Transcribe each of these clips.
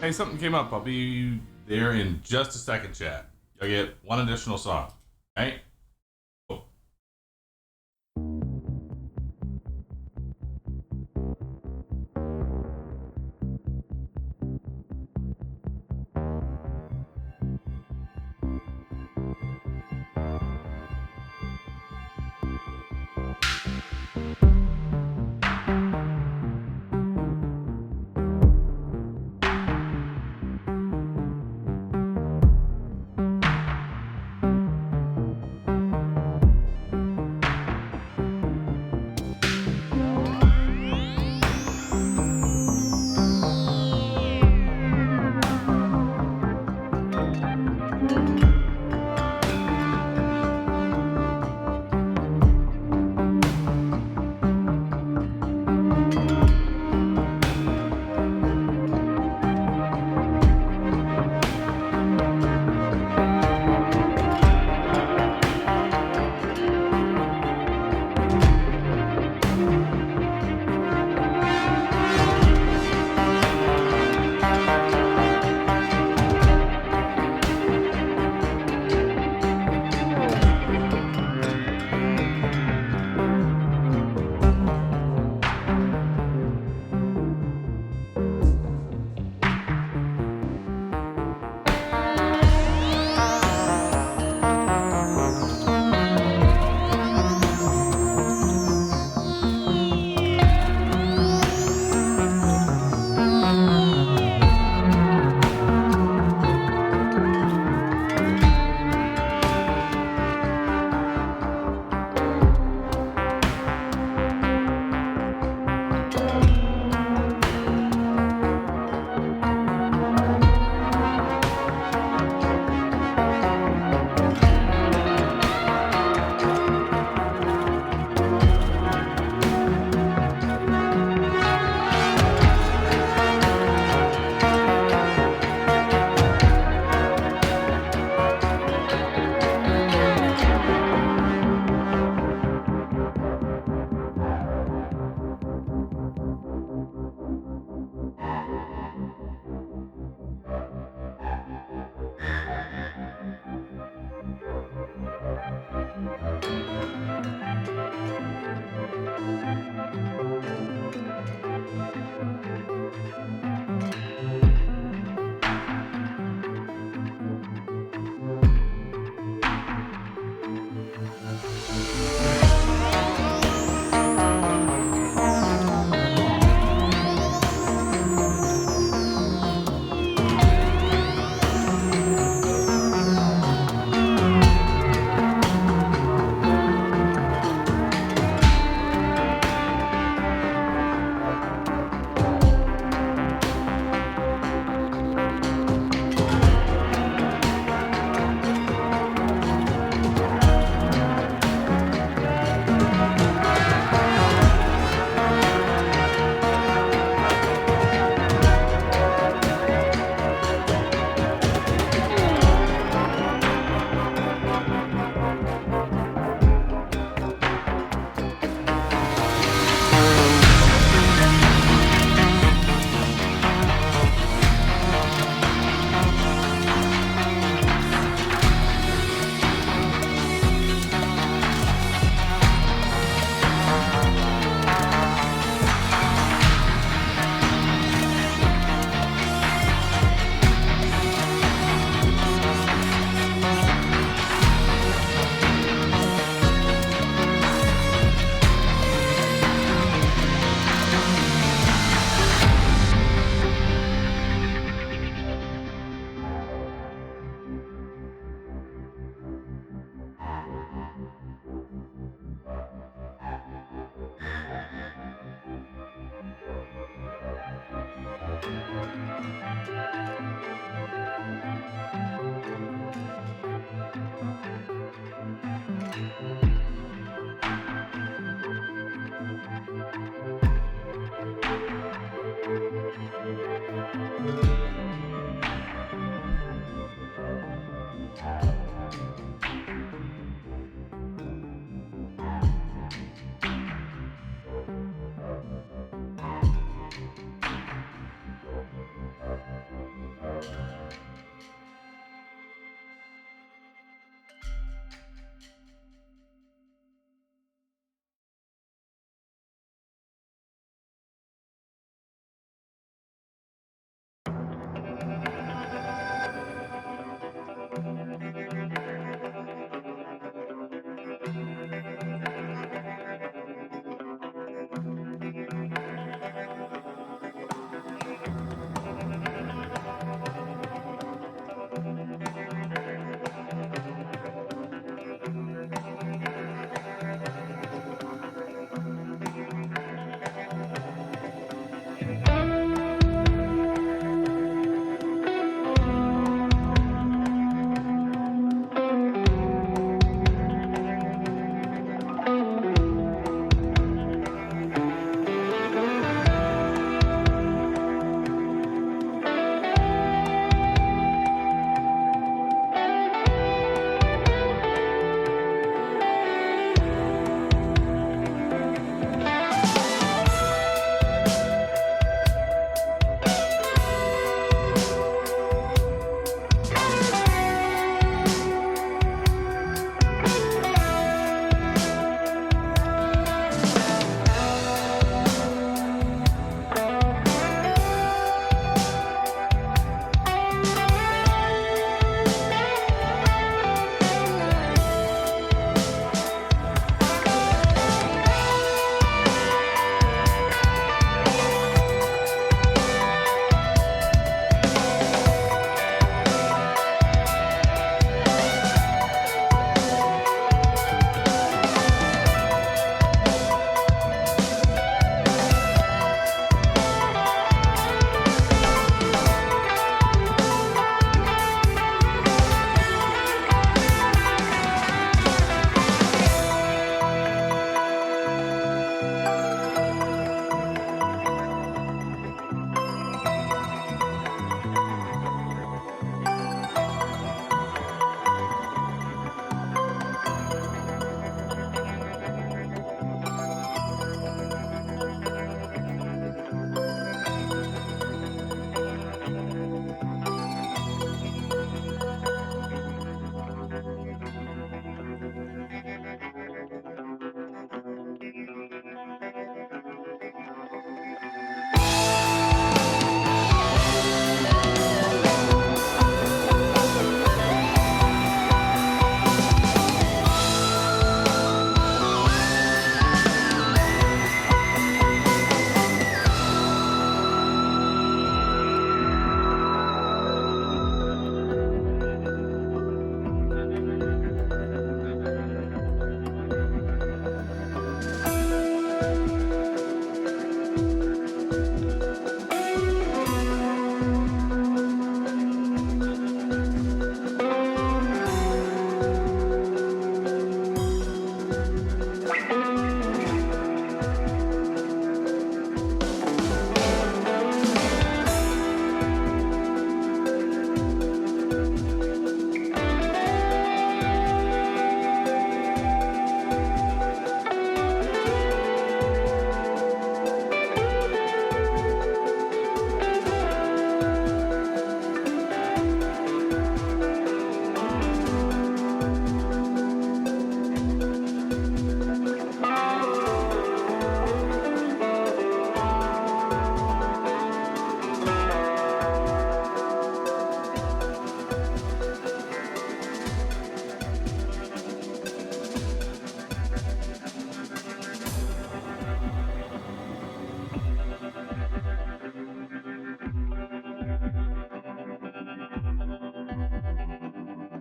Hey, something came up. I'll be there in just a second, chat. You'll get one additional song. Right? Cool.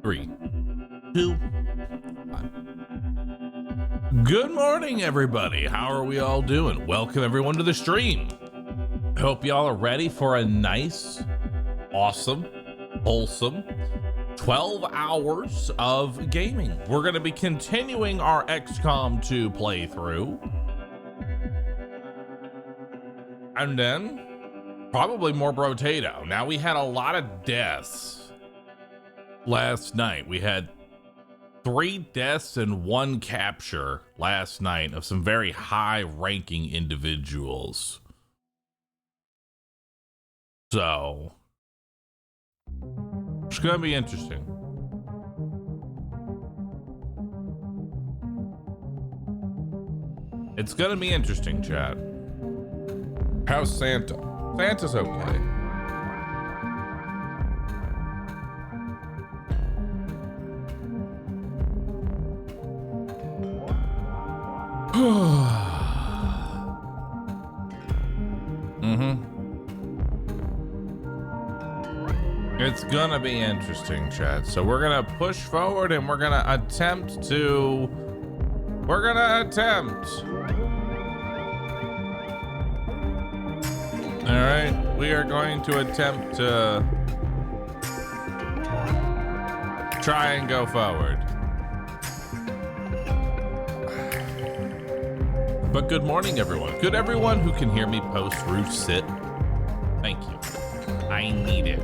3, 2, 1. Good morning, everybody. How are we all doing? Welcome everyone to the stream. I hope y'all are ready for a nice, awesome, wholesome 12 hours of gaming. We're going to be continuing our XCOM 2 playthrough. And then probably more Brotato. Now, we had a lot of deaths last night. We had 3 deaths and 1 capture last night of some very high-ranking individuals. So, it's gonna be interesting. It's gonna be interesting, chat. How's Santa? Santa's okay. It's gonna be interesting, chat. So we're gonna push forward and we're gonna attempt. All right, we are going to attempt to try and go forward. But good morning, everyone. Could everyone who can hear me post roof sit? Thank you. I need it.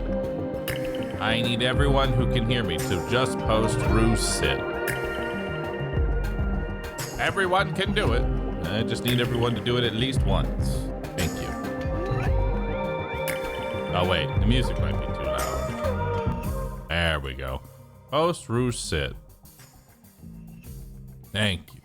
I need everyone who can hear me to just post roof sit. Everyone can do it. I just need everyone to do it at least once. Thank you. Oh wait, the music might be too loud. There we go. Post roof sit. Thank you.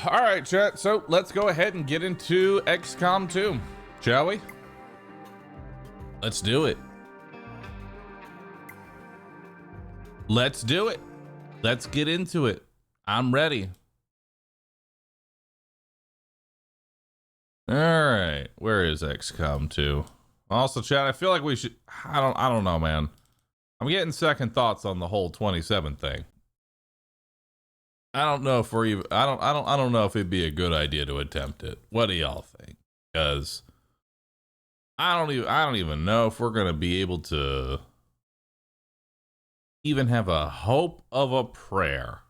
All right, chat. So let's go ahead and get into XCOM 2, shall we? Let's do it. Let's do it. Let's get into it. I'm ready. All right, where is XCOM 2? Also, chat, I feel like we should. I don't know, man. I'm getting second thoughts on the whole 27 thing. I don't know if we're even. I don't know if it'd be a good idea to attempt it. What do y'all think? Because I don't even know if we're gonna be able to even have a hope of a prayer.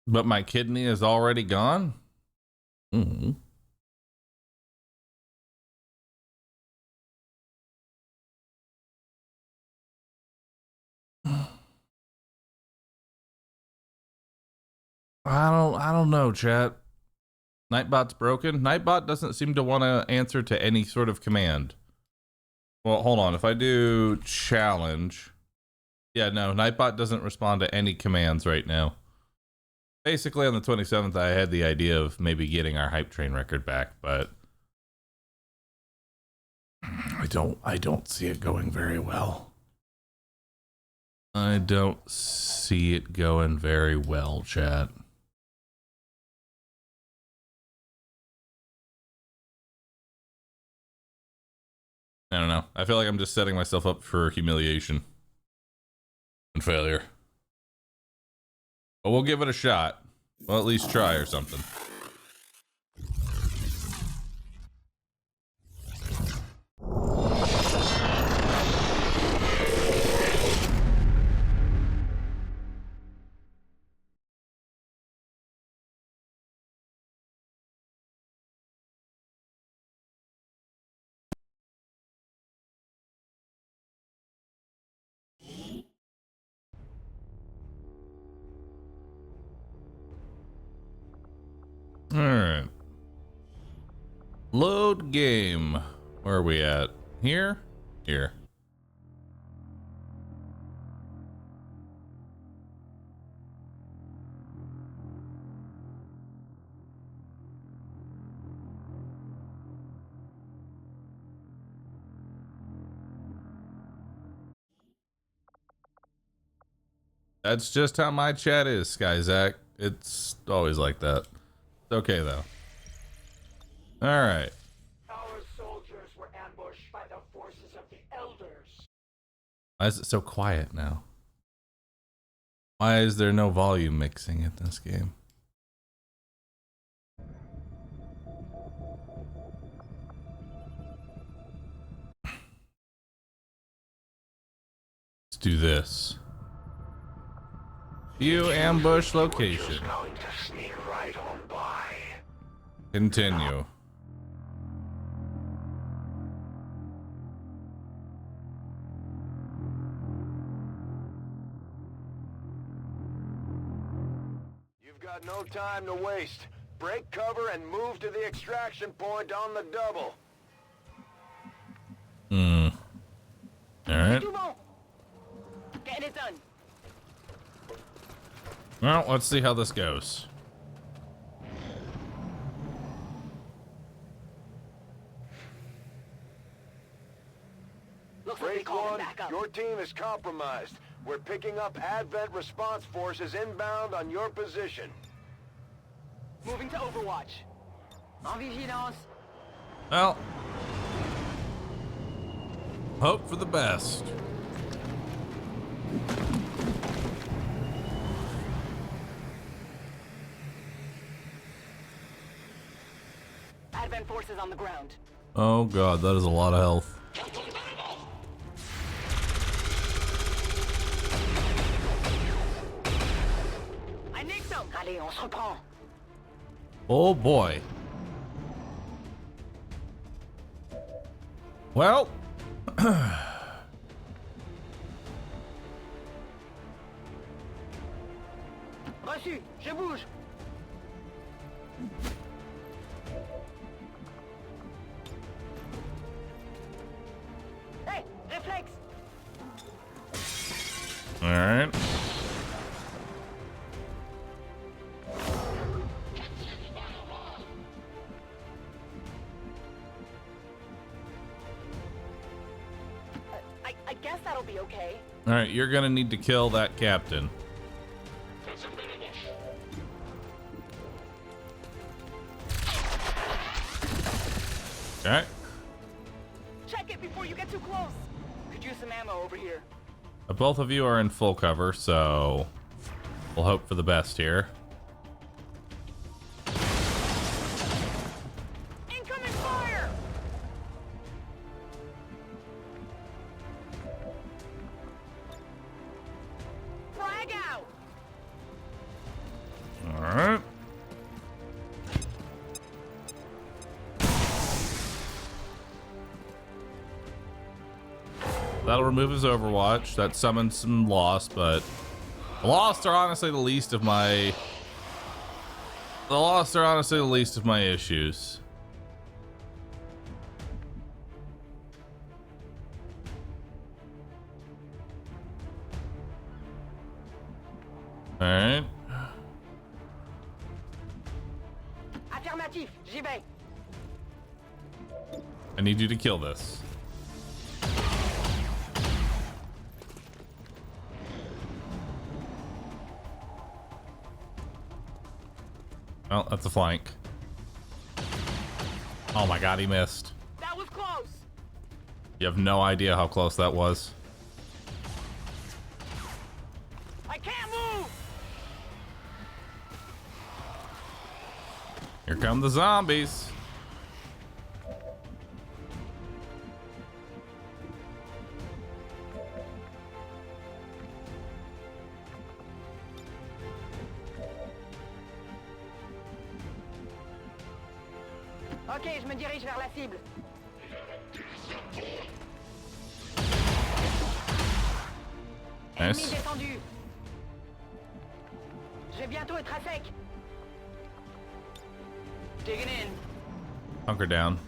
But my kidney is already gone. I don't know, chat. Nightbot's broken. Nightbot doesn't seem to want to answer to any sort of command. Well, hold on. If I do challenge, yeah, no, Nightbot doesn't respond to any commands right now. Basically, on the 27th, I had the idea of maybe getting our hype train record back, but I don't see it going very well. I don't see it going very well, chat. I don't know. I feel like I'm just setting myself up for humiliation and failure. But we'll give it a shot. Well, at least try or something. Alright. Load game. Where are we at? Here? Here. That's just how my chat is, Skyzak. It's always like that. It's okay though. Alright. Our soldiers were ambushed by the forces of the elders. Why is it so quiet now? Why is there no volume mixing in this game? Let's do this. View ambush location. Going to sneak right on by. Continue. You've got no time to waste. Break cover and move to the extraction point on the double. Alright. Getting it done. Well, let's see how this goes. Looks like we Break called one, it back up. your team is compromised. We're picking up Advent response forces inbound on your position. Moving to Overwatch. En vigilance. Well, hope for the best. Advent forces on the ground. Oh god, that is a lot of health. I nicked them. Allez, on se reprend. Oh boy. Well, Reçu, je bouge. Hey, réflexe. all right. I guess that'll be okay. All right, you're gonna need to kill that captain. Okay. Check it before you get too close. Could use some ammo over here. Both of you are in full cover, so we'll hope for the best here. Incoming fire! Frag out! All right. That'll remove his Overwatch. That summons some Lost, but the Lost are honestly the least of my... The Lost are honestly the least of my issues. Alright. Affirmatif, j'y vais. I need you to kill this. Well, that's a flank. Oh my god, he missed. That was close. You have no idea how close that was. I can't move. Here come the zombies. Ok, je me dirige vers la cible. Ennemi Nice. descendu. Je vais bientôt être à sec. Digging in. Hunker down.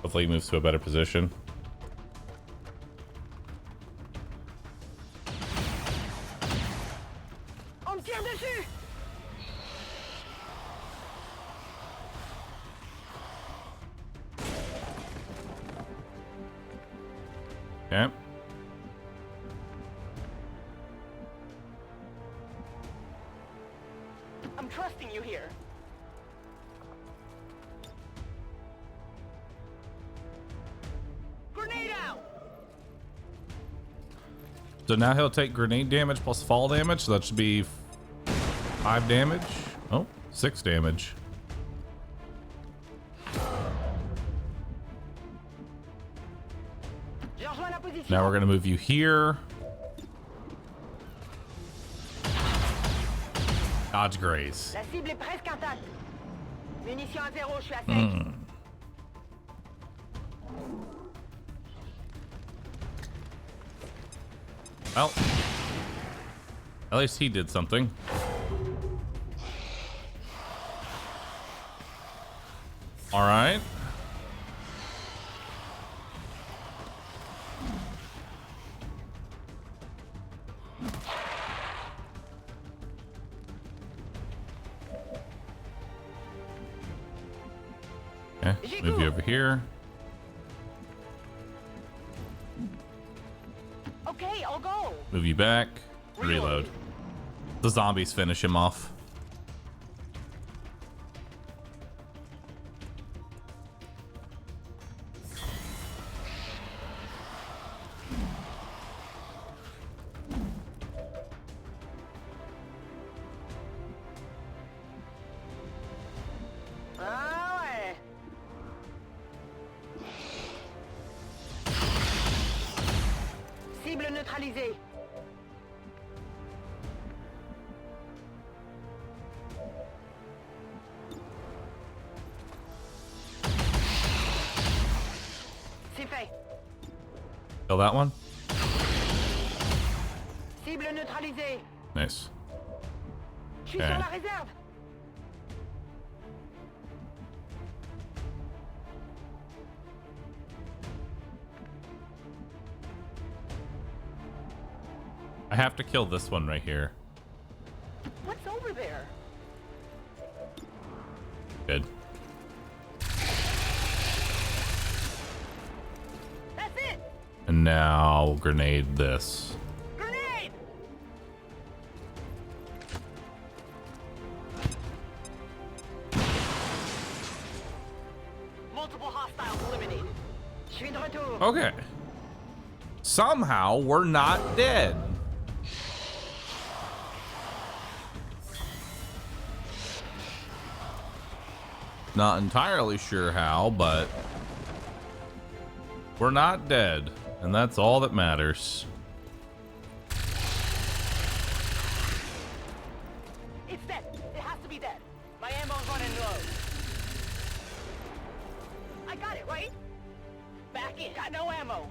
Hopefully he moves to a better position. On me tire dessus! Okay. I'm trusting you here. Grenade out! So now he'll take grenade damage plus fall damage. So that should be 5 damage. Oh, 6 damage. Je rejoins la position. Now we're gonna move you here. Dodge graze. La cible est presque intacte. Munitions à 0, je suis à sec. Well, at least he did something. All right. Okay, move you over here. Okay, I'll go. Move you back. Reload. The zombies finish him off. Ah ouais. Cible neutralisée. C'est fait. Kill that one. Cible neutralisée. Nice. Je suis Okay. sur la réserve. I have to kill this one right here. What's over there? Good. That's it. And now grenade this. Grenade. Multiple hostiles eliminated. Je suis de retour. Okay. Somehow we're not dead. Not entirely sure how, but we're not dead, and that's all that matters. It's dead. It has to be dead. My ammo's running low. I got it, right? Back in. Got no ammo.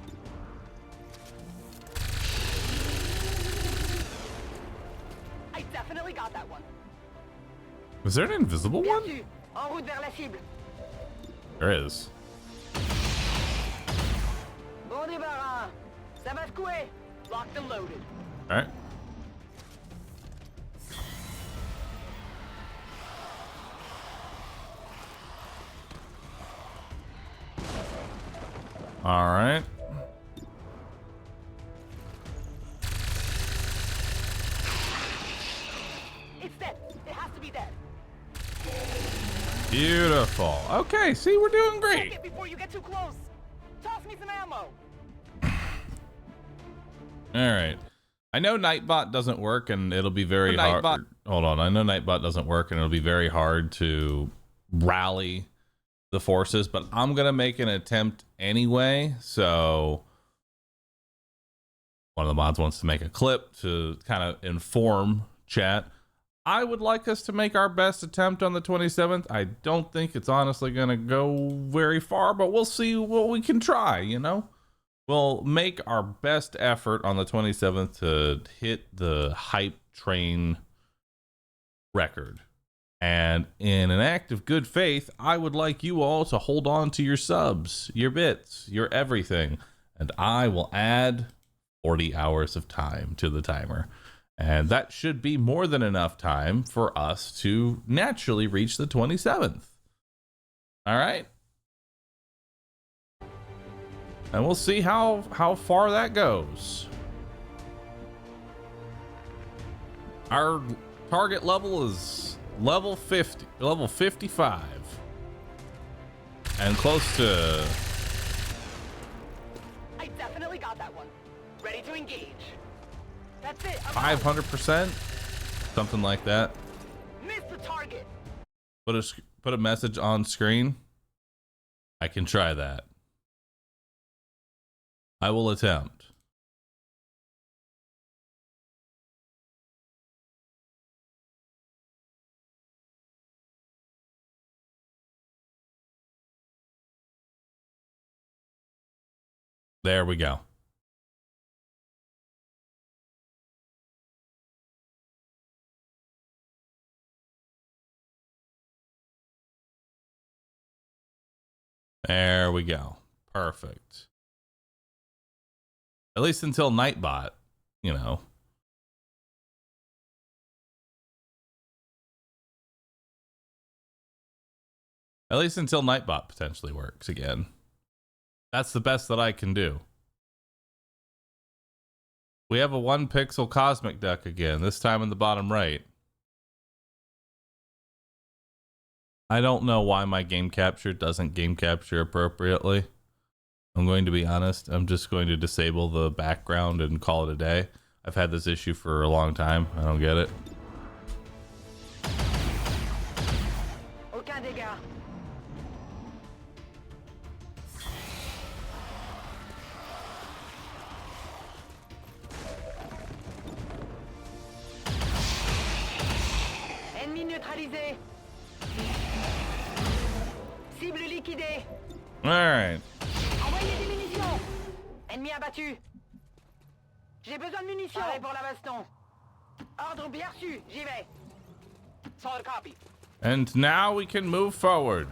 I definitely got that one. Was there an invisible one? Perçu. En route vers la cible. There is. Bon débarras. Ça va secouer. Locked and loaded. All right. All right. It's dead. It has to be dead. Beautiful. Okay, see, we're doing Check great. it before you get too close. Toss me some ammo. All right. I know Nightbot doesn't work, and it'll be very hard. Hold on. I know Nightbot doesn't work, and it'll be very hard to rally the forces, but I'm going to make an attempt anyway. So one of the mods wants to make a clip to kind of inform chat. I would like us to make our best attempt on the 27th. I don't think it's honestly going to go very far, but we'll see what we can try, you know? We'll make our best effort on the 27th to hit the hype train record. And in an act of good faith, I would like you all to hold on to your subs, your bits, your everything. And I will add 40 hours of time to the timer. And that should be more than enough time for us to naturally reach the 27th. All right. And we'll see how far that goes. Our target level is level 50, level 55. And close to... I definitely got that one. Ready to engage. That's it. 500%, something like that. Missed the target. Put a message on screen. I can try that. I will attempt. There we go. There we go. Perfect. At least until Nightbot, you know. At least until Nightbot potentially works again. That's the best that I can do. We have a 1 pixel cosmic duck again, this time in the bottom right. I don't know why my game capture doesn't game capture appropriately. I'm going to be honest. I'm just going to disable the background and call it a day. I've had this issue for a long time. I don't get it. Aucun dégât. Ennemi neutralisé. Cible liquidée. All right. Envoyez des munitions. Ennemi abattu. J'ai besoin de munitions. Pareil pour la baston. Ordre bien reçu. J'y vais. Solid copy. And now we can move forward.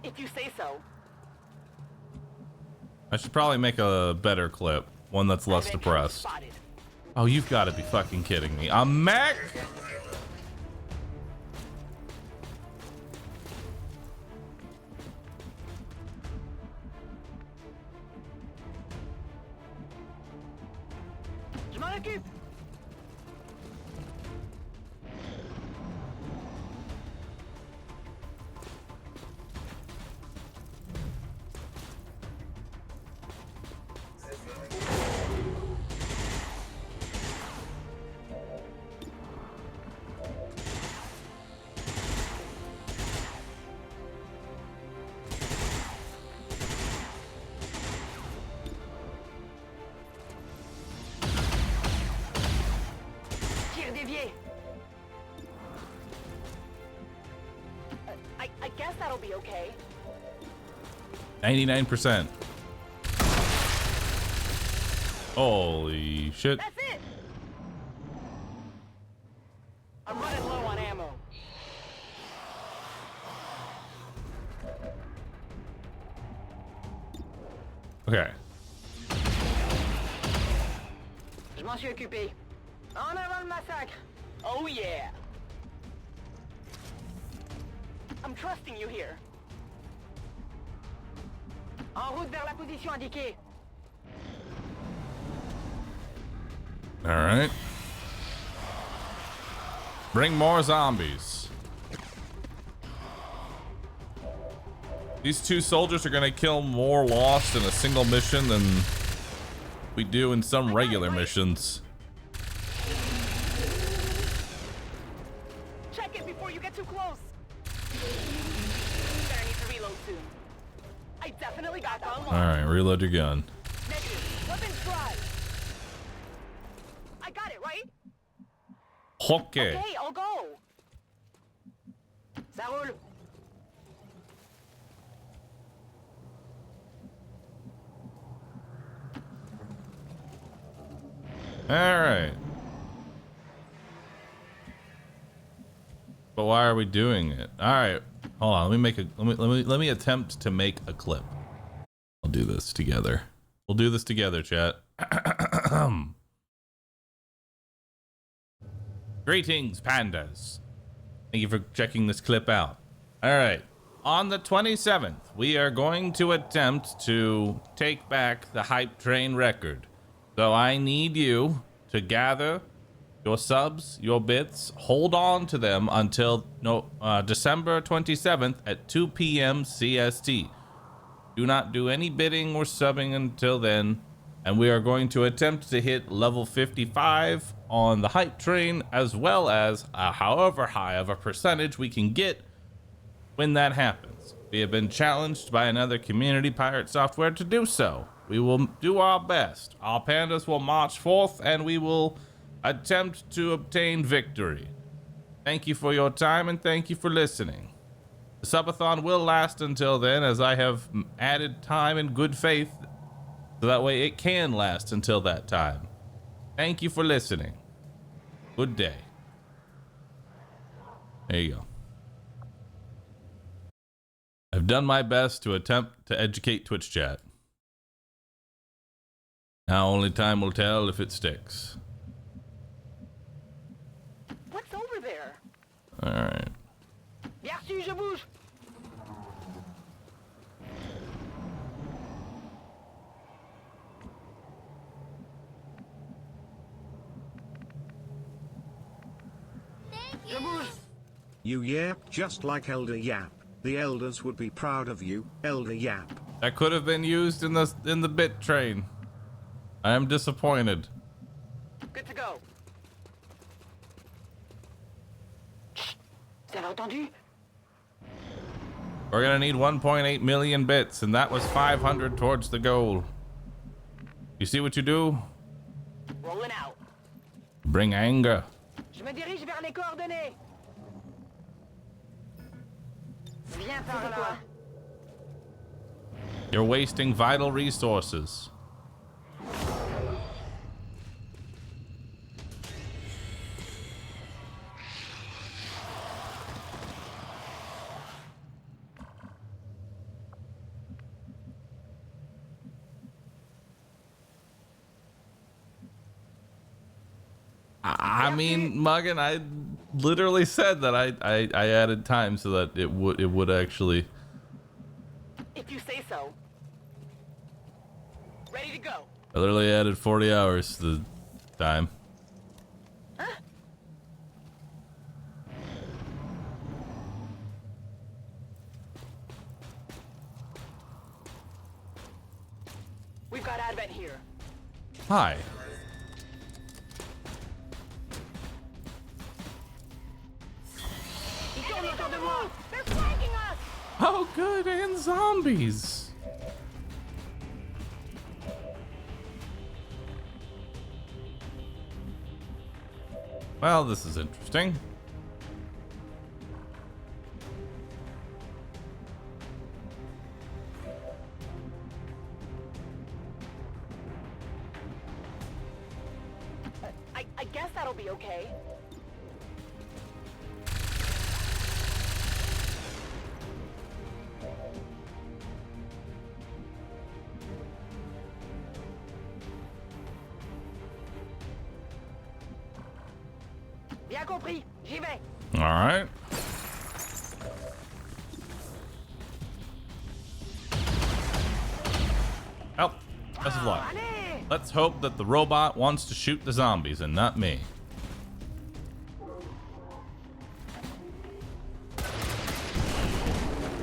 If you say so. I should probably make a better clip. One that's less Adventure depressed. spotted. Oh, you've got to be fucking kidding me. A mech? Je m'en occupe. Tir dévié. I guess that'll be okay. 99%. Holy shit. That's it. I'm running low on ammo. Okay. Je m'en suis occupé. En avant le massacre. Oh yeah. I'm trusting you here. En route vers la position indiquée. All right. Bring more zombies. These 2 soldiers are gonna kill more Lost in a single mission than we do in some regular missions. Check it before you get too close. Better need to reload soon. I definitely got that All one. right, reload your gun. Negative. Weapons dry. I got it, right? Okay. Okay, I'll go. Ça roule. All right. But why are we doing it? All right. Hold on. Let me attempt to make a clip. I'll do this together. We'll do this together, chat. Greetings, pandas. Thank you for checking this clip out. All right. On the 27th, we are going to attempt to take back the hype train record. So I need you to gather your subs, your bits, hold on to them until December 27th at 2 p.m. CST. Do not do any bidding or subbing until then. And we are going to attempt to hit level 55 on the hype train, as well as however high of a percentage we can get when that happens. We have been challenged by another community pirate software to do so. We will do our best. Our pandas will march forth and we will attempt to obtain victory. Thank you for your time and thank you for listening. The subathon will last until then, as I have added time in good faith, so that way it can last until that time. Thank you for listening. Good day. There you go. I've done my best to attempt to educate Twitch chat. Now only time will tell if it sticks. What's over there? All right. Bien reçu, je bouge. Je bouge. You yap just like Elder Yap. The elders would be proud of you, Elder Yap. That could have been used in the bit train. I am disappointed. Good to go. Vous avez entendu? We're gonna need 1.8 million bits, and that was 500 towards the goal. You see what you do? Rolling out. Bring anger. Je me dirige vers les coordonnées. Viens par là. You're wasting vital resources. I mean, Muggin, I literally said that I added time so that it would actually. If you say so. Ready to go. I literally added 40 hours to the time. Huh? We've got Advent here. Hi. They're flanking us! Oh, good, and zombies. Well, this is interesting. I guess that'll be okay. Bien compris, j'y vais. All right. Oh, best of luck. Allez! Let's hope that the robot wants to shoot the zombies and not me.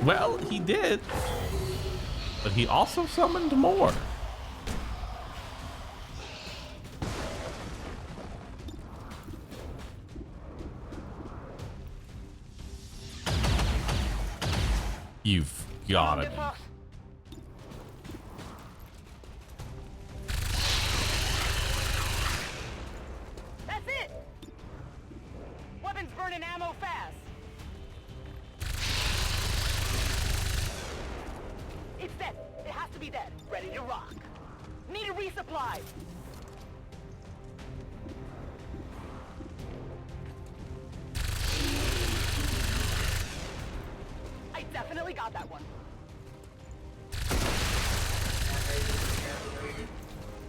Well, he did, but he also summoned more. You've got it. That's it! Weapons burning ammo fast. It's dead. It has to be dead. Ready to rock. Need a resupply. got that one.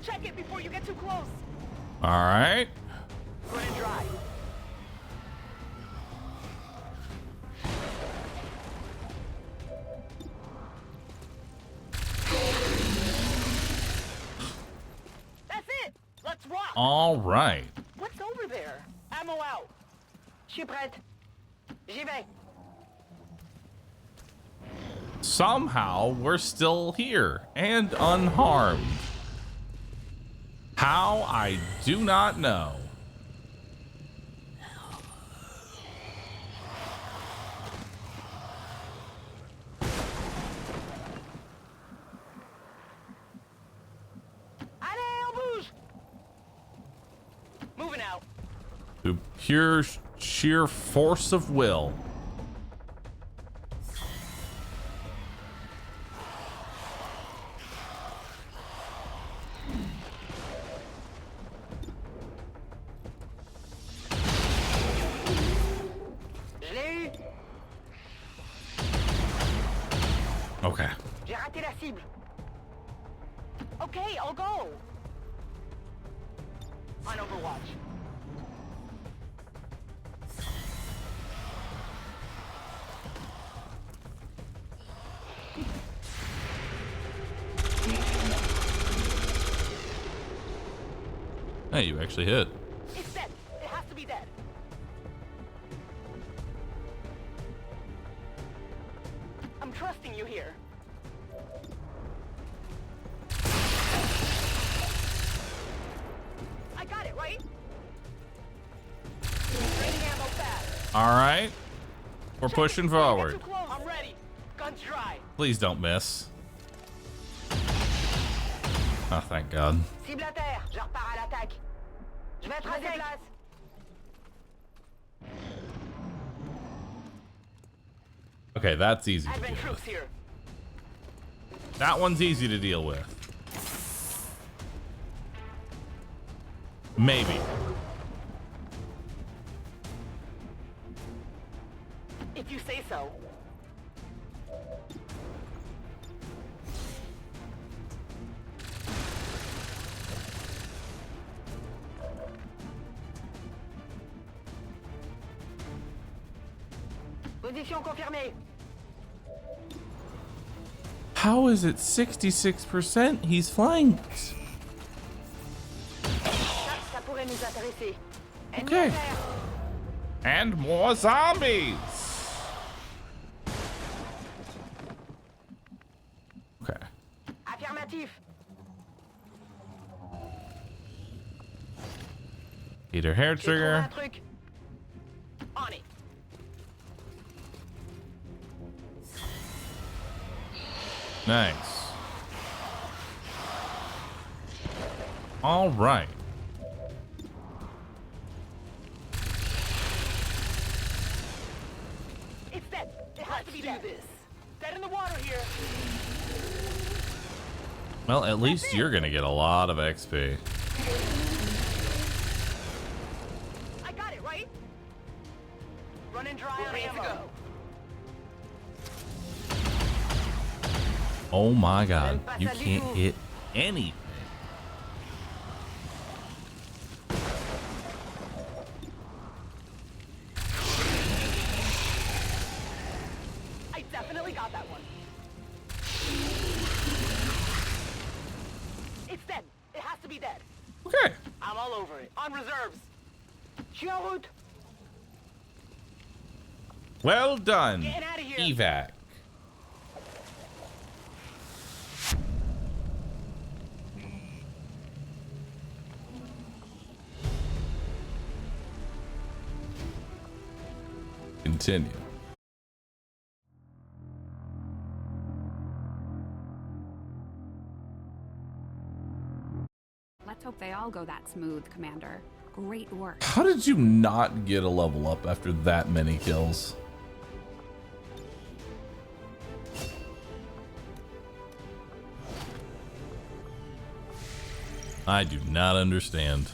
Check it before you get too close. All right. Good and dry. That's it. Let's rock. All right. What's over there? Ammo out. Je suis prête. J'y vais. Somehow we're still here and unharmed. How, I do not know. Allez, on bouge. Moving out. Through pure sheer force of will. Je l'ai eu. Okay. J'ai raté la cible. Okay, I'll go. On Overwatch. Hey, you actually hit. It's dead. It has to be dead. I'm trusting you here. I got it, right? Draining ammo fast. All right. We're Check pushing it before you forward. get too close. I'm ready. Guns dry. Please don't miss. Oh, thank God. Cible à terre. Je repars à l'attaque. Je vais être à place. Okay, that's easy to Advent deal troops with. here. That one's easy to deal with. Maybe. If you say so. Position confirmée. How is it 66%? He's flanked. Ça pourrait nous intéresser. Ennemi Okay. à terre. And more zombies. Okay. Affirmatif. Peter hair J'ai trouvé trigger. un truc. On it. Nice. All right. It's dead. It has to be dead. This. Dead in the water here. Well, at least you're gonna get a lot of XP. I got it, right? Running dry on ammo. Oh my God, you can't hit anything. I definitely got that one. It's dead. It has to be dead. Okay. I'm all over it. On reserves. Je suis en route. Well done, Getting out of here. evac. Continue. Let's hope they all go that smooth, Commander. Great work. How did you not get a level up after that many kills? I do not understand.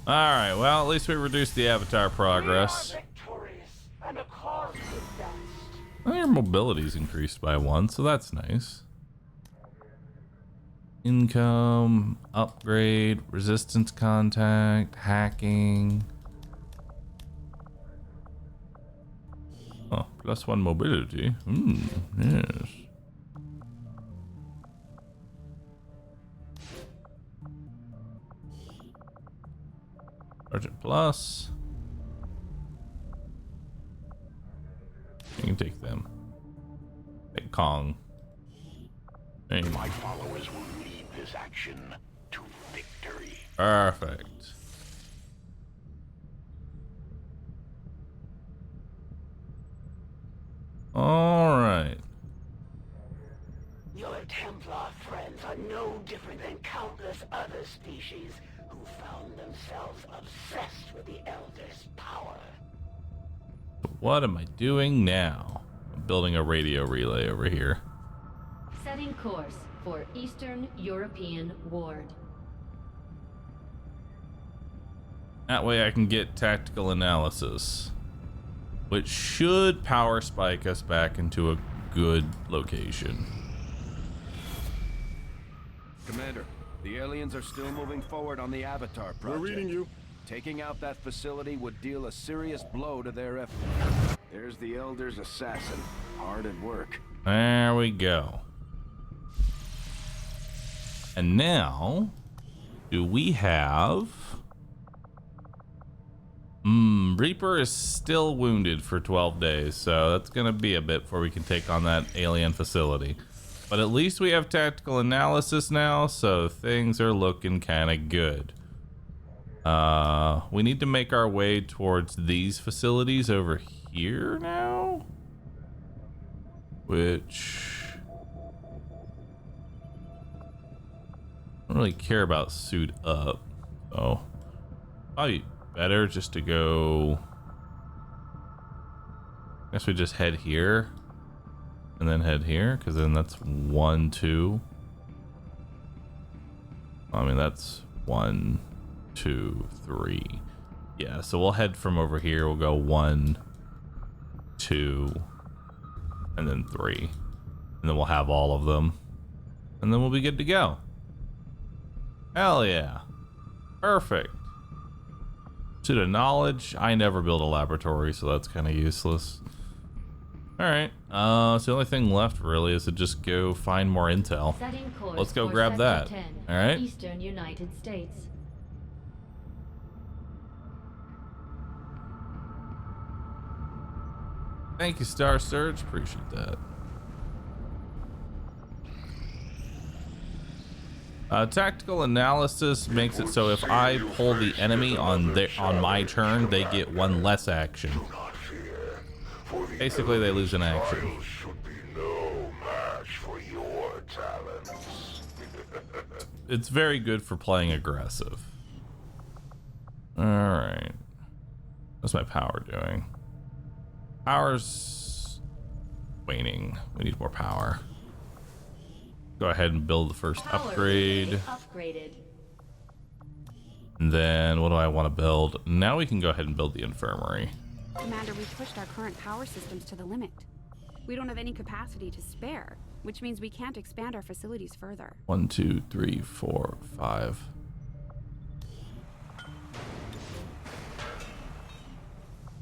Alright, well, at least we reduced the avatar progress. We are victorious, and the cause is dance. Well, your mobility's increased by 1, so that's nice. Income, upgrade, resistance contact, hacking. Oh, +1 mobility. Yes. Sergeant Plus. You can take them. Take Kong. There you go. My followers will lead this action to victory. Perfect. All right. Your Templar friends are no different than countless other species who found themselves obsessed with the Elder's power. What am I doing now? I'm building a radio relay over here. Setting course for Eastern European Ward. That way I can get tactical analysis, which should power spike us back into a good location. Commander, the aliens are still moving forward on the Avatar project. We're reading you. Taking out that facility would deal a serious blow to their effort. There's the Elder's assassin, hard at work. There we go. And now, do we have... Reaper is still wounded for 12 days, so that's going to be a bit before we can take on that alien facility. But at least we have tactical analysis now, so things are looking kind of good. We need to make our way towards these facilities over here now, which I don't really care about suit up, so probably better just to go. I guess we just head here and then head here, because then that's 1, 2. I mean, that's 1, 2, 3. Yeah, so we'll head from over here. We'll go 1, 2, and then 3, and then we'll have all of them, and then we'll be good to go. Hell yeah, perfect. Suit of knowledge. I never build a laboratory, so that's kind of useless. All right, so the only thing left really is to just go find more intel. Setting course Let's go for grab Sector that. 10, All right. Eastern United States. Thank you, Star Surge. Appreciate that. Tactical analysis makes it so if I pull the enemy on my turn, they get 1 less action. Basically, they lose an action. Should be no match for your talents. It's very good for playing aggressive. All right. What's my power doing? Power's waning. We need more power. Go ahead and build the first Power upgrade. relay upgraded. And then what do I want to build? Now we can go ahead and build the infirmary. Commander, we've pushed our current power systems to the limit. We don't have any capacity to spare, which means we can't expand our facilities further. 1, 2, 3, 4, 5.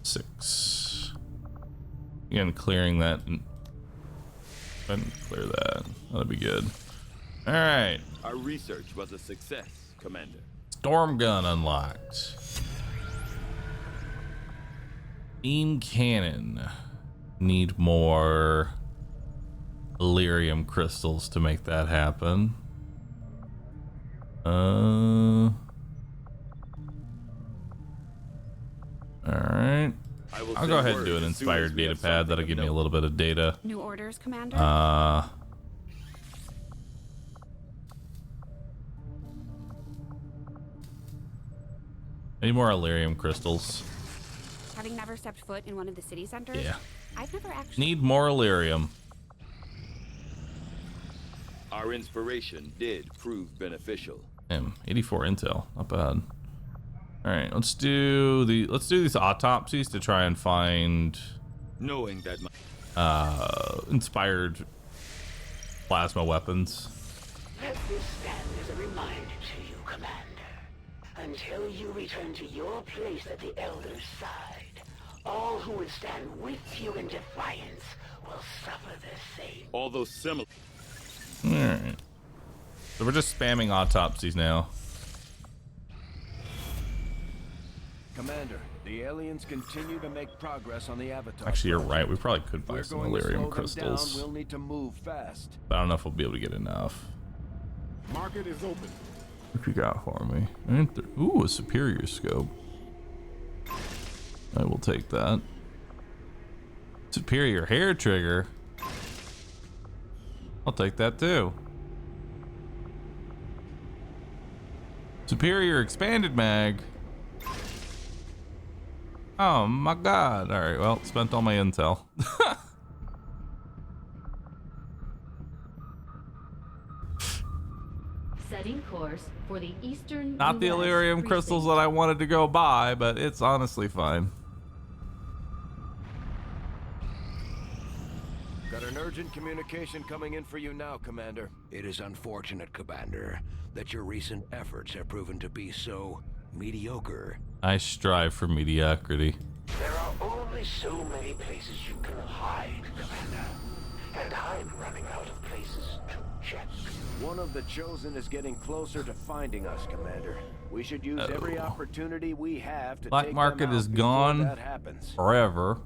6. Again, clearing that. Go ahead and clear that. That'd be good. All right. Our research was a success, Commander. Storm gun unlocked. Beam cannon. Need more Elerium crystals to make that happen. All right. I'll go ahead and do an inspired data pad. That'll give me a little bit of data. New orders, Commander? Any more Elerium crystals? Having never stepped foot in one of the city centers, Yeah. I've never actually... Need more Elerium. Our inspiration did prove beneficial. Damn, 84 intel, not bad. All right, let's do these autopsies to try and find Knowing that inspired plasma weapons. Let this stand as a reminder to you, Commander. Until you return to your place at the Elder's side, all who would stand with you in defiance will suffer the same. Although similar. Alright. So we're just spamming autopsies now. Commander, the aliens continue to make progress on the Avatar. Actually, you're right. We probably could buy We're some going to slow Illyrium them crystals. down. We'll need to move fast. But I don't know if we'll be able to get enough. Market is open. What you got for me? Ain't there? Ooh, a superior scope. I will take that. Superior hair trigger. I'll take that too. Superior expanded mag. Oh my god. Alright, well, spent all my intel. Setting course for the eastern Not the US Illyrium crystals that precinct. I wanted to go buy, but it's honestly fine. Got an urgent communication coming in for you now, Commander. It is unfortunate, Commander, that your recent efforts have proven to be so mediocre. I strive for mediocrity. There are only so many places you can hide, Commander. And I'm running out of places to check. One of the Chosen is getting closer to finding us, Commander. We should use every opportunity we have to Black take market them out is before gone that happens. forever.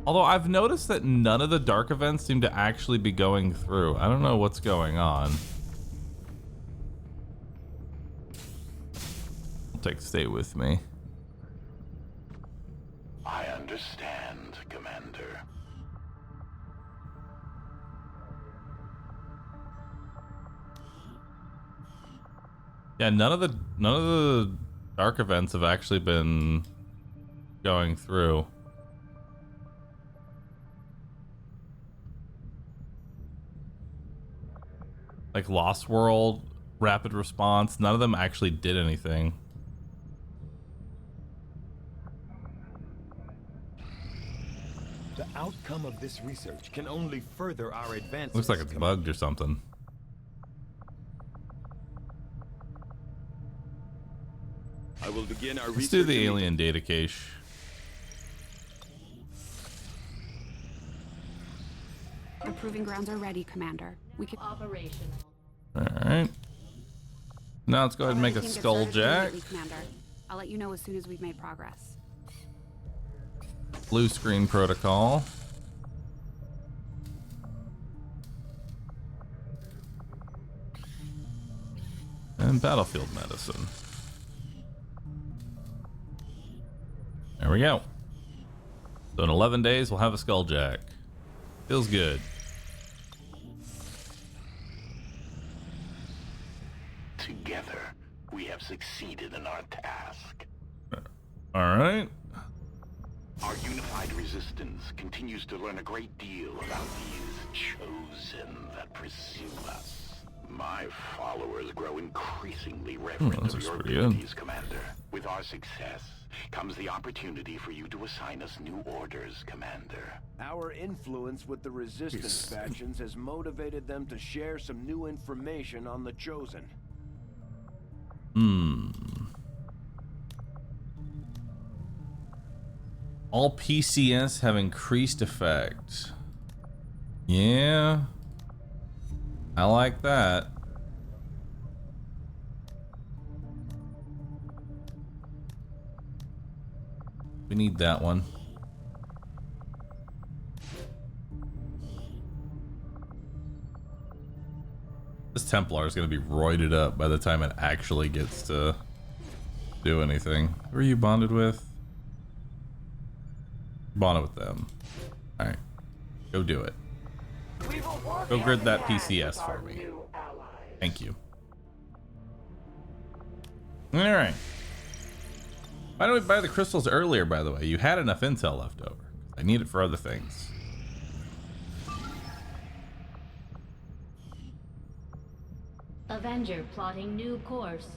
Although I've noticed that none of the dark events seem to actually be going through. I don't know what's going on. I'll take stay with me. I understand, Commander. Yeah, none of the dark events have actually been going through. Like Lost World, Rapid Response, none of them actually did anything. The outcome of this research can only further our advances. Looks like it's bugged or something. I will begin our Let's research. do the immediately. alien data cache. The proving grounds are ready, Commander. We can. Operational. Alright. Now let's go ahead and make a Team gets skull started jack. immediately, Commander. I'll let you know as soon as we've made progress. Blue screen protocol. And battlefield medicine. There we go. So in 11 days, we'll have a skull jack. Feels good. Together, we have succeeded in our task. All right. Our unified resistance continues to learn a great deal about these chosen that pursue us. My followers grow increasingly reverent this of is your pretty good. abilities, Commander. With our success comes the opportunity for you to assign us new orders, Commander. Our influence with the resistance factions has motivated them to share some new information on the Chosen. All PCS have increased effect. Yeah. I like that. We need that one. This Templar is going to be roided up by the time it actually gets to do anything. Who are you bonded with? Bonded with them. Alright. Go do it. Go grid that PCS for me. Thank you. Alright. Why don't we buy the crystals earlier, by the way? You had enough intel left over. I need it for other things. Avenger plotting new course.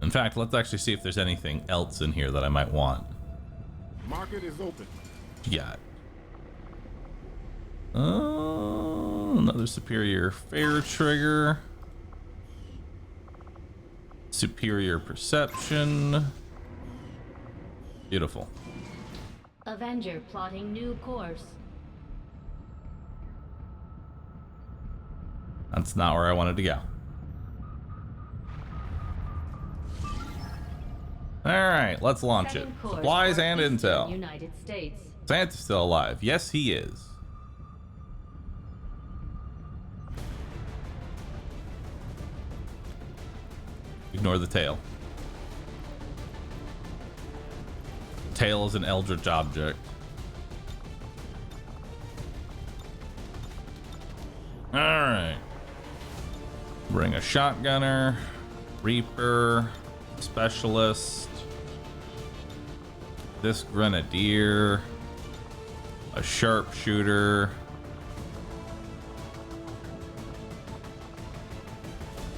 In fact, let's actually see if there's anything else in here that I might want. Market is open. You got another superior fair trigger. Superior perception. Beautiful. Avenger plotting new course. That's not where I wanted to go. Alright, let's launch it. Supplies and intel. United States. Santa's still alive. Yes, he is. Ignore the tail. Tail is an eldritch object. Alright. Bring a shotgunner, Reaper, Specialist, this Grenadier, a Sharpshooter,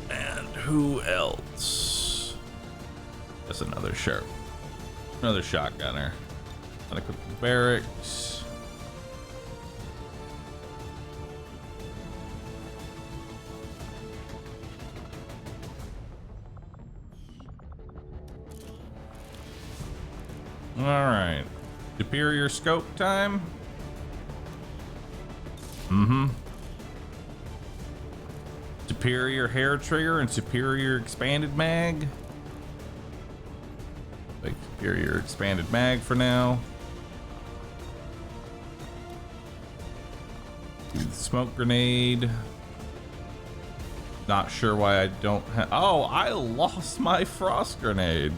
and who else? Just another shotgunner. Gonna equip the barracks. All right, superior scope time. Superior hair trigger and superior expanded mag. Like superior expanded mag for now. Do the smoke grenade. Not sure why I don't have. Oh, I lost my frost grenade.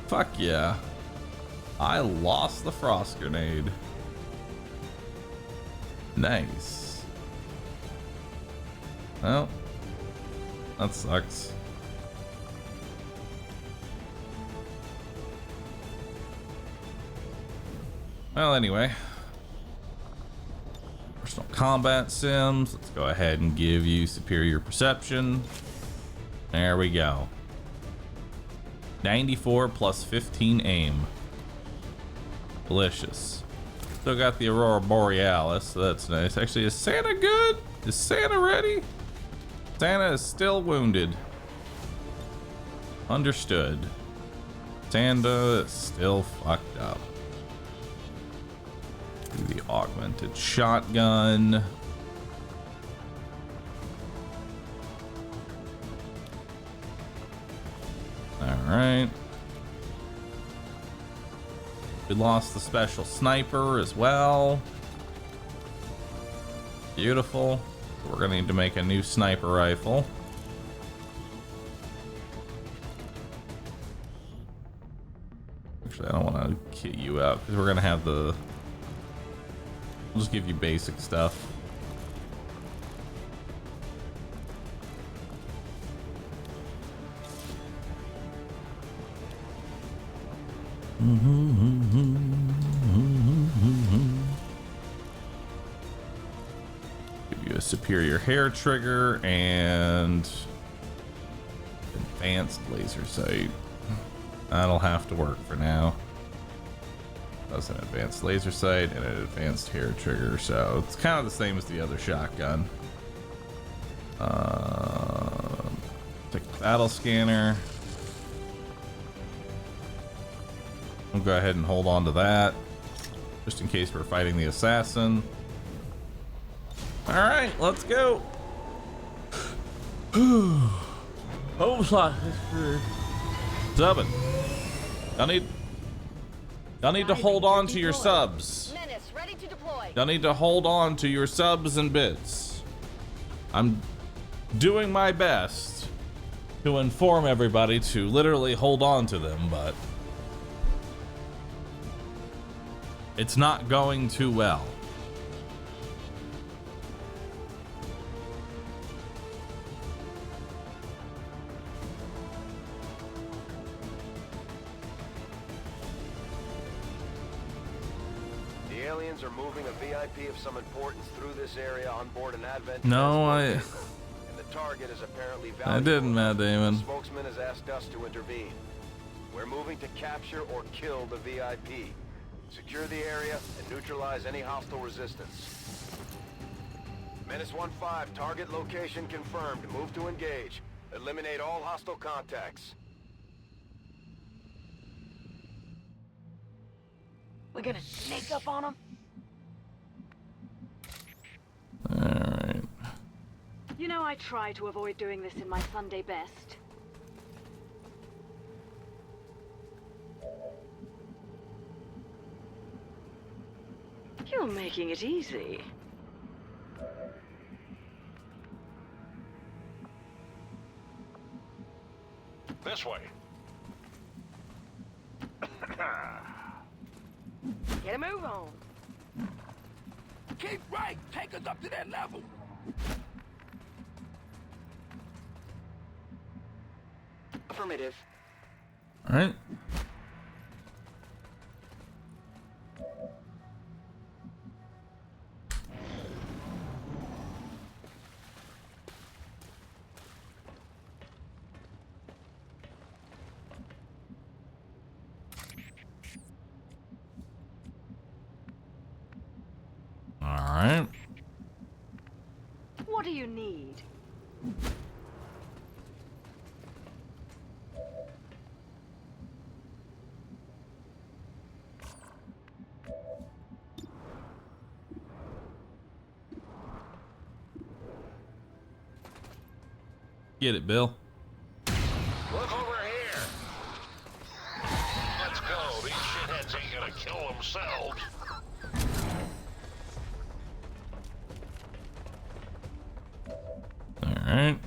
Fuck yeah. I lost the frost grenade. Nice. Well, that sucks. Well, anyway. Personal combat sims. Let's go ahead and give you superior perception. There we go. 94 plus 15 aim. Delicious. Still got the Aurora Borealis, so that's nice. Actually, is Santa good? Is Santa ready? Santa is still wounded. Understood. Santa is still fucked up. Do the augmented shotgun. Alright. We lost the special sniper as well. Beautiful. So we're gonna need to make a new sniper rifle. Actually, I don't want to kit you out because we're gonna have the. We'll just give you basic stuff. Give you a superior hair trigger and advanced laser sight. That'll have to work for now. That's an advanced laser sight and an advanced hair trigger, so it's kind of the same as the other shotgun. Take the battle scanner. We'll go ahead and hold on to that, just in case we're fighting the assassin. All right, let's go. Home slot is subbing. Y'all need to hold on to your subs. Menace ready to deploy. Y'all need to hold on to your subs and bits. I'm doing my best to inform everybody to literally hold on to them, but it's not going too well. The aliens are moving a VIP of some importance through this area on board an Advent. No, And the target is apparently valuable. I didn't, Matt Damon. The spokesman has asked us to intervene. We're moving to capture or kill the VIP. Secure the area and neutralize any hostile resistance. Menace 1-5, target location confirmed. Move to engage. Eliminate all hostile contacts. We're gonna sneak up on them? Alright. You know, I try to avoid doing this in my Sunday best. You're making it easy. This way. Get a move on. Keep right. Take us up to that level. Affirmative. Alright. Alright. What do you need? Get it, Bill. Look over here. Let's go. These shitheads ain't gonna kill themselves. Alright.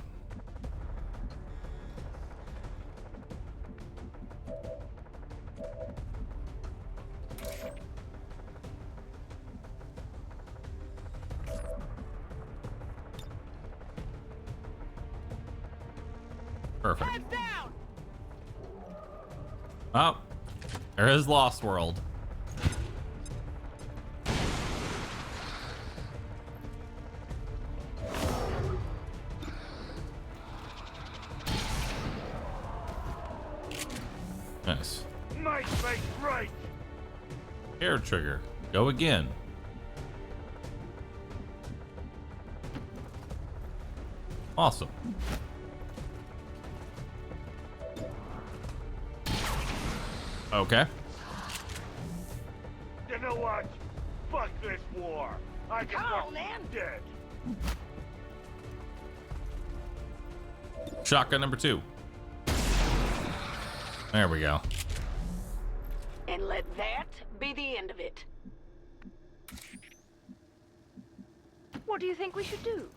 Perfect. Heads down! Oh, there is Lost World. Nice. Nice face right. Air trigger. Go again. Awesome. Okay. You know what? Fuck this war. I can Come walk on, man. dead. Shotgun number 2. There we go. And let that be the end of it. What do you think we should do?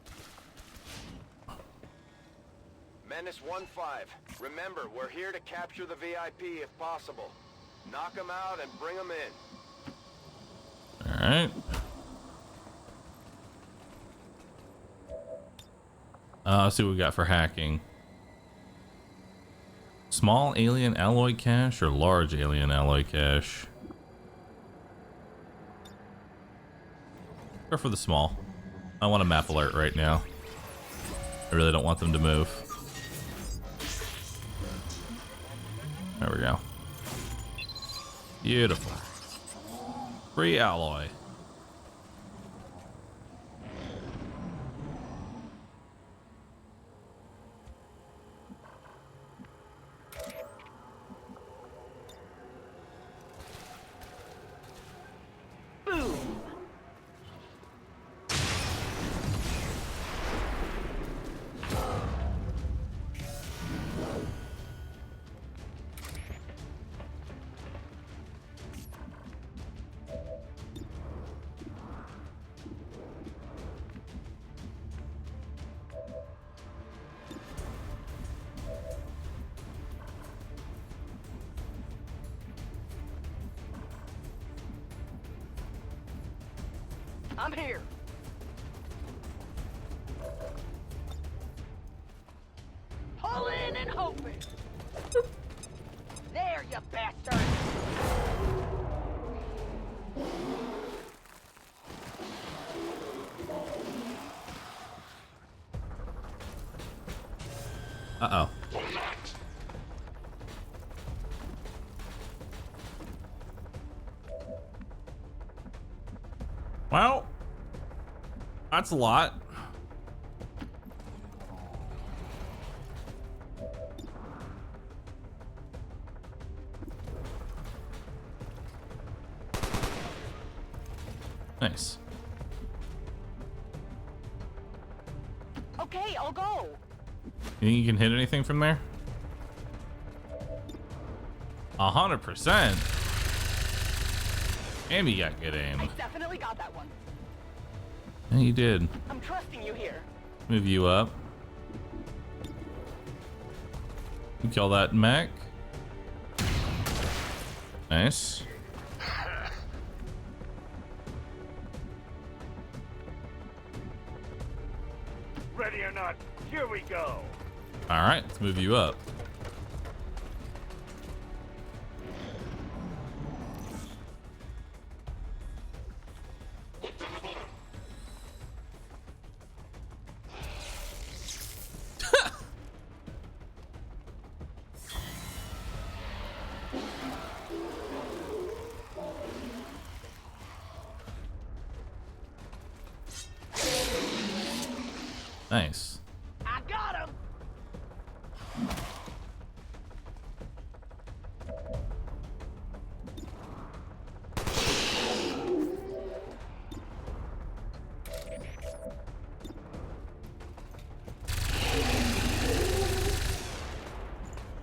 Menace 1-5. Remember, we're here to capture the VIP if possible. Knock them out and bring them in. Alright. Let's see what we got for hacking. Small alien alloy cache or large alien alloy cache? Or for the small. I want a map alert right now. I really don't want them to move. There we go. Beautiful. Free alloy. I'm here. Pulling and hoping. There, you bastard. Uh-oh. Well, that's a lot. Nice. Okay, I'll go. You think you can hit anything from there? 100%. And you got good aim. I definitely got that one. Yeah, you did. I'm trusting you here. Move you up. You kill that mech. Nice. Ready or not, here we go. All right, let's move you up. Nice. I got him.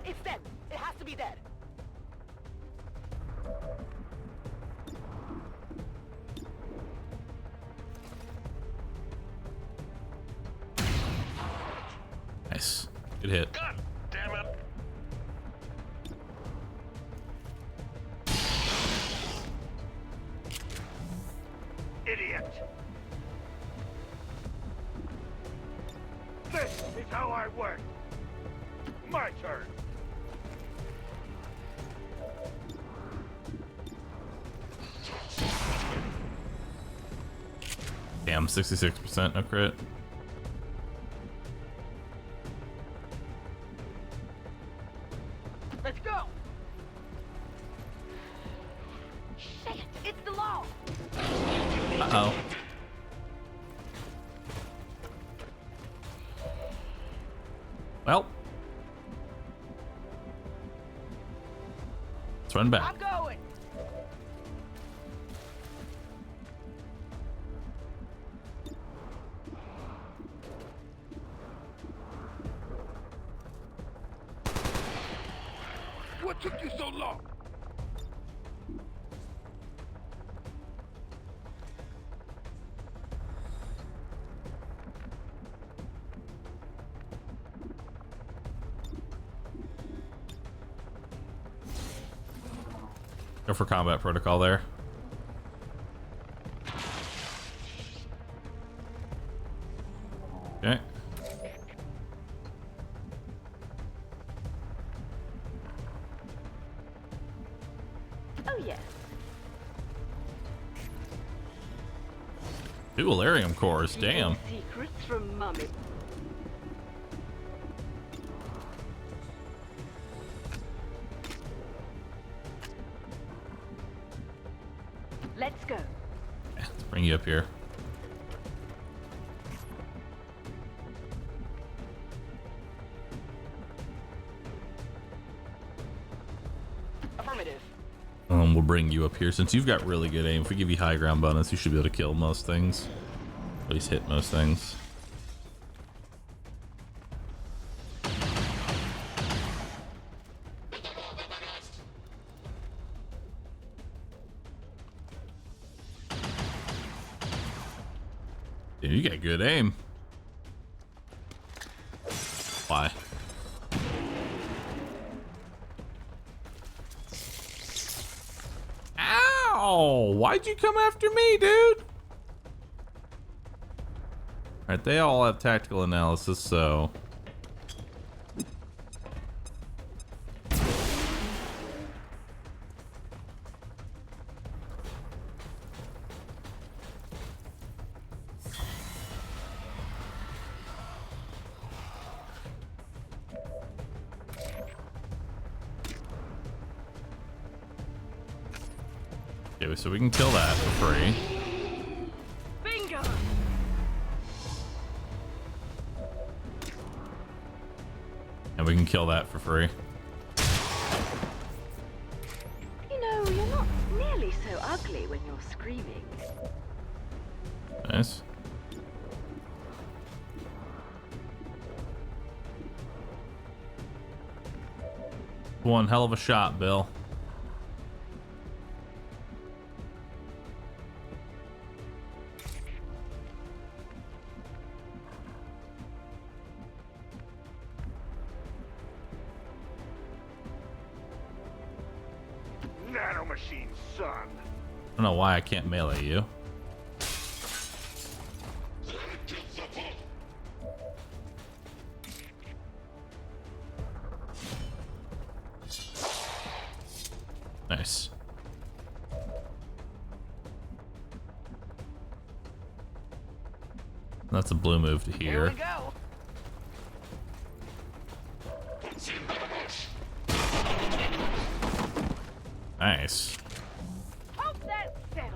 It's dead. It has to be dead. Nice. Good hit. God damn it. Idiot. This is how I work. My turn. Damn, 66% no crit. Let's go. Shit, it's the law. Uh-oh. Well. Let's run back. I'm going. What took you so long? Go for combat protocol there. Okay. Oh yes. Dualarium cores, damn. Secrets from Mummy. Let's go. Let's bring you up here. Affirmative. We'll bring you up here. Since you've got really good aim, if we give you high ground bonus, you should be able to kill most things. At least hit most things. Dude, you got good aim. Why? Ow! Why'd you come after me, dude? Alright, they all have tactical analysis, so... Okay, so we can kill that for free. we can kill that for free. You know, you're not nearly so ugly when you're screaming. Nice. One hell of a shot, Bill. Nanomachine, son. I don't know why I can't melee you. Nice. That's a blue move to Here here. we go. Nice. Hope that's settled.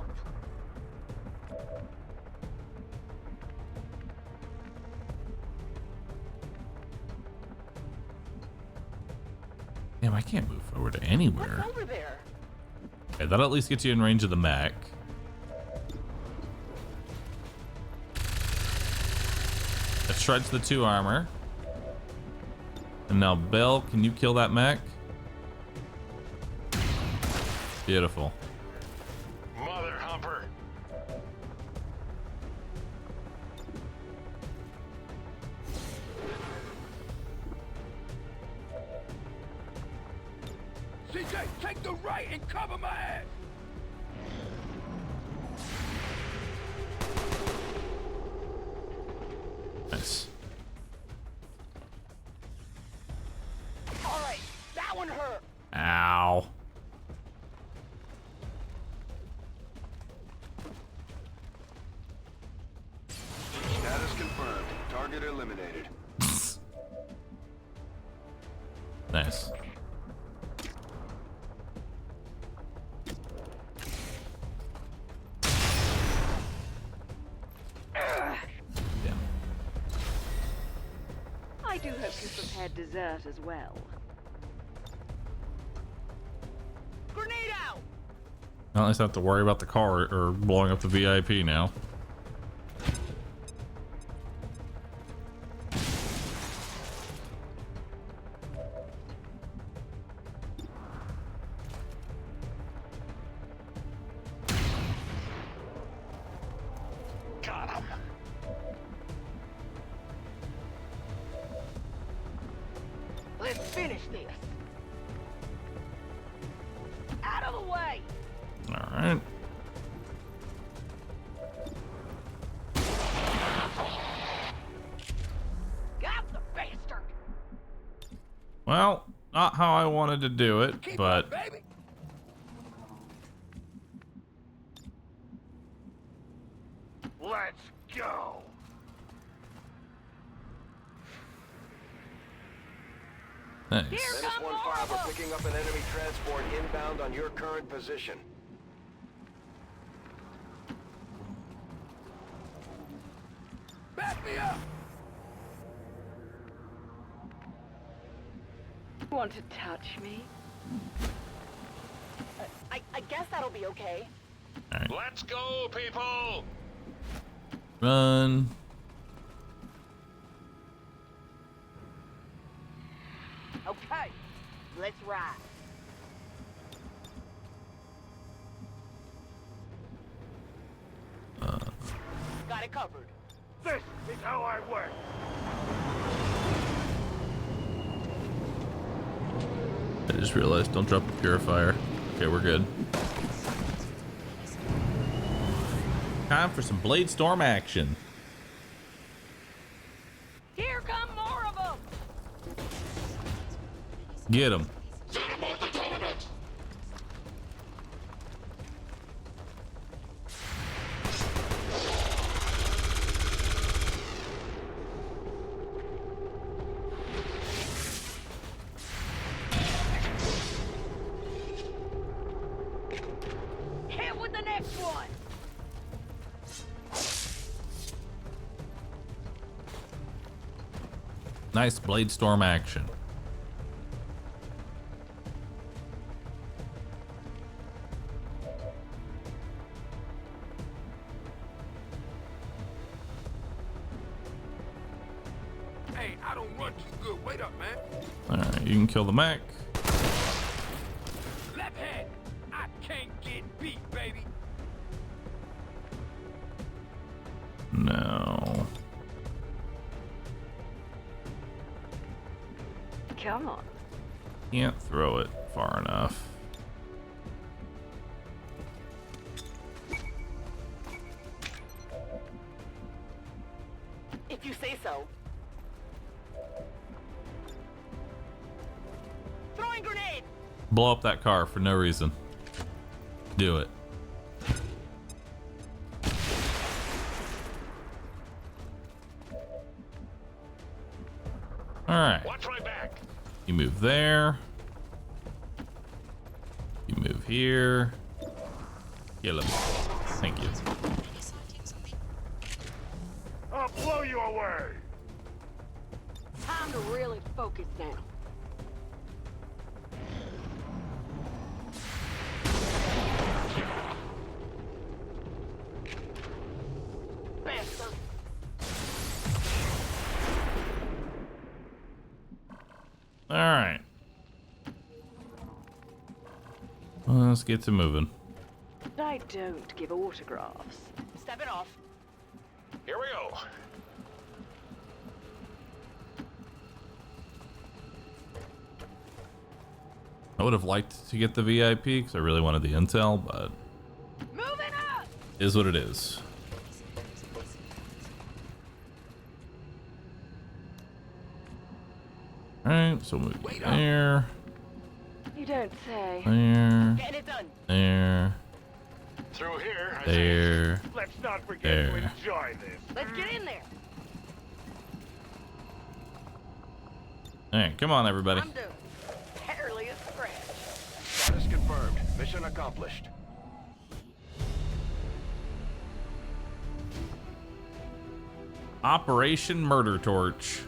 Damn, I can't move forward to anywhere. What's over there? Okay, that at least gets you in range of the mech. That shreds the 2 armor. And now, Bill, can you kill that mech? Beautiful. Mother humper. CJ, take the right and cover my ass. Nice. All right, that one hurt. Ow. Status confirmed. Target eliminated. Nice. Damn. I do hope you prepared dessert as well. Grenade out. At least I have to worry about the car or blowing up the VIP now. Got him. Let's finish this. Out of the way. All right. Got the bastard. Well, not how I wanted to do it, Keep but up, baby. Let's go. nice. Menace 1-5 are picking up an enemy transport inbound on your current position. Back me up. Want to touch me? I guess that'll be okay. All right. Let's go, people. Run. Okay, let's ride. Got it covered. This is how I work. I just realized, don't drop the purifier. Okay, we're good. Time for some Blade Storm action. Here come more of them. Get him. Hit with the next one. Nice Blade Storm action. punch is good. Wait up, man. Alright, you can kill the mech. Left hand. I can't get beat, baby. No. Come on. Can't throw it far enough. If you say so. Throwing grenade! Blow up that car for no reason. Do it. Alright. Watch my back. You move there. You move here. Kill him. Thank you. I'll blow you away. Time to really focus now. Bastard. All right. Well, let's get to moving. I don't give autographs. Step it off. Here we go. I would have liked to get the VIP because I really wanted the intel, but Moving up! is what it is. All right, so move there, You don't say. there, Getting it done. there, Through here. there, Let's not forget there. to enjoy this. Let's get in there. All right, come on, everybody. I'm done. Barely a scratch. Status confirmed. Mission accomplished. Operation Murder Torch.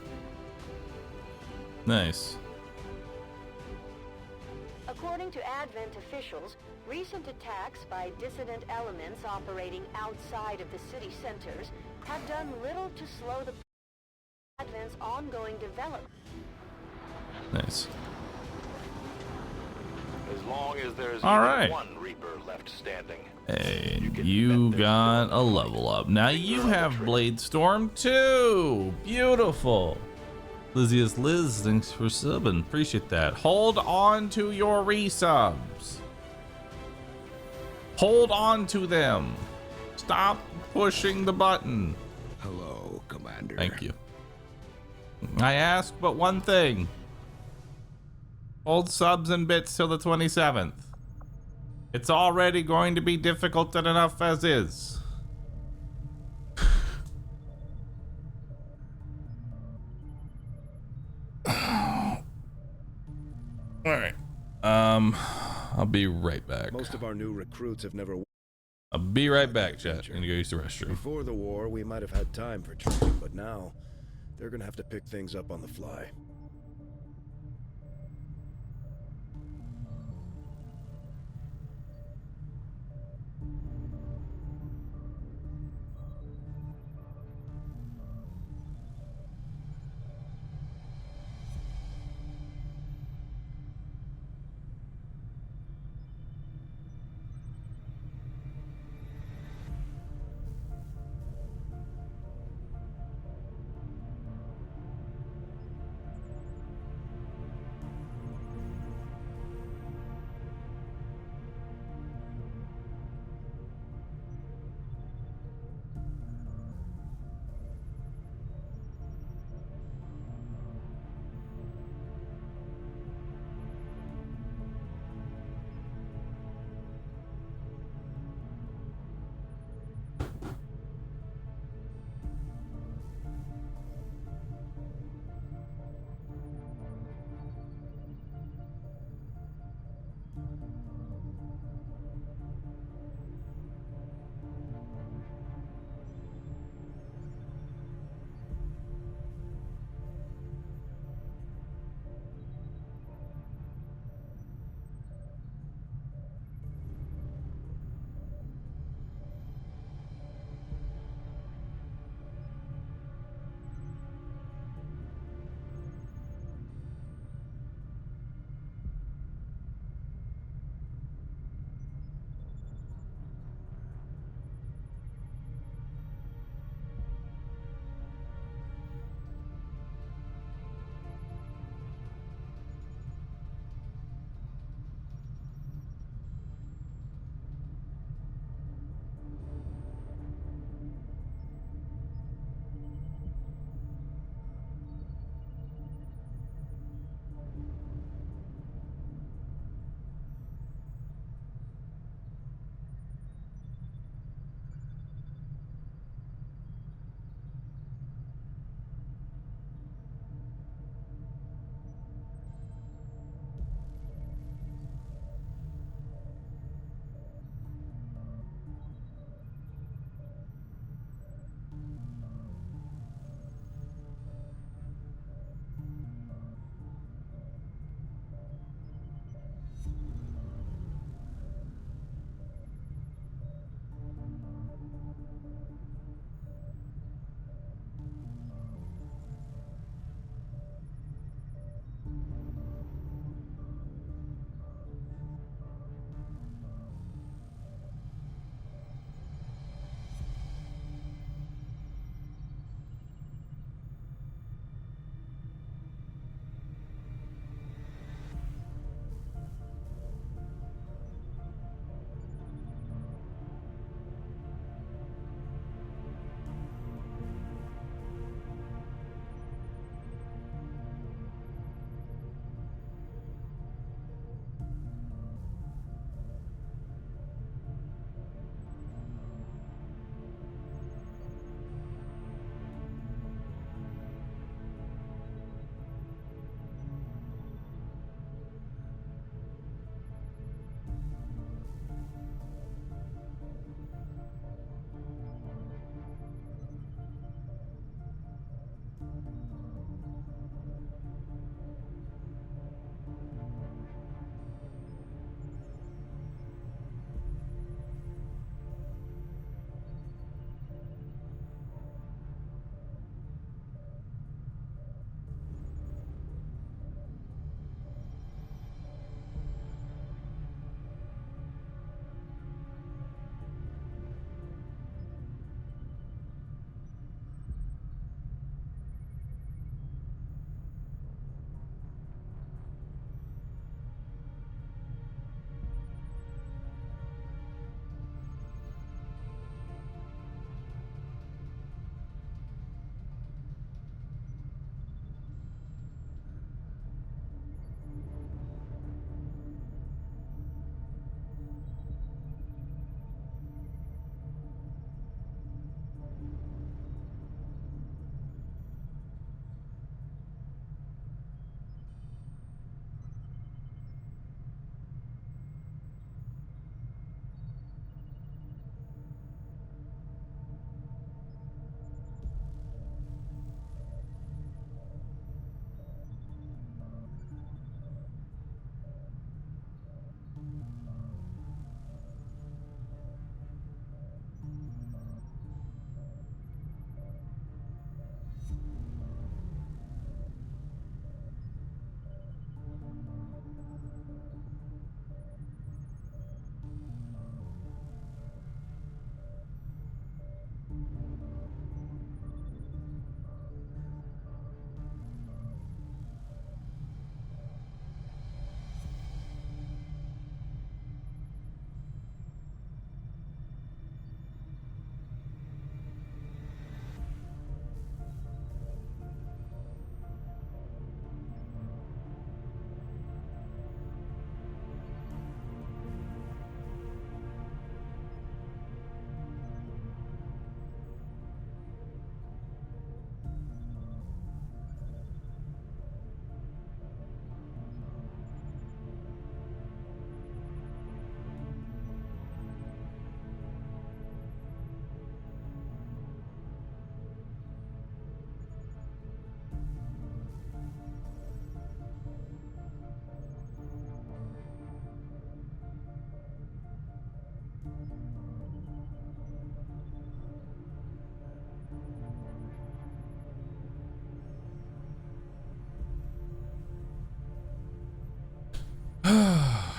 Nice. According to Advent officials, recent attacks by dissident elements operating outside of the city centers have done little to slow the Advent's ongoing development. Nice. As long as there's All even right. one Reaper left standing. Hey, you got a level up. Now you have Blade Storm too. Beautiful. Lizius Liz, thanks for subbing. Appreciate that. Hold on to your resubs. Hold on to them. Stop pushing the button. Hello, Commander. Thank you. I ask but one thing. Hold subs and bits till the 27th. It's already going to be difficult enough as is. All right. I'll be right back. Most of our new recruits have never. I'll be right back, chat. I'm gonna go use the restroom. Before the war, we might have had time for training, but now they're gonna have to pick things up on the fly.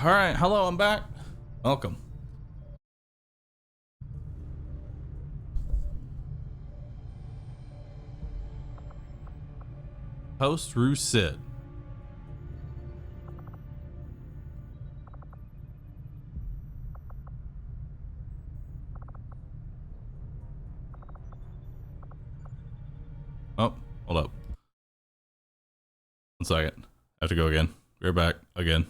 All right, hello, I'm back. Welcome. Host Rue Sid. Oh, hold up. 1 second. I have to go again. We're back again.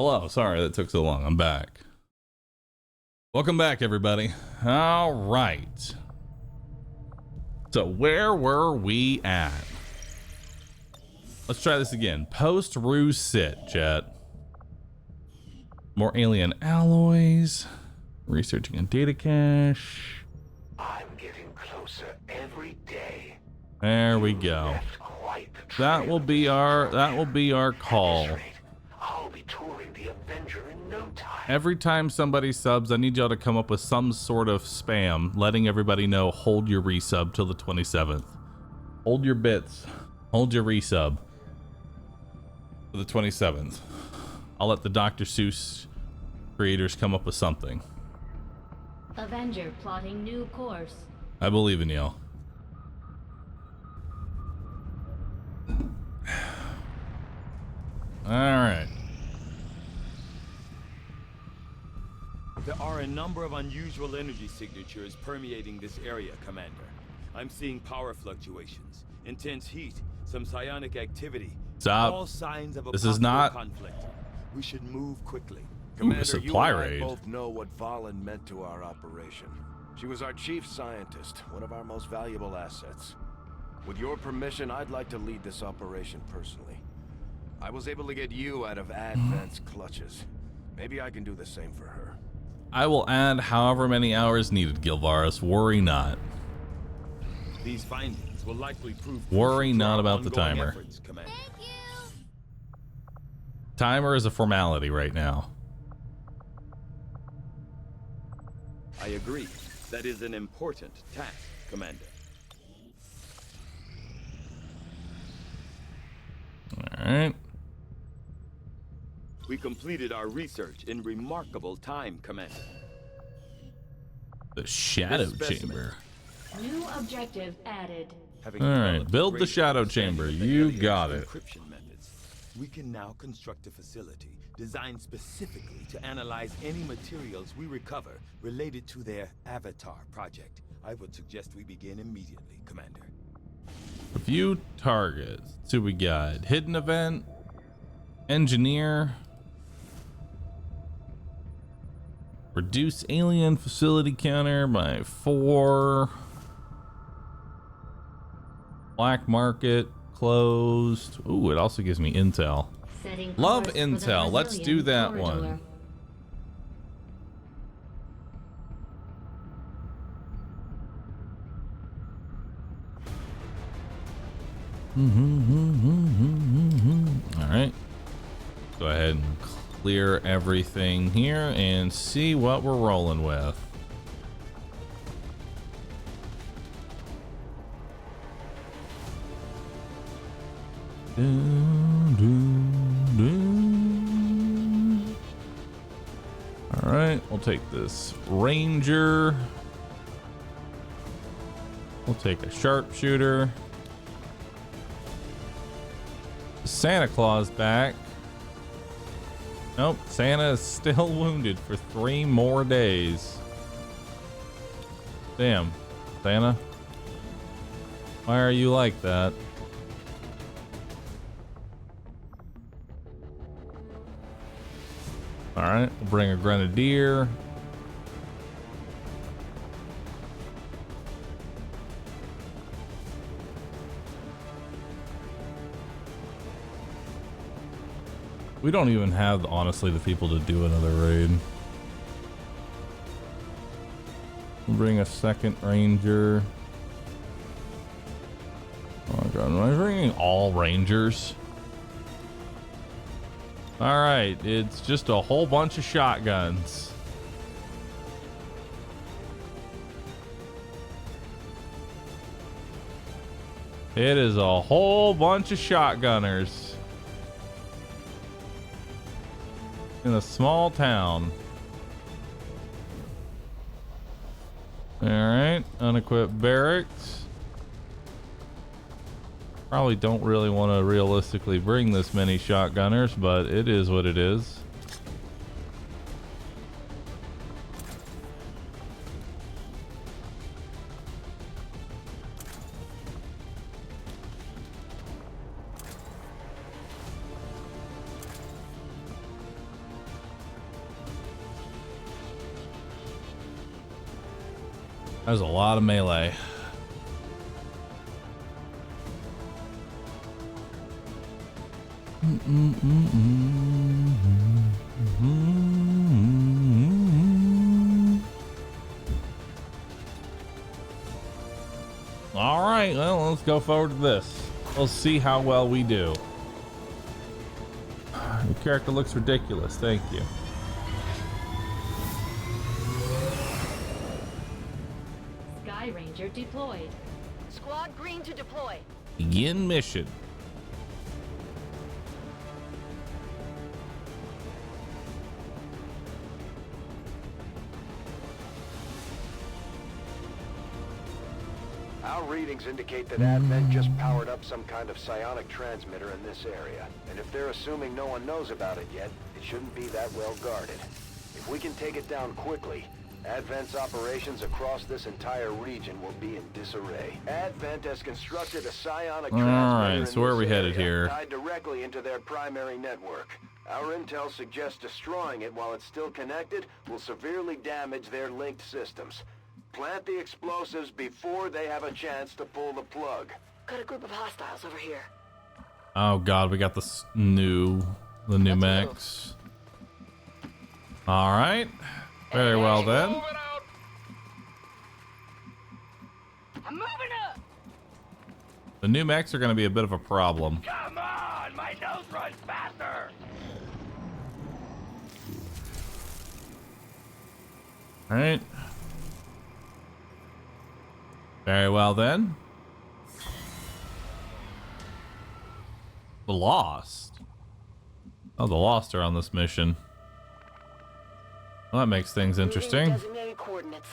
Hello, sorry that took so long. I'm back. Welcome back, everybody. All right. So where were we at? Let's try this again. Post Ruse sit, chat. More alien alloys. Researching a data cache. I'm getting closer every day. There we go. That will be our call. I'll be touring the Avenger in no time. Every time somebody subs, I need y'all to come up with some sort of spam letting everybody know, hold your resub till the 27th. Hold your bits. Hold your resub for the 27th. I'll let the Dr. Seuss creators come up with something. Avenger plotting new course. I believe in y'all. All right. There are a number of unusual energy signatures permeating this area, Commander. I'm seeing power fluctuations, intense heat, some psionic activity. Stop. All signs of a This is possible not conflict. We should move quickly. Commander, supply you and I raid. both know what Valen meant to our operation. She was our chief scientist, one of our most valuable assets. With your permission, I'd like to lead this operation personally. I was able to get you out of Advent's clutches. Maybe I can do the same for her. I will add however many hours needed, Gilvaris. Worry not. These findings will likely prove Worry crucial to not our about the ongoing timer. efforts, Commander. Timer is a formality right now. I agree. That is an important task, Commander. All right. We completed our research in remarkable time, Commander. The shadow This specimen. chamber. New objective added. Having All right, developed a build the great shadow understanding chamber. of the You aliens' got it. encryption methods, we can now construct a facility designed specifically to analyze any materials we recover related to their Avatar project. I would suggest we begin immediately, Commander. Review targets. So we got hidden event, engineer, reduce alien facility counter by 4, black market closed. Ooh, it also gives me intel. Setting Love course for the intel. Let's do Brazilian that corridor. one. All right. Go ahead and clear everything here and see what we're rolling with. All right, we'll take this Ranger. We'll take a sharpshooter. Santa Claus back. Nope, Santa is still wounded for 3 more days. Damn, Santa. Why are you like that? All right, we'll bring a grenadier. We don't even have, honestly, the people to do another raid. We'll bring a second ranger. Oh my god, am I bringing all rangers? All right, it's just a whole bunch of shotguns. It is a whole bunch of shotgunners. In a small town. All right, unequipped barracks. Probably don't really want to realistically bring this many shotgunners, but it is what it is. There's a lot of melee. All right, well, let's go forward to this. We'll see how well we do. Your character looks ridiculous. Thank you. Sky Ranger deployed. Squad green to deploy. Begin mission. Our readings indicate that Advent just powered up some kind of psionic transmitter in this area. And if they're assuming no one knows about it yet, it shouldn't be that well guarded. If we can take it down quickly, Advent's operations across this entire region will be in disarray. Advent has constructed a psionic transmitter. Alright, so where are we headed here? Tied directly into their primary network. Our intel suggests destroying it while it's still connected will severely damage their linked systems. Plant the explosives before they have a chance to pull the plug. Got a group of hostiles over here. Oh god, we got the new mechs. All right, very well then. I'm moving up. The new mechs are going to be a bit of a problem. Come on, my nose runs faster. All right. Very well then. The Lost. Oh, the Lost are on this mission. Well, that makes things interesting. Designated coordinates.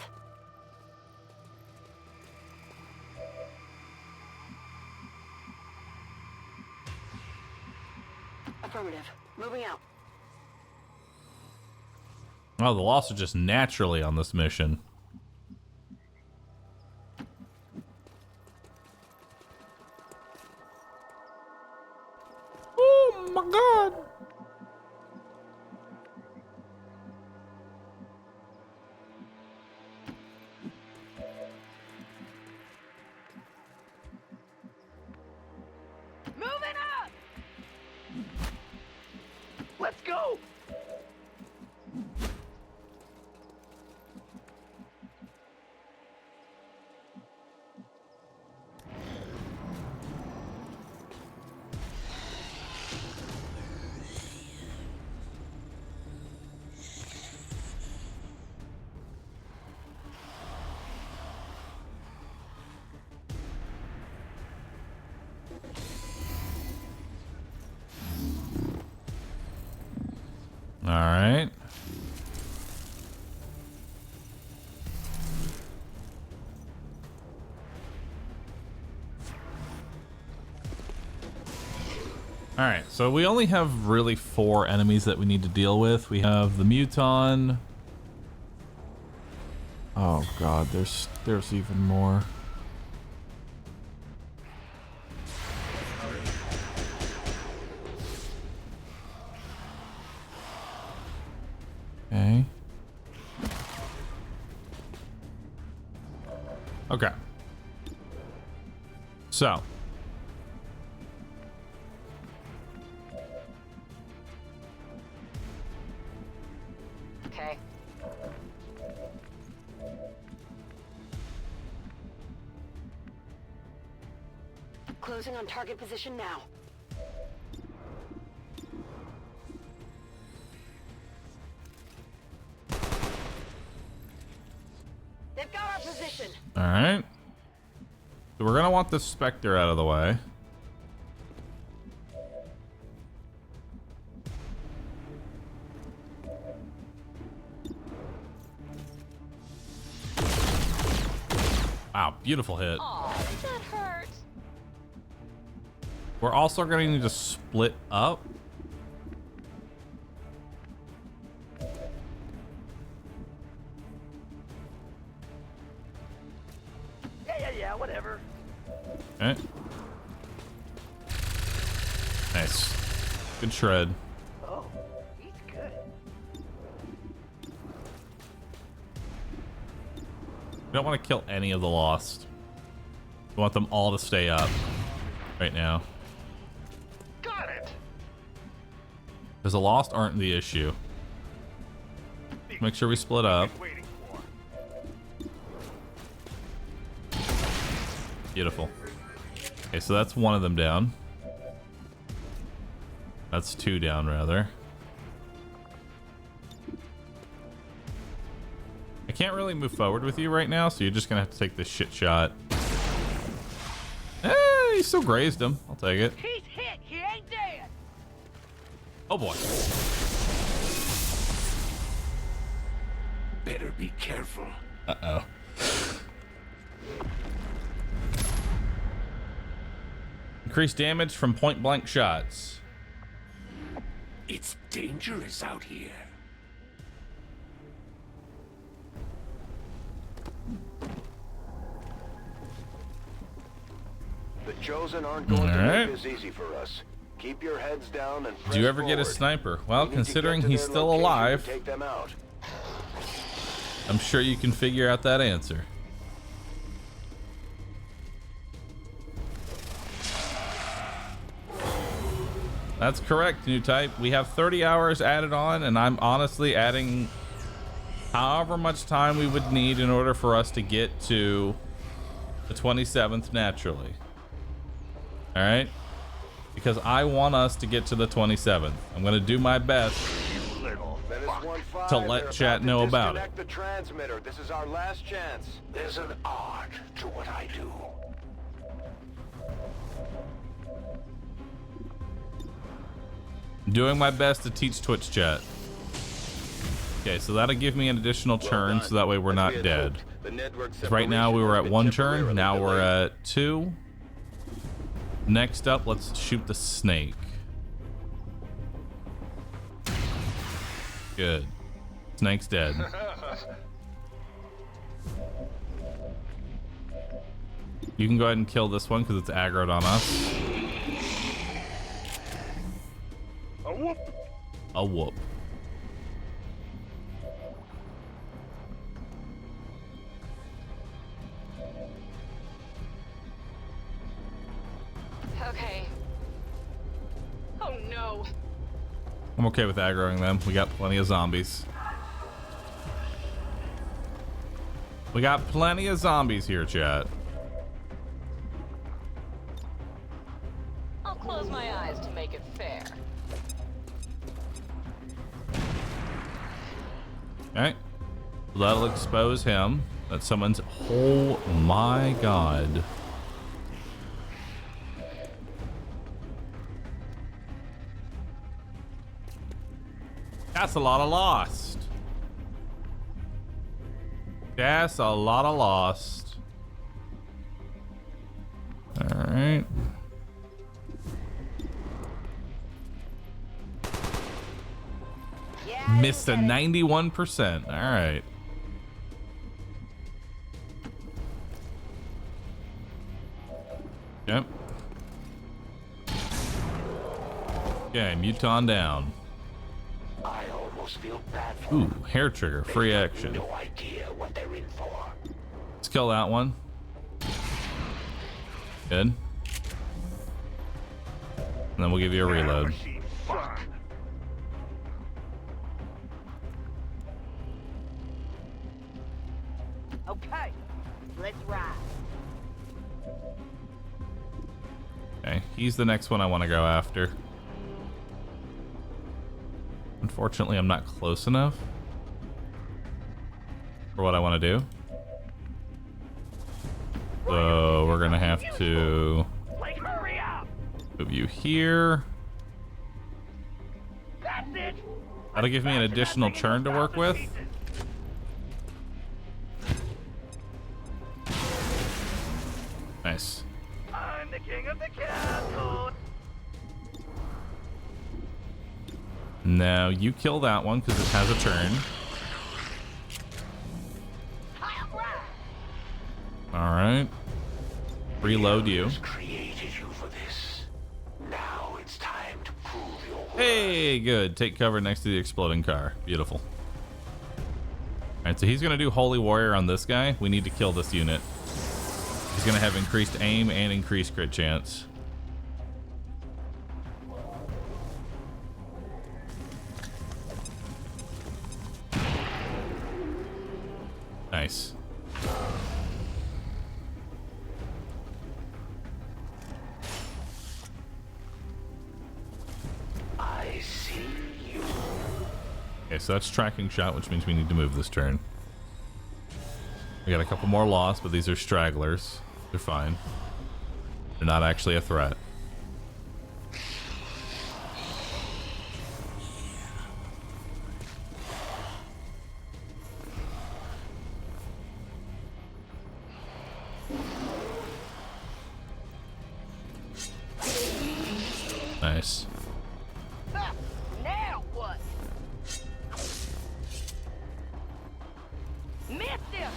Affirmative. Moving out. Oh, the Lost are just naturally on this mission. Oh my god. Moving up. Let's go. All right. All right, so we only have really 4 enemies that we need to deal with. We have the Muton. Oh god, there's even more. Okay. Okay. So. Okay. Closing on target position now. They've got our position. All right. So we're gonna want this Spectre out of the way. Wow, beautiful hit. Aw, that hurt. We're also gonna need to split up. Yeah, whatever. Okay. Nice. Good shred. Oh, he's good. We don't want to kill any of the Lost. We want them all to stay up right now. Got it. Because the Lost aren't the issue. Make sure we split up. Beautiful. Okay, so that's one of them down. That's two down, rather. I can't really move forward with you right now, so you're just gonna have to take this shit shot. He still grazed him. I'll take it. He's hit. He ain't dead. Oh boy. Better be careful. Uh-oh. Increased damage from point blank shots. It's dangerous out here. The Chosen aren't going to make this easy for us. Keep your heads down and press Do you ever get a forward. sniper? Well, We need to considering get to he's their still location alive, and take them out. I'm sure you can figure out that answer. That's correct, new type. We have 30 hours added on, and I'm honestly adding however much time we would need in order for us to get to the 27th naturally. All right? Because I want us to get to the 27th. I'm going to do my best to let chat know about it. Disconnect the transmitter. This is our last chance. There's an art to what I do. I'm doing my best to teach Twitch chat. Okay, so that'll give me an additional churn, so that way we're not dead. Right now we were at 1 churn, now we're at 2. Next up, let's shoot the snake. Good. Snake's dead. You can go ahead and kill this one because it's aggroed on us. A whoop. A whoop. Okay. Oh no. I'm okay with aggroing them. We got plenty of zombies. We got plenty of zombies here, chat. I'll close my eyes to make it fair. Okay. That'll expose him. That summons. Oh my god. That's a lot of lost. That's a lot of lost. All right. Missed a 91%. All right. Yep. Okay, Muton down. I almost feel bad for Ooh, hair trigger, free action. no idea what they're in for. Let's kill that one. Good. And then we'll give you a reload. Fuck. Okay, let's ride. Okay, he's the next one I want to go after. Unfortunately, I'm not close enough for what I want to do. So we're gonna have to move you here. That'll give me an additional churn to work with. Nice. I'm the king of the castle. Now you kill that one because it has a turn. All right. Reload you. Created you for this. Now it's time to prove your worth. Hey, good. Take cover next to the exploding car. Beautiful. All Alright, so he's gonna do Holy Warrior on this guy. We need to kill this unit. He's gonna have increased aim and increased crit chance. Nice. I see you. Okay, so that's tracking shot, which means we need to move this turn. We got a couple more lost, but these are stragglers. They're fine. They're not actually a threat. Nice. Now what? Missed him!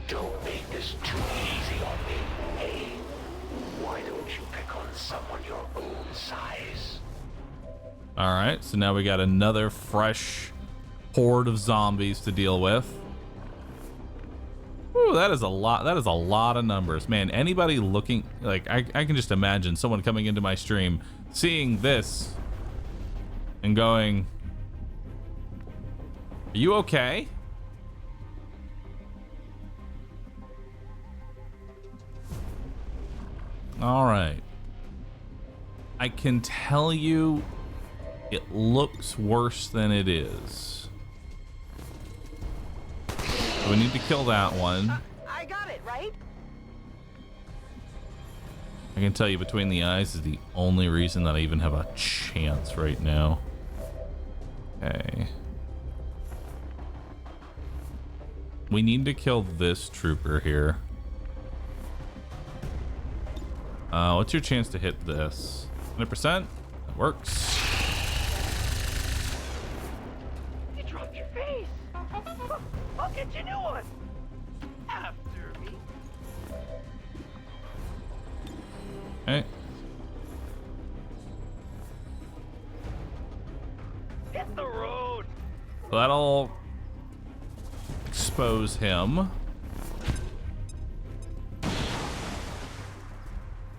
Don't make this too easy on me. Hey, why don't you pick on someone your own size? Alright, so now we got another fresh horde of zombies to deal with. Ooh, that is a lot. That is a lot of numbers, man. Anybody looking, like, I can just imagine someone coming into my stream, seeing this, and going, "Are you okay?" All right. I can tell you, it looks worse than it is. We need to kill that one. I got it, right? I can tell you between the eyes is the only reason that I even have a chance right now. Okay. We need to kill this trooper here. What's your chance to hit this? 100%? That works. You dropped your face. I'll get you a new one. After me. Okay. Hit the road. So that'll expose him.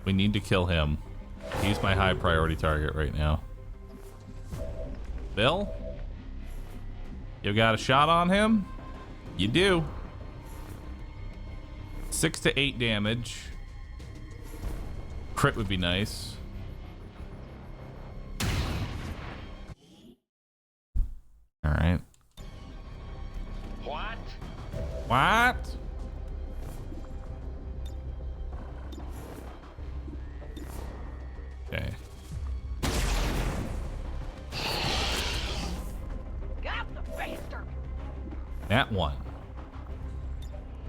We need to kill him. He's my high priority target right now. Bill? You got a shot on him? You do. 6 to 8 damage. Crit would be nice. Alright. What? What? Okay. Got the bastard! That one.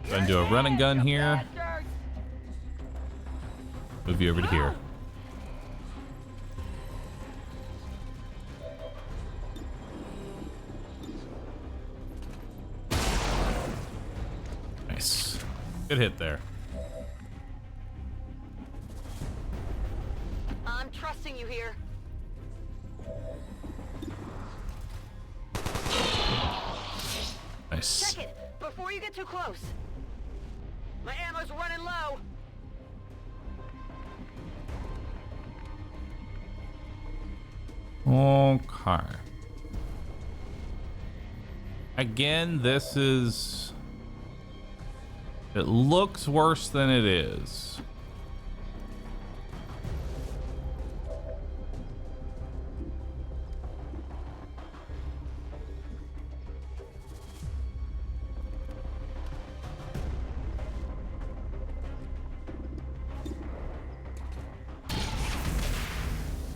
Gonna do a run and gun here. Move you over to here. Nice. Good hit there. I'm trusting you here. Nice. Check it before you get too close. My ammo's running low. Okay. Again, this is... It looks worse than it is.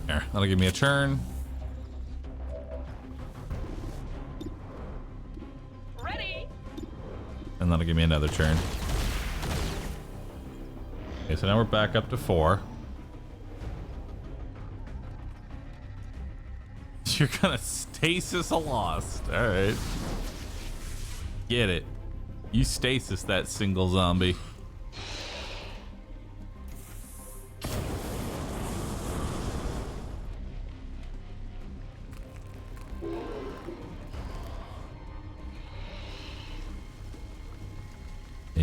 There, that'll give me a turn. Ready? And that'll give me another turn. Okay, so now we're back up to 4. You're gonna stasis a lost. Alright. Get it. You stasis that single zombie.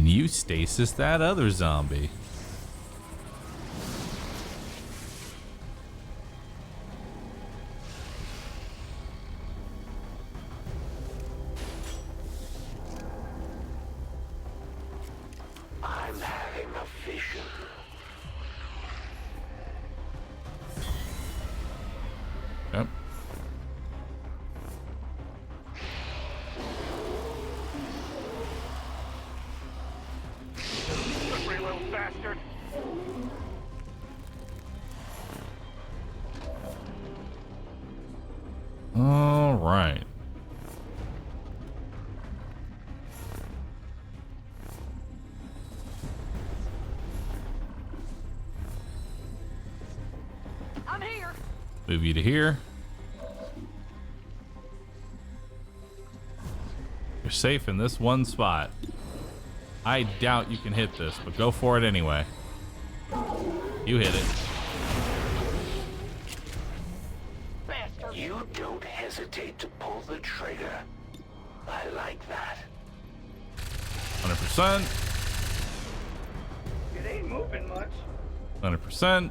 And you stasis that other zombie. I'm having a vision. Yep. Slippery little bastard. All right. I'm here. Move you to here. You're safe in this one spot. I doubt you can hit this, but go for it anyway. You hit it. Bastard. You don't hesitate to pull the trigger. I like that. 100%. It ain't moving much. 100%.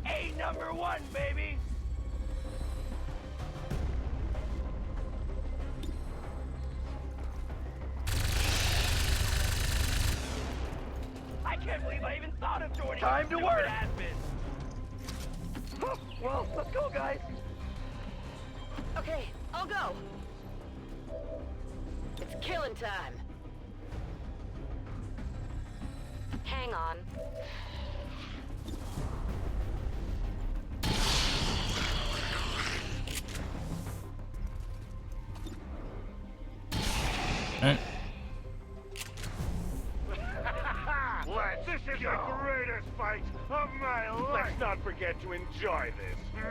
A number one, baby. I can't believe I even thought of joining. Time to work. Admin. Well, let's go, guys. Okay, I'll go. It's killing time. Hang on. Okay. This is the greatest fight of my life. Let's not forget to enjoy this.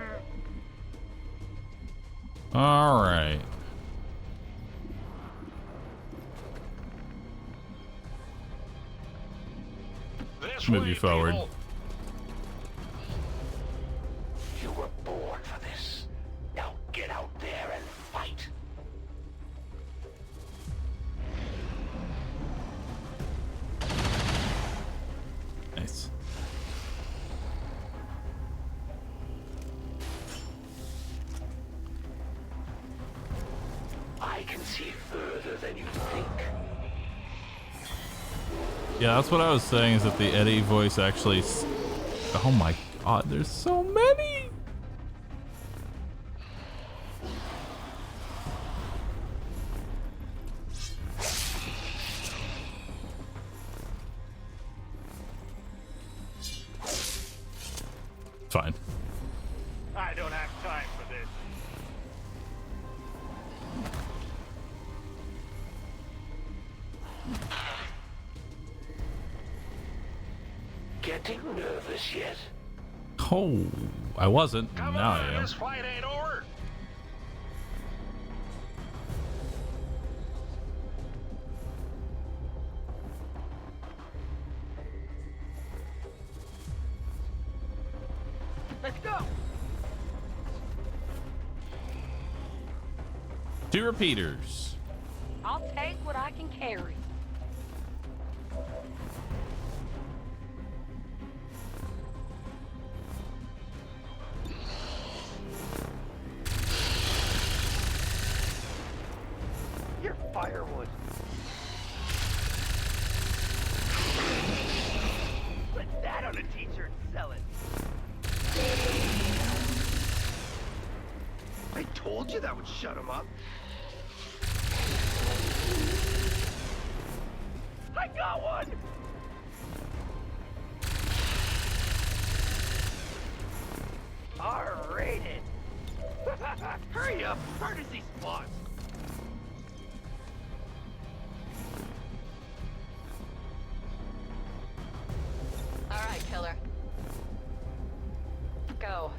All right. Move you forward. You were born for this. Now get out there and fight. Nice. I can see further than you think. Yeah, that's what I was saying, is that the Eddie voice actually... Oh my god, there's so many! Fine. I don't have time for this. Getting nervous yet? Oh, I wasn't. Now I am. This fight ain't over. Let's go. 2 repeaters. I'll take what I can carry. You're firewood. Put that on a t-shirt and sell it. I told you that would shut him up. I got one! R-rated. Hurry up, courtesy spawns. All right, killer. Go.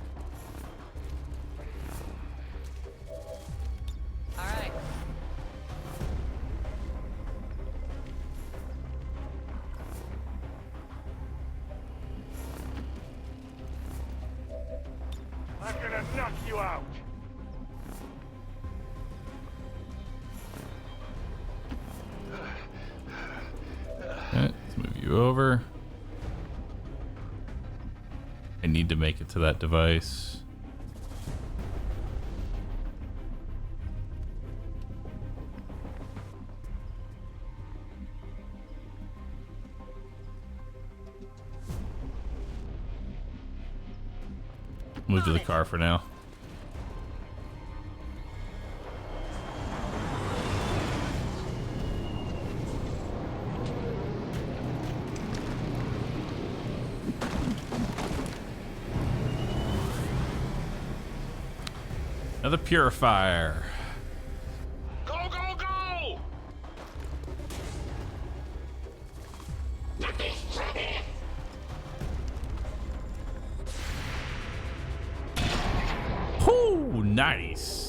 you over. I need to make it to that device. Move to the car for now. Another purifier. Go, go, go! Whoo, nice.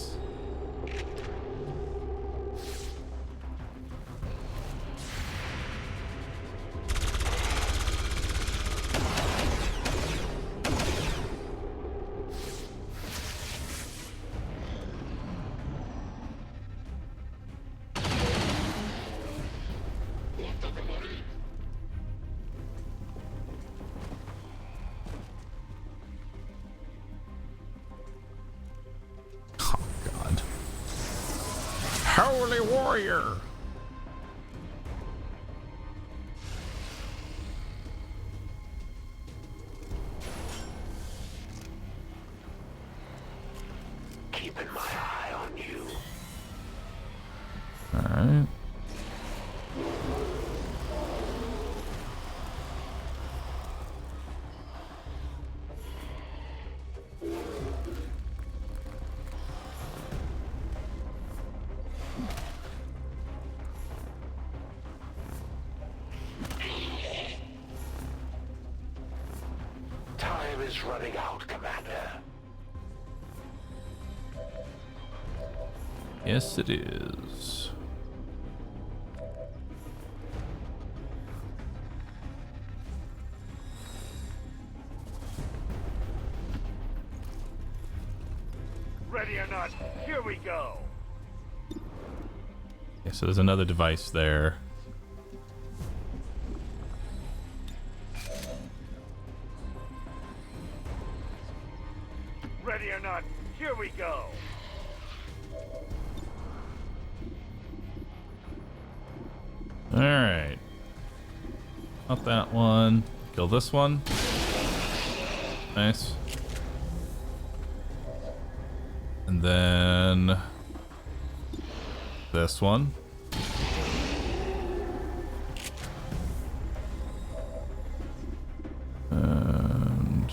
Holy warrior! Keeping my eye on you. Alright. Time is running out, Commander. Yes, it is. Ready or not, here we go. Yeah, so there's another device there. Ready or not, here we go. Alright. Not that one. Kill this one. Nice. And then this one. And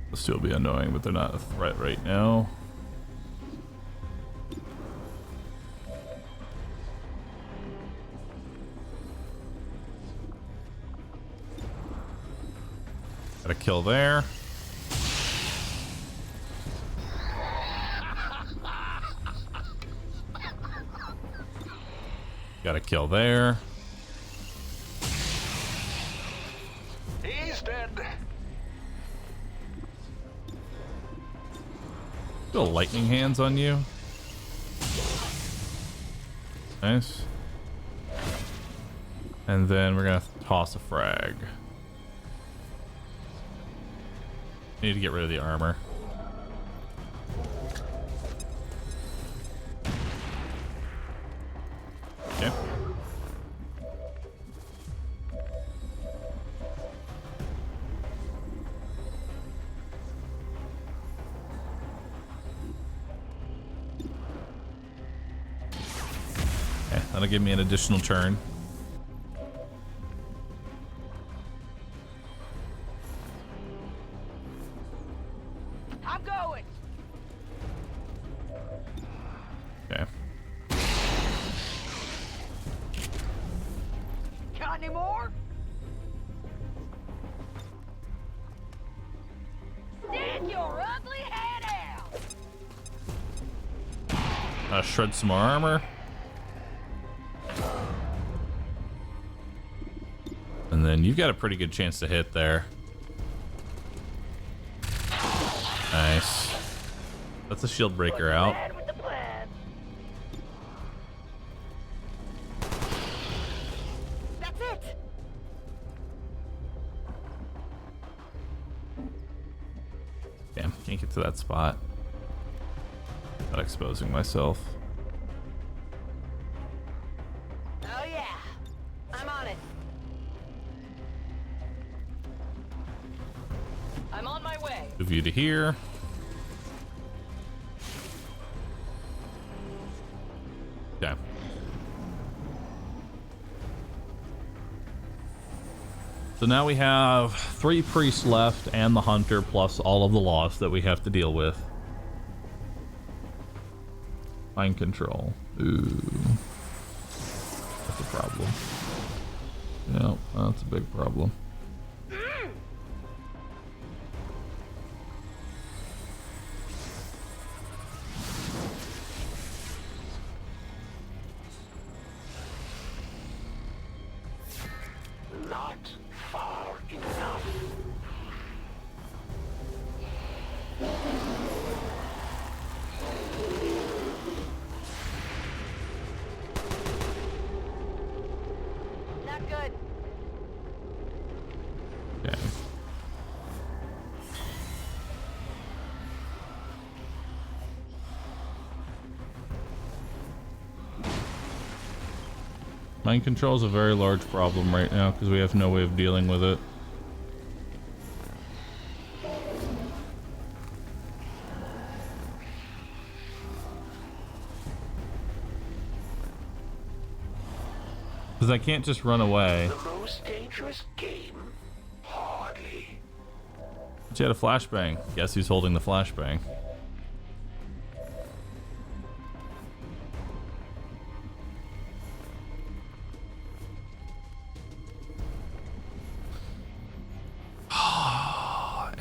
they'll still be annoying, but they're not a threat right now. Got a kill there. Got a kill there. He's dead. Little lightning hands on you. Nice. And then we're gonna toss a frag. Need to get rid of the armor. Okay. Okay, that'll give me an additional turn. I'm going. Okay. Got any more? Stick your ugly head out. Shred some more armor. And then you've got a pretty good chance to hit there. Nice. That's a shield breaker out. to that spot. Not exposing myself. Oh yeah, I'm on it. I'm on my way. Move you to here. Okay. So now we have 3 priests left and the hunter plus all of the loss that we have to deal with. Mind control. Ooh. That's a problem. Yeah, that's a big problem. Not far enough. Not good. Okay. Mind control is a very large problem right now because we have no way of dealing with it. Because I can't just run away. The most dangerous game? Hardly. She had a flashbang. Guess who's holding the flashbang?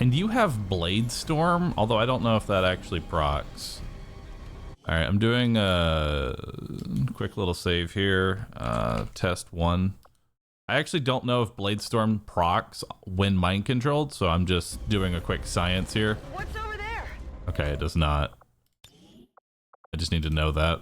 And you have Blade Storm, although I don't know if that actually procs. All right, I'm doing a quick little save here. Test 1. I actually don't know if Blade Storm procs when mind controlled, so I'm just doing a quick science here. What's over there? Okay, it does not. I just need to know that.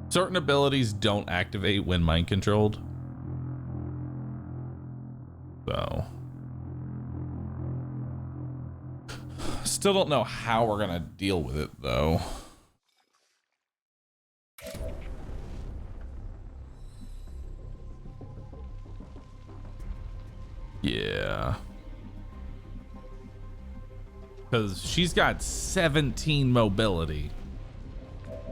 Certain abilities don't activate when mind controlled. So. Still don't know how we're gonna deal with it though. Yeah. Because she's got 17 mobility.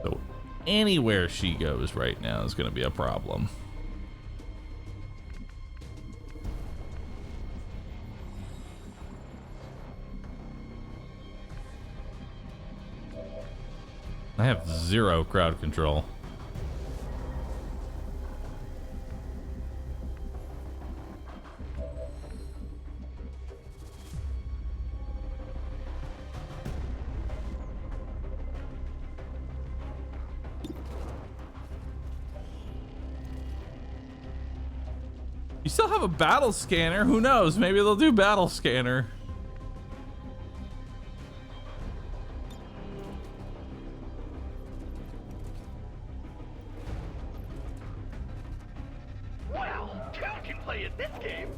So anywhere she goes right now is going to be a problem. I have 0 crowd control. You still have a battle scanner. Who knows? Maybe they'll do battle scanner. Well, 2 can play at this game.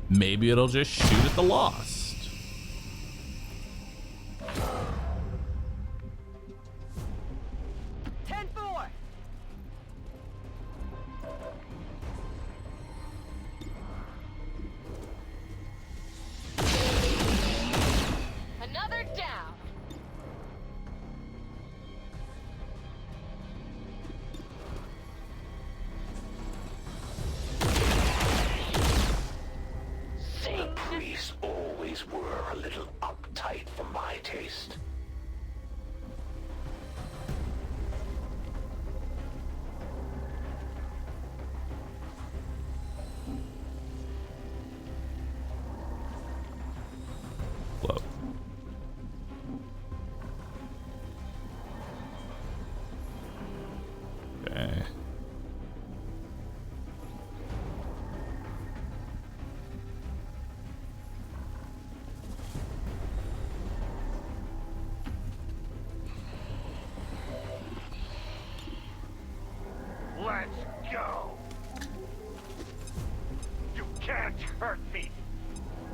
Maybe it'll just shoot at the Lost. can't hurt me.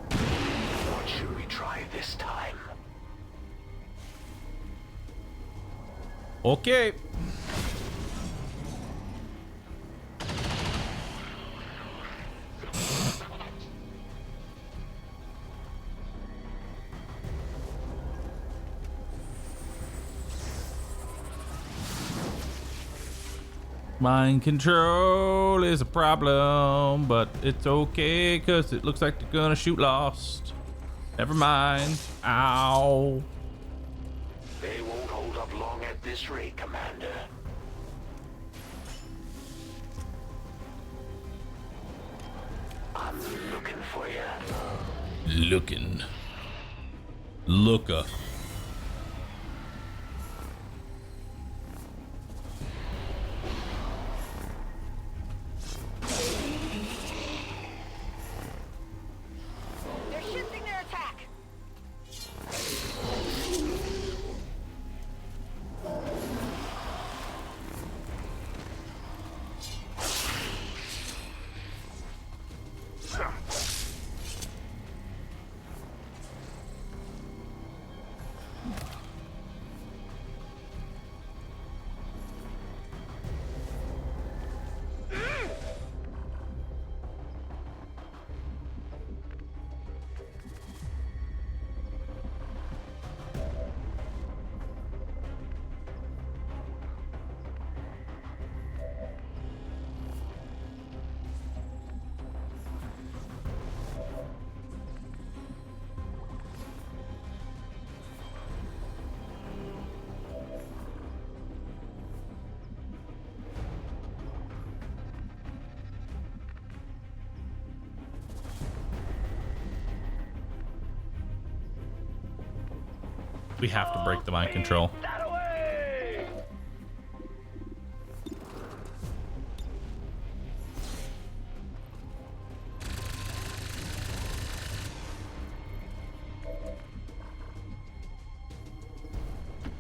What should we try this time? Okay. Mind control is a problem, but it's okay because it looks like they're gonna shoot Lost. Never mind. Ow. They won't hold up long at this rate, Commander. I'm looking for you. Looking. Looka. They're shifting their attack. We have to break the mind control. That away!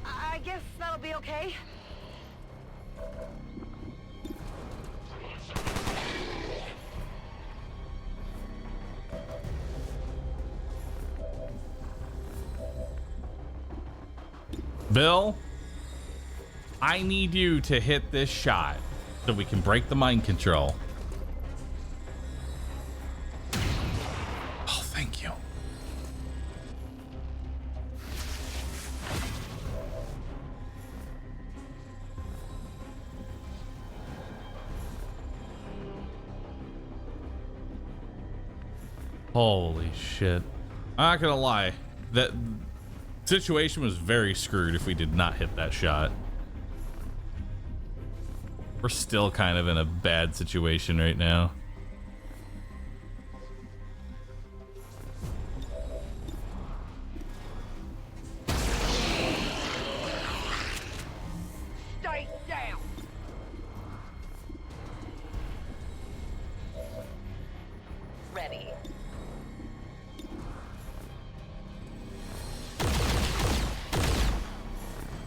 I guess that'll be okay. Bill, I need you to hit this shot so we can break the mind control. Oh, thank you. Holy shit. I'm not gonna lie. That situation was very screwed if we did not hit that shot. We're still kind of in a bad situation right now. Stay down! Ready.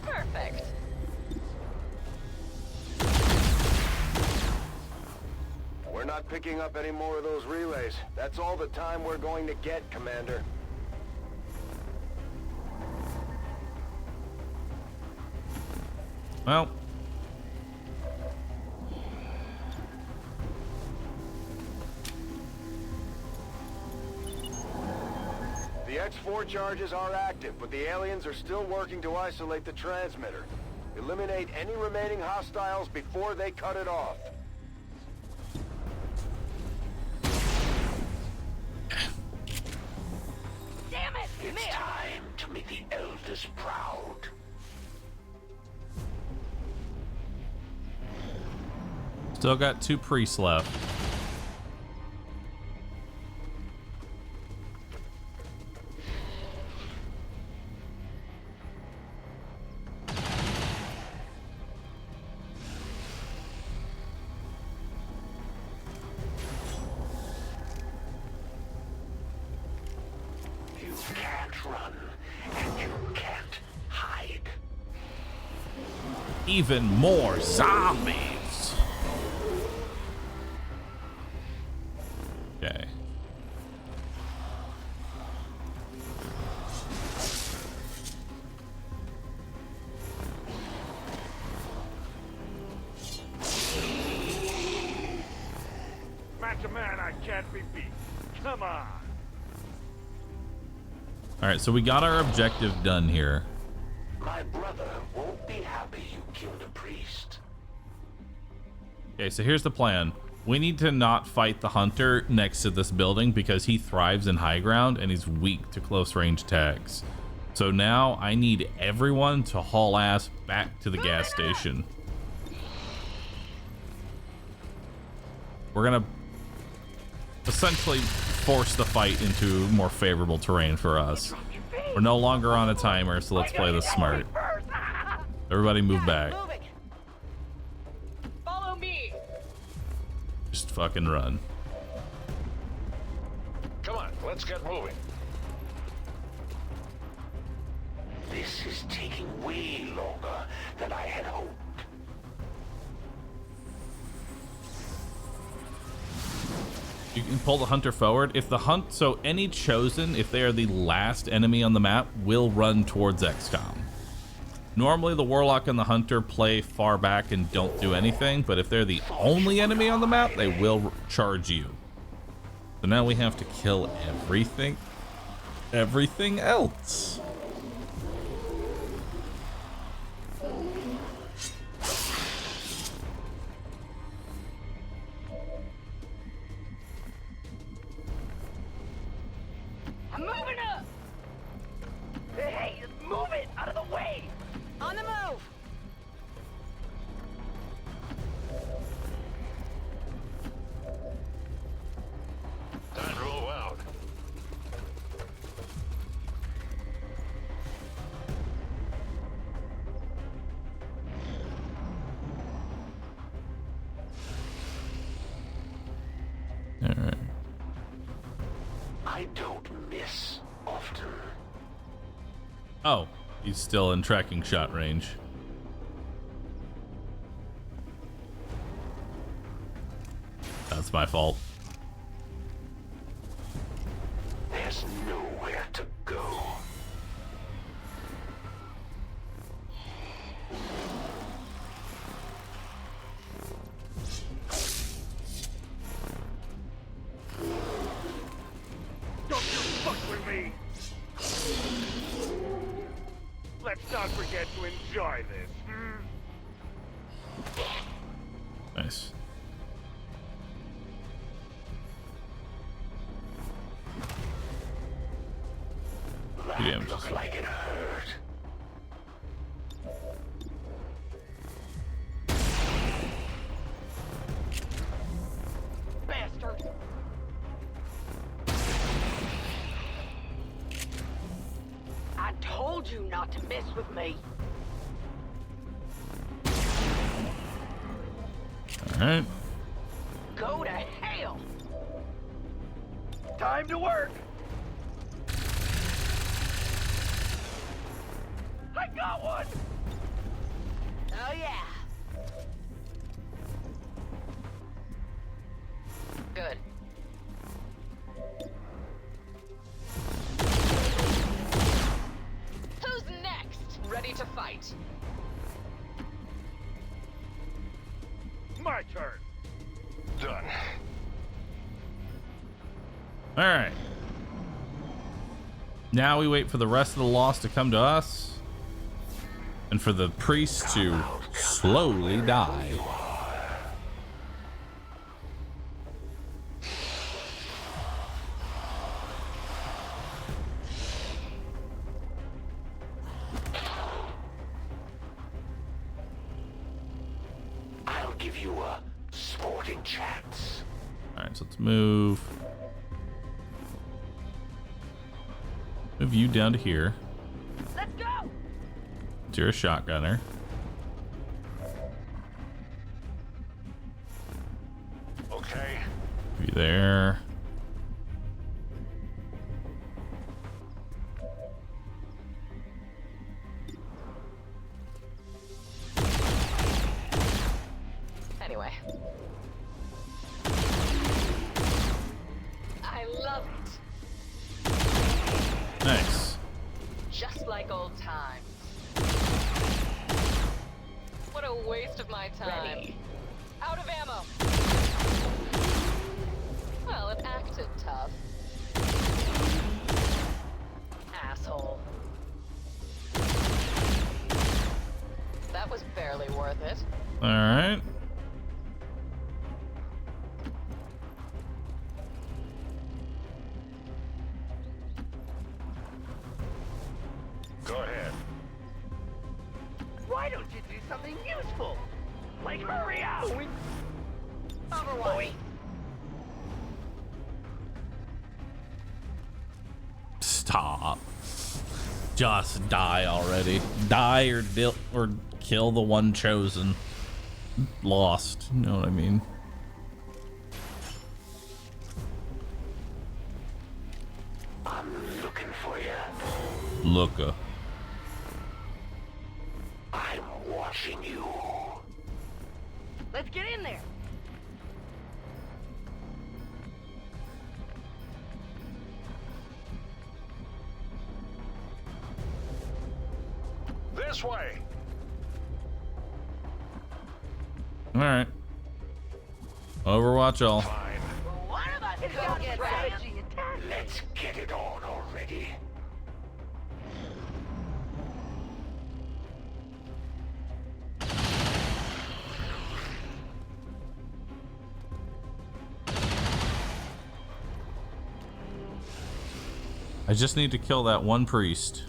Perfect. We're not picking up any more of those relays. That's all the time we're going to get, Commander. Well, The X4 charges are active, but the aliens are still working to isolate the transmitter. Eliminate any remaining hostiles before they cut it off. Damn it! It's time to make the Elders proud. still got 2 priests left. You can't run, and you can't hide. Even more zombies. Okay. Match a man I can't be beat. Come on. All right, so we got our objective done here. My brother won't be happy you killed a priest. Okay, so here's the plan. We need to not fight the hunter next to this building because he thrives in high ground and he's weak to close range attacks. So now I need everyone to haul ass back to the gas station. We're gonna essentially force the fight into more favorable terrain for us. We're no longer on a timer, so let's play this smart. Everybody move back. Follow me. Just fucking run. Come on, let's get moving. This is taking way longer than I had hoped. You can pull the hunter forward. If the so any chosen, if they are the last enemy on the map, will run towards XCOM. Normally the warlock and the hunter play far back and don't do anything, but if they're the only enemy on the map, they will charge you. So now we have to kill everything else. I'm moving up. Hey, move it out of the way. On the move. Time to move out. All right. I don't miss often. Oh, he's still in tracking shot range. That's my fault. There's nowhere to go. Don't you fuck with me. Let's not forget to enjoy this. Nice. That looked like it hurt. Bastard. I told you not to mess with me. All right. Go to hell. Time to work. I got one. Oh yeah. Good. Who's next? Ready to fight. My turn. Done. All right. Now we wait for the rest of the loss to come to us, and for the priest to slowly die. I'll give you a sporting chance. All right, so let's move you down to here. Let's go. You're a shotgunner. Okay. You there. Anyway. I love it. Nice. Just like old times. What a waste of my time. Ready. Out of ammo. All right. Go ahead. Why don't you do something useful? Like hurry out! Overwatch. Stop. Just die already. Die or kill the one chosen. Lost. You know what I mean? I'm looking for you. Looka. I'm watching you. Let's get in there. This way! All right. Overwatch all. One of us is gonna get strategy attack. Let's get it on already. I just need to kill that one priest.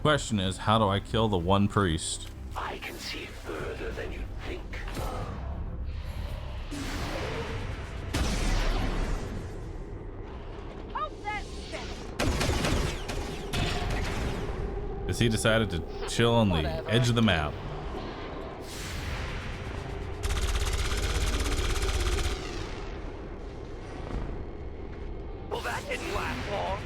Question is, how do I kill the one priest? I can see further than you think. Because he decided to chill on the edge of the map. Well, that didn't last long.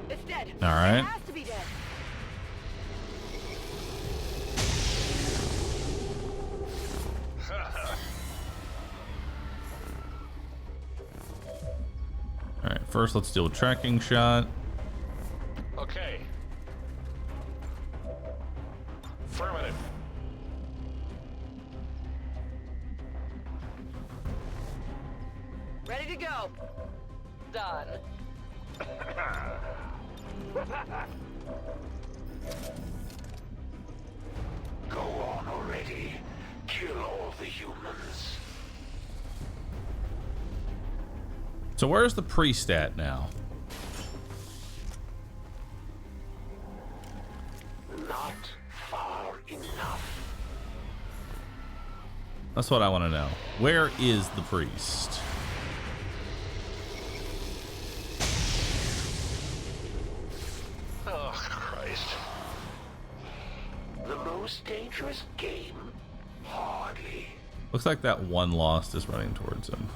It's dead. All right. It has to be dead. All right, first let's do a tracking shot. Okay. Affirmative. Ready to go. Done. Go on already. Kill all the humans. So where's the priest at now? Not far enough. That's what I want to know. Where is the priest? Oh, Christ. The most dangerous game? Hardly. Looks like that one lost is running towards him.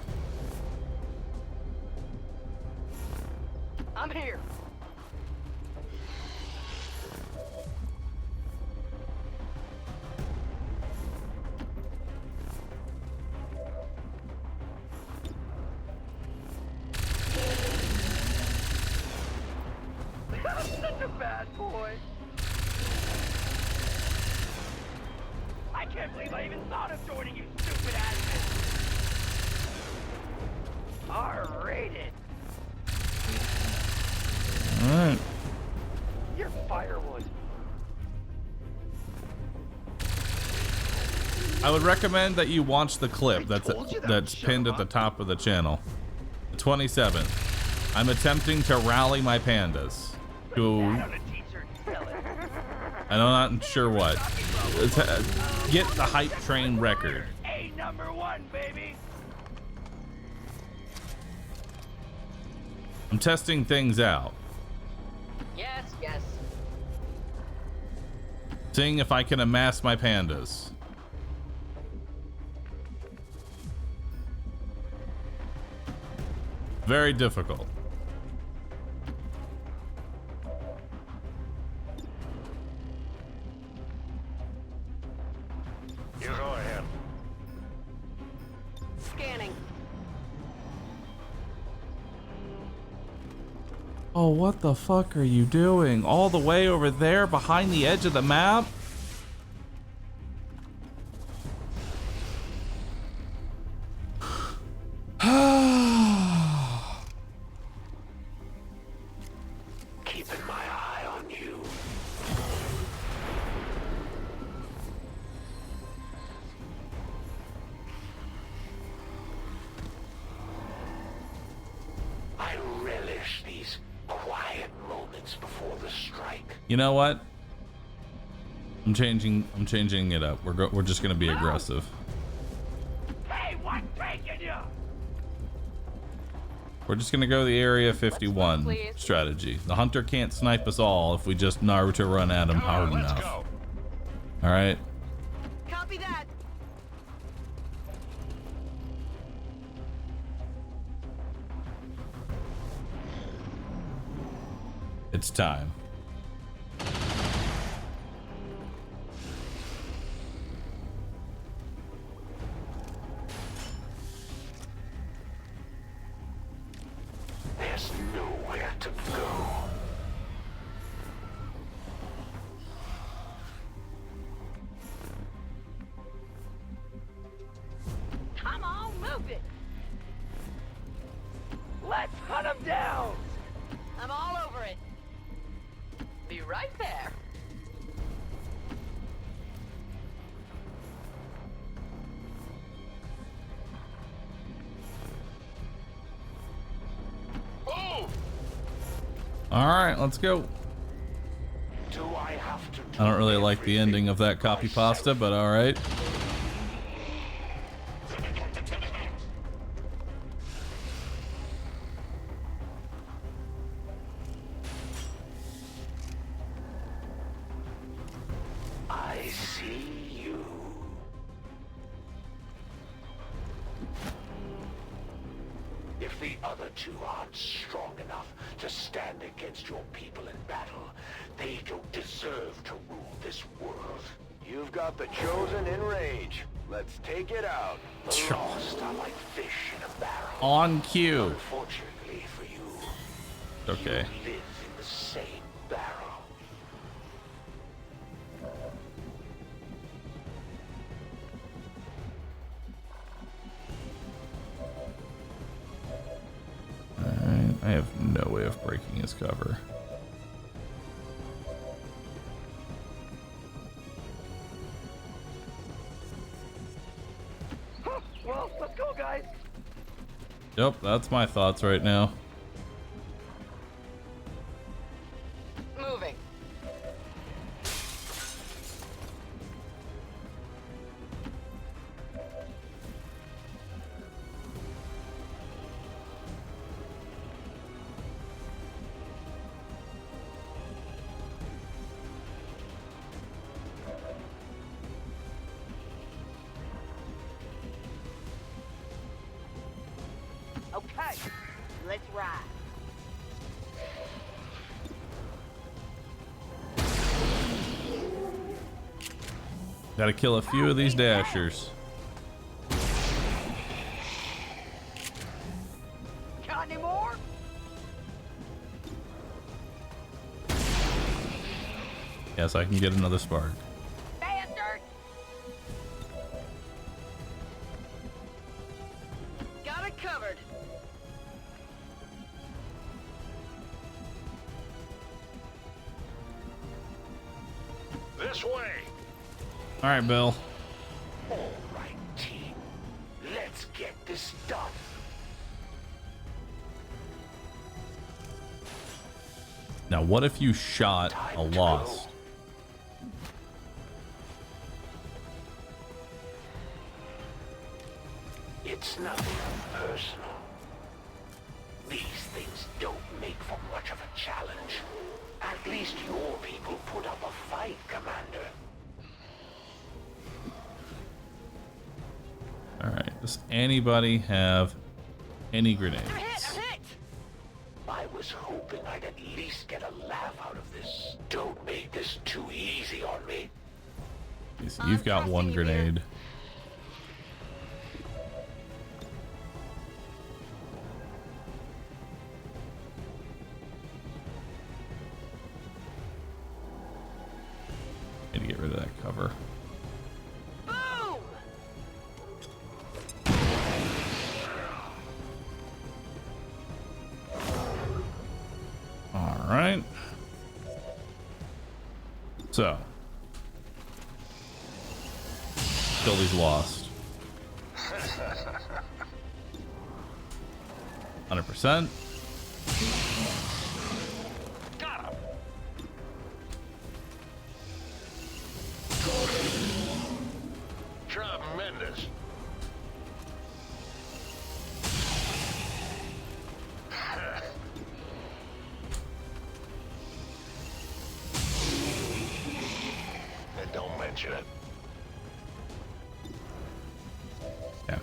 I'm here. I'm such a bad boy. I can't believe I even thought of joining you, stupid asses. R-rated. All right. You're firewood. I would recommend that you watch the clip that's pinned at the top of the channel. The 27th. I'm attempting to rally my pandas to, I'm not sure what. Get the hype train record. A #1, baby. I'm testing things out. Yes, yes. Seeing if I can amass my pandas. Very difficult. You go ahead. Scanning. Oh, what the fuck are you doing? All the way over there behind the edge of the map? Keeping my eye on you. You know what? I'm changing it up. We're just gonna be aggressive. Hey, what's taking you? We're just gonna go the Area 51 strategy. The hunter can't snipe us all if we just Naruto run at him hard enough. All right. Copy that. It's time. There's nowhere to go. Come on, move it. Let's hunt him down. I'm all over it. Be right there. All right, let's go. Do I have to I don't really like the ending of that copy pasta, but all right. I see you. If the other two aren't strong enough to stand against your people in battle, they don't deserve to rule this world. You've got the Chosen in range. Let's take it out. The lost are like fish in a barrel. On cue. Unfortunately for you, Okay. you live in the same barrel. Alright, I have no way of breaking his cover. Well, let's go, guys. Yep, that's my thoughts right now. Moving. Okay, let's ride. Gotta kill a few of these dashers. Got any more? Yes, I can get another spark. Bastard! Got it covered. This way. All right, Bill. All right, team. Let's get this done. Now, what if you shot a lost? It's nothing personal. These things don't make for much of a challenge. At least your people put up a fight, Commander. All right. Does anybody have any grenades? I was hoping I'd at least get a laugh out of this. Don't make this too easy on me. So you've got one grenade. Need to get rid of that cover. Boom! All right. So, still he's lost. 100%. Got him. defenders. And don't mention it. Yeah.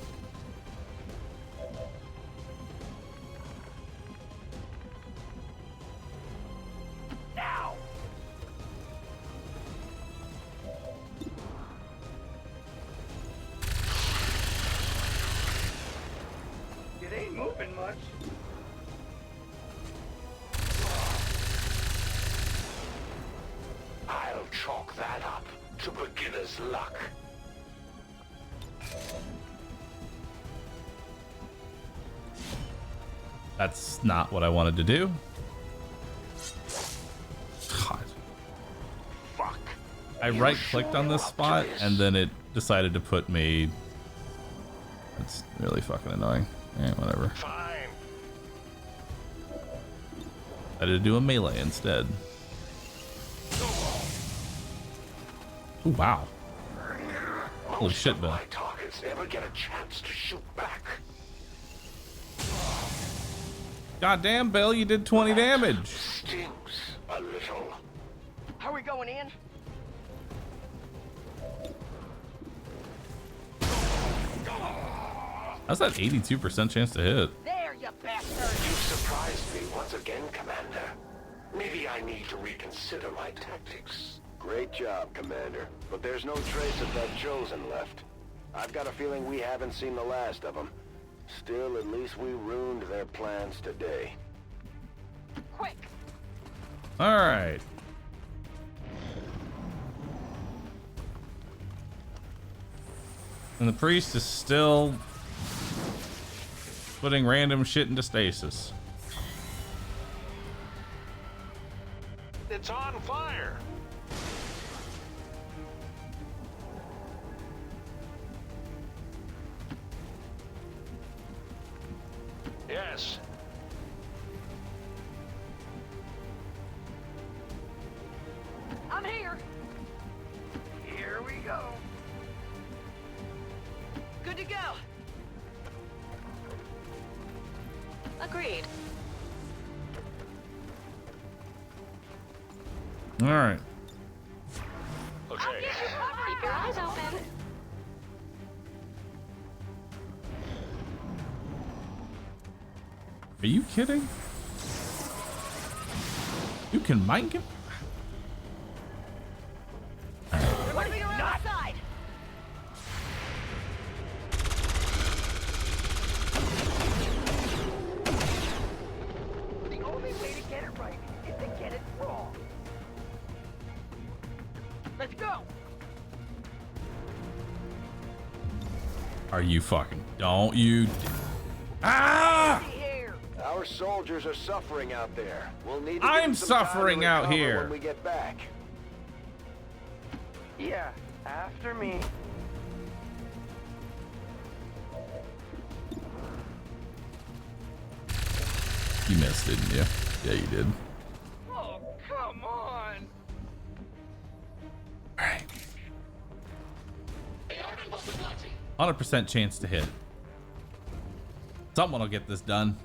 Now! It ain't moving much. I'll chalk that up to beginner's luck. That's not what I wanted to do. God. Fuck. I right-clicked on this spot, and then it decided to put me... That's really fucking annoying. Whatever. Fine. I had to do a melee instead. Ooh, wow. Holy shit, Bill. My targets never get a chance to shoot back. Goddamn, Bill, you did 20 damage. Stings a little. How are we going in? How's that 82% chance to hit? There, you bastard! You surprised me once again, Commander. Maybe I need to reconsider my tactics. Great job, Commander. But there's no trace of that Chosen left. I've got a feeling we haven't seen the last of them. Still, at least we ruined their plans today. Quick! Alright. And the priest is still putting random shit into stasis. It's on fire. Yes. I'm here! Here we go. Good to go! Agreed. Alright. Okay. Keep your eyes open. Are you kidding? You can mind him? What are we doing outside? The only way to get it right is to get it wrong. Let's go! Are you fucking... Don't you... Ah! Our soldiers are suffering out there. We'll need to give I'm them some time to suffering out recover here. when we get back. Yeah, after me. You missed, didn't you? Yeah, you did. Oh, come on! Alright. 100% chance to hit. Someone will get this done.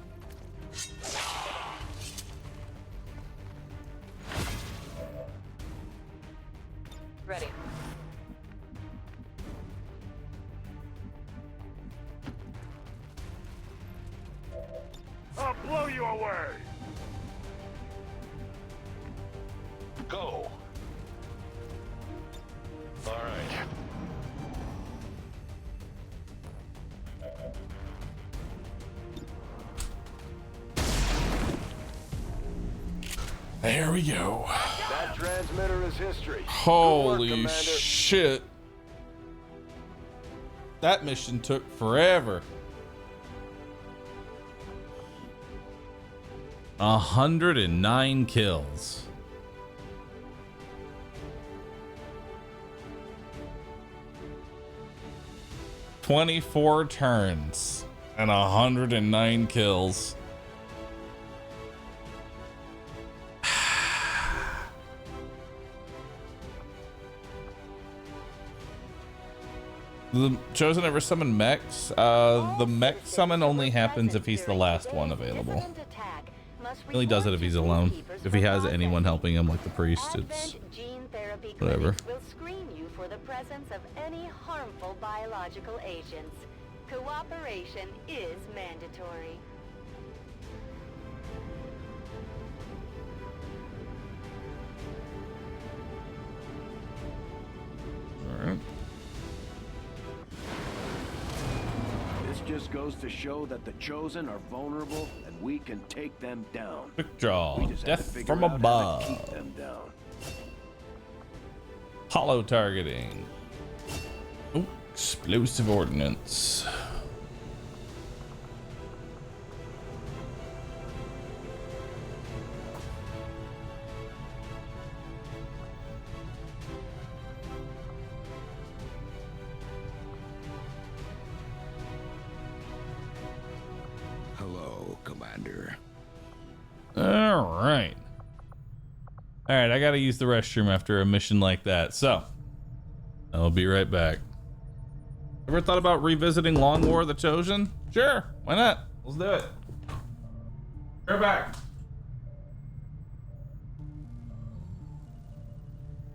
Ready. I'll blow you away. Go. All right. There we go. That transmitter is history. Holy Good work, Commander. shit. That mission took forever. 109 kills. "24 turns and 109 kills. The Chosen ever summon mechs? The mech summon only happens if he's the last one available. He only does it if he's alone. If he has anyone helping him, like the priest, it's whatever. Will screen you for the presence of any harmful biological agents. Cooperation is mandatory. Alright. This just goes to show that the Chosen are vulnerable and we can take them down. Quick draw. We just have to Death figure from out how to above. keep them down. Hollow targeting. Oh, explosive ordnance. Hello, Commander. All right. All right, I gotta use the restroom after a mission like that, so I'll be right back. Ever thought about revisiting Long War of the Chosen? Sure, why not? Let's do it. We're back.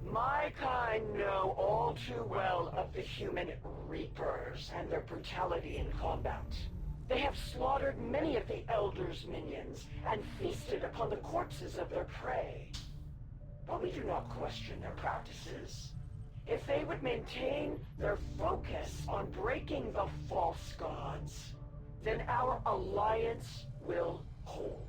My kind know all too well of the human Reapers and their brutality in combat. They have slaughtered many of the Elder's minions and feasted upon the corpses of their prey. But we do not question their practices. If they would maintain their focus on breaking the false gods, then our alliance will hold.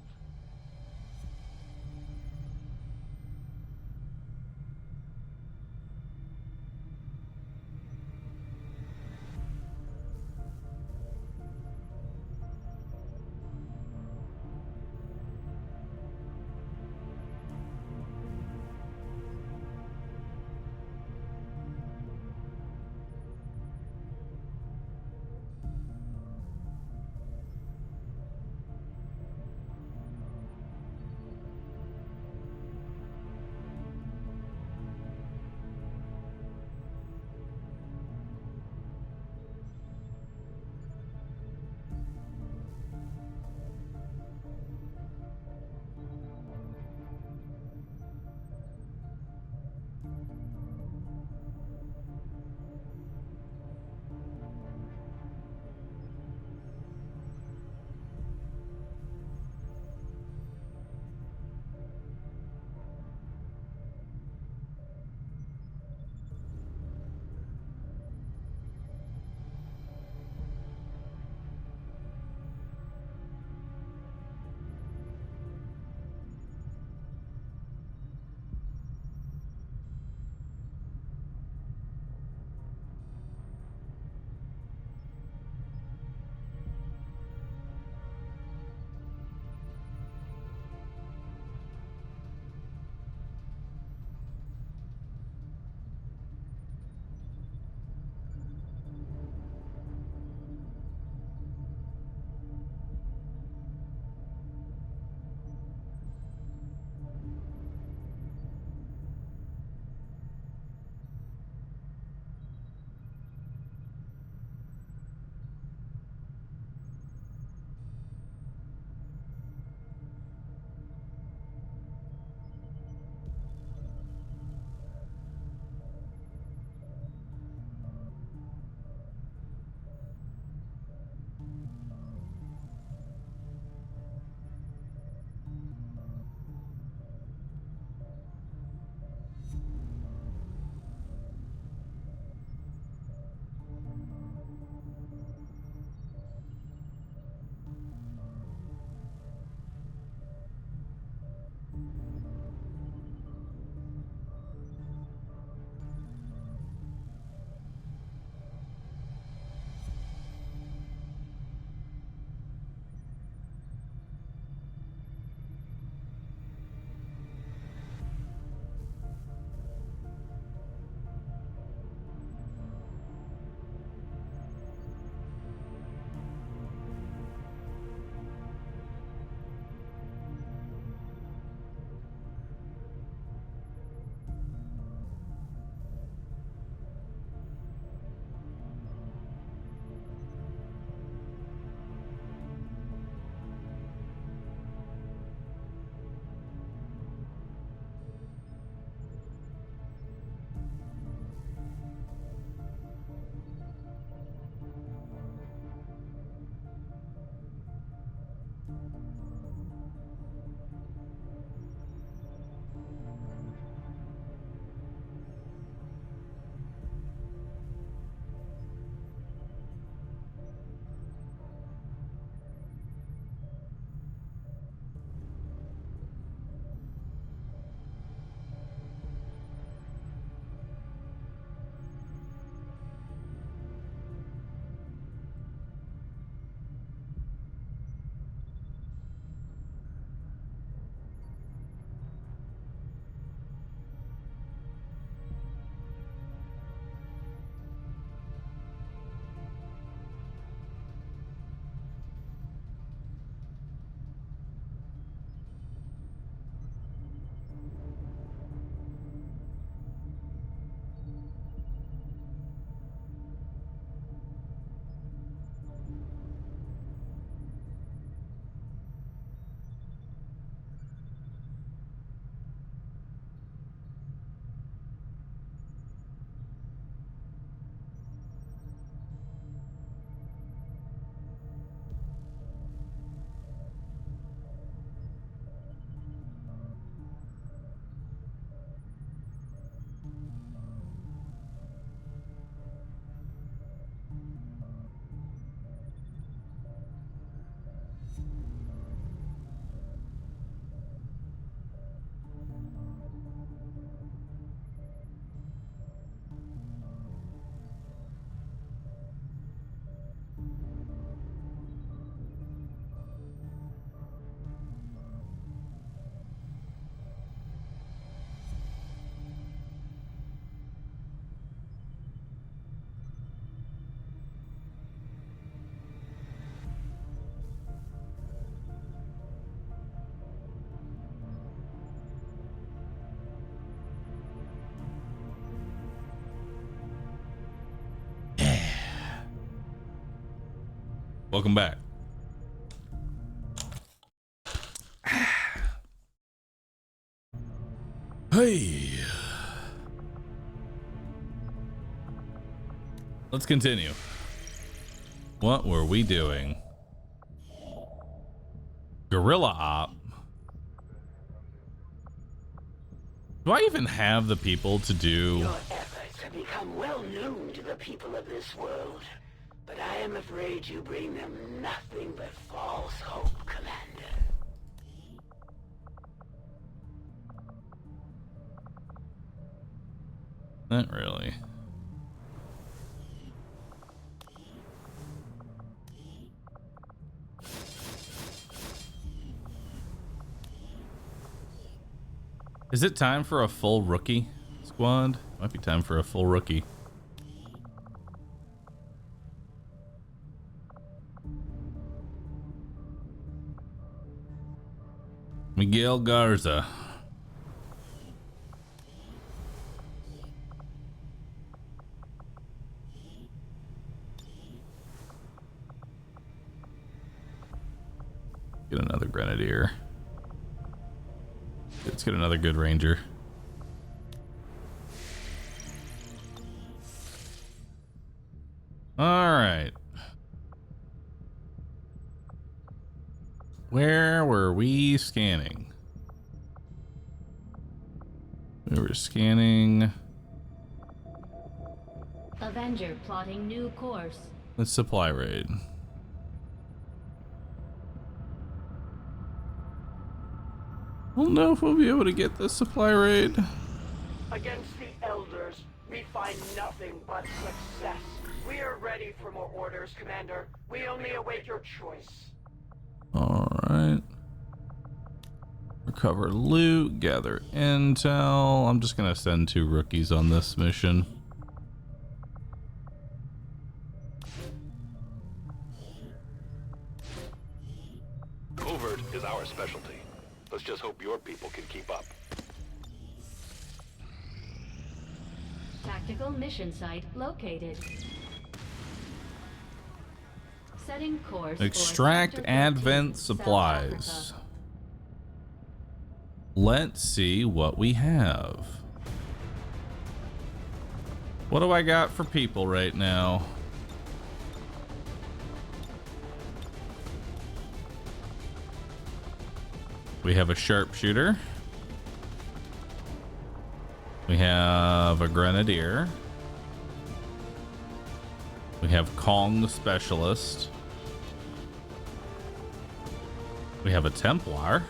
Welcome back. Hey. Let's continue. What were we doing? Guerrilla op. Do I even have the people to do? Your efforts have become well known to the people of this world, but I am afraid you bring them nothing but false hope, Commander. Not really. Is it time for a full rookie squad? Might be time for a full rookie. Miguel Garza. Get another grenadier. Let's get another good ranger. All right. Where were we scanning? We were scanning Avenger plotting new course. the supply raid. I don't know if we'll be able to get this supply raid. Against the Elders, we find nothing but success. We are ready for more orders, Commander. We only await your choice. All right. Recover loot, gather intel. I'm just gonna send 2 rookies on this mission. Covert is our specialty. Let's just hope your people can keep up. Tactical mission site located. Setting course. Extract for advent 13, supplies. South Africa. Let's see what we have. What do I got for people right now? We have a sharpshooter. We have a grenadier. We have Kong the specialist. We have a Templar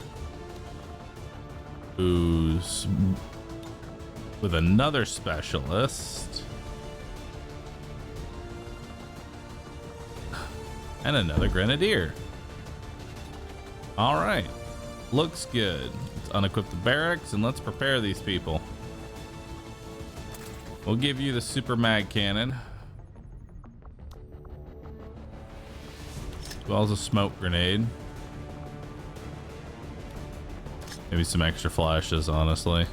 who's with another specialist and another grenadier. All right, looks good. Let's unequip the barracks and let's prepare these people. We'll give you the super mag cannon as well as a smoke grenade. Maybe some extra flashes, honestly.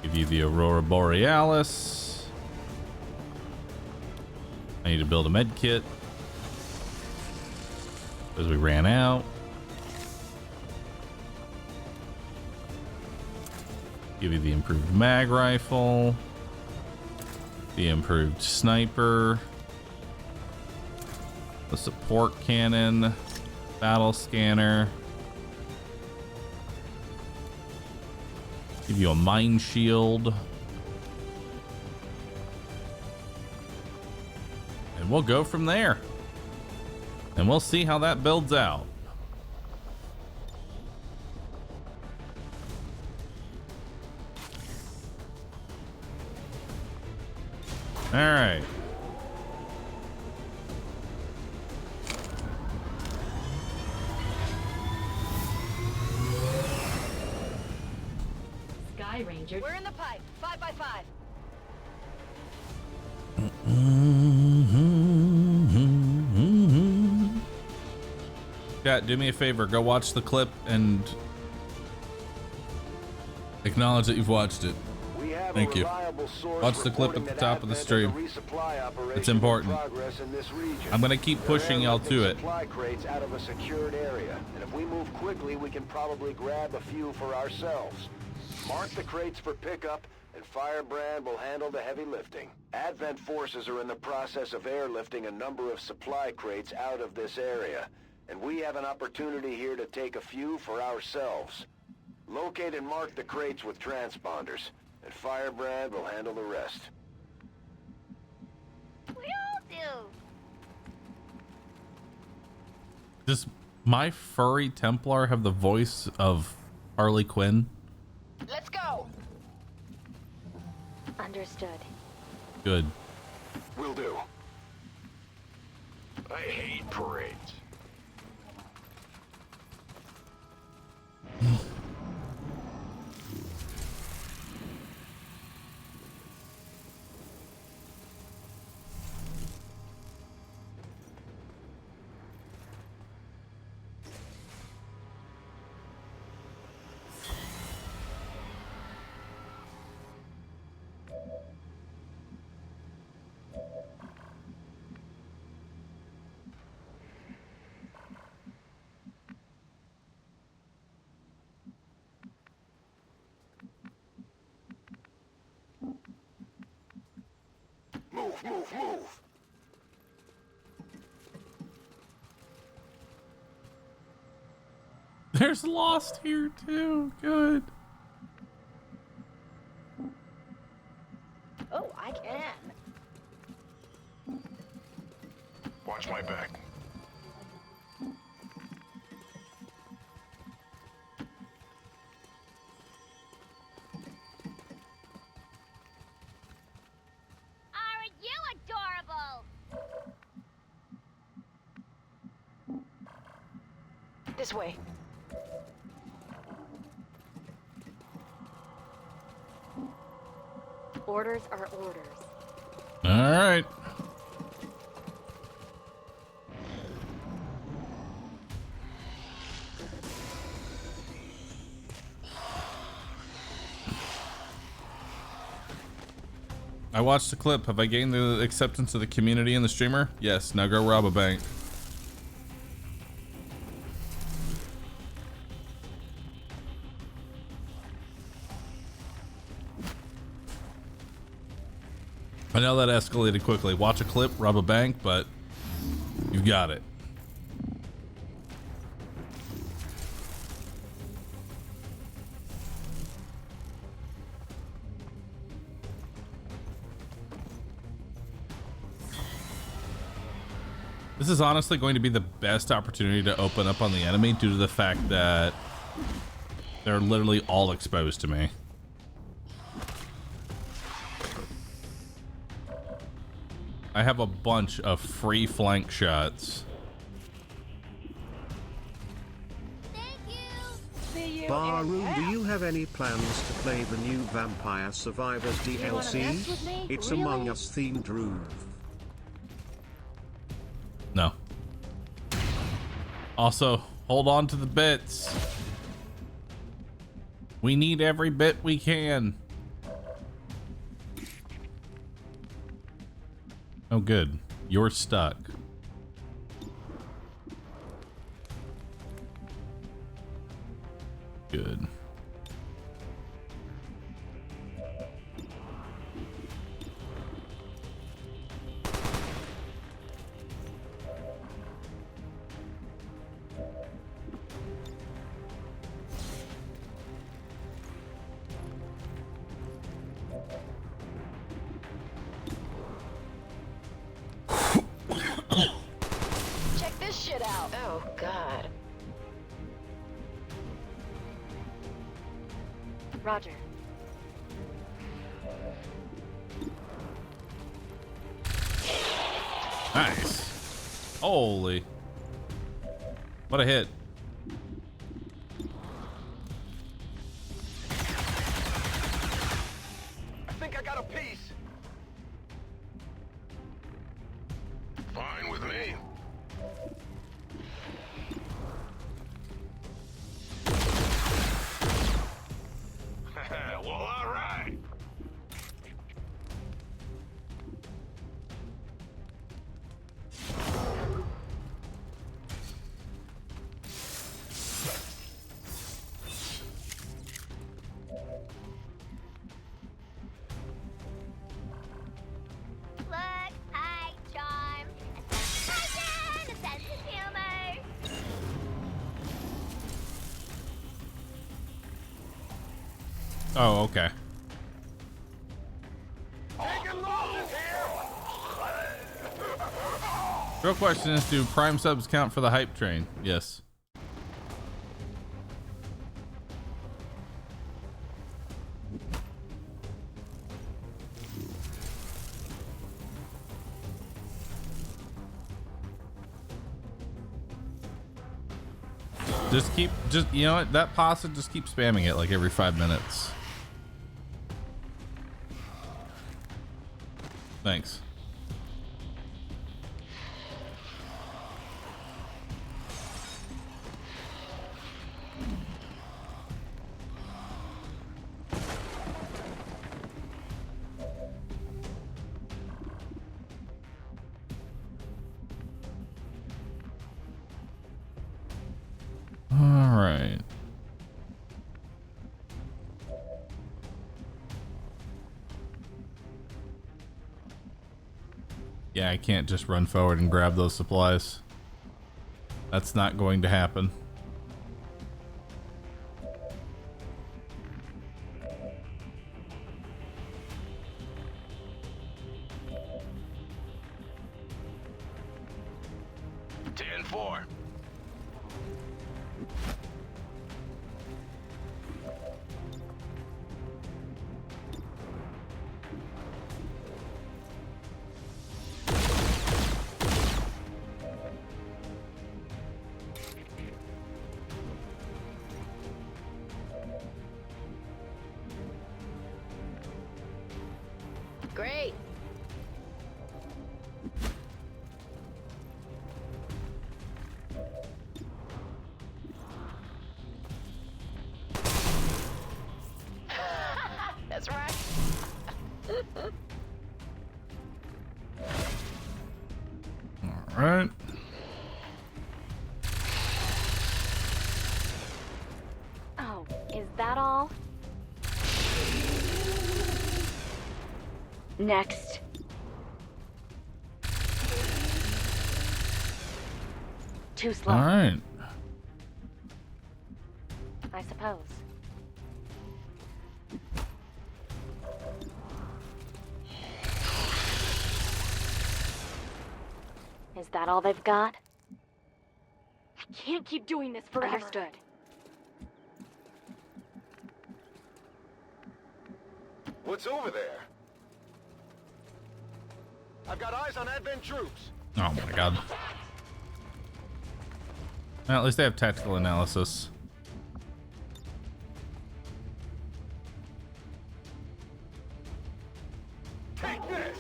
Give you the Aurora Borealis. I need to build a med kit because we ran out. Give you the improved mag rifle, the improved sniper, the support cannon, battle scanner. Give you a mine shield. And we'll go from there. And we'll see how that builds out. All right. Sky Ranger. We're in the pipe. 5 by 5. Chat, do me a favor. Go watch the clip and acknowledge that you've watched it. We have Thank a you. reliable reliable source Watch the clip at reporting the that top of the Advent stream. has a resupply operation It's important. in progress in this region. I'm gonna keep pushing y'all to it. Supply crates out of a secured area, and if we move quickly, we can probably grab a few for ourselves. Mark the crates for pickup, and Firebrand will handle the heavy lifting. Advent forces are in the process of airlifting a number of supply crates out of this area, and we have an opportunity here to take a few for ourselves. Locate and mark the crates with transponders, and Firebrand will handle the rest. We all do. Does my furry Templar have the voice of Harley Quinn? Let's go. Understood. Good. Will do. I hate parades. Move! There's Lost here too. Good. Oh, I can. Watch my back. Aren't you adorable? This way. Orders are orders. All right. I watched the clip. Have I gained the acceptance of the community and the streamer? Yes. Now go rob a bank. I know that escalated quickly. Watch a clip, rob a bank, but you've got it. This is honestly going to be the best opportunity to open up on the enemy due to the fact that they're literally all exposed to me. I have a bunch of free flank shots. Bahroo, do you have any plans to play the new Vampire Survivors DLC? It's Among Us themed room. No. Also, hold on to the bits. We need every bit we can. Oh, good. You're stuck. Good. Check this shit out. Oh, God. Roger. Nice. Holy. What a hit. I think I got a piece. Fine with me. Well, all right. Oh, okay. Real question is, do Prime subs count for the hype train? Yes. Just you know what, that pasta, just keep spamming it like every 5 minutes. Thanks. All right. Yeah, I can't just run forward and grab those supplies. That's not going to happen. Great. That's right. All right. Oh, is that all? Next. Too slow. All right. I suppose. Is that all they've got? I can't keep doing this forever. Understood. What's over there? I've got eyes on Advent troops. Oh my god. Well, at least they have tactical analysis. Take this.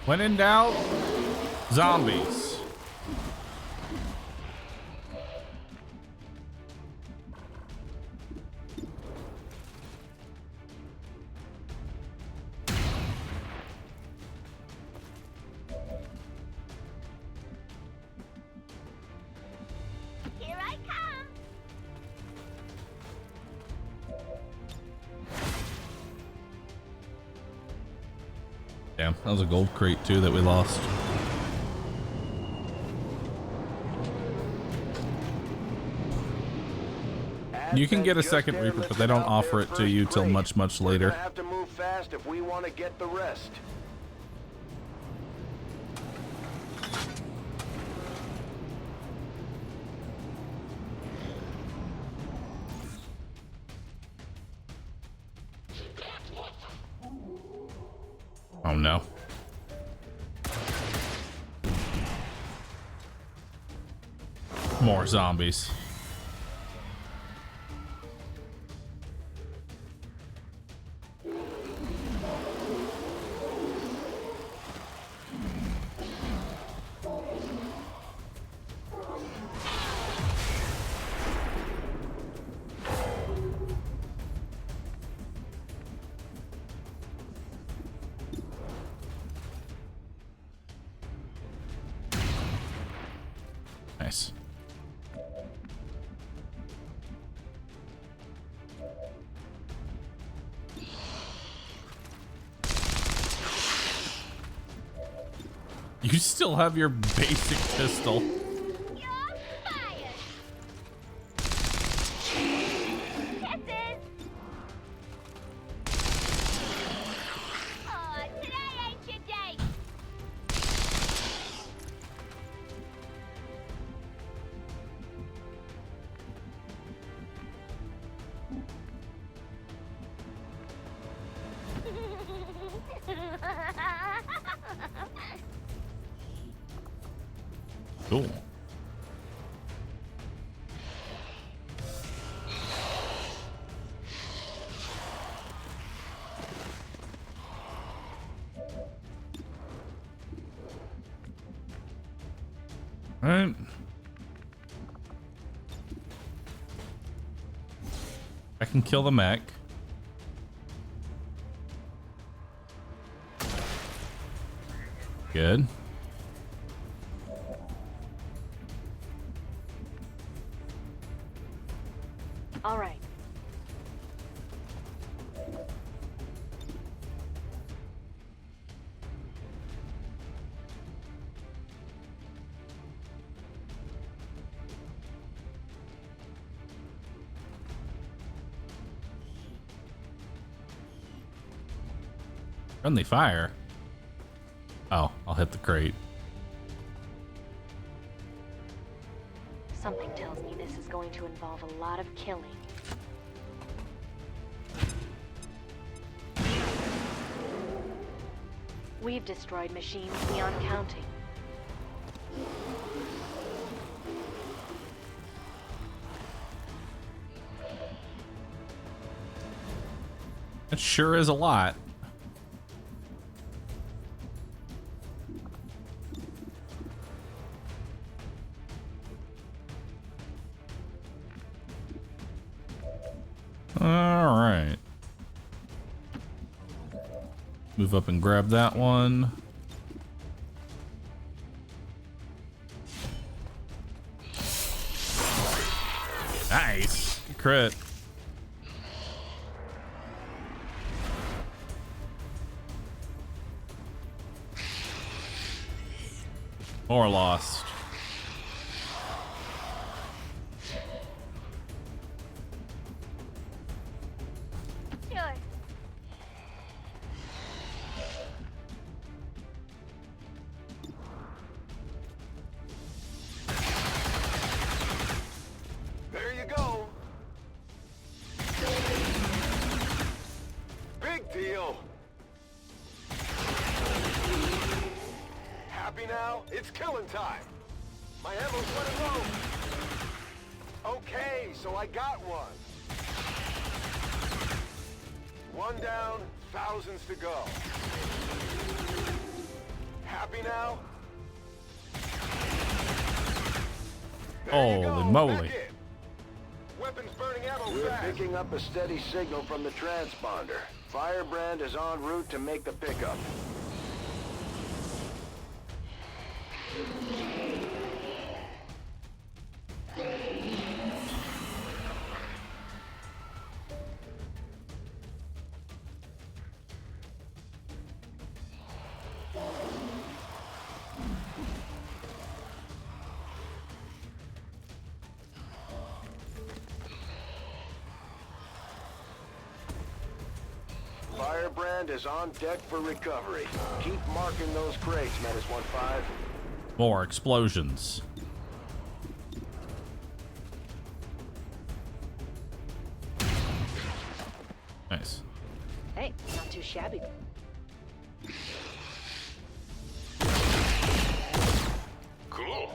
When in doubt, zombies. Here I come. Damn, that was a gold crate too that we lost. You can get a second Reaper, but they don't offer it to you till much later. Have to move fast if we want to get the rest. Oh no. More zombies. Nice. You still have your basic pistol. Cool. All right. I can kill the mech. Good. All right. Friendly fire. Oh, I'll hit the crate. Something tells me this is going to involve a lot of killing. We've destroyed machines beyond counting. That sure is a lot. All right. Move up and grab that one. Nice. Crit. More lost. Sure. There you go. Big deal. Happy now? It's killing time. My ammo's running low. Okay, so I got one. One down, thousands to go. Happy now? Holy moly. Weapons burning ammo. We're picking up a steady signal from the transponder. Firebrand is en route to make the pickup. Firebrand is on deck for recovery. Keep marking those crates, Menace 1-5. More explosions. Nice. Hey, not too shabby. Cool.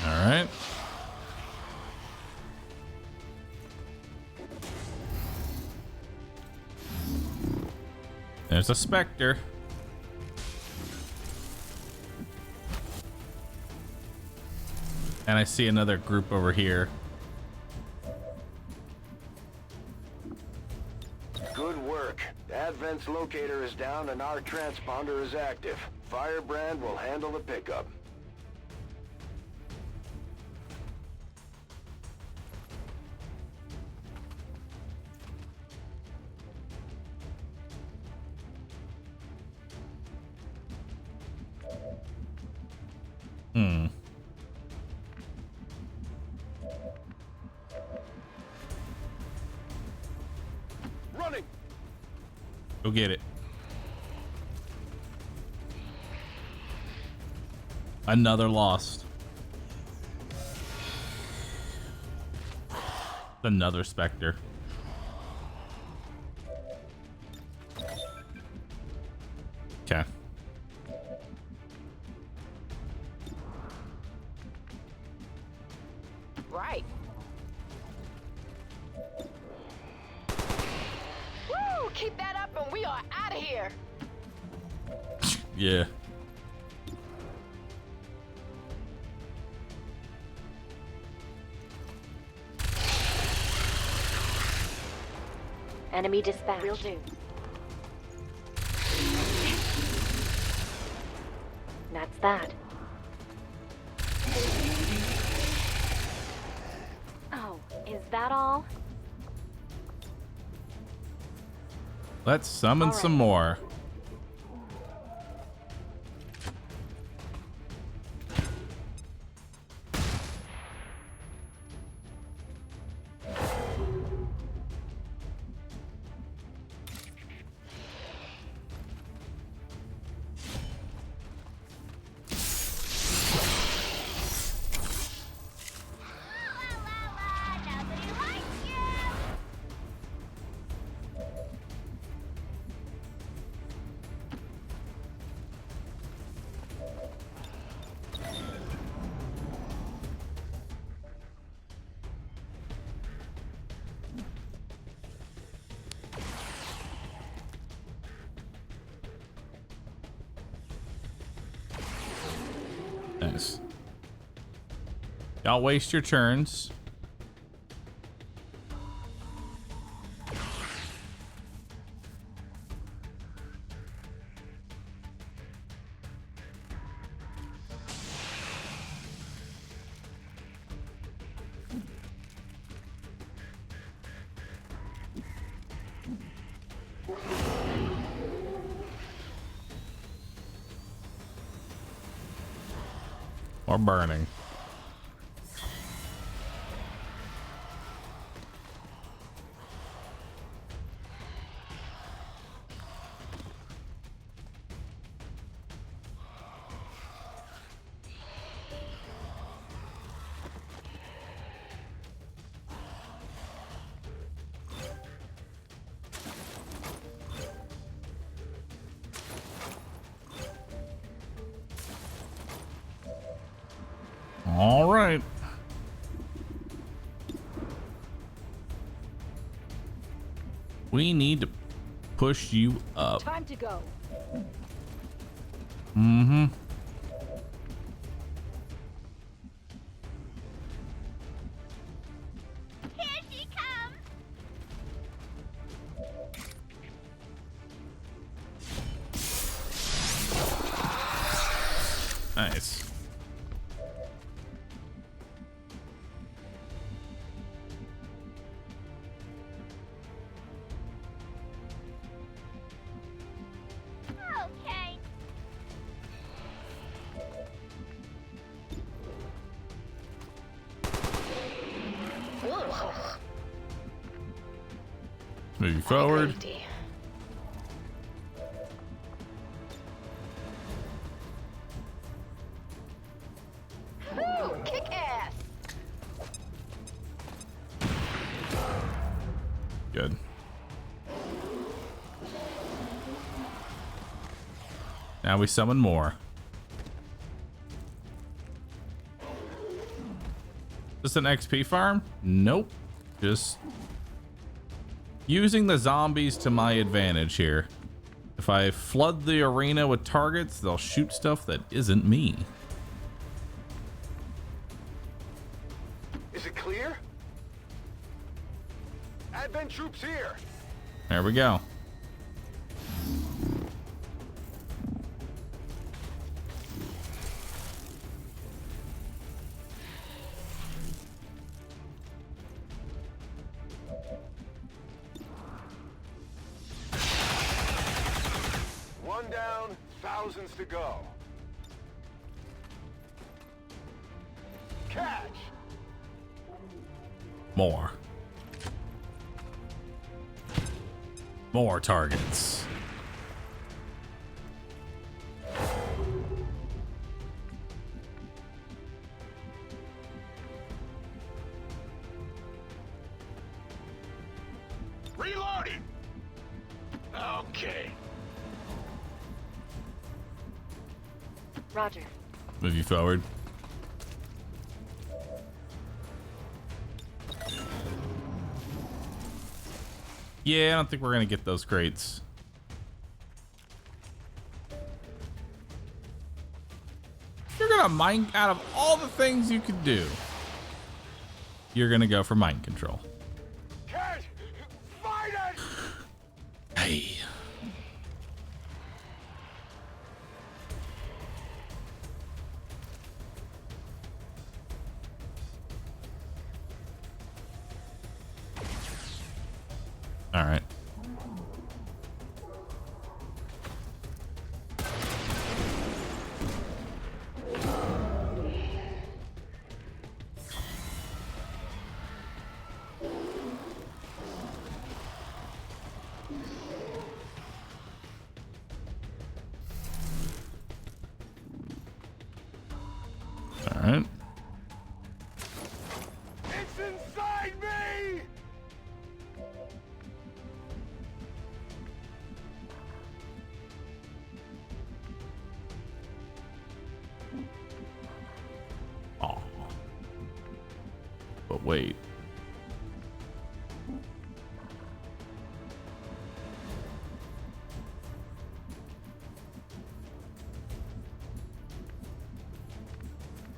All right. There's a Spectre. And I see another group over here. Good work. Advent Advent's locator is down and our transponder is active. Firebrand will handle the pickup. Running. Go get it. Another lost. Another Spectre. Okay. Right. Woo! Keep that up and we are out of here. Yeah. Enemy dispatch. Will do. That's that. Oh, is that all? Let's summon All right. some more. Nice. Y'all waste your turns. Or burning. All right. We need to push you up. Time to go. Mm-hmm. Here she comes. Nice. Okay. Move you forward. Woo, kick ass. Good. Now we summon more. Is this an XP farm? Nope. Just using the zombies to my advantage here. If I flood the arena with targets, they'll shoot stuff that isn't me. Is it clear? Advent troops here. There we go. thousands to go. Catch! More. More targets. Reloading! Okay. Roger. Move you forward. Yeah, I don't think we're gonna get those crates. You're gonna mine out of all the things you could do. You're gonna go for mind control. Can't fight it! Hey. All right. All right. It's inside me! Oh. But wait.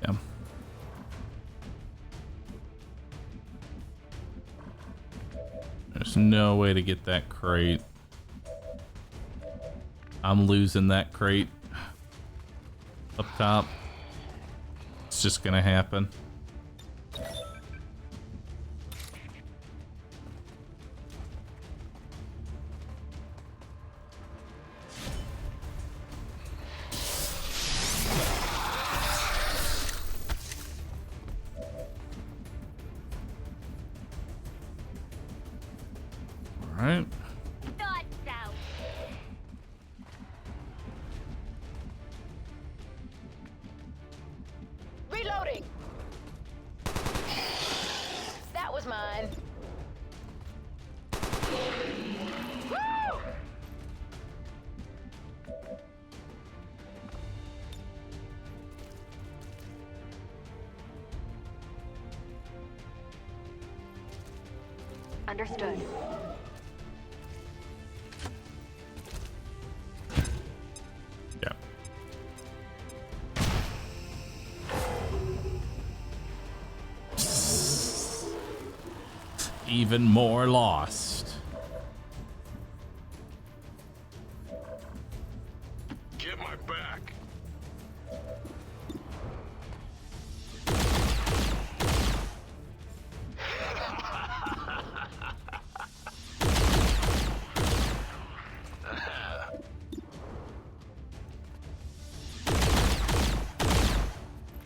Yeah. There's no way to get that crate. I'm losing that crate up top. It's just gonna happen. All right. Thought so. Reloading! That was mine. Woo! Understood. Yeah. Even more lost. Get my back.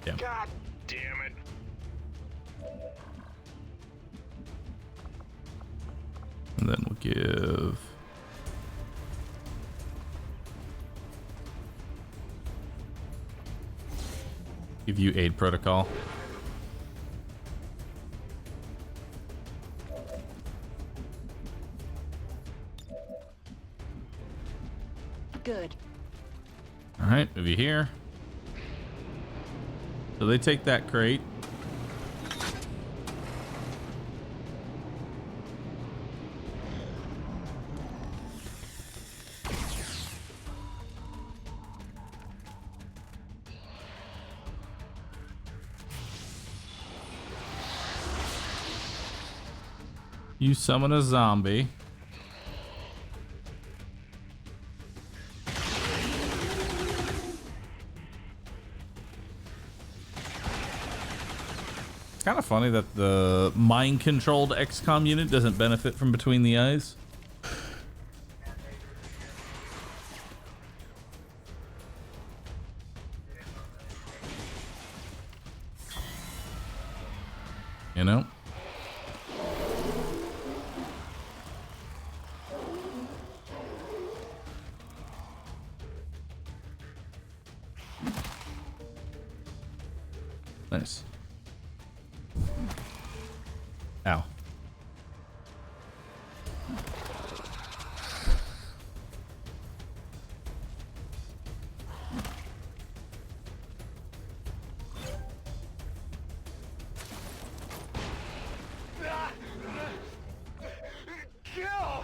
Yeah. God damn it. And then we'll give you aid protocol. Good. All right, move you here. So they take that crate. You summon a zombie. It's kind of funny that the mind-controlled XCOM unit doesn't benefit from between the eyes. You know? Nice. Ow. Kill!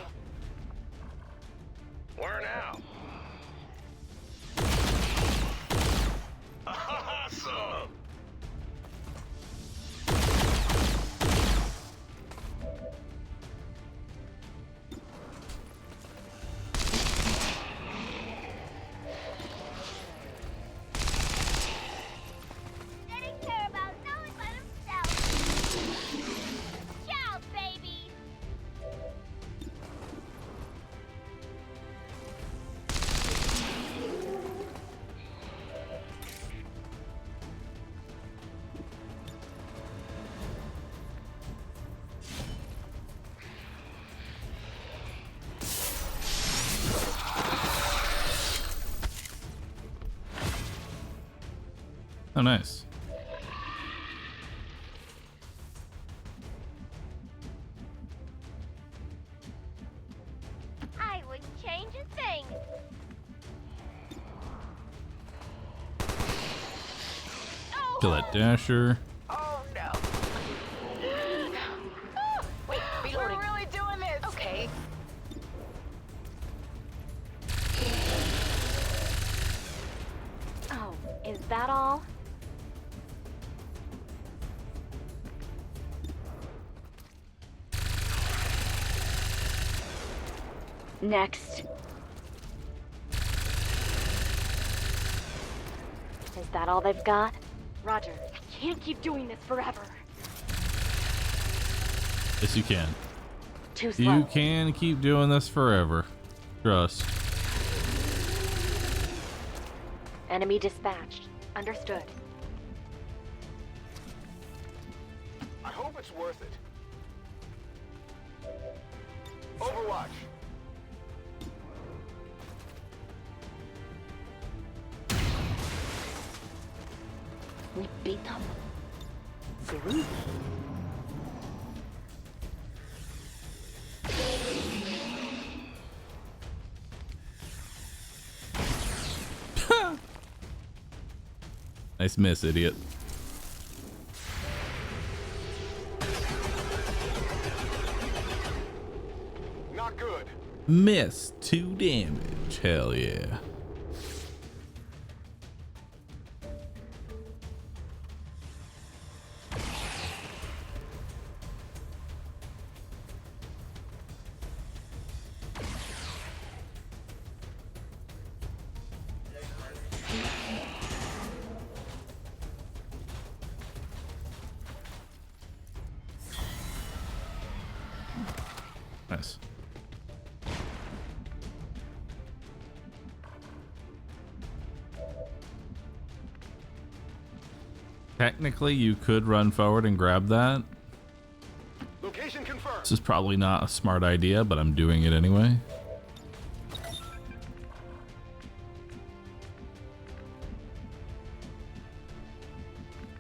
Where now? Awesome! Didn't care about no one but himself. Ciao, baby. Oh, nice. I wouldn't change a thing. Kill that dasher. Oh no. Wait, reloading. We're really doing this. Okay. Oh, is that all? Next. Is that all they've got? Roger. I can't keep doing this forever. Yes, you can. Too slow. You can keep doing this forever. Trust. Enemy dispatched. Understood. I hope it's worth it. Overwatch. We beat them. Groovy. Nice miss, idiot. Not good. Miss 2 damage. Hell yeah. Nice. Technically, you could run forward and grab that. Location confirmed. This is probably not a smart idea, but I'm doing it anyway.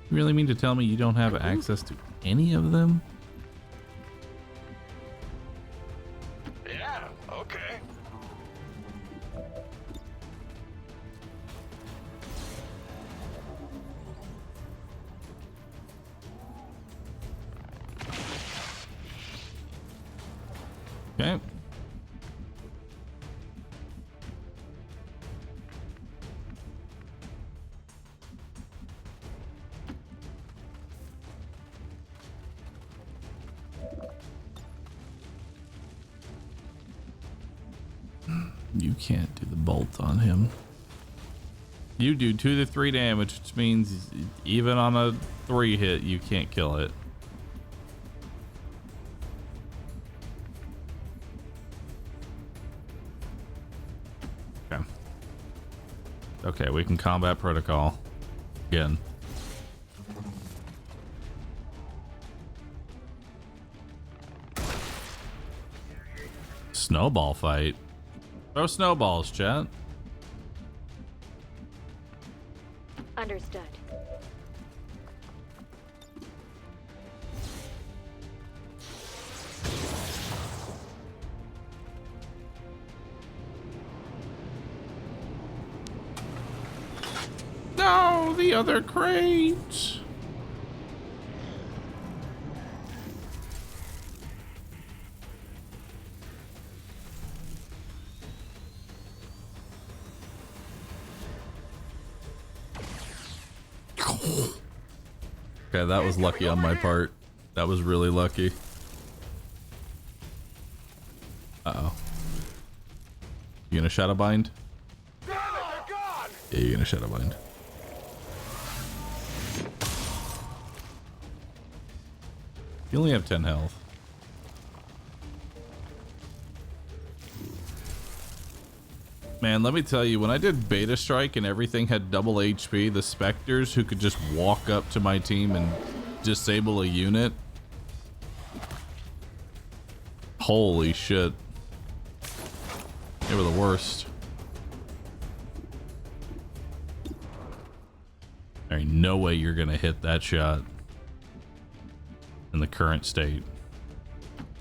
You really mean to tell me you don't have access to any of them? Yeah, okay. Okay. You can't do the bolt on him. You do 2 to 3 damage, which means even on a 3 hit, you can't kill it. Okay. Okay, we can combat protocol again. snowball fight. Throw snowballs, chat. Understood. No, the other crate. Okay, that was lucky on my part. That was really lucky. Uh-oh. You gonna shadow bind? Yeah, you're gonna shadow bind. You only have 10 health. Man, let me tell you, when I did Beta Strike and everything had double HP, the Spectres who could just walk up to my team and disable a unit. Holy shit. They were the worst. There ain't no way you're gonna hit that shot in the current state.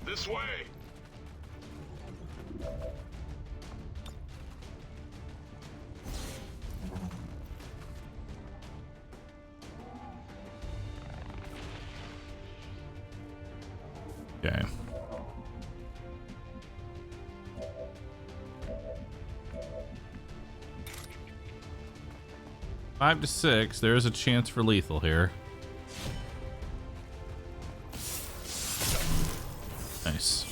This way. Okay. Five to 6. There is a chance for lethal here. Nice.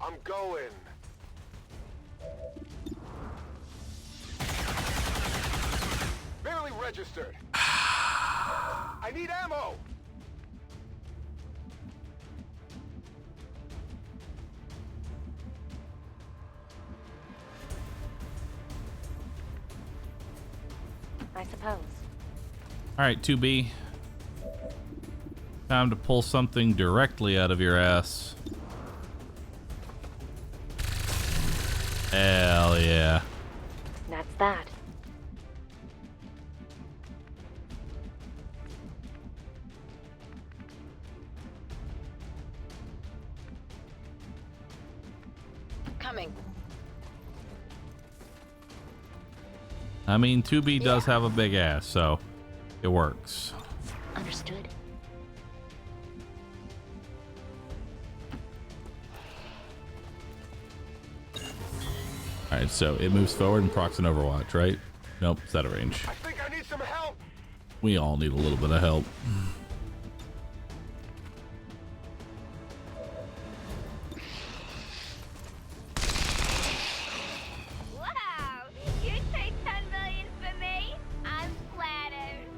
I'm going. Barely registered. I need ammo. I suppose. All right, 2B. Time to pull something directly out of your ass. Hell yeah. That's that. Coming. I mean, 2B does have a big ass, so it works. Understood. Alright, so it moves forward and procs an Overwatch, right? Nope, it's out of range. I think I need some help. We all need a little bit of help. Wow! You take 10 million for me? I'm flattered.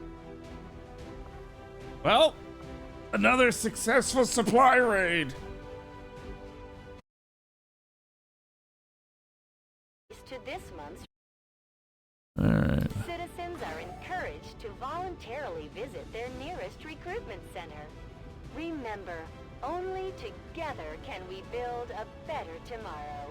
Well, another successful supply raid. To this month's Alright. citizens are encouraged to voluntarily visit their nearest recruitment center. Remember, only together can we build a better tomorrow.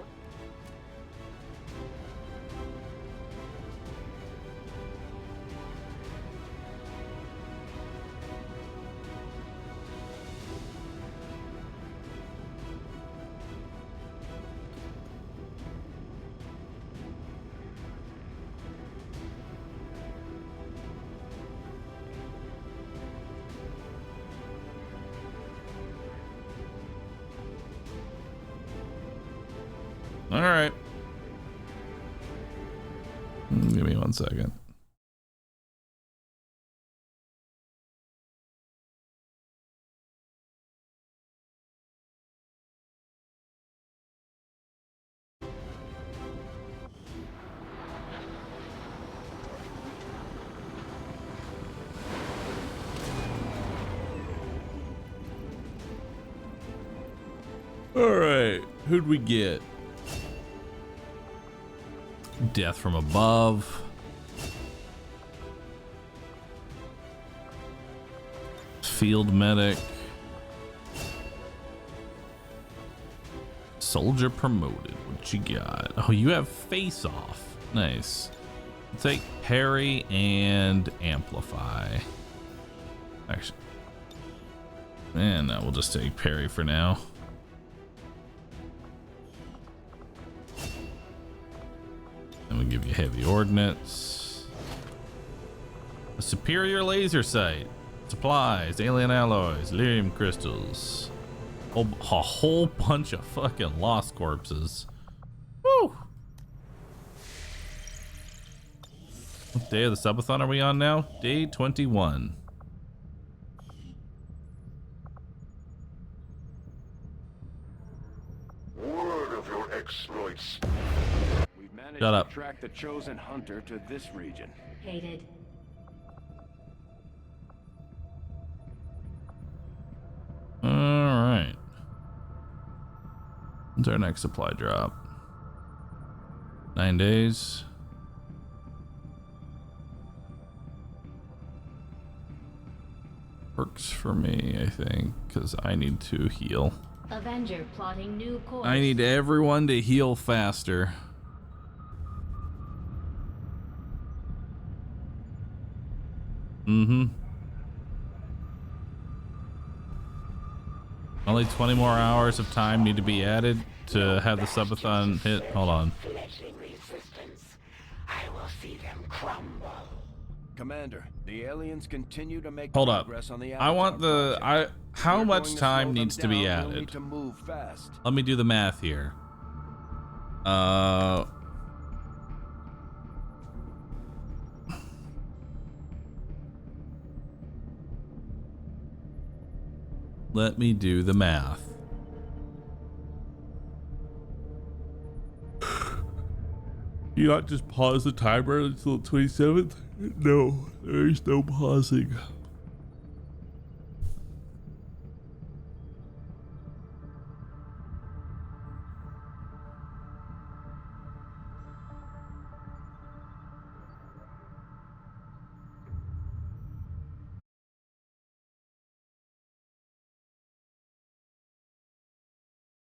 All right. Give me 1 second. All right, who'd we get? Death from above. Field medic. Soldier promoted. What you got? Oh, you have face off. Nice. Take parry and amplify. Actually, and no, we'll just take parry for now. And we give you heavy ordnance. A superior laser sight. Supplies, alien alloys, lyrium crystals. A whole bunch of fucking lost corpses. Woo! What day of the subathon are we on now? Day 21. Word of your exploits. We've managed Shut up. to track the chosen hunter to this region. Hated. All right. When's our next supply drop? 9 days. Works for me, I think, because I need to heal. Avenger plotting new course. I need everyone to heal faster. Mm-hmm. Only 20 more hours of time need to be added to have the subathon hit. Hold on. Fledgling resistance. I will see them crumble. Commander, the aliens continue to make Hold up. progress on the I want the how We're much going to time slow them needs to be down. We'll added? need to move fast. Let me do the math here. Let me do the math. You not just pause the timer until the 27th? No, there is no pausing.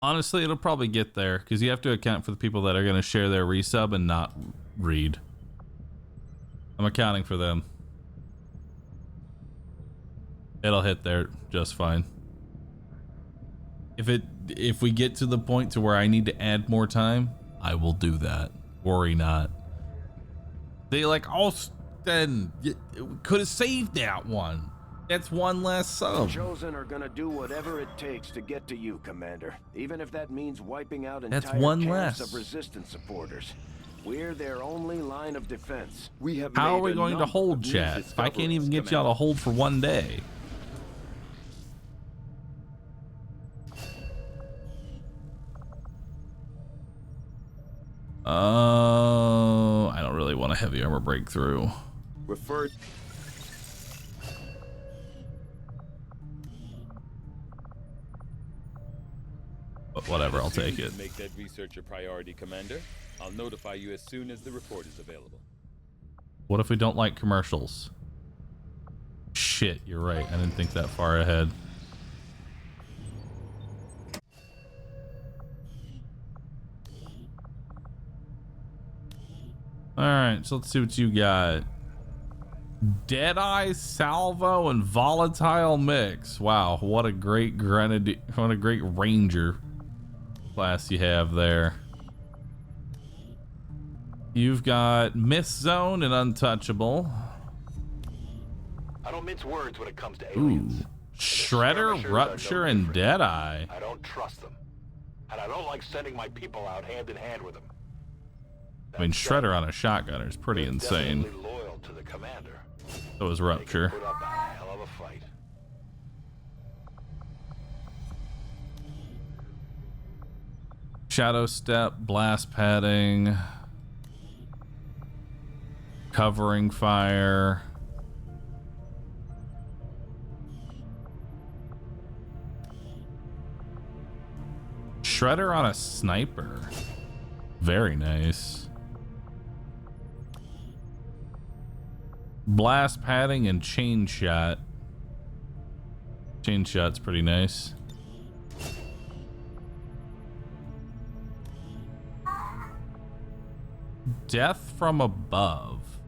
Honestly, it'll probably get there because you have to account for the people that are going to share their resub and not read. I'm accounting for them. It'll hit there just fine. If we get to the point to where I need to add more time, I will do that. Worry not. They like, oh, then we could have saved that one. That's one less sub. The Chosen are gonna do whatever it takes to get to you, Commander. Even if that means wiping out entire one camps less. of resistance supporters. We're their only line of defense. We have How are made we a going to number hold of new chat if I can't even discoveries, get y'all to hold for one day? Oh, I don't really want a heavy armor breakthrough. Referred. But whatever, I'll take Choose it. to make that research a priority, Commander. I'll notify you as soon as the report is available. What if we don't like commercials? Shit, you're right. I didn't think that far ahead. Alright, so let's see what you got. Deadeye, Salvo, and Volatile Mix. Wow, what a great grenadier, what a great ranger class you have there. You've got Mist Zone and Untouchable. I don't mince words when it comes to Ooh, aliens. Shredder, Rupture, and Deadeye. I don't trust them. And I don't like sending my people out hand in hand with them. I mean, Shredder on a shotgunner is pretty insane. Definitely loyal to the commander. So is Rupture. Put up a hell of a fight. Shadow Step, Blast Padding, Covering Fire. Shredder on a sniper. Very nice. Blast padding and chain shot. Chain shot's pretty nice. Death from above.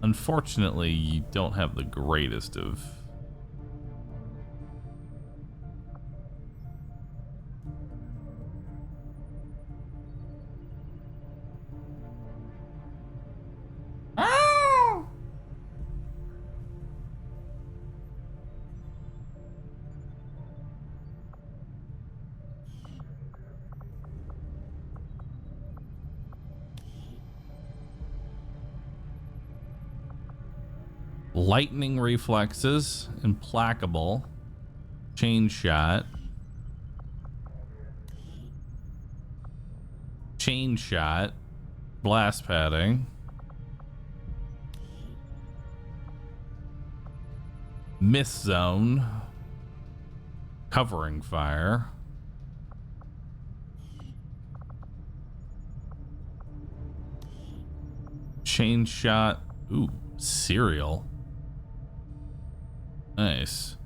Unfortunately, you don't have the greatest of... Lightning reflexes, implacable, chain shot, blast padding, miss zone, covering fire, chain shot, ooh, serial. Nice.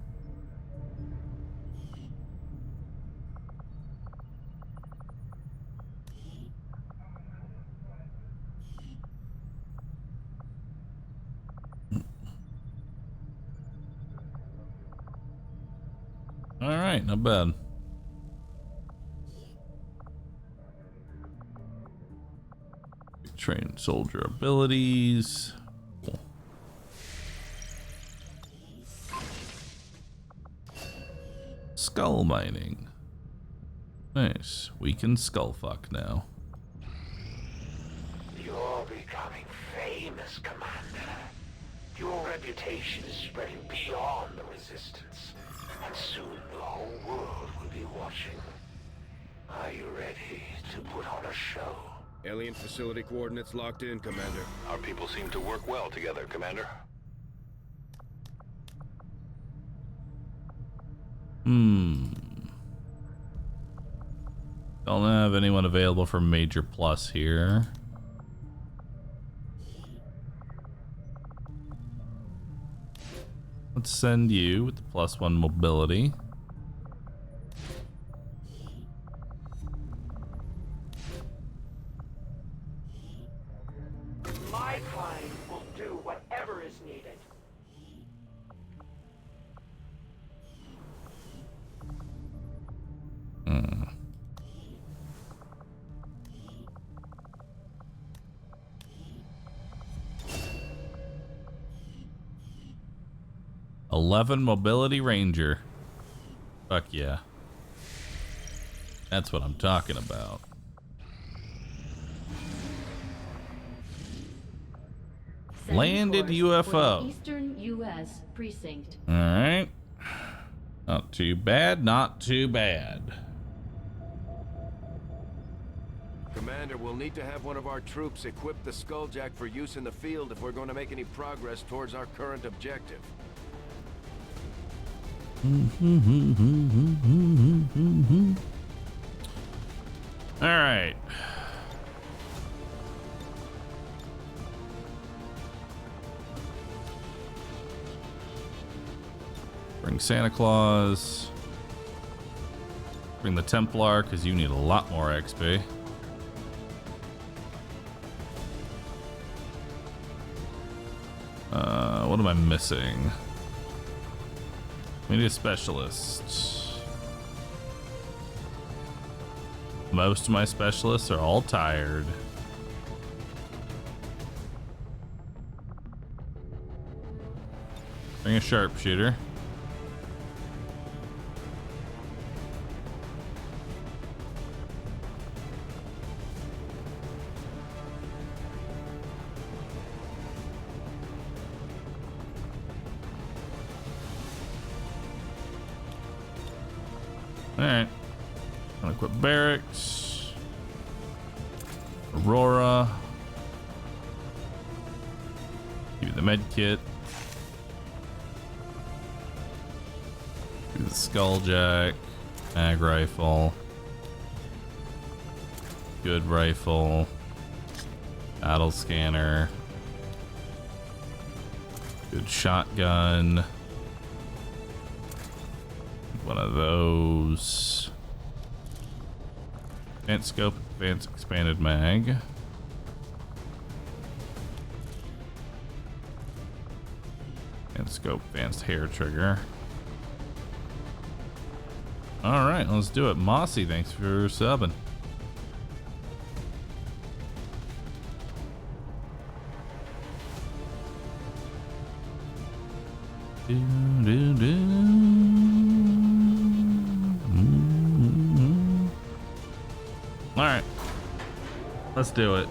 All right, not bad. Train soldier abilities. Cool. Skull mining. Nice. We can skull fuck now. You're becoming famous, Commander. Your reputation is spreading beyond the Resistance, and soon the whole world will be watching. Are you ready to put on a show? Alien facility coordinates locked in, Commander. Our people seem to work well together, Commander. Don't have anyone available for Major Plus here. Let's send you with the +1 mobility. My kind will do whatever is needed. Hmm. $11 mobility ranger. Fuck yeah. That's what I'm talking about. Landed UFO. Eastern U.S. precinct. All right. Not too bad. Not too bad. Commander, we'll need to have one of our troops equip the Skulljack for use in the field if we're going to make any progress towards our current objective. All right. Bring Santa Claus. Bring the Templar, because you need a lot more XP. What am I missing? We need a specialist. Most of my specialists are all tired. Bring a sharpshooter. Alright. Gonna equip barracks. Aurora. Give you the med kit. Skulljack, mag rifle, good rifle, battle scanner, good shotgun, one of those, advanced scope, advanced expanded mag, advanced scope, advanced hair trigger. All right, let's do it. Mossy, thanks for subbing. All right, let's do it.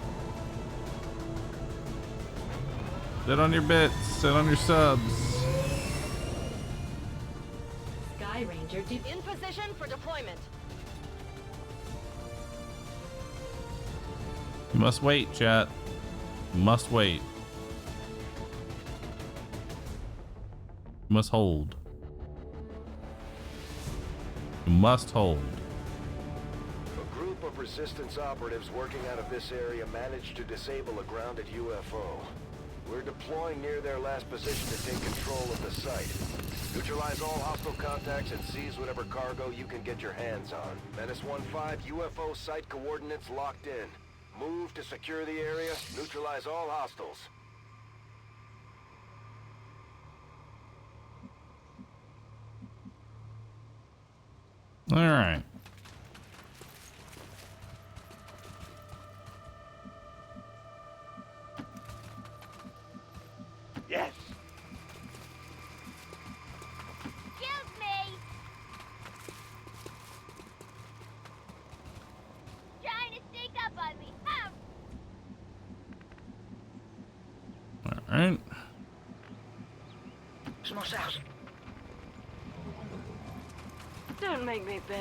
Sit on your bits, sit on your subs. Sky Ranger in position for deployment. You must wait, chat. You must wait. You must hold. You must hold. A group of resistance operatives working out of this area managed to disable a grounded UFO. We're deploying near their last position to take control of the site. Neutralize all hostile contacts and seize whatever cargo you can get your hands on. Menace 1-5, UFO site coordinates locked in. Move to secure the area, neutralize all hostiles. All right. Yes. Excuse me. Trying to sneak up on me. Oh. All right. Don't make me beg.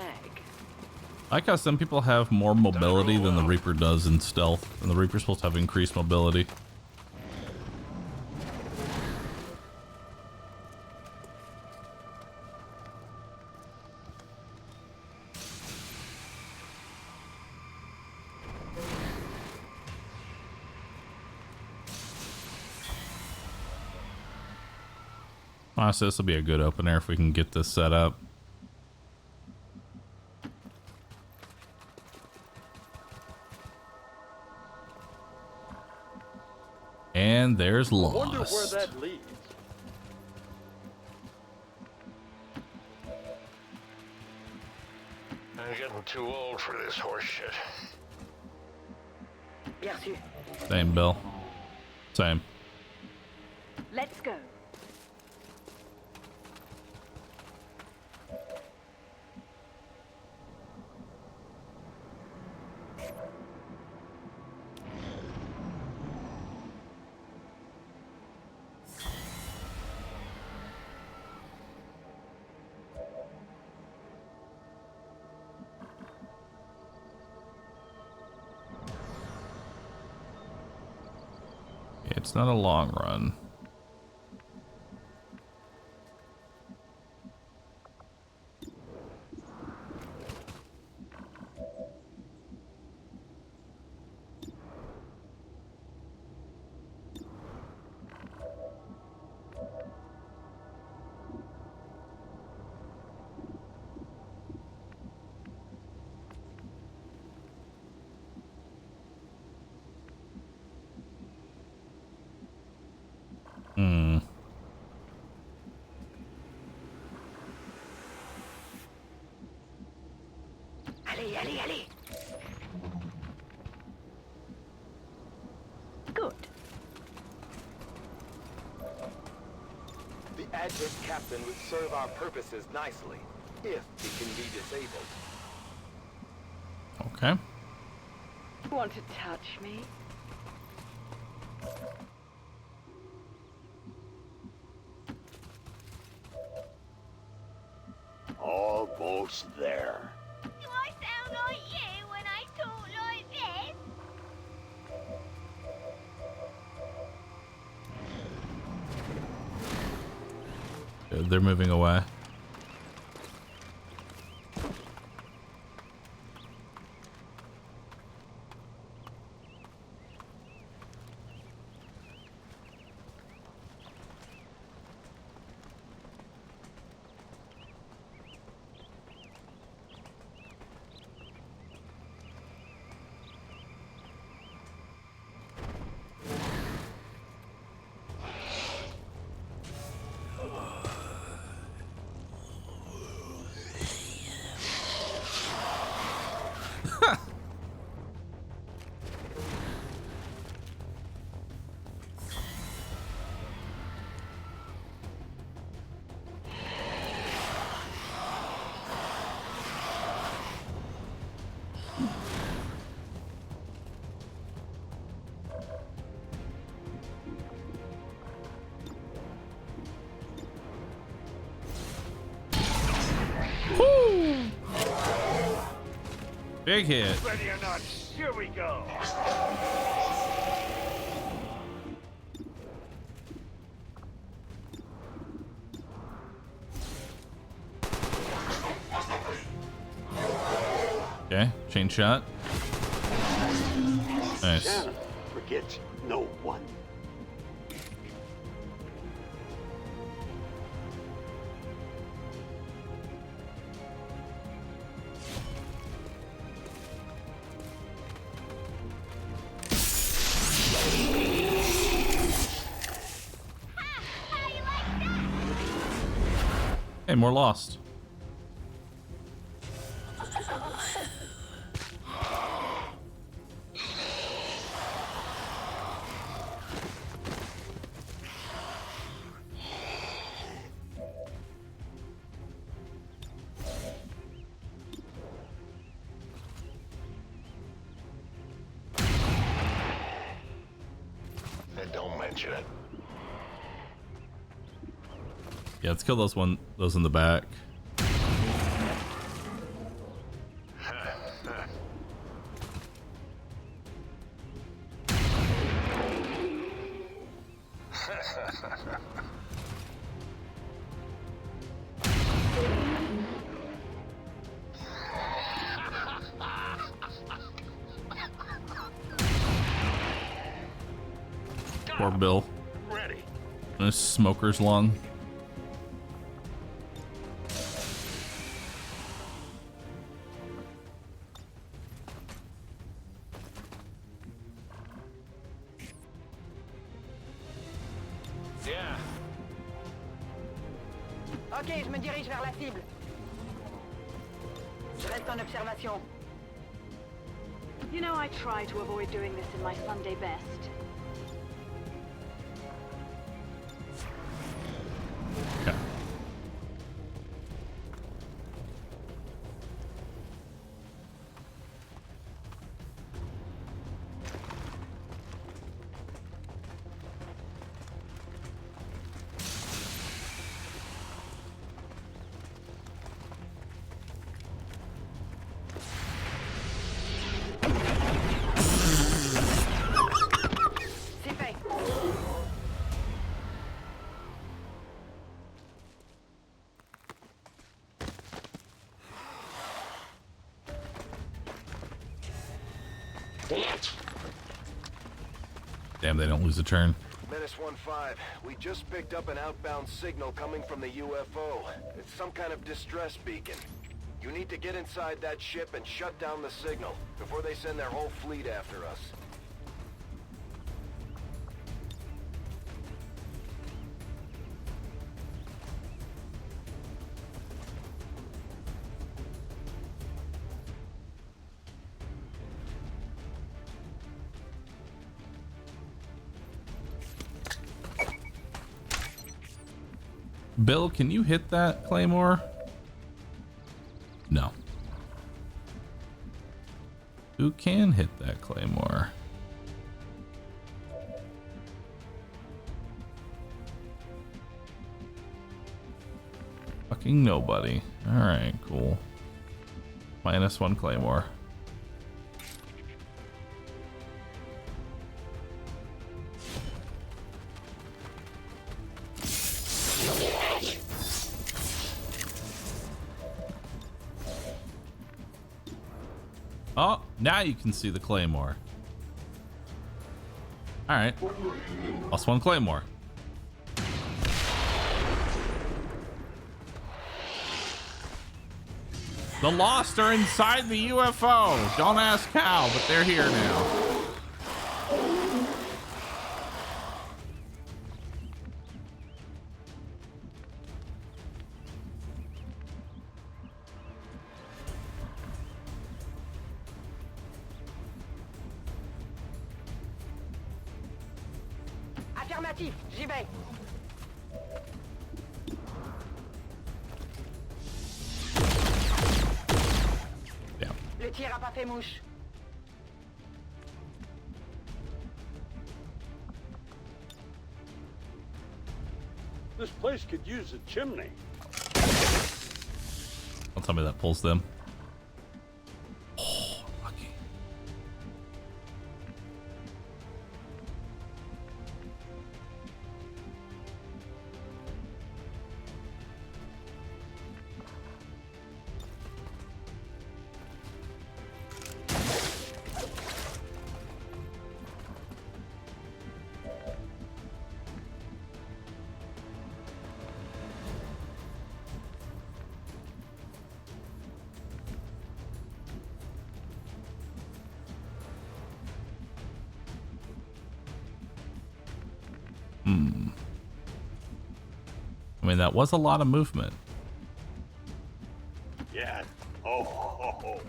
I like how some people have more mobility than the Reaper does in stealth, and the Reaper's supposed to have increased mobility. Honestly, this will be a good opener if we can get this set up. And there's Lost. I wonder where that leads. I'm getting too old for this horse shit. Bien sûr. Same, Bill. Same. Let's go. It's not a long run. Allez, allez, allez. Good. The Advent captain would serve our purposes nicely, if he can be disabled. Okay. Want to touch me? Almost there. Do I sound like you when I talk like this? They're moving away. Big hit. Ready or not, here we go. Okay, chain shot. Nice. Shannon, forget no one. Hey, more lost. Don't mention it. Yeah, let's kill those in the back. Poor Bill. Ready. And his smoker's lung. Yeah. Ok, je me dirige vers la cible. Je reste en observation. You know, I try to avoid doing this in my Sunday best. Okay. C'est fait. Damn, they don't lose a turn. Menace 1-5, we just picked up an outbound signal coming from the UFO. It's some kind of distress beacon. You need to get inside that ship and shut down the signal before they send their whole fleet after us. Bill, can you hit that claymore? No. Who can hit that claymore? Fucking nobody. Alright, cool. -1 claymore. Oh, now you can see the claymore. All right, +1 claymore. The Lost are inside the UFO. Don't ask how, but they're here now. Affirmatif, j'y vais. Damn. Le tir a pas fait mouche. This place could use a chimney. Don't tell me that pulls them. Oh, I mean, that was a lot of movement. Yeah. Oh.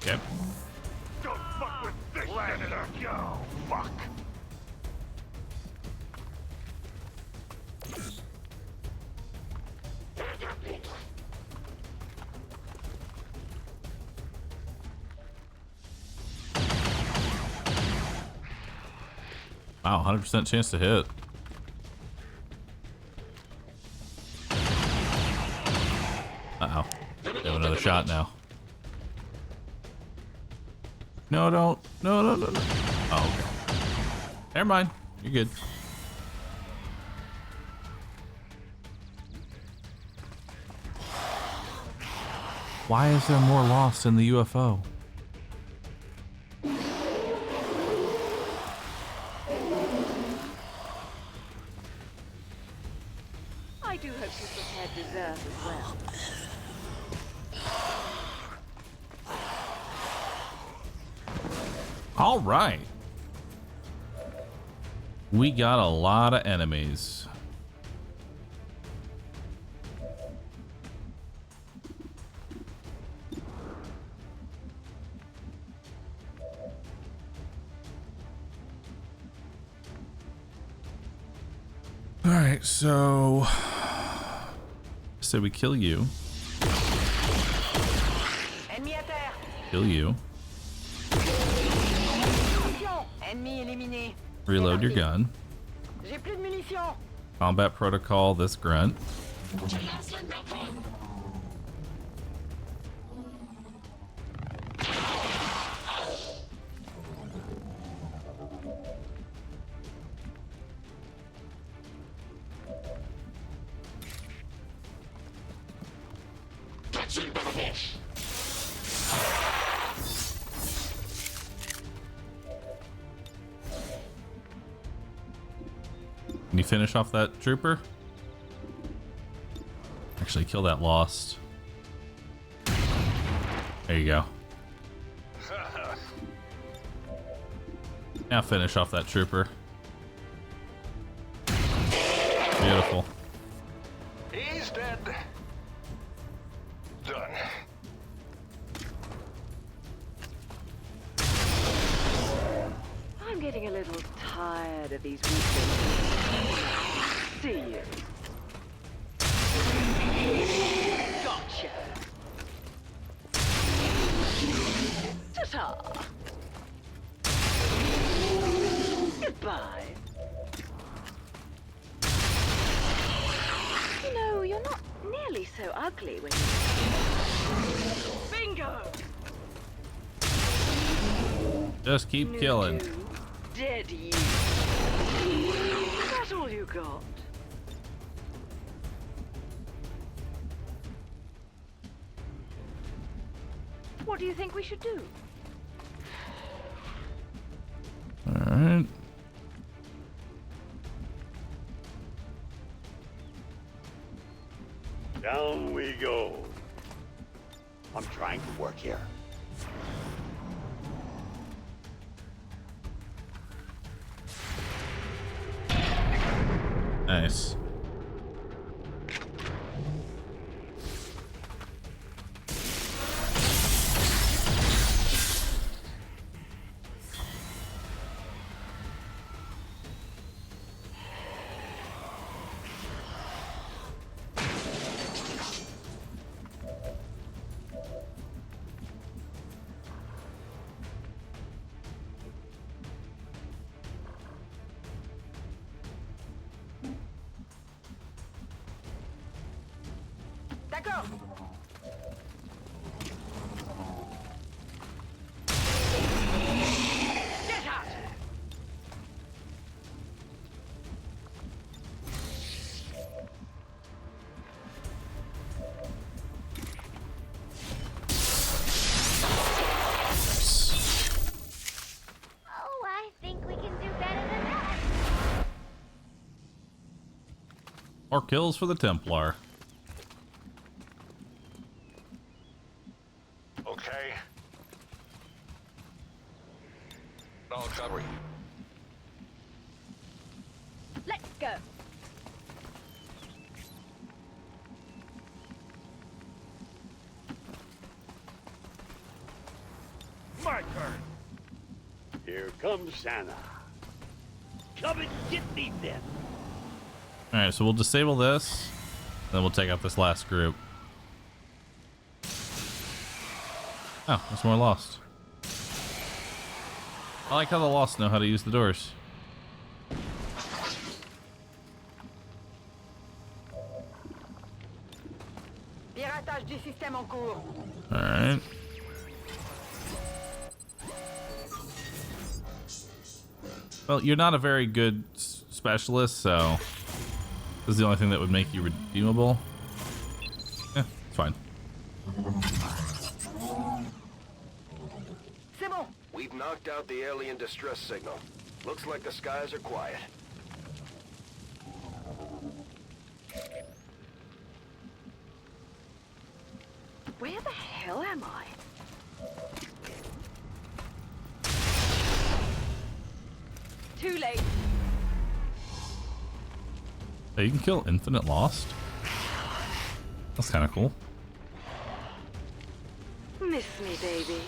Okay. Don't fuck with this senator. Go. Fuck. Wow, 100% chance to hit. Uh-oh. They have another shot now. No, don't. No. Oh, okay. Never mind. You're good. Why is there more lost in the UFO? I do hope you prepared dessert as well. All right. We got a lot of enemies. All right, so we kill you. Ennemi à terre. Kill you. Ennemi éliminé. Reload your gun. J'ai plus de munitions. Combat protocol, this grunt. Can you finish off that trooper? Actually, kill that lost. There you go. Now finish off that trooper. Beautiful. He's dead. Done. I'm getting a little tired of these weekends. See you. Gotcha. Ta-ta. Goodbye. You know, you're not nearly so ugly when you... Bingo! Just keep killing. Dead you. That's all you got. What do you think we should do? All right. Down we go. I'm trying to work here. Nice. D'accord. Get out. Oh, I think we can do better than that. More kills for the Templar. okay? I'll cover you. Let's go. My turn. Here comes Santa. Come and get me then. All right, so we'll disable this, then we'll take out this last group. Oh, there's more Lost. I like how the Lost know how to use the doors. Piratage du système en cours. All right. Well, you're not a very good specialist, so this is the only thing that would make you redeemable. Yeah, it's fine. C'est bon. We've knocked out the alien distress signal. Looks like the skies are quiet. Where the hell am I? Too late. Hey, you can kill Infinite Lost. That's kind of cool. Miss me, baby.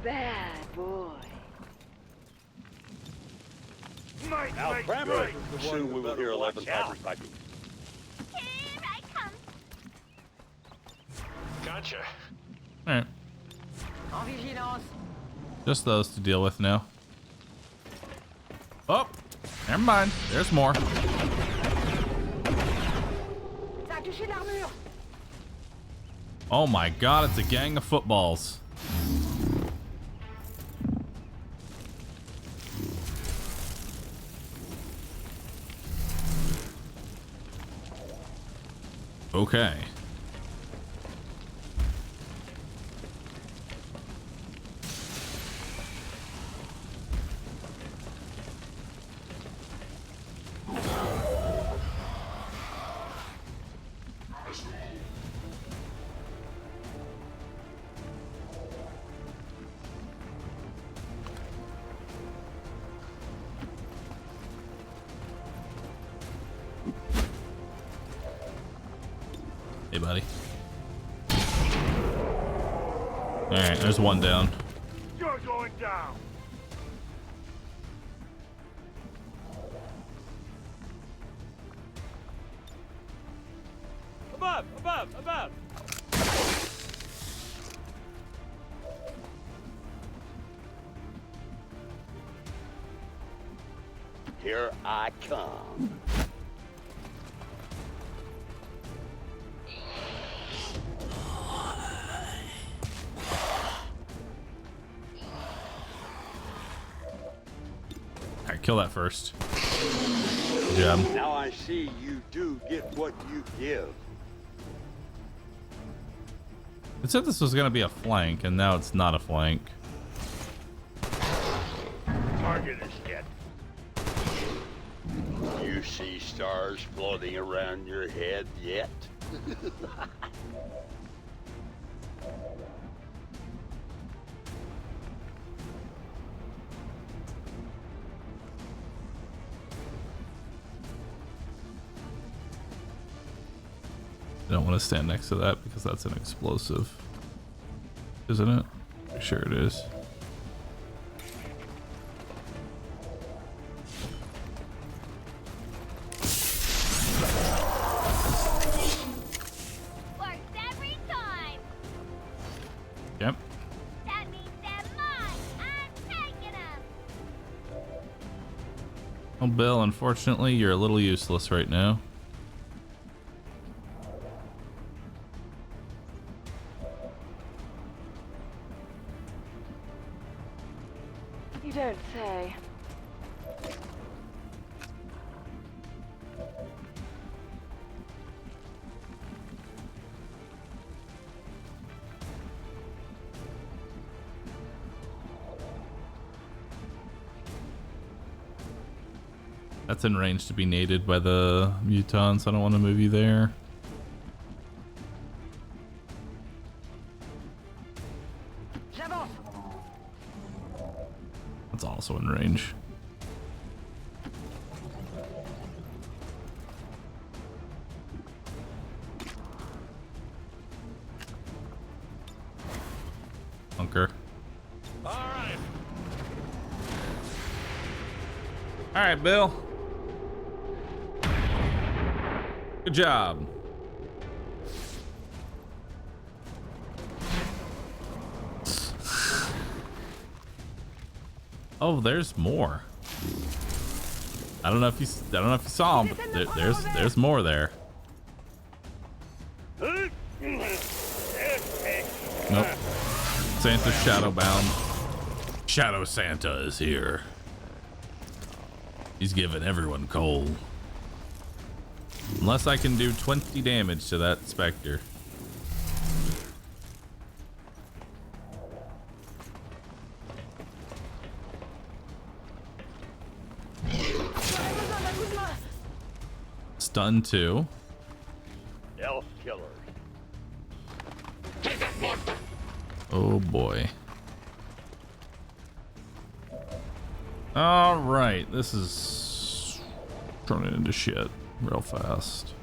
Bad boy. Now, Brammer, soon we will hear 11 fighters like you. Here I come. Gotcha. All right, En vigilance. just those to deal with now. Oh, never mind. There's more. Ça a touché l'armure. Oh my God, it's a gang of footballs. Okay. Hey, buddy. All right, there's one down. You're going down. Above, above, above. Here I come. All right, kill that first. Good job. Now I see you do get what you give. It said this was gonna be a flank, and now it's not a flank. Target is dead. You see stars floating around your head yet? I don't want to stand next to that because that's an explosive, isn't it? Pretty sure it is. Works every time. Yep. That means they're mine. I'm taking them. Well, Bill, unfortunately, you're a little useless right now. You don't say. That's in range to be naded by the mutants. I don't want to move you there. also in range. Bunker. All right, Bill. Good job. Oh, there's more. I don't know if you saw him, but there's more there. Nope. Santa's shadowbound. Shadow Santa is here. He's giving everyone coal. Unless I can do 20 damage to that Spectre. Stun 2. Elf killer. Oh boy. All right, this is turning into shit real fast.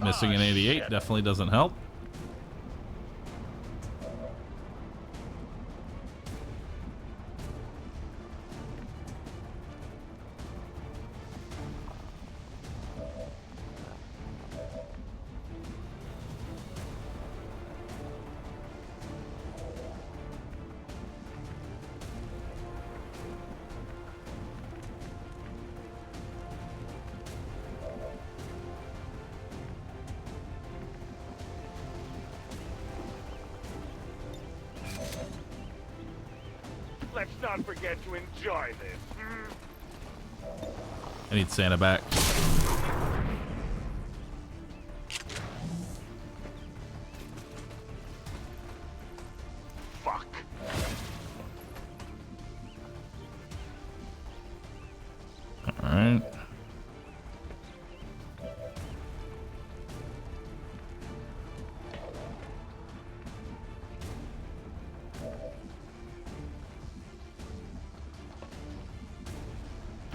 Missing an 88 definitely doesn't help. Let's not forget to enjoy this. I need Santa back. Fuck. All right.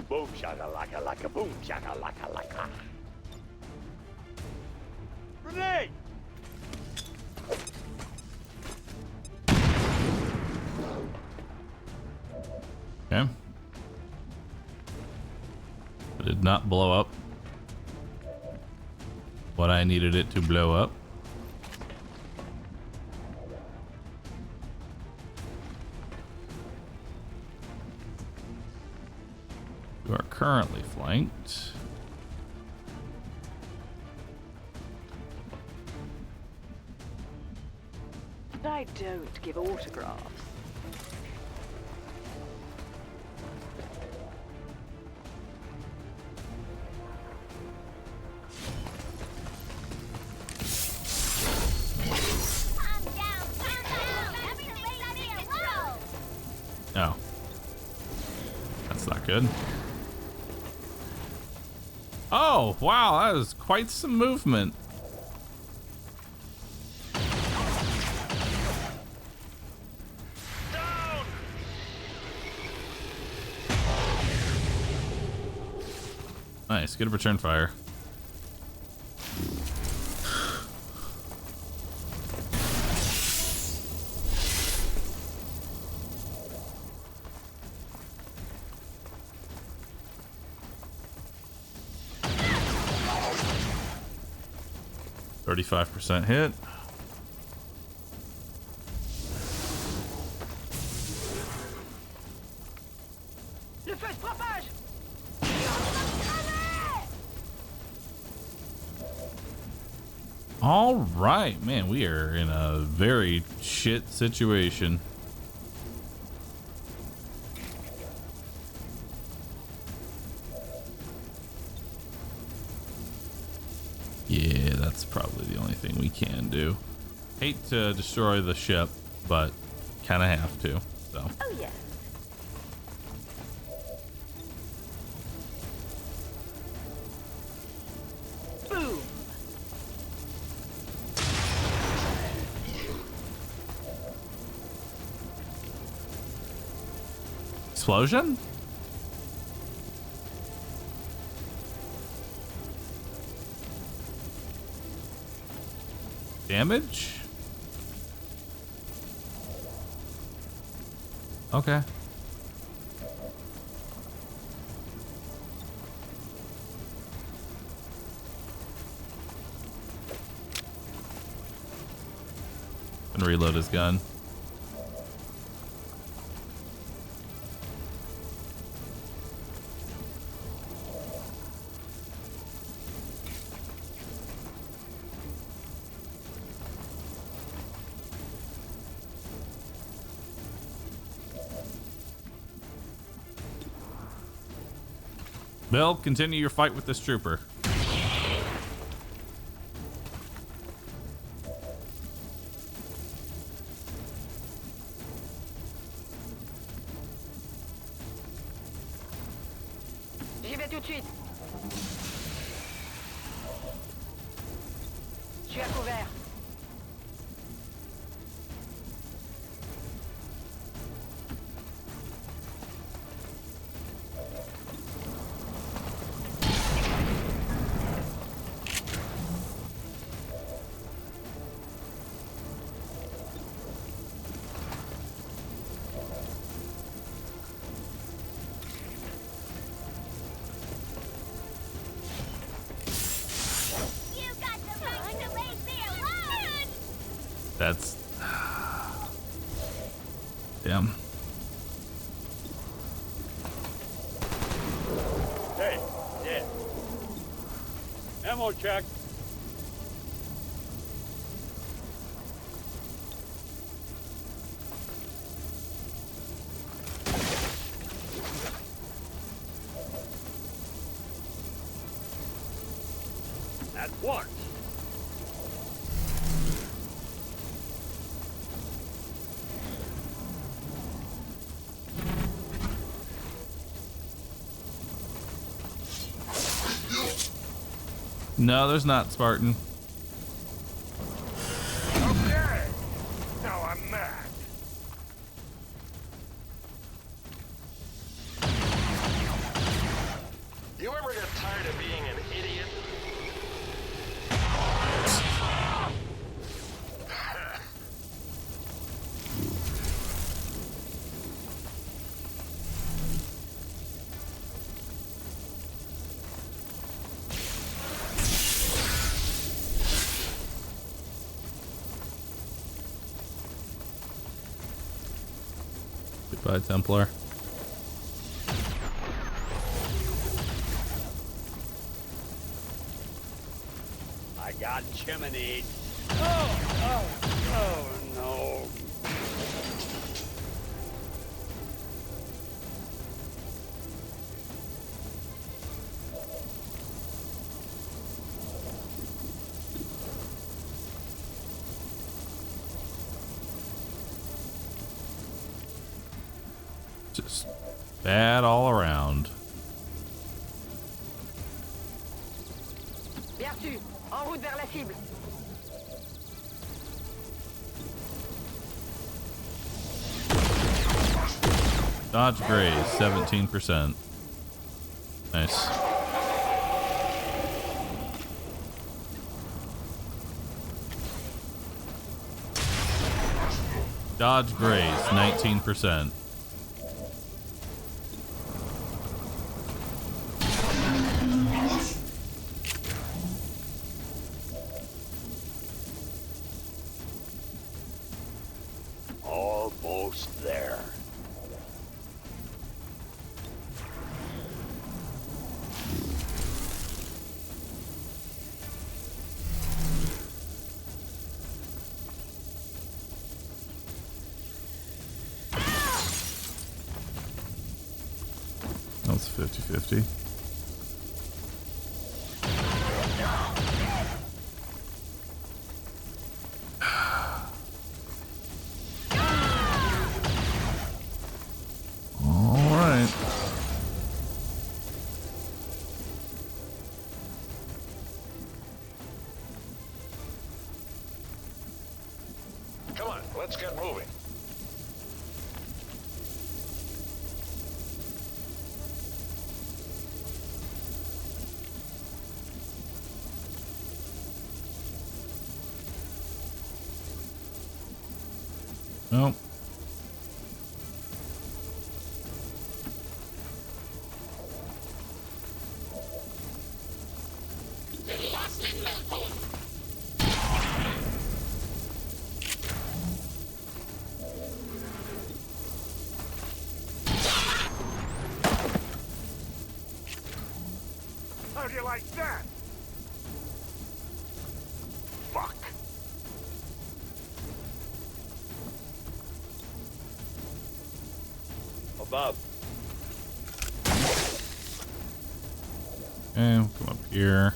Boom shakalaka laka boom shakalaka laka. Grenade! Okay. It did not blow up what I needed it to blow up. You are currently flanked. I don't give autographs. Oh. That's not good. Oh, wow, that is quite some movement. Nice, good return fire. %35 hit. Le feu de frappage! All right, man, we are in a very shit situation. that's probably the only thing we can do. Hate to destroy the ship, but kind of have to. So. Oh yes. Boom. Explosion? Damage? Okay. And reload his gun. Bill, continue your fight with this trooper. J'y vais tout de suite. Je suis à couvert. That's... Damn. Hey, dead. Ammo check. That worked. No, there's not, Spartan. Okay. Now I'm mad. You ever get tired of being an idiot? Goodbye, Templar. I got chimney. Oh no. Just bad all around. Bien reçu. En route vers la cible. Dodge graze, 17%. Nice. Dodge graze, 19%. Almost there. That's 50-50. Let's get moving. Nope. How do you like that? Fuck. Above. Okay, we'll come up here.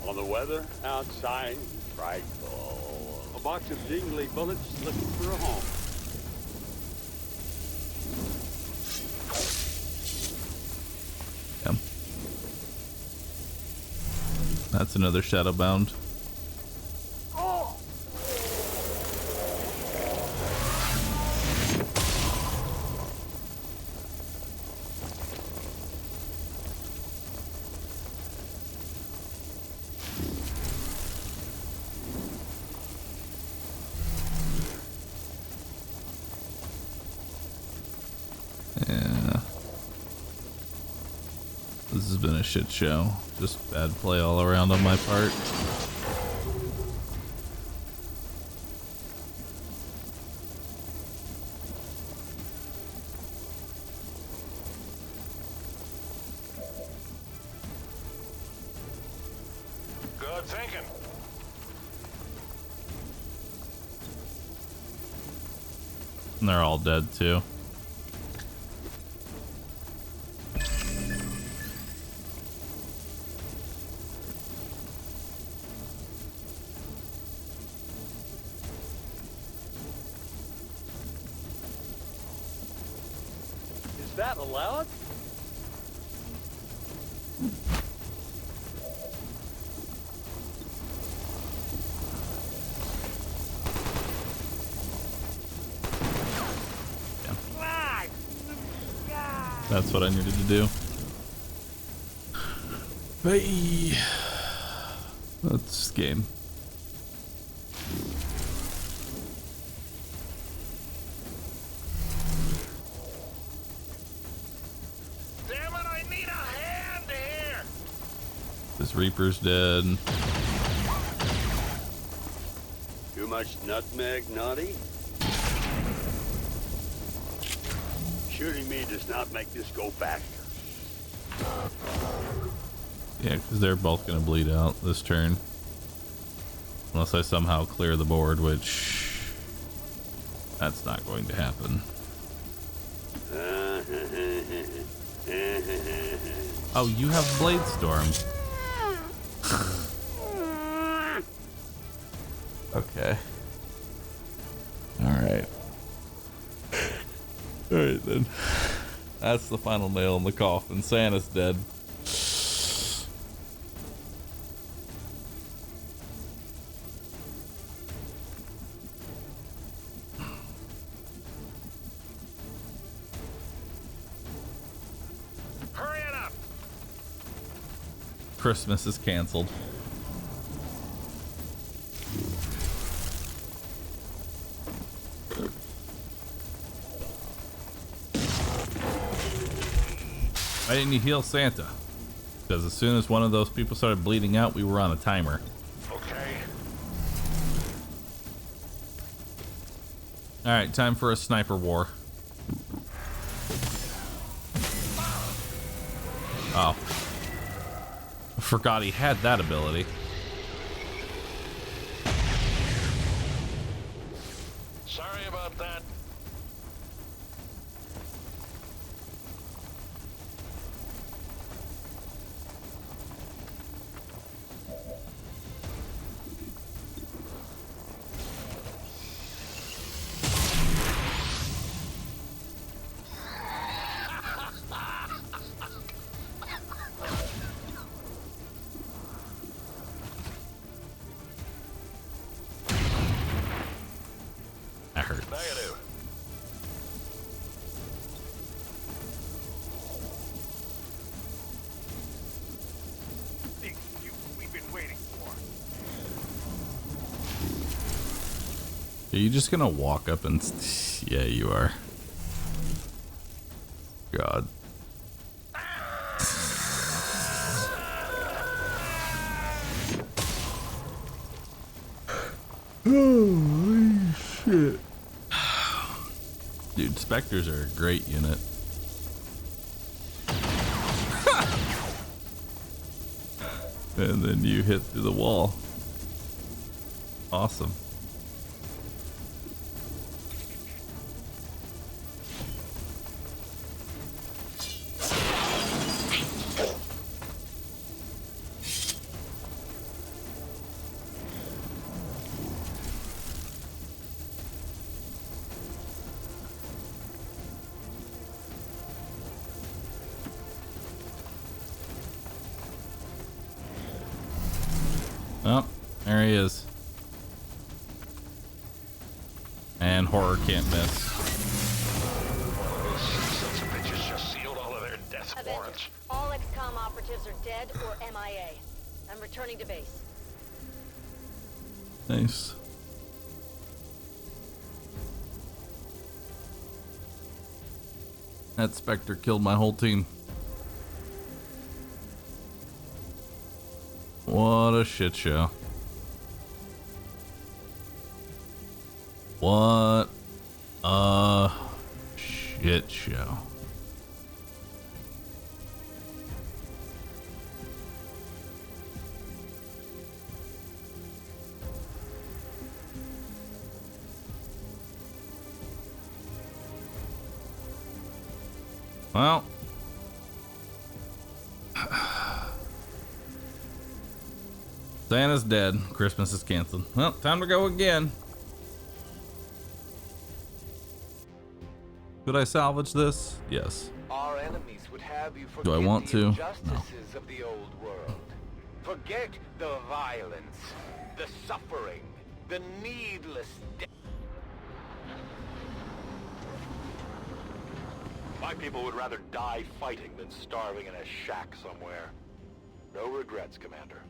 On the weather outside, frightful. A box of jingly bullets looking for a home. Yeah. That's another Shadowbound. Yeah. This has been a shit show. Just bad play all around on my part. Good thinking. And they're all dead too. Is that allowed? That's what I needed to do. Bye. That's game. Damn it, I need a hand here. This Reaper's dead. Too much nutmeg, naughty? Shooting me does not make this go faster. Yeah, because they're both going to bleed out this turn. Unless I somehow clear the board, which... that's not going to happen. Oh, you have Blade Storm. Okay. Alright. Alright then. That's the final nail in the coffin. Santa's dead. Hurry it up. Christmas is canceled. Why didn't you heal Santa? Because as soon as one of those people started bleeding out, we were on a timer. Okay. Alright, time for a sniper war. Oh. I forgot he had that ability. Sorry about that. That hurts. Negative. The excuse we've been waiting for. Are you just gonna walk up and... Yeah, you are. God. Holy shit. Dude, Spectres are a great unit. And then you hit through the wall. Awesome. Oh, there he is. And horror can't miss. Sons of bitches just sealed all of their death warrants. All XCOM operatives are dead or MIA. I'm returning to base. Nice. That Spectre killed my whole team. What a shit show. What a shit show. Well, Santa's dead. Christmas is canceled. Well, time to go again. Could I salvage this? Yes. Our enemies would have you forget Do I want the to? injustices of the old world. Forget the violence, the suffering, the needless death. My people would rather die fighting than starving in a shack somewhere. No regrets, Commander.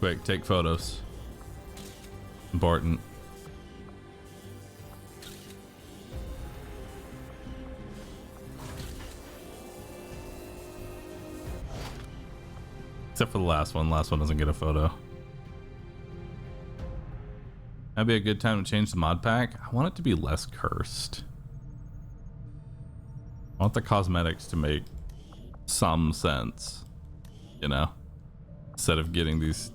Quick, take photos. Important. Except for the last one. Last one doesn't get a photo. That'd be a good time to change the mod pack. I want it to be less cursed. I want the cosmetics to make some sense, you know, instead of getting these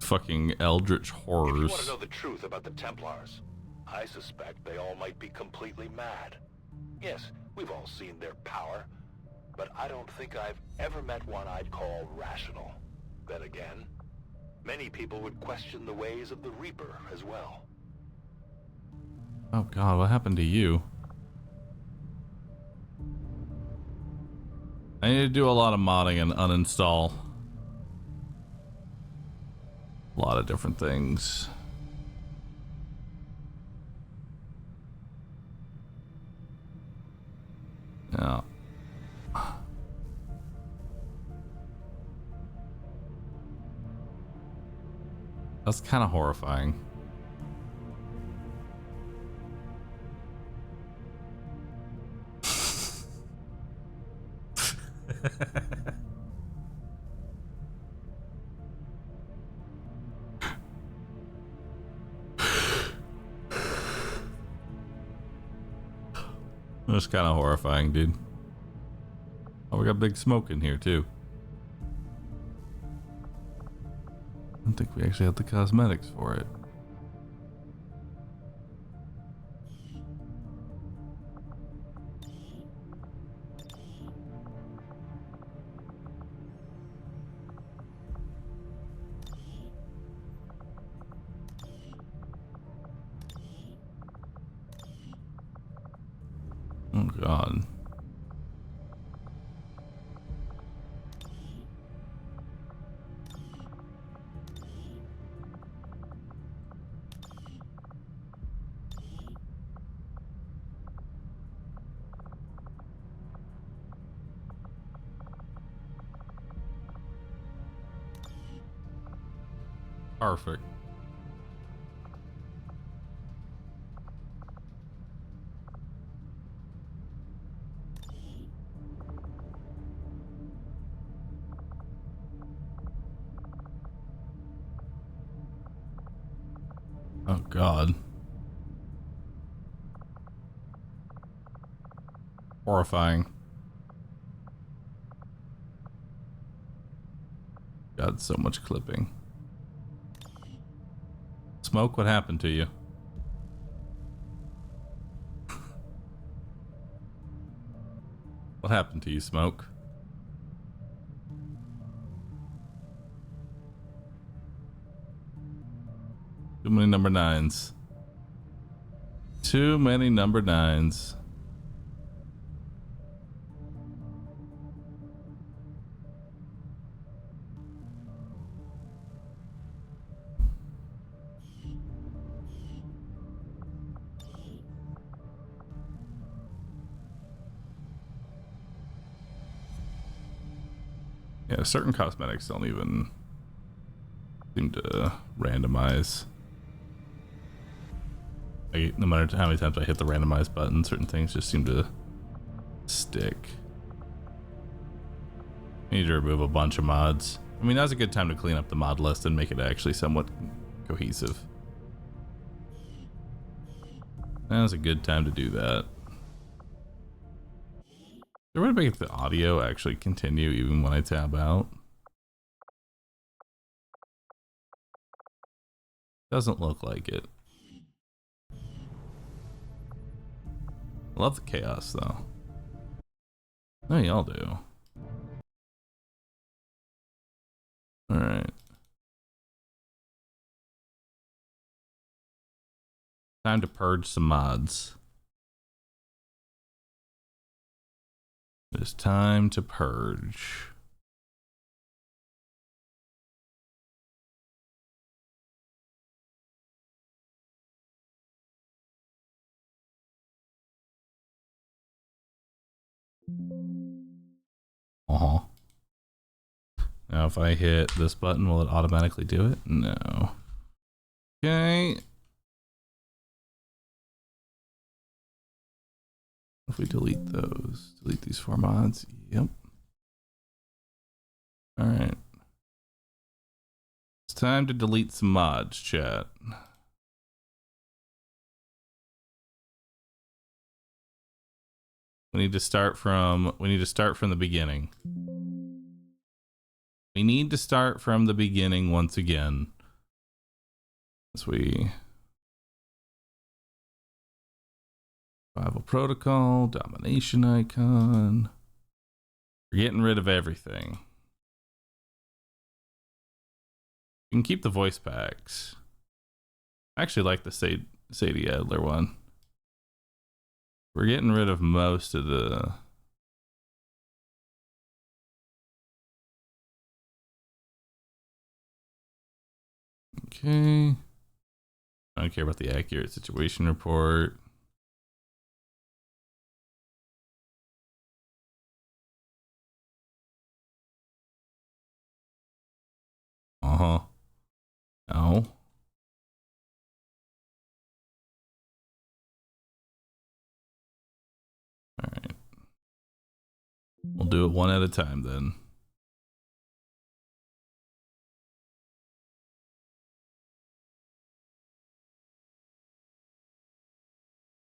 fucking eldritch horrors. If you want to know the truth about the Templars, I suspect they all might be completely mad. Yes, we've all seen their power, but I don't think I've ever met one I'd call rational. Then again, many people would question the ways of the Reaper as well. Oh god, what happened to you? I need to do a lot of modding and uninstall a lot of different things. Yeah. That's kind of horrifying. That's kind of horrifying, dude. Oh, we got big smoke in here too. I don't think we actually have the cosmetics for it. Oh god. Perfect. Oh God. Horrifying. God, so much clipping. Smoke, what happened to you? What happened to you, Smoke? Too many number 9s. Too many number 9s. Yeah, certain cosmetics don't even seem to randomize. No matter how many times I hit the randomize button, certain things just seem to stick. I need to remove a bunch of mods. I mean, now's a good time to clean up the mod list and make it actually somewhat cohesive. Now's a good time to do that. Is there a way to make the audio actually continue even when I tab out? Doesn't look like it. Love the chaos though. Oh, y'all do. Alright. Time to purge some mods. It's time to purge. Uh-huh. Now if I hit this button, will it automatically do it? No. Okay. If we delete those, delete these 4 mods. Yep. All right. It's time to delete some mods, chat. We need to start from the beginning. We need to start from the beginning once again. As we Survival protocol, domination icon. We're getting rid of everything. You can keep the voice packs. I actually like the Sadie Adler one. We're getting rid of most of the... Okay. I don't care about the accurate situation report. Uh-huh. No. All right. We'll do it one at a time then.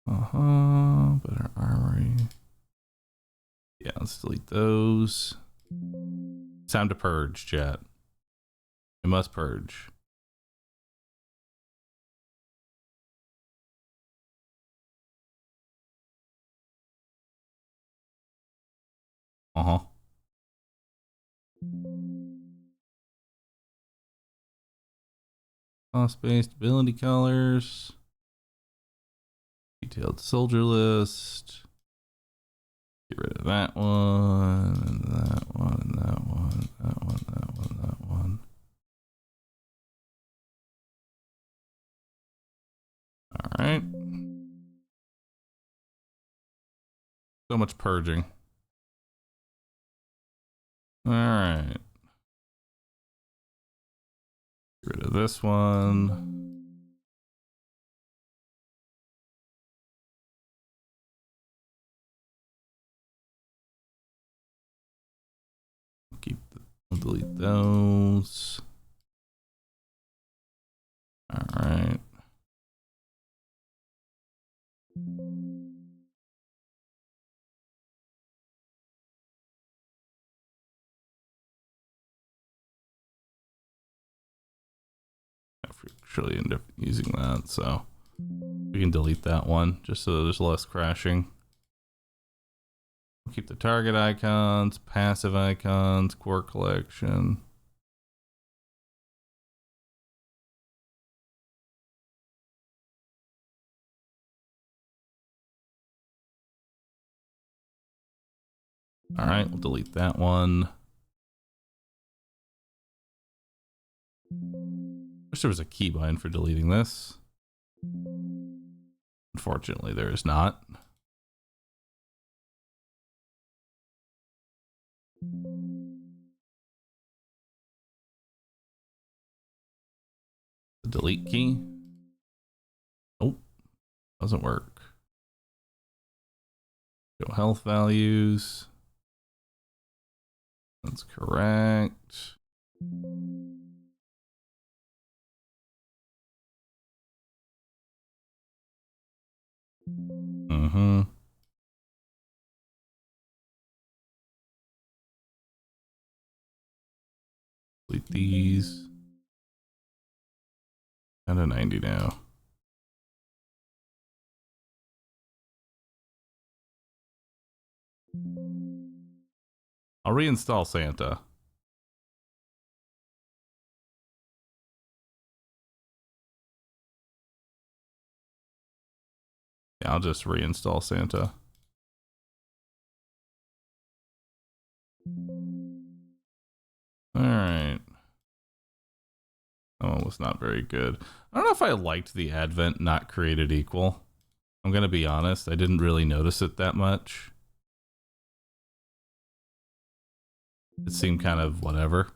Uh-huh. Better armory. Yeah, let's delete those. It's time to purge, chat. We must purge. Uh-huh. Cost-based ability colors. Detailed soldier list. Get rid of that one, and that one, and that one, that one, that one, that one. All right. So much purging. All right. Get Get rid of this one. We'll delete those. All right. Actually end up using that, so we can delete that one just so there's less crashing. We'll keep the target icons, passive icons, core collection. All right, we'll delete that one. Wish there was a keybind for deleting this. Unfortunately, there is not. The delete key. Nope, doesn't work. Show health values. That's correct. Mm-hmm. Delete these. Down to 90 now. I'll reinstall Santa. Yeah, I'll just reinstall Santa. All right. That one was not very good. I don't know if I liked the Advent not created equal. I'm going to be honest. I didn't really notice it that much. It seemed kind of whatever.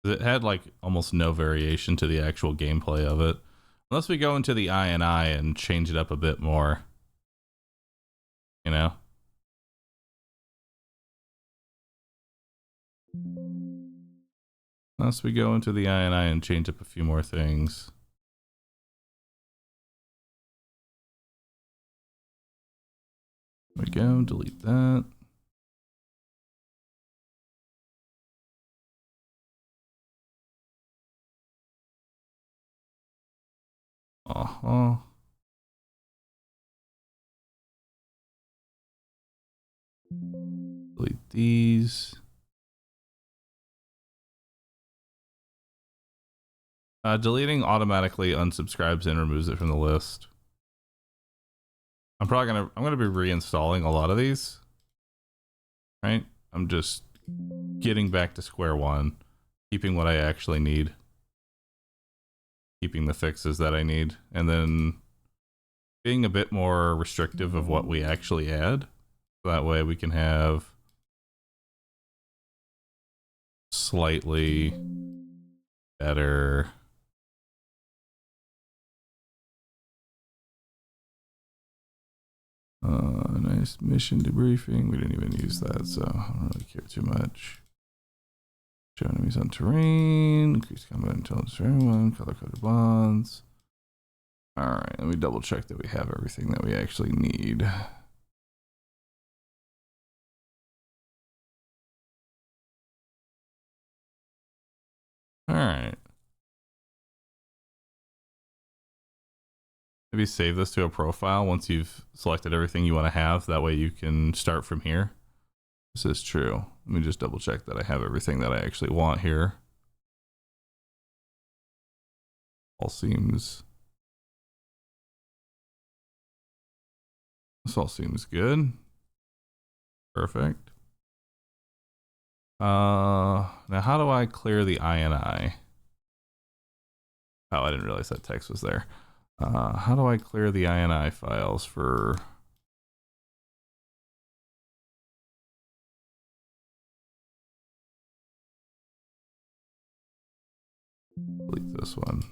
It had like almost no variation to the actual gameplay of it. Unless we go into the I and change it up a bit more. You know? Unless we go into the I and change up a few more things. There we go, delete that. Uh-huh. Delete these. Deleting automatically unsubscribes and removes it from the list. I'm gonna be reinstalling a lot of these. Right? I'm just getting back to square one, keeping what I actually need. Keeping the fixes that I need, and then being a bit more restrictive of what we actually add. That way we can have slightly better nice mission debriefing. We didn't even use that, so I don't really care too much. Show enemies on terrain, increase combat intelligence for everyone, color-coded bonds. Alright, let me double check that we have everything that we actually need. Alright. Maybe save this to a profile once you've selected everything you want to have. That way you can start from here. This is true. Let me just double check that I have everything that I actually want here. All seems... This all seems good. Perfect. Now how do I clear the INI? Oh, I didn't realize that text was there. How do I clear the INI files for... Delete this one.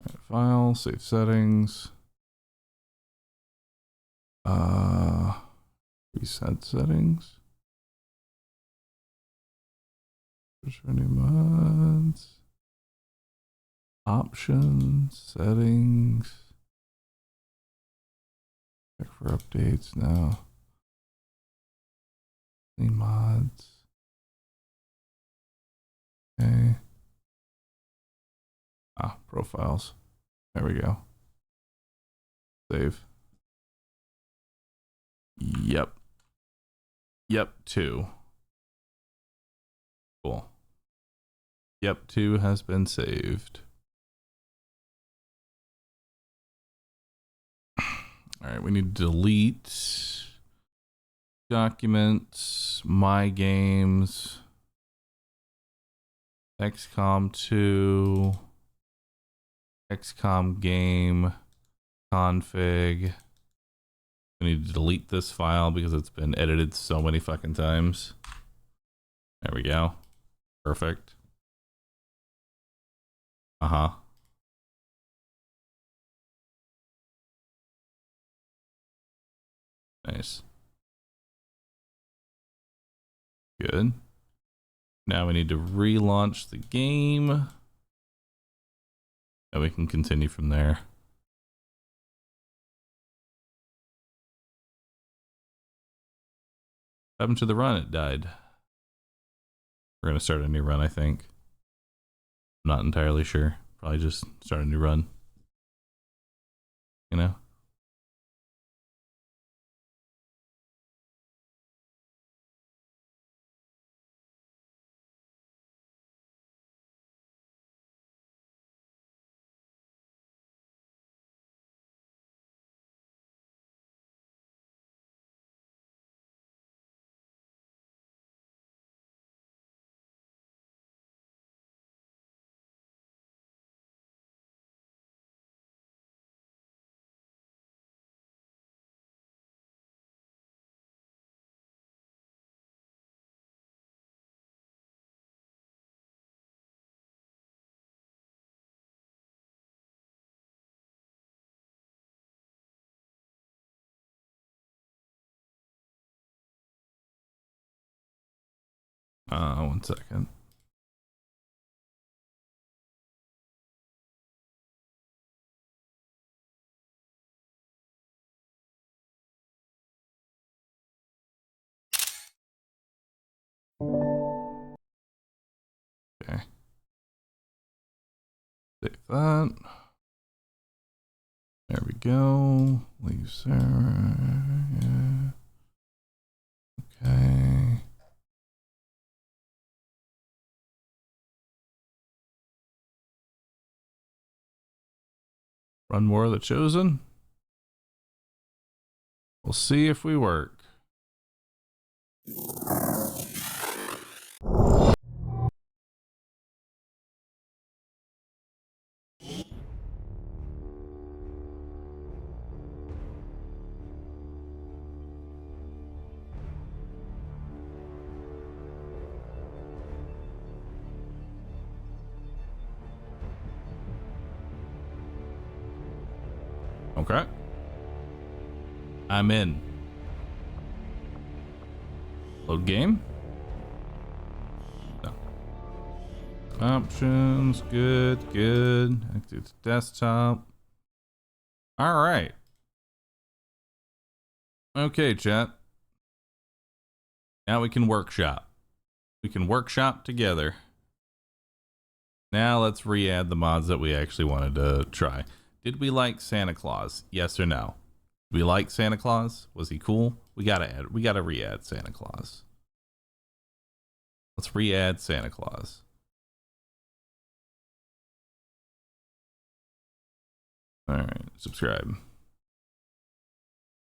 Right, file, save settings. Reset settings. Search for new mods. Options, settings. Check for updates now. Clean mods. Okay. Profiles. There we go. Save. Yep. Yep, 2. Cool. Yep, 2 has been saved. All right, we need to delete documents, my games, XCOM 2, XCOM game, config. We need to delete this file because it's been edited so many fucking times. There we go. Perfect. Nice. Good. Now we need to relaunch the game. And we can continue from there. What happened to the run? It died. We're going to start a new run, I think. I'm not entirely sure. Probably just start a new run. You know? One second. Okay. Save that. There we go. Leave Sarah. Yeah. Okay. Run more of the Chosen. We'll see if we work. Okay. I'm in. Load game. No. Options. Good. Good. Active desktop. All right. Okay, chat. Now we can workshop. We can workshop together. Now let's re-add the mods that we actually wanted to try. Did we like Santa Claus? Yes or no? We like Santa Claus? Was he cool? We gotta re-add Santa Claus. Let's re-add Santa Claus. All right, subscribe.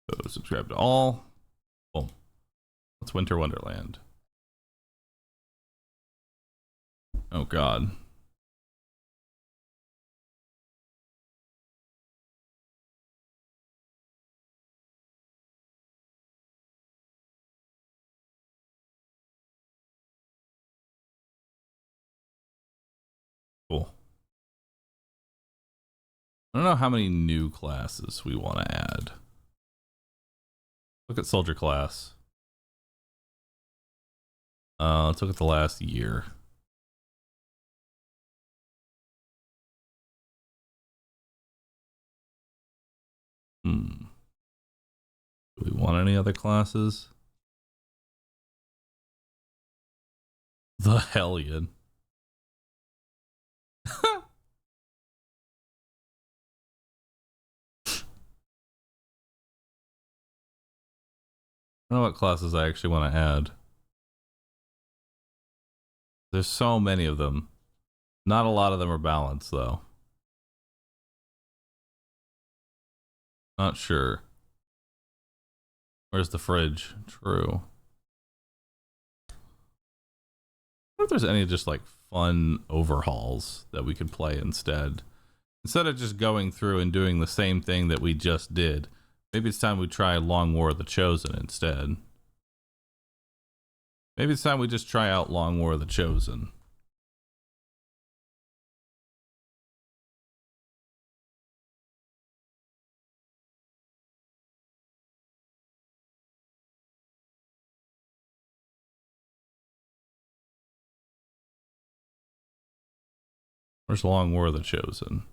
So subscribe to all. Boom. Let's Winter Wonderland. Oh God. Cool. I don't know how many new classes we want to add. Look at soldier class. Let's look at the last year. Do we want any other classes? The Hellion. I don't know what classes I actually want to add. There's so many of them. Not a lot of them are balanced, though. Not sure. Where's the fridge? True. I wonder if there's any just like fun overhauls that we could play instead. Instead of just going through and doing the same thing that we just did. Maybe it's time we try Long War of the Chosen instead. Maybe it's time we just try out Long War of the Chosen. Where's Long War of the Chosen?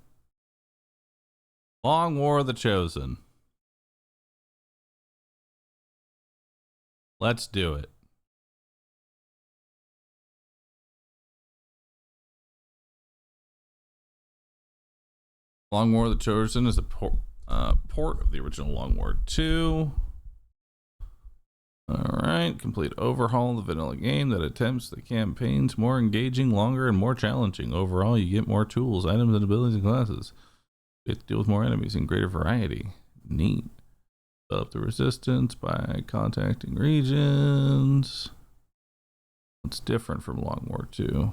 Long War of the Chosen. Let's do it. Long War of the Chosen is a port of the original Long War 2. Alright, complete overhaul of the vanilla game that attempts the campaigns more engaging, longer, and more challenging. Overall, you get more tools, items, and abilities and classes. You have to deal with more enemies and greater variety. Neat. Develop the resistance by contacting regions. What's different from Long War 2?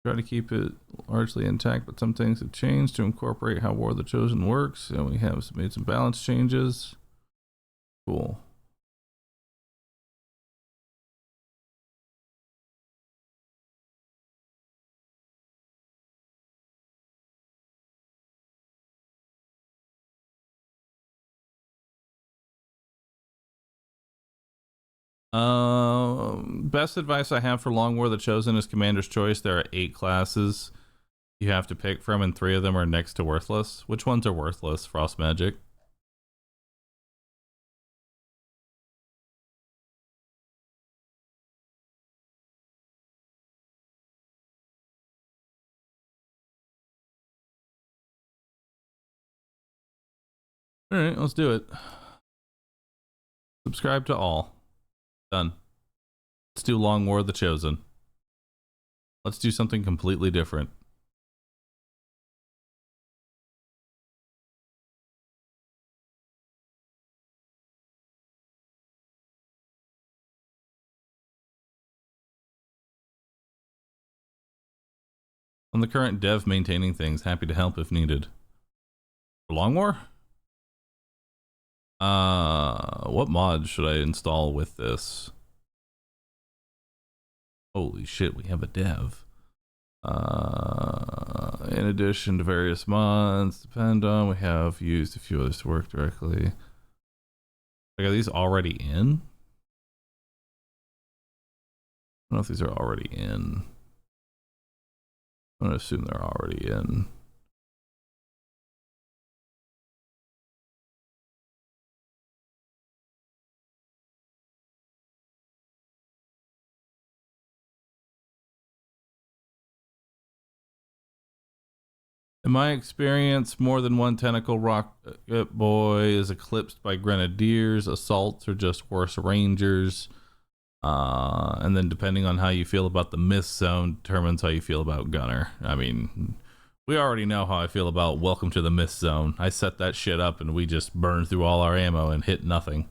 Try to keep it largely intact, but some things have changed to incorporate how War of the Chosen works, and we have made some balance changes. Cool. Best advice I have for Long War of the Chosen is Commander's Choice. There are 8 classes you have to pick from, and 3 of them are next to worthless. Which ones are worthless? Frost Magic. Alright, let's do it. Subscribe to all. Done. Let's do Long War of the Chosen. Let's do something completely different. On the current dev maintaining things, happy to help if needed. For Long War? What mods should I install with this? Holy shit, we have a dev. In addition to various mods, depend on, we have used a few others to work directly. Like, are these already in? I don't know if these are already in. I'm gonna assume they're already in. In my experience, more than one tentacle rocket boy is eclipsed by grenadiers. Assaults are just worse rangers. And then depending on how you feel about the mist zone determines how you feel about gunner. I mean, We already know how I feel about Welcome to the Mist Zone. I set that shit up and we just burned through all our ammo and hit nothing.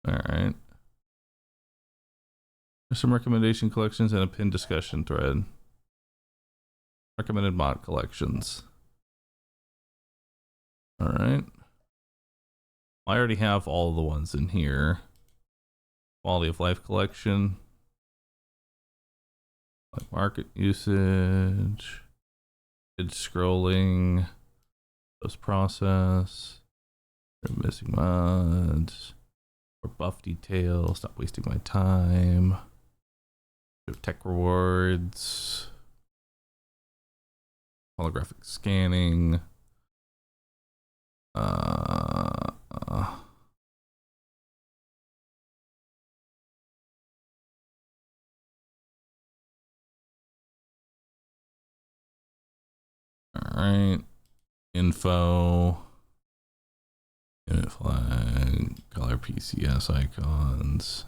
Alright. There's some recommendation collections and a pinned discussion thread. Recommended mod collections. Alright. I already have all the ones in here. Quality of life collection. Like market usage. Hid scrolling. Post process. Missing mods. Or buff details. Stop wasting my time. Tech rewards. Holographic scanning. Alright. Info. Unit flag. Color PCS icons.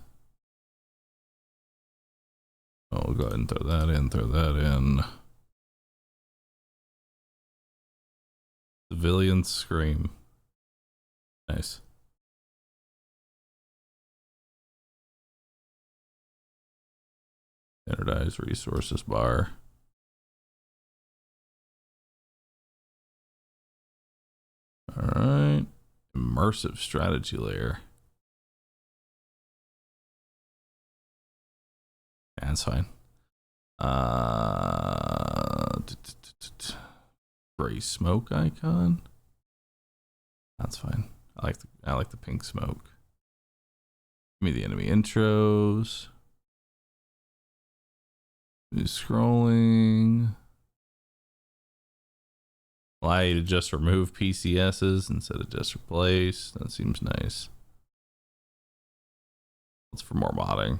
Oh, we'll go ahead and throw that in, throw that in. Civilian Scream. Nice. Standardized resources bar. Alright. Immersive strategy layer. Yeah, that's fine. Gray smoke icon. That's fine. I like the pink smoke. Give me the enemy intros. New scrolling. Allow you to just remove PCSs instead of just replace. That seems nice. That's for more modding.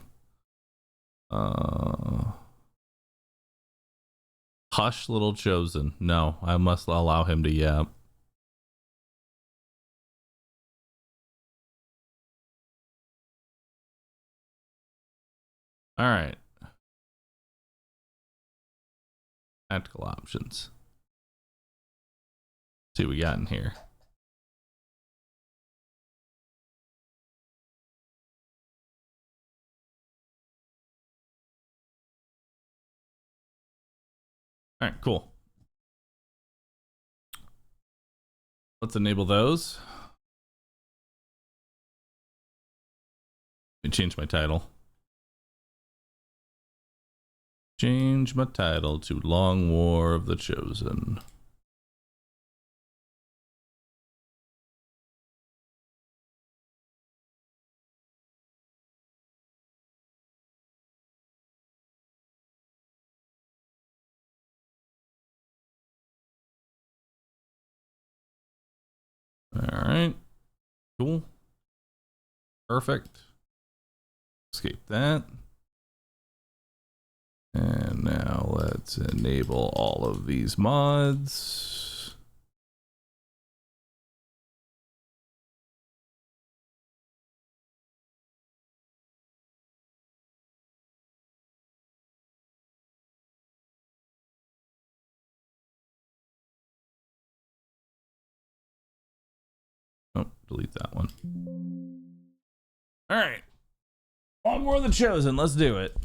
Hush, little chosen. No, I must allow him to yap. All right. Tactical options. Let's see what we got in here. All right, cool. Let's enable those. Let me change my title. Change my title to Long War of the Chosen. All right, cool. Perfect. Escape that. And now let's enable all of these mods. Oh, delete that one. All right. Long War of the Chosen. Let's do it.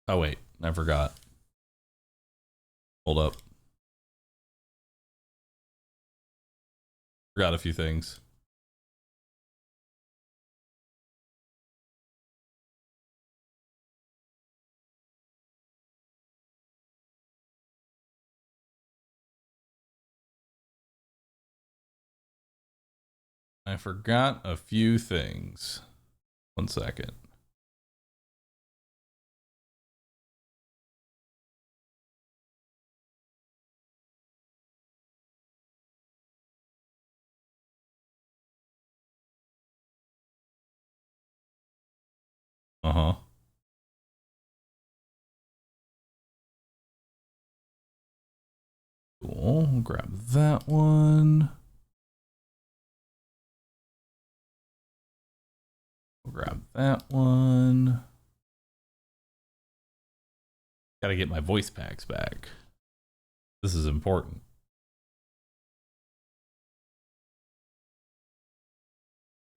Oh, wait. I forgot. Hold up. Forgot a few things. I forgot a few things. 1 second. Uh-huh. Cool. We'll grab that one. We'll grab that one. Gotta get my voice packs back. This is important.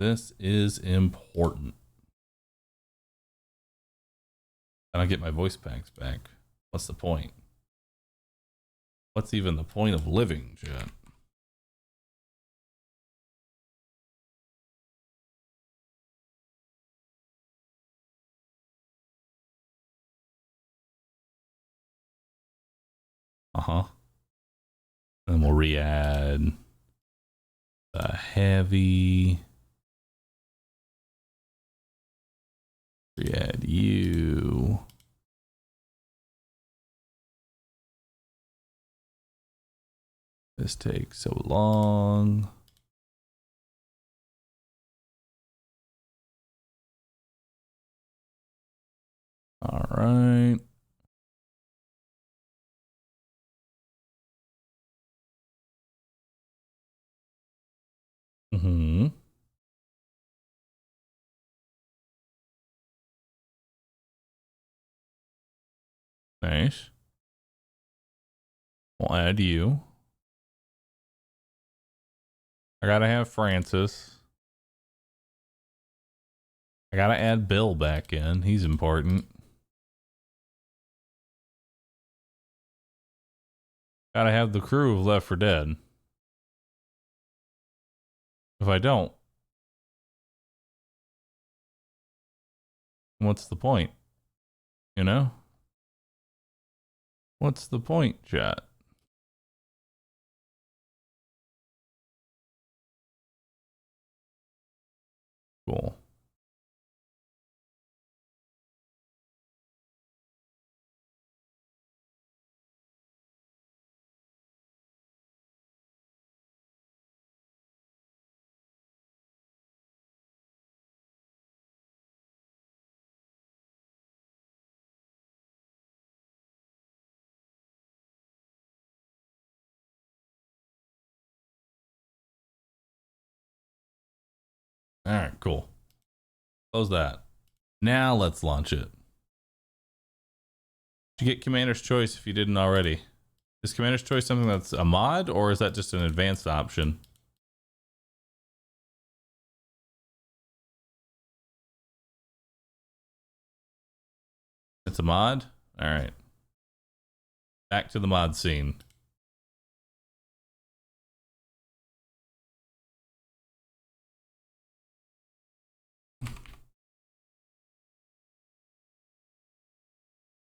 This is important. I don't get my voice packs back. What's the point? What's even the point of living, Jet? Uh-huh. And we'll re-add the heavy. Re-add you. This takes so long. All right. Mm-hmm. Nice. We'll add you. I gotta have Francis. I gotta add Bill back in. He's important. Gotta have the crew of Left 4 Dead. If I don't, what's the point? You know? What's the point, chat? Cool. All right, cool. Close that. Now let's launch it. You get Commander's Choice if you didn't already. Is Commander's Choice something that's a mod, or is that just an advanced option? It's a mod? All right. Back to the mod scene.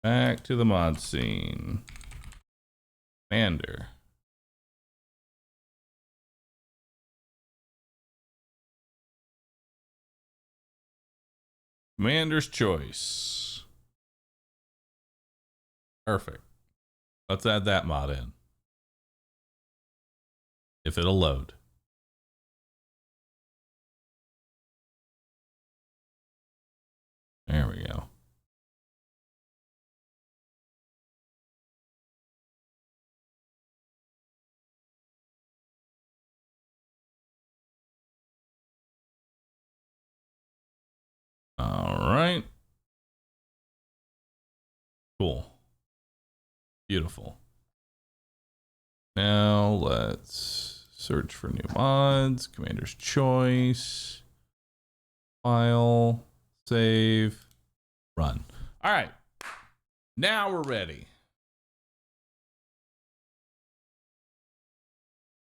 Back to the mod scene. Commander. Commander's Choice. Perfect. Let's add that mod in. If it'll load. There we go. All right. Cool. Beautiful. Now let's search for new mods. Commander's Choice. File. Save. Run. All right. Now we're ready.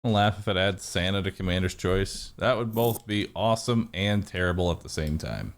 I'll laugh if it adds Santa to Commander's Choice. That would both be awesome and terrible at the same time.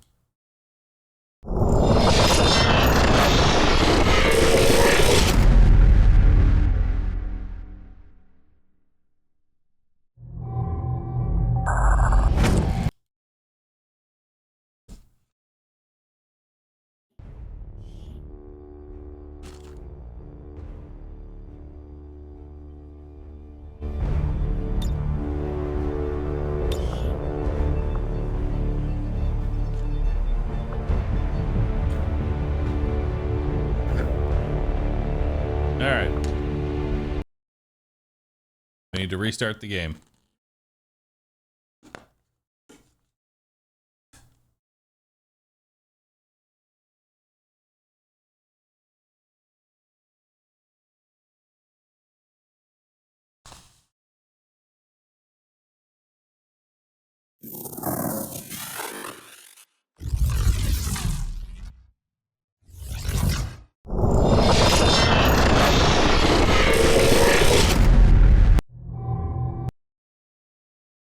need to restart the game.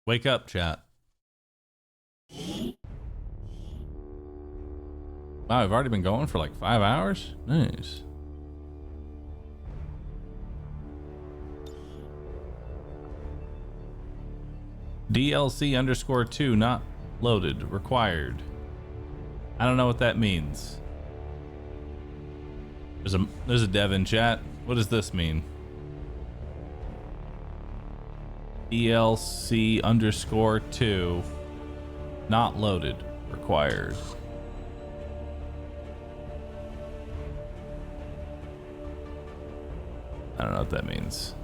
Wake up, chat. Wow, I've already been going for like 5 hours? Nice. DLC _2 not loaded. Required. I don't know what that means. There's a dev in chat. What does this mean? DLC _2 not loaded. Required. I don't know what that means.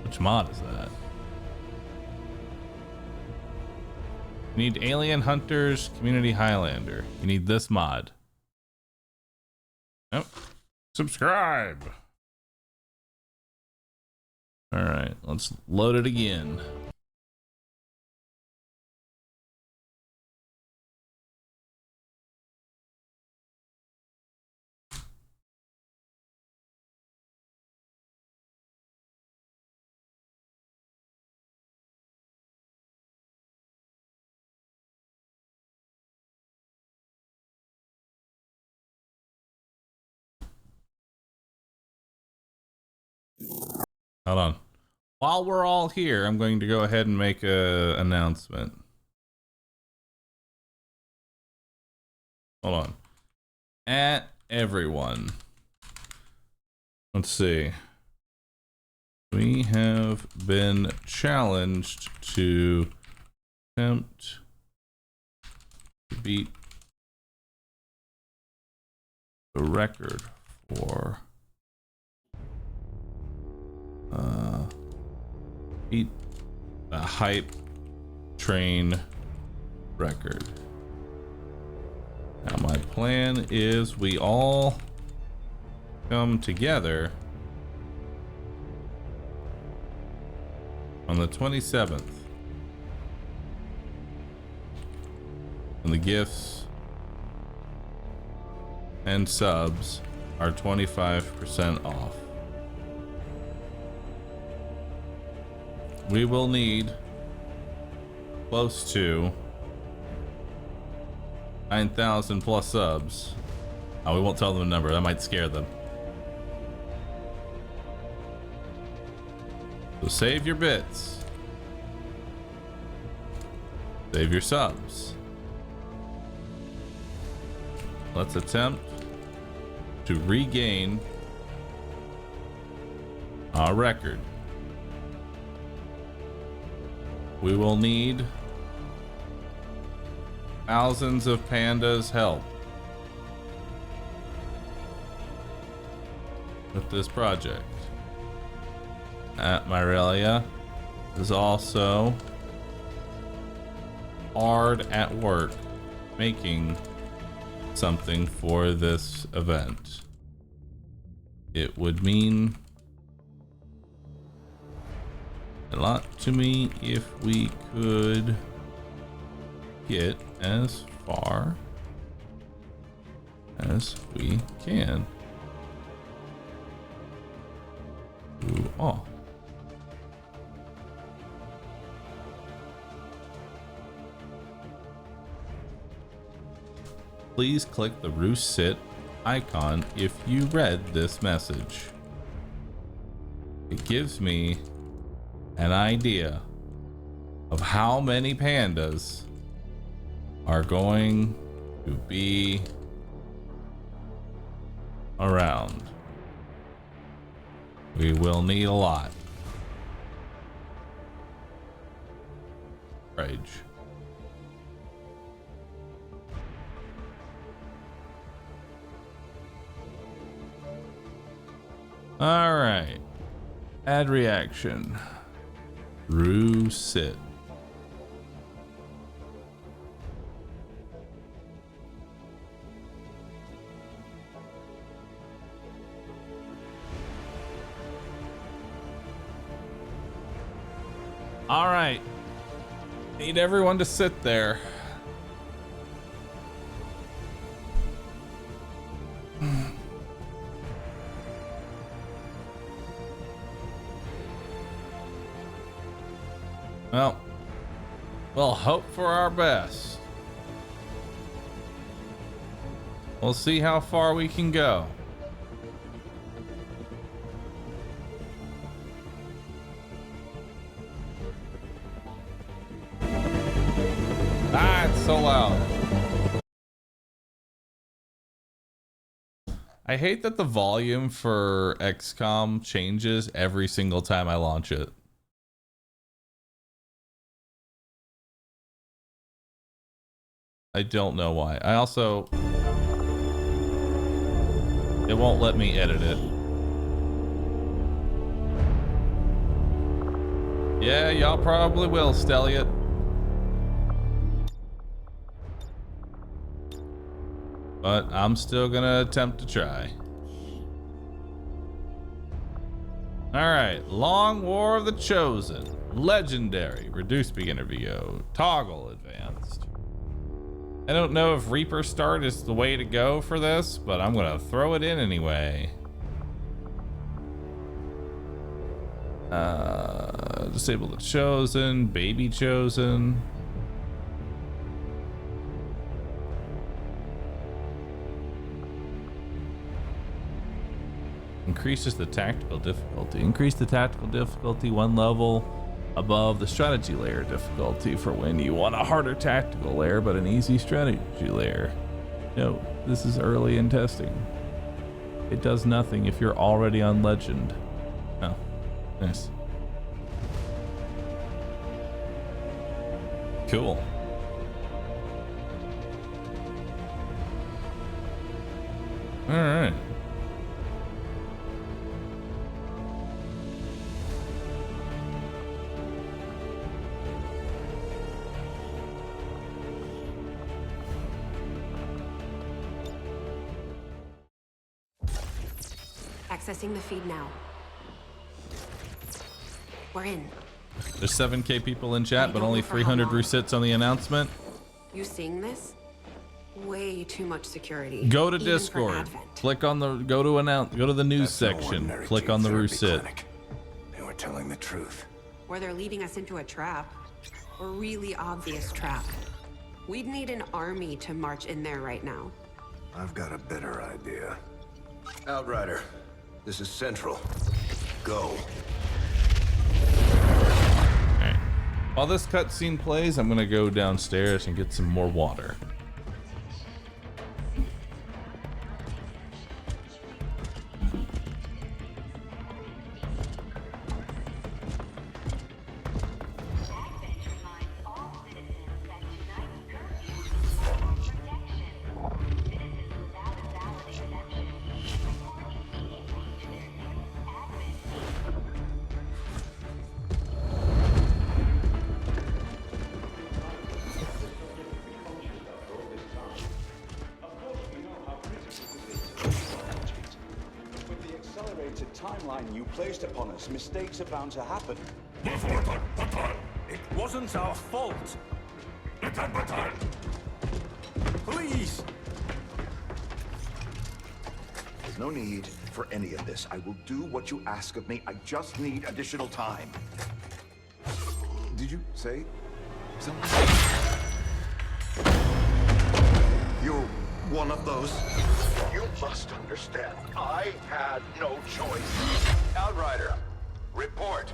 Which mod is that? You need Alien Hunters, Community Highlander. You need this mod. Nope. Subscribe. All right, let's load it again. Hold on. While we're all here, I'm going to go ahead and make a announcement. Hold on. At everyone. Let's see. We have been challenged to attempt to beat the record for beat the hype train record. Now my plan is we all come together on the 27th, and the gifts and subs are 25% off. We will need close to 9,000 plus subs. Oh, we won't tell them the number. That might scare them. So save your bits. Save your subs. Let's attempt to regain our record. We will need thousands of pandas' help with this project. AdmiralBahroo is also hard at work making something for this event. It would mean a lot to me if we could get as far as we can. Oh. Please click the Roost Sit icon if you read this message. It gives me an idea of how many pandas are going to be around. We will need a lot. Rage. All right. Add reaction. Rue sit. All right. Need everyone to sit there. Well, we'll hope for our best. We'll see how far we can go. Ah, it's so loud. I hate that the volume for XCOM changes every single time I launch it. I don't know why. I also... It won't let me edit it. Yeah, y'all probably will, Stelliot. But I'm still gonna attempt to try. Alright, Long War of the Chosen. Legendary. Reduced beginner VO. Toggle advanced. I don't know if Reaper start is the way to go for this, but I'm gonna throw it in anyway. Disable the Chosen, Baby Chosen. Increases the tactical difficulty. Increase the tactical difficulty one level above the strategy layer difficulty for when you want a harder tactical layer but an easy strategy layer. No, this is early in testing. It does nothing if you're already on Legend. Oh, nice. Cool. All right. Accessing the feed now. We're in. There's 7K people in chat, but only 300 resets on the announcement. You seeing this? Way too much security. Go to Discord. Click on the go to the news section. Click on the reset. They were telling the truth. Or they're leading us into a trap. A really obvious trap. We'd need an army to march in there right now. I've got a better idea. Outrider, this is Central. Go. Alright. While this cutscene plays, I'm gonna go downstairs and get some more water. Mistakes are bound to happen. It wasn't our fault. Please. There's no need for any of this. I will do what you ask of me. I just need additional time. Did you say something? You're one of those? You must understand. I had no choice. Outrider, report.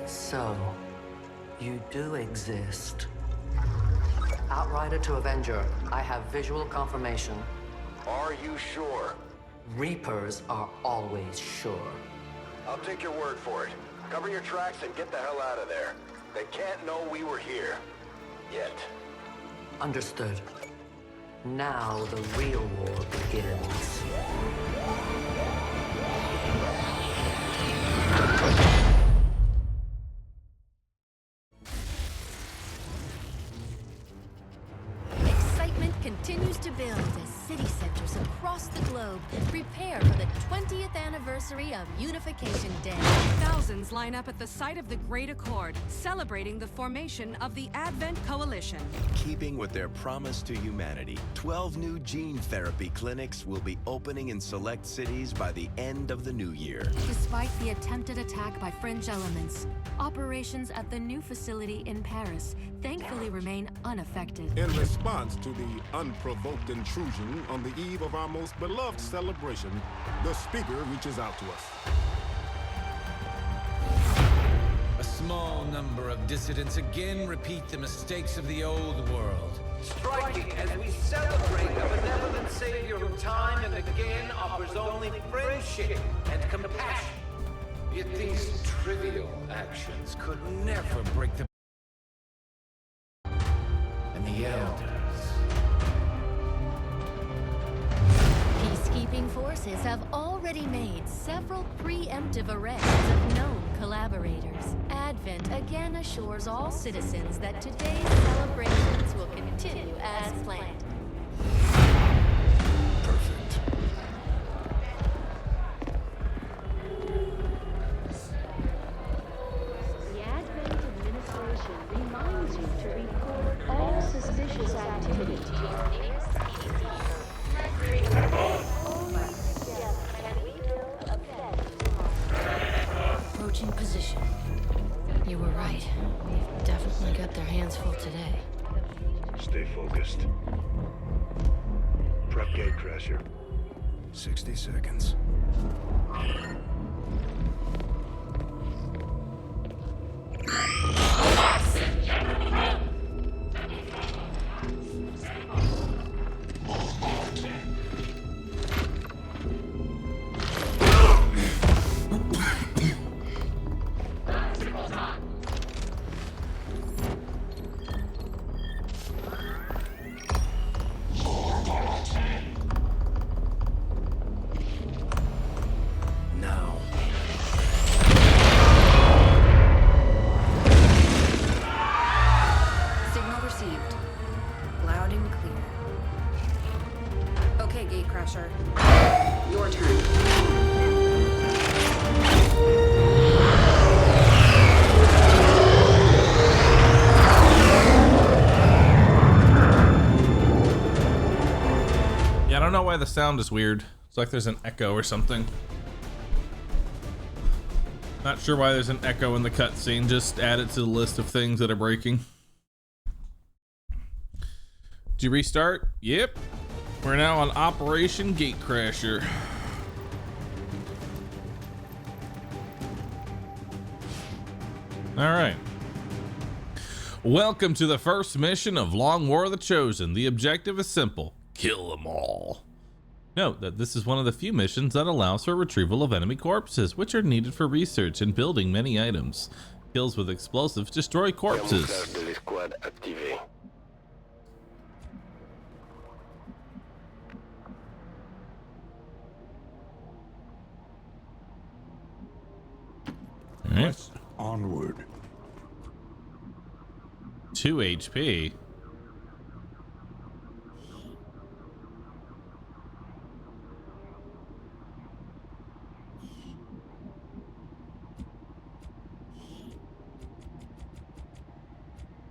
So, you do exist. Outrider to Avenger, I have visual confirmation. Are you sure? Reapers are always sure. I'll take your word for it. Cover your tracks and get the hell out of there. They can't know we were here. Yet. Understood. Now the real war begins. Excitement continues to build as city centers across the globe prepare for the 20th anniversary of Unification Day. Thousands line up at the site of the Great Accord, celebrating the formation of the Advent Coalition. Keeping with their promise to humanity, 12 new gene therapy clinics will be opening in select cities by the end of the new year. Despite the attempted attack by fringe elements, operations at the new facility in Paris thankfully remain unaffected. In response to the unprovoked intrusion on the eve of our most beloved celebration, the speaker reaches out to us. A small number of dissidents again repeat the mistakes of the old world. Striking as we celebrate a benevolent savior who time and again offers only friendship and compassion. Yet these trivial actions could never break the... and the elders. Peacekeeping forces have already made several preemptive arrests of known collaborators. Advent again assures all citizens that today's celebrations will continue as planned. Perfect. The Advent administration reminds you to report all suspicious activity to your nearest Approaching position. You were right. They've definitely got their hands full today. Stay focused. Prep gatecrasher. 60 seconds. Signal received. Loud and clear. Okay, Gatecrasher. Your turn. Yeah, I don't know why the sound is weird. It's like there's an echo or something. Not sure why there's an echo in the cutscene. Just add it to the list of things that are breaking. Did you restart? Yep. We're now on Operation Gatecrasher. All right. Welcome to the first mission of Long War of the Chosen. The objective is simple: kill them all. Note that this is one of the few missions that allows for retrieval of enemy corpses, which are needed for research and building many items. Kills with explosives destroy corpses. Alright. Onward. 2 HP.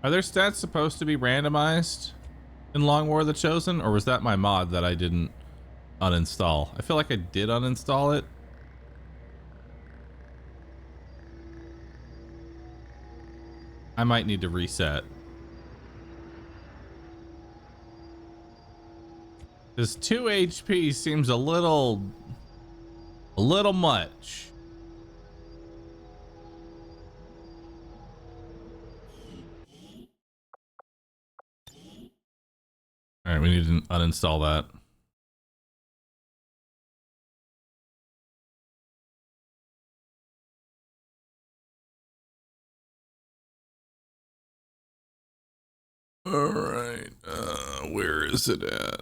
Are their stats supposed to be randomized in Long War of the Chosen, or was that my mod that I didn't uninstall? I feel like I did uninstall it. I might need to reset. This 2 HP seems a little much. All right, we need to uninstall that. All right. Where is it at?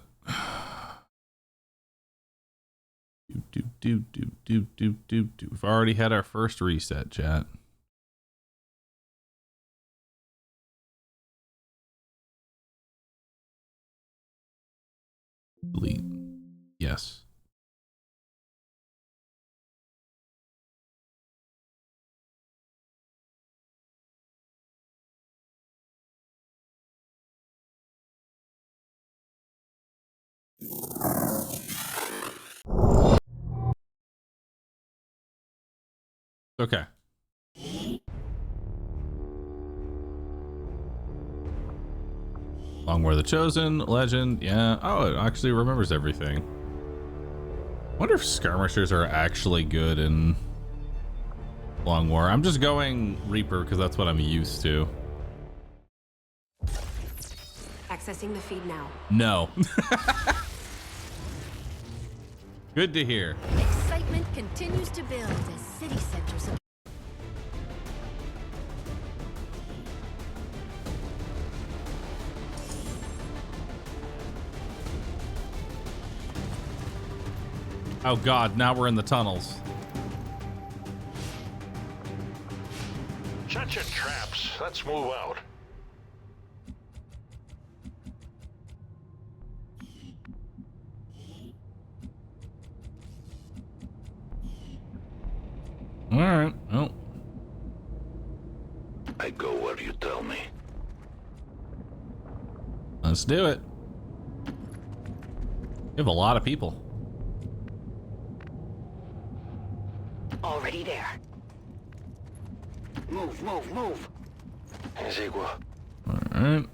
We've already had our first reset, chat. Delete. Yes. Okay. Long War of the Chosen, Legend, yeah. Oh, it actually remembers everything. Wonder if skirmishers are actually good in Long War. I'm just going Reaper because that's what I'm used to. Accessing the feed now. No. Good to hear. Excitement continues to build as city centers. Oh God, now we're in the tunnels. Shut your traps. Let's move out. All right. Oh. I go where you tell me. Let's do it. We have a lot of people. Already there. Move, move, move. All right.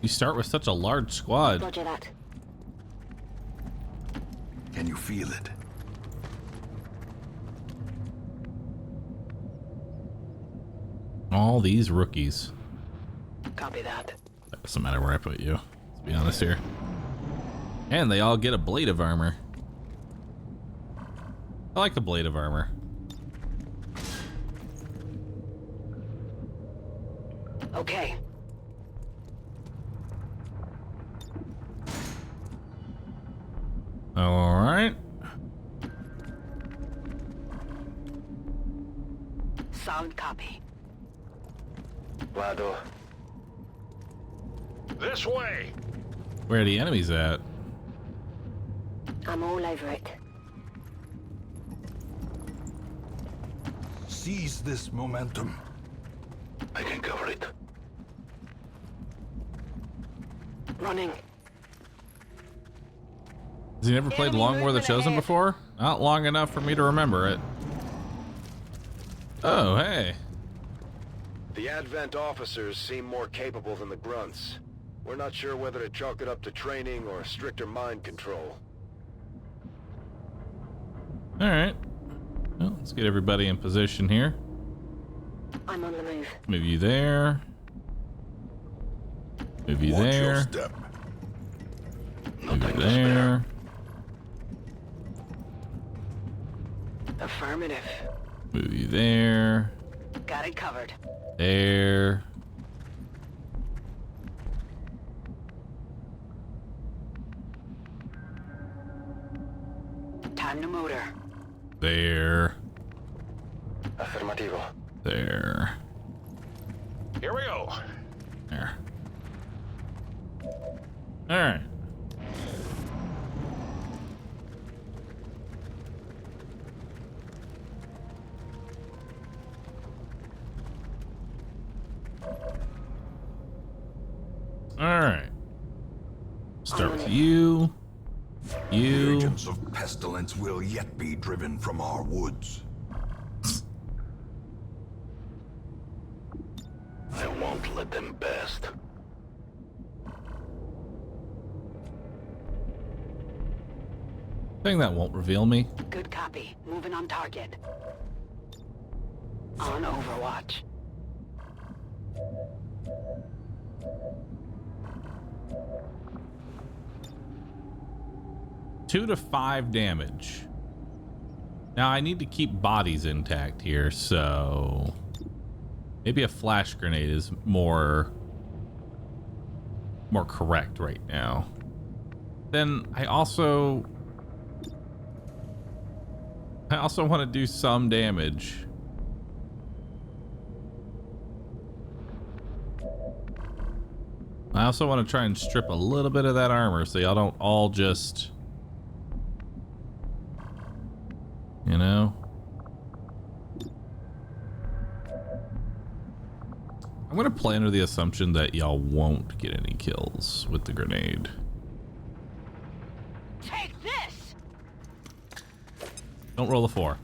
You start with such a large squad. Roger that. Can you feel it? All these rookies. Copy that. It doesn't matter where I put you. Let's be honest here. And they all get a blade of armor. I like the blade of armor. Okay. All right. Sound copy. Lado. This way. Where are the enemies at? I'm all over it. Seize this momentum. I can cover it. Running. Has he never played Long War of the Chosen before? Not long enough for me to remember it. Oh, hey. The Advent officers seem more capable than the grunts. We're not sure whether to chalk it up to training or stricter mind control. All right. Well, let's get everybody in position here. I'm on the move. Move you there. Move you Watch your there. step. Move you there. Affirmative. Move you there. Got it covered. There. Time to motor. There. Affirmativo. There. Here we go. There. All right. All right. Start with you. You. Agents of pestilence will yet be driven from our woods. I won't let them best. Thing that won't reveal me. Good copy. Moving on target. On Overwatch. Two to 5 damage. Now I need to keep bodies intact here, so Maybe a flash grenade is more correct right now. Then I also want to do some damage. I also want to try and strip a little bit of that armor so y'all don't all just, you know. I'm gonna play under the assumption that y'all won't get any kills with the grenade. Take this. Don't roll a 4.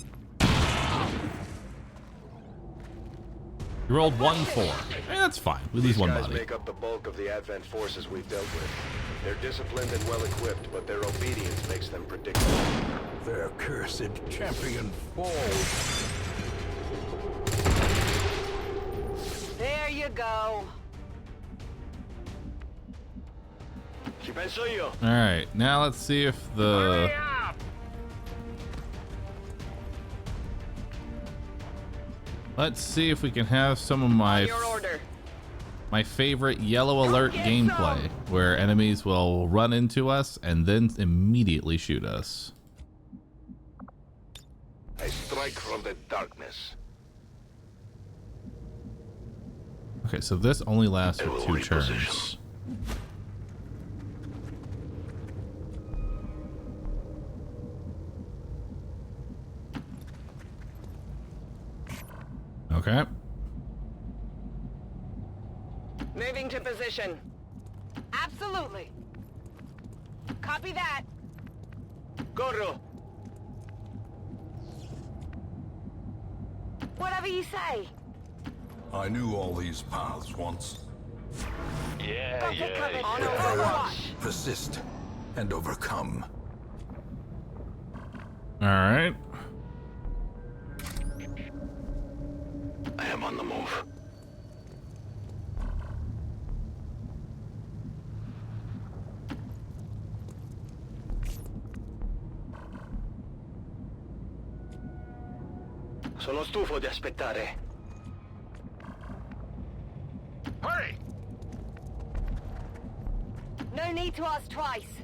You rolled 1-4. That's fine. We lose one These guys body. make up the bulk of the Advent forces we've dealt with. They're disciplined and well equipped, but their obedience makes them predictable. Their cursed champion falls. There you go. All right, now let's see if the let's see if we can have some of my favorite yellow alert gameplay where enemies will run into us and then immediately shoot us. I strike from the darkness. Okay, so this only lasts for 2 turns. Okay. Moving to position. Absolutely. Copy that. Corro. Whatever you say. I knew all these paths once. Yeah. On Overwatch. Persist and overcome. All right. I am on the move. Sono stufo di aspettare. Hurry! No need to ask twice.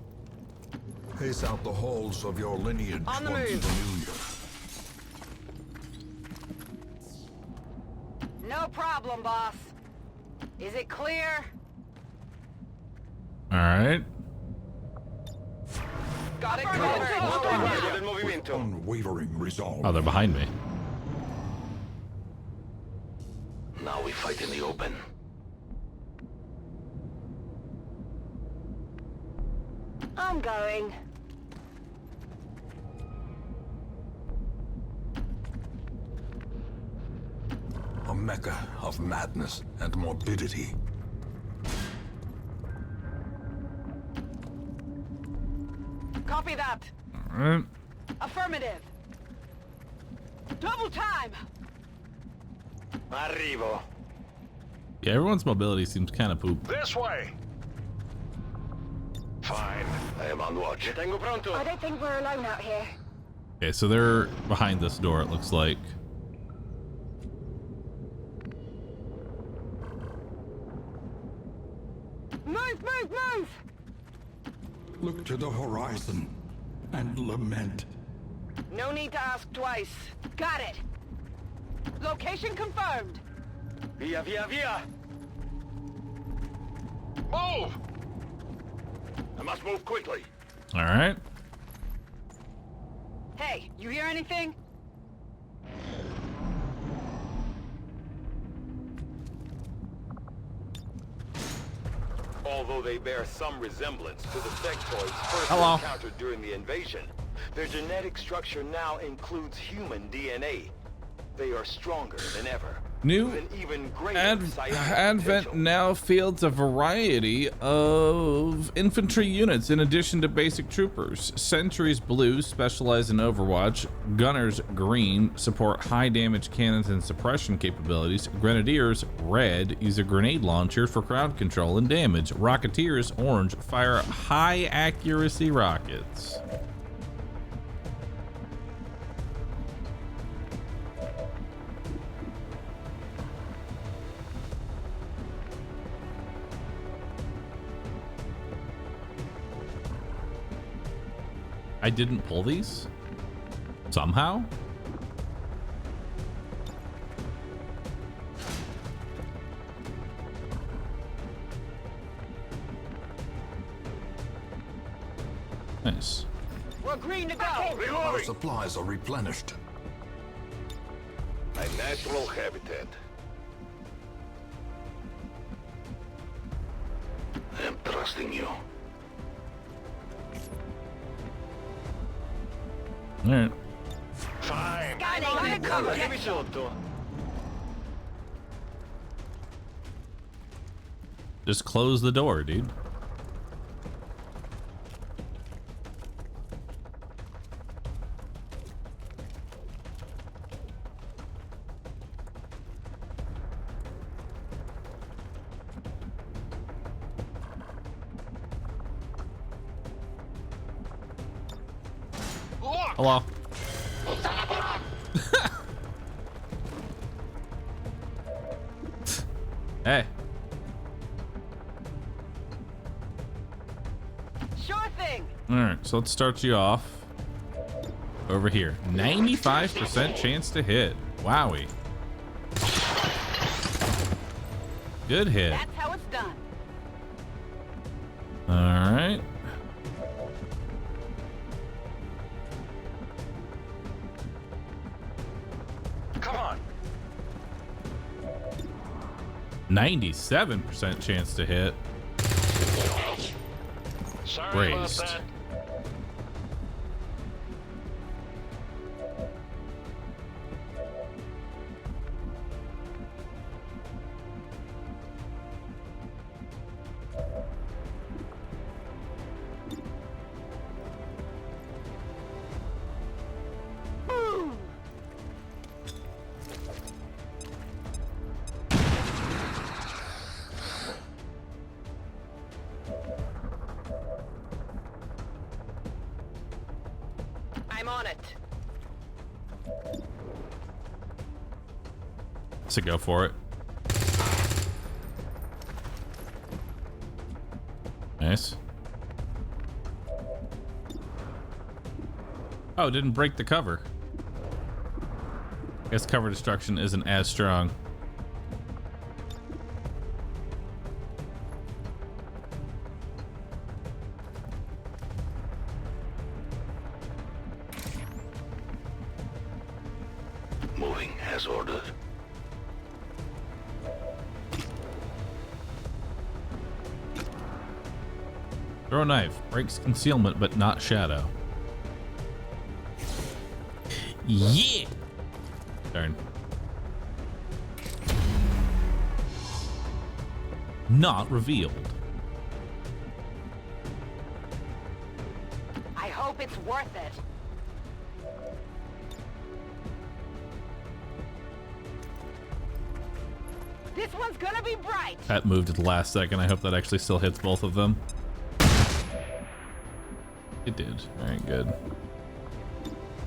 Pace out the halls of your lineage On the once move. familiar. No problem, boss. Is it clear? All right. Got it covered. With unwavering resolve. Oh, they're behind me. Now we fight in the open. I'm going. A mecca of madness and morbidity. Copy that. All right. Affirmative. Double time. Arrivo. Yeah, everyone's mobility seems kind of poop. This way. Fine. I am on watch. Tengo pronto. I don't think we're alone out here. Okay, so they're behind this door, it looks like. Move, move, move! Look to the horizon and lament. No need to ask twice. Got it. Location confirmed. Via, via, via. Move! I must move quickly. All right. Hey, you hear anything? Although they bear some resemblance to the sectoids first Hello. encountered during the invasion, their genetic structure now includes human DNA. They are stronger than ever. New with an even greater Advent potential. now fields a variety of infantry units in addition to basic troopers. Sentries Blue specialize in Overwatch. Gunners Green support high damage cannons and suppression capabilities. Grenadiers Red use a grenade launcher for crowd control and damage. Rocketeers Orange fire high accuracy rockets. I didn't pull these? Somehow? Nice. We're green to go. Our supplies are replenished. A natural habitat. I'm trusting you. All right. Fine. I'm on cover. Dimmi sotto. Just close the door, dude. Hello. Hey. Sure thing. All right, so let's start you off over here. 95% chance to hit. Wowie. Good hit. That's how it's done. All right. Come on. 97% chance to hit. Sorry about Raised. that. I'm on it. So go for it. Nice. Oh, it didn't break the cover. Guess cover destruction isn't as strong. Moving as ordered. Throw a knife. Breaks concealment, but not shadow. Yeah! Darn. Not revealed. I hope it's worth it. This one's gonna be bright. That moved at the last second. I hope that actually still hits both of them. It did. Very good.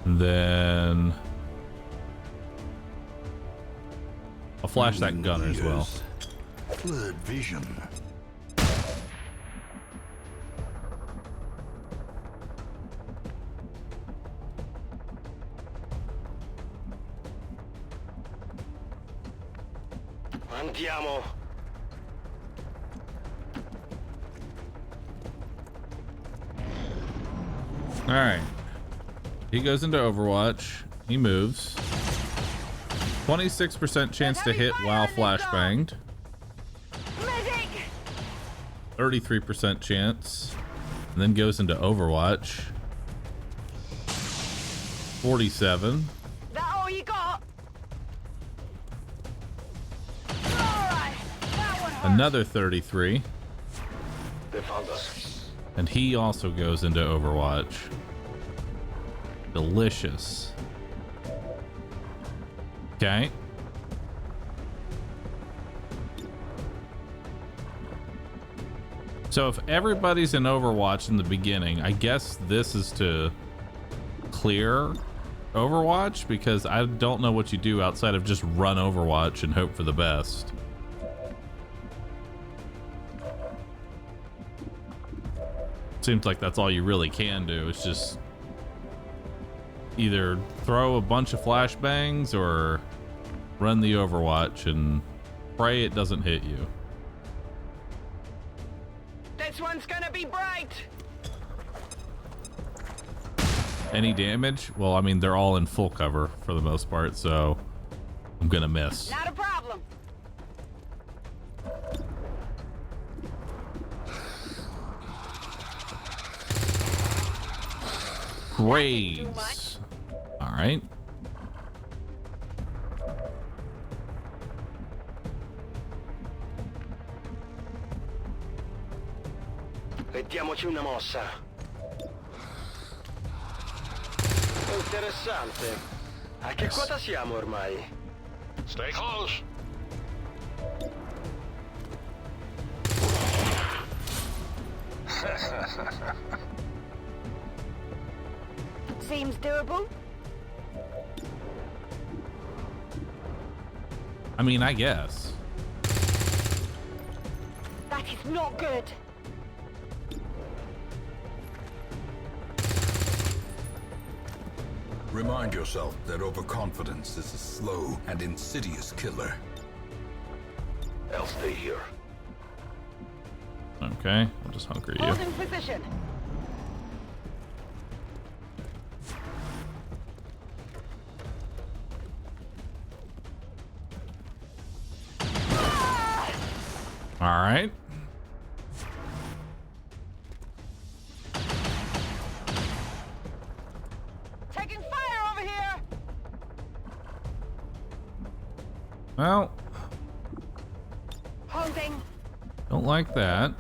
And then I'll flash that gunner as well. Blurred vision. Andiamo. All right. He goes into Overwatch. He moves. 26% chance to hit while flashbanged. 33% chance. And then goes into Overwatch. 47. That all you got? Alright, that one hurt. Another 33. They found us. And he also goes into Overwatch. Delicious. Okay. So if everybody's in Overwatch in the beginning, I guess this is to clear Overwatch, because I don't know what you do outside of just run Overwatch and hope for the best. Seems like that's all you really can do. It's just either throw a bunch of flashbangs or run the Overwatch and pray it doesn't hit you. This one's gonna be bright. Any damage? Well, I mean, they're all in full cover for the most part, so I'm gonna miss. Not a problem. Grades. All right. Mettiamoci una mossa. Interessante. A che quota siamo ormai? Stay close. Seems doable. I mean, I guess. That is not good. Remind yourself that overconfidence is a slow and insidious killer. I'll stay here. Okay, I'll just hunker you. Hold in position. All right. Taking fire over here. Well, Holding. don't like that.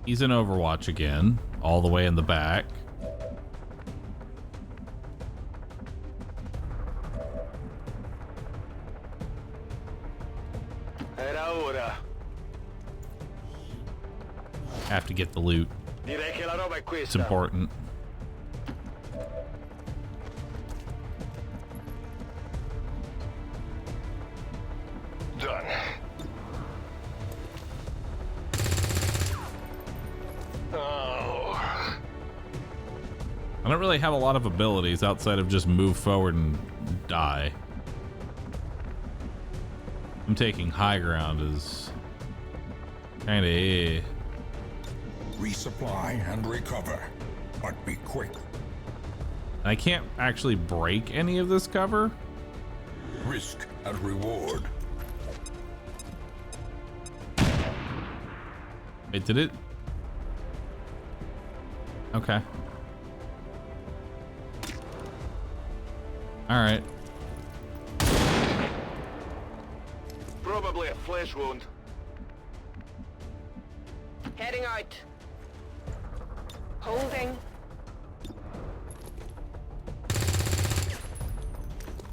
He's in Overwatch again, all the way in the back. Era ora. Have to get the loot. Direi che la roba è It's questa. important. Done. Oh. I don't really have a lot of abilities outside of just move forward and die. I'm taking high ground is kind of Resupply and recover, but be quick. I can't actually break any of this cover. Risk and reward. Wait, did it? Okay. All right. Probably a flesh wound. Heading out. Holding.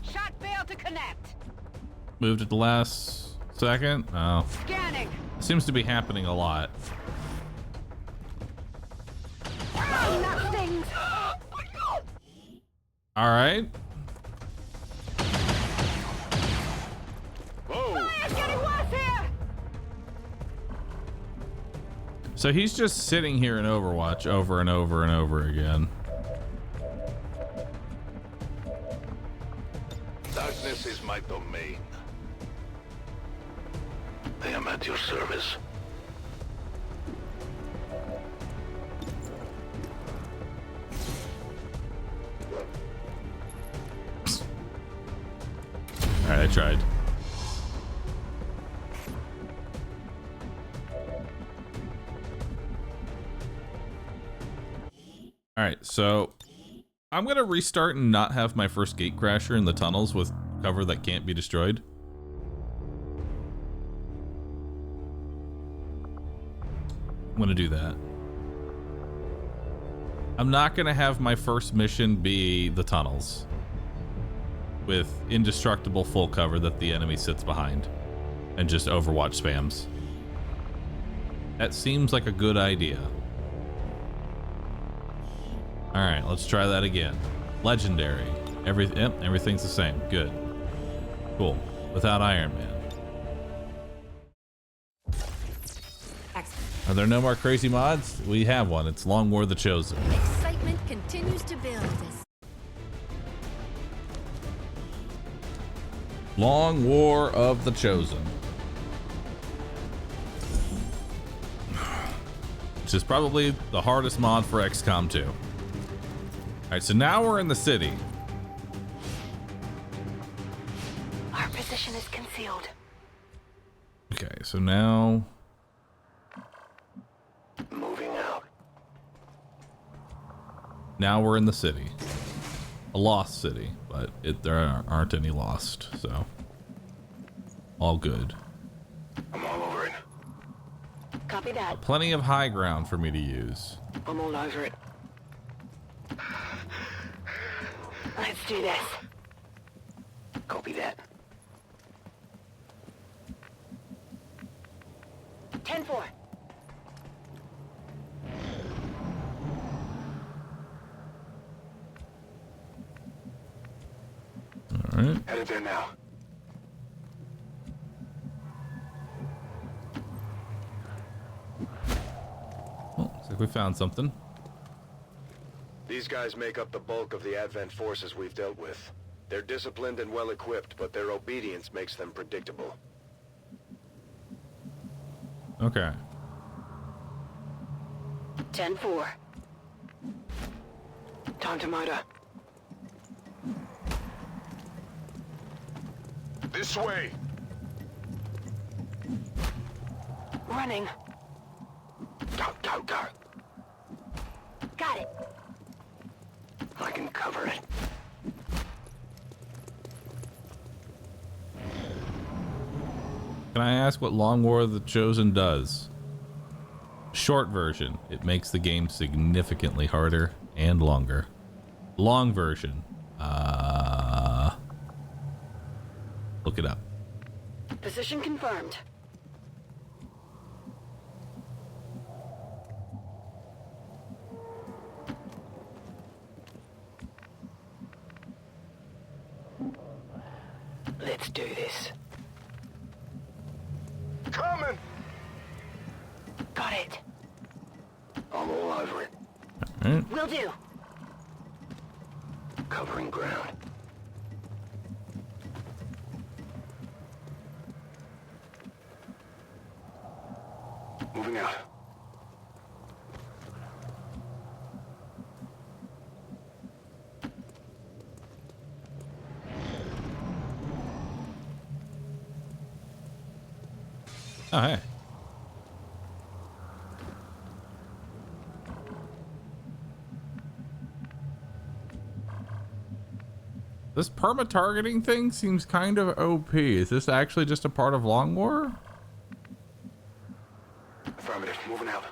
Shot failed to connect. Moved at the last second. Oh. Scanning. It seems to be happening a lot. Oh, that stings. All right. It's getting worse here. So he's just sitting here in Overwatch over and over and over again. Darkness is my domain. I am at your service. All right, I tried. All right, so I'm gonna restart and not have my first gate crasher in the tunnels with cover that can't be destroyed. I'm gonna do that. I'm not gonna have my first mission be the tunnels with indestructible full cover that the enemy sits behind and just Overwatch spams. That seems like a good idea. All right, let's try that again. Legendary. Everything's the same. Good. Cool. Without Iron Man. Are there no more crazy mods? We have one. It's Long War the Chosen. Excitement excitement continues to build as Long War of the Chosen. Which is probably the hardest mod for XCOM 2. Alright, so now we're in the city. Our position is concealed. Okay, so now... Moving out. Now we're in the city. A lost city, but there aren't any lost, so... all good. I'm all over it. Copy that. Plenty of high ground for me to use. I'm all over it. Let's do this. Copy that. 10-4. Alright. Headed there now. Well, looks like we found something. These guys make up the bulk of the Advent forces we've dealt with. They're disciplined and well-equipped, but their obedience makes them predictable. Okay. 10-4. Time to motor. This way. Running. Go, go, go. Got it. I can cover it. Can I ask what Long War of the Chosen does? Short version, it makes the game significantly harder and longer. Long version, look it up. Position confirmed. Let's do this. Coming. Got it. I'm all over it. Alright. Will do. Covering ground. Moving out. Oh, hey. This perma-targeting thing seems kind of OP. Is this actually just a part of Long War? Affirmative. Moving out.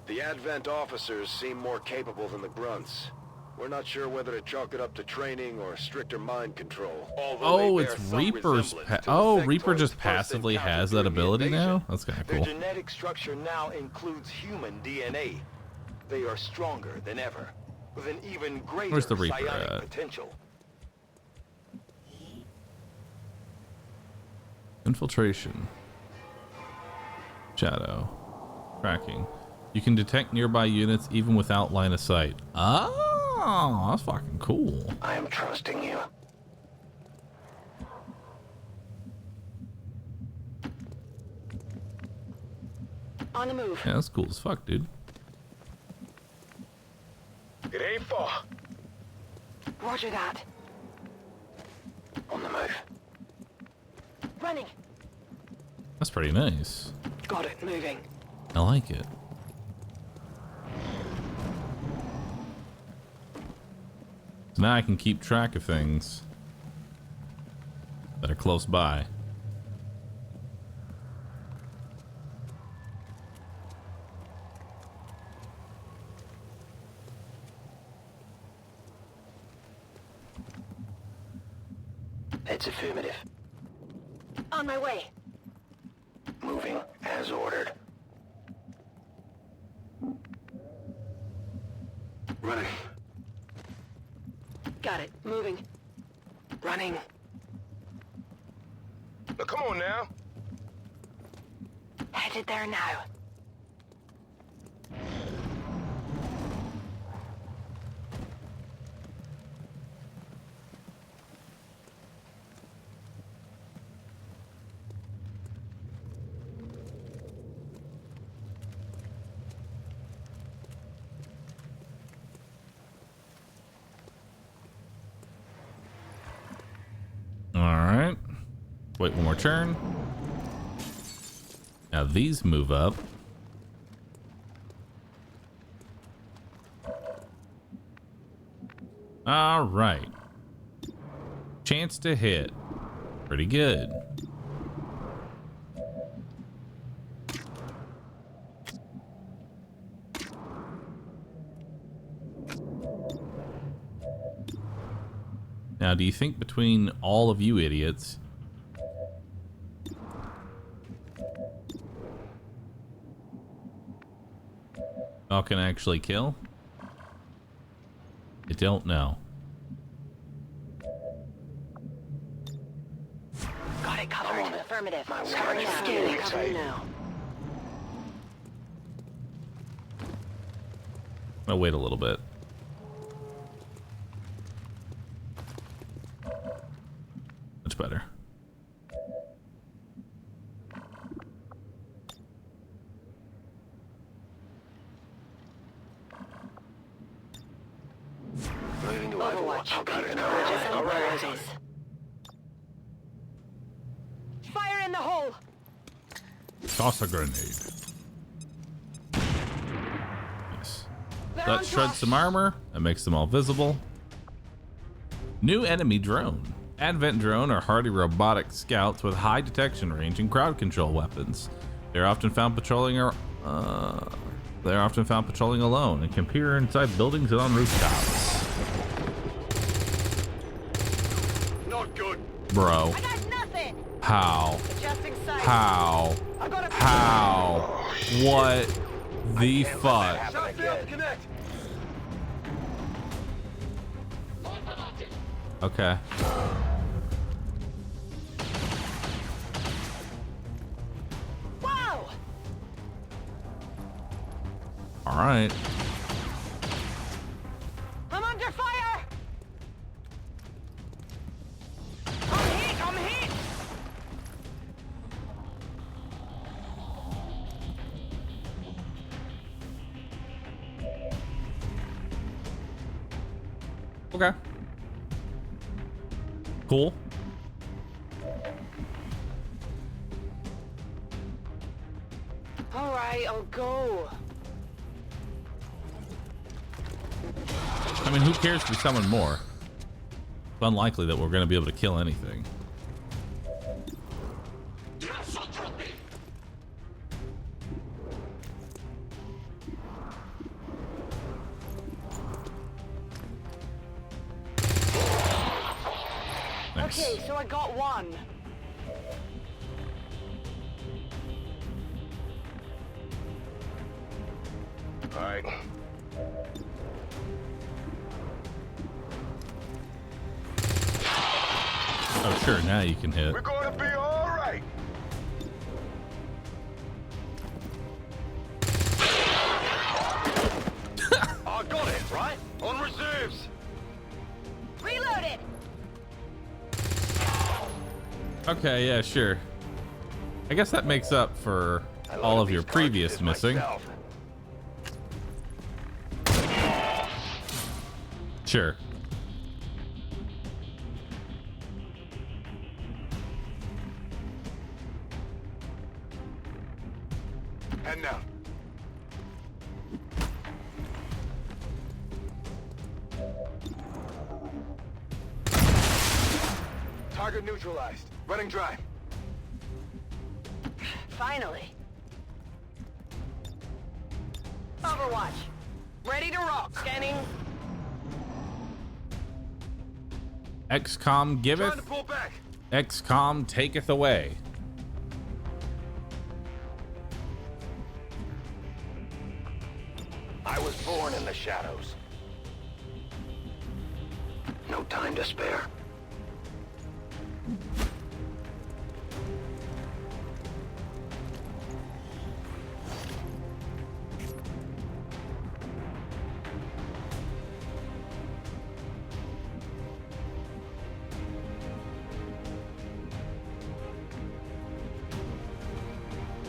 The Advent officers seem more capable than the grunts. We're not sure whether to chalk it up to training or stricter mind control. Oh, it's Reaper's Reaper just passively has that ability now? That's kind of cool. Their genetic structure now includes human DNA. They are stronger than ever, with an even greater Where's the Reaper psionic at? potential. Infiltration. Shadow. Tracking. You can detect nearby units even without line of sight. Oh, that's fucking cool. I am trusting you. On the move. Yeah, that's cool as fuck, dude. It ain't far. Roger that. On the move. Running. That's pretty nice. Got it. Moving. I like it. So now I can keep track of things that are close by. It's affirmative. On my way. Moving as ordered. Running. Got it. Moving. Running. Now come on now. Headed there now. Wait one more turn. Now these move up. All right. Chance to hit. Pretty good. Now, do you think between all of you idiots, y'all can actually kill? I don't know. Got it covered. Affirmative. My Cover word, now. getting Cover excited. now. I'll wait a little bit. Much better. Moving to Overwatch. I'll keep an Bridges eye and on it. roses. Fire in the hole! Toss a grenade. Nice. That shreds some armor. That makes them all visible. New enemy drone. Advent drone are hardy robotic scouts with high detection range and crowd control weapons. They're often found patrolling alone and can appear inside buildings and on rooftops. Not good. Bro. I got nothing! How? Adjusting sight. How? I got a How? What the fuck? Shot failed to connect. Okay. Wow! All right. I'm under fire! I'm hit! I'm hit! Okay. Cool. All right, I'll go. I mean, who cares if we summon more? It's unlikely that we're going to be able to kill anything. Nice. Okay, so I got one. All right. Oh, sure. Now you can hit. We're going to be all right. I got it, right? On reserves. Reloaded! Okay, yeah, sure. I guess that makes up for all of your previous missing. Myself. Sure. And now. Target neutralized. Running dry. Finally. Overwatch. Ready to rock. Scanning. XCOM giveth, Trying to pull back. XCOM taketh away. I was born in the shadows. No time to spare.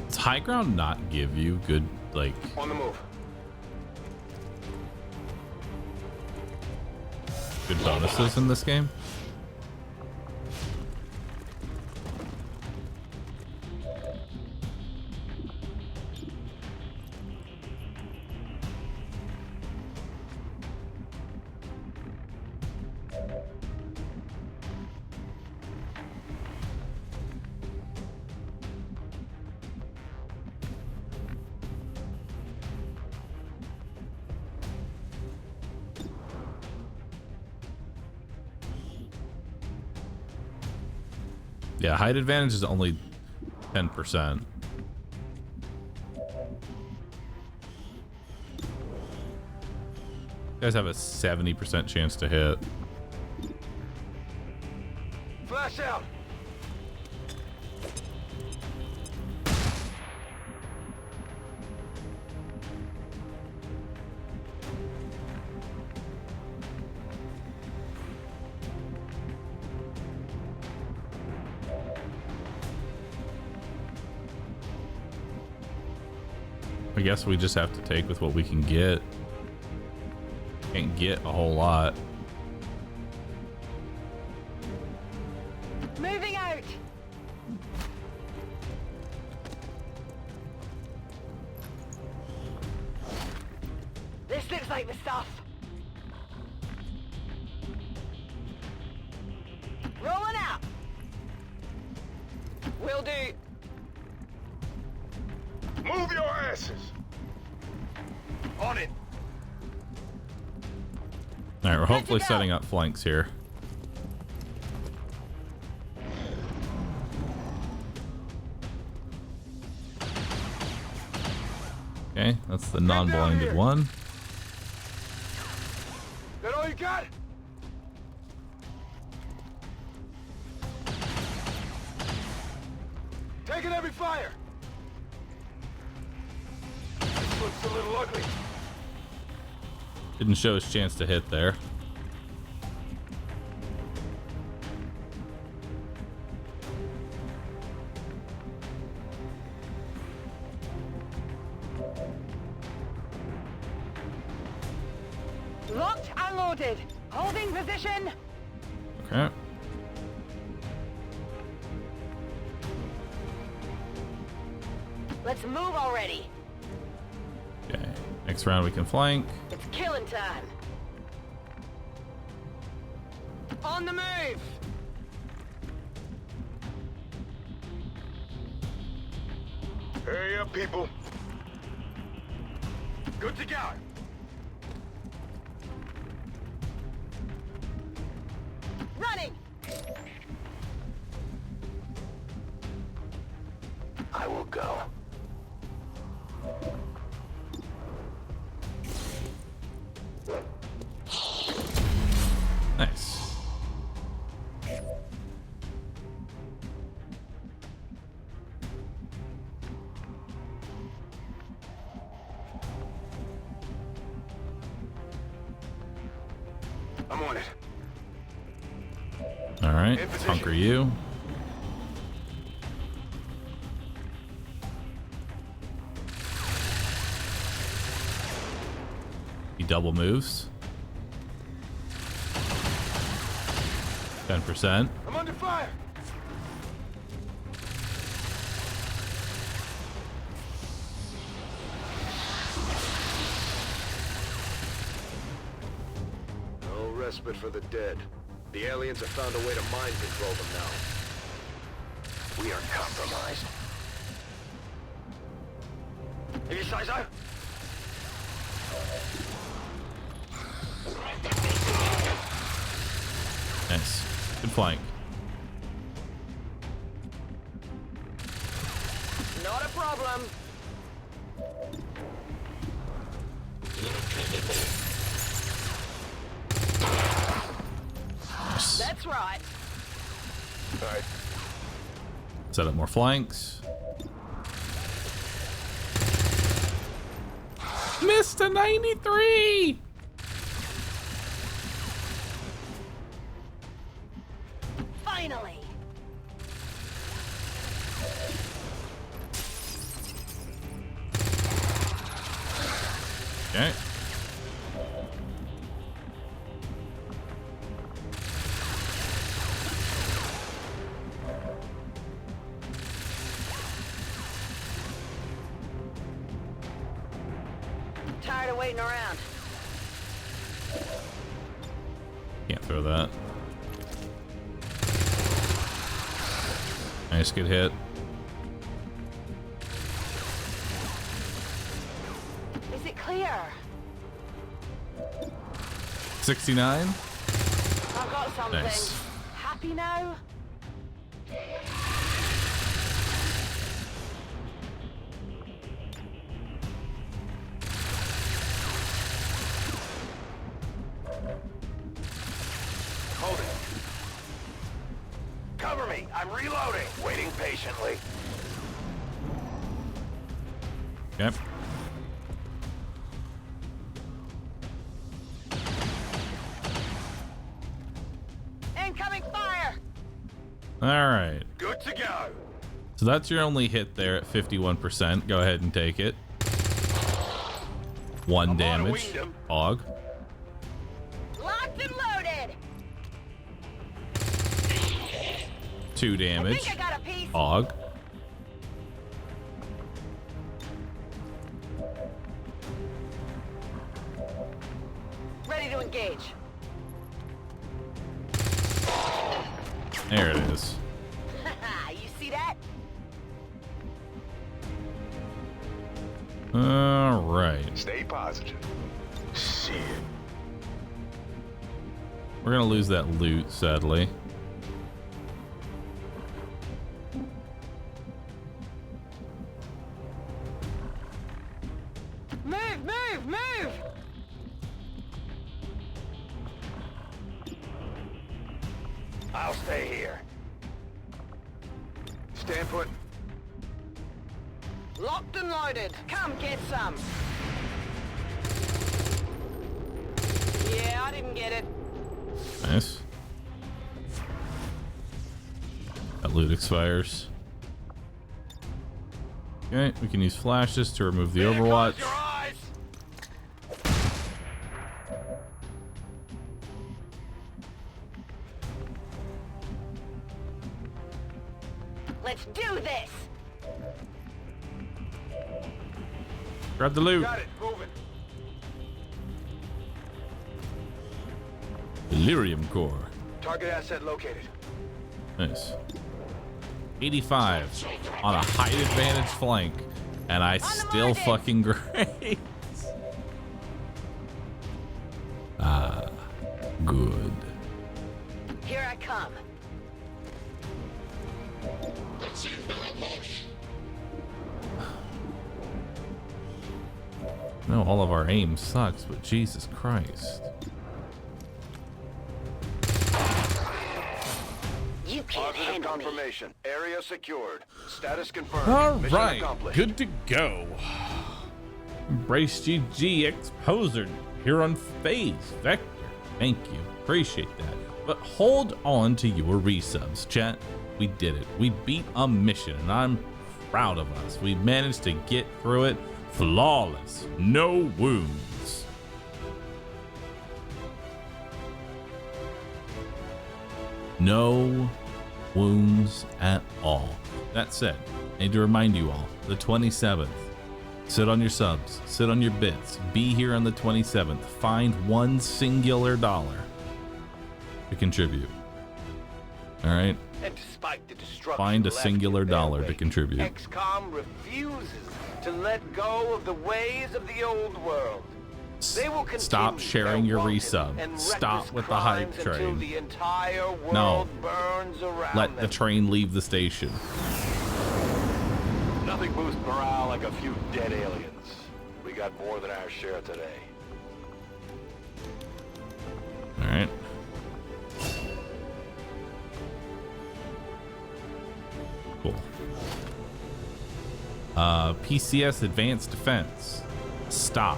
Does high ground not give you good, like, On the move. good bonuses in this game? Yeah, height advantage is only 10%. You guys have a 70% chance to hit. Flash out! I guess we just have to take with what we can get. Can't get a whole lot. Moving out. This looks like the stuff. Rolling out. Will do. Move your asses! On it! Alright, we're hopefully setting up flanks here. Okay, that's the non-blinded one. That all you got? Taking every fire! This looks a little ugly. Didn't show his chance to hit there. Locked and loaded. Holding position. Okay. Let's move already. Okay. Next round we can flank. It's killing time. On the move. Hurry up, people. Good to go. Running. I will go. Nice. I'm on it. All right, conquer you. He double moves. 10%. I'm under fire. No respite for the dead. The aliens have found a way to mind control them now. We are compromised. If you say so. Nice. Good flank. Not a problem. Nice. That's right. All right. Set up more flanks. Missed a 93! Finally. Okay. Tired of waiting around. Can't throw that. Nice, good hit. Is it clear? 69. I've got something. Nice. Happy now? reloading. Waiting patiently. Okay. Incoming fire! All right. Good to go. So that's your only hit there at 51%. Go ahead and take it. 1 damage. Hog. Locked and loaded! 2 damage. I think I got a piece. Hog. Ready to engage. There it is. You see that? All right. Stay positive. See it. We're gonna lose that loot, sadly. Move, move, move! I'll stay here. Stand put. Locked and loaded. Come get some. Yeah, I didn't get it. Nice. That loot expires. Okay, we can use flashes to remove the Overwatch. Let's do this. Grab the loot. Got it. Moving. Delirium core. Target asset located. Nice. 85 on a height advantage flank, and I still fucking great. Ah, good. Here I come. No, all of our aim sucks, but Jesus Christ. You can't handle me. Confirmation. Area secured. Status confirmed. All Mission right, accomplished. good to go. Embrace GG Exposer here on Phase Vector. Thank you, appreciate that. But hold on to your resubs, chat. We did it. We beat a mission, and I'm proud of us. We managed to get through it flawless, no wounds. No wounds at all. That said, I need to remind you all, the 27th, sit on your subs, sit on your bits, be here on the 27th, find $1 singular to contribute. All right? And despite the destruction Find a left singular in their dollar to wake, contribute. XCOM refuses to let go of the ways of the old world. They will Stop sharing your resub. Stop with the hype train. The entire world No. burns around Let the them. train leave the station. Nothing boosts morale like a few dead aliens. We got more than our share today. All right. Cool. PCS Advanced Defense. Stock.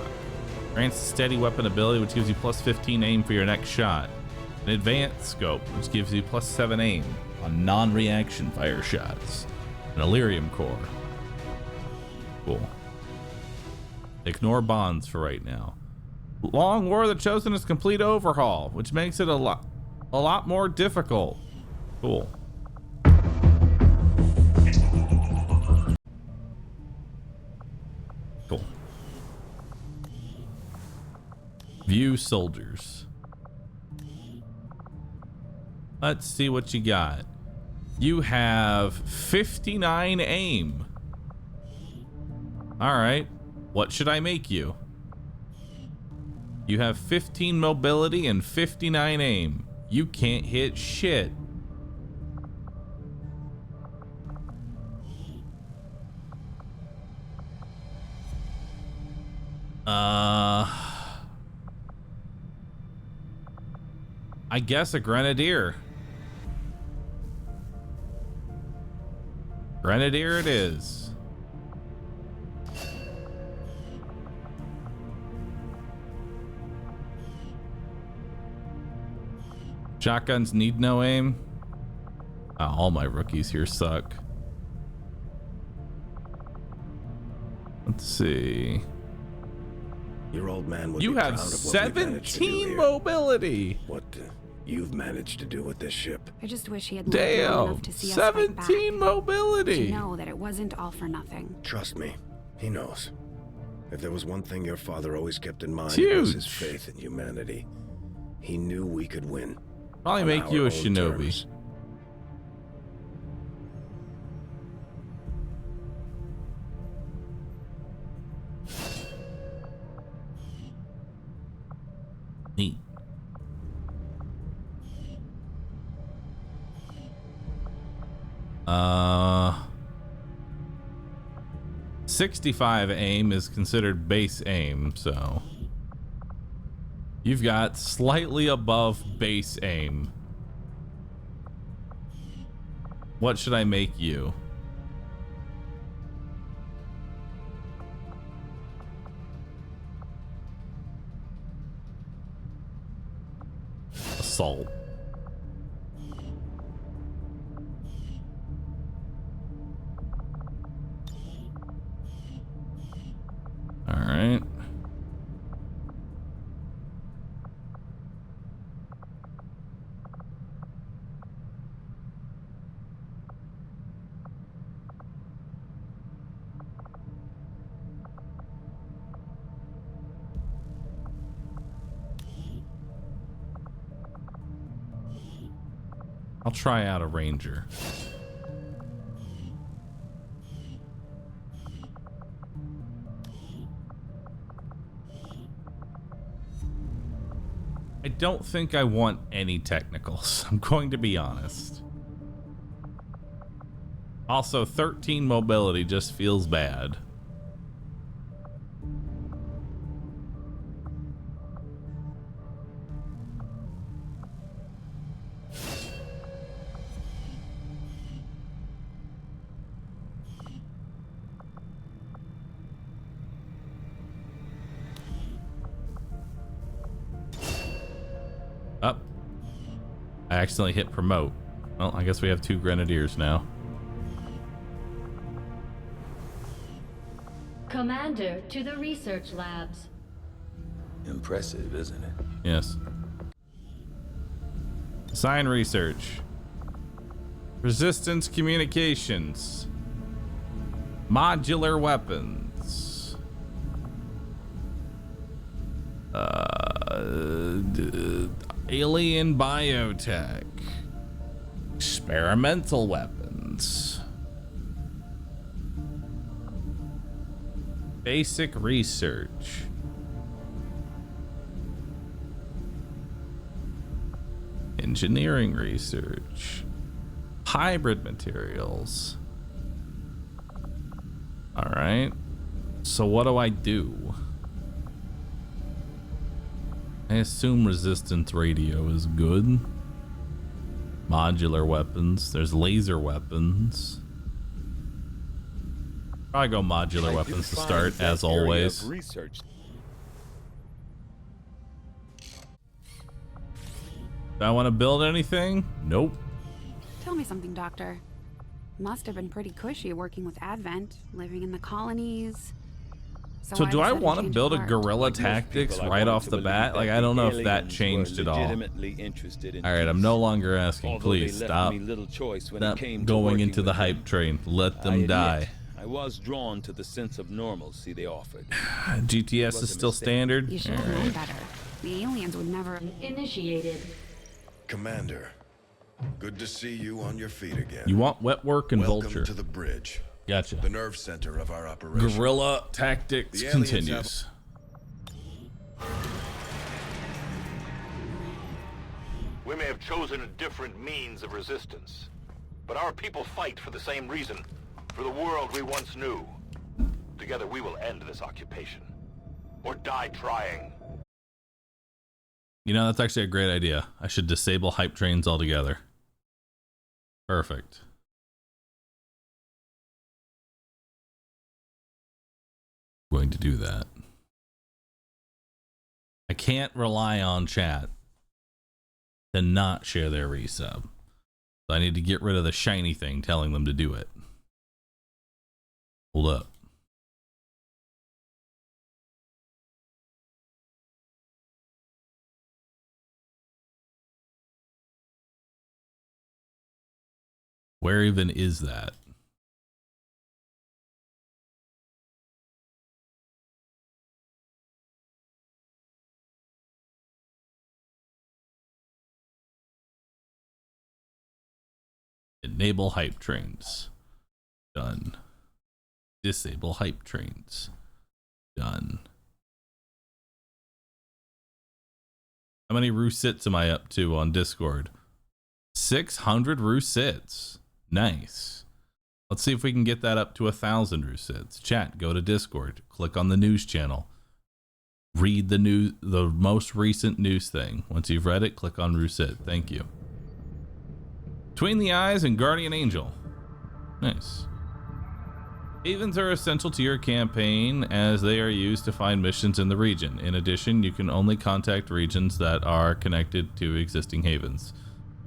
Grants steady weapon ability, which gives you plus 15 aim for your next shot. An advanced scope, which gives you plus 7 aim on non-reaction fire shots. An Illyrium core. Cool. Ignore bonds for right now. Long War of the Chosen is complete overhaul, which makes it a lot more difficult. Cool. Cool. View soldiers. Let's see what you got. You have 59 aim. All right. What should I make you? You have 15 mobility and 59 aim. You can't hit shit. I guess a grenadier. Grenadier it is. Shotguns need no aim. All my rookies here suck. Let's see. Your old man would You be have proud of what we managed to do 17 here. mobility. What you've managed to do with this ship. I just wish he had lived long Damn, enough to see us fight back. 17 mobility. To know that it wasn't all for nothing. Trust me, he knows. If there was one thing your father always kept in mind, It's it was huge. his faith in humanity. He knew we could win. Probably on make our you a own shinobi. terms. Neat. Uh, 65 aim is considered base aim, so you've got slightly above base aim. What should I make you? Assault. All right. I'll try out a ranger. I don't think I want any technicals. I'm going to be honest. Also, 13 mobility just feels bad. Up. I accidentally hit promote. Well, I guess we have 2 grenadiers now. Commander to the research labs. Impressive, isn't it? Yes. Assign research. Resistance communications. Modular weapons. Alien biotech. Experimental weapons. Basic research. Engineering research. Hybrid materials. All right. So what do I do? I assume resistance radio is good. Modular weapons. There's laser weapons. Probably go modular weapons to start, as always. Research. Do I want to build anything? Nope. Tell me something, Doctor. Must have been pretty cushy working with Advent, living in the colonies. So do I want to build a guerrilla tactics right off the bat? Like, I don't know if that changed at all. All right, I'm no longer asking. Please stop. Stop going into the hype train. Let them die. I was drawn to the sense of normalcy they offered. GTS is still standard. You should have known better. The aliens would never Initiated. Commander, good to see you on your feet again. You want wet work and Welcome vulture. to the bridge. Gotcha. The nerve center of our operation. Guerrilla tactics The aliens continues. We may have chosen a different means of resistance, but our people fight for the same reason, for the world we once knew. Together we will end this occupation, or die trying. You know, that's actually a great idea. I should disable hype trains altogether. Perfect. We're going to do that. I can't rely on chat to not share their resub. So I need to get rid of the shiny thing telling them to do it. Hold up. Where even is that? Enable hype trains. Done. Disable hype trains. Done. How many Roosits am I up to on Discord? 600 Roosits. Nice. Let's see if we can get that up to 1,000 Roosits. Chat, go to Discord. Click on the news channel. Read the news, the most recent news thing. Once you've read it, click on Roosit. Thank you. Between the Eyes and Guardian Angel. Nice. Havens are essential to your campaign as they are used to find missions in the region. In addition, you can only contact regions that are connected to existing havens.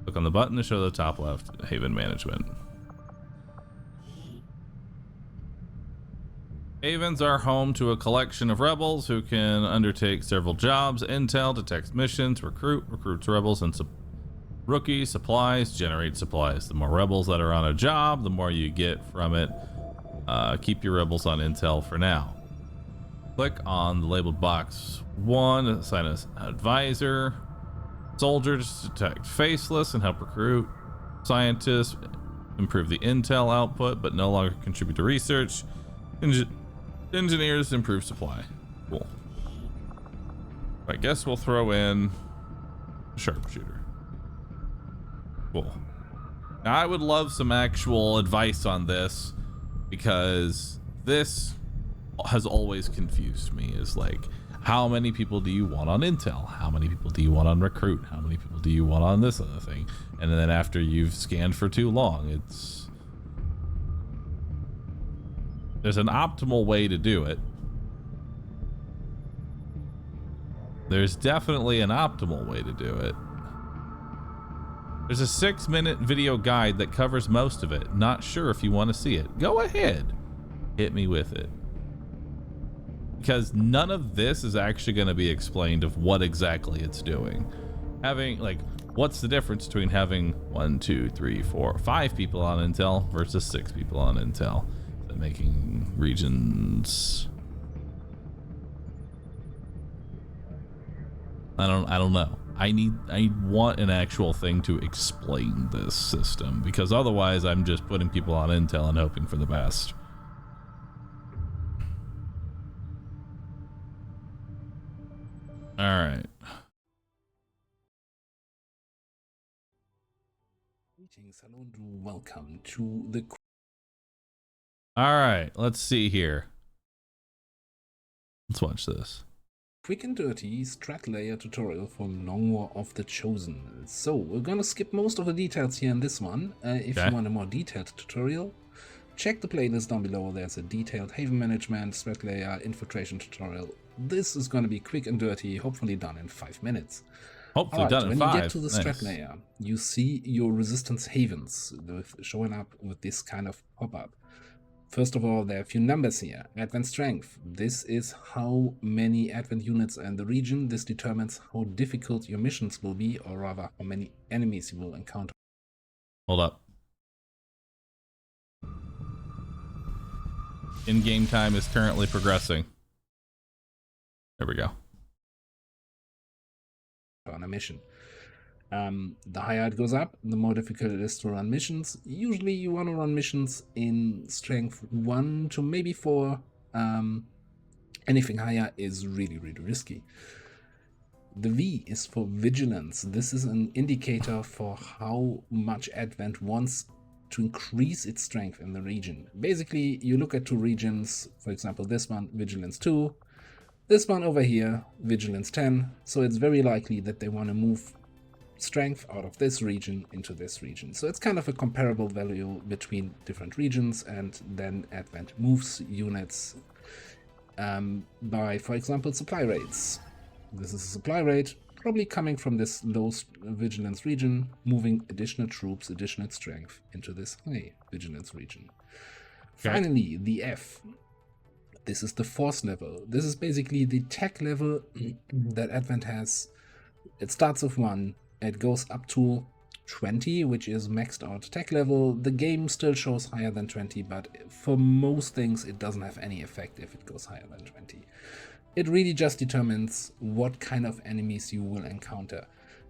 Click on the button to show the top left haven management. Havens are home to a collection of rebels who can undertake several jobs: intel, detect missions, recruits rebels, and rookies, supplies, generate supplies. The more rebels that are on a job, the more you get from it. Keep your rebels on intel for now. Click on the labeled box 1, assign as advisor. Soldiers detect faceless and help recruit. Scientists improve the intel output but no longer contribute to research. Engineers improve supply. Cool. I guess we'll throw in a sharpshooter. Cool. Now I would love some actual advice on this, because this has always confused me. Is like, how many people do you want on intel? How many people do you want on recruit? How many people do you want on this other thing? And then after you've scanned for too long, there's an optimal way to do it. There's definitely an optimal way to do it. There's a 6-minute video guide that covers most of it. Not sure if you want to see it. Go ahead. Hit me with it. Because none of this is actually going to be explained of what exactly it's doing. Having, like, what's the difference between having 1, 2, 3, 4, 5 people on intel versus 6 people on intel? Is that making regions... I don't know. I want an actual thing to explain this system, because otherwise I'm just putting people on intel and hoping for the best. All right. Greetings, hello, and welcome to the... All right, let's see here. Let's watch this. Quick and dirty strat layer tutorial for Long War of the Chosen. So we're gonna skip most of the details here in this one. If you want a more detailed tutorial, check the playlist down below. There's a detailed haven management, strat layer, infiltration tutorial. This is gonna be quick and dirty, hopefully done in 5 minutes. Hopefully done in 5. When you get to the strat layer, you see your resistance havens showing up with this kind of pop-up. First of all, there are a few numbers here. Advent strength. This is how many Advent units are in the region. This determines how difficult your missions will be, or rather, how many enemies you will encounter. Hold up. In-game time is currently progressing. There we go. On a mission. The higher it goes up, the more difficult it is to run missions. Usually you want to run missions in strength 1 to maybe 4. Anything higher is really, really risky. The V is for vigilance. This is an indicator for how much Advent wants to increase its strength in the region. Basically, you look at 2 regions, for example this one, vigilance 2, this one over here, vigilance 10, so it's very likely that they want to move strength out of this region into this region. So it's kind of a comparable value between different regions, and then Advent moves units by, for example, supply rates. This is a supply rate, probably coming from this low vigilance region, moving additional troops, additional strength into this high vigilance region. Okay. Finally, the F. This is the force level. This is basically the tech level that Advent has. It starts with 1, it goes up to 20, which is maxed out tech level. The game still shows higher than 20, but for most things it doesn't have any effect if it goes higher than 20. It really just determines what kind of enemies you will encounter.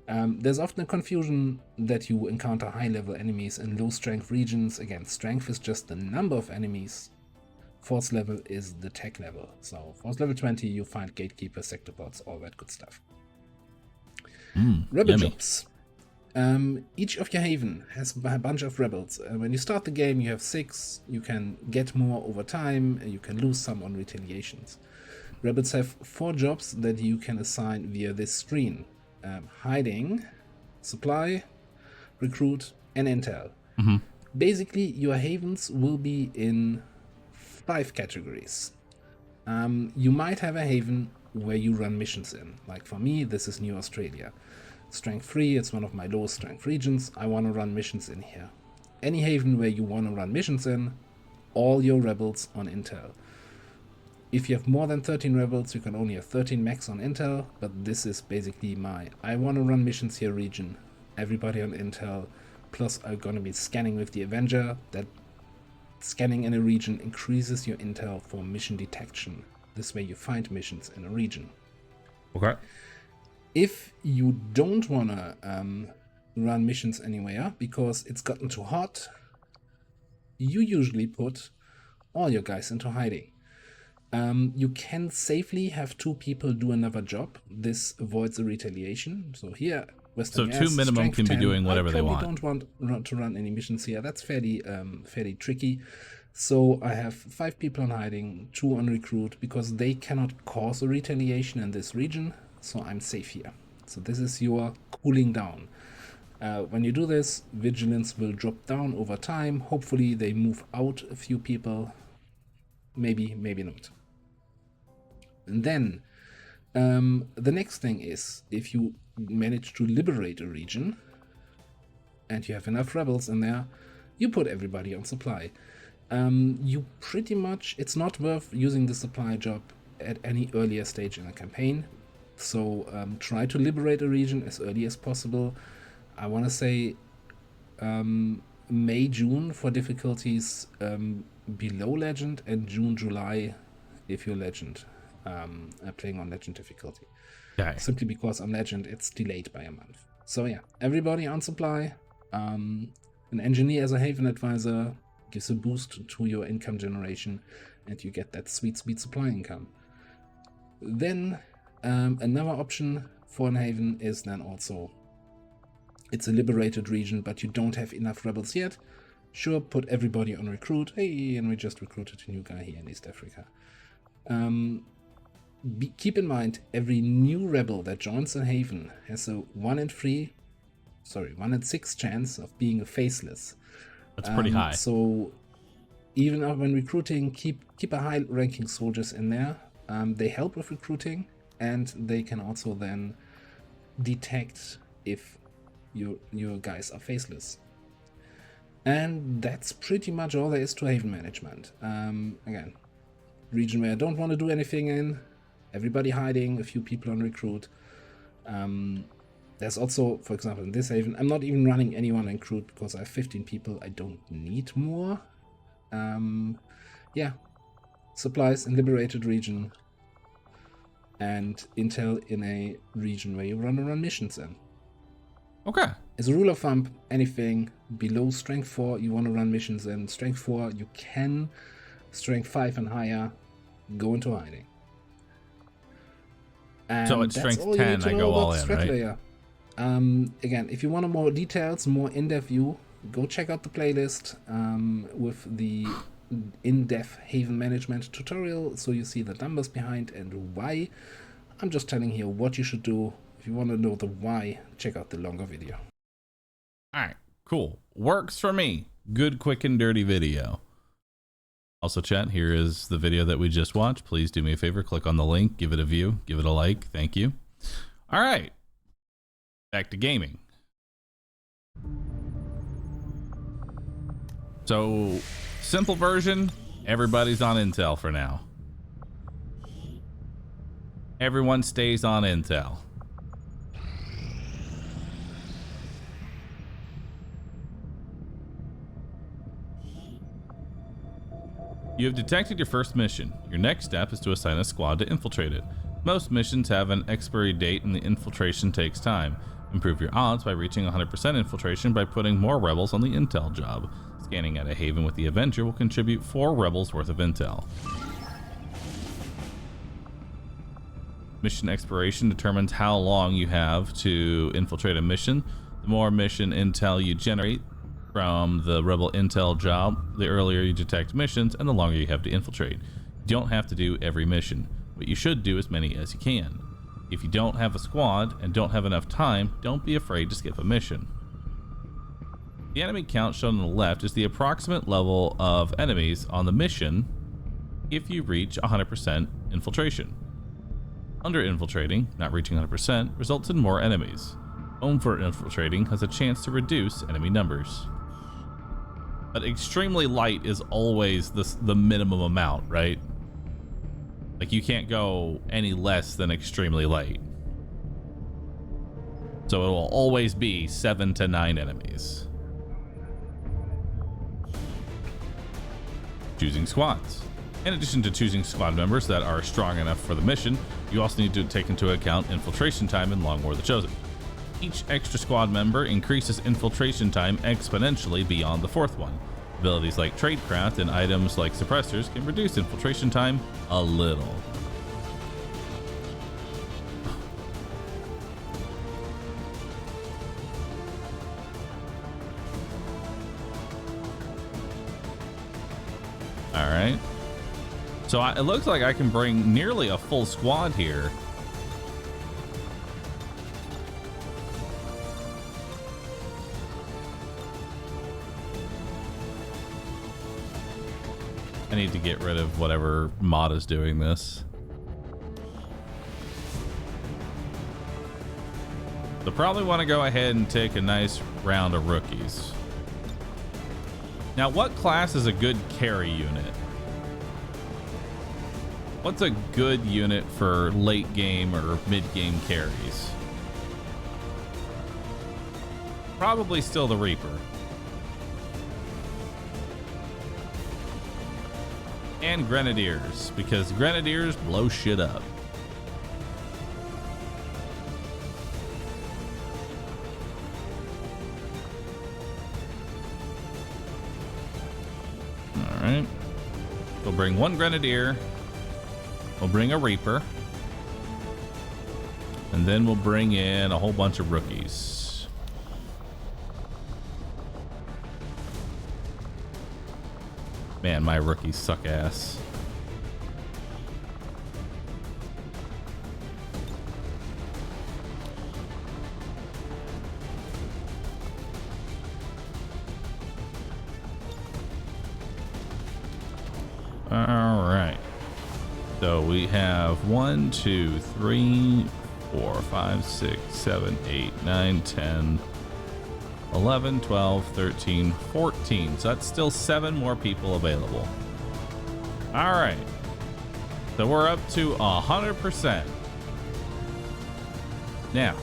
There's often a confusion that you encounter high level enemies in low strength regions. Again, strength is just the number of enemies. Force level is the tech level. So force level 20, you find gatekeepers, sector bots, all that good stuff. Rebel jobs. Each of your haven has a bunch of rebels. When you start the game, you have 6. You can get more over time. You can lose some on retaliations. Rebels have 4 jobs that you can assign via this screen. Hiding, supply, recruit, and intel. Basically, your havens will be in 5 categories. You might have a haven where you run missions in. Like for me, this is New Australia. Strength 3, it's one of my lowest strength regions. I want to run missions in here. Any haven where you want to run missions in, all your rebels on intel. If you have more than 13 rebels, you can only have 13 max on intel, but this is basically my I want to run missions here region. Everybody on intel, plus I'm going to be scanning with the Avenger. That scanning in a region increases your intel for mission detection. This way you find missions in a region. Okay. If you don't want to run missions anywhere because it's gotten too hot, you usually put all your guys into hiding. You can safely have 2 people do another job. This avoids a retaliation. So here, Western so 2 minimum can 10, be doing whatever they want. I don't want to run any missions here. That's fairly tricky. So I have 5 people on hiding, 2 on recruit, because they cannot cause a retaliation in this region. So I'm safe here. So this is your cooling down. When you do this, vigilance will drop down over time. Hopefully they move out a few people. Maybe, maybe not. And then the next thing is, if you manage to liberate a region and you have enough rebels in there, you put everybody on supply. You pretty much, it's not worth using the supply job at any earlier stage in a campaign. So try to liberate a region as early as possible. I want to say May, June for difficulties below Legend, and June, July if you're Legend, playing on Legend difficulty. Okay. Simply because on Legend it's delayed by a month. So yeah, everybody on supply. An engineer as a haven advisor gives a boost to your income generation, and you get that sweet supply income. Then another option for an haven is then also, it's a liberated region, but you don't have enough rebels yet. Sure, put everybody on recruit. Hey, and we just recruited a new guy here in East Africa. Keep in mind, every new rebel that joins a haven has a 1 in 6 chance of being a faceless. That's pretty high. So even when recruiting, keep a high ranking soldiers in there. They help with recruiting, and they can also then detect if your guys are faceless. And that's pretty much all there is to haven management. Again, region where I don't want to do anything in, everybody hiding, a few people on recruit. There's also, for example, in this haven, I'm not even running anyone on recruit because I have 15 people. I don't need more. Yeah, supplies in liberated region, and intel in a region where you run missions in. Okay. As a rule of thumb, anything below strength 4 you want to run missions in. Strength 4 you can. Strength 5 and higher, go into hiding. And so at strength 10 I go all in, right? Layer. Again, if you want more details, more in-depth view, go check out the playlist with the in-depth haven management tutorial, so you see the numbers behind and why. I'm just telling you what you should do. If you want to know the why, check out the longer video. Alright, cool. Works for me. Good, quick, and dirty video. Also, chat, here is the video that we just watched. Please do me a favor, click on the link, give it a view, give it a like. Thank you. All right, back to gaming. So, simple version, everybody's on Intel for now. Everyone stays on Intel. You have detected your first mission. Your next step is to assign a squad to infiltrate it. Most missions have an expiry date and the infiltration takes time. Improve your odds by reaching 100% infiltration by putting more rebels on the intel job. Scanning at a haven with the Avenger will contribute 4 rebels worth of intel. Mission expiration determines how long you have to infiltrate a mission. The more mission intel you generate from the rebel intel job, the earlier you detect missions and the longer you have to infiltrate. You don't have to do every mission, but you should do as many as you can. If you don't have a squad and don't have enough time, don't be afraid to skip a mission. The enemy count shown on the left is the approximate level of enemies on the mission if you reach 100% infiltration. Under infiltrating, not reaching 100%, results in more enemies. Over infiltrating has a chance to reduce enemy numbers. But extremely light is always the minimum amount, right? Like, you can't go any less than extremely light. So it will always be 7 to 9 enemies. Choosing squads. In addition to choosing squad members that are strong enough for the mission, you also need to take into account infiltration time in Long War the Chosen. Each extra squad member increases infiltration time exponentially beyond the 4th one. Abilities like tradecraft and items like suppressors can reduce infiltration time a little. All right. So it looks like I can bring nearly a full squad here. I need to get rid of whatever mod is doing this. So probably want to go ahead and take a nice round of rookies. Now, what class is a good carry unit? What's a good unit for late game or mid game carries? Probably still the Reaper. And Grenadiers, because Grenadiers blow shit up. All right. We'll bring 1 Grenadier. We'll bring a Reaper. And then we'll bring in a whole bunch of rookies. Man, my rookies suck ass. All right. So we have 1, 2, 3, 4, 5, 6, 7, 8, 9, 10, 11, 12, 13, 14. So that's still 7 more people available. All right. So we're up to 100%. Now,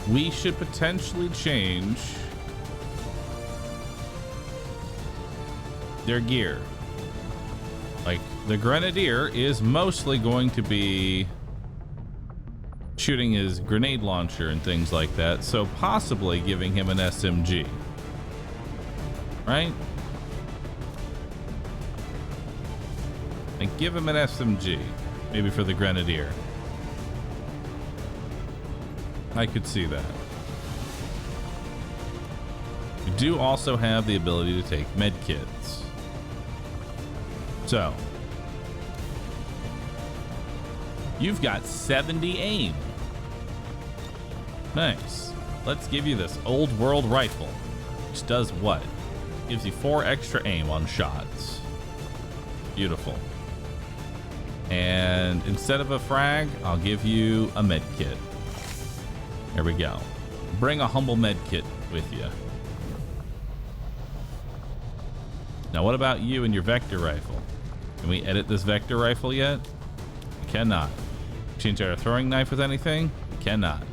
we should potentially change their gear. Like, the Grenadier is mostly going to be shooting his grenade launcher and things like that, so possibly giving him an SMG. Right? And give him an SMG, maybe for the Grenadier. I could see that. We do also have the ability to take med kits. So, you've got 70 aim. Nice. Let's give you this old world rifle, which does what? Gives you 4 extra aim on shots. Beautiful. And instead of a frag, I'll give you a med kit. There we go. Bring a humble med kit with you. Now, what about you and your vector rifle? Can we edit this vector rifle yet? We cannot. Change our throwing knife with anything? We cannot.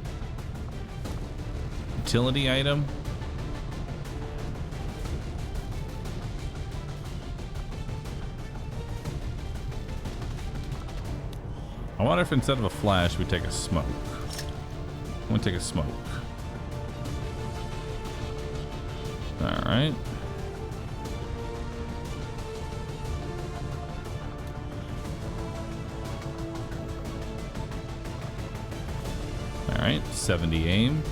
Utility item? I wonder if instead of a flash, we take a smoke. I'm gonna take a smoke. All right. All right, 70 aim.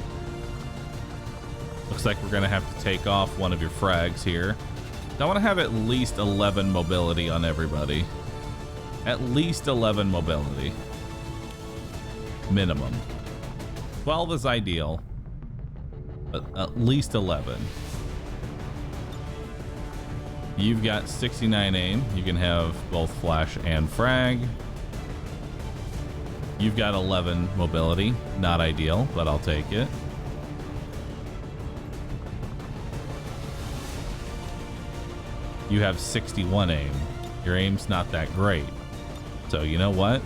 Looks like we're gonna have to take off one of your frags here. I want to have at least 11 mobility on everybody. At least 11 mobility. Minimum. 12 is ideal, but at least 11. You've got 69 aim. You can have both flash and frag. You've got 11 mobility. Not ideal, but I'll take it. You have 61 aim. Your aim's not that great. So you know what?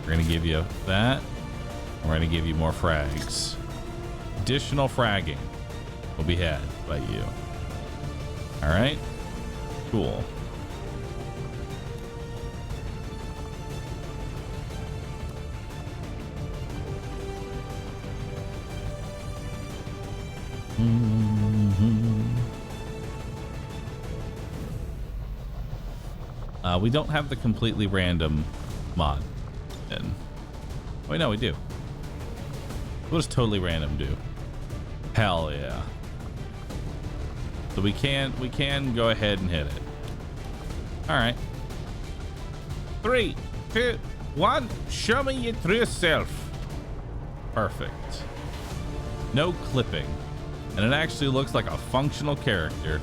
We're gonna give you that. We're gonna give you more frags. Additional fragging will be had by you. All right, cool. We don't have the completely random mod. And wait, no, we do. What does totally random do? Hell yeah. So we can go ahead and hit it. All right. 3, 2, 1. Show me your true self. Perfect. No clipping. And it actually looks like a functional character.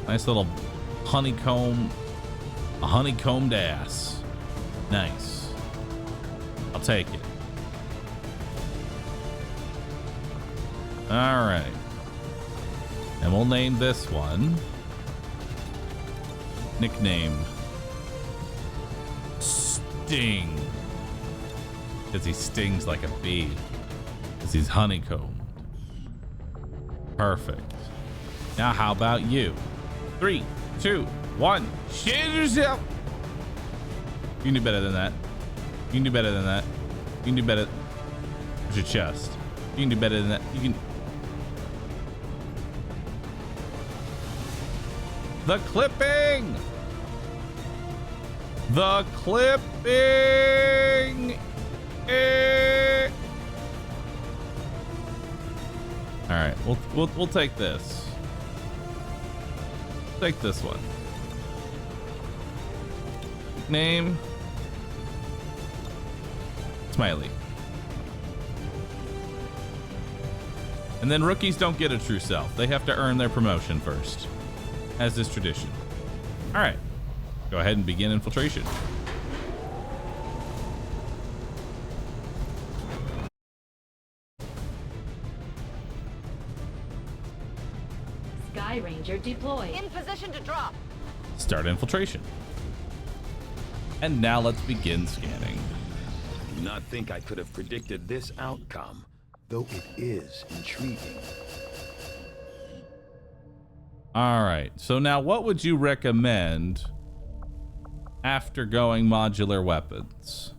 Nice little honeycomb. A honeycombed ass. Nice. I'll take it. All right. And we'll name this one. Nickname. Sting. Because he stings like a bee. Because he's honeycombed. Perfect. Now how about you? 3, 2, 1. Shoot yourself. You can do better than that. You can do better than that. You can do better. Where's your chest? You can do better than that. You can. The clipping. The clipping. All right, we'll take this. Take this one. Name. Smiley. And then rookies don't get a true self. They have to earn their promotion first, as is tradition. All right, go ahead and begin infiltration. Sky Ranger deployed. In position to drop. Start infiltration. And now let's begin scanning. I do not think I could have predicted this outcome, though it is intriguing. All right, so now what would you recommend after going modular weapons?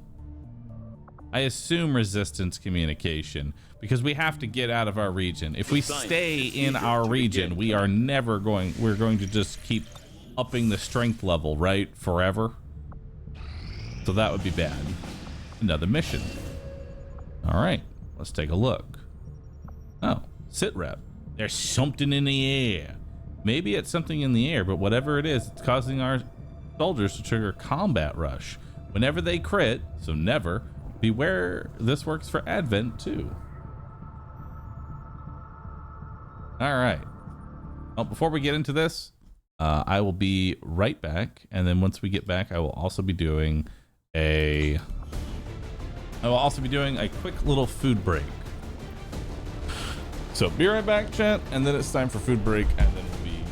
I assume resistance communication, because we have to get out of our region. If we stay in our region, we are never going, we're going to just keep upping the strength level, right? Forever. So that would be bad. Another mission. All right, let's take a look. Oh, sit rep. There's something in the air. Maybe it's something in the air, but whatever it is, it's causing our soldiers to trigger combat rush whenever they crit. So never. Beware, this works for Advent too. All right. Well, before we get into this, I will be right back, and then once we get back, I will also be doing a quick little food break. So be right back, chat, and then it's time for food break, and then we'll be...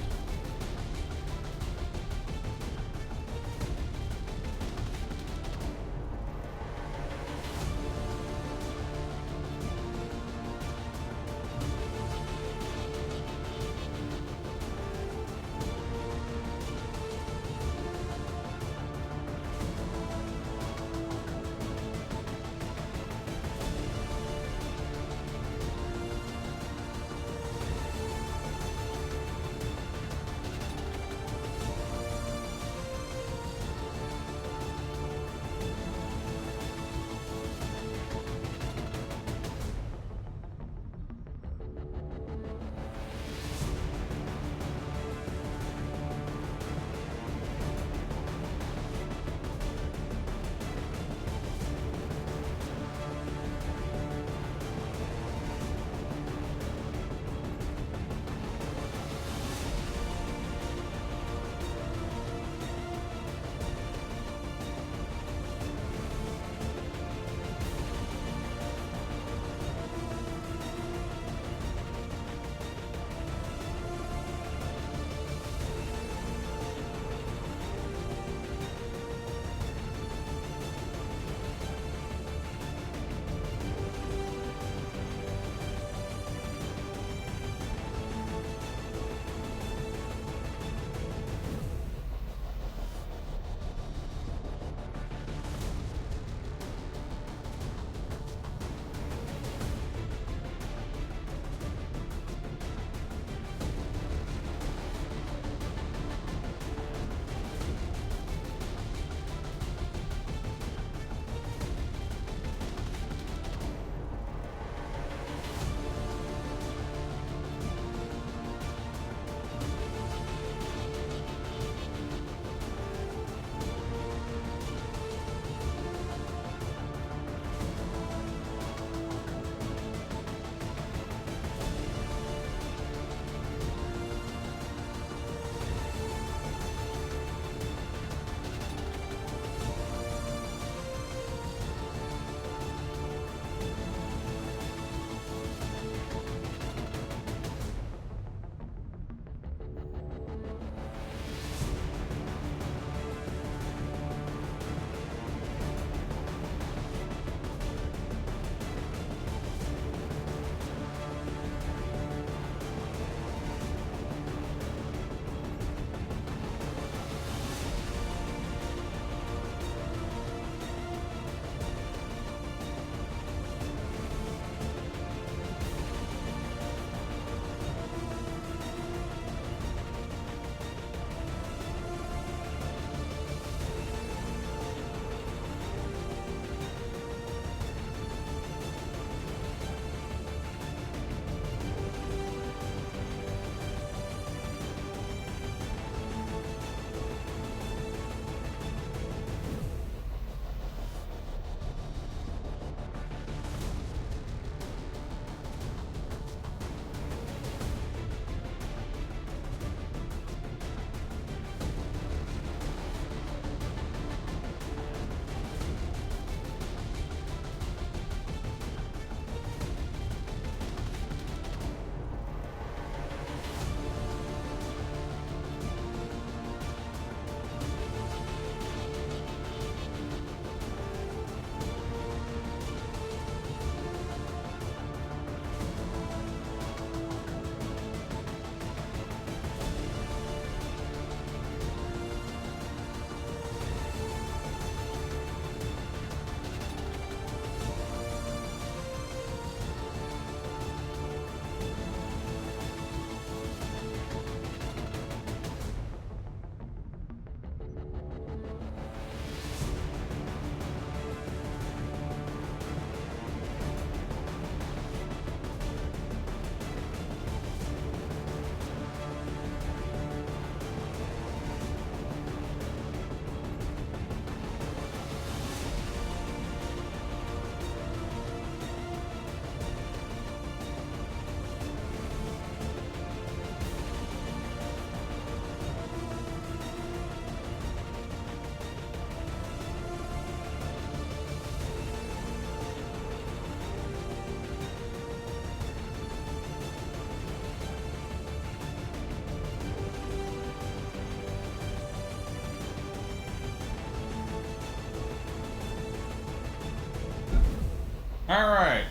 All right.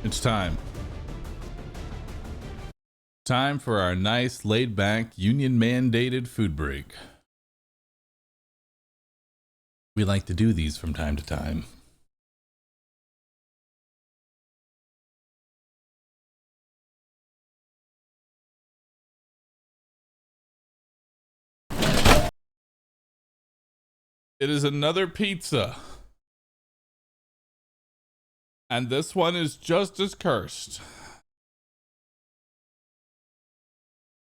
It's time. Time for our nice, laid-back, union-mandated food break. We like to do these from time to time. It is another pizza. And this one is just as cursed.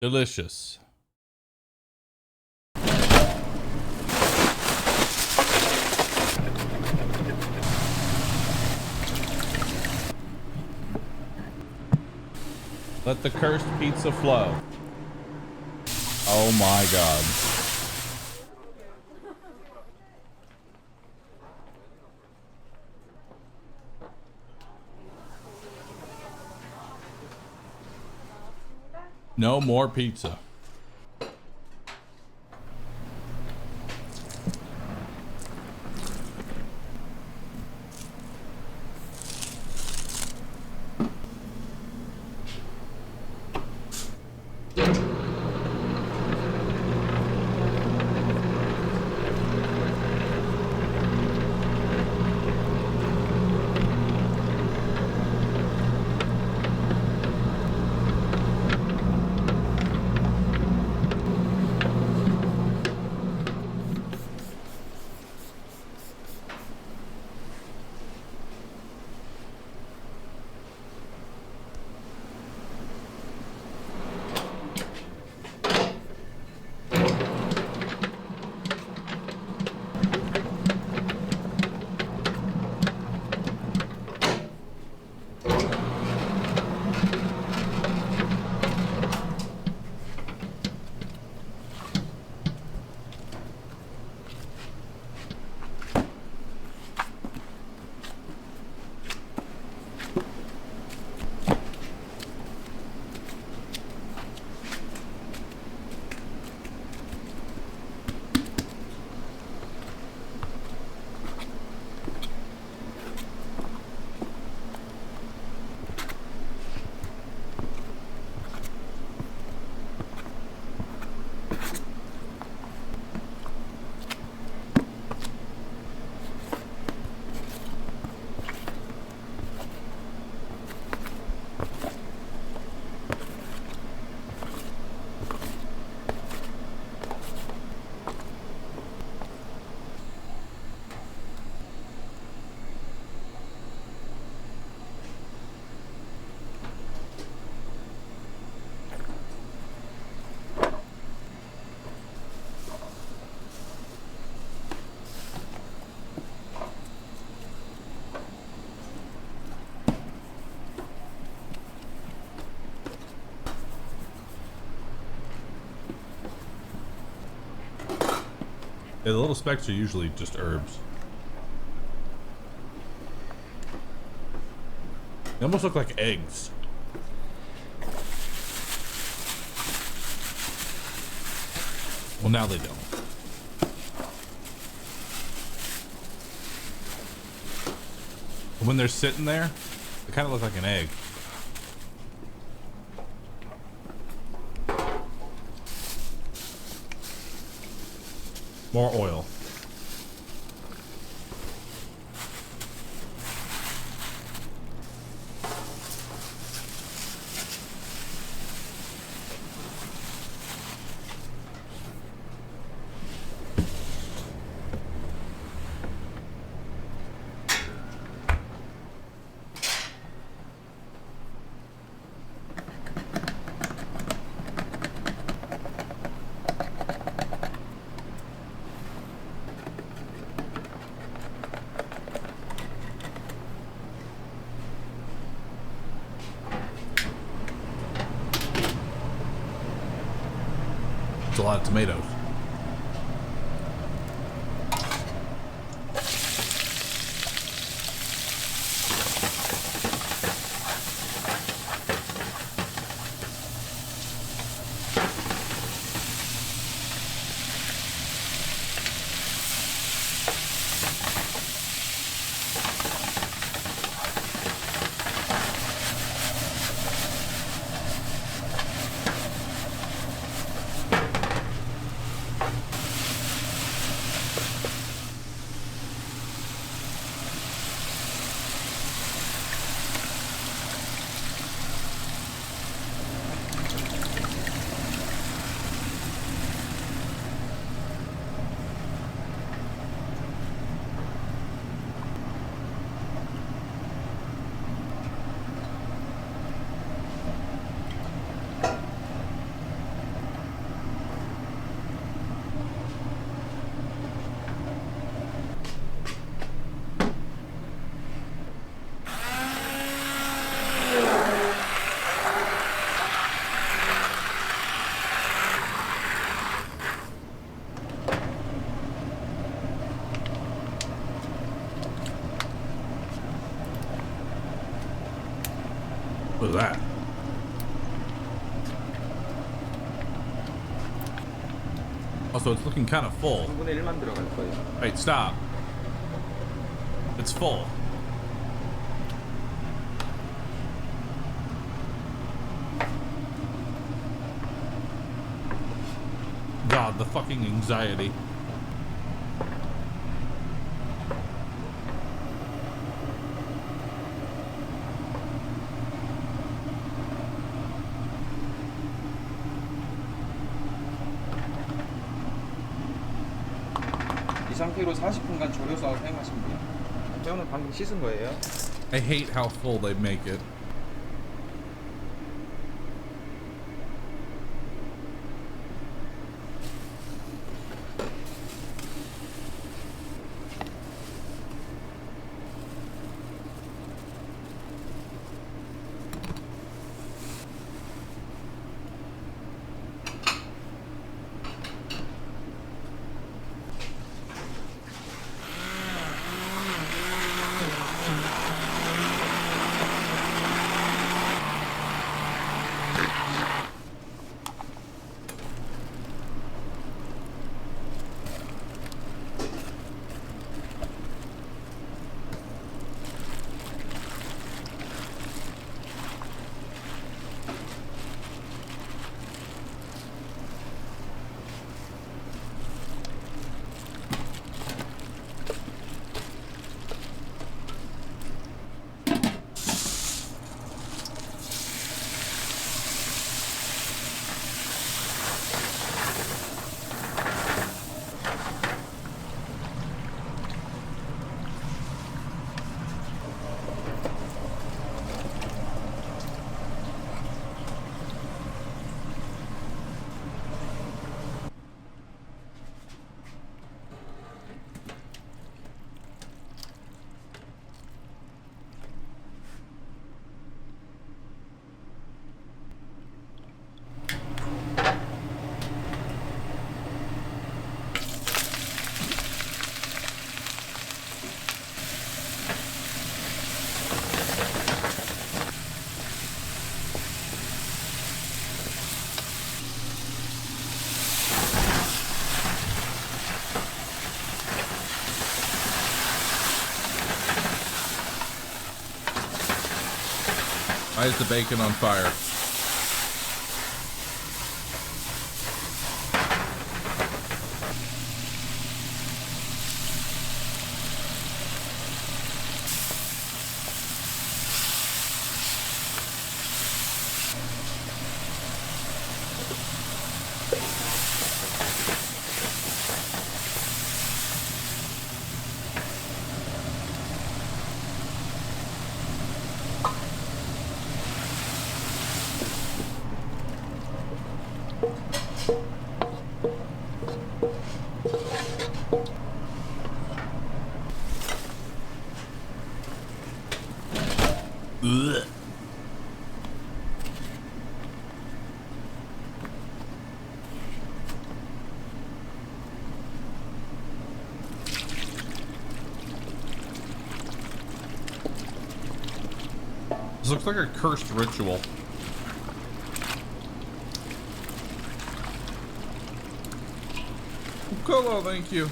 Delicious. Let the cursed pizza flow. Oh my God. No more pizza. Yeah, the little specks are usually just herbs. They almost look like eggs. Well, now they don't. But when they're sitting there, they kind of look like an egg. More oil. A lot of tomatoes. Look at that. Also, it's looking kind of full. 3분의 1만 들어갈 거예요. Wait, stop. It's full. God, the fucking anxiety. 이 상태로 40분간 조려서 사용하시면 돼요. 태우는 방금 씻은 거예요. I hate how full they make it. Why is the bacon on fire? Ugh. This looks like a cursed ritual. Cola, thank you.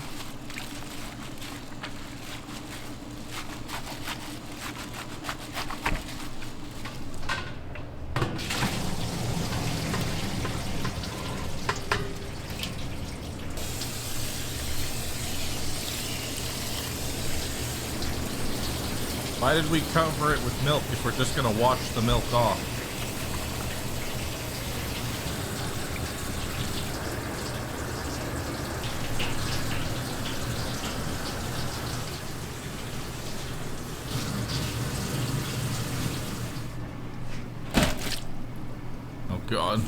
Why did we cover it with milk if we're just gonna wash the milk off? Oh God.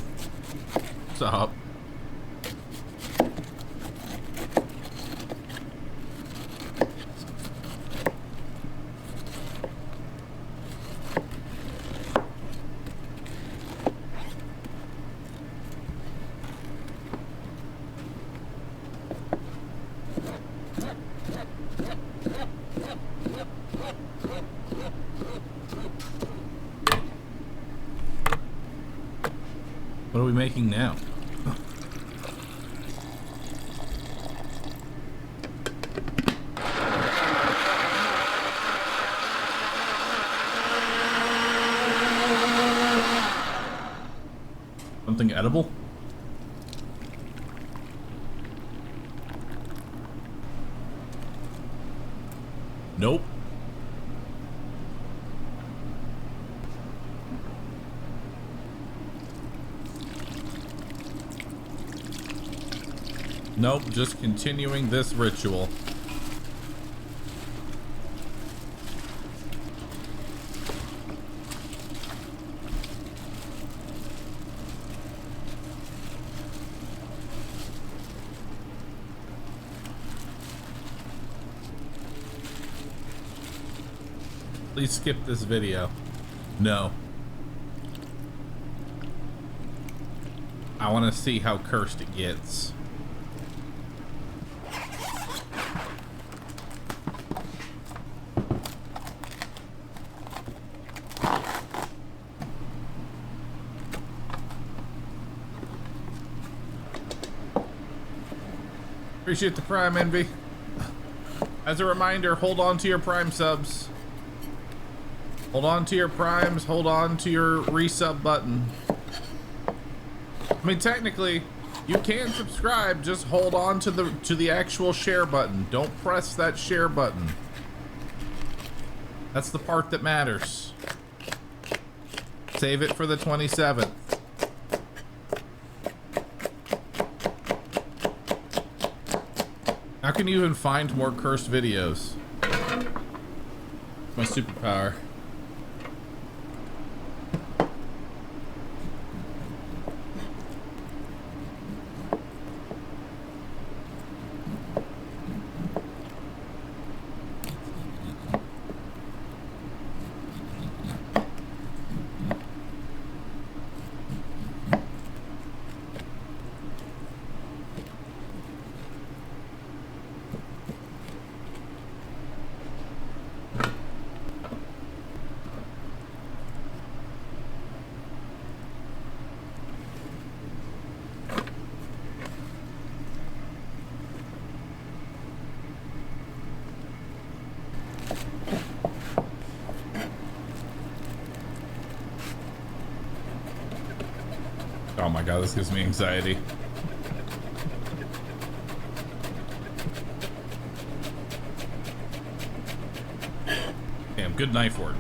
Stop. What are we making now? Something edible? Nope. Nope, just continuing this ritual. Please skip this video. No. I want to see how cursed it gets. Appreciate the Prime, Envy. As a reminder, hold on to your Prime subs. Hold on to your Primes, hold on to your resub button. I mean, technically, you can subscribe, just hold on to the actual share button. Don't press that share button. That's the part that matters. Save it for the 27th. How can you even find more cursed videos? My superpower. Oh my god, this gives me anxiety. Damn, good knife work.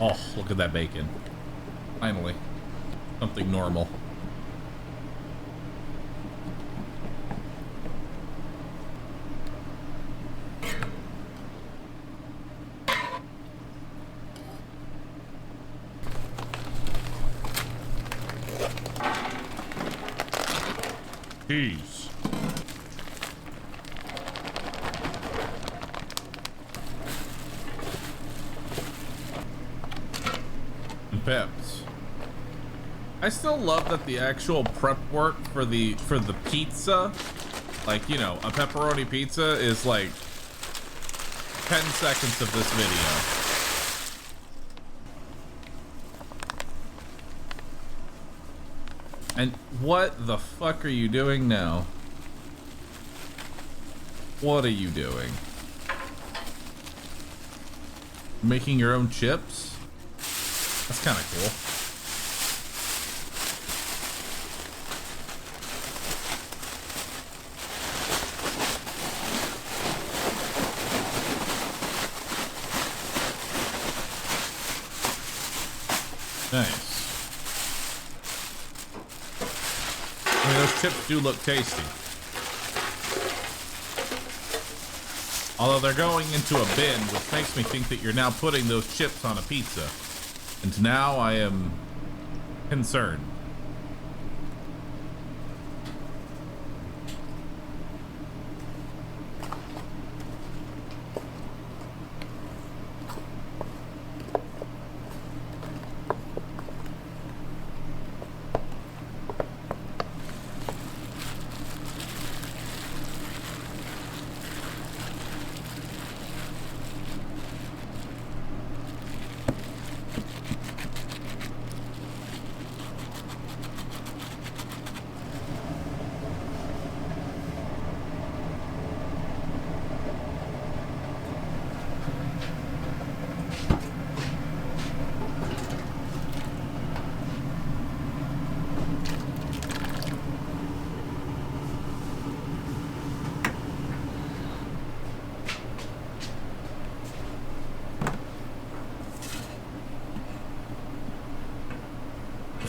Oh, look at that bacon. Finally. Something normal. Jeez. And peps. I still love that the actual prep work for the pizza, like, you know, a pepperoni pizza is like 10 seconds of this video. And what the fuck are you doing now? What are you doing? Making your own chips? That's kind of cool. Nice. I mean, those chips do look tasty. Although they're going into a bin, which makes me think that you're now putting those chips on a pizza. And now I am concerned.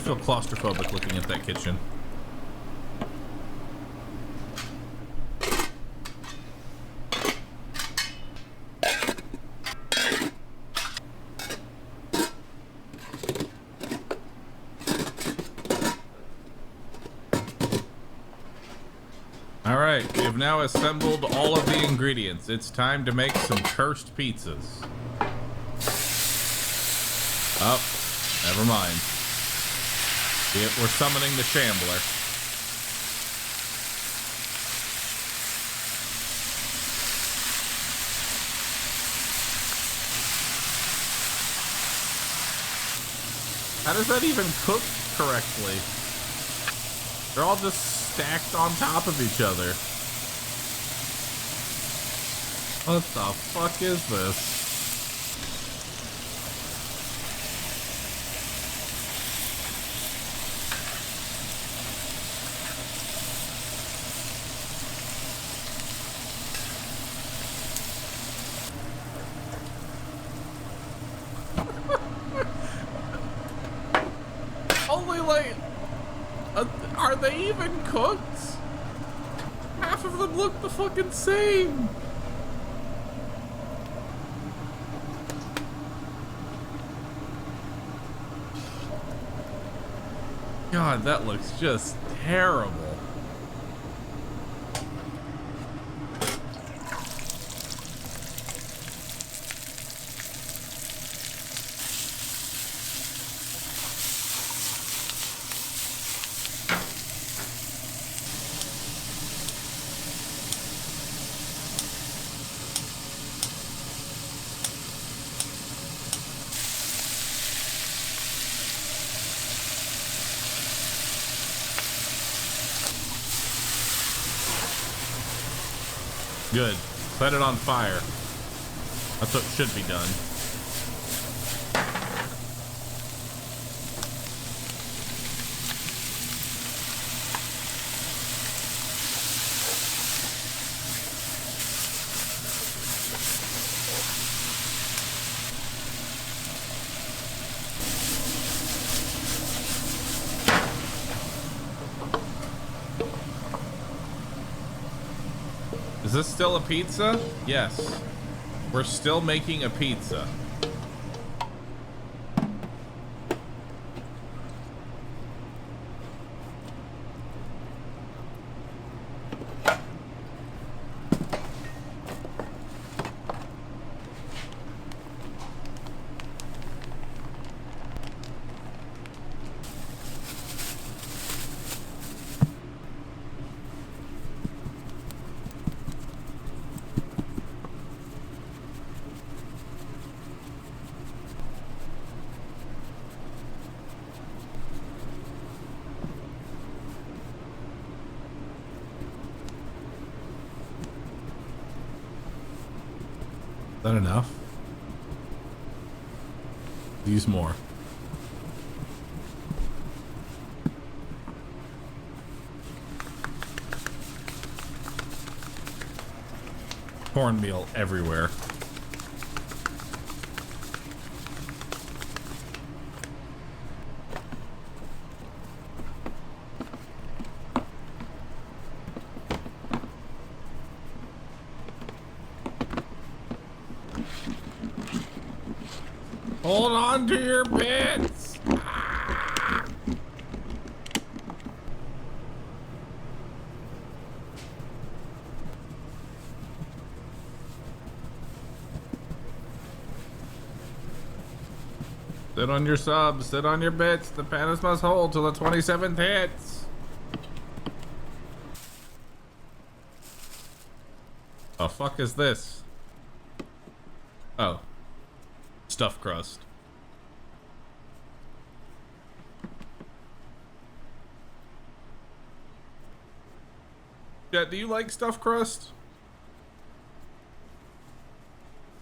feel claustrophobic looking at that kitchen. Alright, we have now assembled all of the ingredients. It's time to make some cursed pizzas. Oh, never mind. We're summoning the Shambler. How does that even cook correctly? They're all just stacked on top of each other. What the fuck is this? Only like... are they even cooked? Half of them look the fucking same. God, that looks just terrible. Good. Set it on fire. That's what should be done. Is this still a pizza? Yes. We're still making a pizza. Is that enough? Use more. Cornmeal everywhere. Hold on to your bits. Sit on your subs, sit on your bits. The panels must hold till the 27th hits. The fuck is this? Oh. Stuffed crust. Jet, do you like stuffed crust?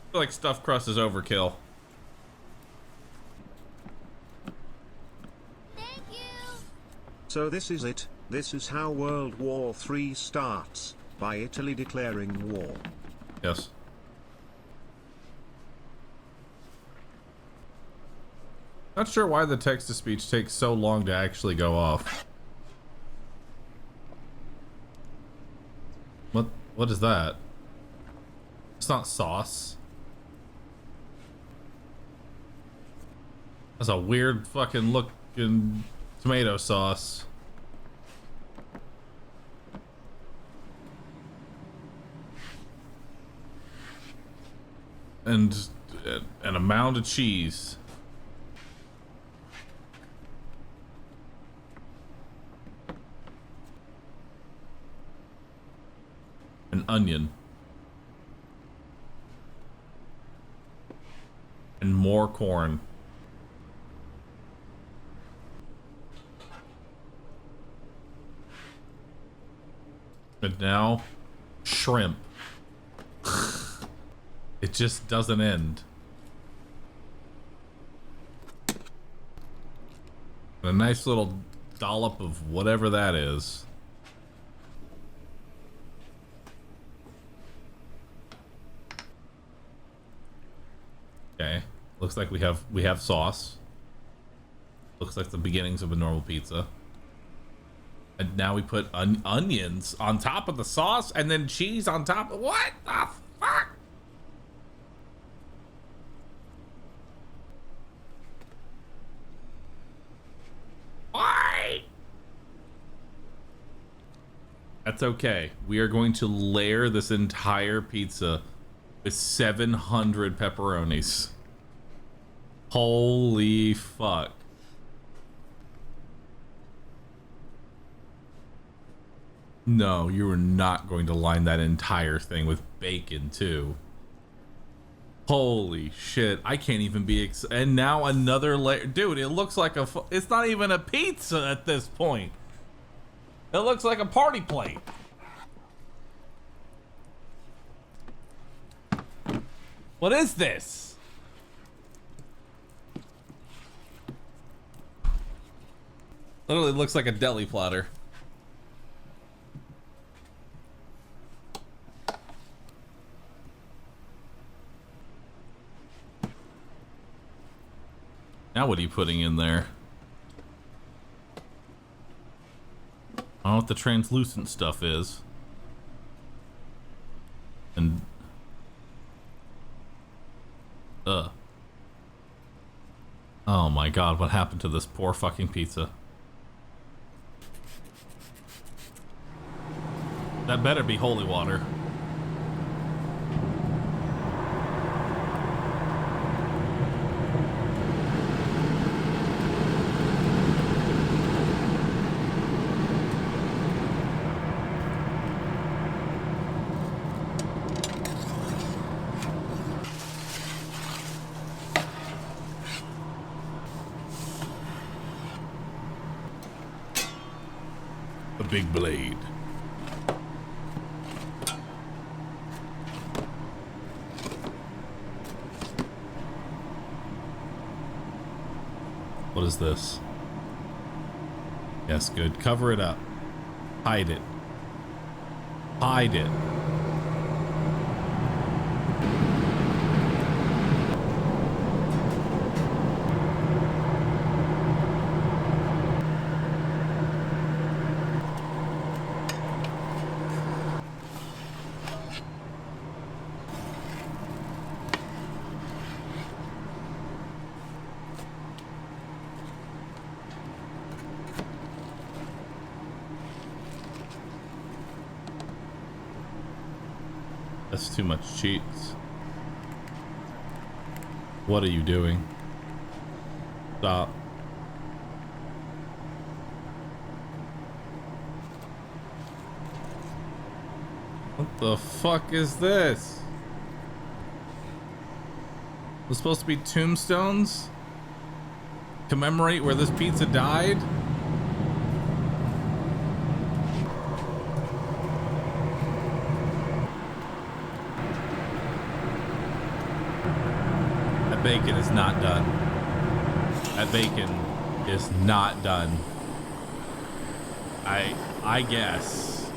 I feel like stuffed crust is overkill. So this is it. This is how World War III starts, by Italy declaring war. Yes. Not sure why the text-to-speech takes so long to actually go off. What is that? It's not sauce. That's a weird fucking looking tomato sauce. And a mound of cheese. An onion. And more corn. And now, shrimp. It just doesn't end. And a nice little dollop of whatever that is. Okay, looks like we have sauce. Looks like the beginnings of a normal pizza. And now we put onions on top of the sauce and then cheese on top of what the fuck? Why? That's okay. We are going to layer this entire pizza with 700 pepperonis. Holy fuck. No, you are not going to line that entire thing with bacon too. Holy shit. I can't even be and now another layer. Dude, it looks like it's not even a pizza at this point. It looks like a party plate. What is this? Literally looks like a deli platter. Now what are you putting in there? I don't know what the translucent stuff is. And oh my god, what happened to this poor fucking pizza? That better be holy water. A big blade. What is this? Yes, good. Cover it up. Hide it. Hide it. That's too much cheese. What are you doing? Stop. What the fuck is this? Was supposed to be tombstones? Commemorate where this pizza died? Bacon is not done. That bacon is not done. I guess.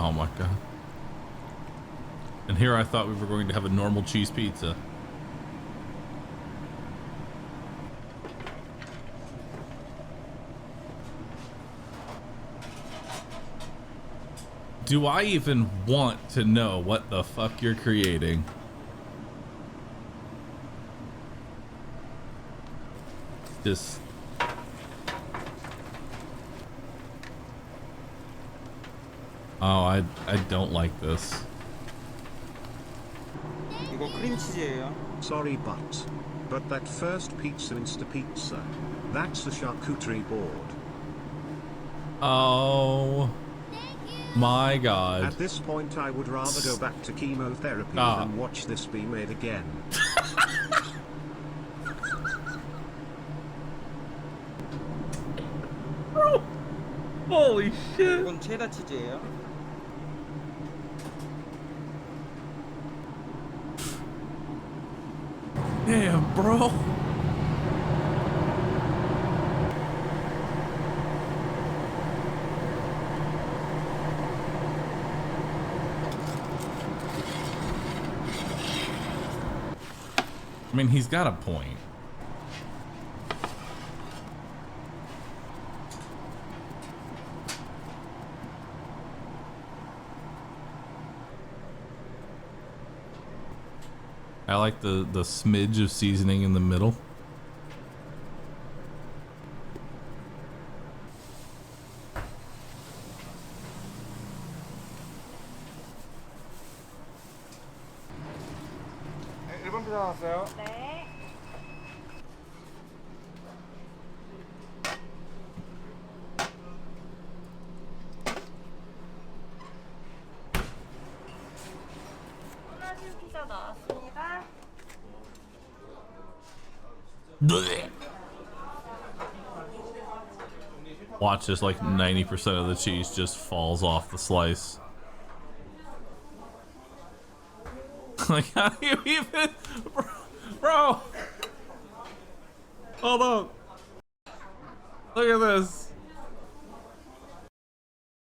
Oh my god. And here I thought we were going to have a normal cheese pizza. Do I even want to know what the fuck you're creating? Just... Oh, I don't like this. 이거 크림치즈예요. Sorry, but that first pizza, Mr. Pizza, that's a charcuterie board. Oh my god. At this point, I would rather go back to chemotherapy than watch this be made again. Bro, holy shit. 이건 체다 치즈예요. Damn, bro. I mean, he's got a point. I like the smidge of seasoning in the middle. 일본 피자 나왔어요. 네. 소라지 피자 나왔습니다. Watch this, like 90% of the cheese just falls off the slice. Like, how do you even... Bro! Hold on. Look at this.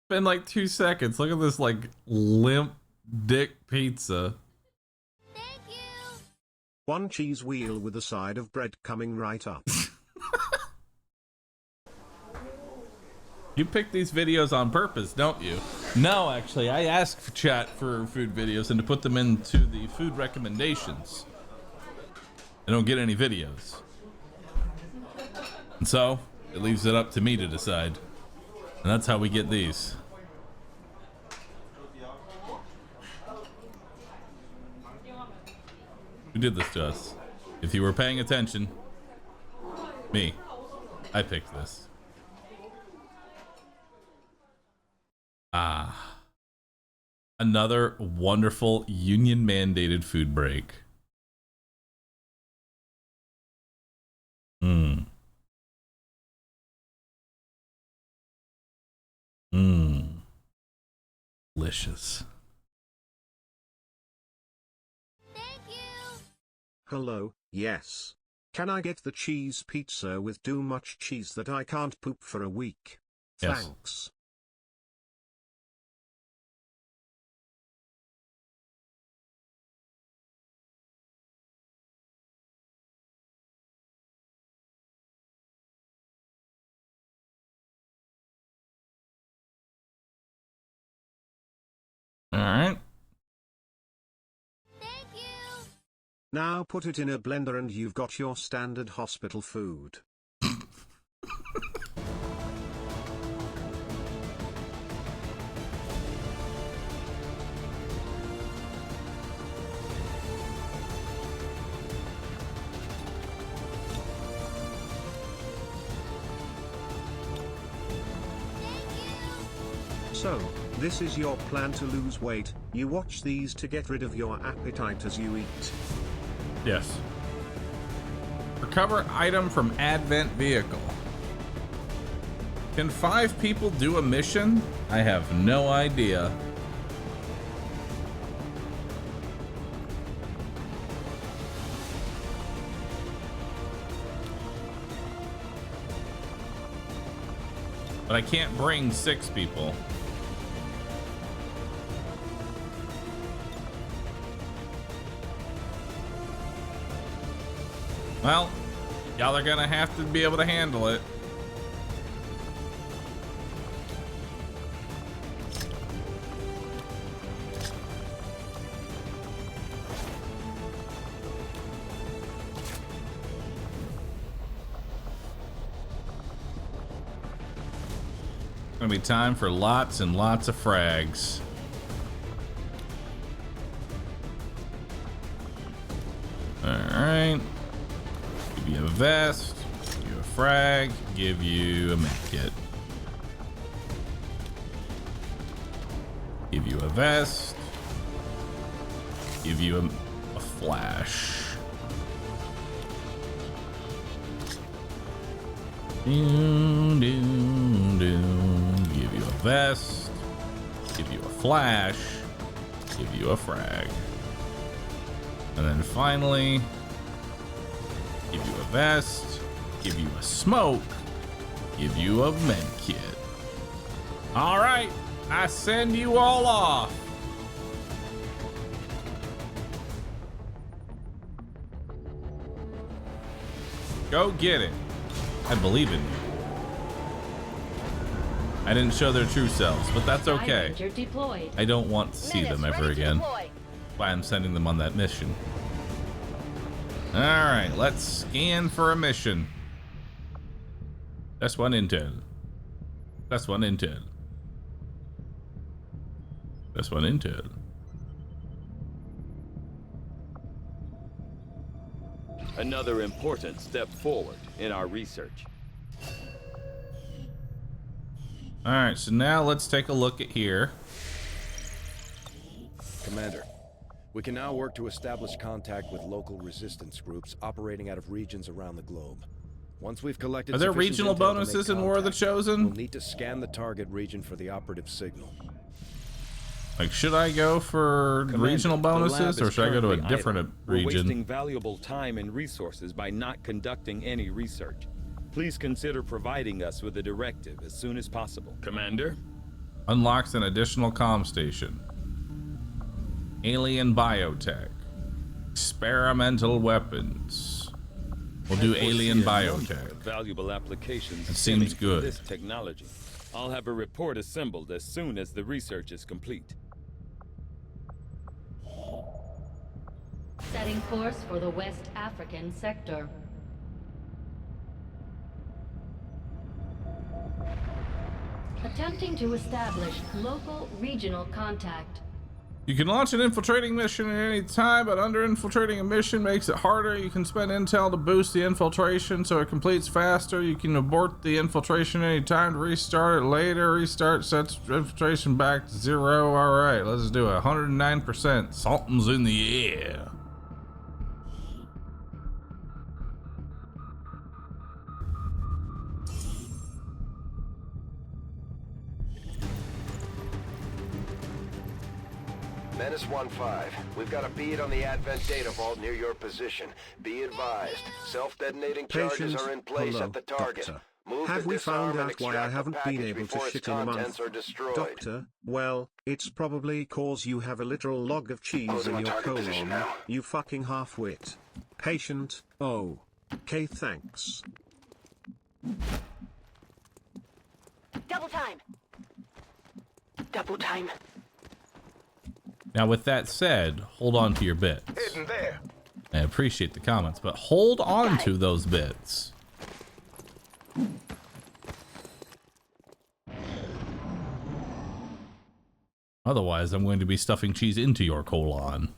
Been like 2 seconds. Look at this, like, limp dick pizza. One cheese wheel with a side of bread coming right up. You pick these videos on purpose, don't you? No, actually, I ask for chat for food videos and to put them into the food recommendations. I don't get any videos. And so, it leaves it up to me to decide. And that's how we get these. Who did this to us? If you were paying attention, me. I picked this. Ah. Another wonderful union-mandated food break. Mmm. Mmm. Delicious. Hello, yes. Can I get the cheese pizza with too much cheese that I can't poop for a week? Yes. Thanks. All right. Now put it in a blender and you've got your standard hospital food. So, this is your plan to lose weight. You watch these to get rid of your appetite as you eat. Yes. Recover item from Advent vehicle. Can 5 people do a mission? I have no idea. But I can't bring 6 people. Well, y'all are gonna have to be able to handle it. Gonna be time for lots and lots of frags. Alright. Give you a vest, give you a frag, give you a medkit. Give you a vest, give you a flash. Give you a vest, give you a flash, give you a frag. And then finally, give you a vest, give you a smoke, give you a med kit. All right, I send you all off. Go get it. I believe in you. I didn't show their true selves, but that's okay. I don't want to see them ever again. That's why I'm sending them on that mission. All right, let's scan for a mission. That's one intel. That's one intel. That's one intel. Another important step forward in our research. All right, so now let's take a look at here. Commander, we can now work to establish contact with local resistance groups operating out of regions around the globe. Once we've collected Are there sufficient regional intel to make bonuses in War of the contact, Chosen? we'll need to scan the target region for the operative signal. Like, should I go for Commander, regional bonuses, or should I go to a different We're region? wasting valuable time and resources by not conducting any research. Please consider providing us with a directive as soon as possible. Commander? Unlocks an additional comm station. Alien biotech. Experimental weapons. We'll do alien biotech. Valuable applications. That seems good. This technology. I'll have a report assembled as soon as the research is complete. Setting course for the West African sector. Attempting to establish local regional contact. You can launch an infiltrating mission at any time, but under infiltrating a mission makes it harder. You can spend intel to boost the infiltration so it completes faster. You can abort the infiltration any time to restart it later. Restart sets infiltration back to 0. All right, let's do it. 109%. Something's in the air. Menace 1-5, we've got a bead on the Advent data vault near your position. Be advised, self-detonating charges are in place at the target. Doctor. Move Have to we disarm found and out why I extract the haven't been package able to before its shit in a month? contents are destroyed. Doctor, well, it's probably cause you have a literal log of cheese Closing in on your target position colon. now. You fucking half-wit. Patient, oh. Okay, thanks. Double time. Double time. Now, with that said, hold on to your bits. Hidden there. I appreciate the comments, but hold on to those bits. Otherwise, I'm going to be stuffing cheese into your colon.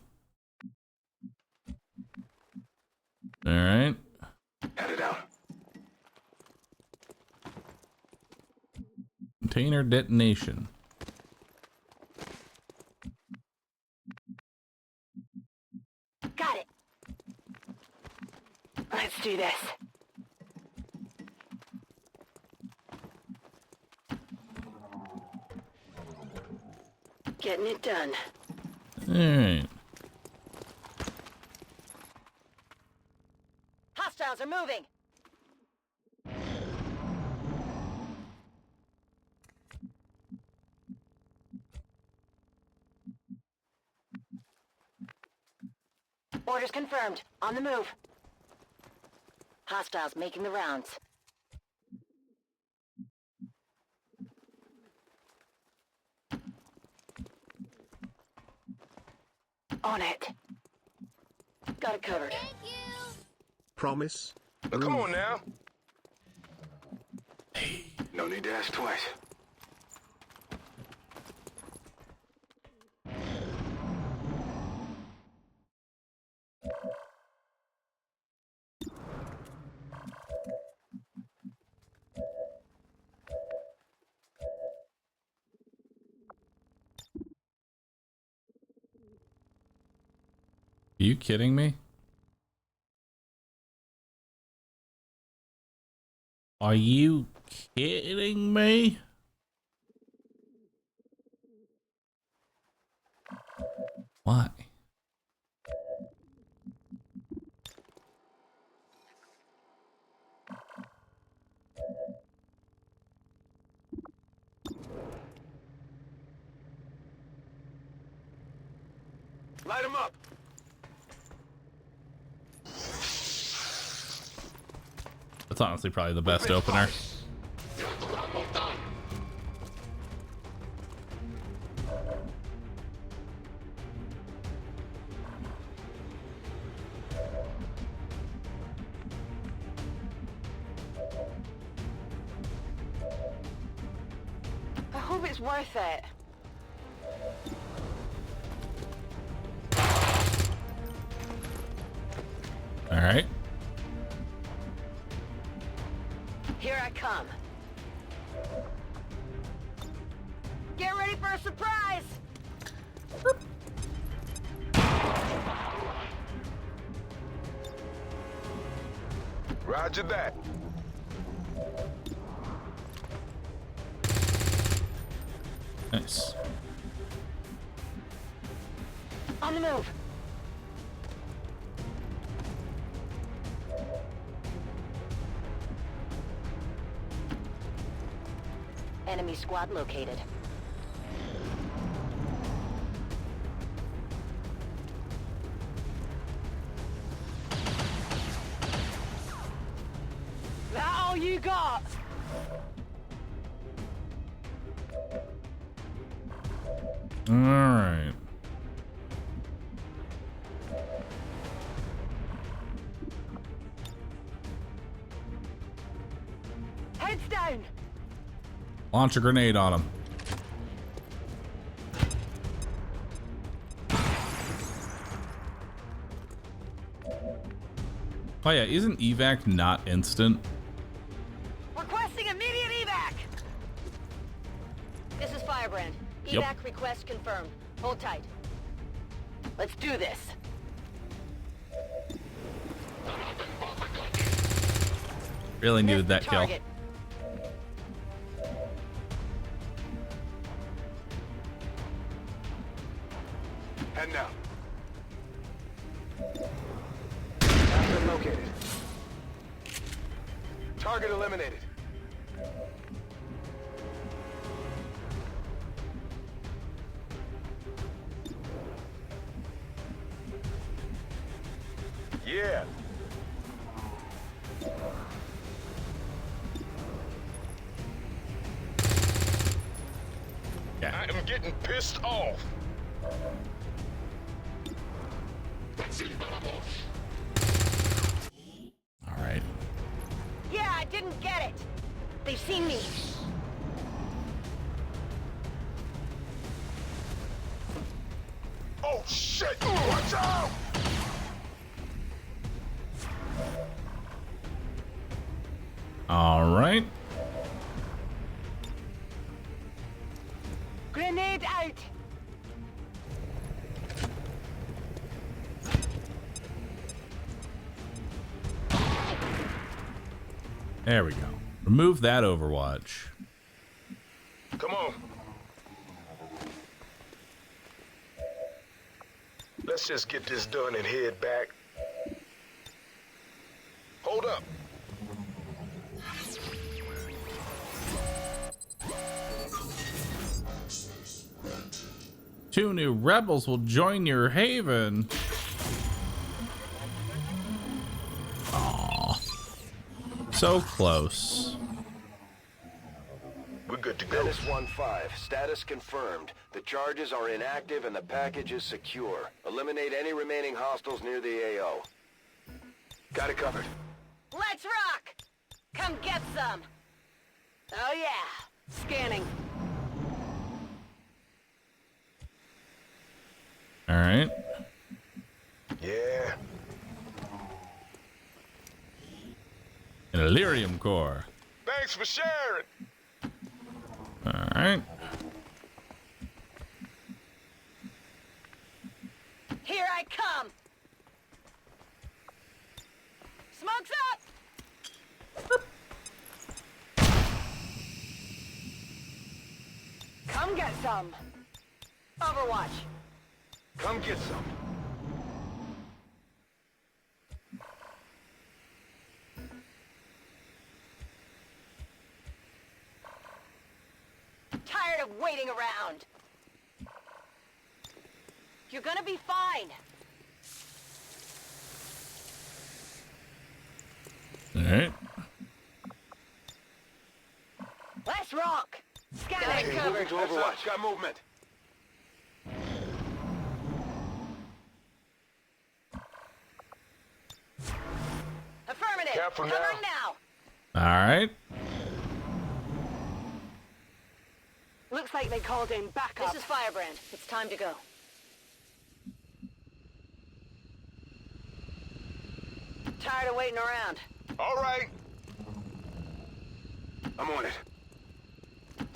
All right. Head it out. Container detonation. Got it. Let's do this. Getting it done. All right. Hostiles are moving. Orders confirmed. On the move. Hostiles making the rounds. On it. Got it covered. Promise? Now, come on now. No need to ask twice. Are you kidding me? Are you kidding me? Why? Light him up. That's honestly probably the best opener. I hope it's worth it. All right. Here I come. Get ready for a surprise! Roger that. Nice. On the move. Enemy squad located. That all you got? All right. Heads down. Launch a grenade on him. Oh yeah, isn't evac not instant? Requesting immediate evac. This is Firebrand. Evac Yep. request confirmed. Hold tight. Let's do this. Really needed that kill. Target. Head now. Asset located. Target eliminated. Yeah. Yeah. I am getting pissed off. All right. Yeah, I didn't get it. They've seen me. Oh shit! Watch out! All right. Grenade out. There we go. Remove that Overwatch. Come on. Let's just get this done and head back. Hold up. Two new rebels will join your haven. Aww. So close. We're good to go. Menace 1-5, status confirmed. The charges are inactive and the package is secure. Eliminate any remaining hostiles near the AO. Got it covered. Let's rock! Come get some! Oh yeah! Scanning. Alright. Yeah. An Illyrium core. Thanks for sharing. Alright. Here I come! Smoke's up! Come get some. Overwatch. Come get some. Tired of waiting around. You're gonna be fine. Alright. Let's rock! Scanning Okay, cover. moving to Overwatch. Got movement. Affirmative. Careful now. Covering now. Alright. Looks like they called in backup. This is Firebrand. It's time to go. Tired of waiting around. All right. I'm on it.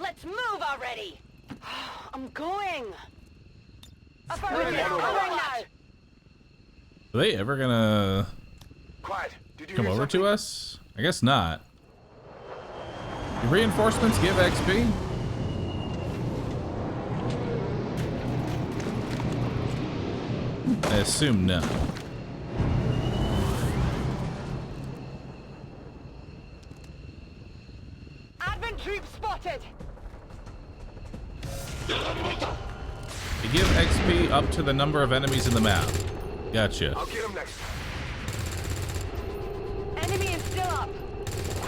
Let's move already. I'm going. Ready, Affirmative. Overwatch. Covering now. Are they ever gonna Quiet. Did you come hear over something? to us? I guess not. Do reinforcements give XP? I assume no. Advent troops spotted. They give XP up to the number of enemies in the map. Gotcha. I'll get him next. Enemy is still up.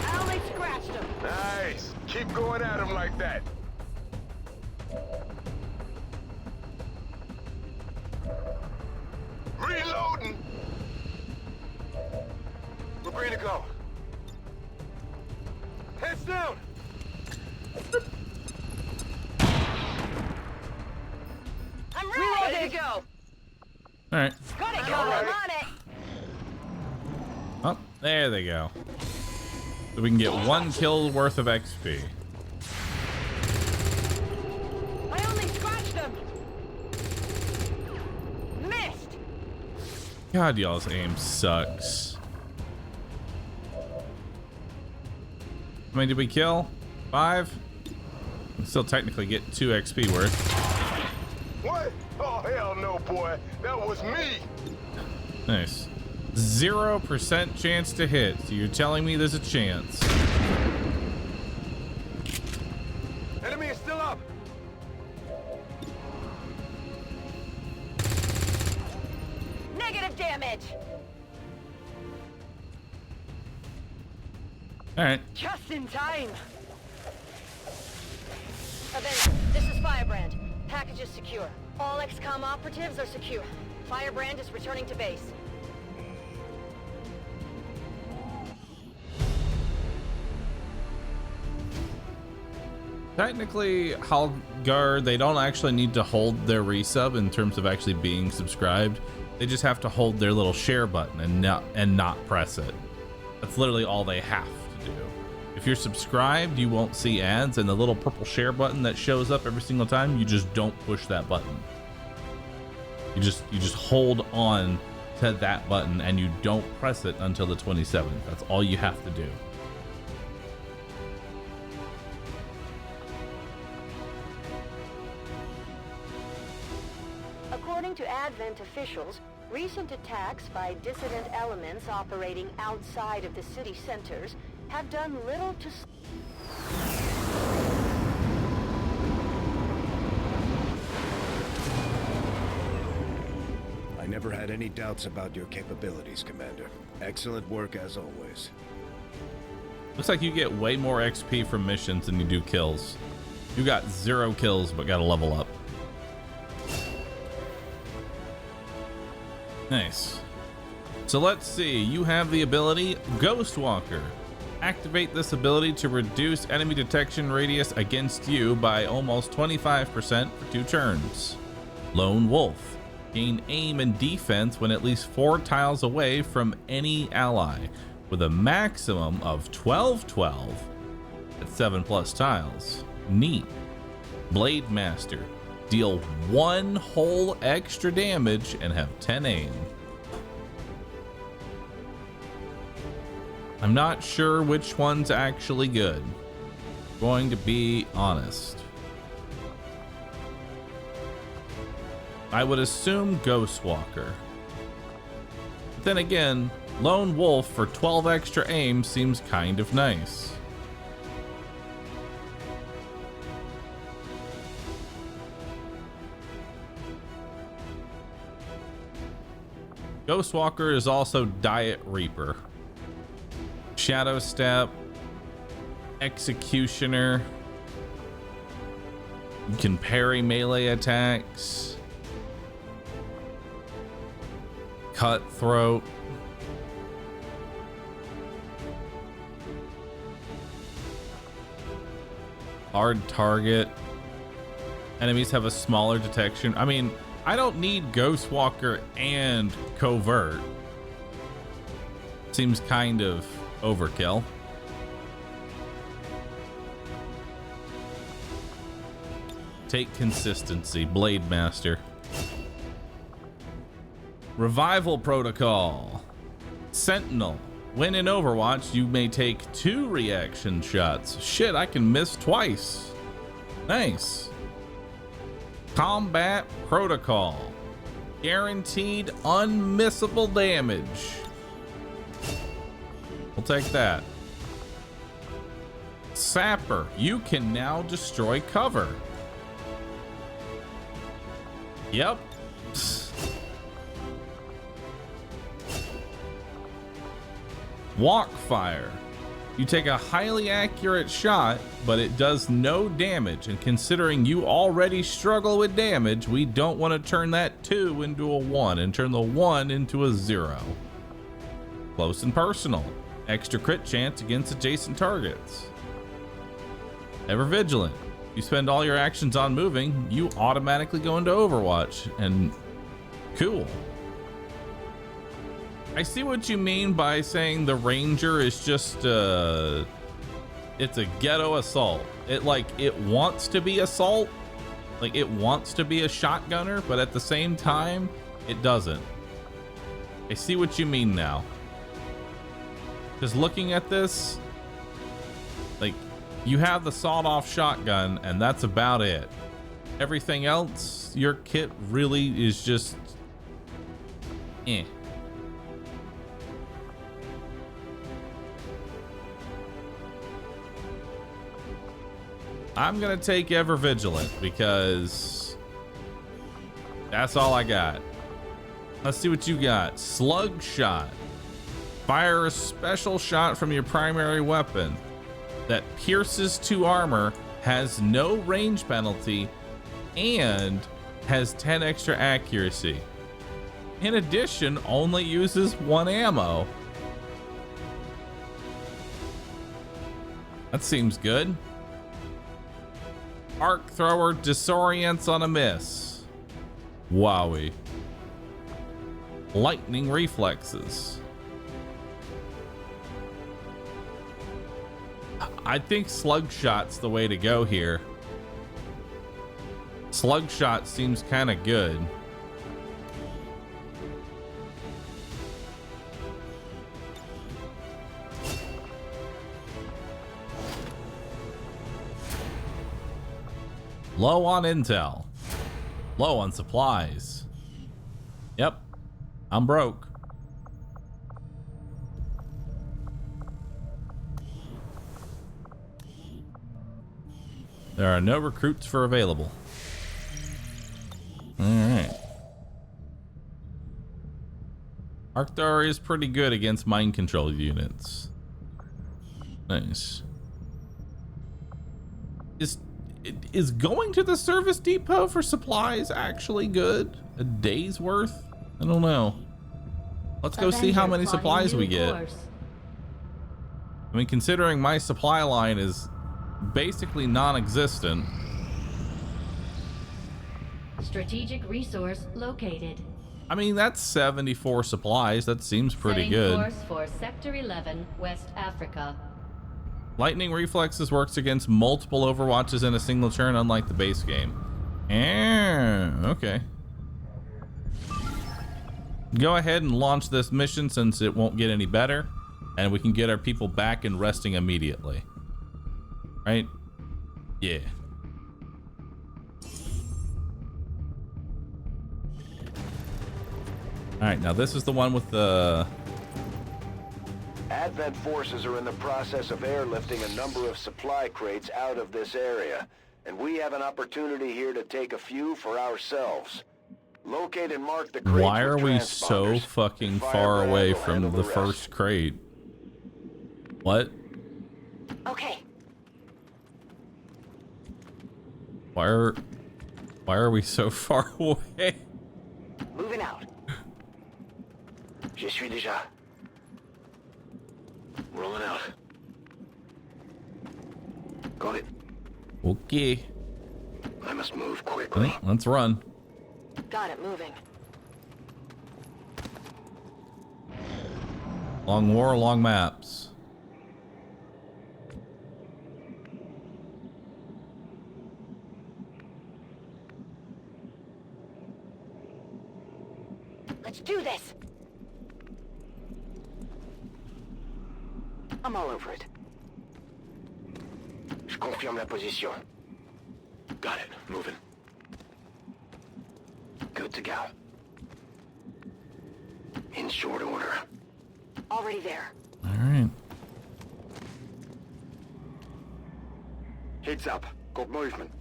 I only scratched him. Nice. Keep going at him like that. Reloading. We're ready to go. Heads down. I'm ready to go. Alright. Got it, covered. I'm on it. Oh, there they go. So we can get 1 kill worth of XP. I only scratched him. Missed. God, y'all's aim sucks. How many did we kill? 5? We still technically get 2 XP worth. What? Oh, hell no, boy. That was me. Nice. 0% chance to hit. So you're telling me there's a chance. Enemy is still up. Negative damage. Alright. Just in time. Avenger, this is Firebrand. Package is secure. All XCOM operatives are secure. Firebrand is returning to base. Technically, Halgar, they don't actually need to hold their resub in terms of actually being subscribed. They just have to hold their little share button and not press it. That's literally all they have to do. If you're subscribed, you won't see ads, and the little purple share button that shows up every single time, you just don't push that button. You just hold on to that button and you don't press it until the 27th. That's all you have to do. According to Advent officials, recent attacks by dissident elements operating outside of the city centers have done little to... I never had any doubts about your capabilities, Commander. Excellent work as always. Looks like you get way more XP from missions than you do kills. You got 0 kills, but got to level up. Nice. So let's see. You have the ability Ghostwalker. Activate this ability to reduce enemy detection radius against you by almost 25% for 2 turns. Lone Wolf. Gain aim and defense when at least 4 tiles away from any ally, with a maximum of 12/12 at 7+ tiles. Neat. Blade Master. Deal 1 whole extra damage and have 10 aim. I'm not sure which one's actually good. Going to be honest. I would assume Ghostwalker. But then again, Lone Wolf for 12 extra aim seems kind of nice. Ghostwalker is also Diet Reaper. Shadow Step, Executioner. You can parry melee attacks. Cutthroat. Hard target. Enemies have a smaller detection. I mean, I don't need Ghostwalker and Covert. Seems kind of overkill. Take consistency, Blade Master. Revival Protocol. Sentinel. When in Overwatch, you may take 2 reaction shots. Shit, I can miss twice. Nice. Combat Protocol. Guaranteed unmissable damage. We'll take that. Sapper. You can now destroy cover. Yep. Walk Fire. You take a highly accurate shot, but it does no damage, and considering you already struggle with damage, we don't want to turn that 2 into a 1 and turn the 1 into a 0. Close and Personal. Extra crit chance against adjacent targets. Ever Vigilant. You spend all your actions on moving, you automatically go into Overwatch, and cool. I see what you mean by saying the Ranger is just it's a ghetto assault. It wants to be assault, like it wants to be a shotgunner, but at the same time it doesn't. I see what you mean now. Because looking at this, like, you have the sawed-off shotgun and that's about it. Everything else, your kit really is just eh. I'm gonna take Ever Vigilant because that's all I got. Let's see what you got. Slug Shot. Fire a special shot from your primary weapon that pierces 2 armor, has no range penalty, and has 10 extra accuracy. In addition, only uses 1 ammo. That seems good. Arc Thrower disorients on a miss. Wowie. Lightning Reflexes. I think Slug Shot's the way to go here. Slug Shot seems kind of good. Low on intel. Low on supplies. Yep. I'm broke. There are no recruits for available. Alright. Arc Thrower is pretty good against mind control units. Nice. Is going to the service depot for supplies actually good? A day's worth? I don't know. Let's go see how many supplies we get. I mean, considering my supply line is basically non-existent. Strategic resource located. I mean, that's 74 supplies. That seems pretty Setting good. course for Sector 11, West Africa. Lightning Reflexes works against multiple overwatches in a single turn, unlike the base game. Okay. Go ahead and launch this mission since it won't get any better, and we can get our people back and resting immediately. Right? Yeah. Alright, now this is the one with the... Advent forces are in the process of airlifting a number of supply crates out of this area, and we have an opportunity here to take a few for ourselves. Locate and mark the crates. Why are we so fucking far away from the first crate? What? Okay. Why are we so far away? Moving out. Je suis déjà. Rolling out. Got it. Okay. I must move quickly. Let's run. Got it, moving. Long war, long maps. Let's do this. I'm all over it. Je confirme la position. Got it. Moving. Good to go. In short order. Already there. All right. Heads up. Got movement.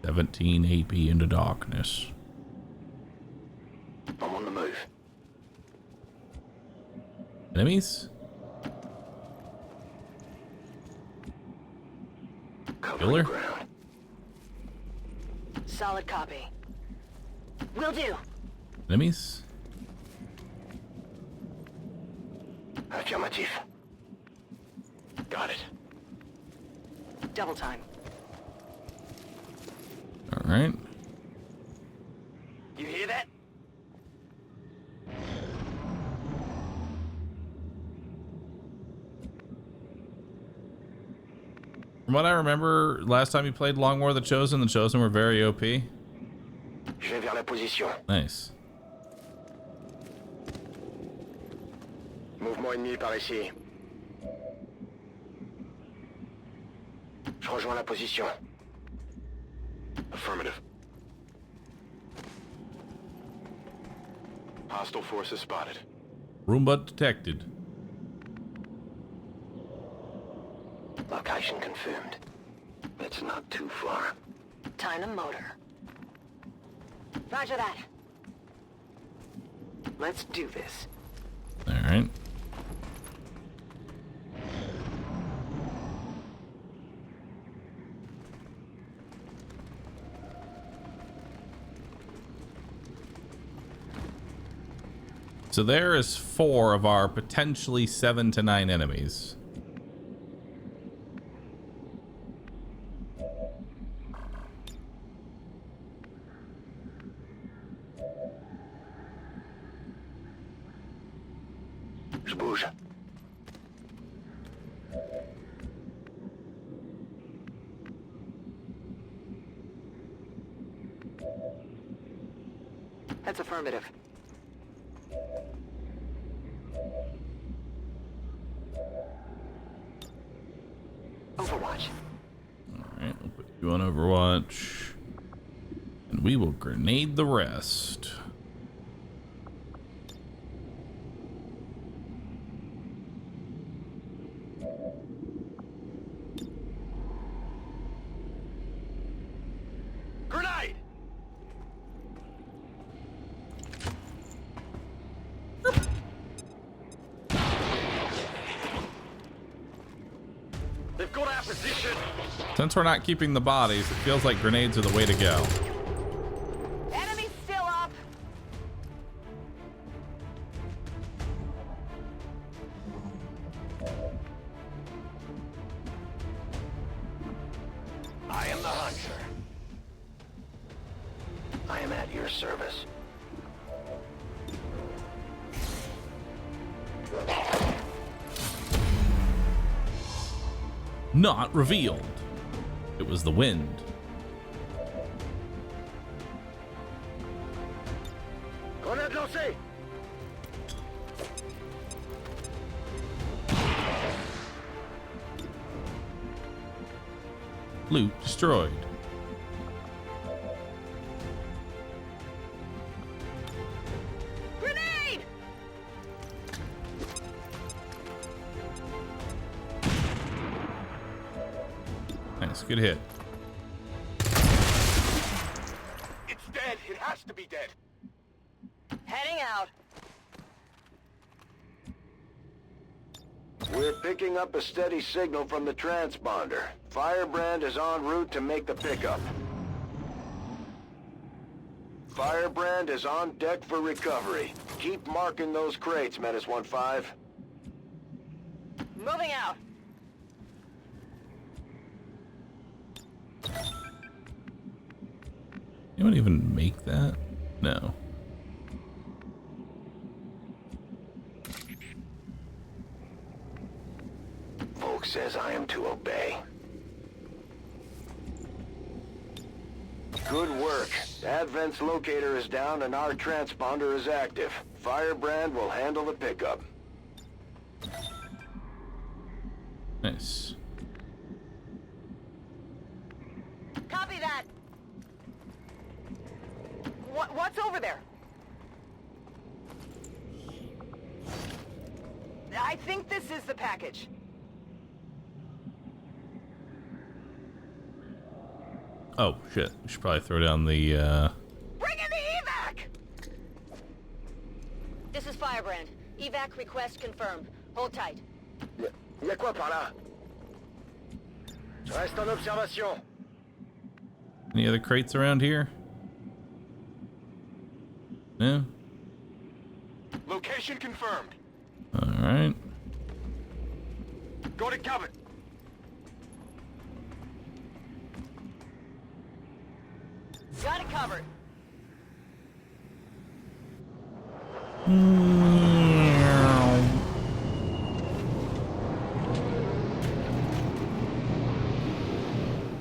$17 AP into darkness. I'm on the move. Enemies? Killer? Ground. Solid copy. Will do. Enemies? Affirmative. Got it. Double time. All right. You hear that? From what I remember, last time you played Long War of the Chosen were very OP. Je vais vers la position. Nice. Mouvement ennemi par ici. Je rejoins la position. Affirmative. Hostile forces spotted. Roomba detected. Location confirmed. It's not too far. Time to motor. Roger that. Let's do this. All right. So there is 4 of our potentially 7 to 9 enemies. Je bouge. That's affirmative. Overwatch. Alright, we'll put you on Overwatch. And we will grenade the rest. Grenade! Since we're not keeping the bodies, it feels like grenades are the way to go. Enemy still up. I am the hunter. I am at your service. Not revealed. It was the wind. Grenade lancée. Loot destroyed. Grenade! Nice, good hit. It's dead. It has to be dead. Heading out. We're picking up a steady signal from the transponder. Firebrand is en route to make the pickup. Firebrand is on deck for recovery. Keep marking those crates, Menace 1-5. Moving out. Anyone even make that? No. Volk says I am to obey. Good work. Advent's locator is down and our transponder is active. Firebrand will handle the pickup. Nice. Copy that. What's over there? I think this is the package. Oh shit, we should probably throw down the Bring in the evac! This is Firebrand. Evac request confirmed. Hold tight. Y'a quoi par là? Je reste en observation. Any other crates around here? No? Location confirmed. Alright. Go to cover. Got it covered.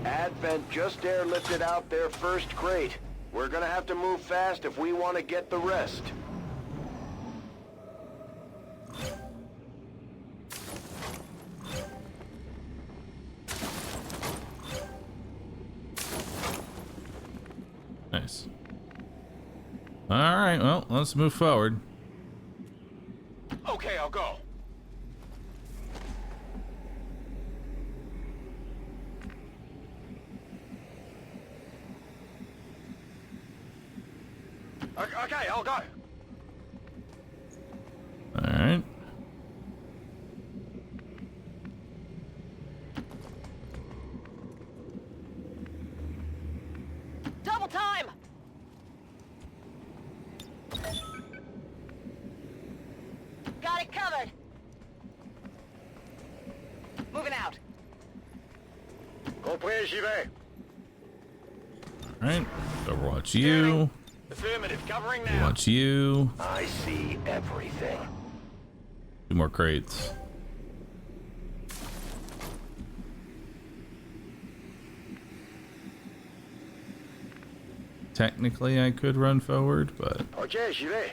Advent just airlifted out their first crate. We're gonna have to move fast if we want to get the rest. Nice. Alright, well, let's move forward. Okay, I'll go. Okay, I'll go. Alright. Double time! Got it covered. Moving out. Compris, j'y vais. Alright. Overwatch you. Affirmative, covering now. Watch you. I see everything. 2 more crates. Technically, I could run forward, but Ok, j'y vais.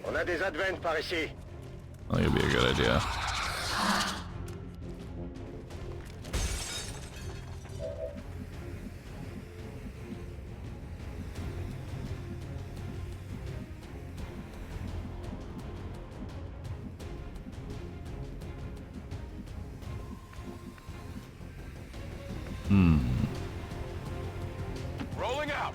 On a des Advents par ici. I think it'd be a good idea. Rolling out.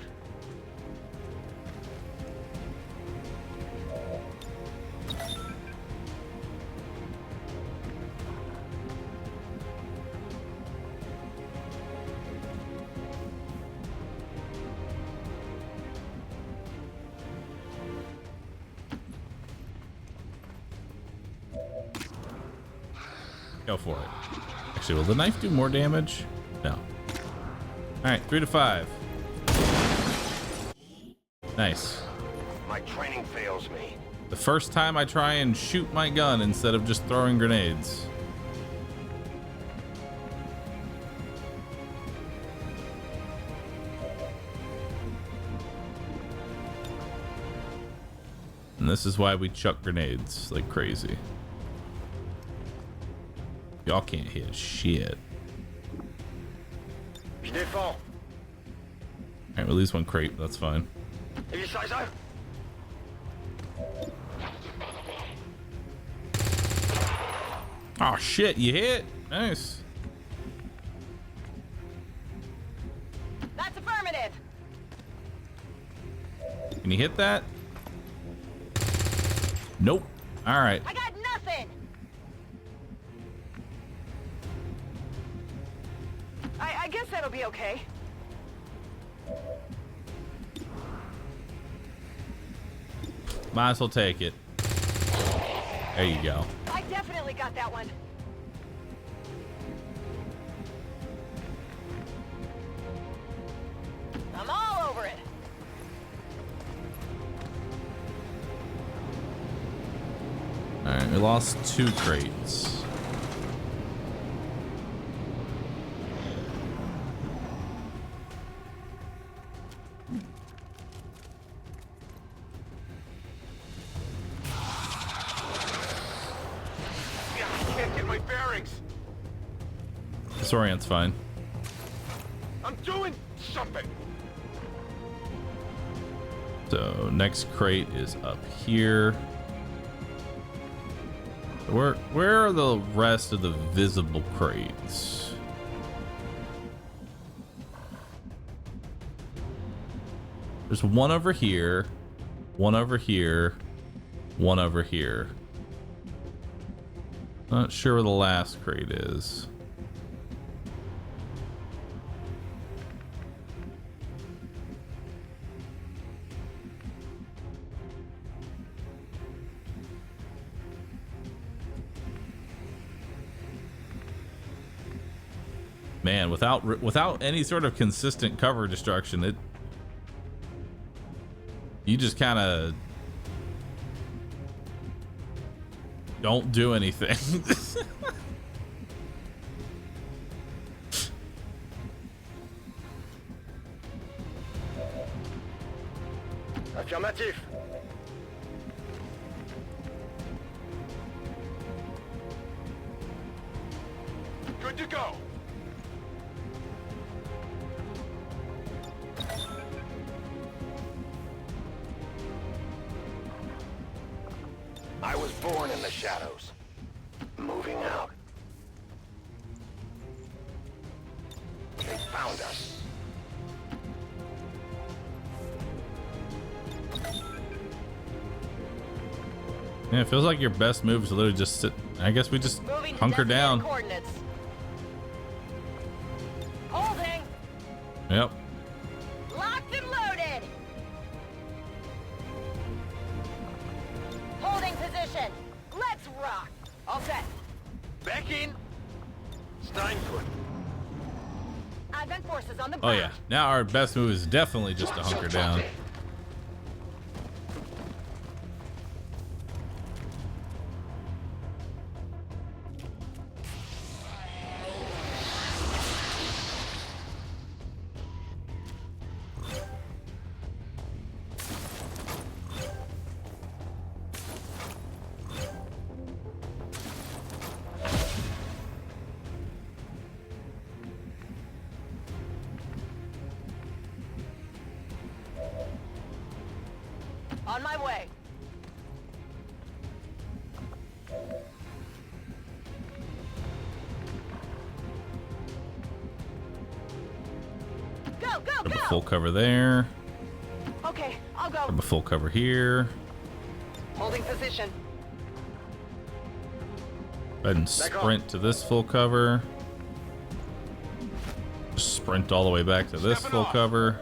Go for it. Actually, will the knife do more damage? No. Alright, 3 to 5. Nice. My training fails me. The first time I try and shoot my gun instead of just throwing grenades. And this is why we chuck grenades like crazy. Y'all can't hit shit. Alright, we lose one crate, that's fine. If you say so. Oh shit, you hit? Nice. That's affirmative. Can you hit that? Nope. Alright. I got nothing. I guess that'll be okay. Might as well take it. There you go. I definitely got that one. I'm all over it. Alright, we lost 2 crates. I can't get my bearings. Disorient's fine. I'm doing something. So next crate is up here. Where are the rest of the visible crates? There's one over here, one over here, one over here. Not sure where the last crate is. Man, without any sort of consistent cover destruction, you just kind of don't do anything. Affirmative. Good to go. I was born in the shadows. Moving out. They found us. Yeah, it feels like your best move is to literally just sit. I guess we just hunker down. Coordinates. Holding. Yep. Locked and loaded. Holding position. Let's rock. All set. Back in. Stein put. Advent forces on the Oh ground. yeah. Now our best move is definitely just to hunker down. On my way. Go, go, Grab a go! full cover there. Okay, I'll go. Grab a full cover here. Holding position. Go ahead and sprint to this full cover. Just sprint all the way back to this full cover.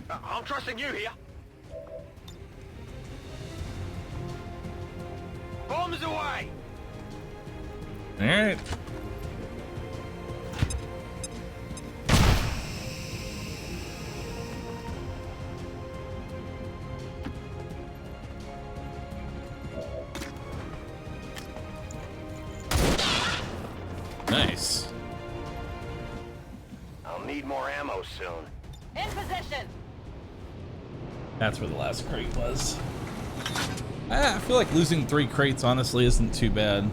I'm trusting you here. Bombs away! All right. Nice. I'll need more ammo soon. In position. That's where the last crate was. I feel like losing 3 crates honestly isn't too bad.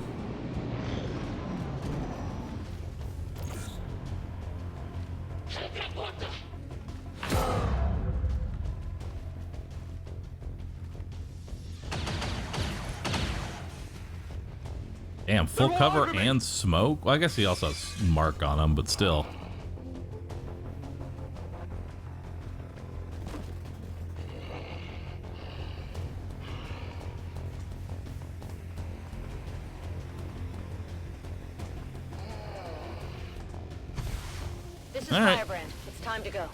Damn, full cover and smoke? Well, I guess he also has mark on him, but still. This is All right. Firebrand. It's time to go.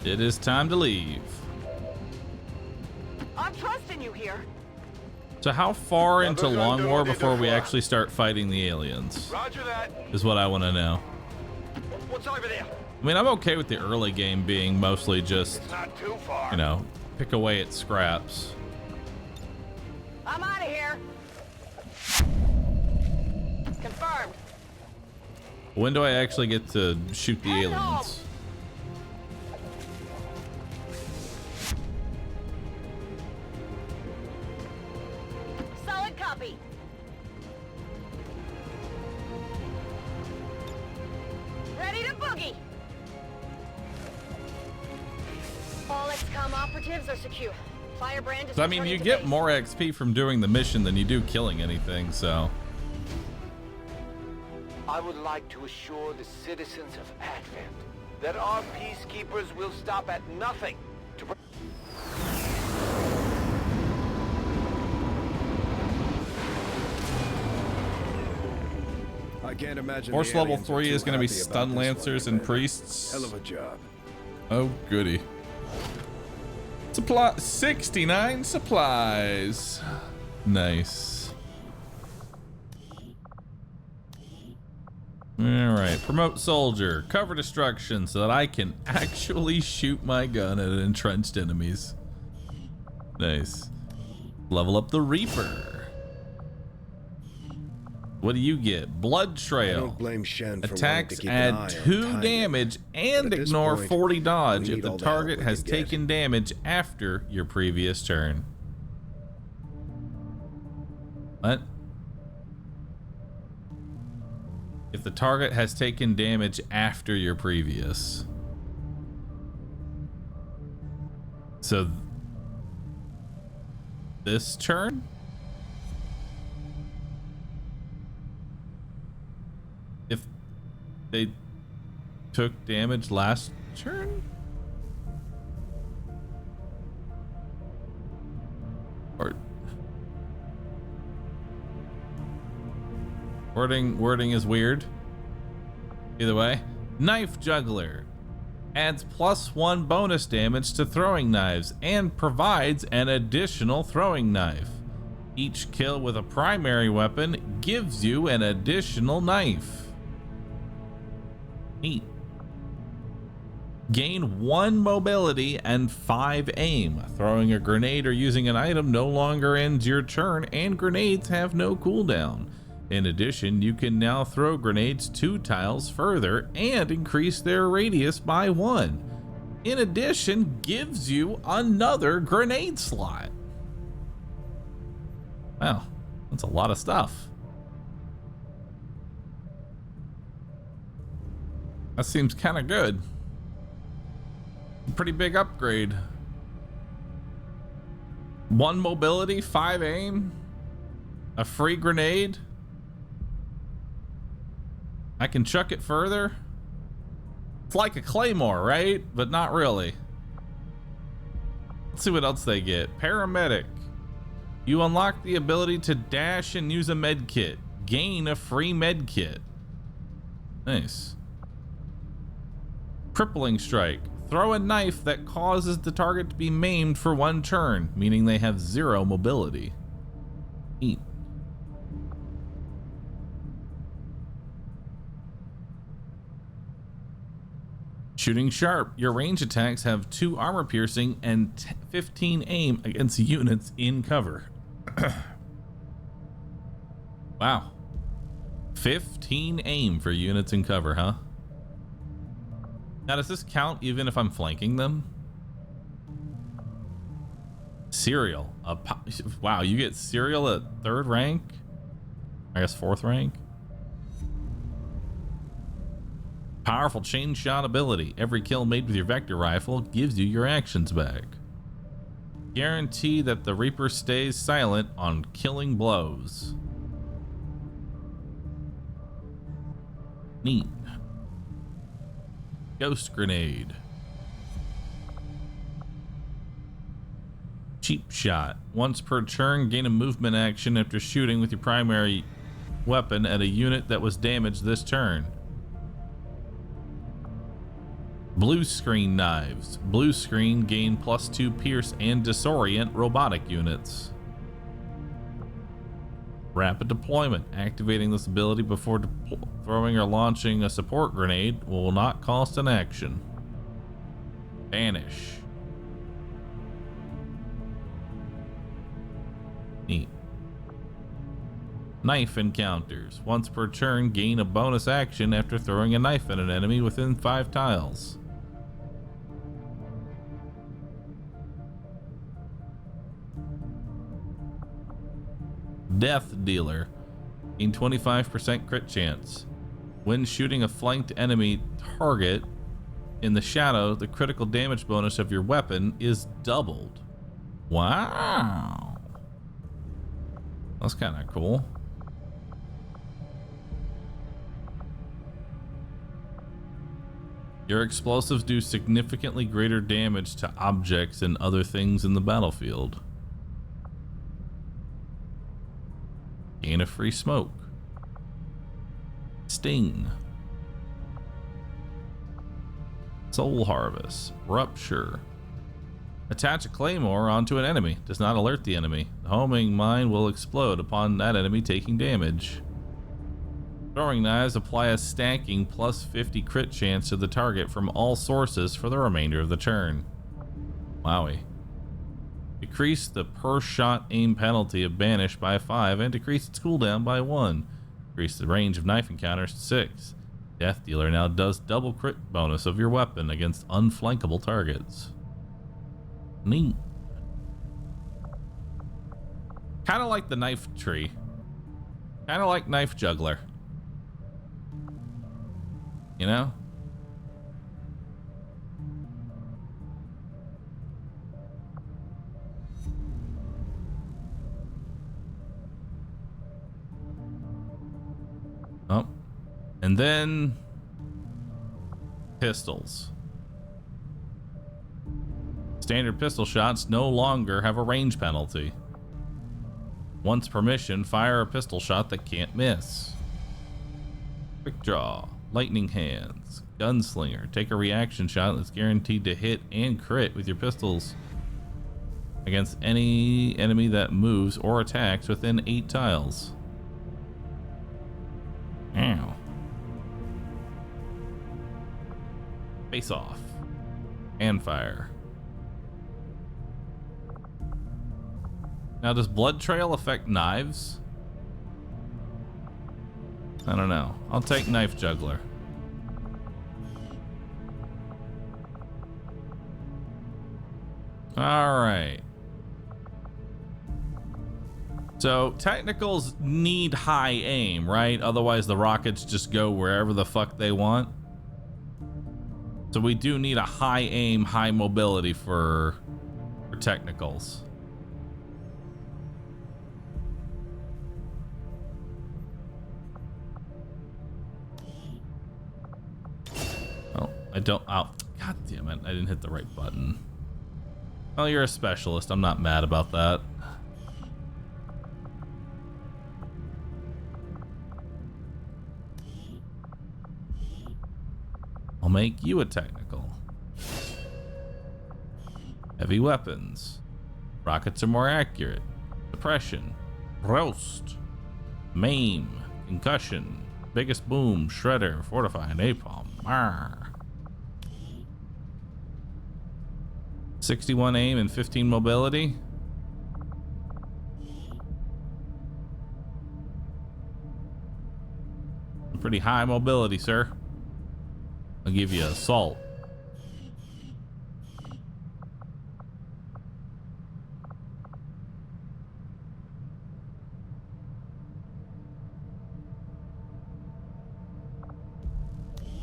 It is time to leave. I'm trusting you here. So how far into Long War before we actually start fighting the aliens? Roger that. Is what I want to know. What's over there? I mean, I'm okay with the early game being mostly just, It's not too far. you know, pick away at scraps. I'm out of here. Confirmed. When do I actually get to shoot the aliens? Solid copy. Ready to boogie. All XCOM operatives are secure. Firebrand is So, I mean, you get more XP from doing the mission than you do killing anything, so. I would like to assure the citizens of Advent that our peacekeepers will stop at nothing to... I can't imagine. Force the level aliens are 3 is too going to be happy about stun this one, lancers and Commander. priests. Hell of a job. Oh, goody. Supply 69 supplies. Nice. All right, promote soldier, cover destruction so that I can actually shoot my gun at entrenched enemies. Nice. Level up the Reaper. What do you get? Blood I Trail. don't blame Shen for Attacks wanting to keep an eye add on 2 timing. damage and But at this ignore point, 40 we dodge if need the all the help target we has can get. taken damage after your previous turn. What? If the target has taken damage after your previous. So this turn? If they took damage last turn? Or wording is weird. Either way, Knife Juggler adds +1 bonus damage to throwing knives and provides an additional throwing knife. Each kill with a primary weapon gives you an additional knife. Neat. Gain 1 mobility and 5 aim. Throwing a grenade or using an item no longer ends your turn, and grenades have no cooldown. In addition, you can now throw grenades 2 tiles further and increase their radius by 1. In addition, gives you another grenade slot. Wow, that's a lot of stuff. That seems kind of good. Pretty big upgrade. 1 mobility, 5 aim, a free grenade. I can chuck it further. It's like a claymore, right? But not really. Let's see what else they get. Paramedic. You unlock the ability to dash and use a med kit. Gain a free med kit. Nice. Crippling Strike. Throw a knife that causes the target to be maimed for 1 turn, meaning they have 0 mobility. Neat. Shooting sharp. Your range attacks have 2 armor piercing and 15 aim against units in cover. Wow. 15 aim for units in cover, huh? Now, does this count even if I'm flanking them? Serial. Wow, you get serial at 3rd rank? I guess 4th rank? Powerful chain shot ability. Every kill made with your vector rifle gives you your actions back. Guarantee that the Reaper stays silent on killing blows. Neat. Ghost grenade. Cheap shot. Once per turn, gain a movement action after shooting with your primary weapon at a unit that was damaged this turn. Blue screen knives. Blue screen gain +2 pierce and disorient robotic units. Rapid deployment. Activating this ability before throwing or launching a support grenade will not cost an action. Vanish. Neat. Knife encounters. Once per turn, gain a bonus action after throwing a knife at an enemy within 5 tiles. Death Dealer. Gain 25% crit chance. When shooting a flanked enemy target in the shadow, the critical damage bonus of your weapon is doubled. Wow. That's kind of cool. Your explosives do significantly greater damage to objects and other things in the battlefield. Gain a free smoke. Sting. Soul Harvest. Rupture. Attach a claymore onto an enemy. Does not alert the enemy. The homing mine will explode upon that enemy taking damage. Throwing knives apply a stacking +50 crit chance to the target from all sources for the remainder of the turn. Wowie. Decrease the per shot aim penalty of Banish by 5 and decrease its cooldown by 1. Increase the range of knife encounters to 6. Death Dealer now does double crit bonus of your weapon against unflankable targets. Neat. Kind of like the knife tree. Kind of like Knife Juggler. You know? Oh. And then pistols. Standard pistol shots no longer have a range penalty. Once per mission, fire a pistol shot that can't miss. Quick draw. Lightning hands. Gunslinger. Take a reaction shot that's guaranteed to hit and crit with your pistols against any enemy that moves or attacks within 8 tiles. Ow. Face off. And fire. Now, does Blood Trail affect knives? I don't know. I'll take Knife Juggler. All right. So technicals need high aim, right? Otherwise the rockets just go wherever the fuck they want. So we do need a high aim, high mobility for technicals. Oh, I don't. Oh, god damn it! I didn't hit the right button. Oh, you're a specialist. I'm not mad about that. I'll make you a technical. Heavy weapons. Rockets are more accurate. Suppression. Roast. Maim. Concussion. Biggest boom. Shredder. Fortify. Napalm. Arr. 61 aim and 15 mobility. Pretty high mobility, sir. I'll give you assault.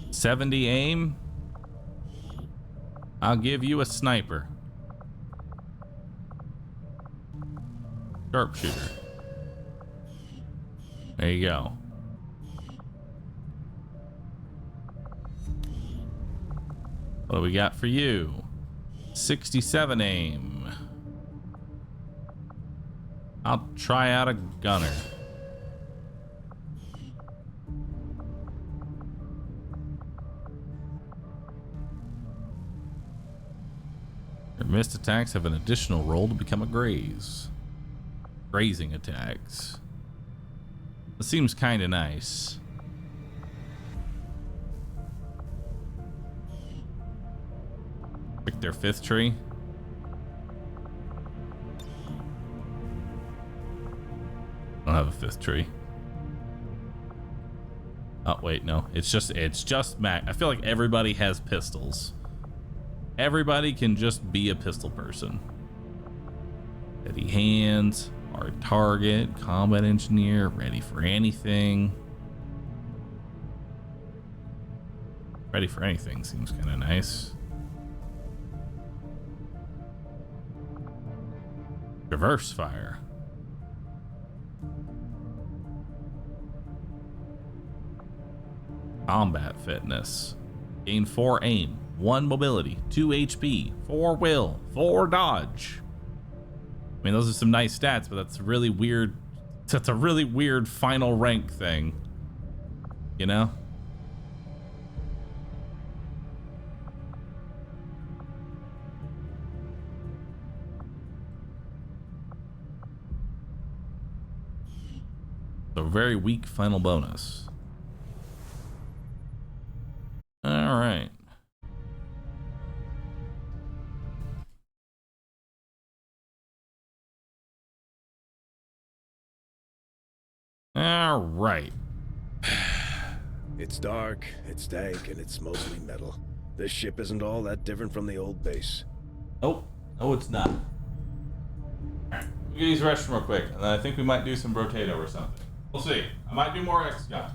.70 aim. I'll give you a sniper. Sharpshooter. There you go. What do we got for you? 67 aim. I'll try out a gunner. Your missed attacks have an additional roll to become a graze. Grazing attacks. That seems kind of nice. Pick their 5th tree. I don't have a 5th tree. Oh wait, no. It's just Mac. I feel like everybody has pistols. Everybody can just be a pistol person. Steady hands, hard target, combat engineer, ready for anything. Ready for anything seems kind of nice. Reverse fire. Combat fitness. Gain 4 aim, 1 mobility, 2 HP, 4 will, 4 dodge. I mean, those are some nice stats, but that's really weird. That's a really weird final rank thing. You know? So very weak final bonus. All right. All right. It's dark, it's dank, and it's mostly metal. This ship isn't all that different from the old base. Nope. No, it's not. All right. We'll use the restroom real quick, and then I think we might do some Brotato or something. We'll see. I might do more Xcom.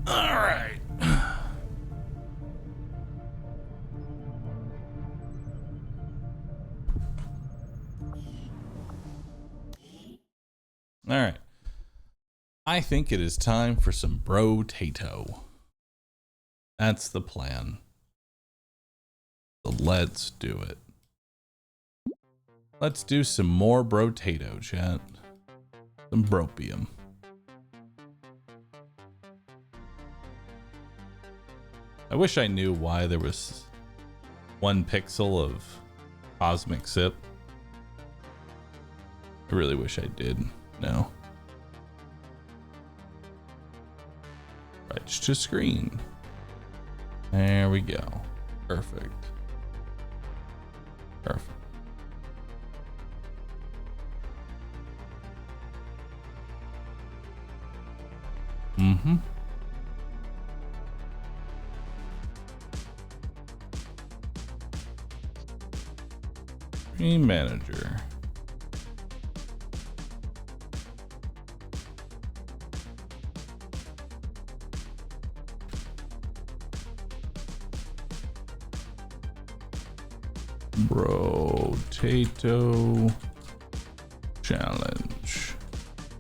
All right. All right. I think it is time for some Brotato. That's the plan. So let's do it. Let's do some more Brotato, chat. Some Bropium. I wish I knew why there was 1 pixel of cosmic sip. I really wish I did. No. Right to screen. There we go. Perfect. Perfect. Mm-hmm. Stream manager. Potato challenge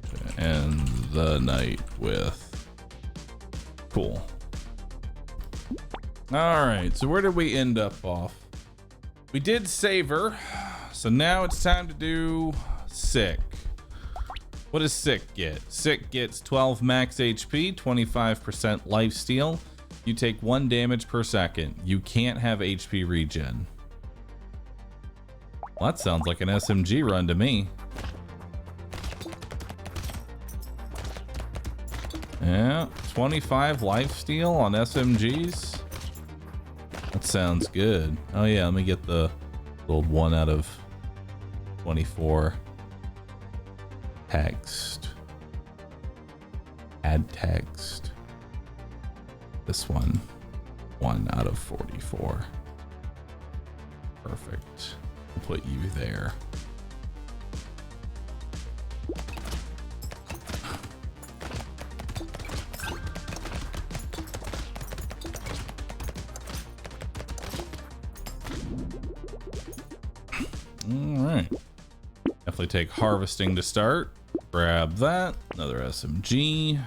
to end the night with. Cool. All right, so where did we end up off? We did Savor, so now it's time to do Sick. What does Sick get? Sick gets 12 max HP, 25% lifesteal. You take 1 damage per second. You can't have HP regen. Well, that sounds like an SMG run to me. Yeah, 25 lifesteal on SMGs. That sounds good. Oh yeah, let me get the old 1 out of 24. Text. Add text. This one. 1 out of 44. Perfect. We'll put you there. Alright. Definitely take harvesting to start. Grab that. Another SMG.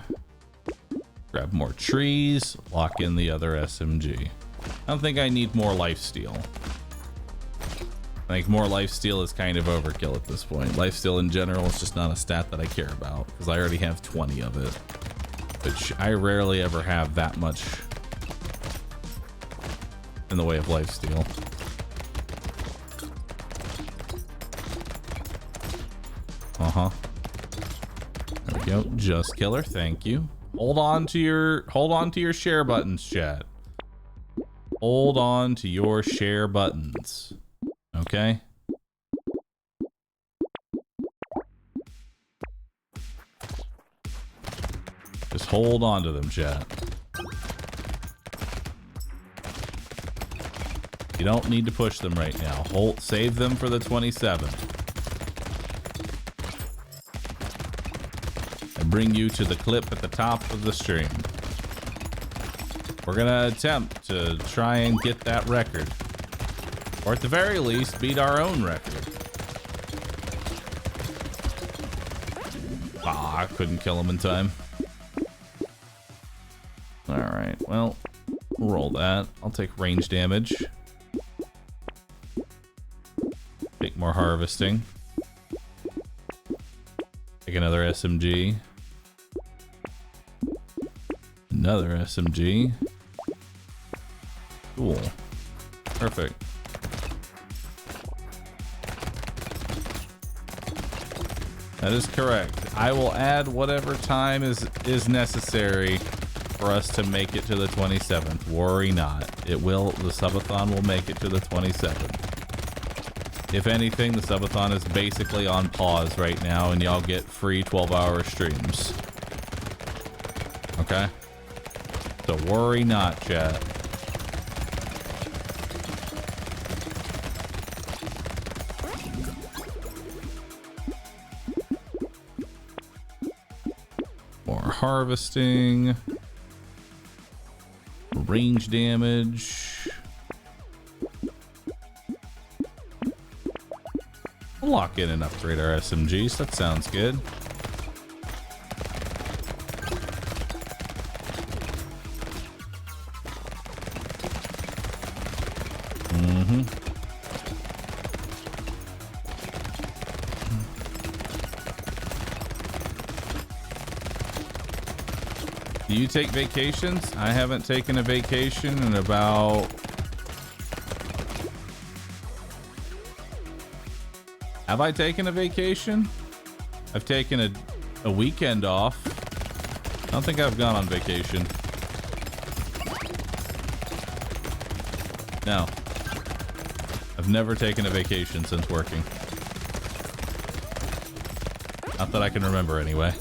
Grab more trees. Lock in the other SMG. I don't think I need more lifesteal. I think more lifesteal is kind of overkill at this point. Lifesteal in general is just not a stat that I care about because I already have 20 of it, which I rarely ever have that much in the way of lifesteal. There we go. Just killer. Thank you. Hold on to your share buttons, chat. Hold on to your share buttons. Okay. Just hold on to them, chat. You don't need to push them right now. Save them for the 27th. And bring you to the clip at the top of the stream. We're gonna attempt to try and get that record. Or at the very least, beat our own record. Ah, I couldn't kill him in time. Alright, well, we'll roll that. I'll take range damage. Take more harvesting. Take another SMG. Another SMG. Cool. Perfect. That is correct. I will add whatever time is necessary for us to make it to the 27th. Worry not. It will. The subathon will make it to the 27th. If anything, the subathon is basically on pause right now, and y'all get free 12-hour streams. Okay? So worry not, chat. More harvesting. Range damage. We'll lock in and upgrade our SMGs. That sounds good. Do you take vacations? I haven't taken a vacation in about... Have I taken a vacation? I've taken a weekend off. I don't think I've gone on vacation. No. I've never taken a vacation since working. Not that I can remember anyway.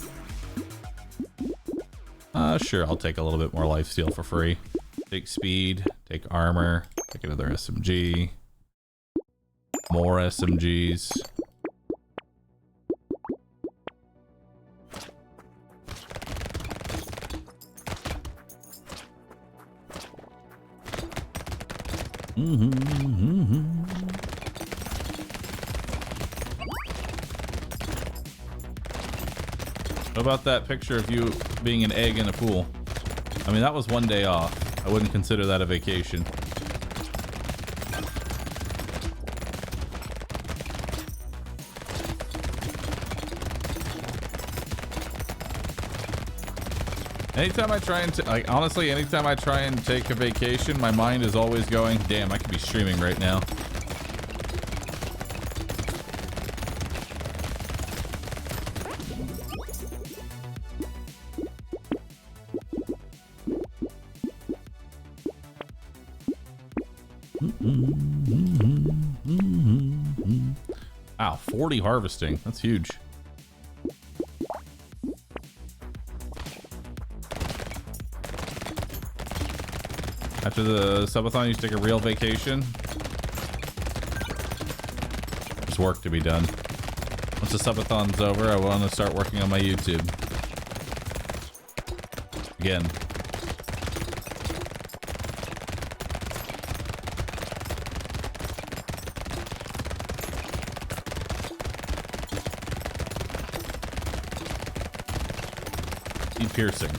Sure, I'll take a little bit more lifesteal for free. Take speed, take armor, take another SMG. More SMGs. What about that picture of you being an egg in a pool? I mean, that was one day off. I wouldn't consider that a vacation. Anytime I try and like, honestly, anytime I try and take a vacation, my mind is always going, damn, I could be streaming right now. Wow, 40 harvesting. That's huge. After the subathon, you take a real vacation. There's work to be done. Once the subathon's over, I want to start working on my YouTube. Again. Keep piercing.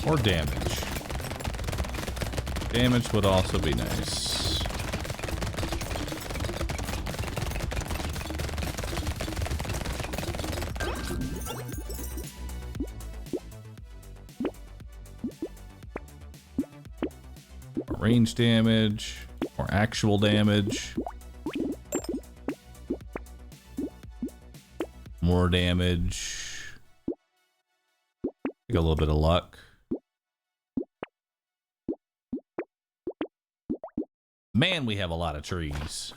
Or damage. Damage would also be nice. More range damage, more actual damage. More damage. Take a little bit of luck. Man, we have a lot of trees.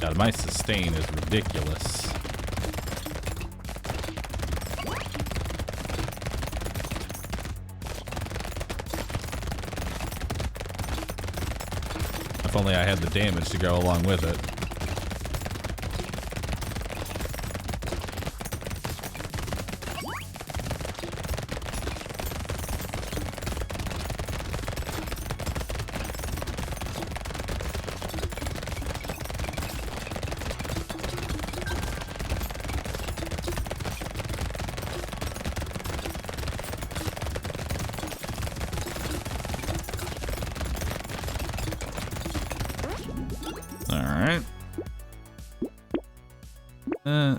God, my sustain is ridiculous. If only I had the damage to go along with it.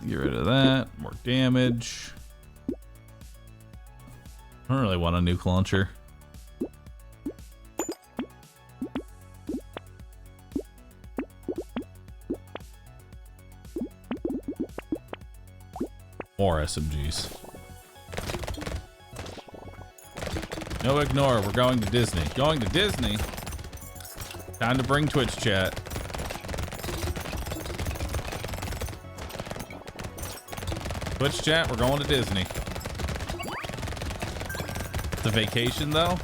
Get rid of that. More damage. I don't really want a nuke launcher. More SMGs. No ignore, we're going to Disney. Going to Disney? Time to bring Twitch chat. Twitch chat, we're going to Disney. The vacation, though?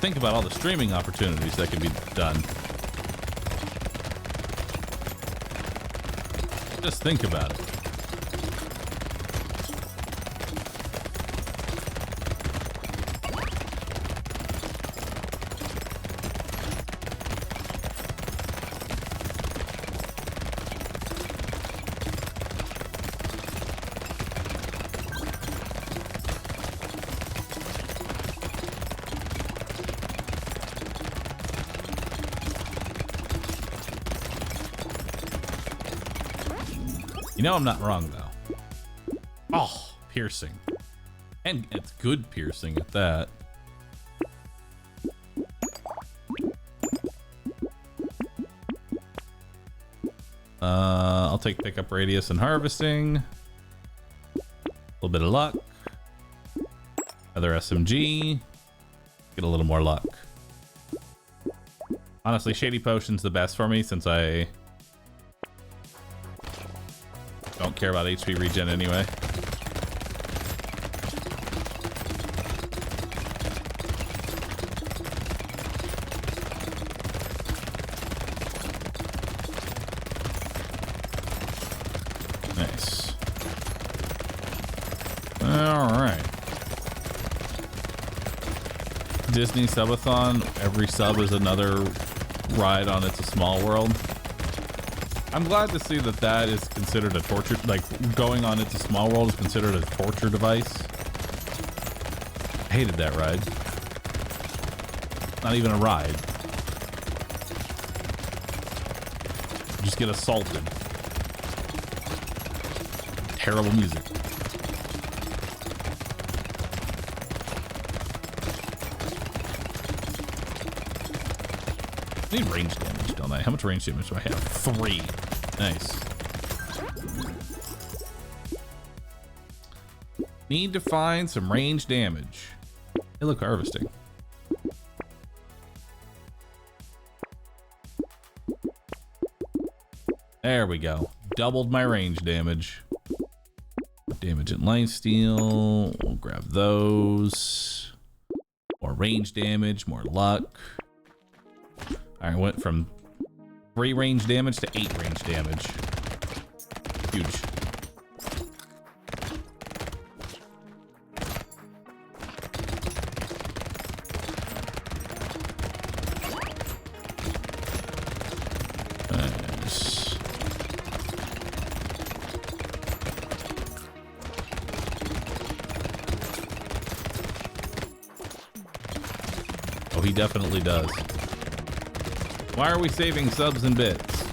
Think about all the streaming opportunities that could be done. Just think about it. You know I'm not wrong, though. Oh, piercing. And it's good piercing at that. I'll take pickup radius and harvesting. A little bit of luck. Another SMG. Get a little more luck. Honestly, Shady Potion's the best for me since I don't care about HP regen anyway. Nice. Alright. Disney Subathon, every sub is another ride on It's a Small World. I'm glad to see that that is considered a torture, like going on It's a Small World is considered a torture device. I hated that ride. Not even a ride. You just get assaulted. Terrible music. I need range damage, don't I? How much range damage do I have? 3. Nice. Need to find some range damage. Hey, look, harvesting. There we go. Doubled my range damage. Damage and lifesteal. We'll grab those. More range damage, more luck. I went from 3 range damage to 8 range damage. Huge. Nice. Oh, he definitely does. Why are we saving subs and bits?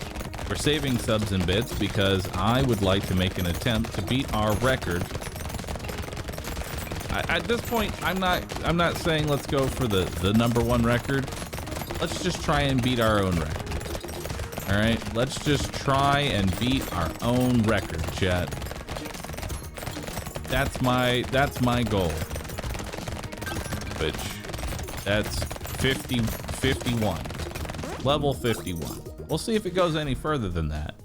We're saving subs and bits because I would like to make an attempt to beat our record. At this point, I'm not saying let's go for the #1 record. Let's just try and beat our own record. All right, let's just try and beat our own record, chat. That's my goal. Which that's 51. Level 51. We'll see if it goes any further than that.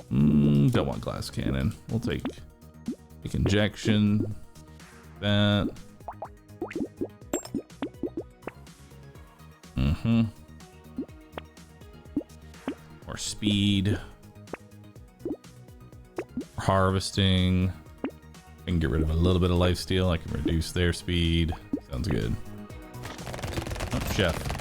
Don't want glass cannon. We'll take injection. That. More speed. Harvesting. I can get rid of a little bit of lifesteal. I can reduce their speed. Sounds good. Oh, chef.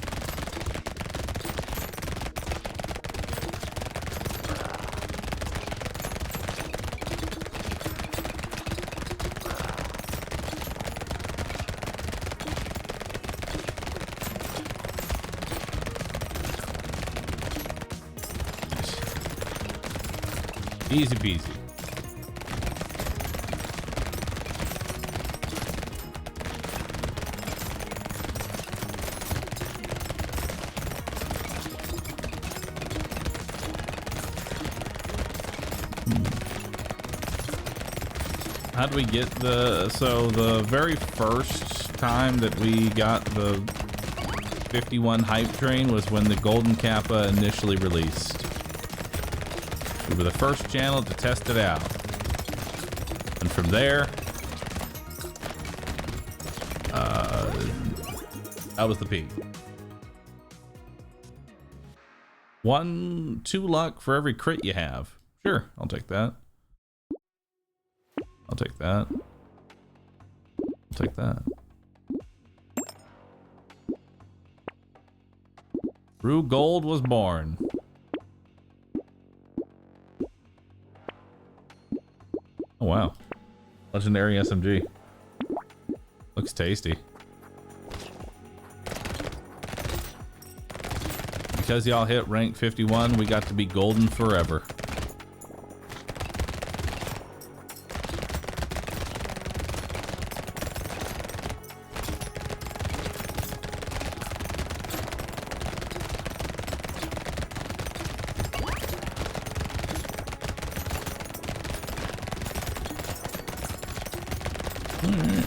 Easy peasy. How do we get the very first time that we got the 51 hype train was when the Golden Kappa initially released. We were the first channel to test it out. And from there, that was the peak. 2 luck for every crit you have. Sure, I'll take that. I'll take that. I'll take that. Rue Gold was born. Oh wow. Legendary SMG. Looks tasty. Because y'all hit rank 51, we got to be golden forever. Alright.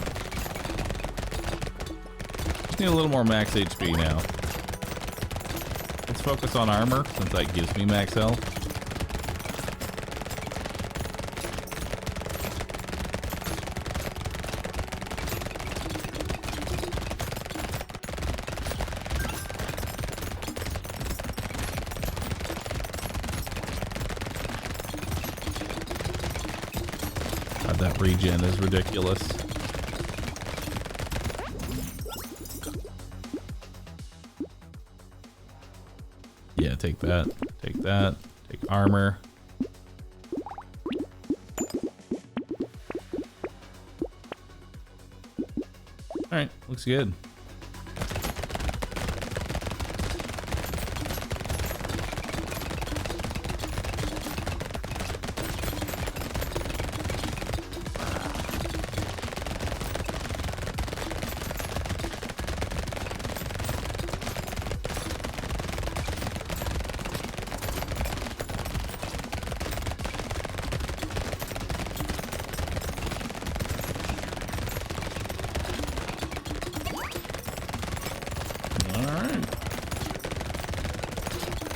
Just need a little more max HP now. Let's focus on armor, since that gives me max health. God, that regen is ridiculous. Yeah, take that. Take that. Take armor. Alright, looks good.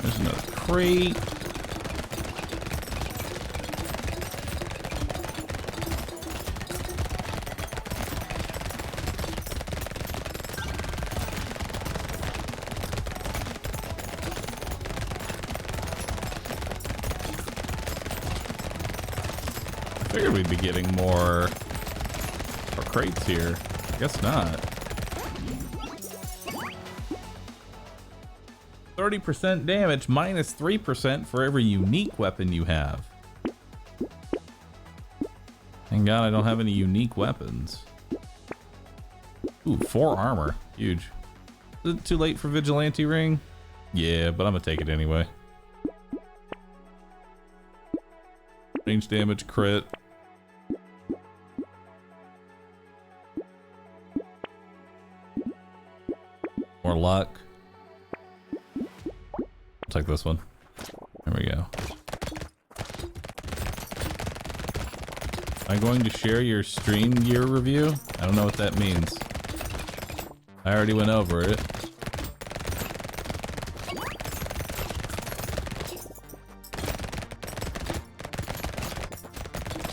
There's another crate. I figured we'd be getting more crates here. I guess not. 30% damage, minus 3% for every unique weapon you have. Thank God I don't have any unique weapons. Ooh, 4 armor. Huge. Is it too late for Vigilante Ring? Yeah, but I'm gonna take it anyway. Range damage, crit. More luck. Take this one. There we go. Am I going to share your stream gear review? I don't know what that means. I already went over it.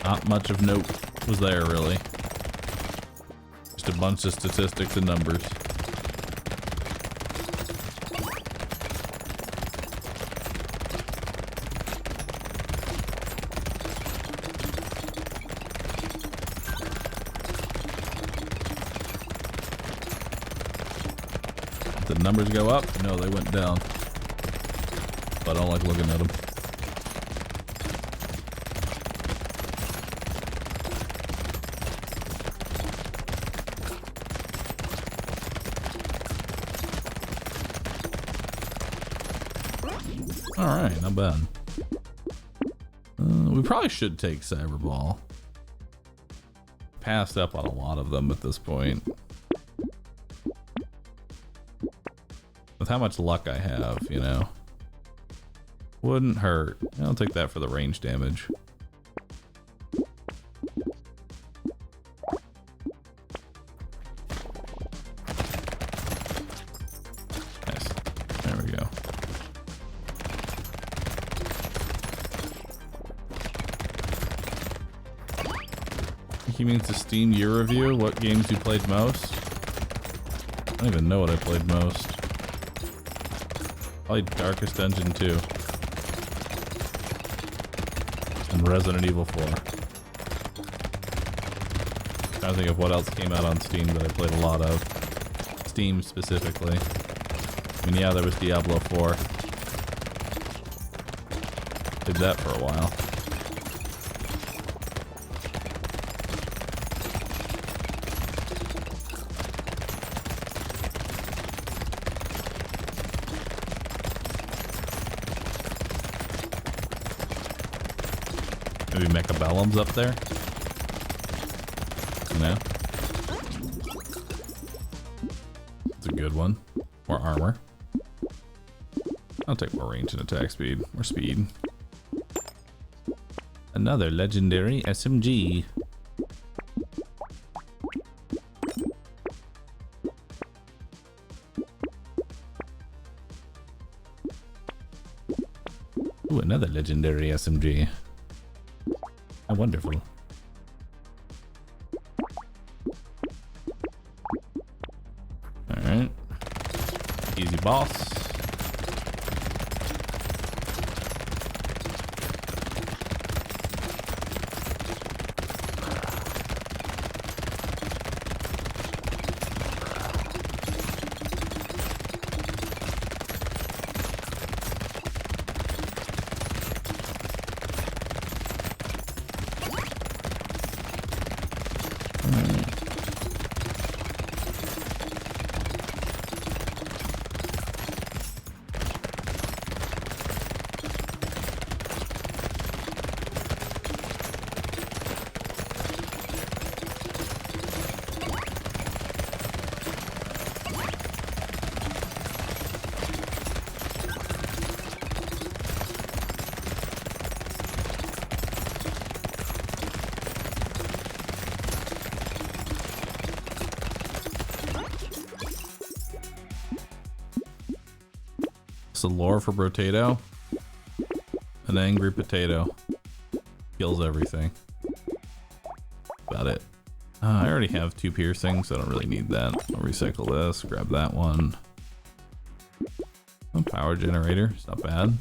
Not much of note was there, really. Just a bunch of statistics and numbers. The numbers go up? No, they went down. But I don't like looking at them. Alright, not bad. We probably should take Cyberball. Passed up on a lot of them at this point. With how much luck I have, you know. Wouldn't hurt. I'll take that for the range damage. Nice. There we go. I think he means the Steam year review. What games you played most? I don't even know what I played most. Probably Darkest Dungeon 2. And Resident Evil 4. Trying to think of what else came out on Steam that I played a lot of. Steam specifically. I mean, yeah, there was Diablo 4. Did that for a while. Maybe Mechabellum's up there? No? It's a good one. More armor. I'll take more range and attack speed. More speed. Another legendary SMG. Ooh, another legendary SMG. How wonderful. Alright. Easy boss. The lore for Brotato. An angry potato. Kills everything. About it. I already have 2 piercings, so I don't really need that. I'll recycle this, grab that one. Oh, power generator, it's not bad.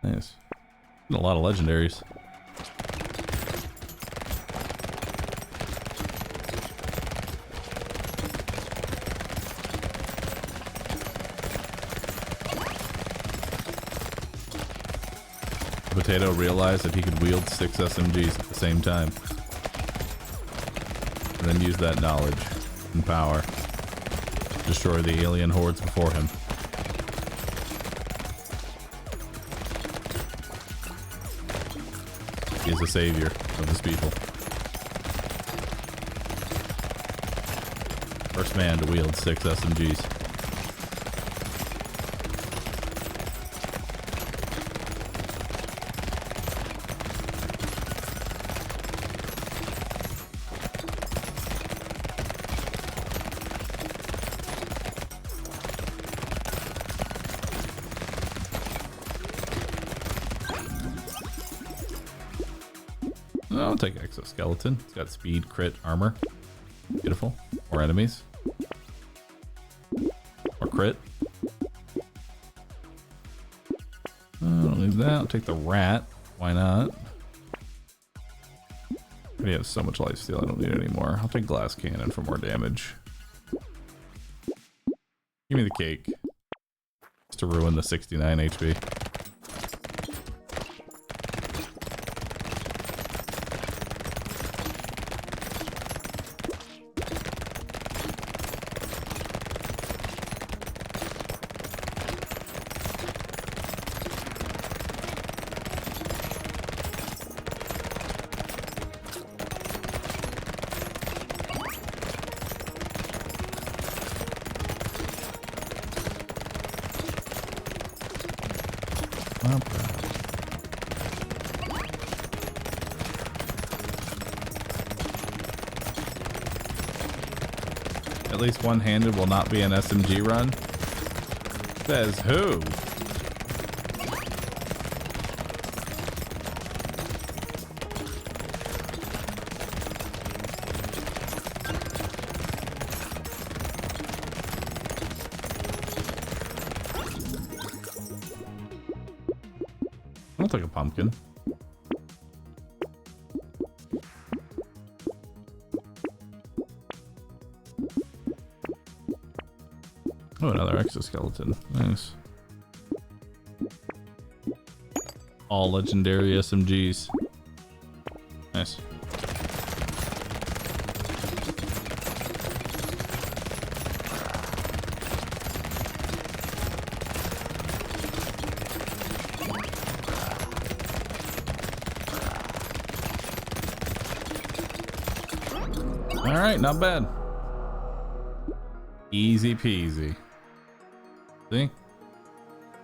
Nice. A lot of legendaries. Potato realized that he could wield 6 SMGs at the same time. And then use that knowledge and power to destroy the alien hordes before him. He is the savior of his people. First man to wield 6 SMGs. I'll take exoskeleton. It's got speed, crit, armor. Beautiful. More enemies. Or crit. I don't need that. I'll take the rat. Why not? I already have so much lifesteal, I don't need it anymore. I'll take glass cannon for more damage. Give me the cake. Just to ruin the 69 HP. At least one-handed will not be an SMG run. Says who? I'll take a pumpkin. Oh, another exoskeleton. Nice. All legendary SMGs. Nice. All right, not bad. Easy peasy. See?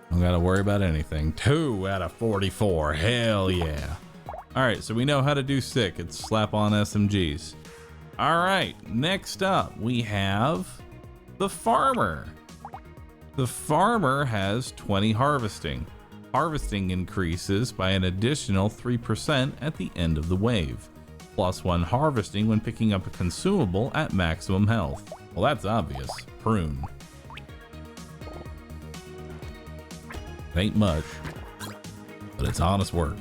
Don't gotta worry about anything. 2 out of 44. Hell yeah. Alright, so we know how to do sick. It's slap on SMGs. Alright, next up we have the farmer. The farmer has 20 harvesting. Harvesting increases by an additional 3% at the end of the wave. +1 harvesting when picking up a consumable at maximum health. Well, that's obvious. Prune. It ain't much, but it's honest work.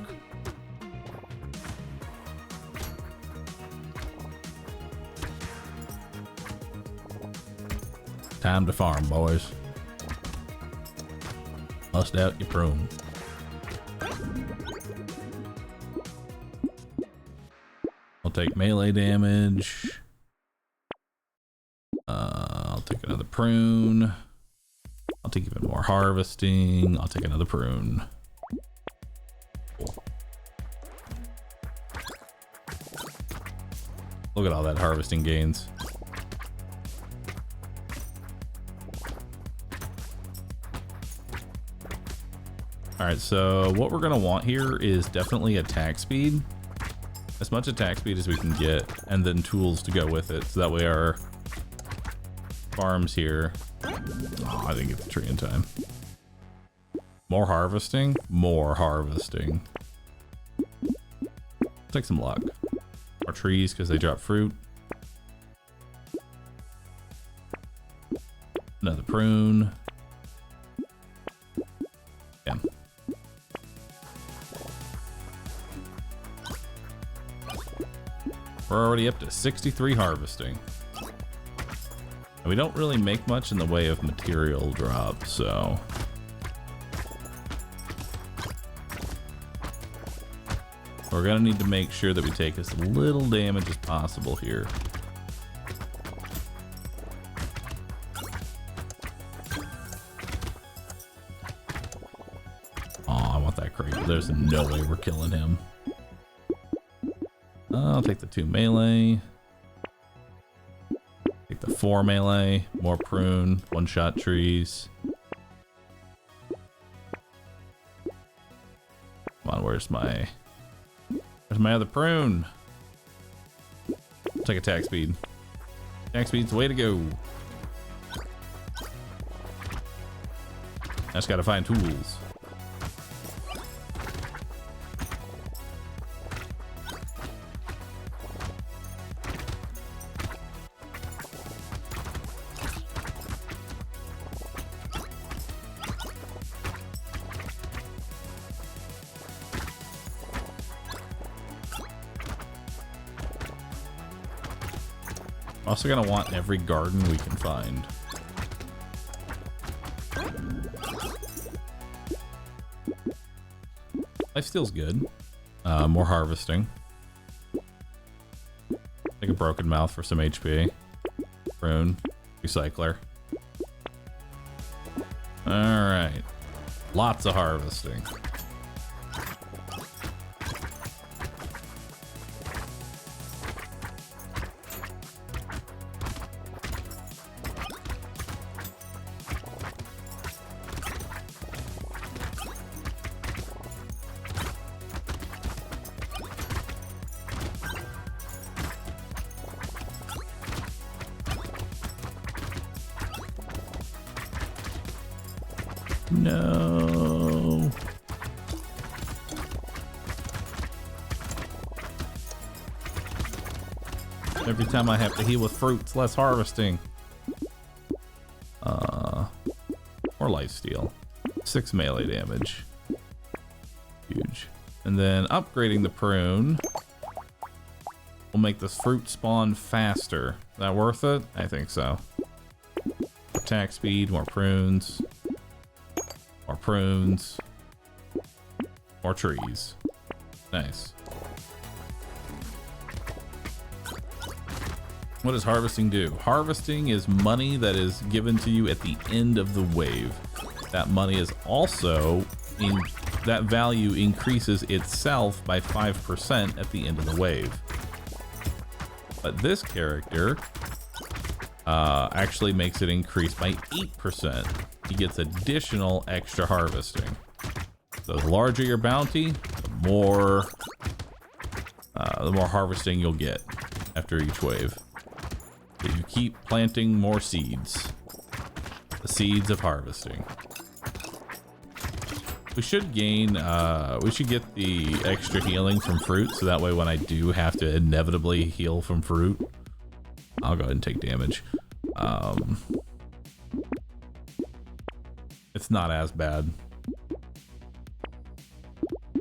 Time to farm, boys. Bust out your prune. I'll take melee damage. I'll take another prune. I'll take even more harvesting. I'll take another prune. Cool. Look at all that harvesting gains. Alright, so what we're going to want here is definitely attack speed. As much attack speed as we can get, and then tools to go with it. So that way our farms here... Oh, I didn't get the tree in time. More harvesting? More harvesting. Take some luck. More trees because they drop fruit. Another prune. Yeah. We're already up to 63 harvesting. And we don't really make much in the way of material drop, so... We're gonna need to make sure that we take as little damage as possible here. Oh, I want that crate. There's no way we're killing him. I'll take the 2 melee. Take the 4 melee. More prune. One-shot trees. Come on, where's my other prune? Take attack speed. Attack speed's the way to go. I just gotta find tools. Also gonna want every garden we can find. Lifesteal's good. More harvesting. Take a broken mouth for some HP. Prune. Recycler. Alright. Lots of harvesting. No. Every time I have to heal with fruits, less harvesting. More lifesteal. 6 melee damage. Huge. And then upgrading the prune will make this fruit spawn faster. Is that worth it? I think so. Attack speed, more prunes. More prunes. More trees. Nice. What does harvesting do? Harvesting is money that is given to you at the end of the wave. That money is also that value increases itself by 5% at the end of the wave. But this character actually makes it increase by 8%. He gets additional extra harvesting. So the larger your bounty, the more harvesting you'll get after each wave. So you keep planting more seeds. The seeds of harvesting. We should gain, we should get the extra healing from fruit, so that way when I do have to inevitably heal from fruit, I'll go ahead and take damage. It's not as bad.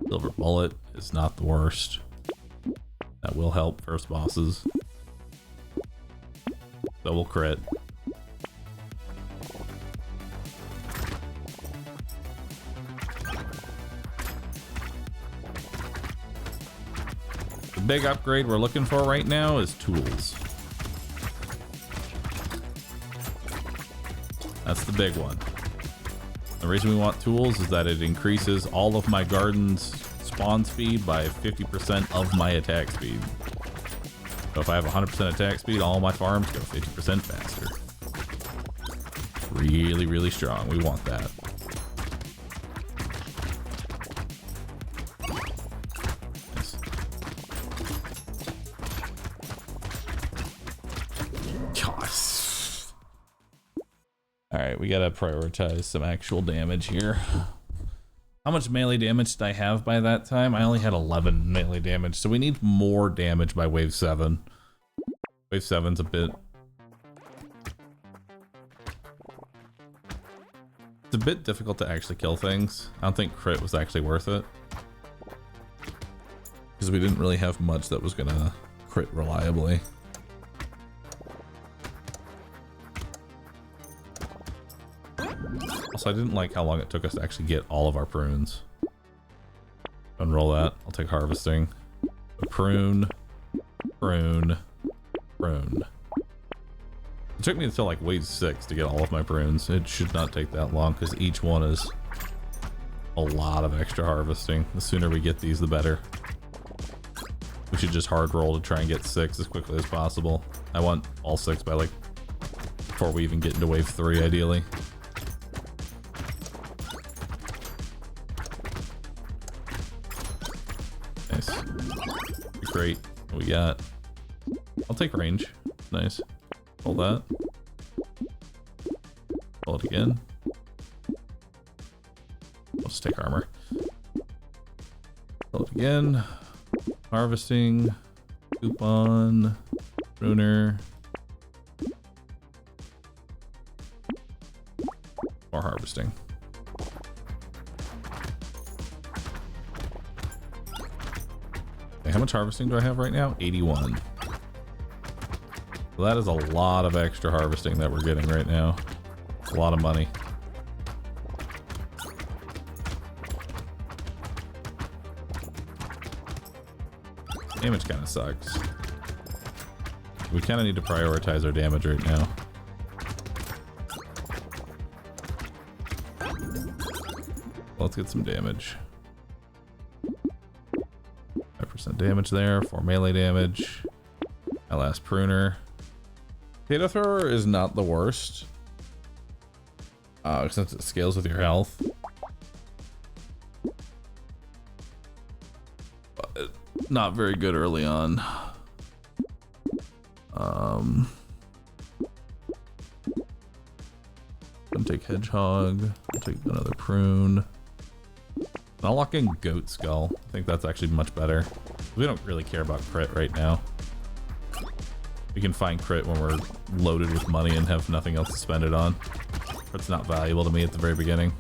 Silver bullet is not the worst. That will help first bosses. Double crit. The big upgrade we're looking for right now is tools. That's the big one. The reason we want tools is that it increases all of my garden's spawn speed by 50% of my attack speed. So if I have 100% attack speed, all my farms go 50% faster. Really, really strong. We want that. Nice. Gosh. Alright, we gotta prioritize some actual damage here. How much melee damage did I have by that time? I only had 11 melee damage, so we need more damage by wave 7. Wave 7's a bit... It's a bit difficult to actually kill things. I don't think crit was actually worth it. Because we didn't really have much that was gonna crit reliably. Also, I didn't like how long it took us to actually get all of our prunes. Unroll that. I'll take harvesting. A prune. Prune. Prune. It took me until like wave 6 to get all of my prunes. It should not take that long because each one is a lot of extra harvesting. The sooner we get these, the better. We should just hard roll to try and get 6 as quickly as possible. I want all 6 by like before we even get into wave 3 ideally. Nice. Great. What we got? I'll take range. Nice. Hold that. Roll it again. I'll just take armor. Roll it again. Harvesting. Coupon. Runer. More harvesting. Okay, how much harvesting do I have right now? 81. So that is a lot of extra harvesting that we're getting right now. A lot of money. Damage kind of sucks. We kind of need to prioritize our damage right now. Let's get some damage. 5% damage there, 4 melee damage. My last pruner. Potato thrower is not the worst. Since it scales with your health. But not very good early on. I'm gonna take hedgehog. I'll take another prune. I'll lock in goat skull. I think that's actually much better. We don't really care about crit right now. We can find crit when we're loaded with money and have nothing else to spend it on. Crit's not valuable to me at the very beginning.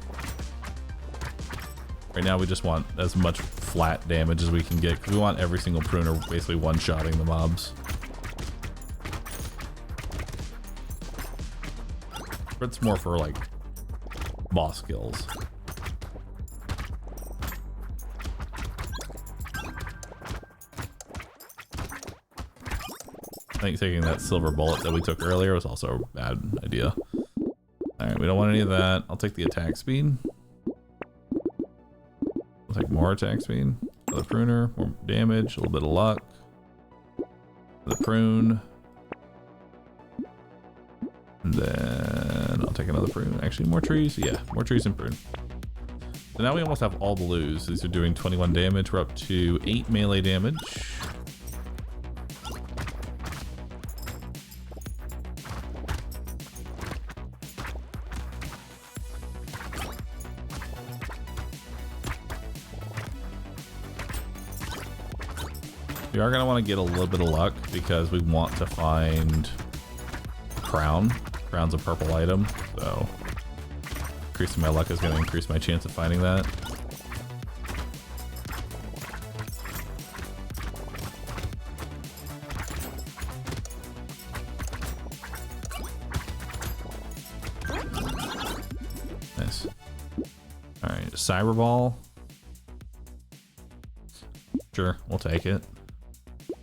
Right now we just want as much flat damage as we can get, because we want every single pruner basically one-shotting the mobs. Crit's more for like boss kills. I think taking that silver bullet that we took earlier was also a bad idea. Alright, we don't want any of that. I'll take the attack speed. I'll take more attack speed. Another pruner, more damage, a little bit of luck. The prune. And then I'll take another prune. Actually, more trees. Yeah, more trees and prune. So now we almost have all blues. These are doing 21 damage. We're up to 8 melee damage. We are going to want to get a little bit of luck because we want to find Crown. Crown's a purple item, so increasing my luck is going to increase my chance of finding that. Nice. Alright, Cyber Ball. Sure, we'll take it.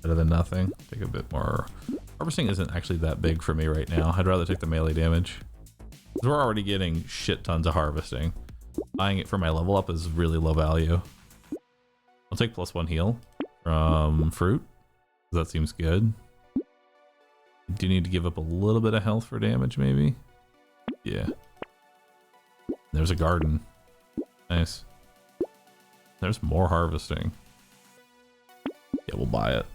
Better than nothing. Take a bit more. Harvesting isn't actually that big for me right now. I'd rather take the melee damage. We're already getting shit tons of harvesting. Buying it for my level up is really low value. I'll take +1 heal from fruit. That seems good. Do need to give up a little bit of health for damage, maybe? Yeah. There's a garden. Nice. There's more harvesting. Yeah, we'll buy it.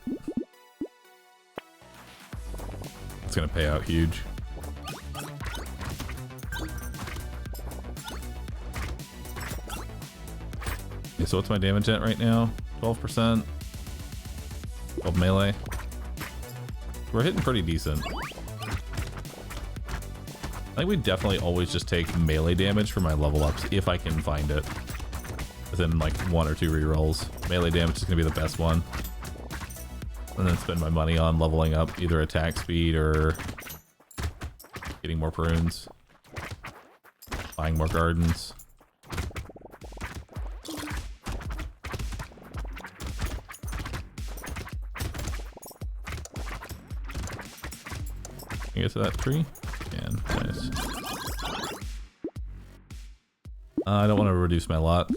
It's gonna pay out huge. Okay, so what's my damage at right now? 12%. 12 melee. We're hitting pretty decent. I think we definitely always just take melee damage for my level ups if I can find it. Within like 1 or 2 rerolls. Melee damage is gonna be the best one. And then spend my money on leveling up either attack speed or getting more prunes. Buying more gardens. Can you get to that tree? Can. Nice. I don't want to reduce my luck.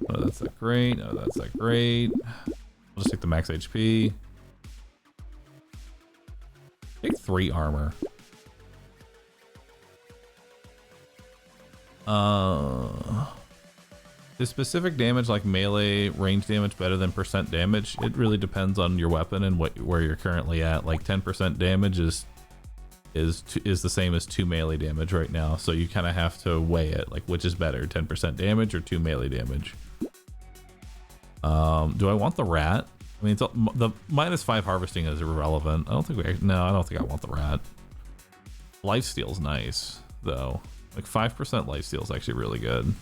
Oh, that's not great. Oh, that's not great. I'll just take the max HP. Take 3 armor. Is specific damage like melee range damage better than % damage? It really depends on your weapon and where you're currently at. Like 10% damage is the same as 2 melee damage right now. So you kind of have to weigh it. Like which is better, 10% damage or 2 melee damage? Do I want the rat? I mean, the -5 harvesting is irrelevant. I don't think I don't think I want the rat. Lifesteal's nice though. Like 5% lifesteal is actually really good.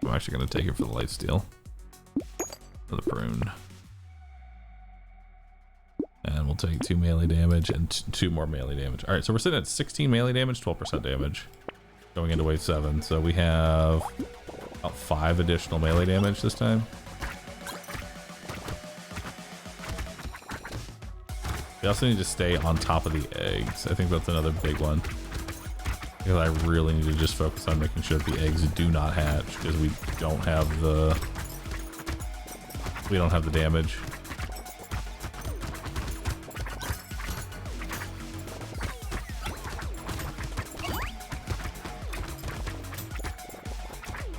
I'm actually going to take it for the lifesteal. For the prune. And we'll take 2 melee damage and 2 more melee damage. Alright, so we're sitting at 16 melee damage, 12% damage. Going into wave 7. So we have about 5 additional melee damage this time. We also need to stay on top of the eggs. I think that's another big one. Because I really need to just focus on making sure that the eggs do not hatch, because we don't have the damage.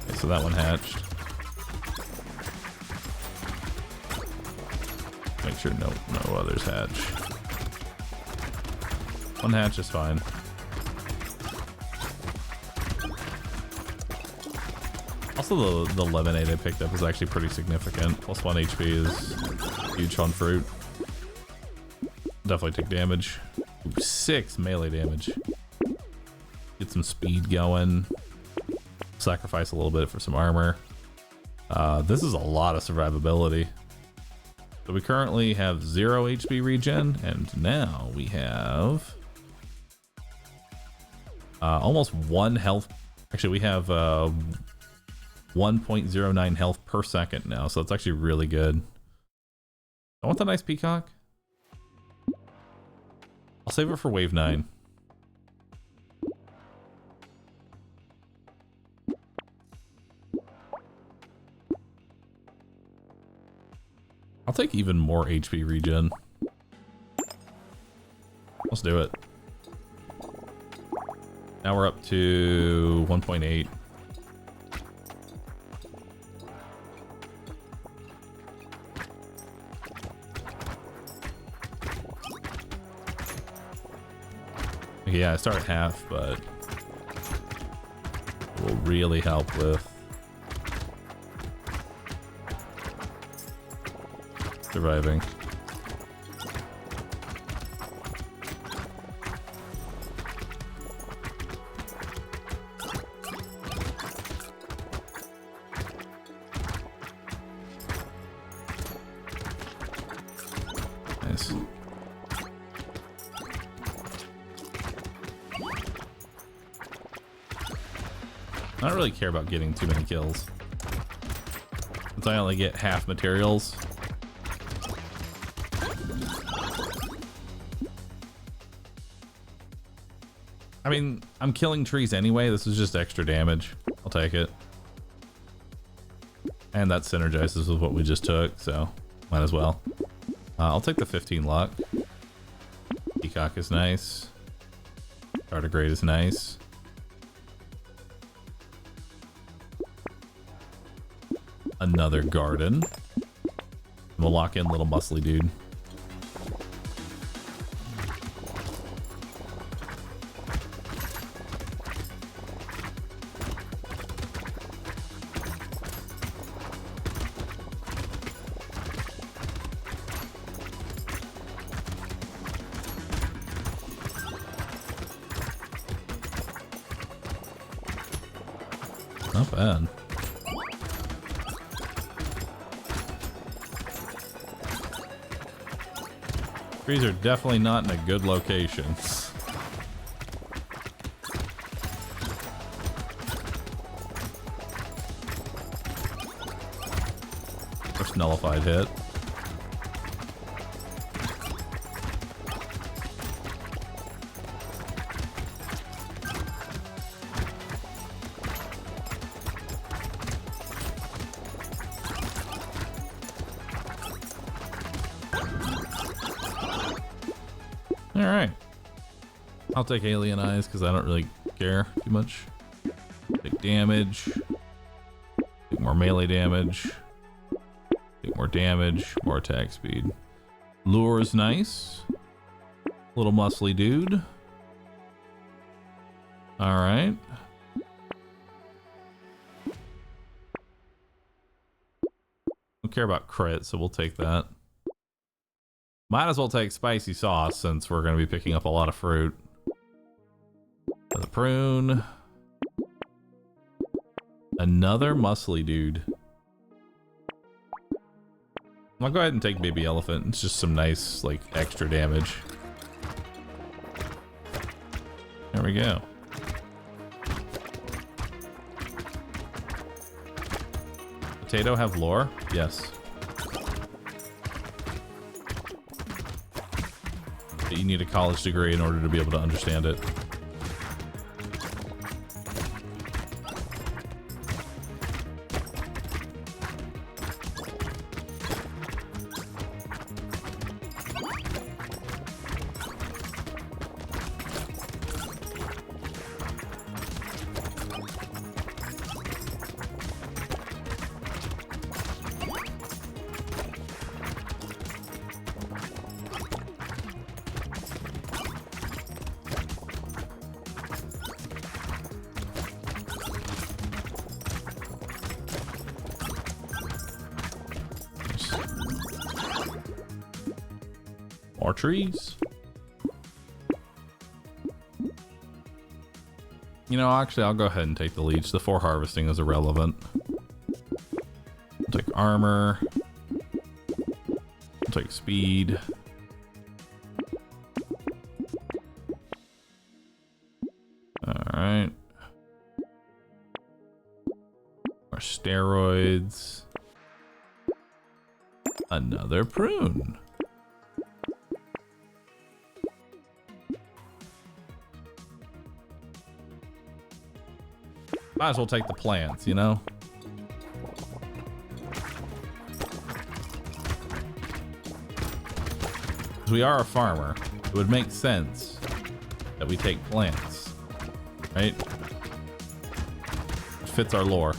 Okay, so that one hatched. Make sure no others hatch. One hatch is fine. Also, the lemonade I picked up is actually pretty significant. +1 HP is huge on fruit. Definitely take damage. Ooh, 6 melee damage. Get some speed going. Sacrifice a little bit for some armor. This is a lot of survivability. So we currently have 0 HP regen, and now we have almost 1 health. Actually, we have 1.09 health per second now, so it's actually really good. I want the nice peacock. I'll save it for wave 9. I'll take even more HP regen. Let's do it. Now we're up to 1.8. Yeah, I start at half, but it will really help with surviving. Nice. I don't really care about getting too many kills, since I only get half materials. I mean, I'm killing trees anyway. This is just extra damage. I'll take it. And that synergizes with what we just took, so might as well. I'll take the 15 luck. Peacock is nice. Tardigrade is nice. Another garden. We'll lock in little muscly dude. Not bad. Trees are definitely not in a good location. First nullified hit. Alright. I'll take alien eyes because I don't really care too much. Take damage. Take more melee damage. Take more damage. More attack speed. Lure is nice. Little muscly dude. Alright. Don't care about crit, so we'll take that. Might as well take spicy sauce since we're going to be picking up a lot of fruit. The prune. Another muscly dude. I'll go ahead and take baby elephant. It's just some nice, like, extra damage. There we go. Potato have lore? Yes. You need a college degree in order to be able to understand it. More trees. You know, actually, I'll go ahead and take the leech. The 4 harvesting is irrelevant. I'll take armor. I'll take speed. Alright. More steroids. Another prune. Might as well take the plants, you know? Because we are a farmer, it would make sense that we take plants, right? It fits our lore.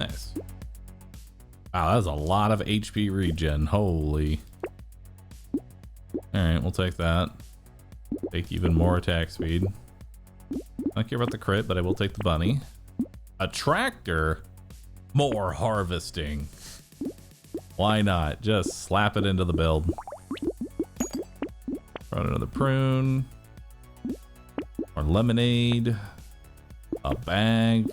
Nice. Wow, that was a lot of HP regen. Holy. Alright, we'll take that. Take even more attack speed. I don't care about the crit, but I will take the bunny. A tractor? More harvesting. Why not? Just slap it into the build. Run another prune. More lemonade. A bag.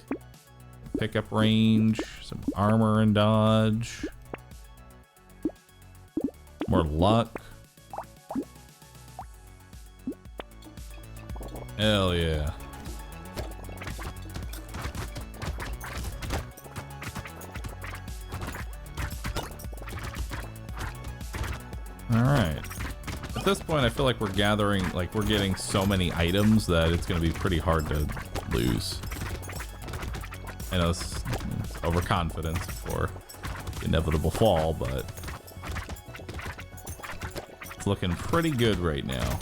Pickup range. Some armor and dodge. More luck. Hell yeah. Alright. At this point, I feel like we're gathering, like we're getting so many items that it's going to be pretty hard to lose. I know it's overconfidence before the inevitable fall, but it's looking pretty good right now.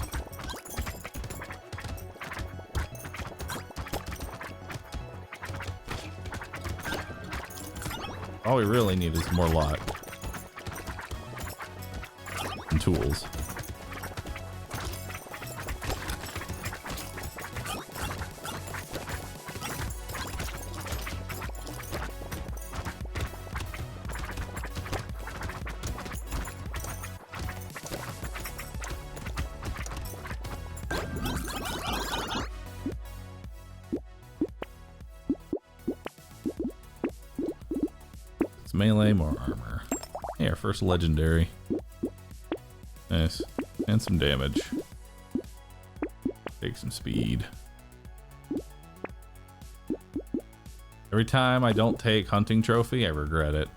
All we really need is more luck and tools. Melee, more armor. Hey, our first legendary. Nice. And some damage. Take some speed. Every time I don't take hunting trophy, I regret it.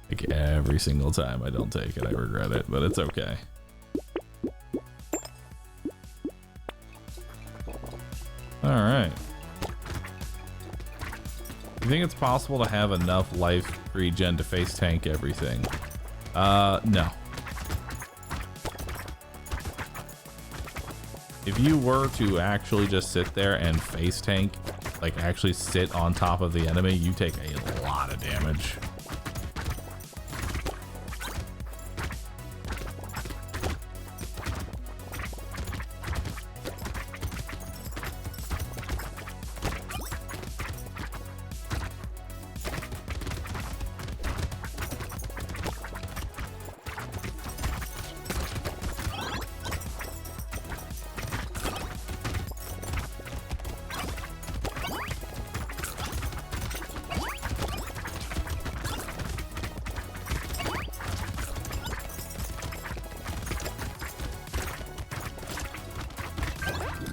Like every single time I don't take it, I regret it, but it's okay. Alright. You think it's possible to have enough life regen to face tank everything? No. If you were to actually just sit there and face tank, like actually sit on top of the enemy, you take a lot of damage.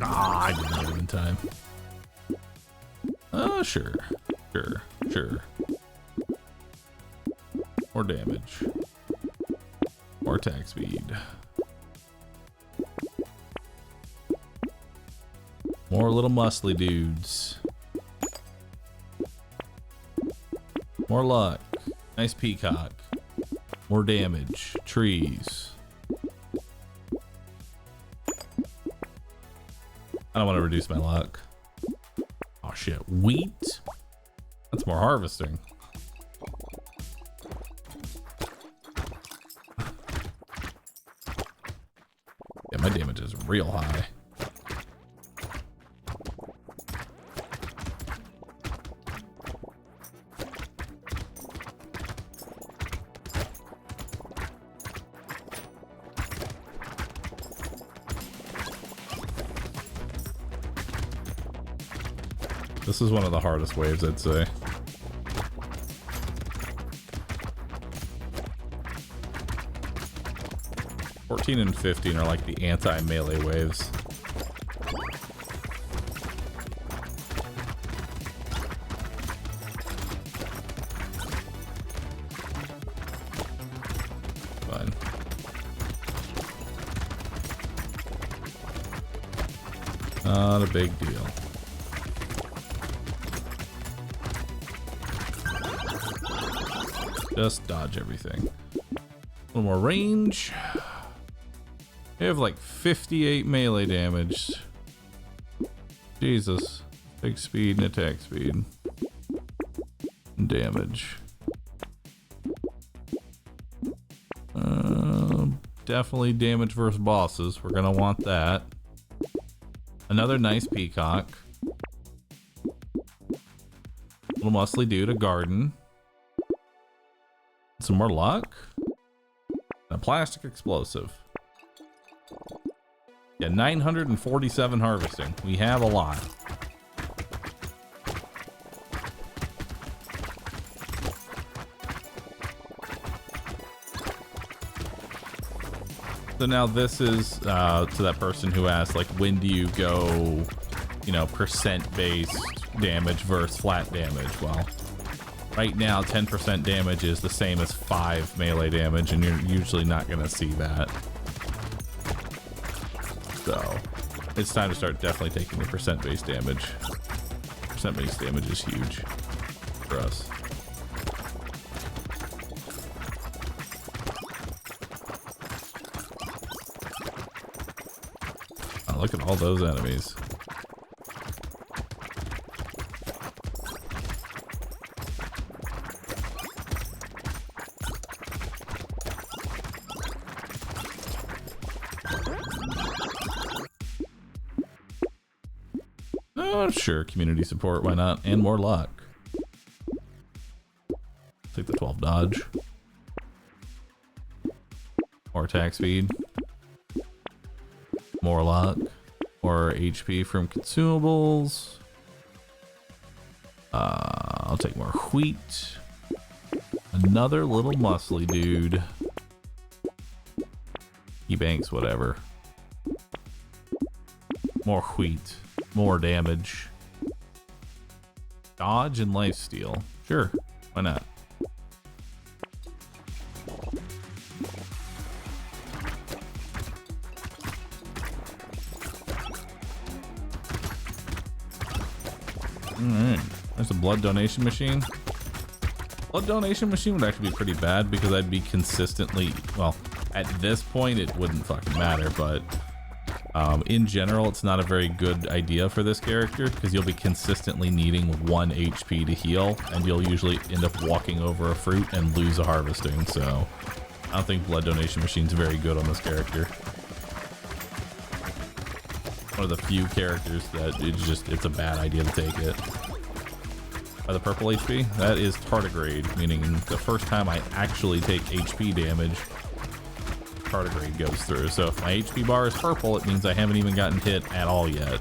Ah, I didn't get it in time. Oh, sure. Sure. More damage. More attack speed. More little muscly dudes. More luck. Nice peacock. More damage. Trees. I don't want to reduce my luck. Oh shit, wheat? That's more harvesting. Yeah, my damage is real high. This is one of the hardest waves, I'd say. $14 and $15 are like the anti-melee waves. Fine. Not a big deal. Just dodge everything. A little more range. You have like 58 melee damage. Jesus. Big speed and attack speed. Damage. Definitely damage versus bosses. We're gonna want that. Another nice peacock. Little muscly dude, a garden. Some more luck. A plastic explosive. Yeah, 947 harvesting. We have a lot. So now this is to that person who asked, like, when do you go, you know, percent-based damage versus flat damage? Well, right now, 10% damage is the same as 5 melee damage, and you're usually not going to see that. So, it's time to start definitely taking the percent-based damage. Percent-based damage is huge for us. Oh, look at all those enemies. Oh, sure, community support, why not? And more luck. Take the 12 dodge. More attack speed. More luck. More HP from consumables. I'll take more wheat. Another little muscly dude. He banks whatever. More wheat. More damage. Dodge and lifesteal. Sure, why not? Alright, there's a blood donation machine. Blood donation machine would actually be pretty bad because I'd be consistently, well, at this point it wouldn't fucking matter, but in general, it's not a very good idea for this character because you'll be consistently needing 1 HP to heal, and you'll usually end up walking over a fruit and lose a harvesting. So I don't think blood donation machine's very good on this character. One of the few characters that it's a bad idea to take it. By the purple HP, that is tardigrade, meaning the first time I actually take HP damage, tardigrade goes through. So if my HP bar is purple, it means I haven't even gotten hit at all yet.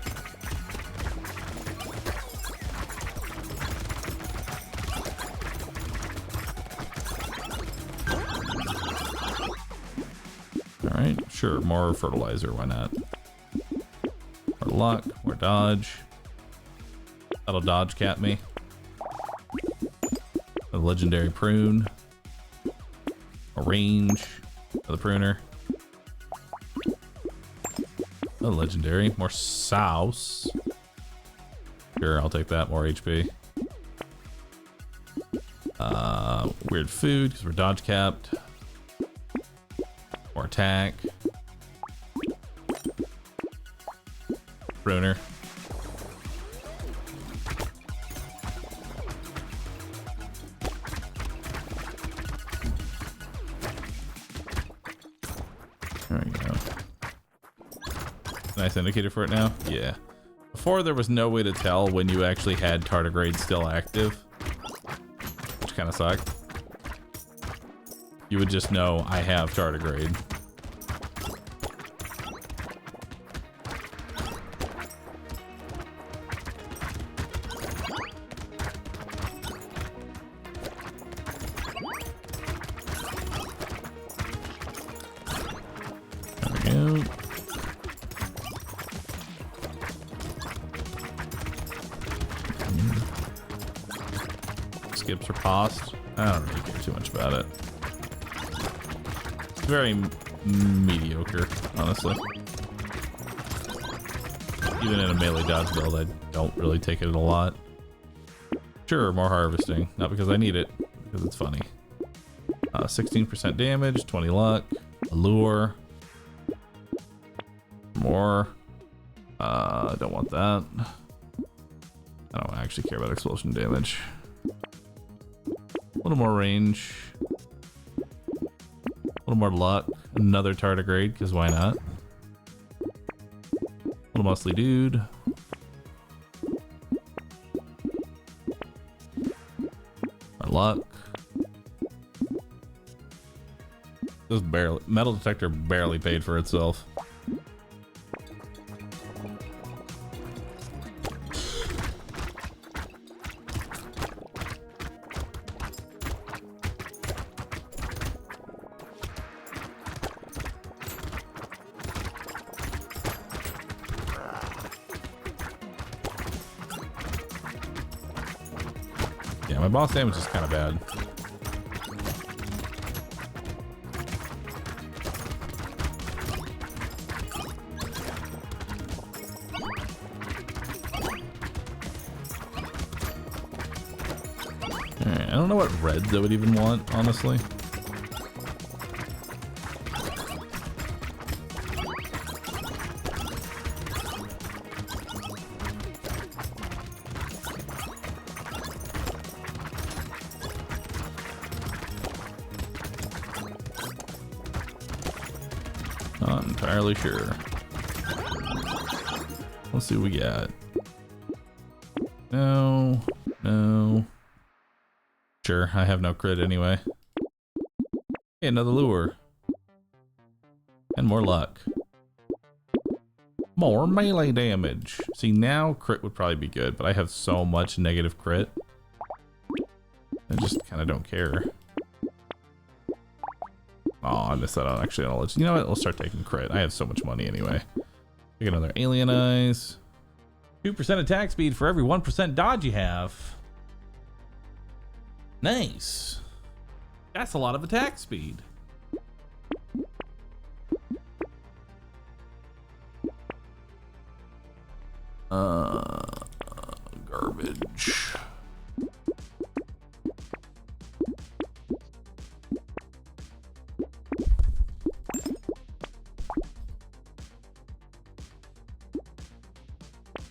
Alright, sure, more fertilizer, why not? More luck, more dodge. That'll dodge cap me. A legendary prune. A range. The pruner. A legendary. More sauce. Sure, I'll take that. More HP. Weird food because we're dodge capped. More attack. Pruner. There we go. Nice indicator for it now? Yeah. Before there was no way to tell when you actually had tardigrade still active, which kind of sucked. You would just know I have tardigrade. Skips are paused. I don't really care too much about it. It's very mediocre, honestly. Even in a melee dodge build, I don't really take it a lot. Sure, more harvesting. Not because I need it, because it's funny. 16% damage, 20 luck, allure. More. I don't want that. I don't actually care about explosion damage. little more range. A little more luck. Another tardigrade, because why not? A little muscly dude. More luck. This barely, metal detector barely paid for itself. Yeah, my boss damage is kind of bad. Alright, I don't know what reds I would even want, honestly. Not entirely sure. Let's see what we got. No, no. Sure, I have no crit anyway. Hey, another lure. And more luck. More melee damage. See, now crit would probably be good, but I have so much negative crit. I just kind of don't care. Oh, I missed that out. Actually, you know what? I'll start taking crit. I have so much money anyway. Take another alien eyes. 2% attack speed for every 1% dodge you have. Nice. That's a lot of attack speed. Garbage.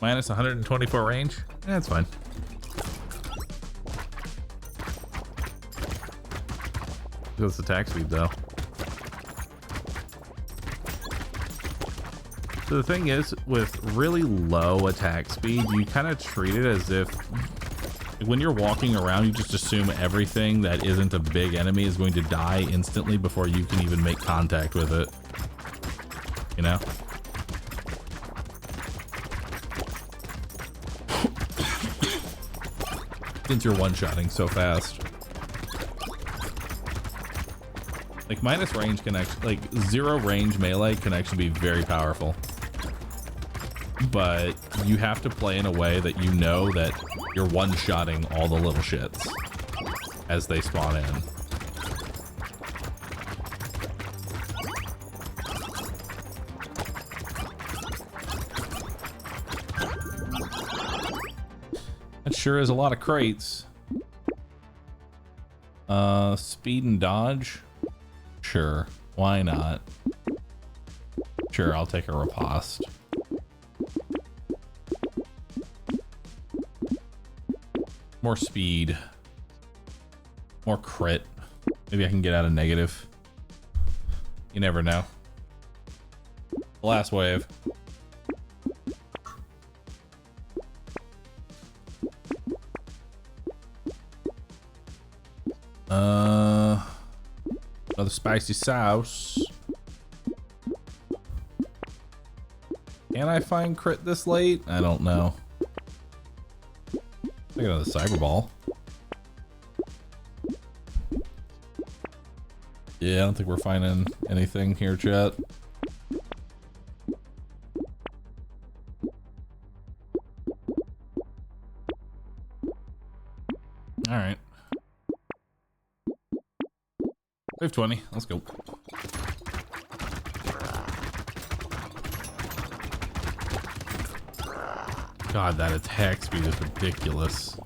Minus 124 range. That's fine. What's the attack speed though? So the thing is, with really low attack speed, you kind of treat it as if when you're walking around, you just assume everything that isn't a big enemy is going to die instantly before you can even make contact with it. You know? Since you're one-shotting so fast. Like, minus range can actually, like, zero range melee can actually be very powerful. But you have to play in a way that you know that you're one-shotting all the little shits as they spawn in. That sure is a lot of crates. Speed and dodge? Sure, why not? Sure, I'll take a riposte. More speed. More crit. Maybe I can get out of negative. You never know. The last wave. Another spicy sauce. Can I find crit this late? I don't know. Take another cyber ball. Yeah, I don't think we're finding anything here, chat. All right. Wave 20. Let's go. God, that attack speed is ridiculous.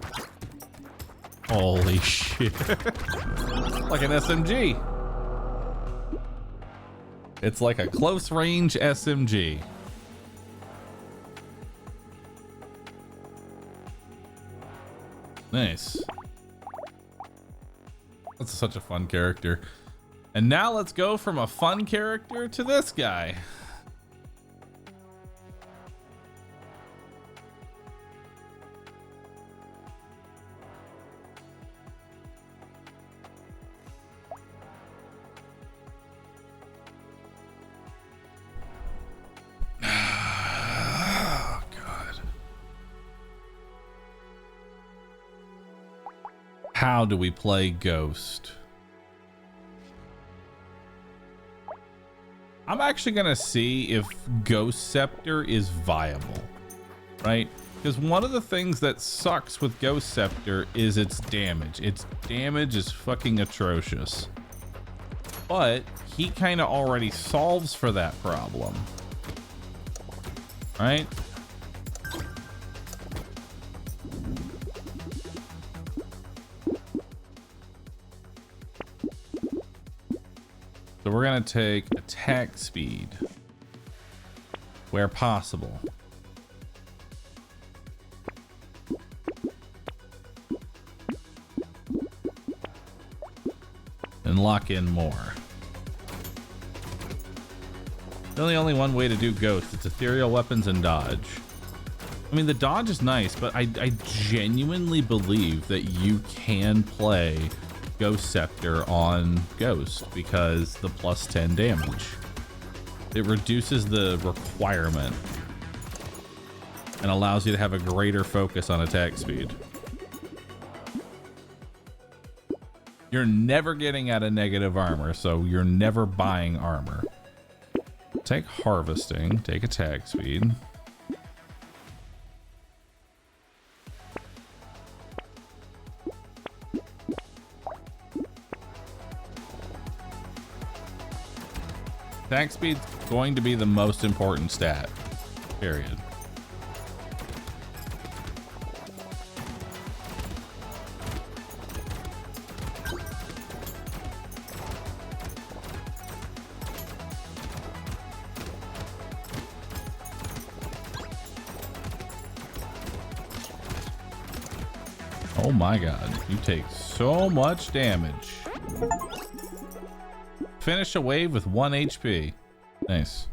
Holy shit. Like an SMG. It's like a close range SMG. Nice. That's such a fun character. And now let's go from a fun character to this guy. Oh, God. How do we play Ghost? I'm actually gonna see if Ghost Scepter is viable, right? Because one of the things that sucks with Ghost Scepter is its damage. Its damage is fucking atrocious. But he kind of already solves for that problem, right? So we're gonna take attack speed where possible. And lock in more. Really only one way to do Ghost. It's ethereal weapons and dodge. I mean, the dodge is nice, but I genuinely believe that you can play Ghost Scepter on Ghost because the plus 10 damage. It reduces the requirement and allows you to have a greater focus on attack speed. You're never getting out of negative armor, so you're never buying armor. Take harvesting, take attack speed. Attack speed's going to be the most important stat, period. Oh my god, you take so much damage. Finish a wave with 1 HP. Nice.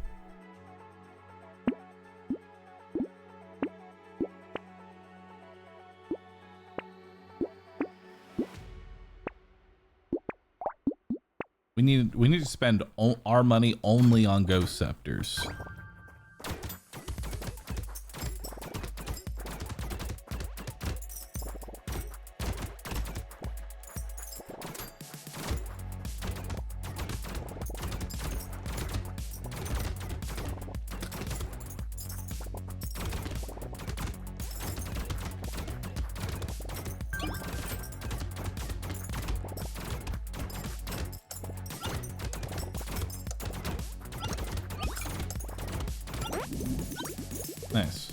We need to spend our money only on Ghost Scepters. Nice.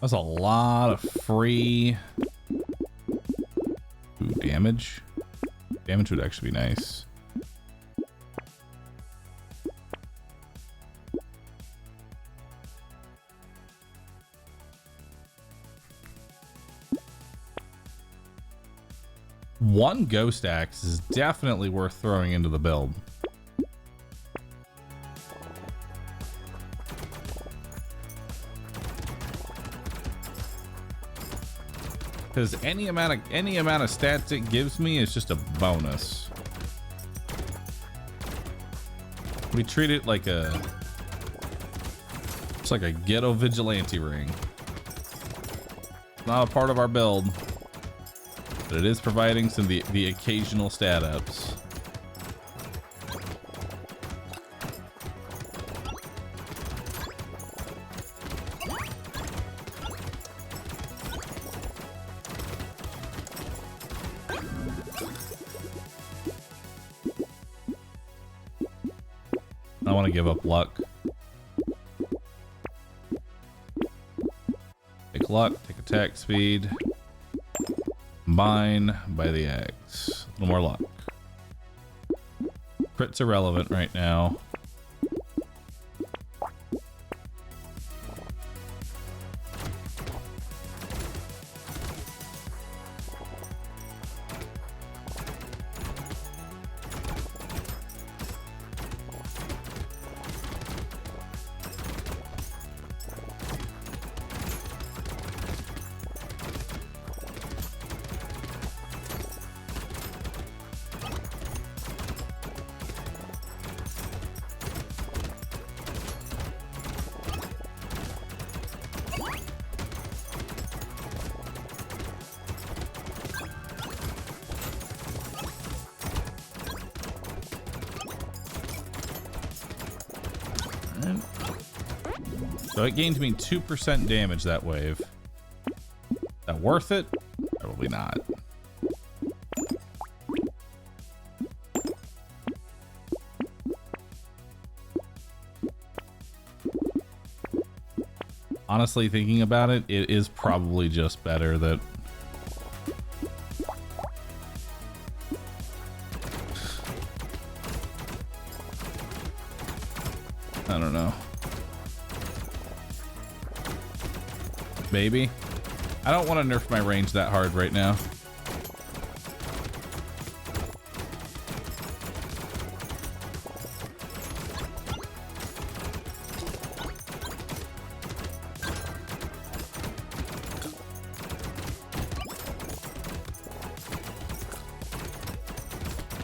That's a lot of free damage. Damage would actually be nice. One ghost axe is definitely worth throwing into the build. Because any amount of stats it gives me is just a bonus. We treat it like it's like a ghetto vigilante ring. It's not a part of our build, but it is providing some the occasional stat ups. I want to give up luck. Take luck, take attack speed. Combine by the X. A little more luck. Crit's irrelevant right now. Alright. So it gained me 2% damage that wave. Is that worth it? Probably not. Honestly, thinking about it, it is probably just better that... I don't know. Maybe. I don't want to nerf my range that hard right now.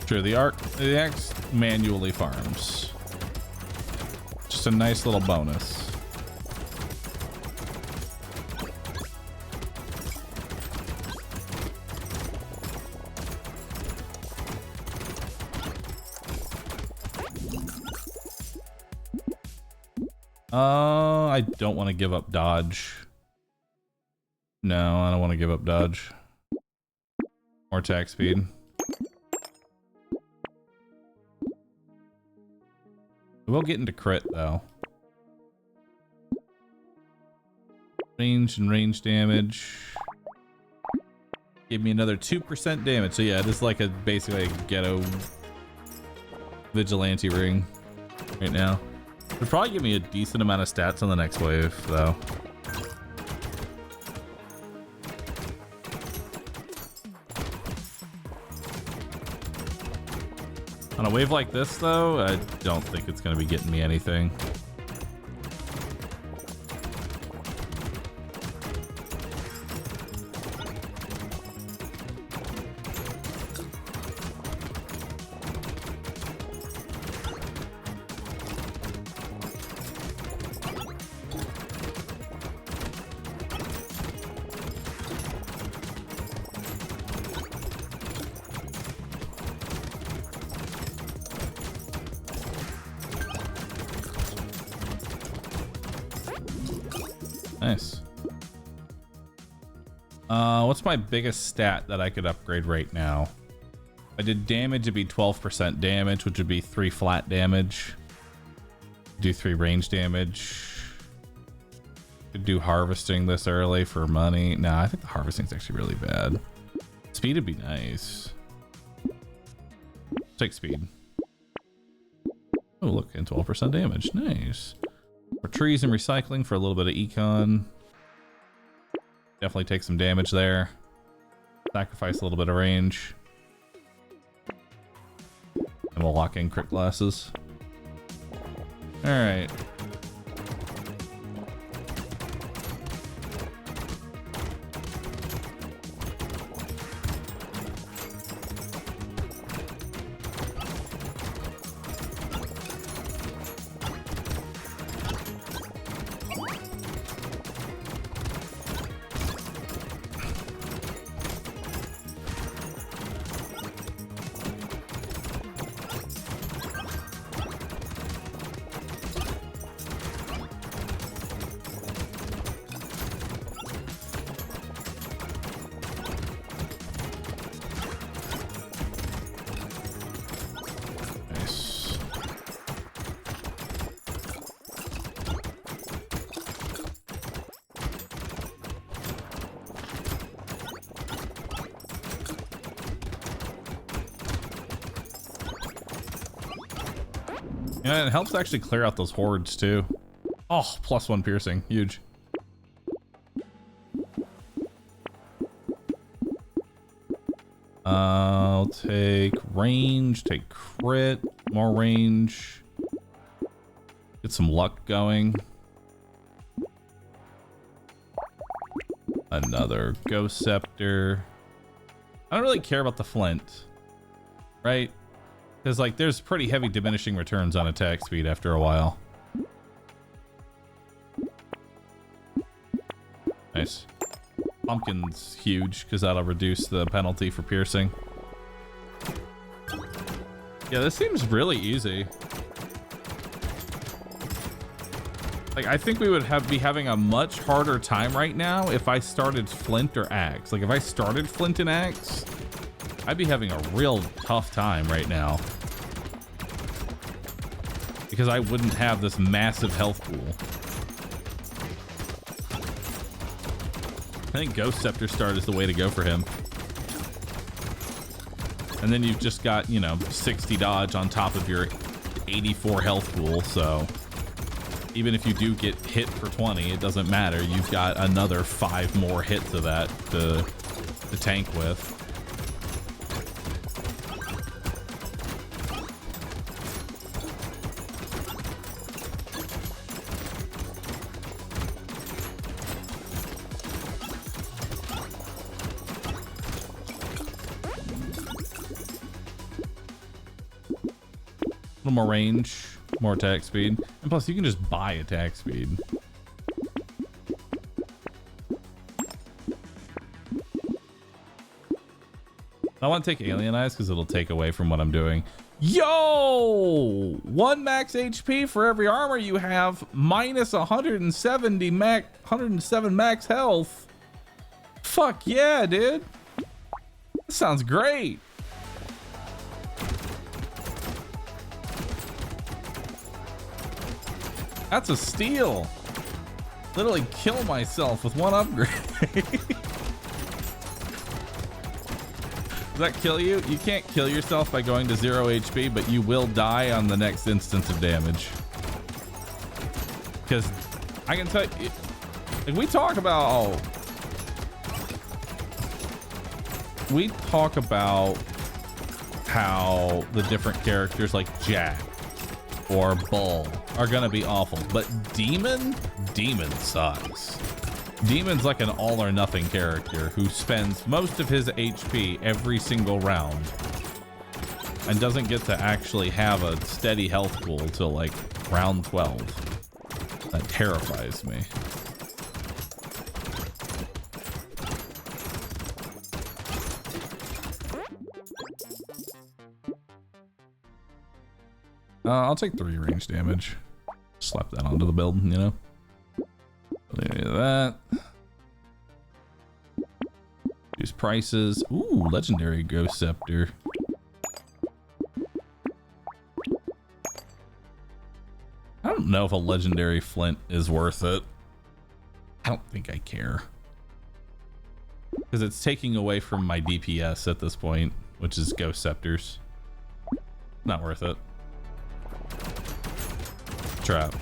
Sure, the X manually farms. Just a nice little bonus. I don't want to give up dodge. No, I don't want to give up dodge. Or attack speed. We'll get into crit though. Range and range damage. Give me another 2% damage. So yeah, just like a basically a ghetto vigilante ring right now. It'll probably give me a decent amount of stats on the next wave though. On a wave like this though, I don't think it's going to be getting me anything. Nice. What's my biggest stat that I could upgrade right now? If I did damage, it'd be 12% damage, which would be 3 flat damage. Do 3 range damage. Could do harvesting this early for money. Nah, I think the harvesting's actually really bad. Speed would be nice. Take speed. Oh, look, and 12% damage. Nice. For trees and recycling for a little bit of econ. Definitely take some damage there. Sacrifice a little bit of range. And we'll lock in crit glasses. Alright. Yeah, it helps actually clear out those hordes too. Oh, +1 piercing, huge. I'll take range, take crit, more range. Get some luck going. Another Ghost Scepter. I don't really care about the flint, right? Because, like, there's pretty heavy diminishing returns on attack speed after a while. Nice. Pumpkin's huge, because that'll reduce the penalty for piercing. Yeah, this seems really easy. Like, I think we would be having a much harder time right now if I started Flint or Axe. Like, if I started Flint and Axe, I'd be having a real tough time right now. Because I wouldn't have this massive health pool. I think Ghost Scepter Start is the way to go for him. And then you've just got, you know, 60 dodge on top of your 84 health pool, so even if you do get hit for 20, it doesn't matter. You've got another 5 more hits of that to tank with. More range, more attack speed, and plus you can just buy attack speed. I want to take Alien Eyes because it'll take away from what I'm doing. Yo! 1 max HP for every armor you have, minus 170 107 max health. Fuck yeah, dude. That sounds great. That's a steal. Literally kill myself with 1 upgrade. Does that kill you? You can't kill yourself by going to 0 HP, but you will die on the next instance of damage. Because I can tell you, like, we talk about how the different characters like Jack or Bull are gonna be awful, but Demon sucks. Demon's like an all or nothing character who spends most of his HP every single round and doesn't get to actually have a steady health pool till like round 12. That terrifies me. I'll take 3 range damage. Slap that onto the build, you know? Look at that. Use prices. Ooh, legendary Ghost Scepter. I don't know if a legendary Flint is worth it. I don't think I care. Because it's taking away from my DPS at this point, which is Ghost Scepters. Not worth it. Trap.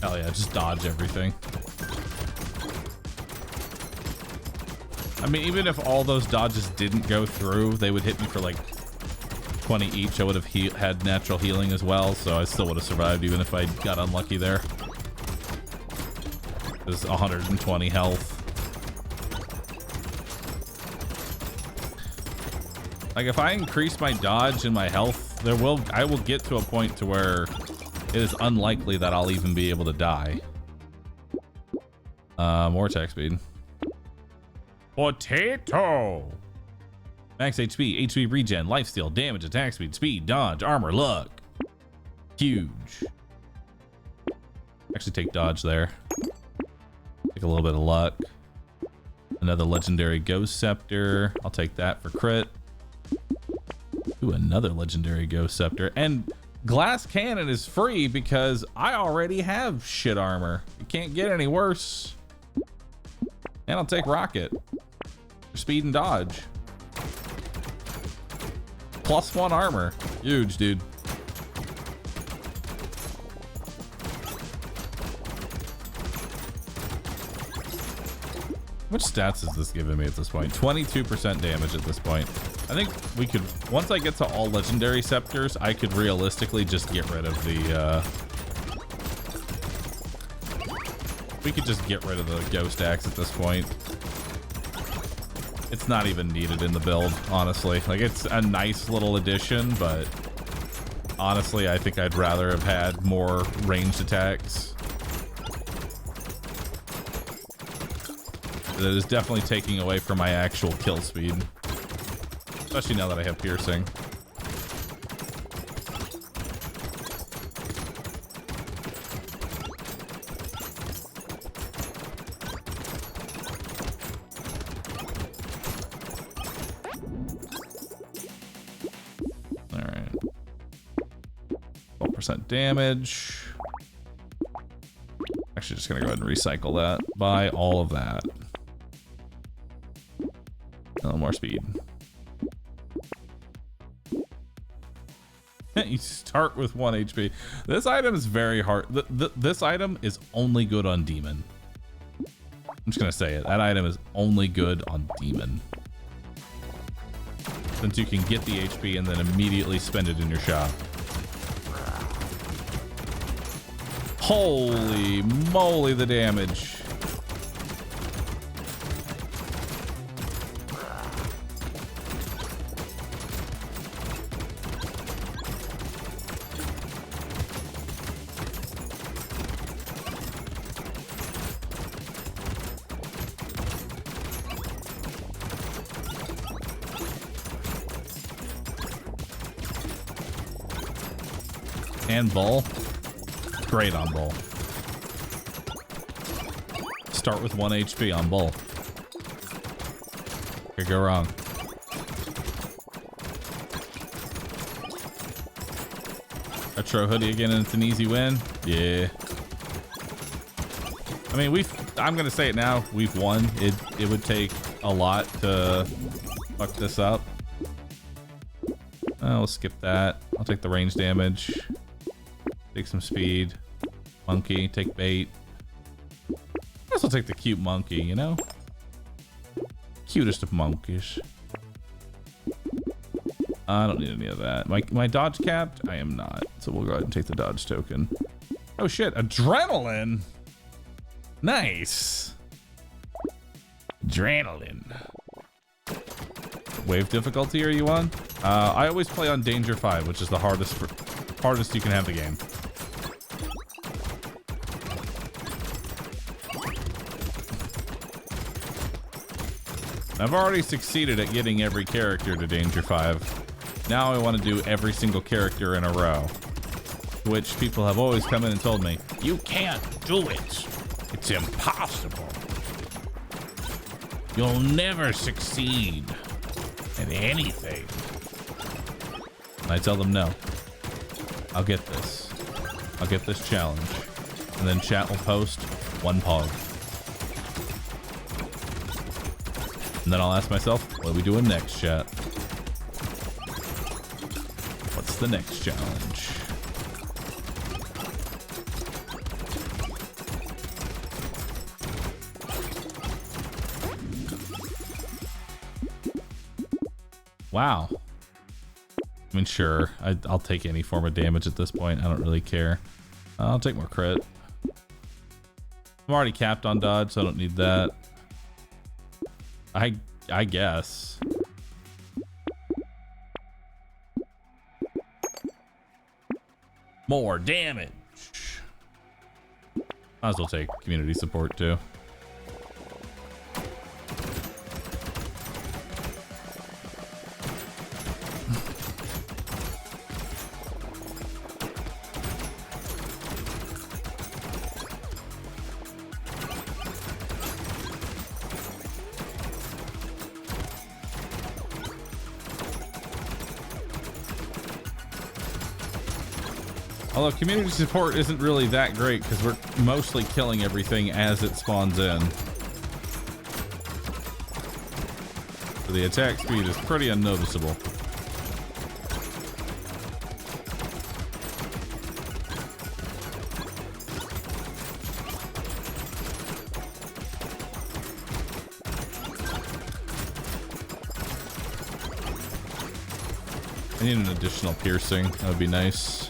Hell yeah, just dodge everything. I mean, even if all those dodges didn't go through, they would hit me for like 20 each. I would have had natural healing as well, so I still would have survived even if I got unlucky there. There's 120 health. Like, if I increase my dodge and my health, I will get to a point to where it is unlikely that I'll even be able to die. More attack speed. Potato! Max HP, HP regen, lifesteal, damage, attack speed, dodge, armor, luck. Huge. Actually take dodge there. Take a little bit of luck. Another legendary Ghost Scepter. I'll take that for crit. Ooh, another legendary Ghost Scepter. And Glass Cannon is free because I already have shit armor. It can't get any worse. And I'll take Rocket for speed and dodge. +1 armor. Huge, dude. Which stats is this giving me at this point? 22% damage at this point. I think we could, once I get to all legendary scepters, I could realistically just get rid of the We could just get rid of the ghost axe at this point. It's not even needed in the build, honestly. Like, it's a nice little addition, but honestly, I think I'd rather have had more ranged attacks. That is definitely taking away from my actual kill speed. Especially now that I have piercing. Alright. 12% damage. Actually, just gonna go ahead and recycle that. Buy all of that. A little more speed. You start with 1 HP. This item is very hard. This item is only good on Demon. I'm just gonna say it. That item is only good on Demon. Since you can get the HP and then immediately spend it in your shop. Holy moly, the damage. And Bull. Great on Bull. Start with 1 HP on Bull. Could go wrong. Retro hoodie again and it's an easy win. Yeah. I mean, I'm gonna say it now, we've won. It would take a lot to fuck this up. I'll skip that. I'll take the range damage. Take some speed. Monkey, take bait. I guess I'll take the cute monkey, you know? Cutest of monkeys. I don't need any of that. My dodge capped? I am not. So we'll go ahead and take the dodge token. Oh shit, adrenaline! Nice! Adrenaline. Wave difficulty are you on? I always play on Danger 5, which is the hardest you can have the game. I've already succeeded at getting every character to Danger 5. Now I want to do every single character in a row. Which people have always come in and told me, you can't do it. It's impossible. You'll never succeed at anything. And I tell them no. I'll get this. I'll get this challenge. And then chat will post 1 pog. And then I'll ask myself, what are we doing next, chat? What's the next challenge? Wow. I mean, sure. I'll take any form of damage at this point. I don't really care. I'll take more crit. I'm already capped on dodge, so I don't need that. I guess. More damage. Might as well take community support too. Although community support isn't really that great because we're mostly killing everything as it spawns in. So the attack speed is pretty unnoticeable. I need an additional piercing. That would be nice.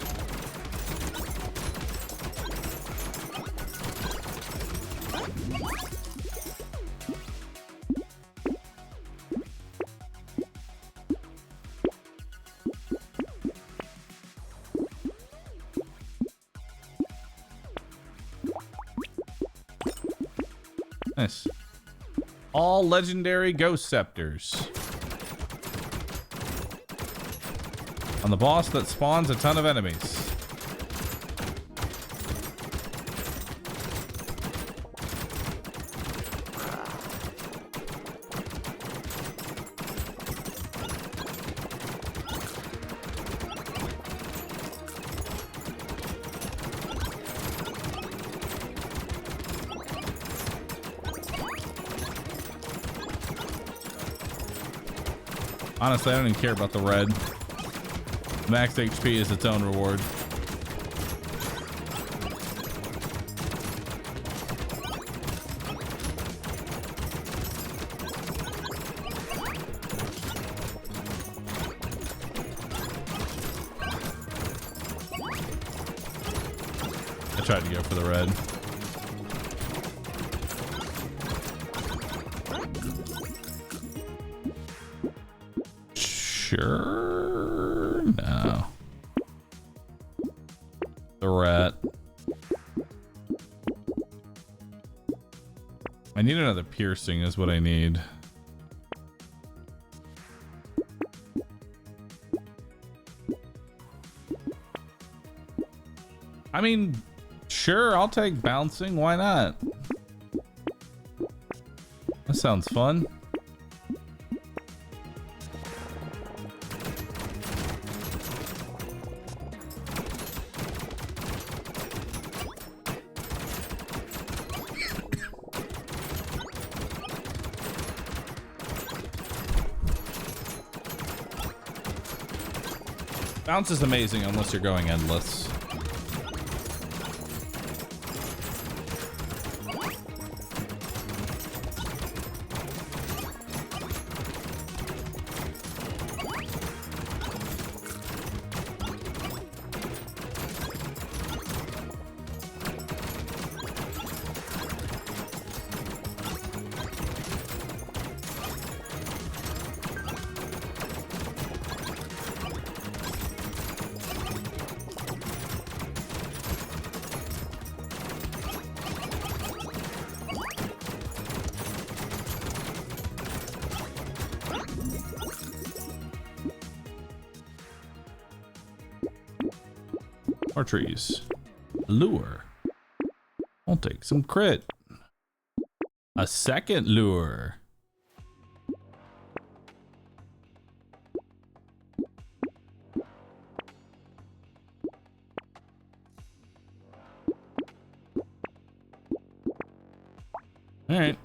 Nice. All legendary ghost scepters. On the boss that spawns a ton of enemies. Honestly, I don't even care about the red. Max HP is its own reward. I tried to go for the red. Sure. No. The rat. I need another piercing is what I need. I mean, sure, I'll take bouncing. Why not? That sounds fun. Bounce is amazing unless you're going endless. More trees. Lure. I'll take some crit. A second lure. All right.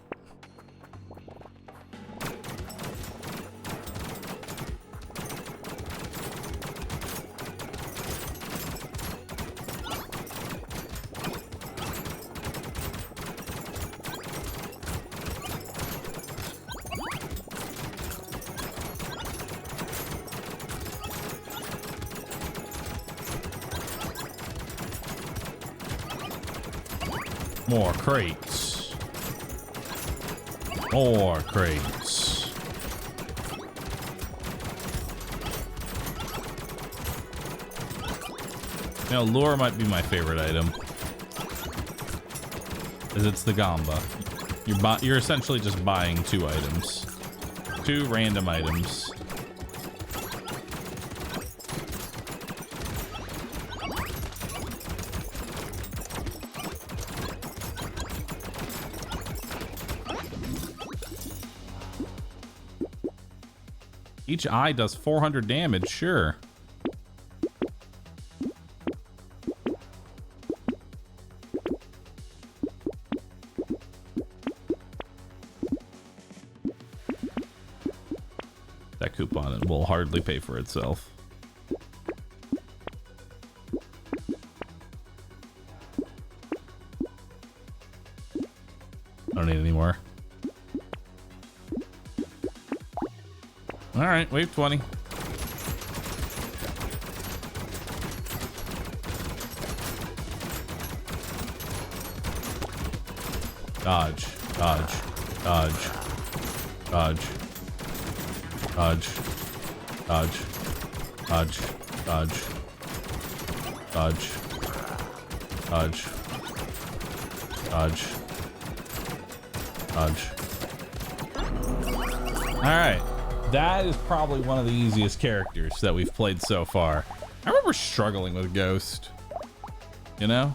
More crates. More crates. You know, lure might be my favorite item. Because it's the gamba. You're essentially just buying two items. Two random items. Each eye does 400 damage, sure. That coupon will hardly pay for itself. I don't need any more. All right, wave 20. Dodge, dodge, dodge, dodge, dodge, dodge, dodge, dodge, dodge, dodge, dodge, Dodge. Alright. That is probably one of the easiest characters that we've played so far. I remember struggling with Ghost. You know?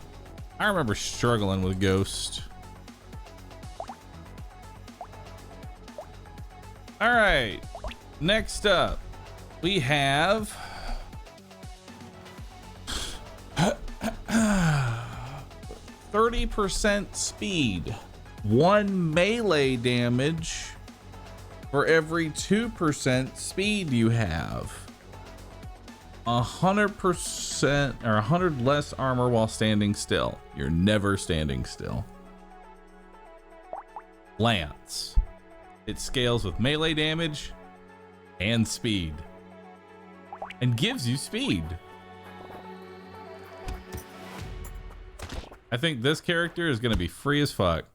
I remember struggling with Ghost. Alright. Next up, we have 30% speed. 1 melee damage for every 2% speed you have. 100% or 100 less armor while standing still. You're never standing still. Lance. It scales with melee damage and speed. And gives you speed. I think this character is going to be free as fuck.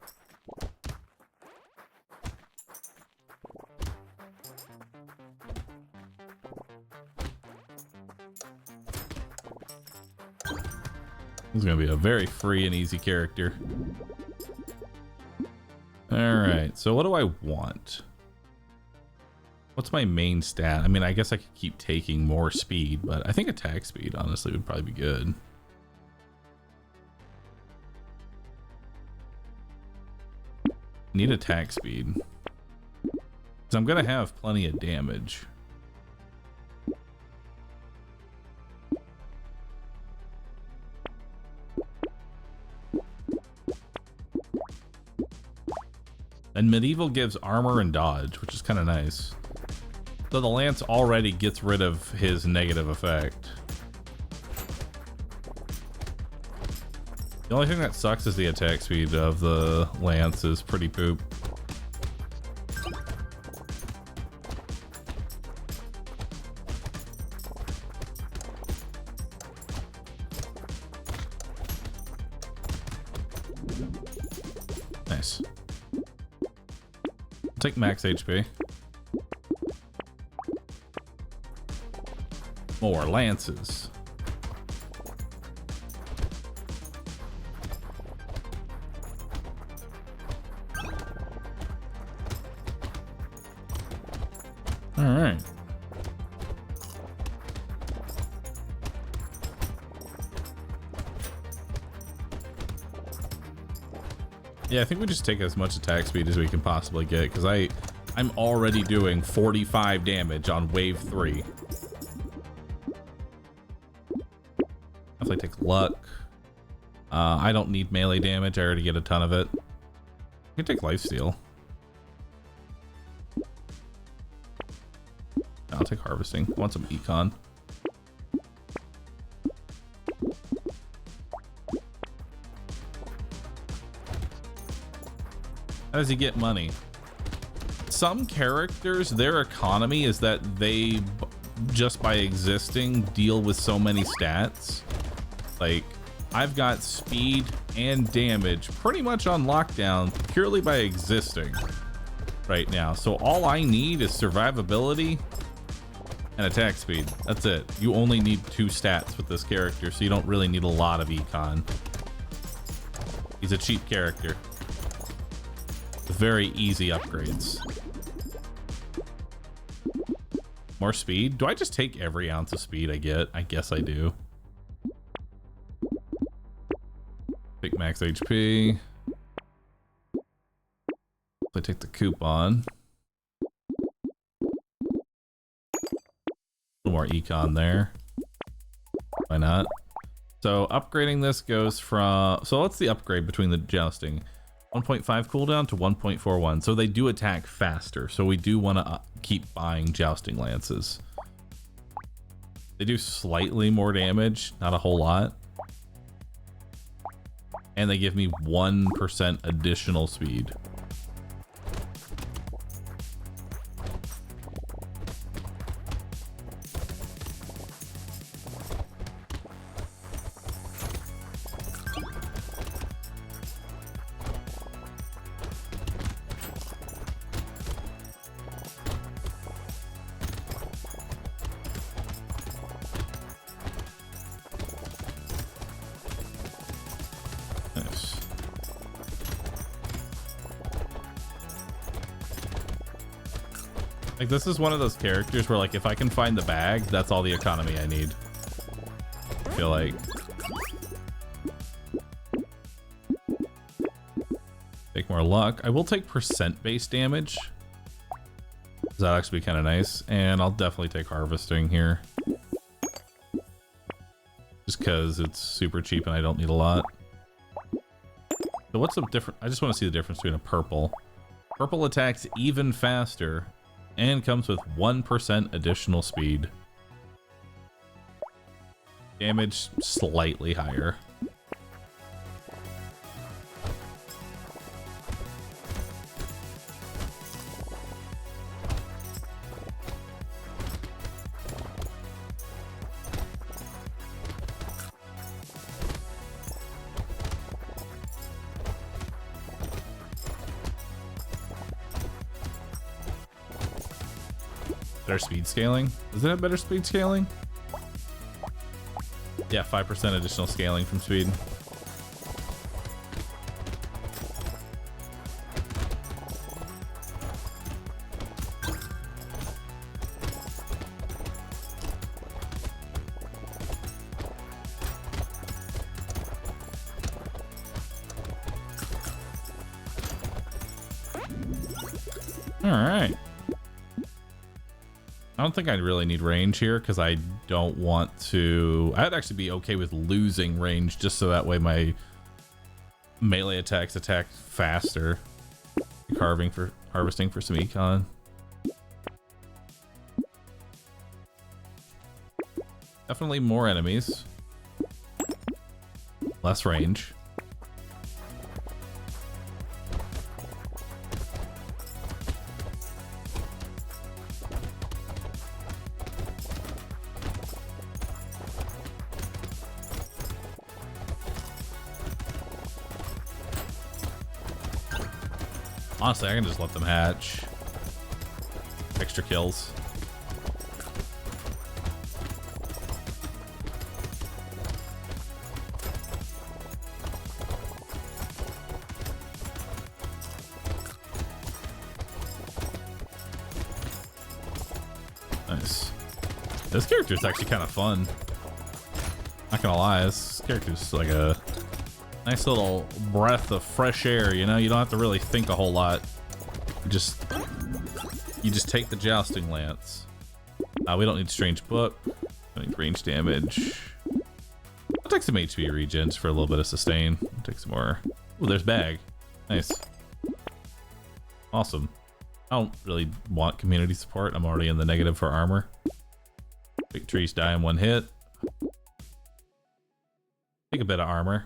This is going to be a very free and easy character. Alright, so what do I want? What's my main stat? I mean, I guess I could keep taking more speed, but I think attack speed, honestly, would probably be good. Need attack speed. Because I'm going to have plenty of damage. And Medieval gives armor and dodge, which is kind of nice. So the Lance already gets rid of his negative effect. The only thing that sucks is the attack speed of the Lance is pretty poop. Nice. Take max HP. More lances. All right. Yeah, I think we just take as much attack speed as we can possibly get, because I'm already doing 45 damage on wave 3. Definitely take luck. I don't need melee damage. I already get a ton of it. I can take lifesteal. I'll take harvesting. I want some econ. How does he get money? Some characters, their economy is that they, just by existing, deal with so many stats. Like, I've got speed and damage pretty much on lockdown purely by existing right now. So all I need is survivability and attack speed. That's it. You only need 2 stats with this character, so you don't really need a lot of econ. He's a cheap character. Very easy upgrades. More speed? Do I just take every ounce of speed I get? I guess I do. Take max HP. I take the coupon. A little more econ there. Why not? So upgrading this goes from... So what's the upgrade between the jousting? 1.5 cooldown to 1.41. So they do attack faster. So we do want to keep buying jousting lances. They do slightly more damage, not a whole lot. And they give me 1% additional speed. Like, this is one of those characters where, like, if I can find the bag, that's all the economy I need. I feel like. Take more luck. I will take percent-based damage. That'll actually be kind of nice. And I'll definitely take harvesting here. Just because it's super cheap and I don't need a lot. So what's the difference? I just want to see the difference between a purple. Purple attacks even faster and comes with 1% additional speed. Damage slightly higher. Better speed scaling? Does it have better speed scaling? Yeah, 5% additional scaling from speed. All right. I don't think I'd really need range here because I don't want to... I'd actually be okay with losing range just so that way my melee attacks attack faster. Harvesting for some econ. Definitely more enemies. Less range. Honestly, I can just let them hatch. Extra kills. Nice. This character is actually kind of fun. Not gonna lie, this character's like a nice little breath of fresh air, you know? You don't have to really think a whole lot. You just take the jousting lance. We don't need strange book. Don't need range damage. I'll take some HP regens for a little bit of sustain. I'll take some more. Ooh, there's bag. Nice. Awesome. I don't really want community support. I'm already in the negative for armor. Big trees die in one hit. Take a bit of armor.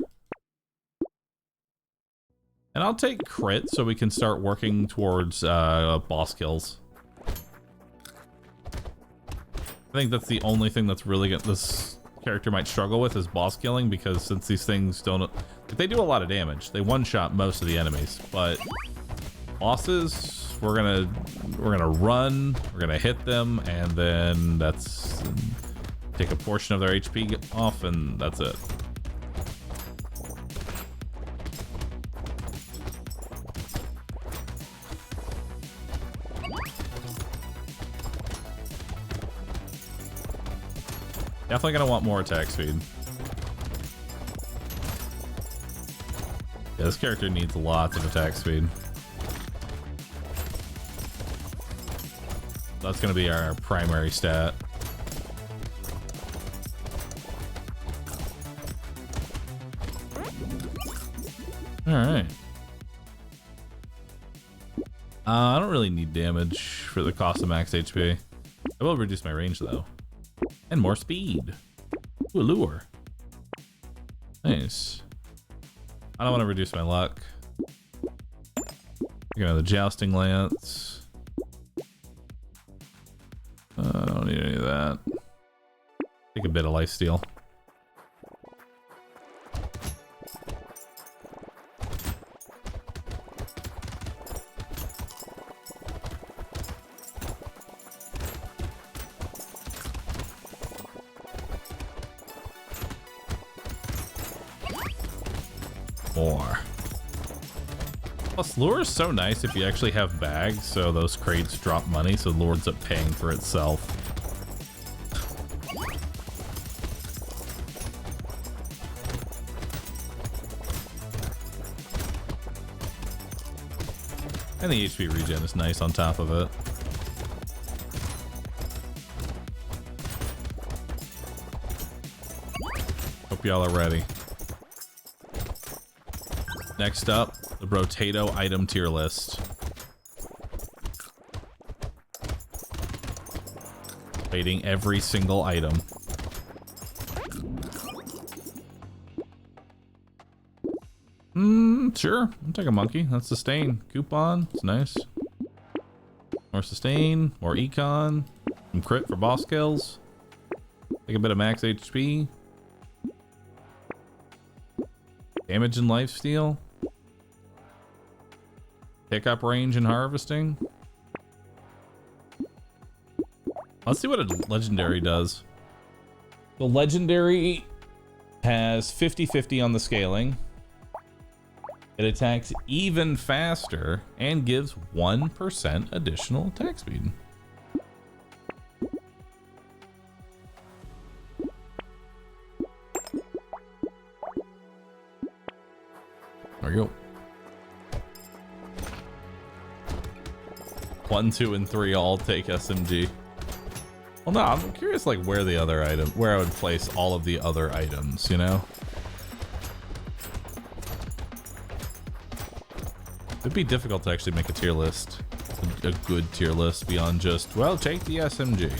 And I'll take crit so we can start working towards boss kills. I think that's the only thing that's really good. This character might struggle with is boss killing, because since these things don't... They do a lot of damage. They one-shot most of the enemies, but bosses, we're gonna run, we're gonna hit them, and then that's... take a portion of their HP off, and that's it. Definitely gonna want more attack speed. Yeah, this character needs lots of attack speed. That's gonna be our primary stat. Alright. I don't really need damage for the cost of max HP. I will reduce my range though. And more speed. Ooh, lure. Nice. I don't want to reduce my luck. The jousting lance. I don't need any of that. Take a bit of lifesteal. Plus, lure is so nice if you actually have bags, so those crates drop money, so lure ends up paying for itself. And the HP regen is nice on top of it. Hope y'all are ready. Next up, the Brotato item tier list. Rating every single item. Sure. I'll take a monkey. That's sustain. Coupon. It's nice. More sustain. More econ. Some crit for boss kills. Take a bit of max HP. Damage and lifesteal. Pickup range and harvesting. Let's see what a legendary does. The legendary has 50-50 on the scaling. It attacks even faster and gives 1% additional attack speed. There you go. 1, 2, and 3 all take SMG. Well, no, I'm curious, like, where I would place all of the other items, you know? It'd be difficult to actually make a tier list, a good tier list beyond just, well, take the SMG.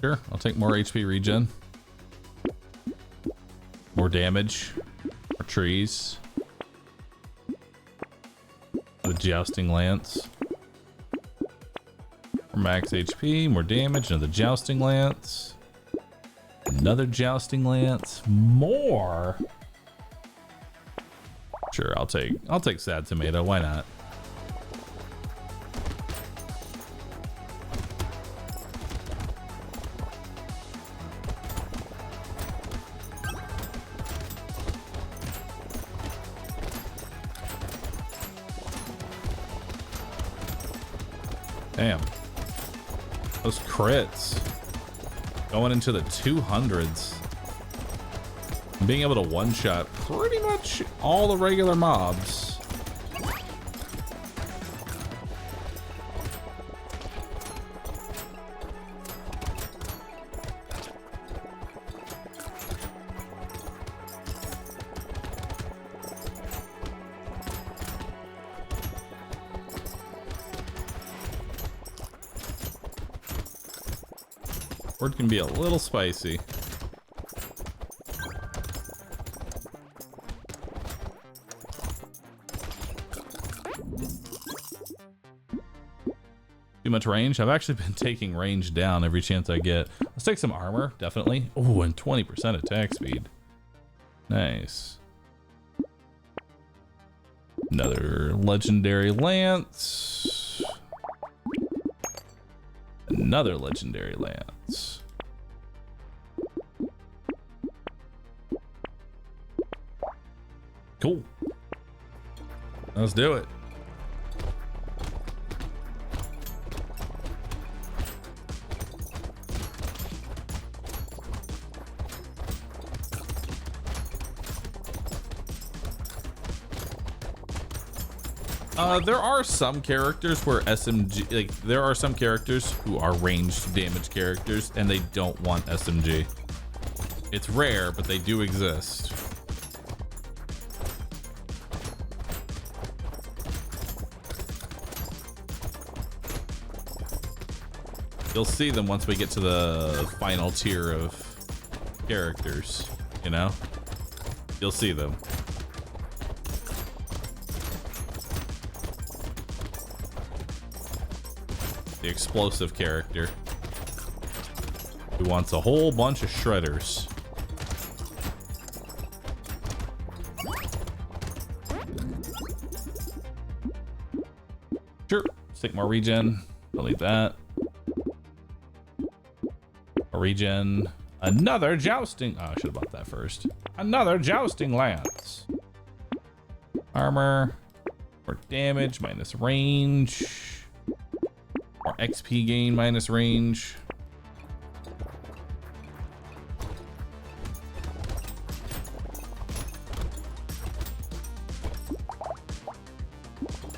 Sure, I'll take more HP regen. More damage. More trees. The jousting lance. More max HP, more damage, another jousting lance. Another jousting lance. More. Sure, I'll take sad tomato, why not? Damn. Those crits. Going into the 200s. Being able to one-shot pretty much all the regular mobs. Word can be a little spicy. Too much range? I've actually been taking range down every chance I get. Let's take some armor, definitely. Oh, and 20% attack speed. Nice. Another legendary lance. Another legendary lance. Cool. Let's do it. There are some characters where SMG, like, there are some characters who are ranged damage characters and they don't want SMG. It's rare, but they do exist. You'll see them once we get to the final tier of characters, you know? You'll see them. The explosive character who wants a whole bunch of shredders. Sure, let's take more regen. Don't need that. A regen. Another jousting. Oh, I should have bought that first. Another jousting lance. Armor. More damage minus range. More XP gain minus range.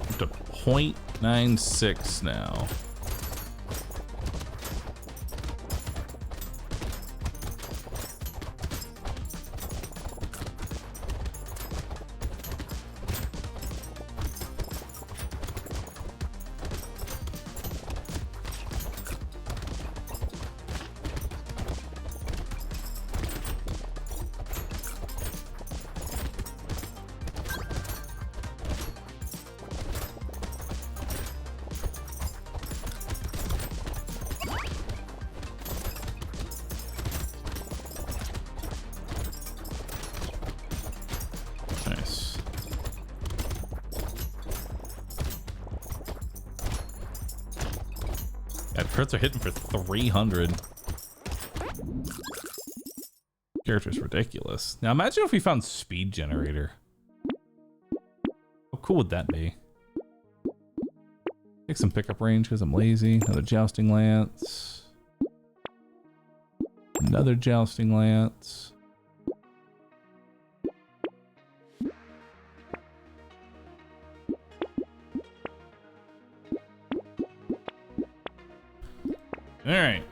Up to 0.96 now. Crits are hitting for 300. Character's ridiculous. Now imagine if we found speed generator. How cool would that be? Take some pickup range because I'm lazy. Another jousting lance. Another jousting lance. All right.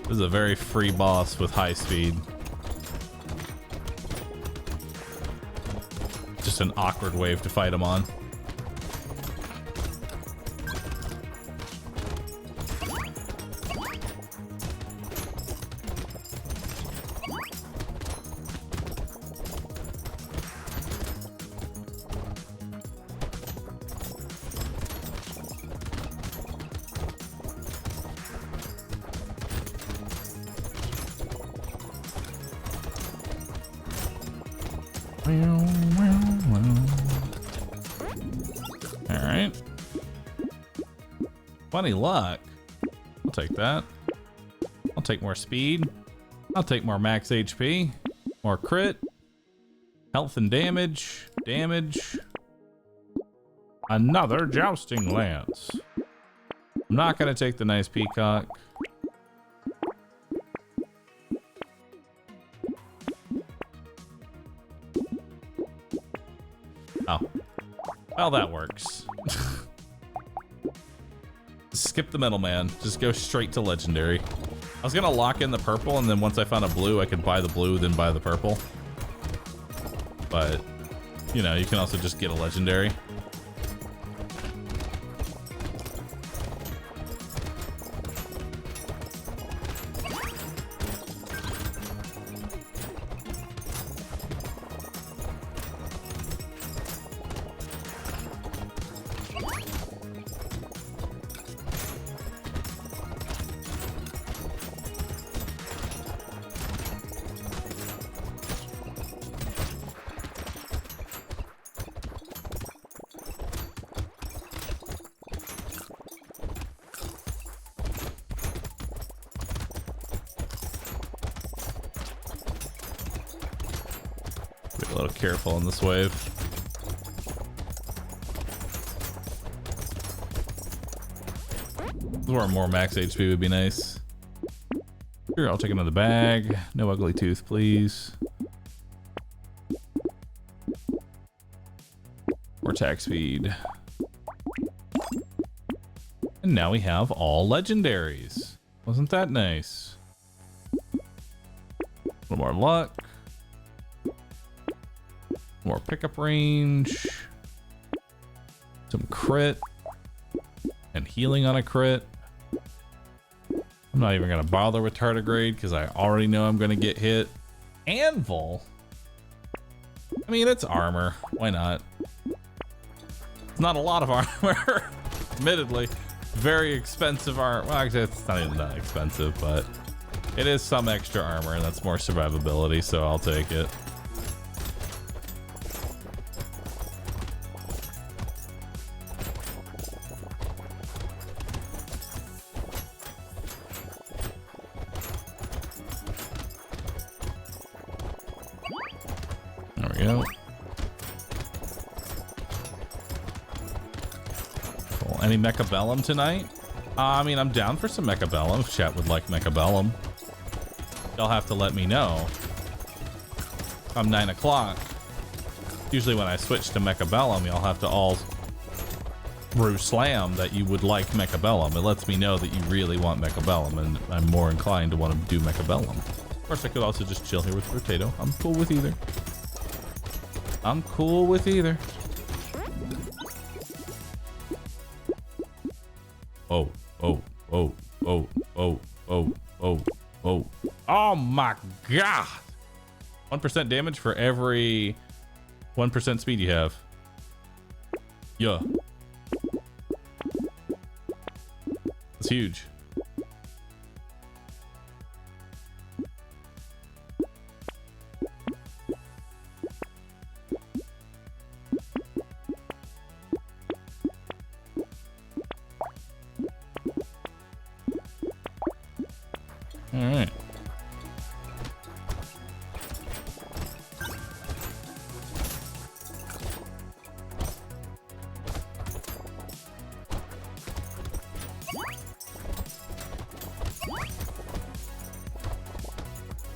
This is a very free boss with high speed. Just an awkward wave to fight him on. Alright. Funny luck. I'll take that. I'll take more speed. I'll take more max HP. More crit. Health and damage. Damage. Another jousting lance. I'm not gonna take the nice peacock. Oh. Well, that works. Skip the middleman. Just go straight to legendary. I was gonna lock in the purple, and then once I found a blue, I could buy the blue, then buy the purple. But, you know, you can also just get a legendary. Be a little careful on this wave. This is where more max HP would be nice. Here, I'll take another bag. No ugly tooth, please. More attack speed. And now we have all legendaries. Wasn't that nice? A little more luck. More pickup range. Some crit. And healing on a crit. I'm not even going to bother with tardigrade because I already know I'm going to get hit. Anvil? I mean, it's armor. Why not? It's not a lot of armor. Admittedly. Very expensive armor. Well, actually, it's not even that expensive, but it is some extra armor, and that's more survivability, so I'll take it. There we go. Cool. Any Mechabellum tonight? I mean, I'm down for some Mechabellum if chat would like Mechabellum. They'll have to let me know. Come 9 o'clock. Usually when I switch to Mechabellum, y'all have to all brew slam that you would like Mechabellum. It lets me know that you really want Mechabellum, and I'm more inclined to want to do Mechabellum. Of course, I could also just chill here with Potato. I'm cool with either. I'm cool with either. Oh, oh, oh, oh, oh, oh, oh, oh. Oh my god! 1% damage for every 1% speed you have. Yeah. That's huge. All right.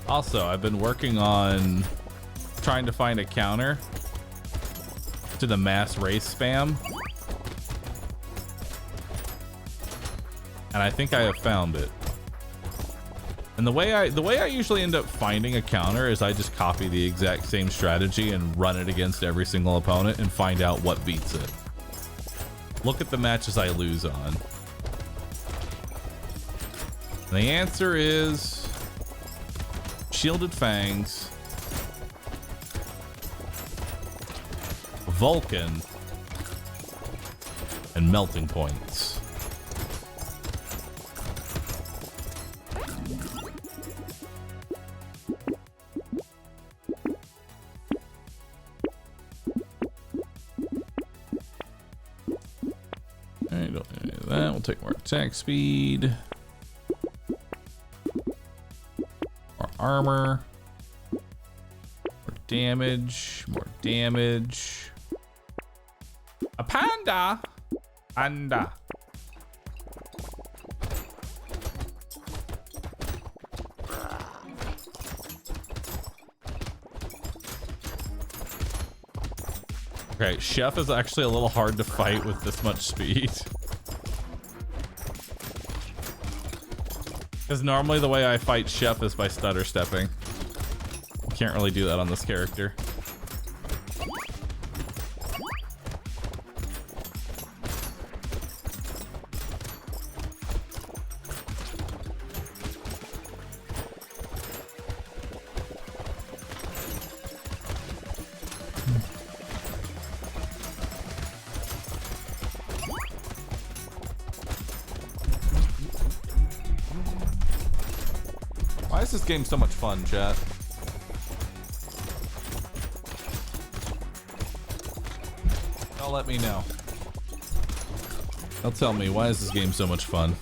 Also, I've been working on trying to find a counter to the mass race spam. And I think I have found it. And the way I usually end up finding a counter is I just copy the exact same strategy and run it against every single opponent and find out what beats it. Look at the matches I lose on. And the answer is Shielded Fangs, Vulcan, and Melting Points. Alright, don't need that. We'll take more attack speed. More armor. More damage. More damage. A panda! Panda. Okay, Chef is actually a little hard to fight with this much speed. Because normally the way I fight Chef is by stutter stepping. Can't really do that on this character. Why is this game so much fun, chat? Y'all let me know. Y'all tell me, why is this game so much fun?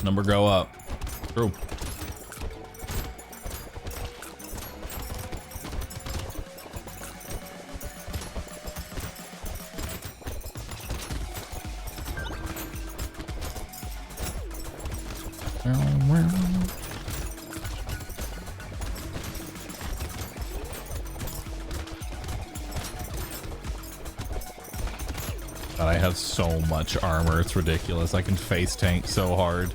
Number go up. True. God, I have so much armor. It's ridiculous. I can face tank so hard.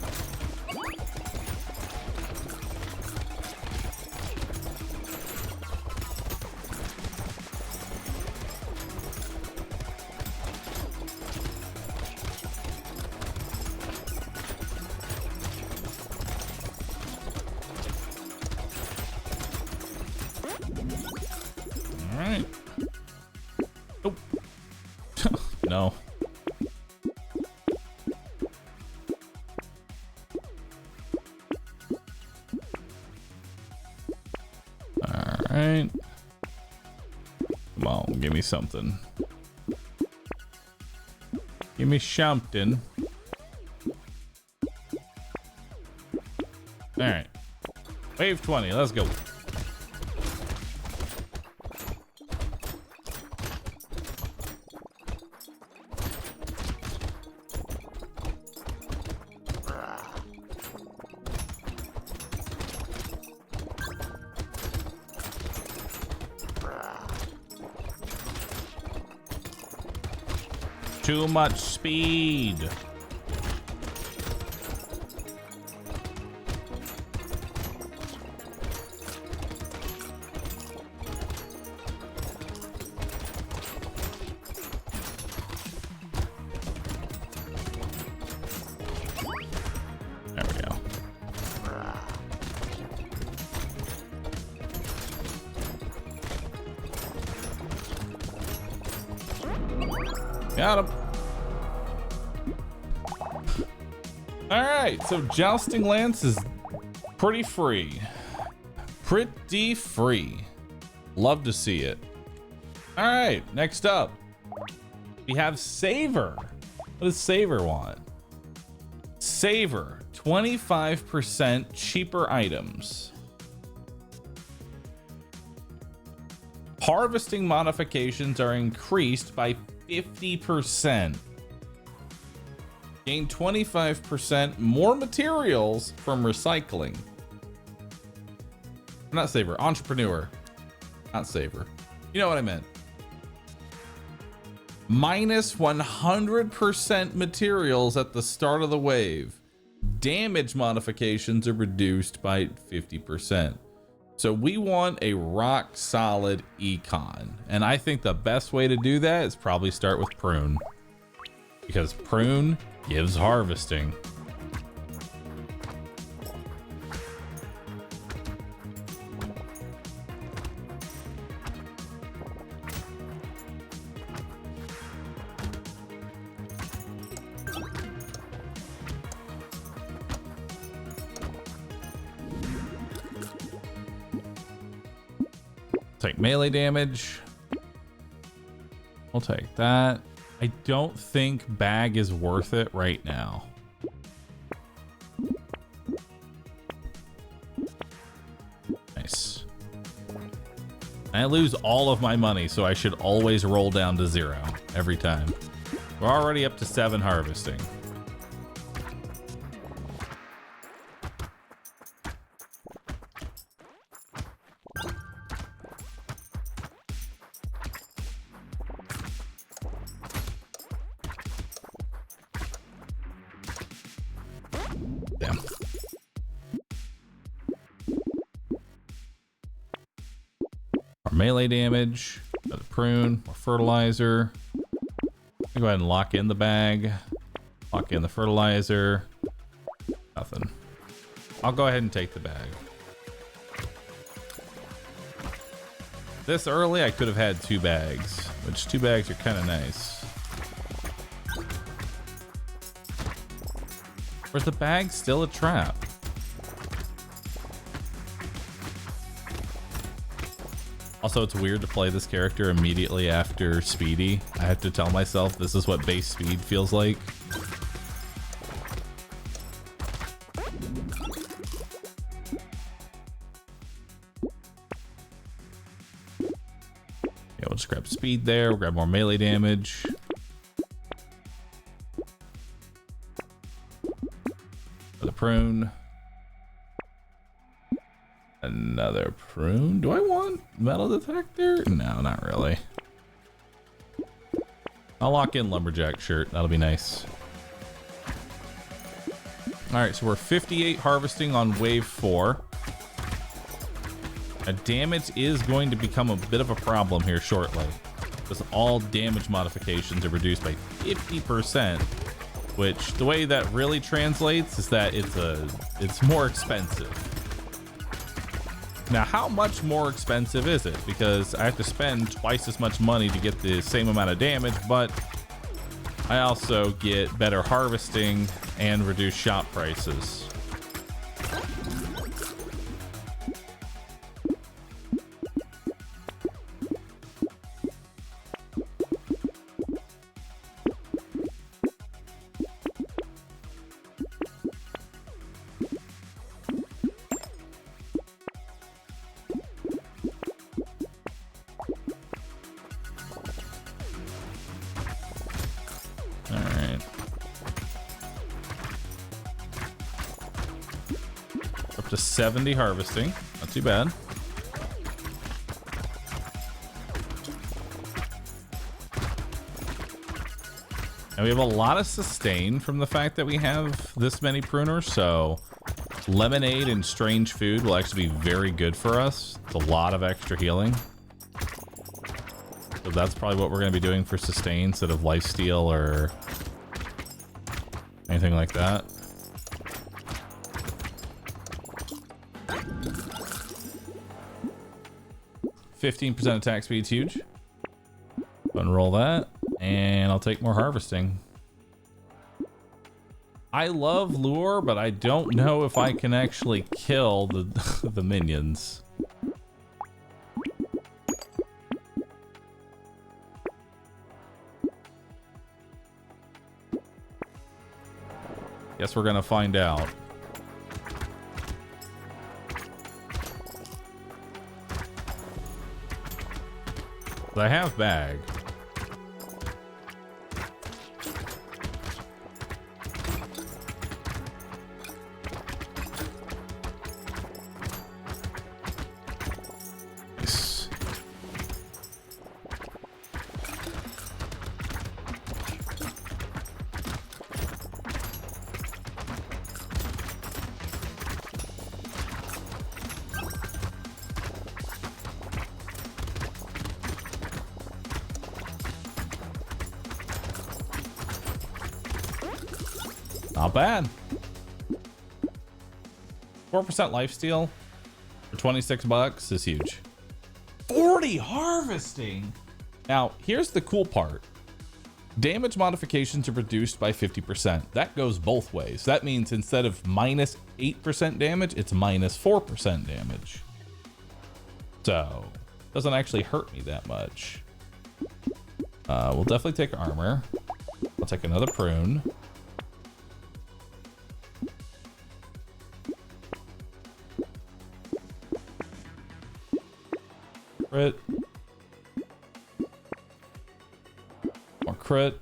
No. All right. Come on, give me something. Give me something. All right. Wave 20, let's go. Too much speed. There we go. Got him. Alright, so Jousting Lance is pretty free. Pretty free. Love to see it. Alright, next up. We have Savor. What does Savor want? Savor, 25% cheaper items. Harvesting modifications are increased by 50%. Gain 25% more materials from recycling. Not Savor, Entrepreneur. Not Savor. You know what I meant. Minus 100% materials at the start of the wave. Damage modifications are reduced by 50%. So we want a rock solid econ. And I think the best way to do that is probably start with Prune. Because Prune gives harvesting. Take melee damage. We'll take that. I don't think bag is worth it right now. Nice. I lose all of my money, so I should always roll down to 0 every time. We're already up to 7 harvesting. Damn. Our melee damage, another prune, more fertilizer. I'll go ahead and lock in the bag. Lock in the fertilizer. Nothing. I'll go ahead and take the bag. This early, I could have had 2 bags, which 2 bags are kind of nice. Or is the bag still a trap? Also, it's weird to play this character immediately after Speedy. I have to tell myself this is what base speed feels like. Yeah, we'll just grab speed there. We'll grab more melee damage. For the prune. Another prune. Do I want metal detector? No, not really. I'll lock in lumberjack shirt. That'll be nice. All right, so we're 58 harvesting on wave 4. Damage is going to become a bit of a problem here shortly, because all damage modifications are reduced by 50%, which the way that really translates is that it's more expensive. Now, how much more expensive is it? Because I have to spend twice as much money to get the same amount of damage, but I also get better harvesting and reduced shop prices. To 70 harvesting, not too bad. And we have a lot of sustain from the fact that we have this many pruners, so lemonade and strange food will actually be very good for us. It's a lot of extra healing. So that's probably what we're going to be doing for sustain instead of lifesteal or anything like that. 15% attack speed's huge. Unroll that, and I'll take more harvesting. I love lure, but I don't know if I can actually kill the minions. Guess we're gonna find out. I have bag. Nice. Not bad. 4% lifesteal for 26 bucks is huge. 40 harvesting. Now, here's the cool part. Damage modifications are reduced by 50%. That goes both ways. That means instead of minus 8% damage, it's minus 4% damage. So, doesn't actually hurt me that much. We'll definitely take armor. I'll take another prune. Crit. More crit.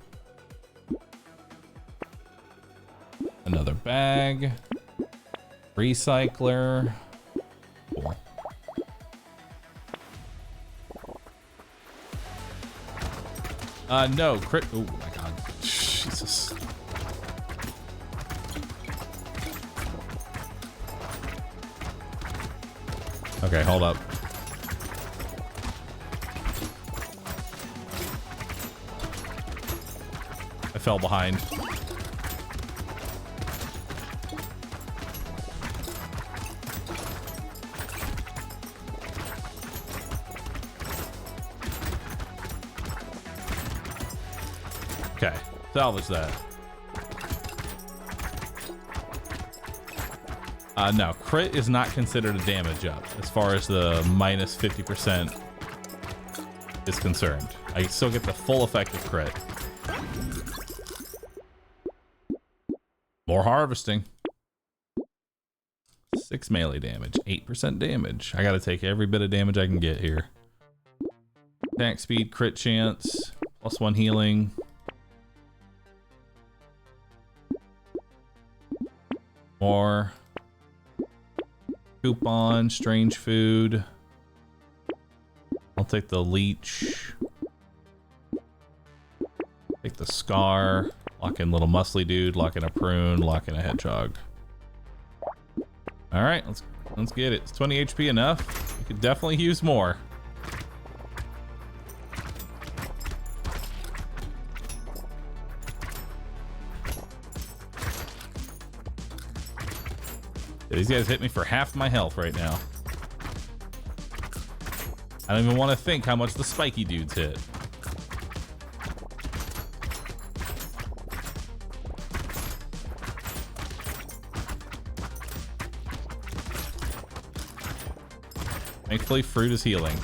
Another bag. Recycler. Cool. No, crit. Oh my god. Jesus. Okay, hold up. I fell behind. Okay, salvage that. No, crit is not considered a damage up as far as the minus 50% is concerned. I still get the full effect of crit. More harvesting. 6 melee damage, 8% damage. I gotta take every bit of damage I can get here. Attack speed, crit chance, +1 healing. More. Coupon, strange food. I'll take the leech. Take the scar. Lock in little muscly dude. Lock in a prune. Lock in a hedgehog. All right, let's get it. It's 20 HP enough. We could definitely use more. These guys hit me for half my health right now. I don't even want to think how much the spiky dudes hit. Thankfully, fruit is healing.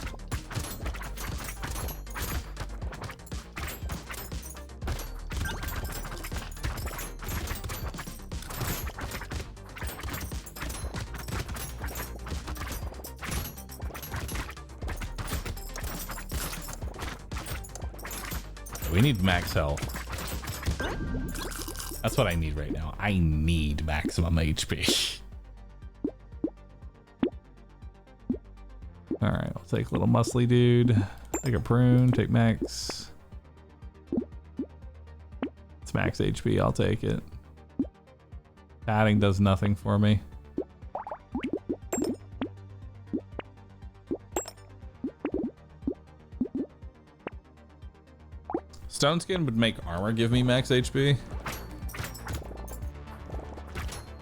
We need max health. That's what I need right now. I need maximum HP. All right, I'll take little muscly dude. Take a prune, take max. It's max HP, I'll take it. Padding does nothing for me. Stone skin would make armor give me max HP. I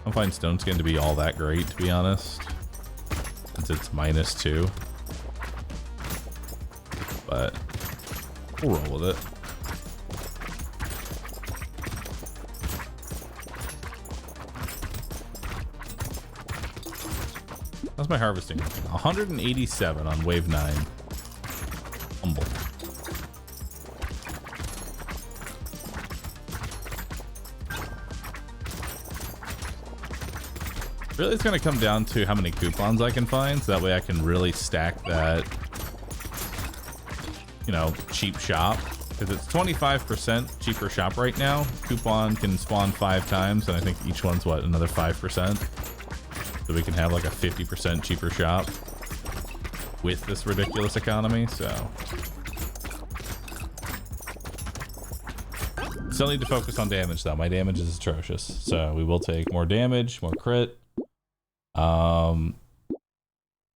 don't find stone skin to be all that great, to be honest, since it's -2. But we'll roll with it. How's my harvesting? 187 on wave 9. Humble. Really, it's going to come down to how many coupons I can find, so that way I can really stack that, you know, cheap shop. Because it's 25% cheaper shop right now. Coupon can spawn 5 times, and I think each one's, what, another 5%? So we can have like a 50% cheaper shop with this ridiculous economy, so. Still need to focus on damage, though. My damage is atrocious. So we will take more damage, more crit.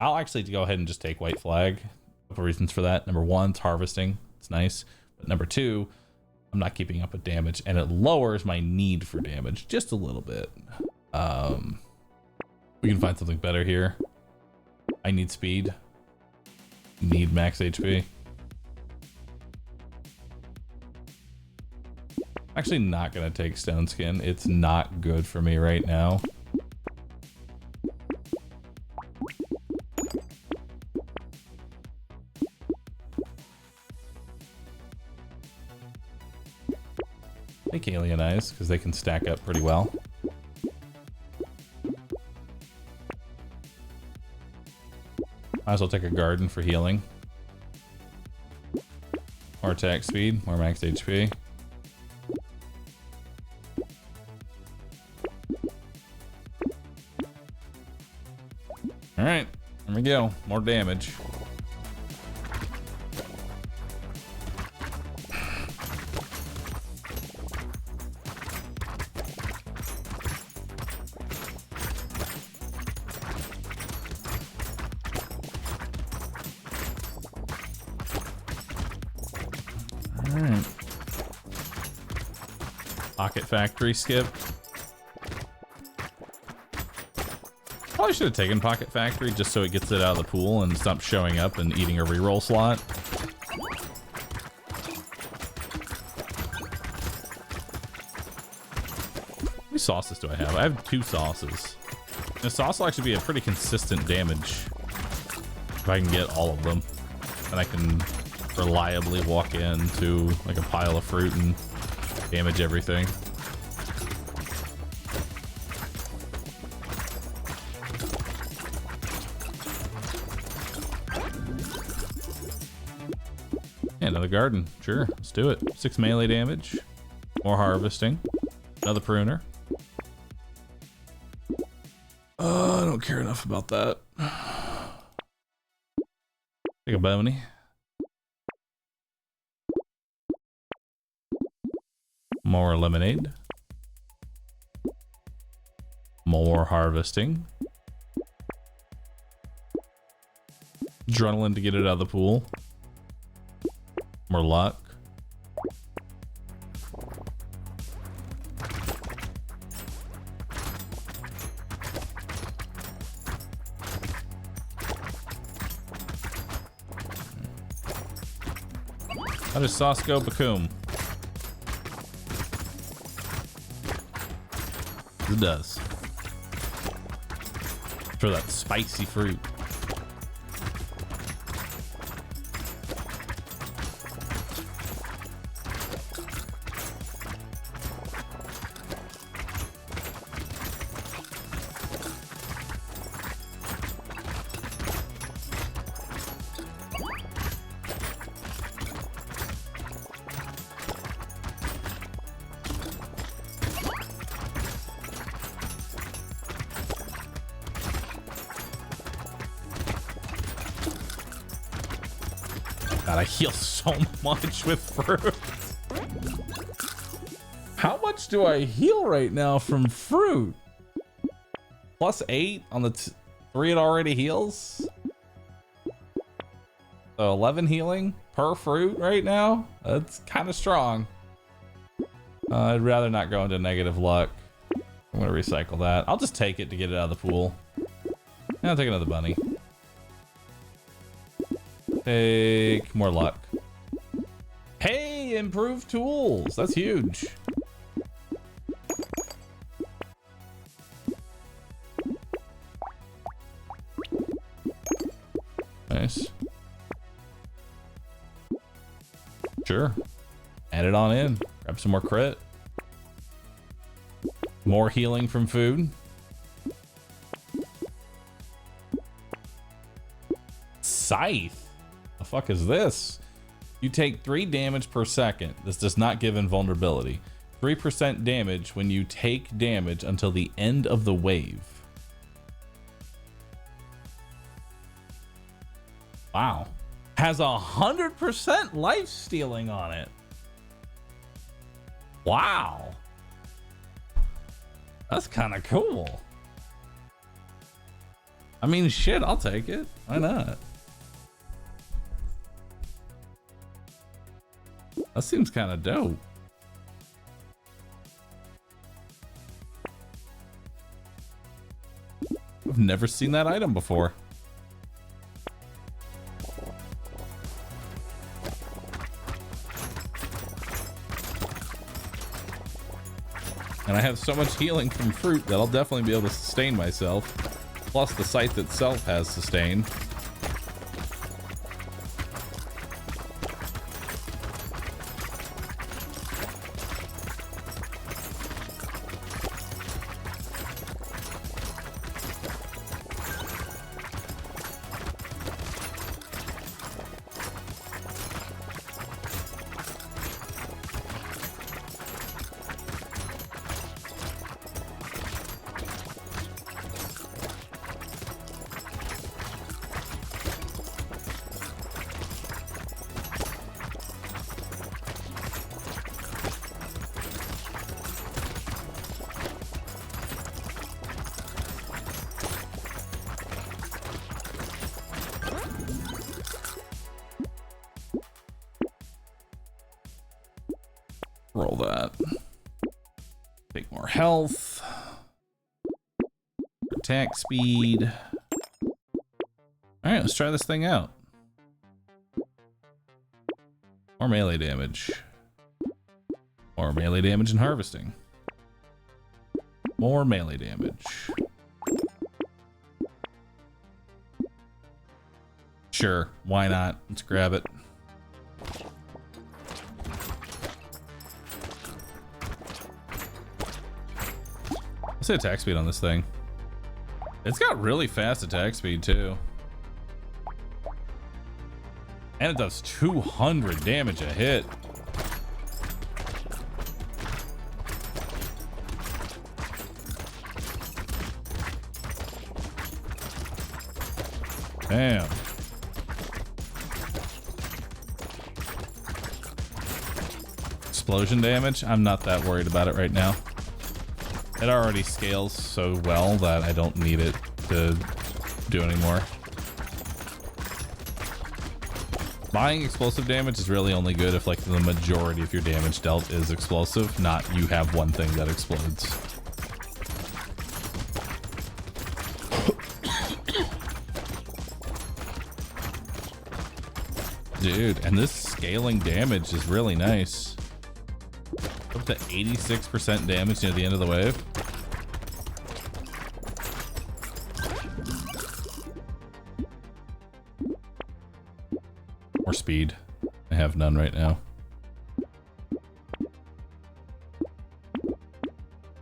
I'll actually go ahead and just take white flag. A couple reasons for that. Number 1, it's harvesting. It's nice. But number 2, I'm not keeping up with damage, and it lowers my need for damage just a little bit. We can find something better here. I need speed. Need max HP. Actually not gonna take stone skin. It's not good for me right now. Take alien eyes because they can stack up pretty well. Might as well take a garden for healing. More attack speed, more max HP. Alright, here we go. More damage. Alright. Pocket Factory skip. Probably should have taken Pocket Factory just so it gets it out of the pool and stops showing up and eating a reroll slot. How many sauces do I have? I have 2 sauces. The sauce will actually be a pretty consistent damage if I can get all of them. And I can reliably walk into like a pile of fruit and damage everything. Another garden. Sure, let's do it. 6 melee damage. More harvesting. Another pruner. I don't care enough about that. Take a bounty. More lemonade. More harvesting. Adrenaline to get it out of the pool. More luck. How does sauce go, Bakum? It does. For that spicy fruit. God, I heal so much with fruit. How much do I heal right now from fruit? +8 on the 3 it already heals. So 11 healing per fruit right now. That's kind of strong. I'd rather not go into negative luck. I'm gonna recycle that. I'll just take it to get it out of the pool. And I'll take another bunny. Take more luck. Hey, improved tools. That's huge. Nice. Sure. Add it on in. Grab some more crit. More healing from food. Scythe. The fuck is this? You take 3 damage per second. This does not give invulnerability. 3% damage when you take damage until the end of the wave. Wow. Has 100% life stealing on it. Wow. That's kind of cool. I mean, shit, I'll take it. Why not? That seems kind of dope. I've never seen that item before. And I have so much healing from fruit that I'll definitely be able to sustain myself. Plus the scythe itself has sustain. Roll that. Take more health. Attack speed. Alright, let's try this thing out. More melee damage. More melee damage and harvesting. More melee damage. Sure, why not? Let's grab it. What's the attack speed on this thing? It's got really fast attack speed too. And it does 200 damage a hit. Damn. Explosion damage? I'm not that worried about it right now. It already scales so well that I don't need it to do anymore. Buying explosive damage is really only good if like the majority of your damage dealt is explosive, not you have one thing that explodes. Dude, and this scaling damage is really nice. Up to 86% damage near the end of the wave. Or speed. I have none right now.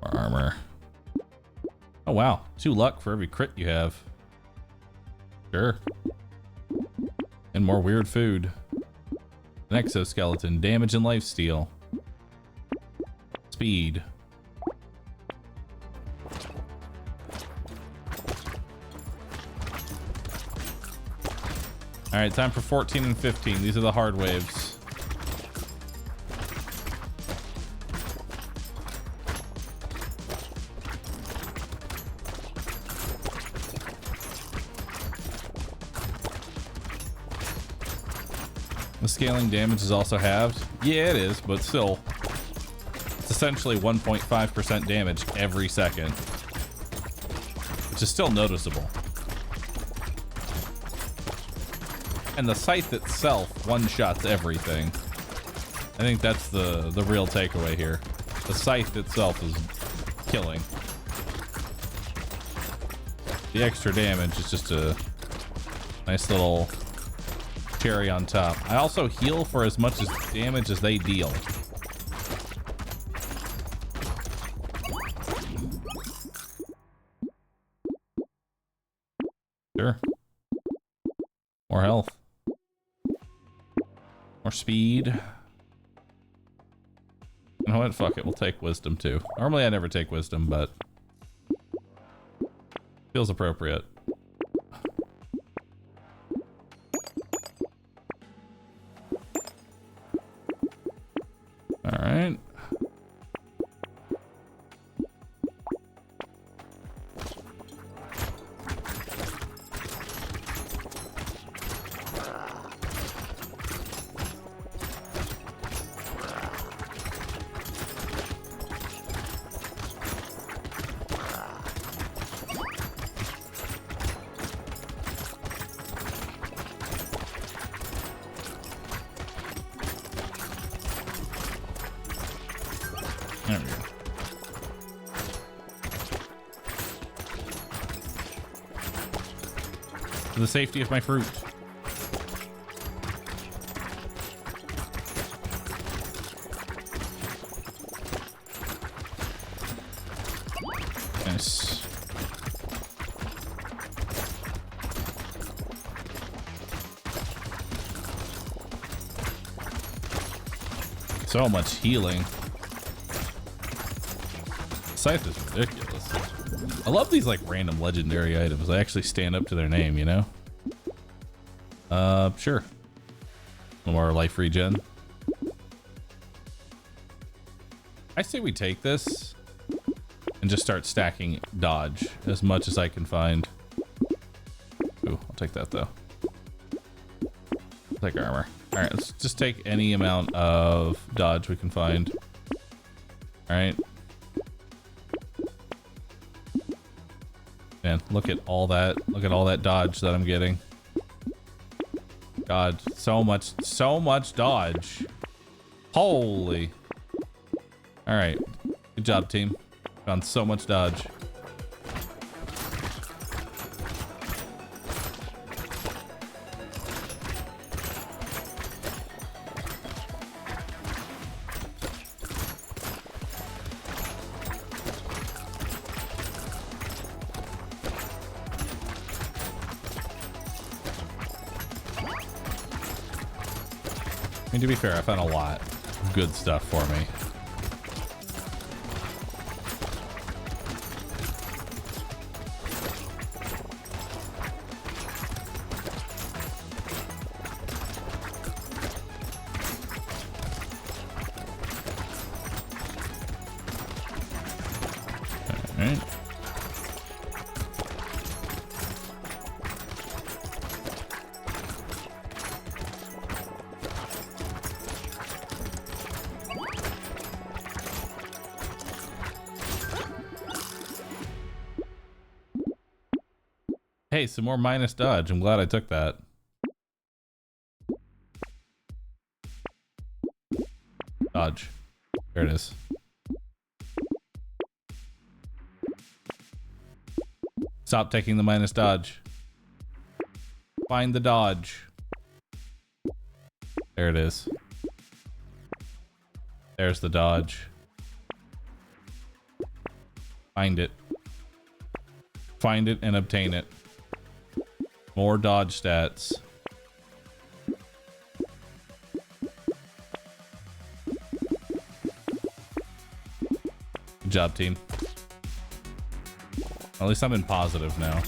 Or armor. Oh wow, 2 luck for every crit you have. Sure. And more weird food. An exoskeleton, damage and lifesteal. Speed. All right, time for 14 and 15. These are the hard waves. The scaling damage is also halved. Yeah, it is, but still. It's essentially 1.5% damage every second, which is still noticeable. And the scythe itself one-shots everything. I think that's the real takeaway here. The scythe itself is killing. The extra damage is just a nice little cherry on top. I also heal for as much as damage as they deal. Sure. More health. More speed. You know what? Fuck it. We'll take wisdom too. Normally I never take wisdom, but feels appropriate. All right. There we go. For the safety of my fruit. Nice. So much healing. Scythe is ridiculous. I love these like random legendary items. They actually stand up to their name, you know? Sure. More life regen. I say we take this and just start stacking dodge as much as I can find. Ooh, I'll take that though. I'll take armor. All right, let's just take any amount of dodge we can find. All right. Man, look at all that. Look at all that dodge that I'm getting. God, so much dodge. Holy. All right. Good job, team. Found so much dodge. I mean, to be fair, I found a lot of good stuff for me. Hey, some more minus dodge. I'm glad I took that. Dodge. There it is. Stop taking the minus dodge. Find the dodge. There it is. There's the dodge. Find it. Find it and obtain it. More dodge stats. Good job, team. At least I'm in positive now.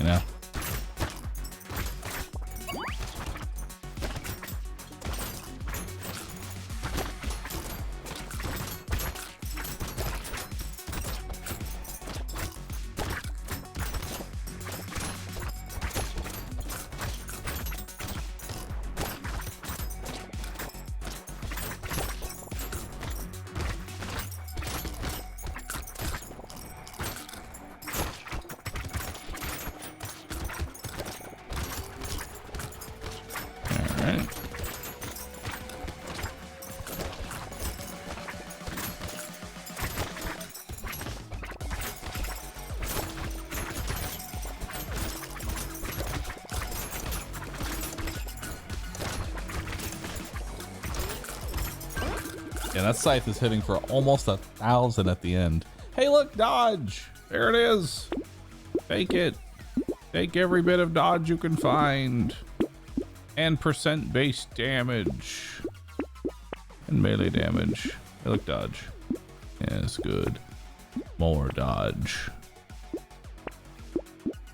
You know? Yeah, that scythe is hitting for almost 1,000 at the end. Hey, look, dodge. There it is. Take it. Take every bit of dodge you can find. And percent base damage. And melee damage. Hey, look, dodge. Yes, good. More dodge.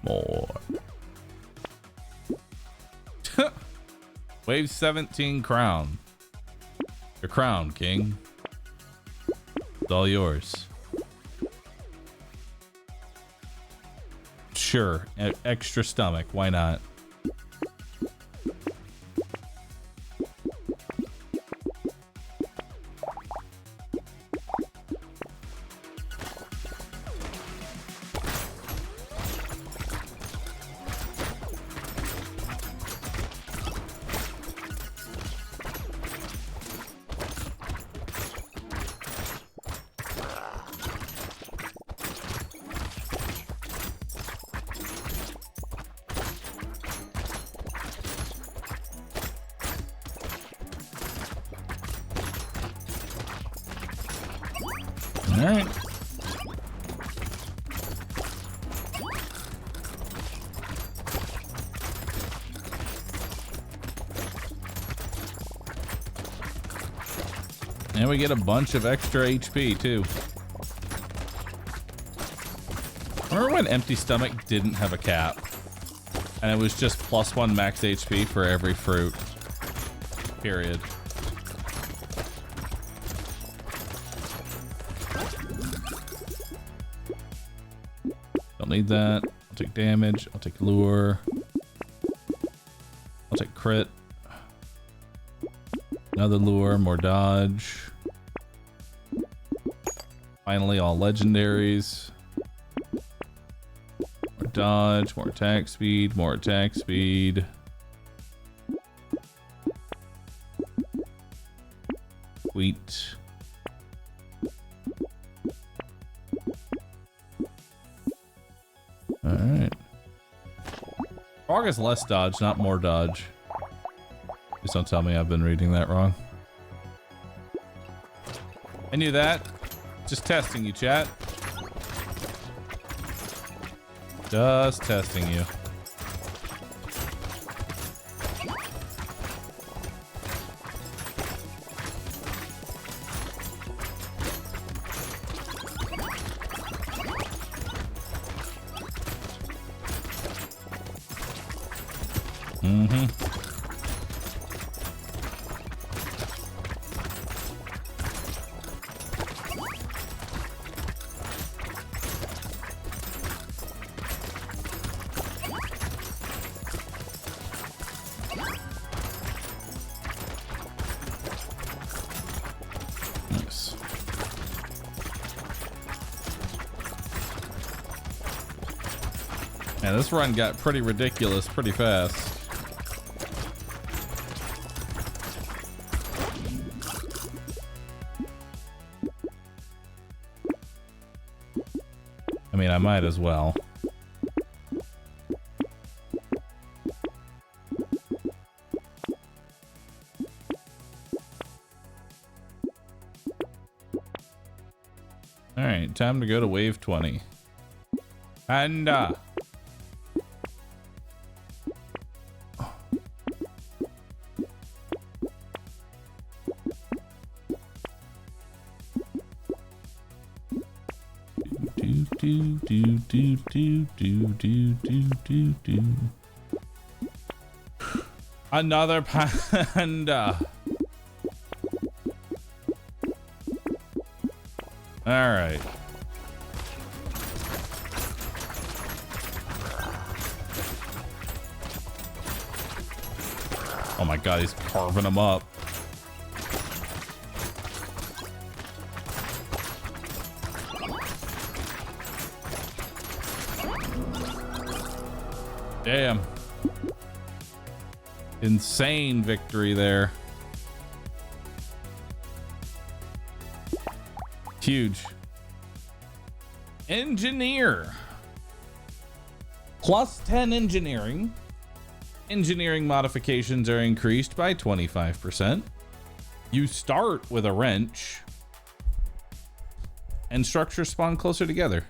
More. Wave 17 crown. Your crown, king. It's all yours. Sure, extra stomach, why not? Alright. And we get a bunch of extra HP too. Remember when Empty Stomach didn't have a cap? And it was just +1 max HP for every fruit. Period. Don't need that. I'll take damage. I'll take lure. I'll take crit. Another lure, more dodge. Finally, all legendaries. More dodge, more attack speed, more attack speed. Sweet. Alright. Frog is less dodge, not more dodge. Please don't tell me I've been reading that wrong. I knew that. Just testing you, chat. Just testing you. Man, this run got pretty ridiculous pretty fast. I mean, I might as well. All right, time to go to wave 20. And another panda. All right. Oh my god, he's carving them up. Damn. Insane victory there. Huge. Engineer. Plus 10 engineering. Engineering modifications are increased by 25%. You start with a wrench. And structures spawn closer together.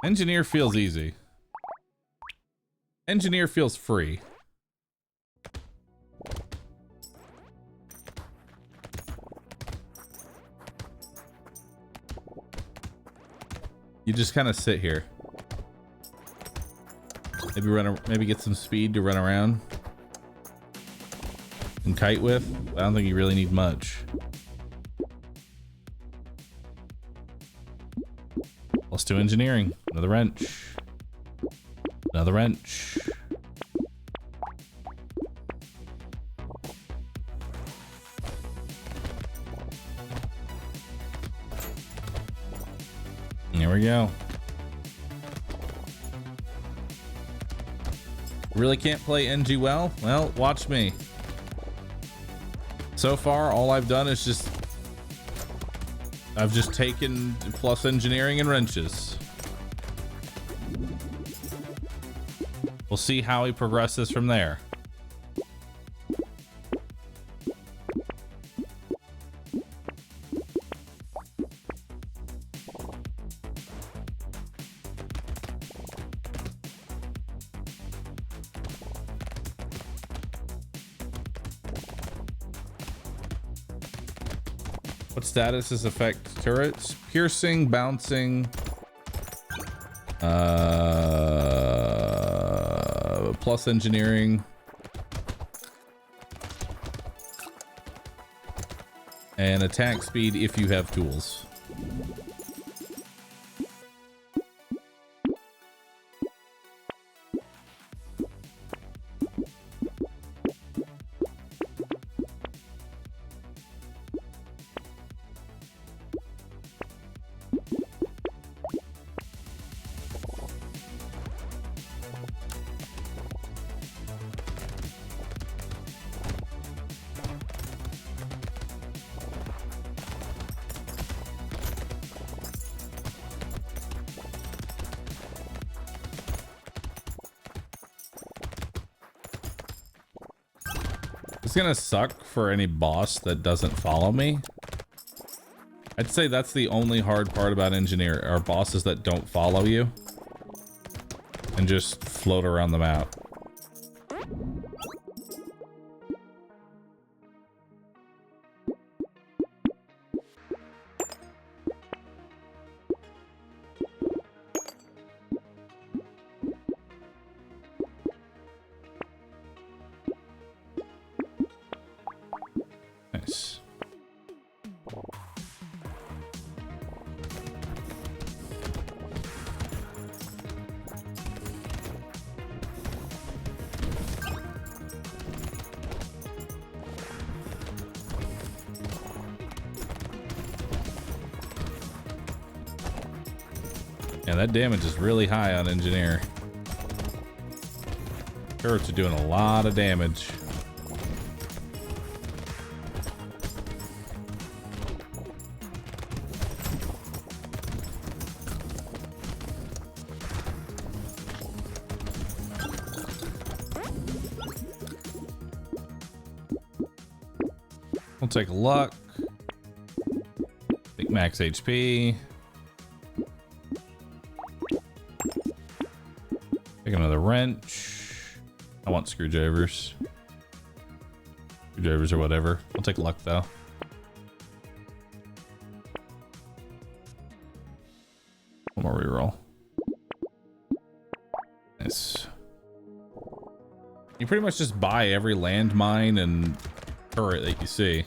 Engineer feels easy. Engineer feels free. You just kind of sit here. Maybe get some speed to run around and kite with. I don't think you really need much. Let's do engineering. Another wrench. Another wrench. There we go. Really can't play NG well? Well, watch me. So far, all I've done is I've just taken plus engineering and wrenches. We'll see how he progresses from there. What statuses affect turrets? Piercing, bouncing, plus engineering, and attack speed if you have tools. It's gonna suck for any boss that doesn't follow me. I'd say that's the only hard part about engineer, are bosses that don't follow you and just float around the map. Nice. Yeah, that damage is really high on engineer. Turrets are doing a lot of damage. We'll take a luck. Take max HP. Take another wrench. I want screwdrivers. Screwdrivers or whatever. I'll take luck though. One more reroll. Nice. You pretty much just buy every landmine and turret that you see.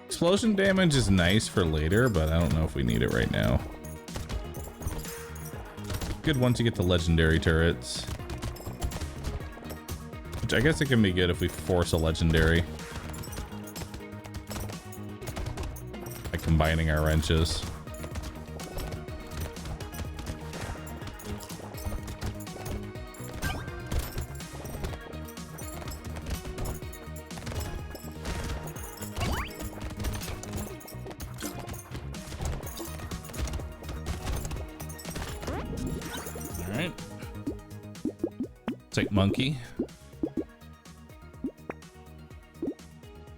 Explosion damage is nice for later, but I don't know if we need it right now. Good once you get the legendary turrets. Which I guess it can be good if we force a legendary. By combining our wrenches. Take monkey.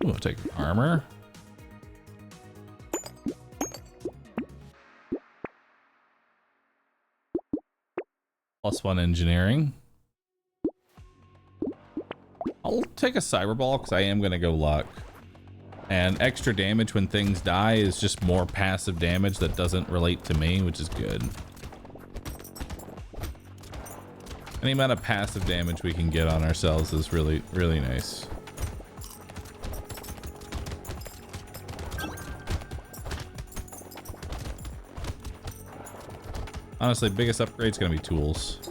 Ooh, I'll take armor. +1 engineering. I'll take a cyber ball because I am going to go luck. And extra damage when things die is just more passive damage that doesn't relate to me, which is good. Any amount of passive damage we can get on ourselves is really, really nice. Honestly, biggest upgrade is going to be tools.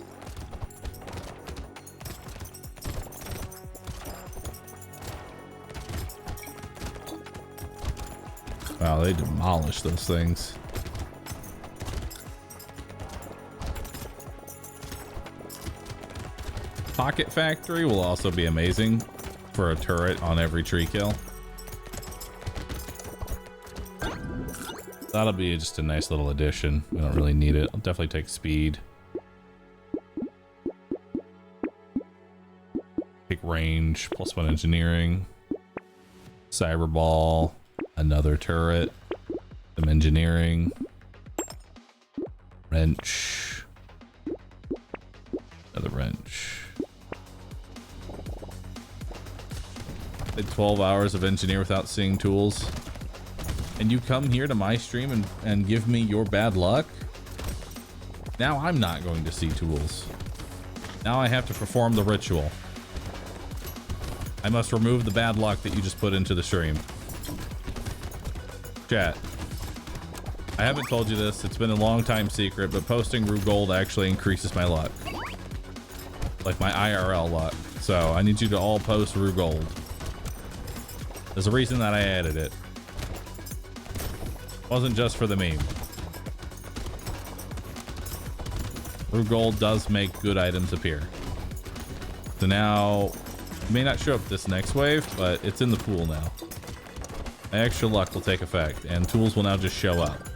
Wow, they demolished those things. Pocket Factory will also be amazing for a turret on every tree kill. That'll be just a nice little addition. We don't really need it. I'll definitely take speed. Take range, +1 engineering. Cyber ball, another turret, some engineering. Wrench. Another wrench. Did 12 hours of engineer without seeing tools. And you come here to my stream and give me your bad luck? Now I'm not going to see tools. Now I have to perform the ritual. I must remove the bad luck that you just put into the stream. Chat. I haven't told you this. It's been a long time secret, but posting Rue Gold actually increases my luck. Like my IRL luck. So I need you to all post Rue Gold. There's a reason that I added it. Wasn't just for the meme. Rue Gold does make good items appear. So now, it may not show up this next wave, but it's in the pool now. My extra luck will take effect, and tools will now just show up.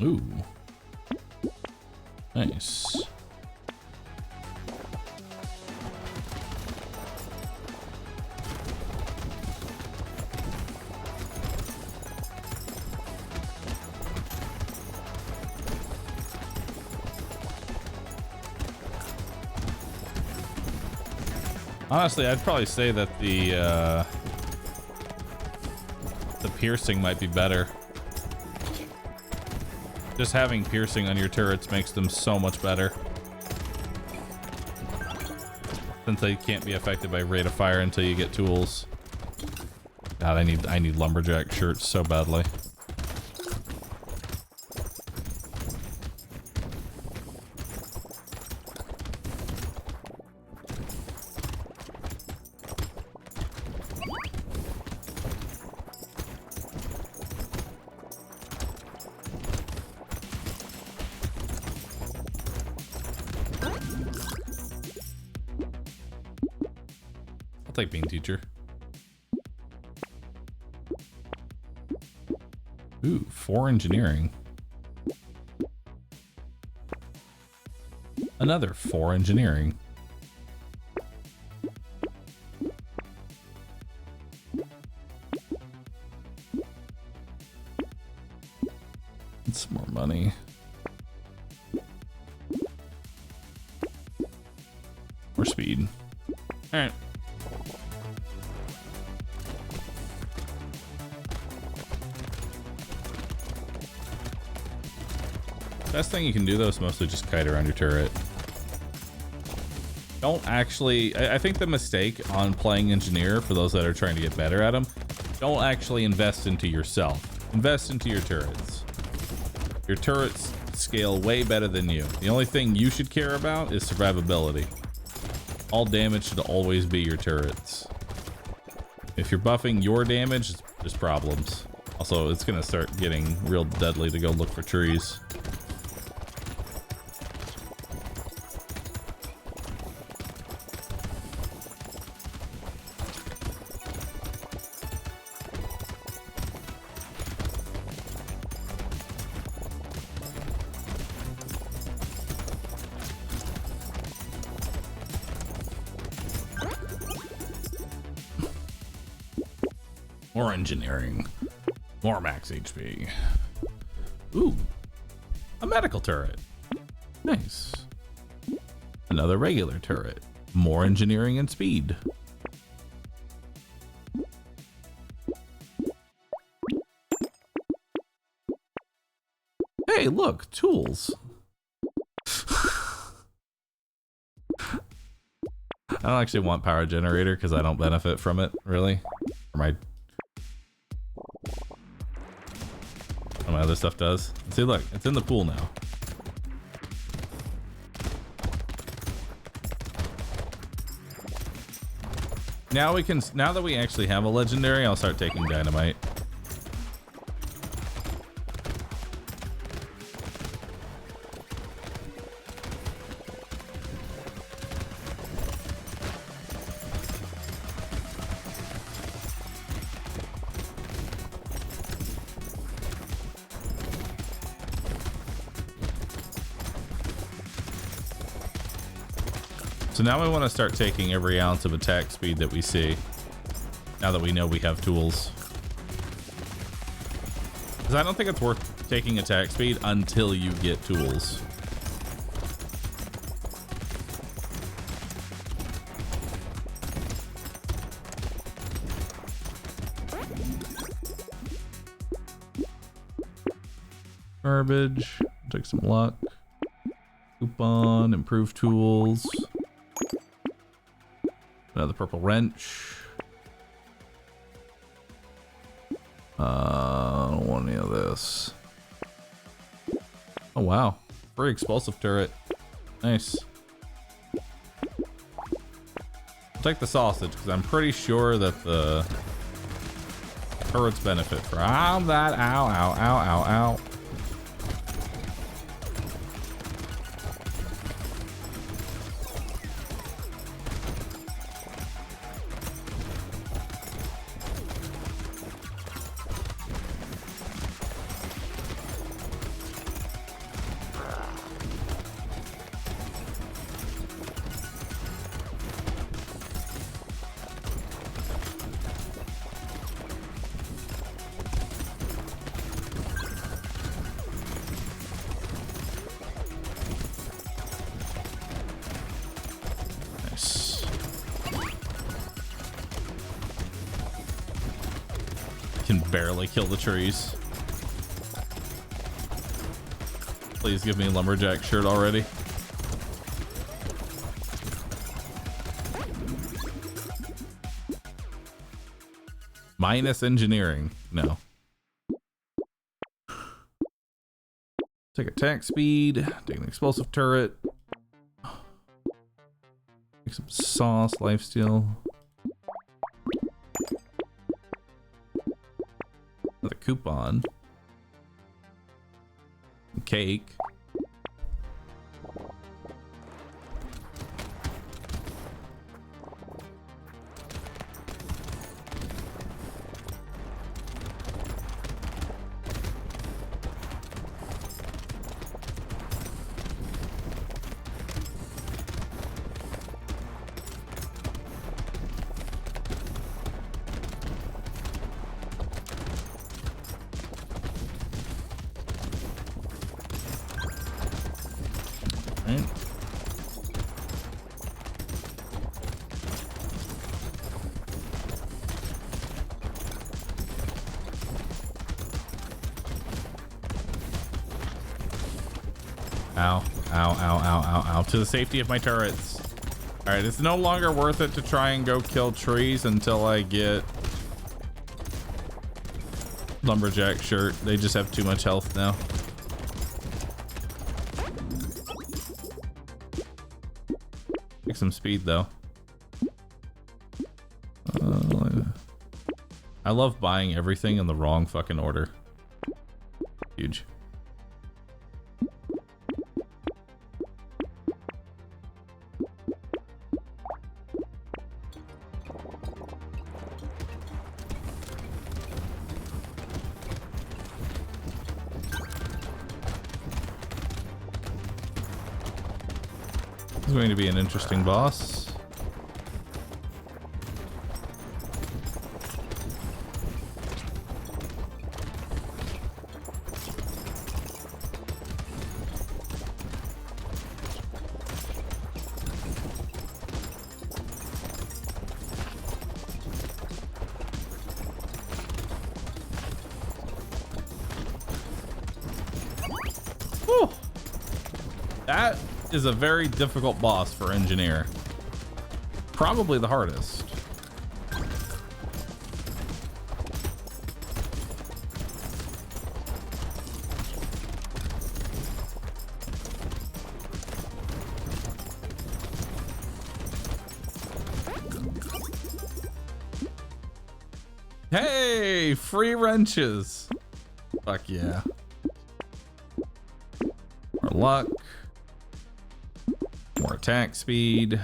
Ooh. Nice. Honestly, I'd probably say that the piercing might be better. Just having piercing on your turrets makes them so much better. Since they can't be affected by rate of fire until you get tools. God, I need lumberjack shirts so badly. I'll take being teacher. Ooh, 4 engineering. Another 4 engineering. It's more money. More speed. All right. Best thing you can do though is mostly just kite around your turret. Don't actually, I think the mistake on playing engineer, for those that are trying to get better at them, don't actually invest into yourself. Invest into your turrets. Your turrets scale way better than you. The only thing you should care about is survivability. All damage should always be your turrets. If you're buffing your damage, there's problems. Also, it's gonna start getting real deadly to go look for trees. More engineering. More max HP. Ooh. A medical turret. Nice. Another regular turret. More engineering and speed. Hey, look, tools. I don't actually want power generator because I don't benefit from it, really. Or my other stuff does. See, look, it's in the pool now. Now we can, now that we actually have a legendary, I'll start taking dynamite. So now we want to start taking every ounce of attack speed that we see, now that we know we have tools. Because I don't think it's worth taking attack speed until you get tools. Garbage, take some luck. Coupon, improve tools. Another purple wrench. I don't want any of this. Oh wow, free explosive turret. Nice. I'll take the sausage because I'm pretty sure that the turrets benefit from that. Ow, ow, ow, ow, ow. Barely kill the trees. Please give me a lumberjack shirt already. Minus engineering. No. Take attack speed. Take an explosive turret. Take some sauce, lifesteal. Another coupon. Cake. Ow, ow, ow, ow, ow, ow. To the safety of my turrets. Alright, it's no longer worth it to try and go kill trees until I get Lumberjack shirt. They just have too much health now. Take some speed though. I love buying everything in the wrong fucking order. Huge. This is going to be an interesting boss. Whew. That is a very difficult boss for engineer. Probably the hardest. Hey, free wrenches. Fuck yeah. More luck. More attack speed.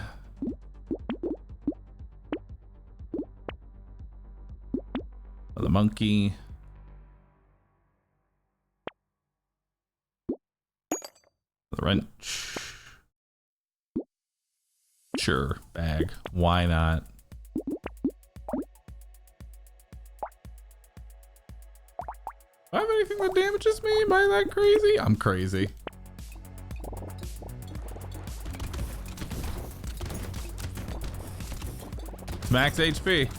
The monkey. The wrench. Sure, bag. Why not? Do I have anything that damages me? Am I that crazy? I'm crazy. Max HP.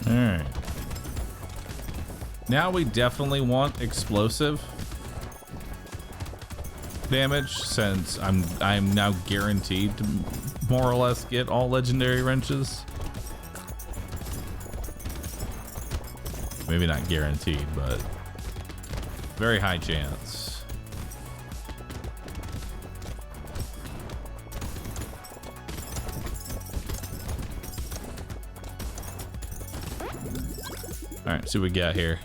All right. Now we definitely want explosive damage, since I'm now guaranteed to more or less get all legendary wrenches. Maybe not guaranteed, but very high chance. All right, see what we got here.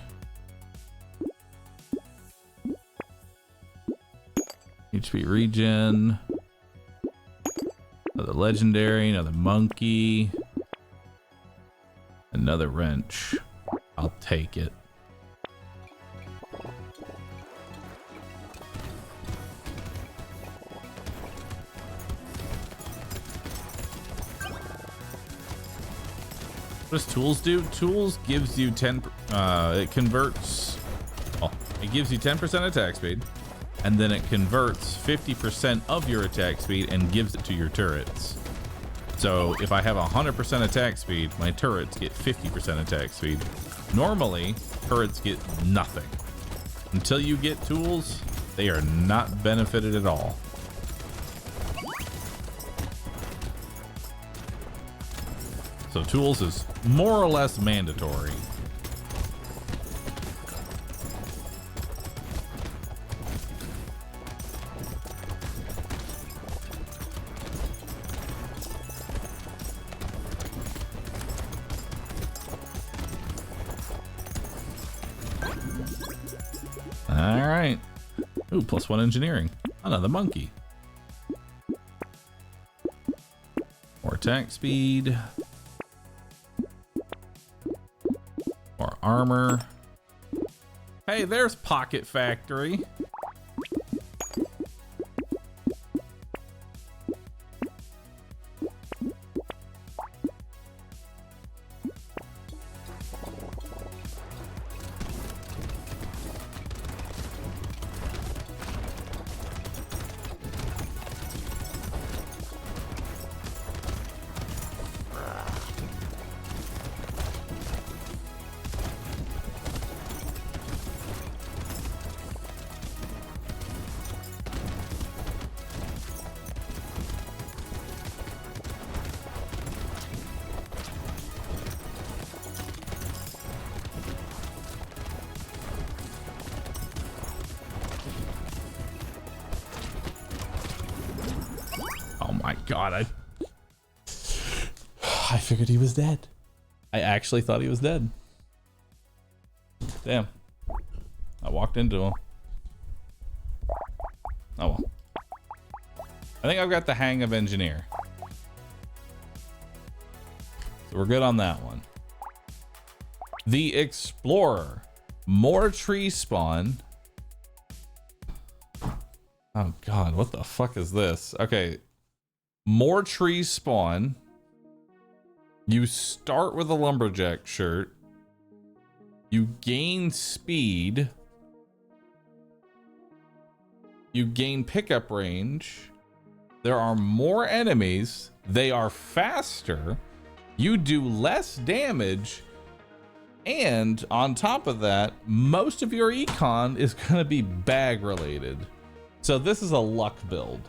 HP regen. Another legendary, another monkey. Another wrench. I'll take it. What does tools do? Tools gives you 10, it converts, oh, it gives you 10% attack speed. and then it converts 50% of your attack speed and gives it to your turrets. So if I have 100% attack speed, my turrets get 50% attack speed. Normally, turrets get nothing. Until you get tools, they are not benefited at all. So tools is more or less mandatory. All right. Ooh, +1 engineering. Another monkey. More attack speed. More armor. Hey, there's Pocket Factory. God, I figured he was dead. I actually thought he was dead. Damn. I walked into him. Oh well. I think I've got the hang of engineer. So we're good on that one. The Explorer. More tree spawn. Oh God, what the fuck is this? Okay. More trees spawn. You start with a lumberjack shirt. You gain speed. You gain pickup range. There are more enemies. They are faster. You do less damage. And on top of that, most of your econ is going to be bag related. So this is a luck build.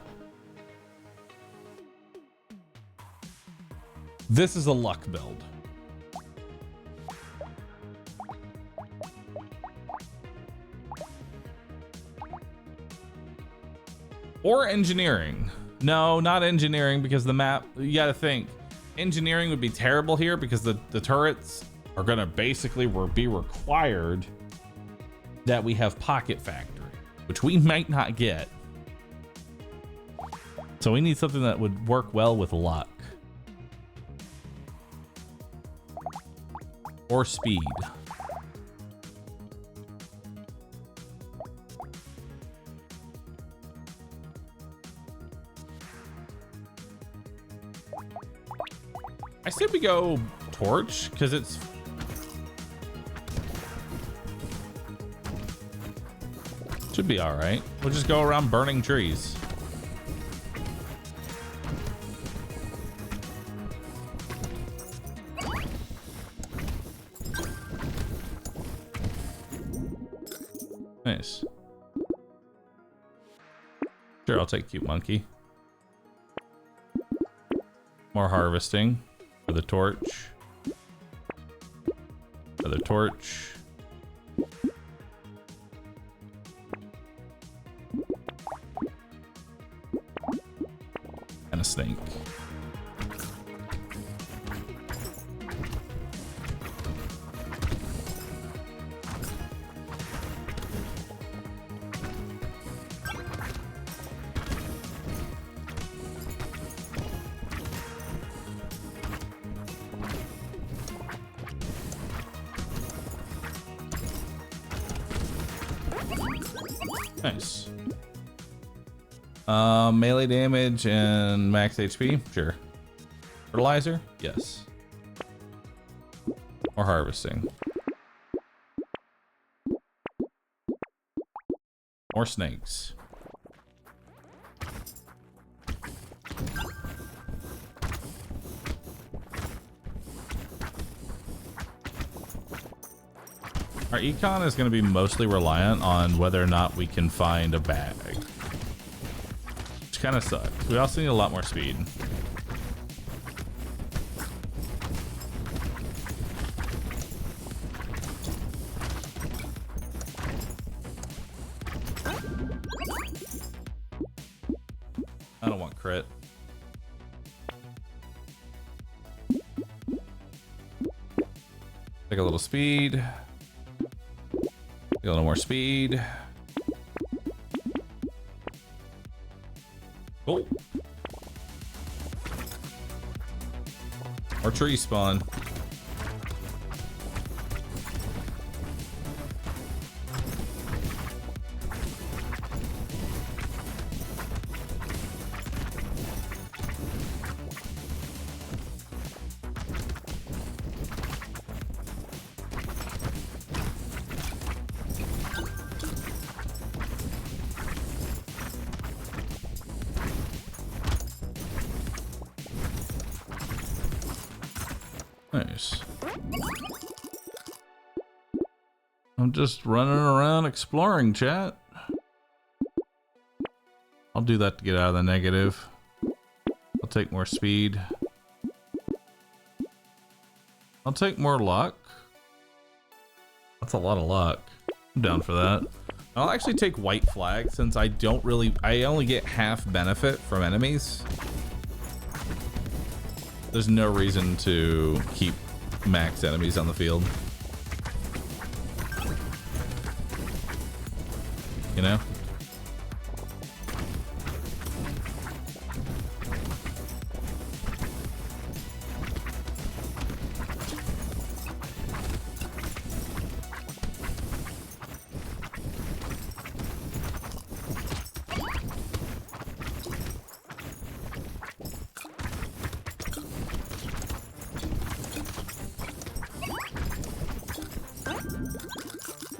This is a luck build. Or engineering. No, not engineering, because the map, you gotta think. Engineering would be terrible here because the turrets are gonna basically be required that we have Pocket Factory, which we might not get. So we need something that would work well with luck. Or speed. I say we go torch because it's should be all right. We'll just go around burning trees. Nice. Sure, I'll take cute monkey. More harvesting for the torch. For the torch. And a snake. Nice. Melee damage and max HP? Sure. Fertilizer? Yes. Or harvesting. More snakes. Our econ is going to be mostly reliant on whether or not we can find a bag. Which kind of sucks. We also need a lot more speed. I don't want crit. Take a little speed. Get a little more speed. Oh. Or tree spawn. Nice. I'm just running around exploring, chat. I'll do that to get out of the negative. I'll take more speed. I'll take more luck. That's a lot of luck. I'm down for that. I'll actually take white flag since I only get half benefit from enemies. There's no reason to keep max enemies on the field. You know?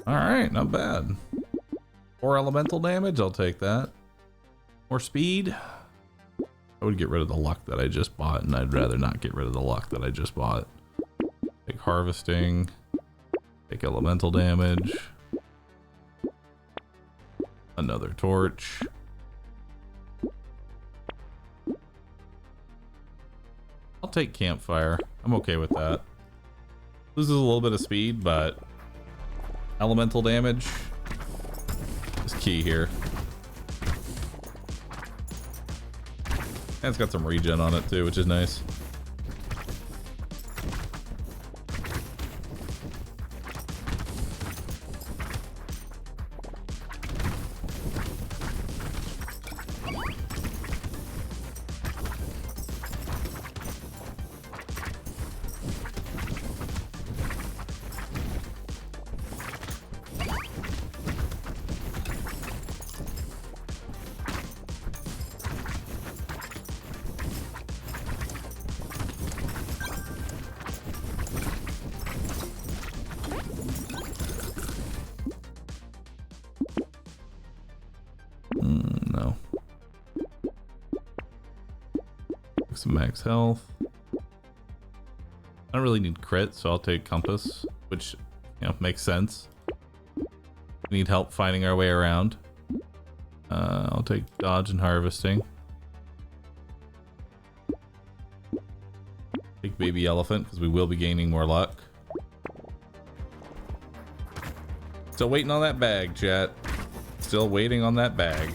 Alright, not bad. 4 elemental damage, I'll take that. More speed. I would get rid of the luck that I just bought, and I'd rather not get rid of the luck that I just bought. Take harvesting. Take elemental damage. Another torch. I'll take campfire. I'm okay with that. Loses a little bit of speed, but elemental damage is key here. And it's got some regen on it too, which is nice. No. Some max health. I don't really need crit, so I'll take compass, which, you know, makes sense. We need help finding our way around. I'll take dodge and harvesting. Take baby elephant, because we will be gaining more luck. Still waiting on that bag, chat. Still waiting on that bag.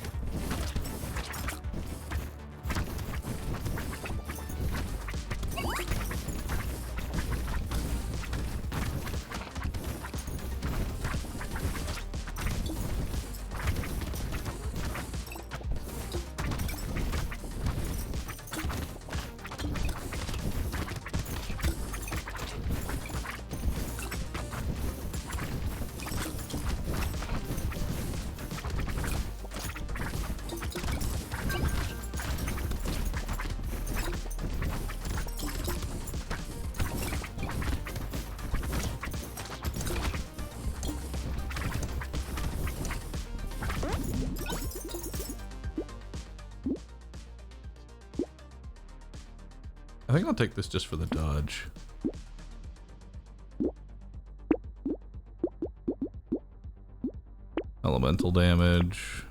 I think I'll take this just for the dodge. Elemental damage.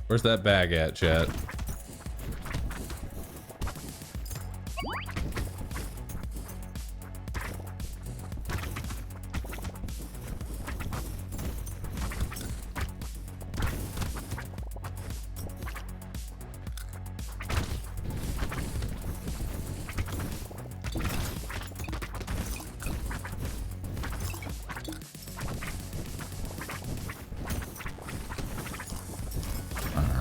Where's that bag at, chat?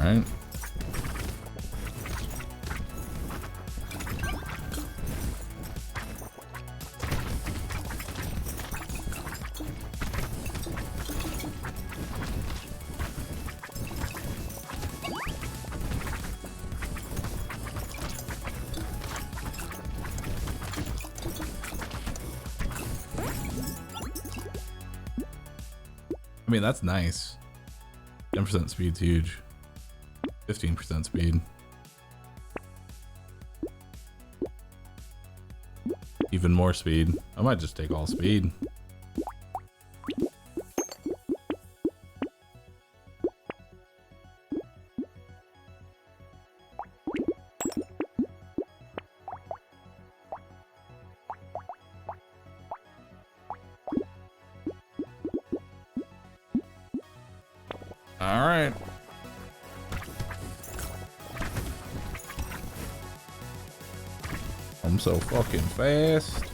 Alright. I mean, that's nice. 10% speed's huge. 15% speed. Even more speed. I might just take all speed. All right. I'm so fucking fast.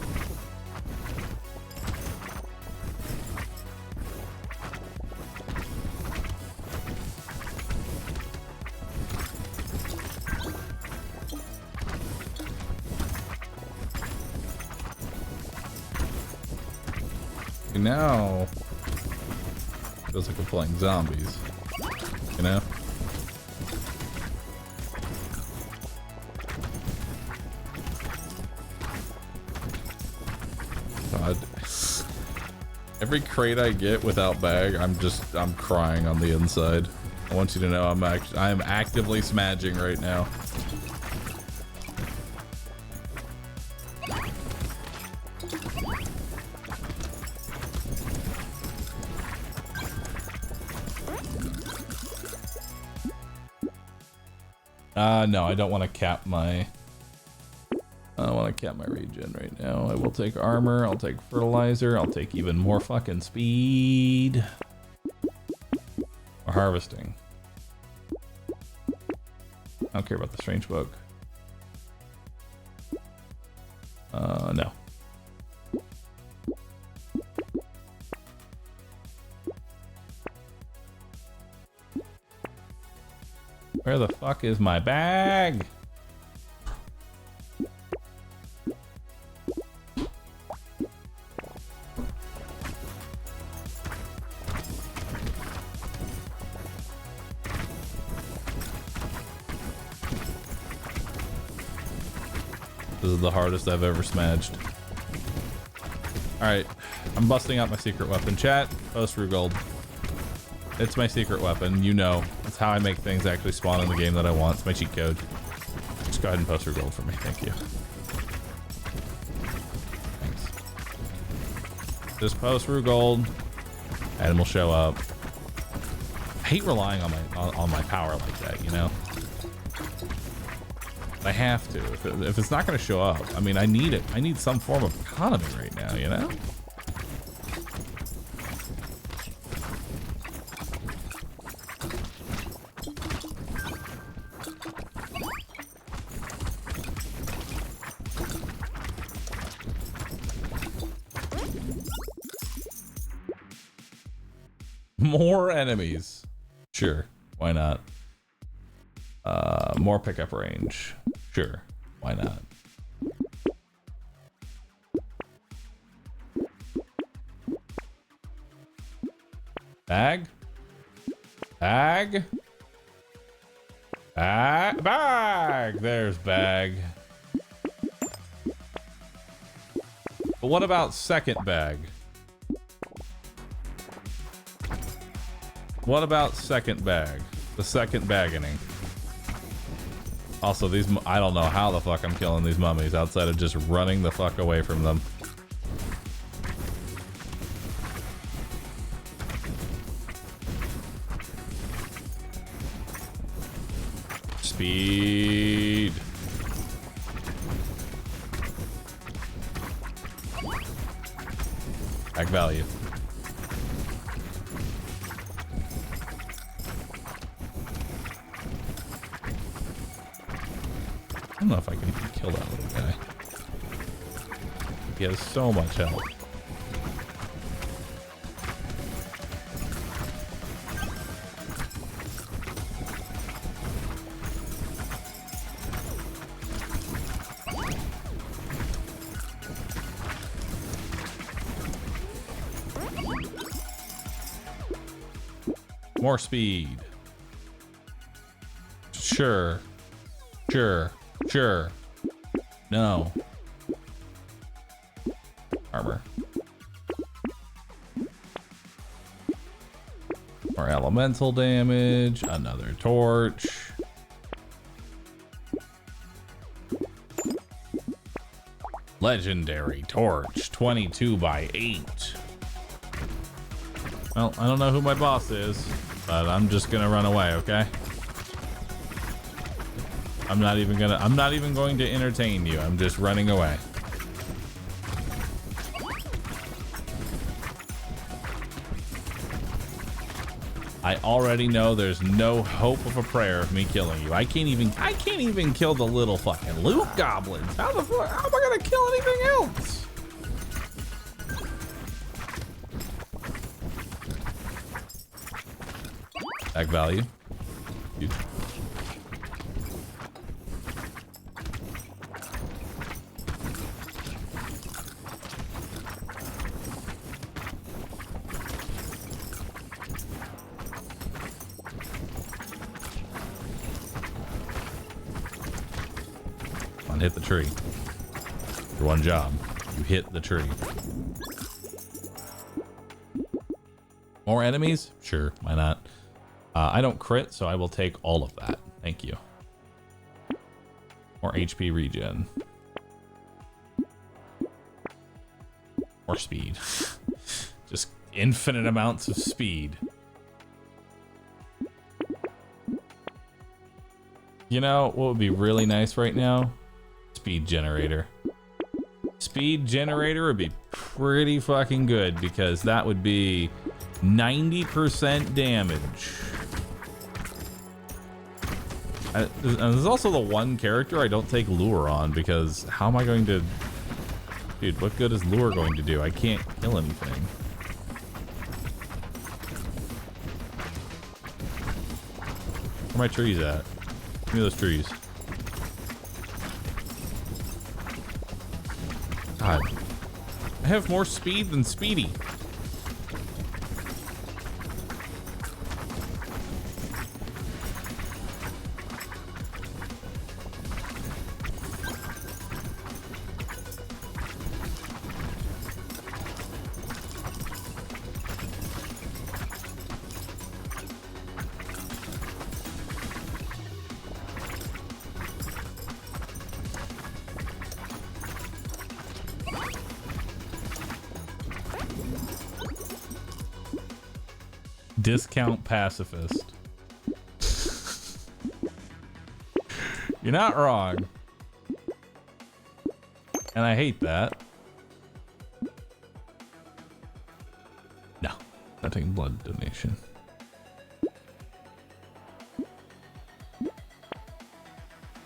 And now feels like we're playing zombies, you know? God. Every crate I get without bag, I'm crying on the inside. I want you to know I am actively smudging right now. No, I don't want to cap my... I don't want to cap my regen right now. I will take armor, I'll take fertilizer, I'll take even more fucking speed. Or harvesting. I don't care about the strange book. No. Where the fuck is my bag? This is the hardest I've ever smudged. Alright, I'm busting out my secret weapon. Chat, post-Rue gold. It's my secret weapon, you know. It's how I make things actually spawn in the game that I want. It's my cheat code. Just go ahead and post-Rue gold for me, thank you. Thanks. Just post-Rue gold, and we'll show up. I hate relying on my power like that, you know? I have to. If it's not going to show up, I mean, I need it. I need some form of economy right now, you know? More enemies. Sure, why not? More pickup range. Sure, why not? Bag? Bag? Bag! There's bag. But what about second bag? What about second bag? The second baggening. Also, these, I don't know how the fuck I'm killing these mummies outside of just running the fuck away from them. Speed. Back value. I don't know if I can kill that little guy. He has so much health. More speed. Sure. Sure. Sure. No. Armor. More elemental damage. Another torch. Legendary torch. 22 by 8. Well, I don't know who my boss is, but I'm just gonna run away, okay? I'm not even going to entertain you. I'm just running away. I already know there's no hope of a prayer of me killing you. I can't even kill the little fucking loot goblins. How am I gonna kill anything else? Back value. Huge. Hit the tree. Your one job. You hit the tree. More enemies? Sure, why not? I don't crit, so I will take all of that. Thank you. More HP regen. More speed. Just infinite amounts of speed. You know what would be really nice right now? Speed generator. Speed generator would be pretty fucking good because that would be 90% damage. And there's also the one character I don't take lure on because how am I going to... Dude, what good is lure going to do? I can't kill anything. Where are my trees at? Give me those trees. God. I have more speed than Speedy. Discount pacifist. You're not wrong. And I hate that. No, I'm taking blood donation.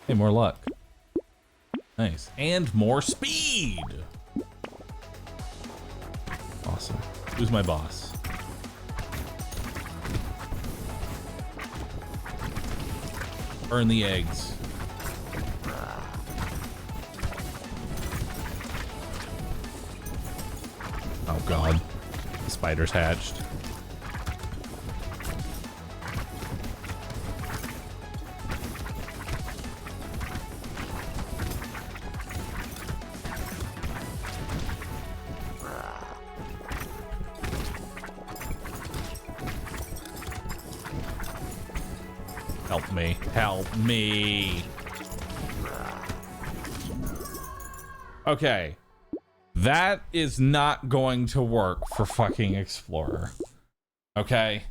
Hey, more luck. Nice. And more speed. Awesome. Who's my boss? Burn the eggs. Oh god. The spider's hatched. Help me. Help me. Okay. That is not going to work for fucking Explorer. Okay?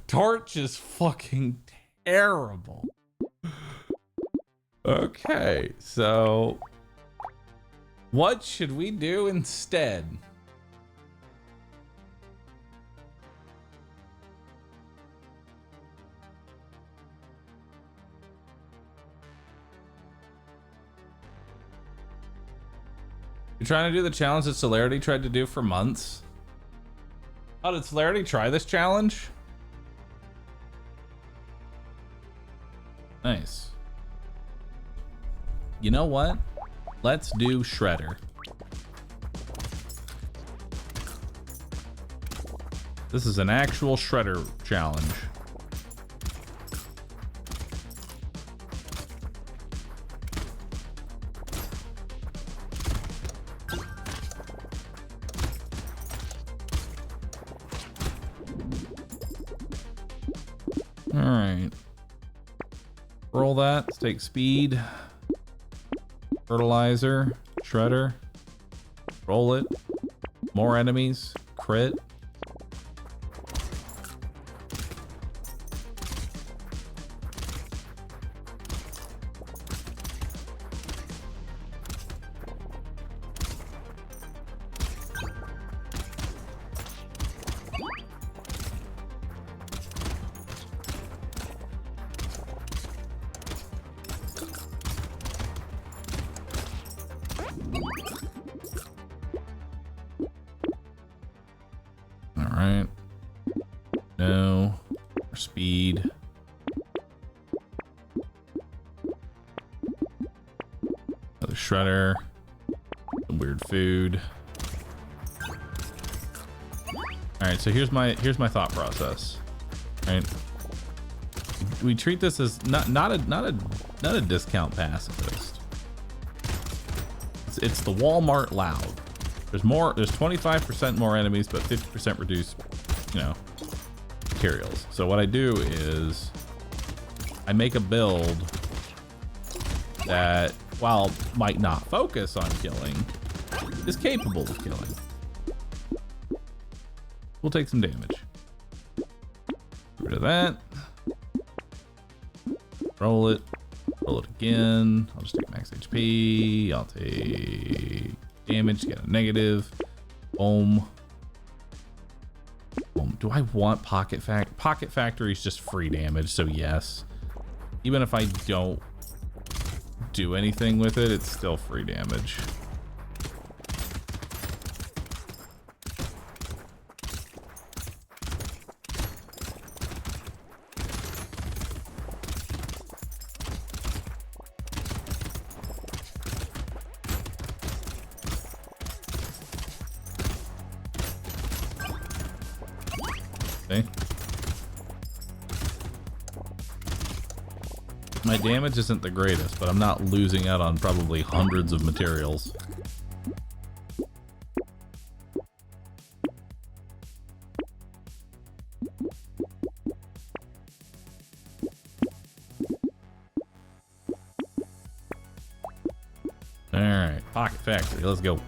Torch is fucking terrible. Okay, so what should we do instead? You're trying to do the challenge that Celerity tried to do for months? Oh, did Celerity try this challenge? Nice. You know what? Let's do Shredder. This is an actual Shredder challenge. All right. Roll that. Let's take speed. Fertilizer. Shredder. Roll it. More enemies. Crit. Alright. No. More speed. Another shredder. Some weird food. Alright, so here's my thought process. Right? We treat this as not a discount pacifist. It's the Walmart loud. There's 25% more enemies, but 50% reduced, materials. So what I do is I make a build that, while might not focus on killing, is capable of killing. We'll take some damage. Get rid of that. Roll it. Roll it again. I'll just take max HP. I'll take damage to get a negative. Boom. Boom. Do I want Pocket Factory is just free damage, so yes. Even if I don't do anything with it, it's still free damage. My damage isn't the greatest, but I'm not losing out on probably hundreds of materials. All right, Pocket Factory, let's go.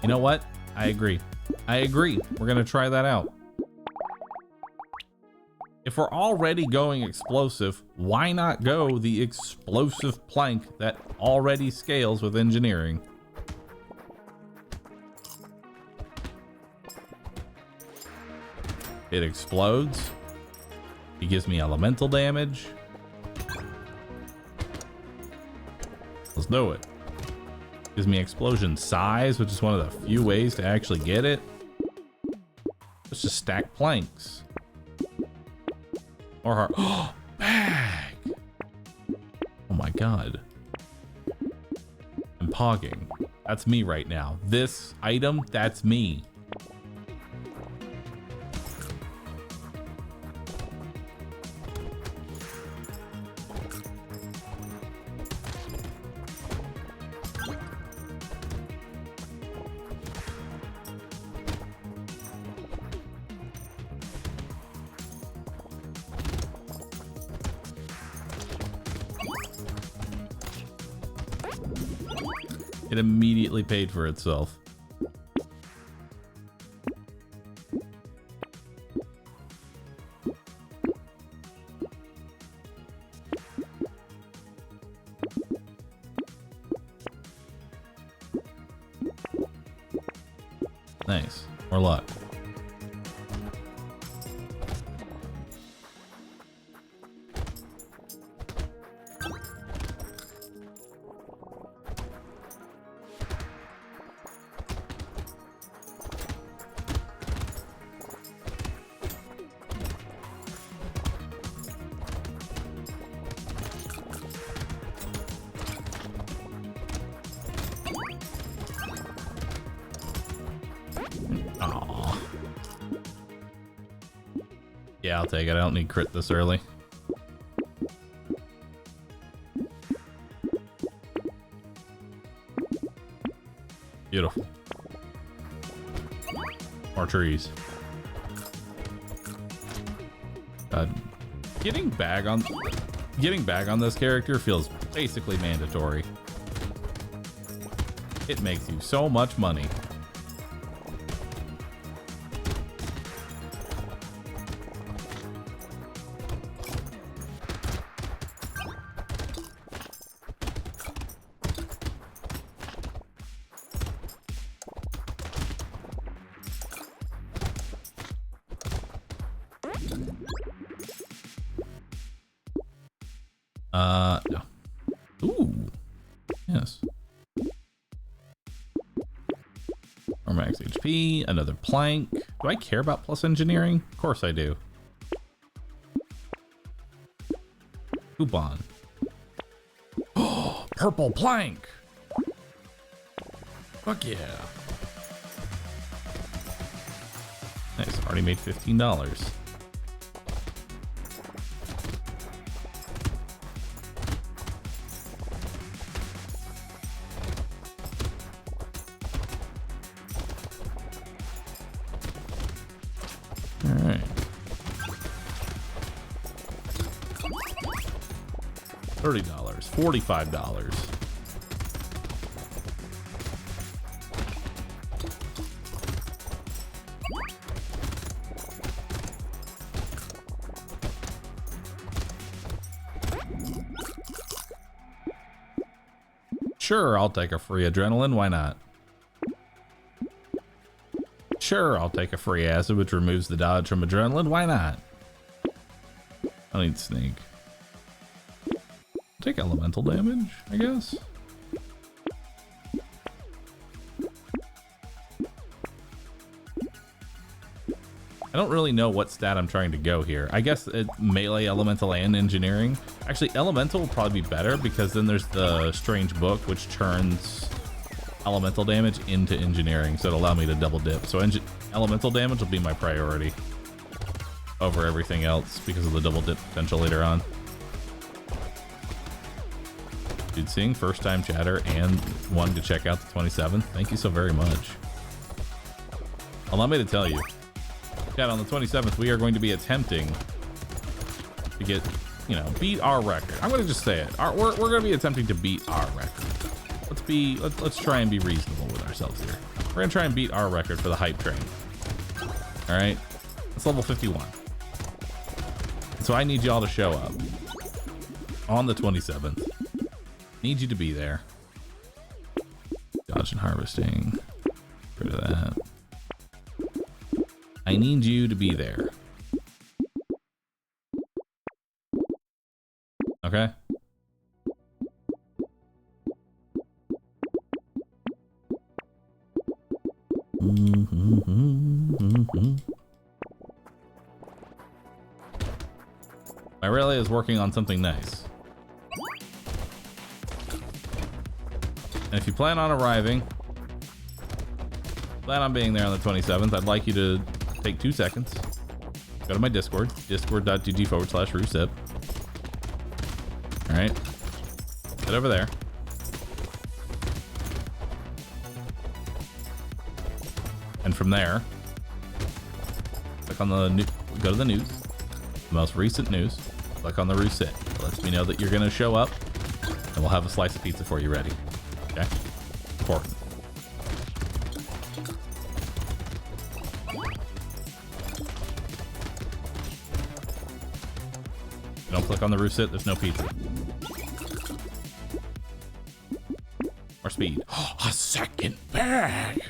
You know what? I agree. We're gonna try that out. If we're already going explosive, why not go the explosive plank that already scales with engineering? It explodes. It gives me elemental damage. Let's do it. Gives me explosion size, which is one of the few ways to actually get it. Let's just stack planks. Or hard. Oh, bag! Oh my god. I'm pogging. That's me right now. This item, that's me. It immediately paid for itself. Nice. More luck. Yeah, I'll take it. I don't need crit this early. Beautiful. More trees. Getting bag on this character feels basically mandatory. It makes you so much money. No. Ooh. Yes. Or max HP, another plank. Do I care about plus engineering? Of course I do. Coupon. Oh, purple plank. Fuck yeah. Nice, already made $15. Alright. $30, $45. Sure, I'll take a free adrenaline, why not? Sure, I'll take a free acid, which removes the dodge from adrenaline. Why not? I need sneak. Take elemental damage, I guess. I don't really know what stat I'm trying to go here. I guess melee, elemental, and engineering. Actually, elemental will probably be better because then there's the strange book, which turns elemental damage into engineering, so it'll allow me to double dip. So elemental damage will be my priority over everything else because of the double dip potential later on. Dude, seeing first time chatter and wanting to check out the 27th, thank you so very much. Allow me to tell you, Chat, on the 27th we are going to be attempting to get, you know, beat our record. I'm going to just say it. We're going to be attempting to beat our record. Let's try and be reasonable with ourselves here. We're gonna try and beat our record for the hype train. All right, it's level 51. So I need y'all to show up on the 27th. Need you to be there. Dodge and harvesting. Get rid of that. I need you to be there. Okay. My relay is working on something nice. And if you plan on arriving, plan on being there on the 27th, I'd like you to take 2 seconds. Go to my Discord, discord.gg/RooSip. Alright. Head over there. And from there, click on the go to the news, the most recent news, click on the Rousset. It lets me know that you're going to show up, and we'll have a slice of pizza for you ready. Okay? important. Don't click on the reset, there's no pizza. Or speed. A second bag!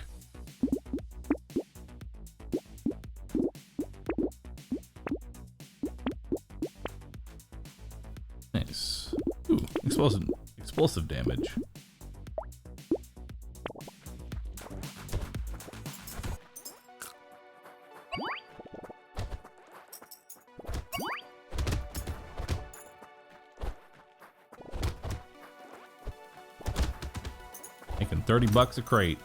Nice. Ooh, explosive damage. Making $30 a crate.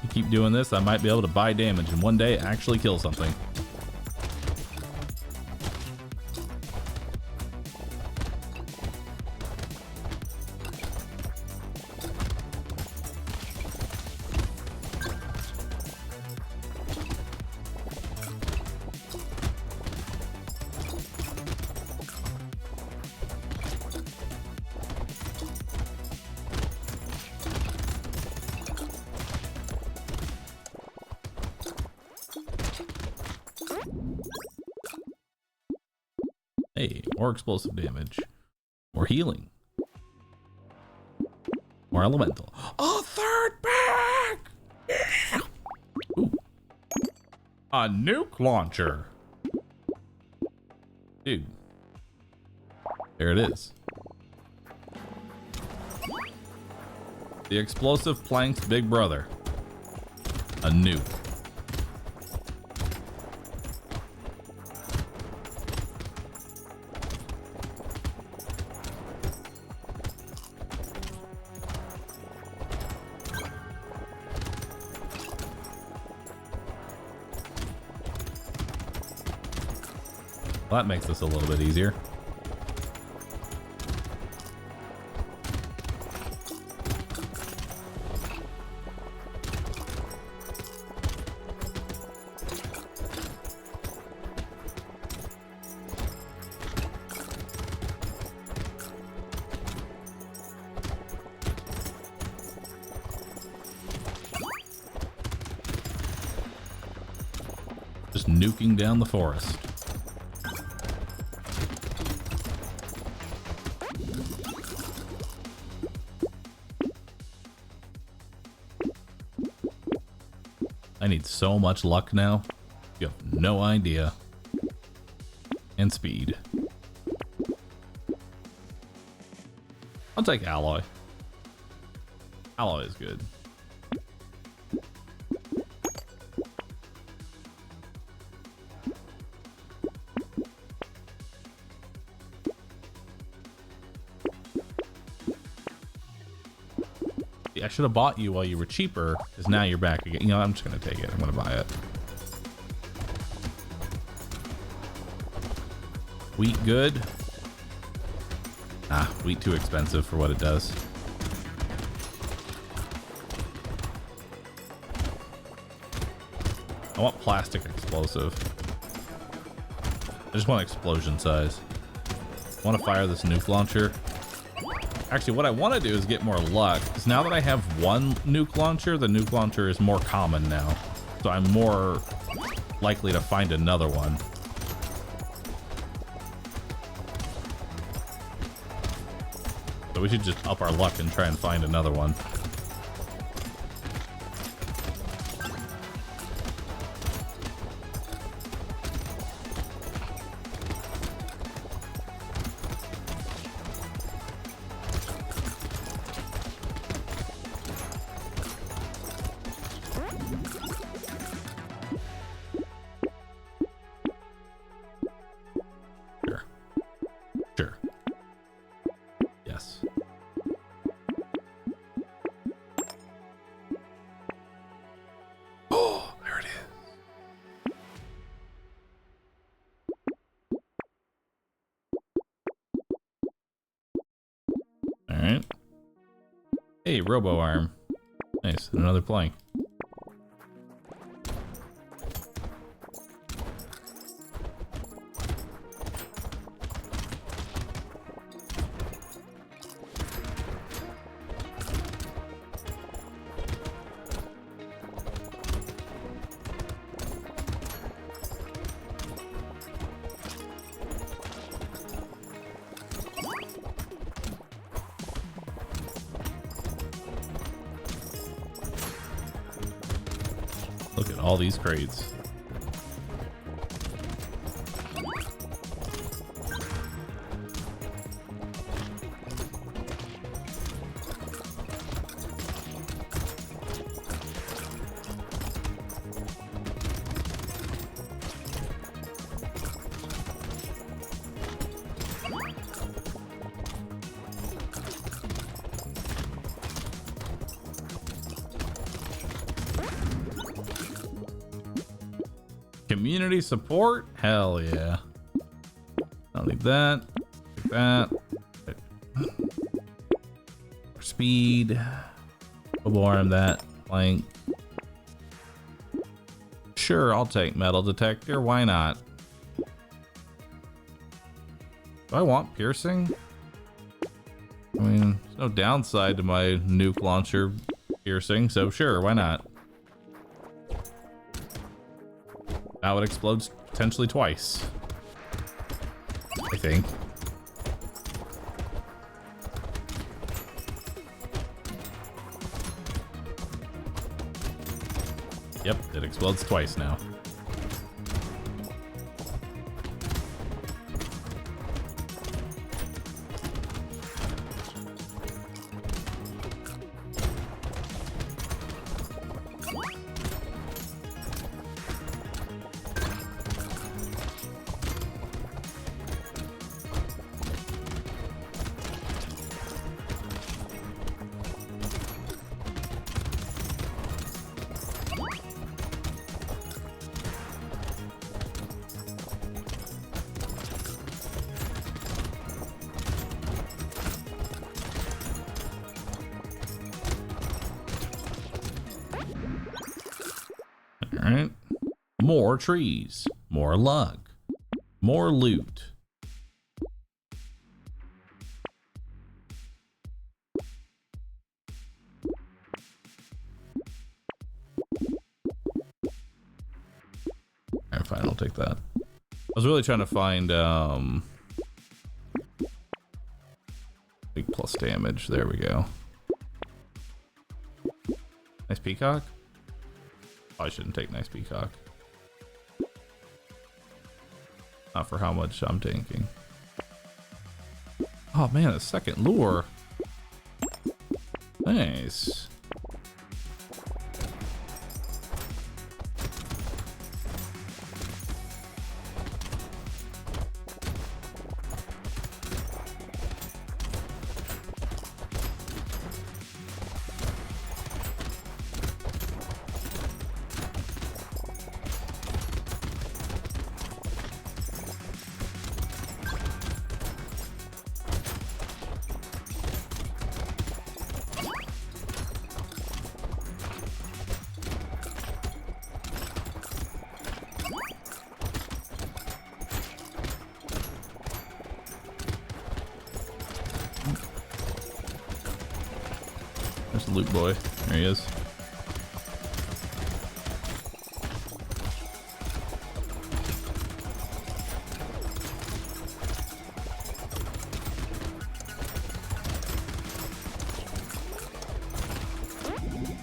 You keep doing this, I might be able to buy damage and one day actually kill something. Hey, more explosive damage. More healing. More elemental. A third bag! Yeah! Ooh. A nuke launcher. Dude. There it is. The explosive plank's big brother. A nuke. Well, that makes this a little bit easier. Just nuking down the forest. I need so much luck now. You have no idea. And speed. I'll take alloy. Alloy is good. I should have bought you while you were cheaper, because now you're back again. You know, I'm just gonna take it. I'm gonna buy it. Wheat good? Ah, wheat too expensive for what it does. I want plastic explosive. I just want explosion size. I want to fire this nuke launcher. Actually, what I want to do is get more luck, because now that I have one nuke launcher, the nuke launcher is more common now. So I'm more likely to find another one. So we should just up our luck and try and find another one. Alright. Hey, robo arm. Nice, and another plank. all these crates. Community support? Hell yeah. I'll leave that. Take that. Speed. Mobile arm that. Plank. Sure, I'll take metal detector. Why not? Do I want piercing? I mean, there's no downside to my nuke launcher piercing, so sure, why not? Now it explodes potentially twice. I think. Yep, it explodes twice now. Alright. More trees. More luck. More loot. Alright, fine, I'll take that. I was really trying to find big plus damage. There we go. Nice peacock. I shouldn't take nice peacock. Not for how much I'm tanking. Oh man, a second lure. Nice. There's the loot boy. There he is.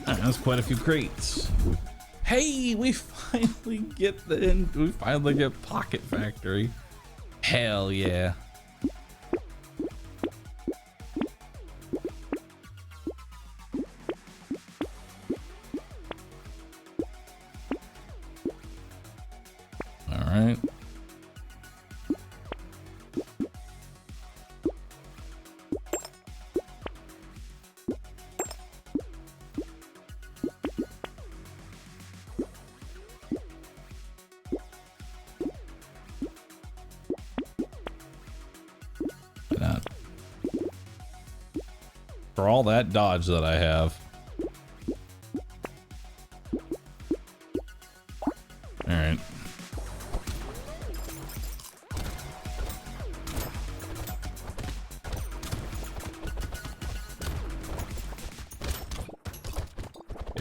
Alright, that's quite a few crates. Hey, we finally get we finally get Pocket Factory. Hell yeah. Alright. Why not? For all that dodge that I have. Alright.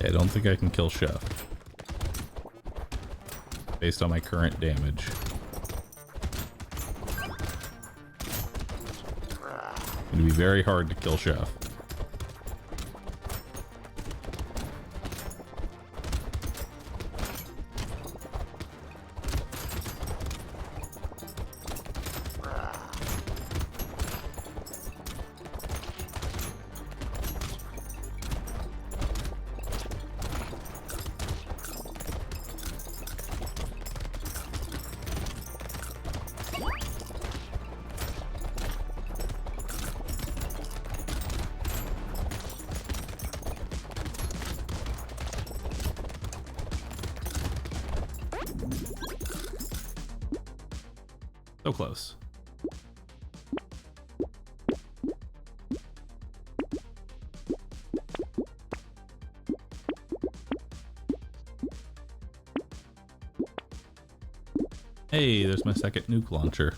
I don't think I can kill Chef based on my current damage. It'd be very hard to kill Chef. So close. Hey, there's my second nuke launcher.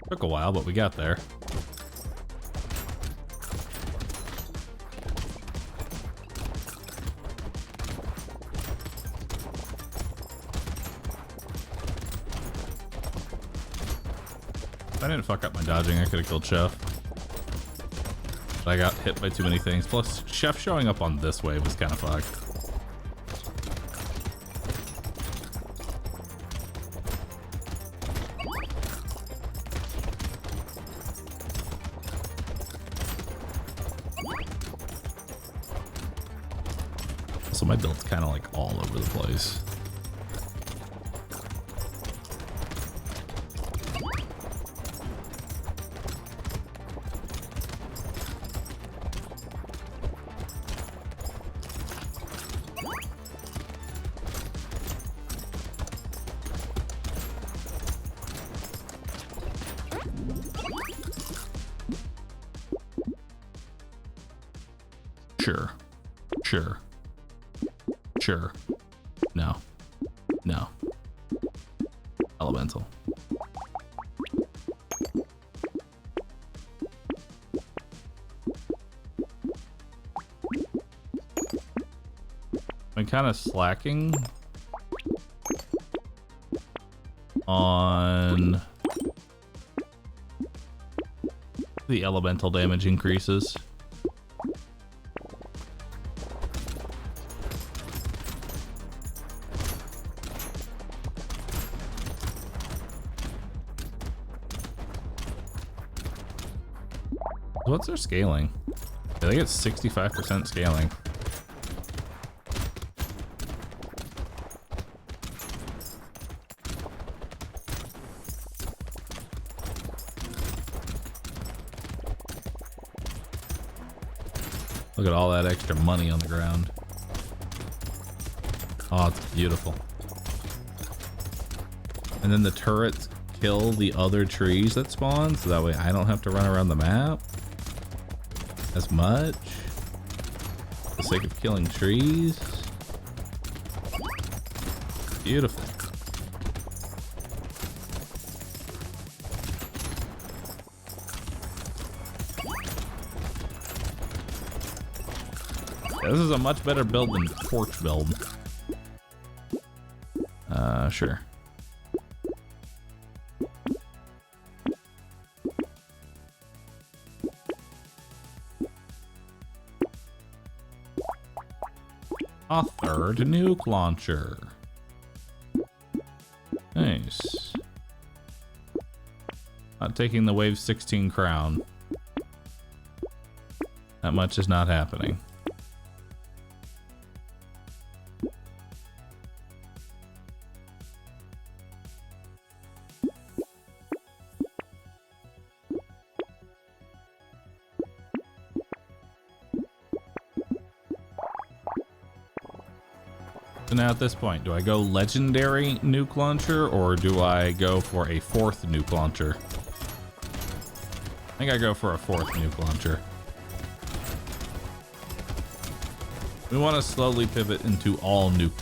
Took a while, but we got there. If I didn't fuck up my dodging, I could have killed Chef. But I got hit by too many things. Plus, Chef showing up on this wave was kind of fucked. So my build's kind of like all over the place. Sure. Sure. Sure. No. No. Elemental. I'm kind of slacking on the elemental damage increases. What's their scaling? Yeah, they get 65% scaling. Look at all that extra money on the ground. Oh, it's beautiful. And then the turrets kill the other trees that spawn, so that way I don't have to run around the map as much for the sake of killing trees. Beautiful. Yeah, this is a much better build than Torch build. Sure. A third nuke launcher. Nice. Not taking the wave 16 crown. That much is not happening. So now at this point, do I go legendary nuke launcher or do I go for a fourth nuke launcher? I think I go for a fourth nuke launcher. We want to slowly pivot into all nukes.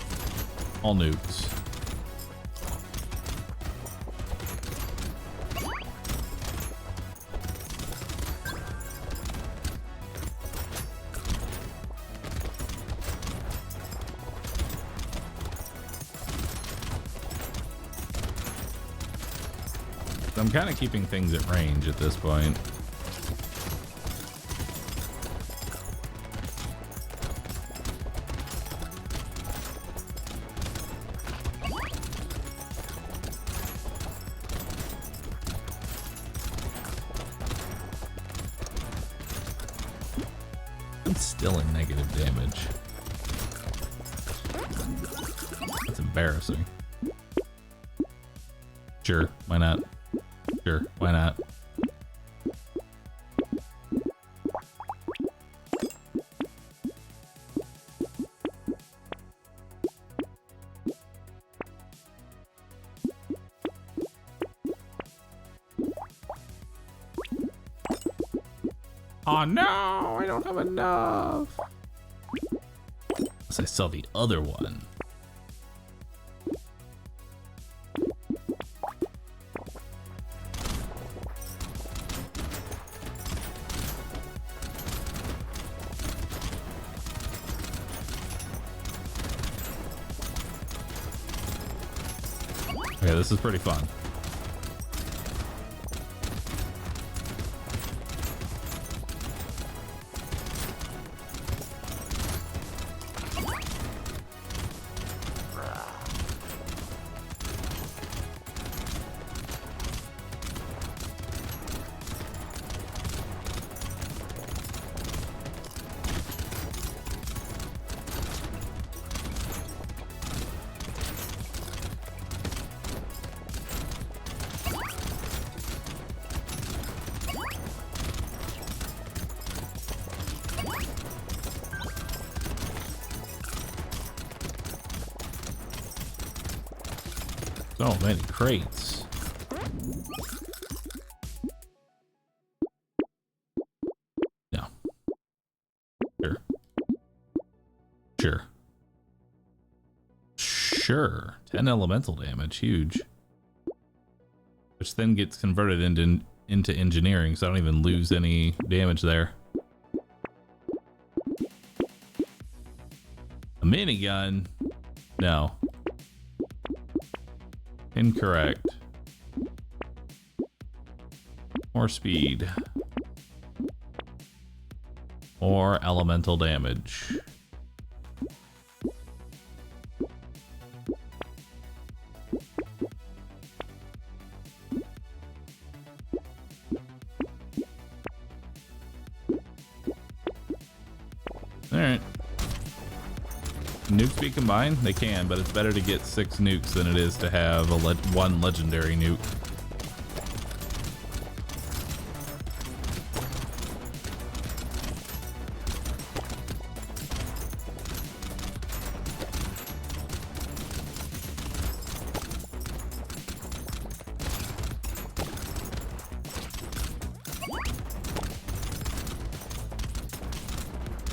I'm kind of keeping things at range at this point. I'm still in negative damage. That's embarrassing. Sure, why not? Sure, why not? Oh no, I don't have enough. Unless I sell the other one. Okay, this is pretty fun. So many crates. No. Sure. Sure. Sure. 10 elemental damage. Huge. Which then gets converted into engineering, so I don't even lose any damage there. A minigun? No. Incorrect. More speed. More elemental damage. Alright. Nukes be combined? They can, but it's better to get 6 nukes than it is to have one legendary nuke.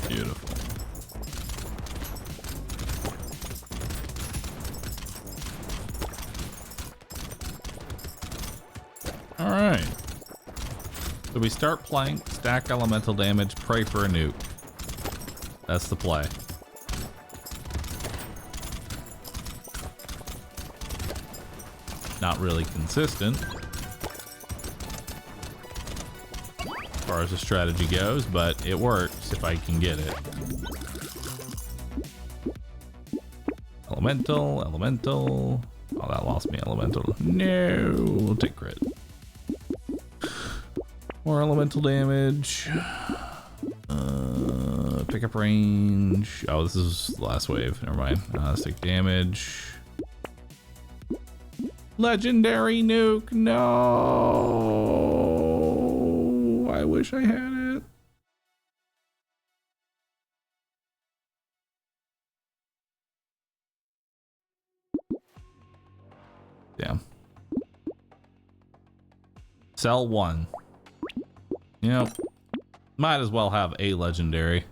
Beautiful. Alright. So we start playing, stack elemental damage, pray for a nuke. That's the play. Not really consistent as far as the strategy goes, but it works if I can get it. Elemental, elemental. Oh, that lost me elemental. No, we'll take crit. More elemental damage. Pick up range. Oh, this is the last wave. Never mind. Let's take damage. Legendary nuke. No. I wish I had it. Damn. Sell 1. Yep. Might as well have a legendary.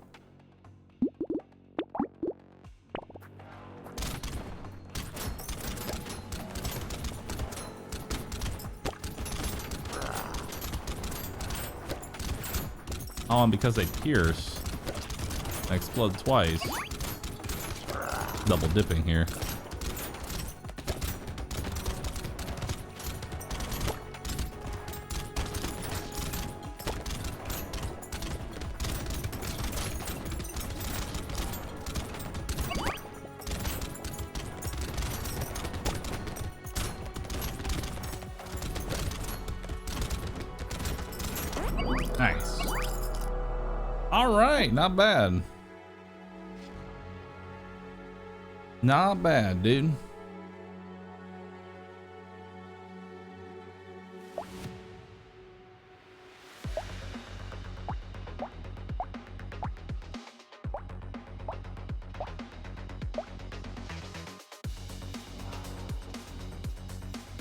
Oh, and because they pierce, I explode twice. Double dipping here. Nice. All right, not bad. Not bad, dude.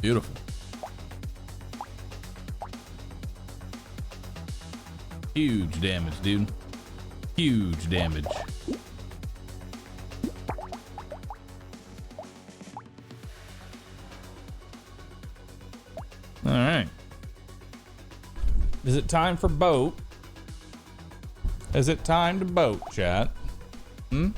Beautiful. Huge damage, dude. Huge damage. All right. Is it time for boat? Is it time to boat, chat? Hmm?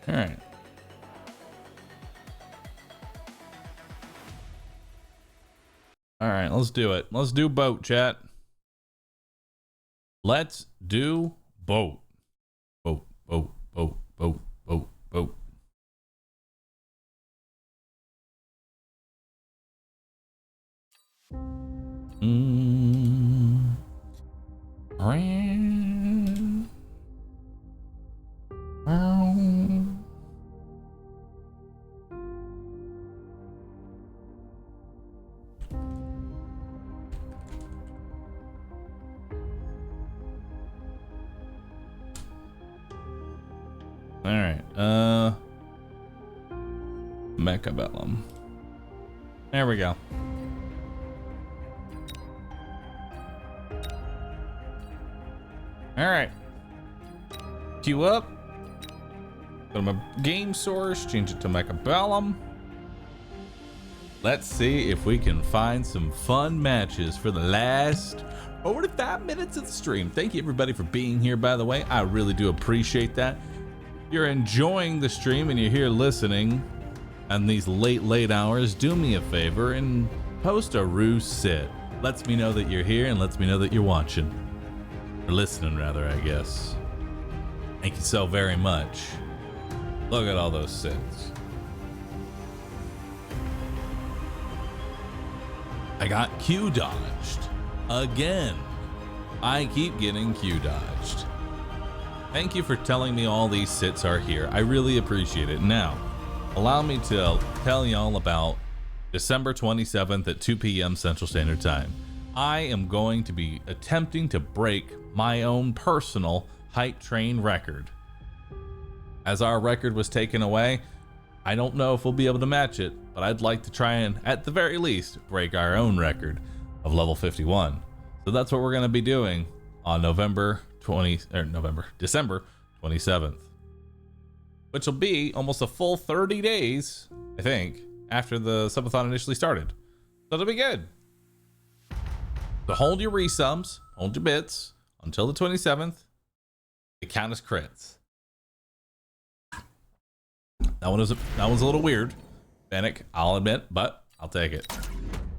All right. All right, let's do it. Let's do boat, chat. Let's do boat. Boat, boat, boat, boat, boat, boat. All right, Mechabellum. There we go. All right. Queue up. Go to my game source, change it to Mechabellum. Let's see if we can find some fun matches for the last 45 minutes of the stream. Thank you everybody for being here, by the way. I really do appreciate that. If you're enjoying the stream and you're here listening on these late hours, do me a favor and post a roo sit. Lets me know that you're here and lets me know that you're watching. Or listening, rather, I guess. Thank you so very much. Look at all those sits. I got Q dodged. Again. I keep getting Q dodged. Thank you for telling me all these sits are here. I really appreciate it. Now, allow me to tell y'all about December 27th at 2 p.m. Central Standard Time. I am going to be attempting to break my own personal height train record. As our record was taken away, I don't know if we'll be able to match it, but I'd like to try and, at the very least, break our own record of level 51. So that's what we're going to be doing on December 27th, which will be almost a full 30 days, I think, after the subathon initially started. So it'll be good. So hold your resubs, hold your bits until the 27th. They count as crits. That one was a little weird, Fennec, I'll admit, but I'll take it.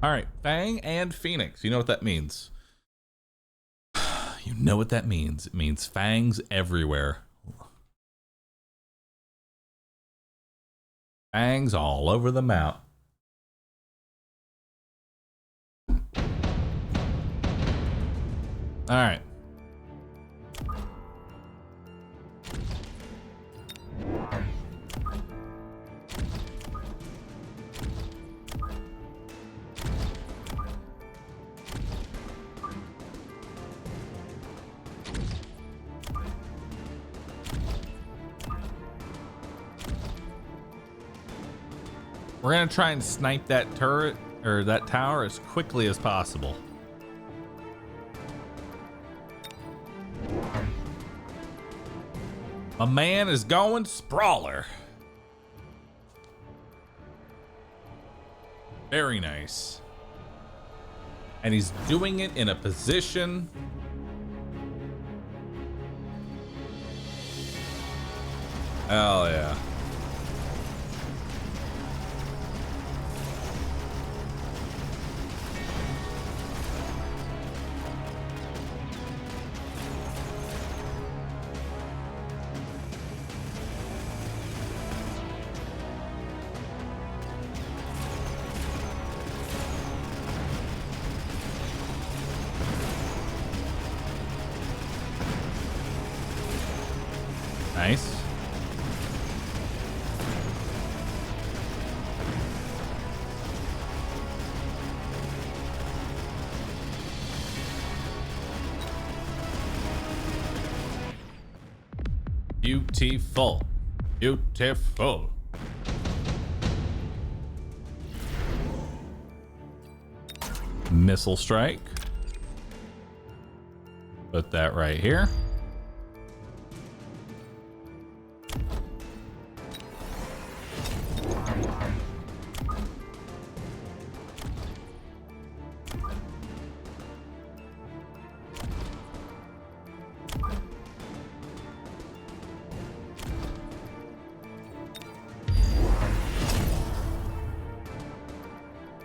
All right, Fang and Phoenix. You know what that means? You know what that means. It means fangs everywhere. Fangs all over the map. All right. We're gonna try and snipe that turret or that tower as quickly as possible. My man is going sprawler. Very nice. And he's doing it in a position. Hell yeah. Nice. Beautiful. Beautiful. Missile strike. Put that right here.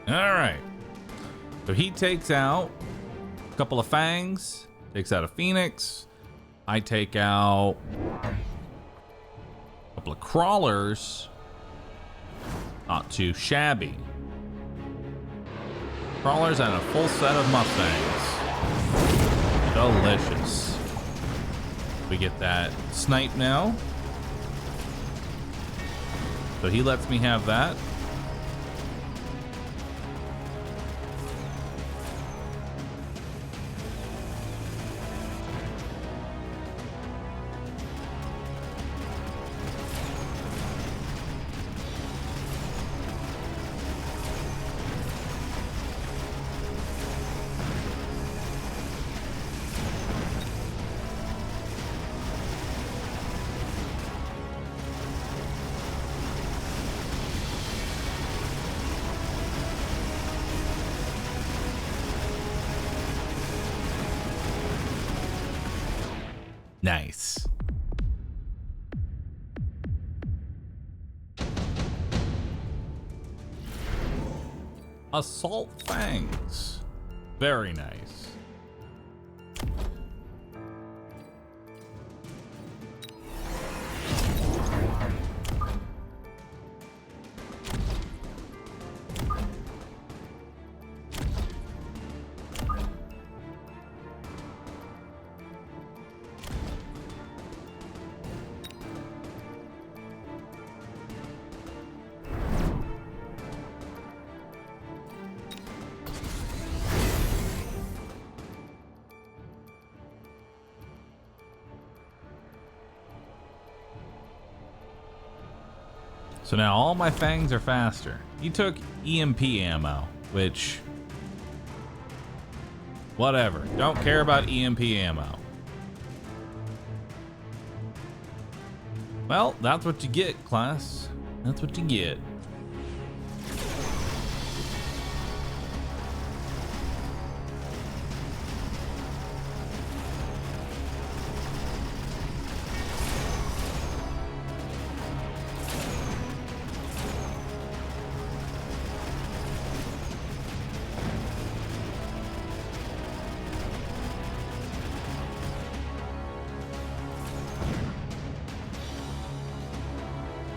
All right. So he takes out a couple of fangs, takes out a phoenix. I take out a couple of crawlers. Not too shabby. Crawlers and a full set of mustangs. Delicious. We get that snipe now. So he lets me have that. Nice. Assault fangs. Very nice. So now all my fangs are faster. He took EMP ammo, which... whatever. Don't care about EMP ammo. Well, that's what you get, class. That's what you get.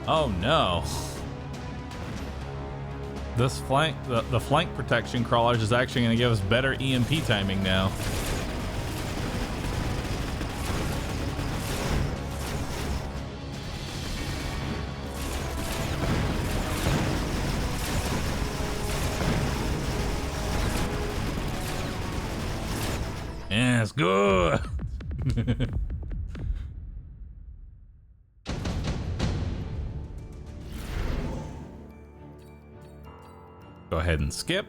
Oh no. This flank, the flank protection crawlers is actually going to give us better EMP timing now. Yeah, it's good. Go ahead and skip.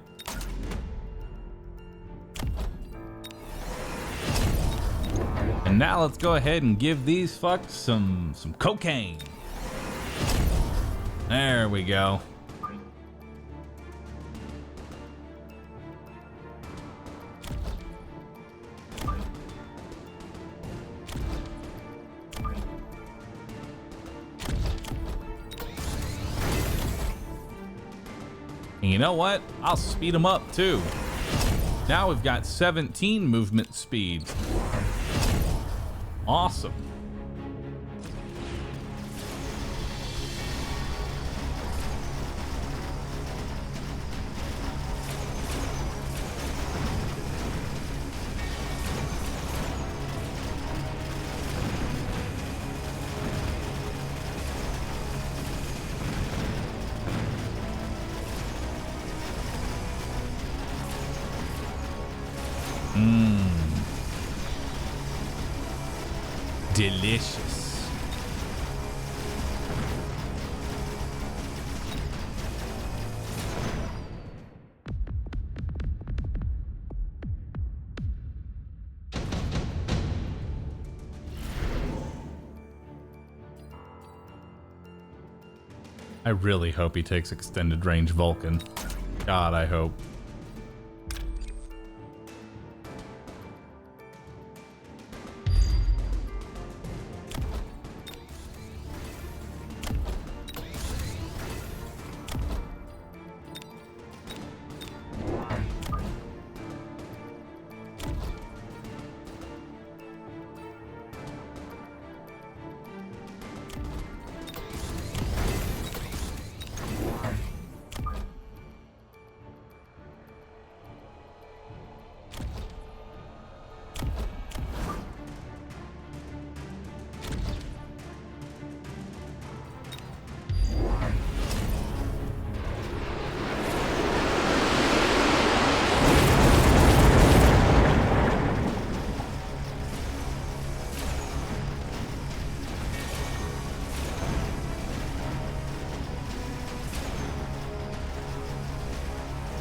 And now let's go ahead and give these fucks some cocaine. There we go. And you know what? I'll speed them up too. Now we've got 17 movement speed. Awesome. Delicious. I really hope he takes extended range Vulcan. God, I hope.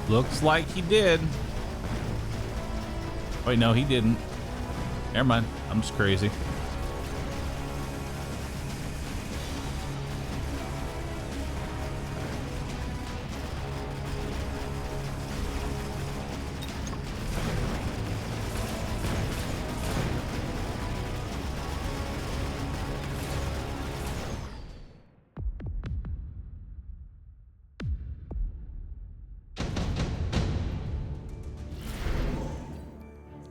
Looks like he did. Wait, no, he didn't. Never mind. I'm just crazy.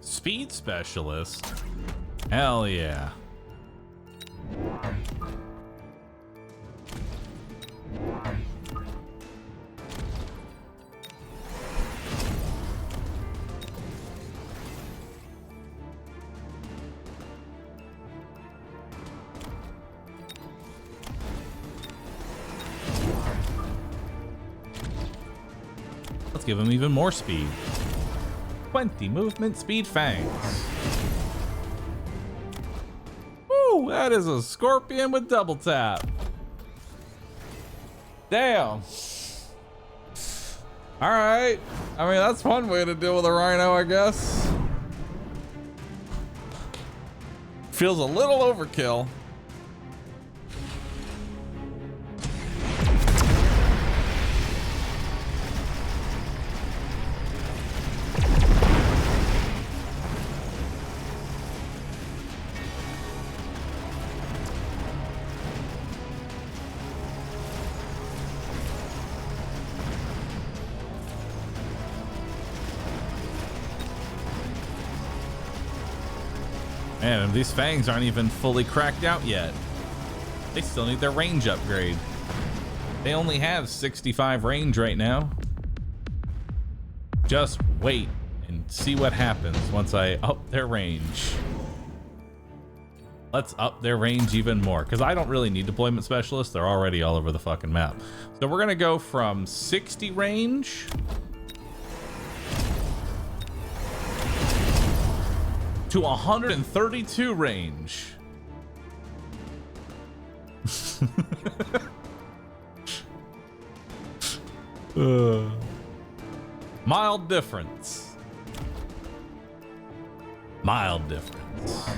Speed specialist? Hell yeah. Let's give him even more speed. 20 movement speed fangs. Woo, that is a scorpion with double tap. Damn. All right. I mean, that's one way to deal with a rhino, I guess. Feels a little overkill. Man, these fangs aren't even fully cracked out yet. They still need their range upgrade. They only have 65 range right now. Just wait and see what happens once I up their range. Let's up their range even more, because I don't really need deployment specialists. They're already all over the fucking map. So we're gonna go from 60 range to 132 range. Mild difference. Mild difference.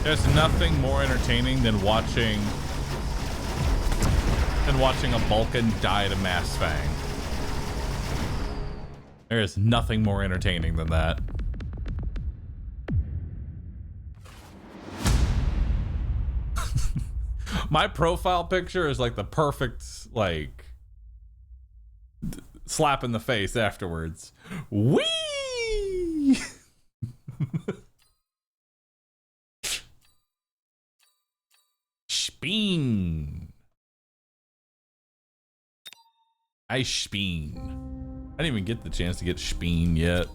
There's nothing more entertaining than watching a Vulcan die to Mass Fang. There is nothing more entertaining than that. My profile picture is like the perfect, like, slap in the face afterwards. Whee! Speen. I speen. I didn't even get the chance to get speen yet.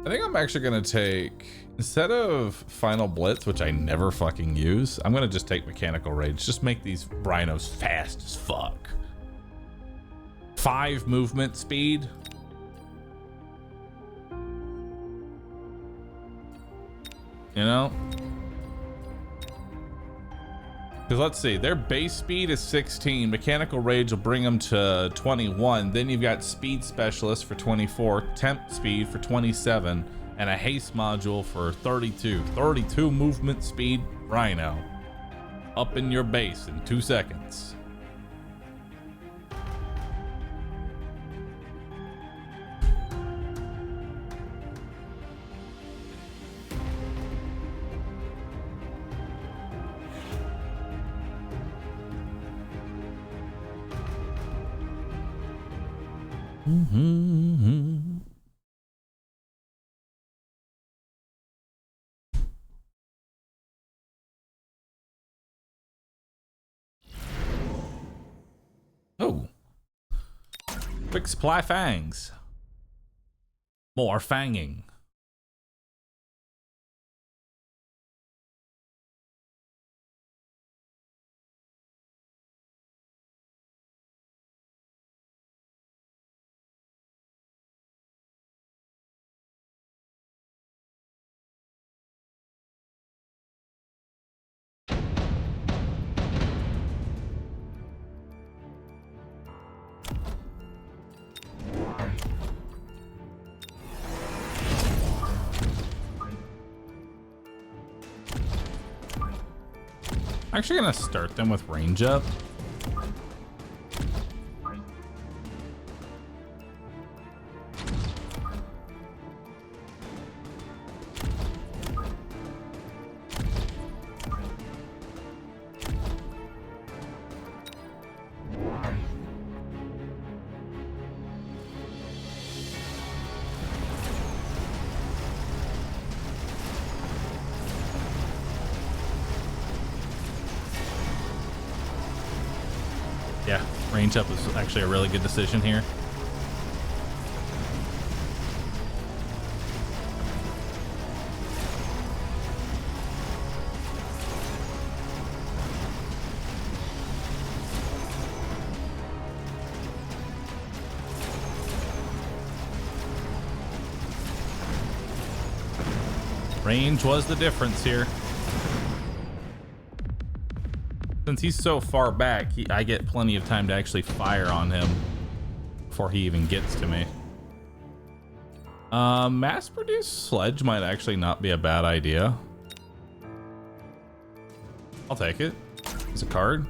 I think I'm actually gonna take, instead of Final Blitz, which I never fucking use, I'm gonna just take Mechanical Rage. Just make these rhinos fast as fuck. 5 movement speed. You know? Because let's see, their base speed is 16. Mechanical Rage will bring them to 21. Then you've got Speed Specialist for 24, Temp Speed for 27, and a Haste Module for 32. 32 movement speed Rhino. Up in your base in 2 seconds. Mm-hmm. Oh. Quick supply fangs. More fanging. I'm actually gonna start them with range up. Yeah, range up is actually a really good decision here. Range was the difference here. Since he's so far back, I get plenty of time to actually fire on him before he even gets to me. Mass-produced sledge might actually not be a bad idea. I'll take it. It's a card.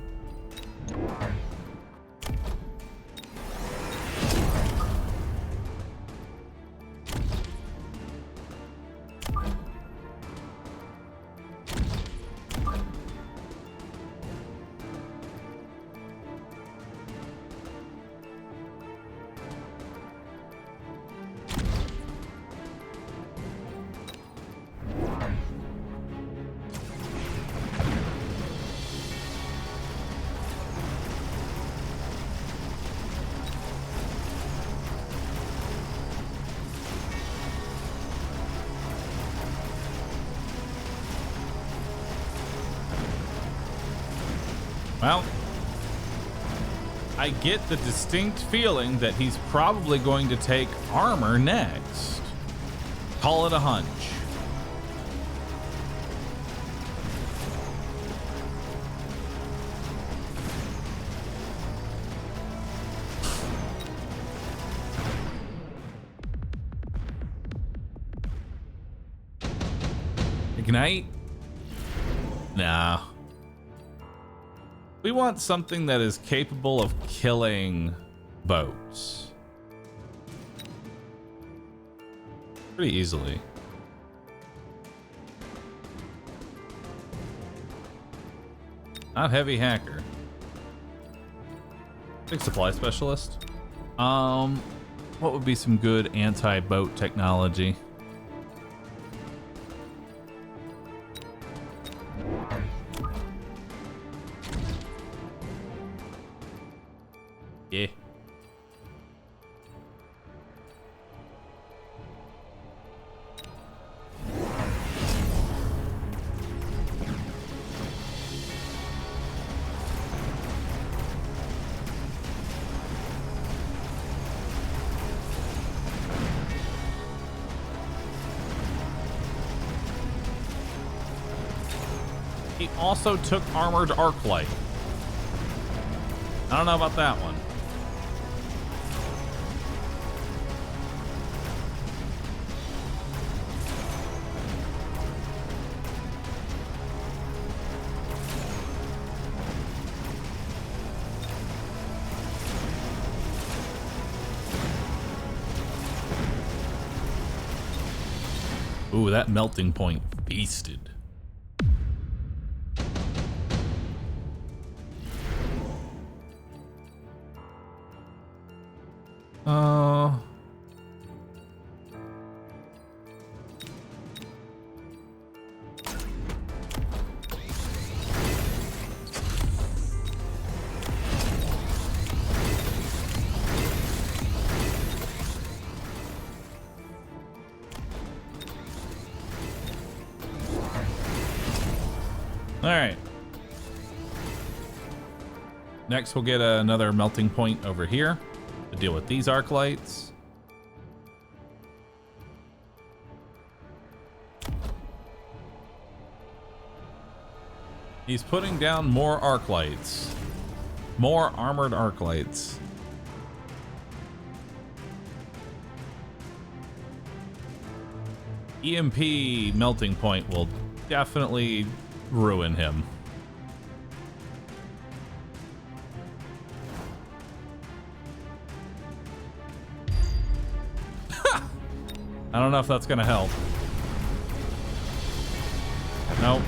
Well, I get the distinct feeling that he's probably going to take armor next. Call it a hunch. Ignite? Nah. We want something that is capable of killing boats pretty easily. Not heavy hacker. Big supply specialist. What would be some good anti-boat technology? Yeah. He also took armored arc light. I don't know about that one. Ooh, that melting point feasted. All right. Next, we'll get another melting point over here to deal with these arc lights. He's putting down more arc lights. More armored arc lights. EMP melting point will definitely ruin him. I don't know if that's gonna help. Nope.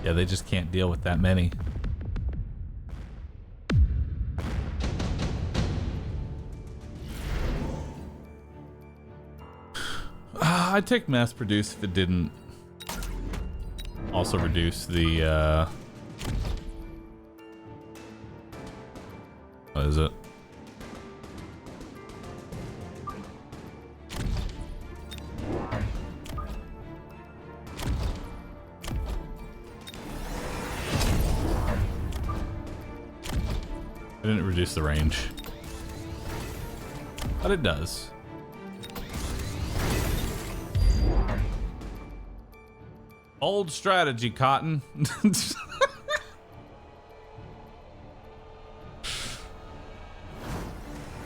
Yeah, they just can't deal with that many. I'd take mass produce if it didn't also reduce the what is it? It didn't reduce the range, but it does. Old strategy, Cotton.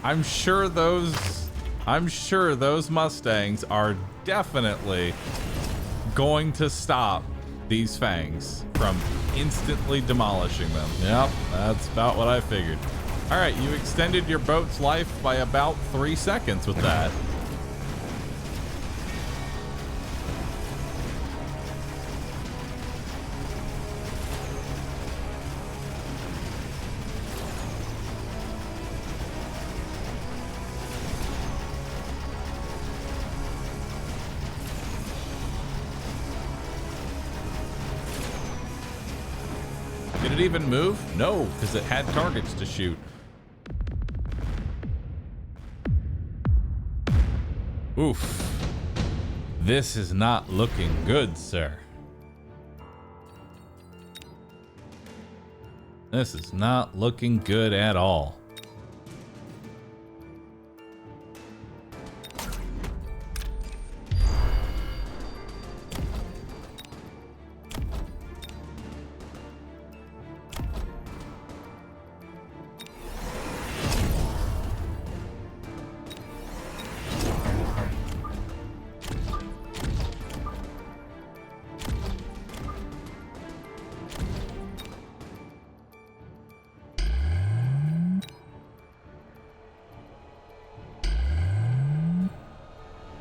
I'm sure those Mustangs are definitely going to stop these fangs from instantly demolishing them. Yep, that's about what I figured. All right, you extended your boat's life by about 3 seconds with that. Did it even move? No, because it had targets to shoot. Oof. This is not looking good, sir. This is not looking good at all.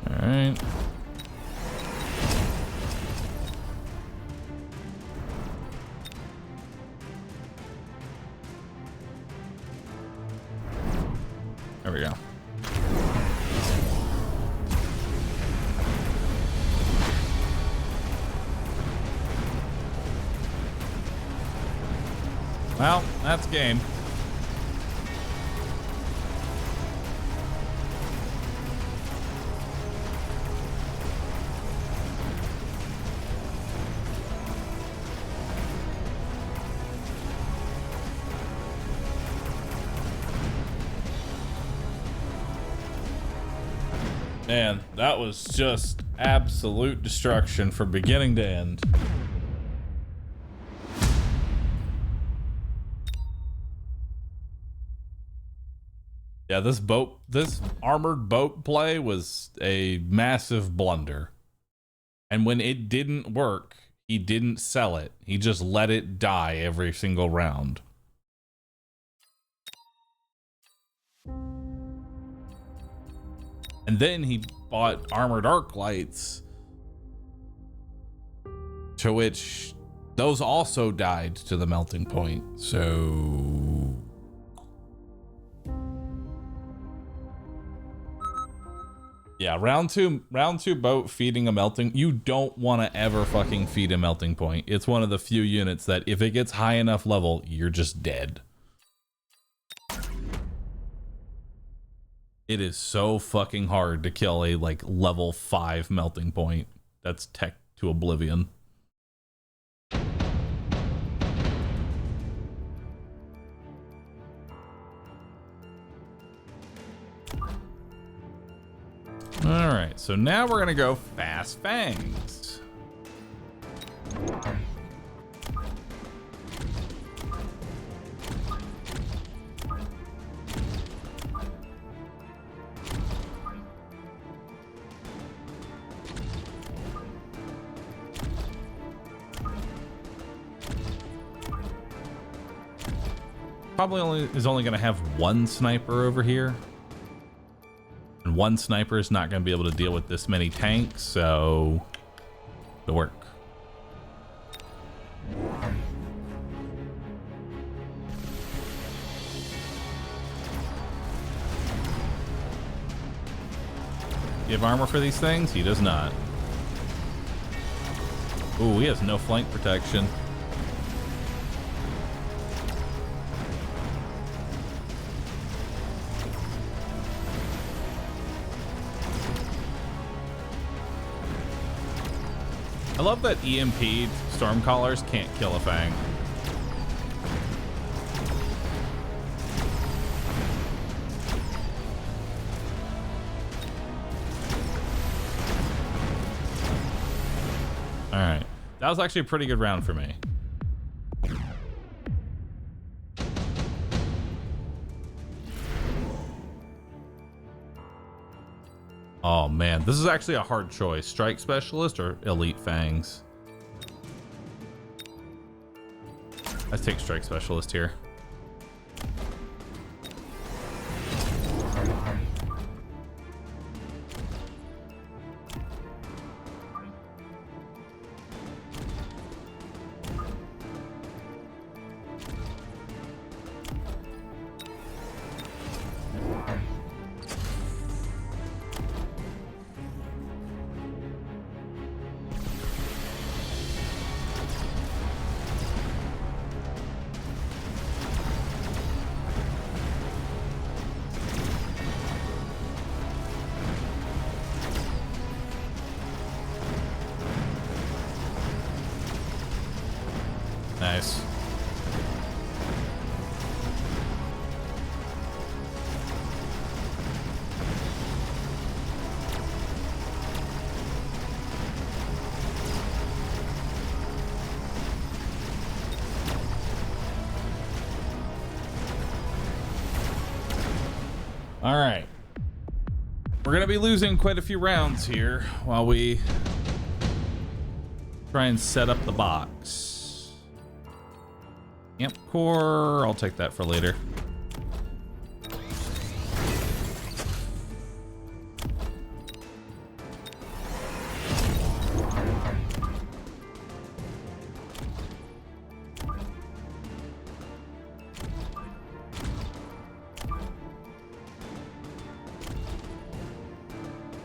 Alright. There we go. Well, that's game. Man, that was just absolute destruction from beginning to end. Yeah, this armored boat play was a massive blunder. And when it didn't work, he didn't sell it. He just let it die every single round. And then he bought armored arc lights, to which those also died to the melting point. So yeah, round two boat feeding a melting. You don't want to ever fucking feed a melting point. It's one of the few units that if it gets high enough level, you're just dead. It is so fucking hard to kill a like level 5 melting point. That's tech to oblivion. All right, so now we're gonna go Fast Fangs. Probably is only going to have one sniper over here. And one sniper is not going to be able to deal with this many tanks, so it'll work. You have armor for these things? He does not. Ooh, he has no flank protection. I love that EMP Stormcallers can't kill a Fang. Alright. That was actually a pretty good round for me. Oh man, this is actually a hard choice. Strike Specialist or Elite Fangs? Let's take Strike Specialist here. Nice. All right. We're going to be losing quite a few rounds here while we try and set up the box. Amp core, I'll take that for later.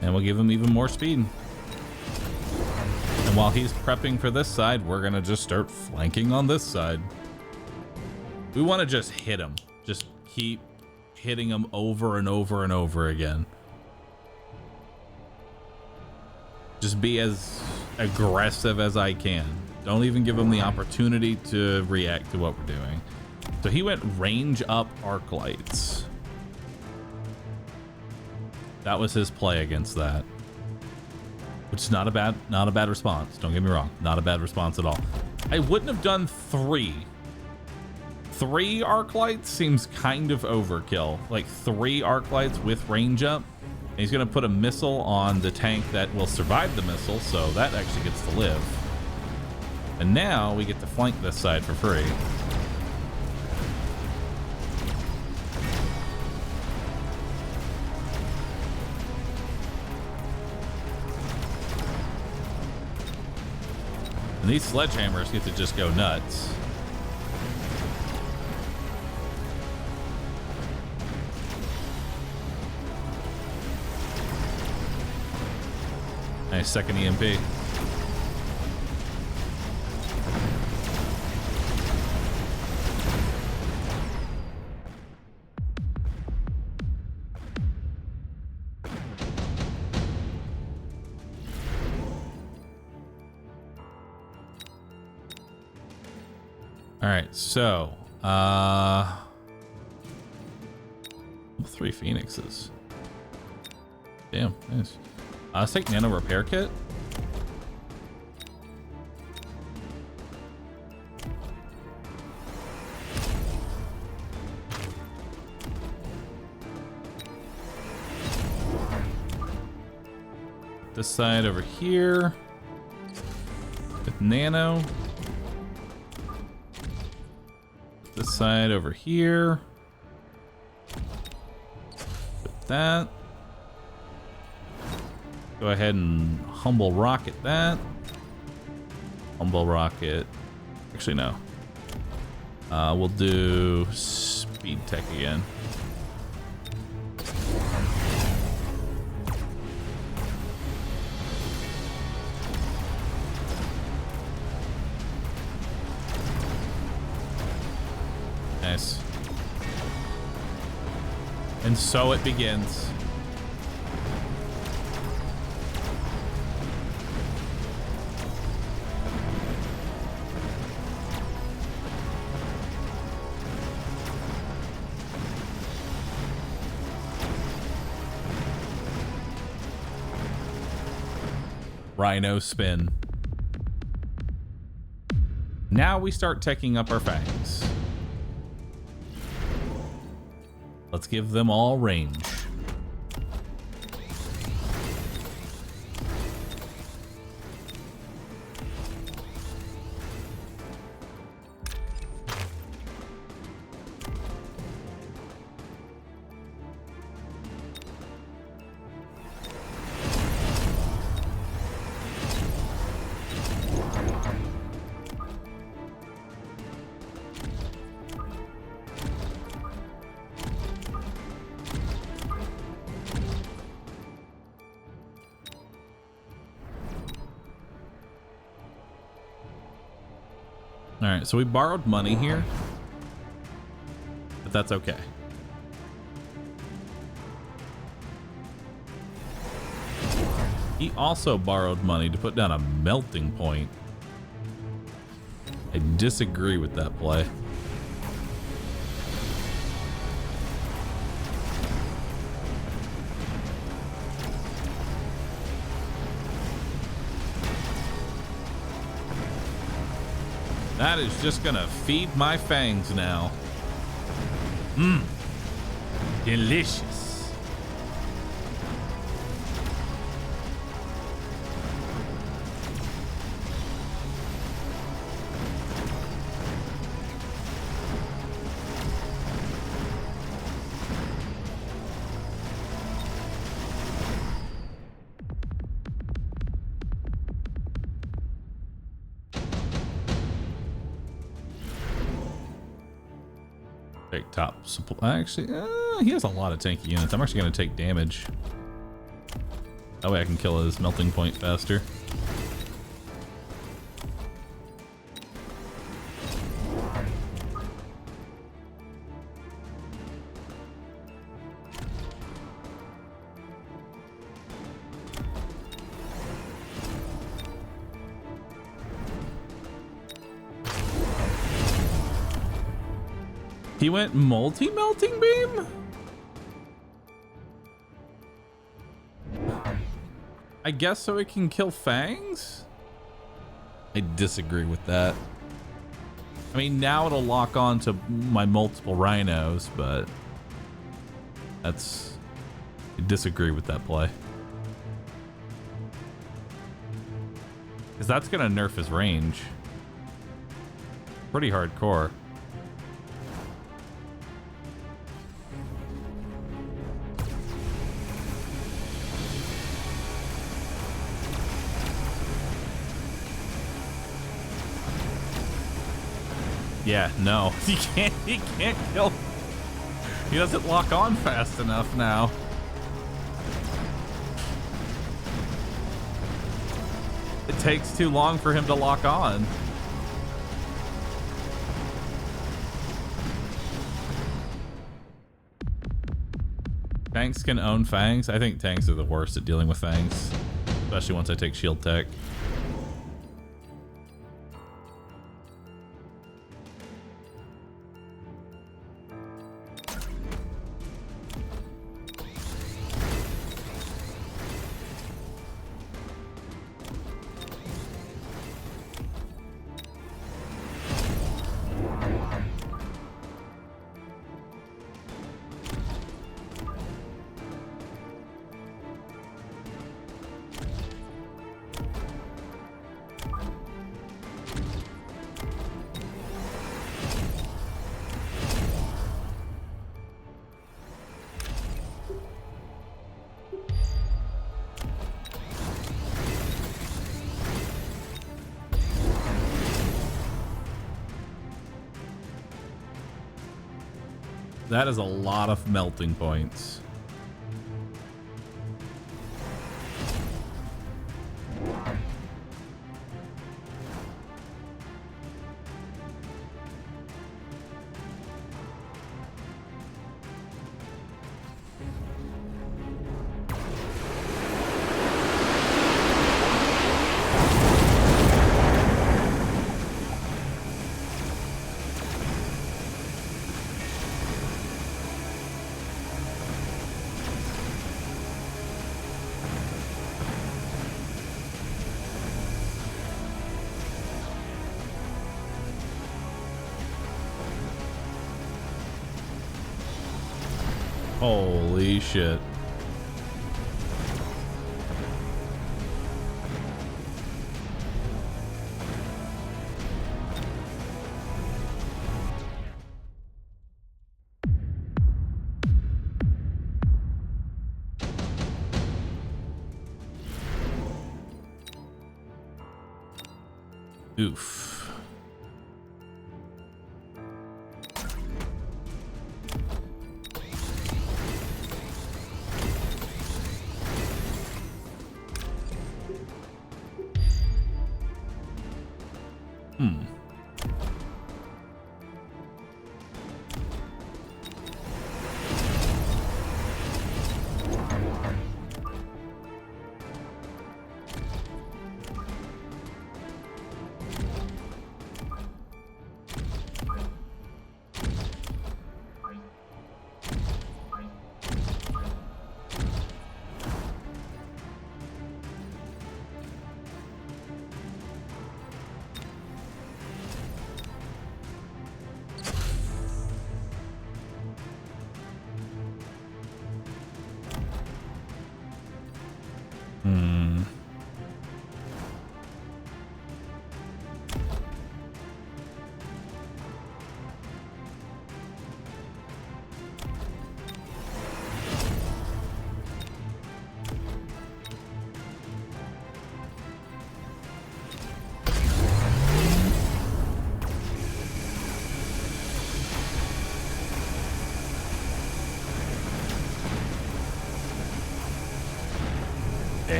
And we'll give him even more speed. And while he's prepping for this side, we're gonna just start flanking on this side. We want to just hit him. Just keep hitting him over and over and over again. Just be as aggressive as I can. Don't even give him the opportunity to react to what we're doing. So he went range up arc lights. That was his play against that, which is not a bad response. Don't get me wrong, not a bad response at all. I wouldn't have done three arc lights. Seems kind of overkill. Like 3 arc lights with range up, and he's gonna put a missile on the tank that will survive the missile, so that actually gets to live. And now we get to flank this side for free. And these sledgehammers get to just go nuts. Nice second EMP. All right, so 3 Phoenixes. Damn, nice. Let's take nano repair kit. This side over here with nano. This side over here. Put that. Go ahead and humble rocket that. Humble rocket. Actually, no. We'll do speed tech again. Nice. And so it begins. Rhino spin. Now we start taking up our fangs. Let's give them all range. All right, so we borrowed money here, but that's okay. He also borrowed money to put down a melting point. I disagree with that play. That is just gonna feed my fangs now. Mmm. Delicious. Take top supply. Actually, he has a lot of tanky units. I'm actually going to take damage. That way I can kill his melting point faster. He went multi-melting beam? I guess so it can kill fangs? I disagree with that. I mean, now it'll lock on to my multiple rhinos, but that's... I disagree with that play. Because that's going to nerf his range. Pretty hardcore. Yeah, no. He can't kill. He doesn't lock on fast enough now. It takes too long for him to lock on. Tanks can own fangs. I think tanks are the worst at dealing with fangs, especially once I take shield tech. That is a lot of melting points. Holy shit. Oof.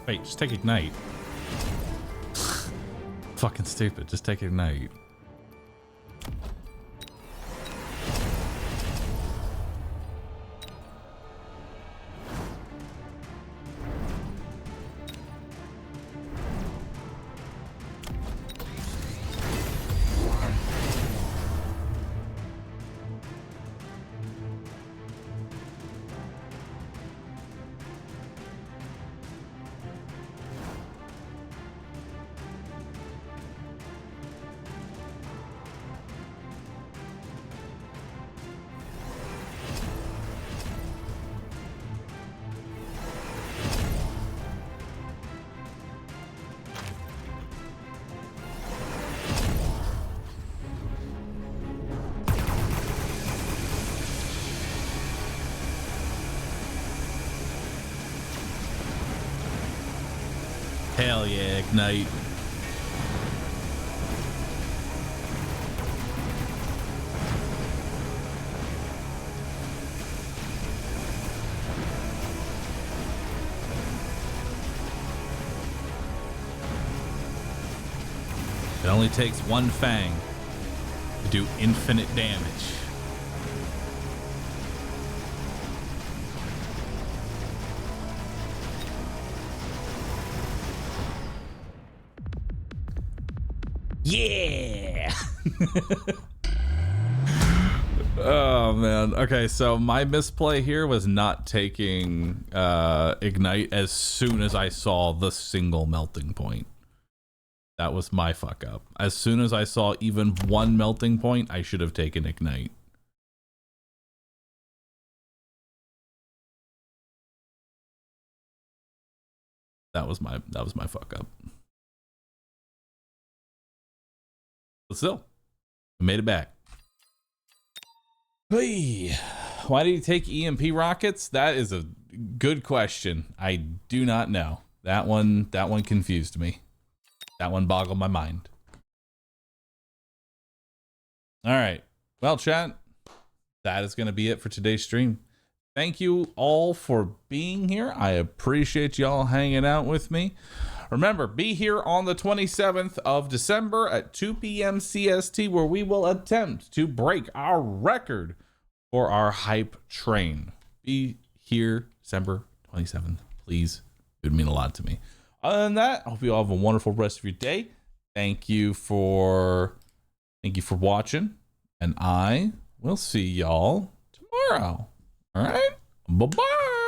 Wait, just take Ignite. Fucking stupid. Just take Ignite. Hell yeah, Ignite. It only takes one fang to do infinite damage. Yeah. Oh man. Okay, so my misplay here was not taking Ignite as soon as I saw the single melting point. That was my fuck up. As soon as I saw even one melting point, I should have taken Ignite. That was my fuck up. But still, we made it back. Hey, why did he take EMP rockets? That is a good question. I do not know. That one confused me. That one boggled my mind. All right. Well, chat, that is going to be it for today's stream. Thank you all for being here. I appreciate y'all hanging out with me. Remember, be here on the 27th of December at 2 p.m. CST, where we will attempt to break our record for our hype train. Be here December 27th, please. It would mean a lot to me. Other than that, I hope you all have a wonderful rest of your day. Thank you for watching, and I will see y'all tomorrow. All right, bye bye.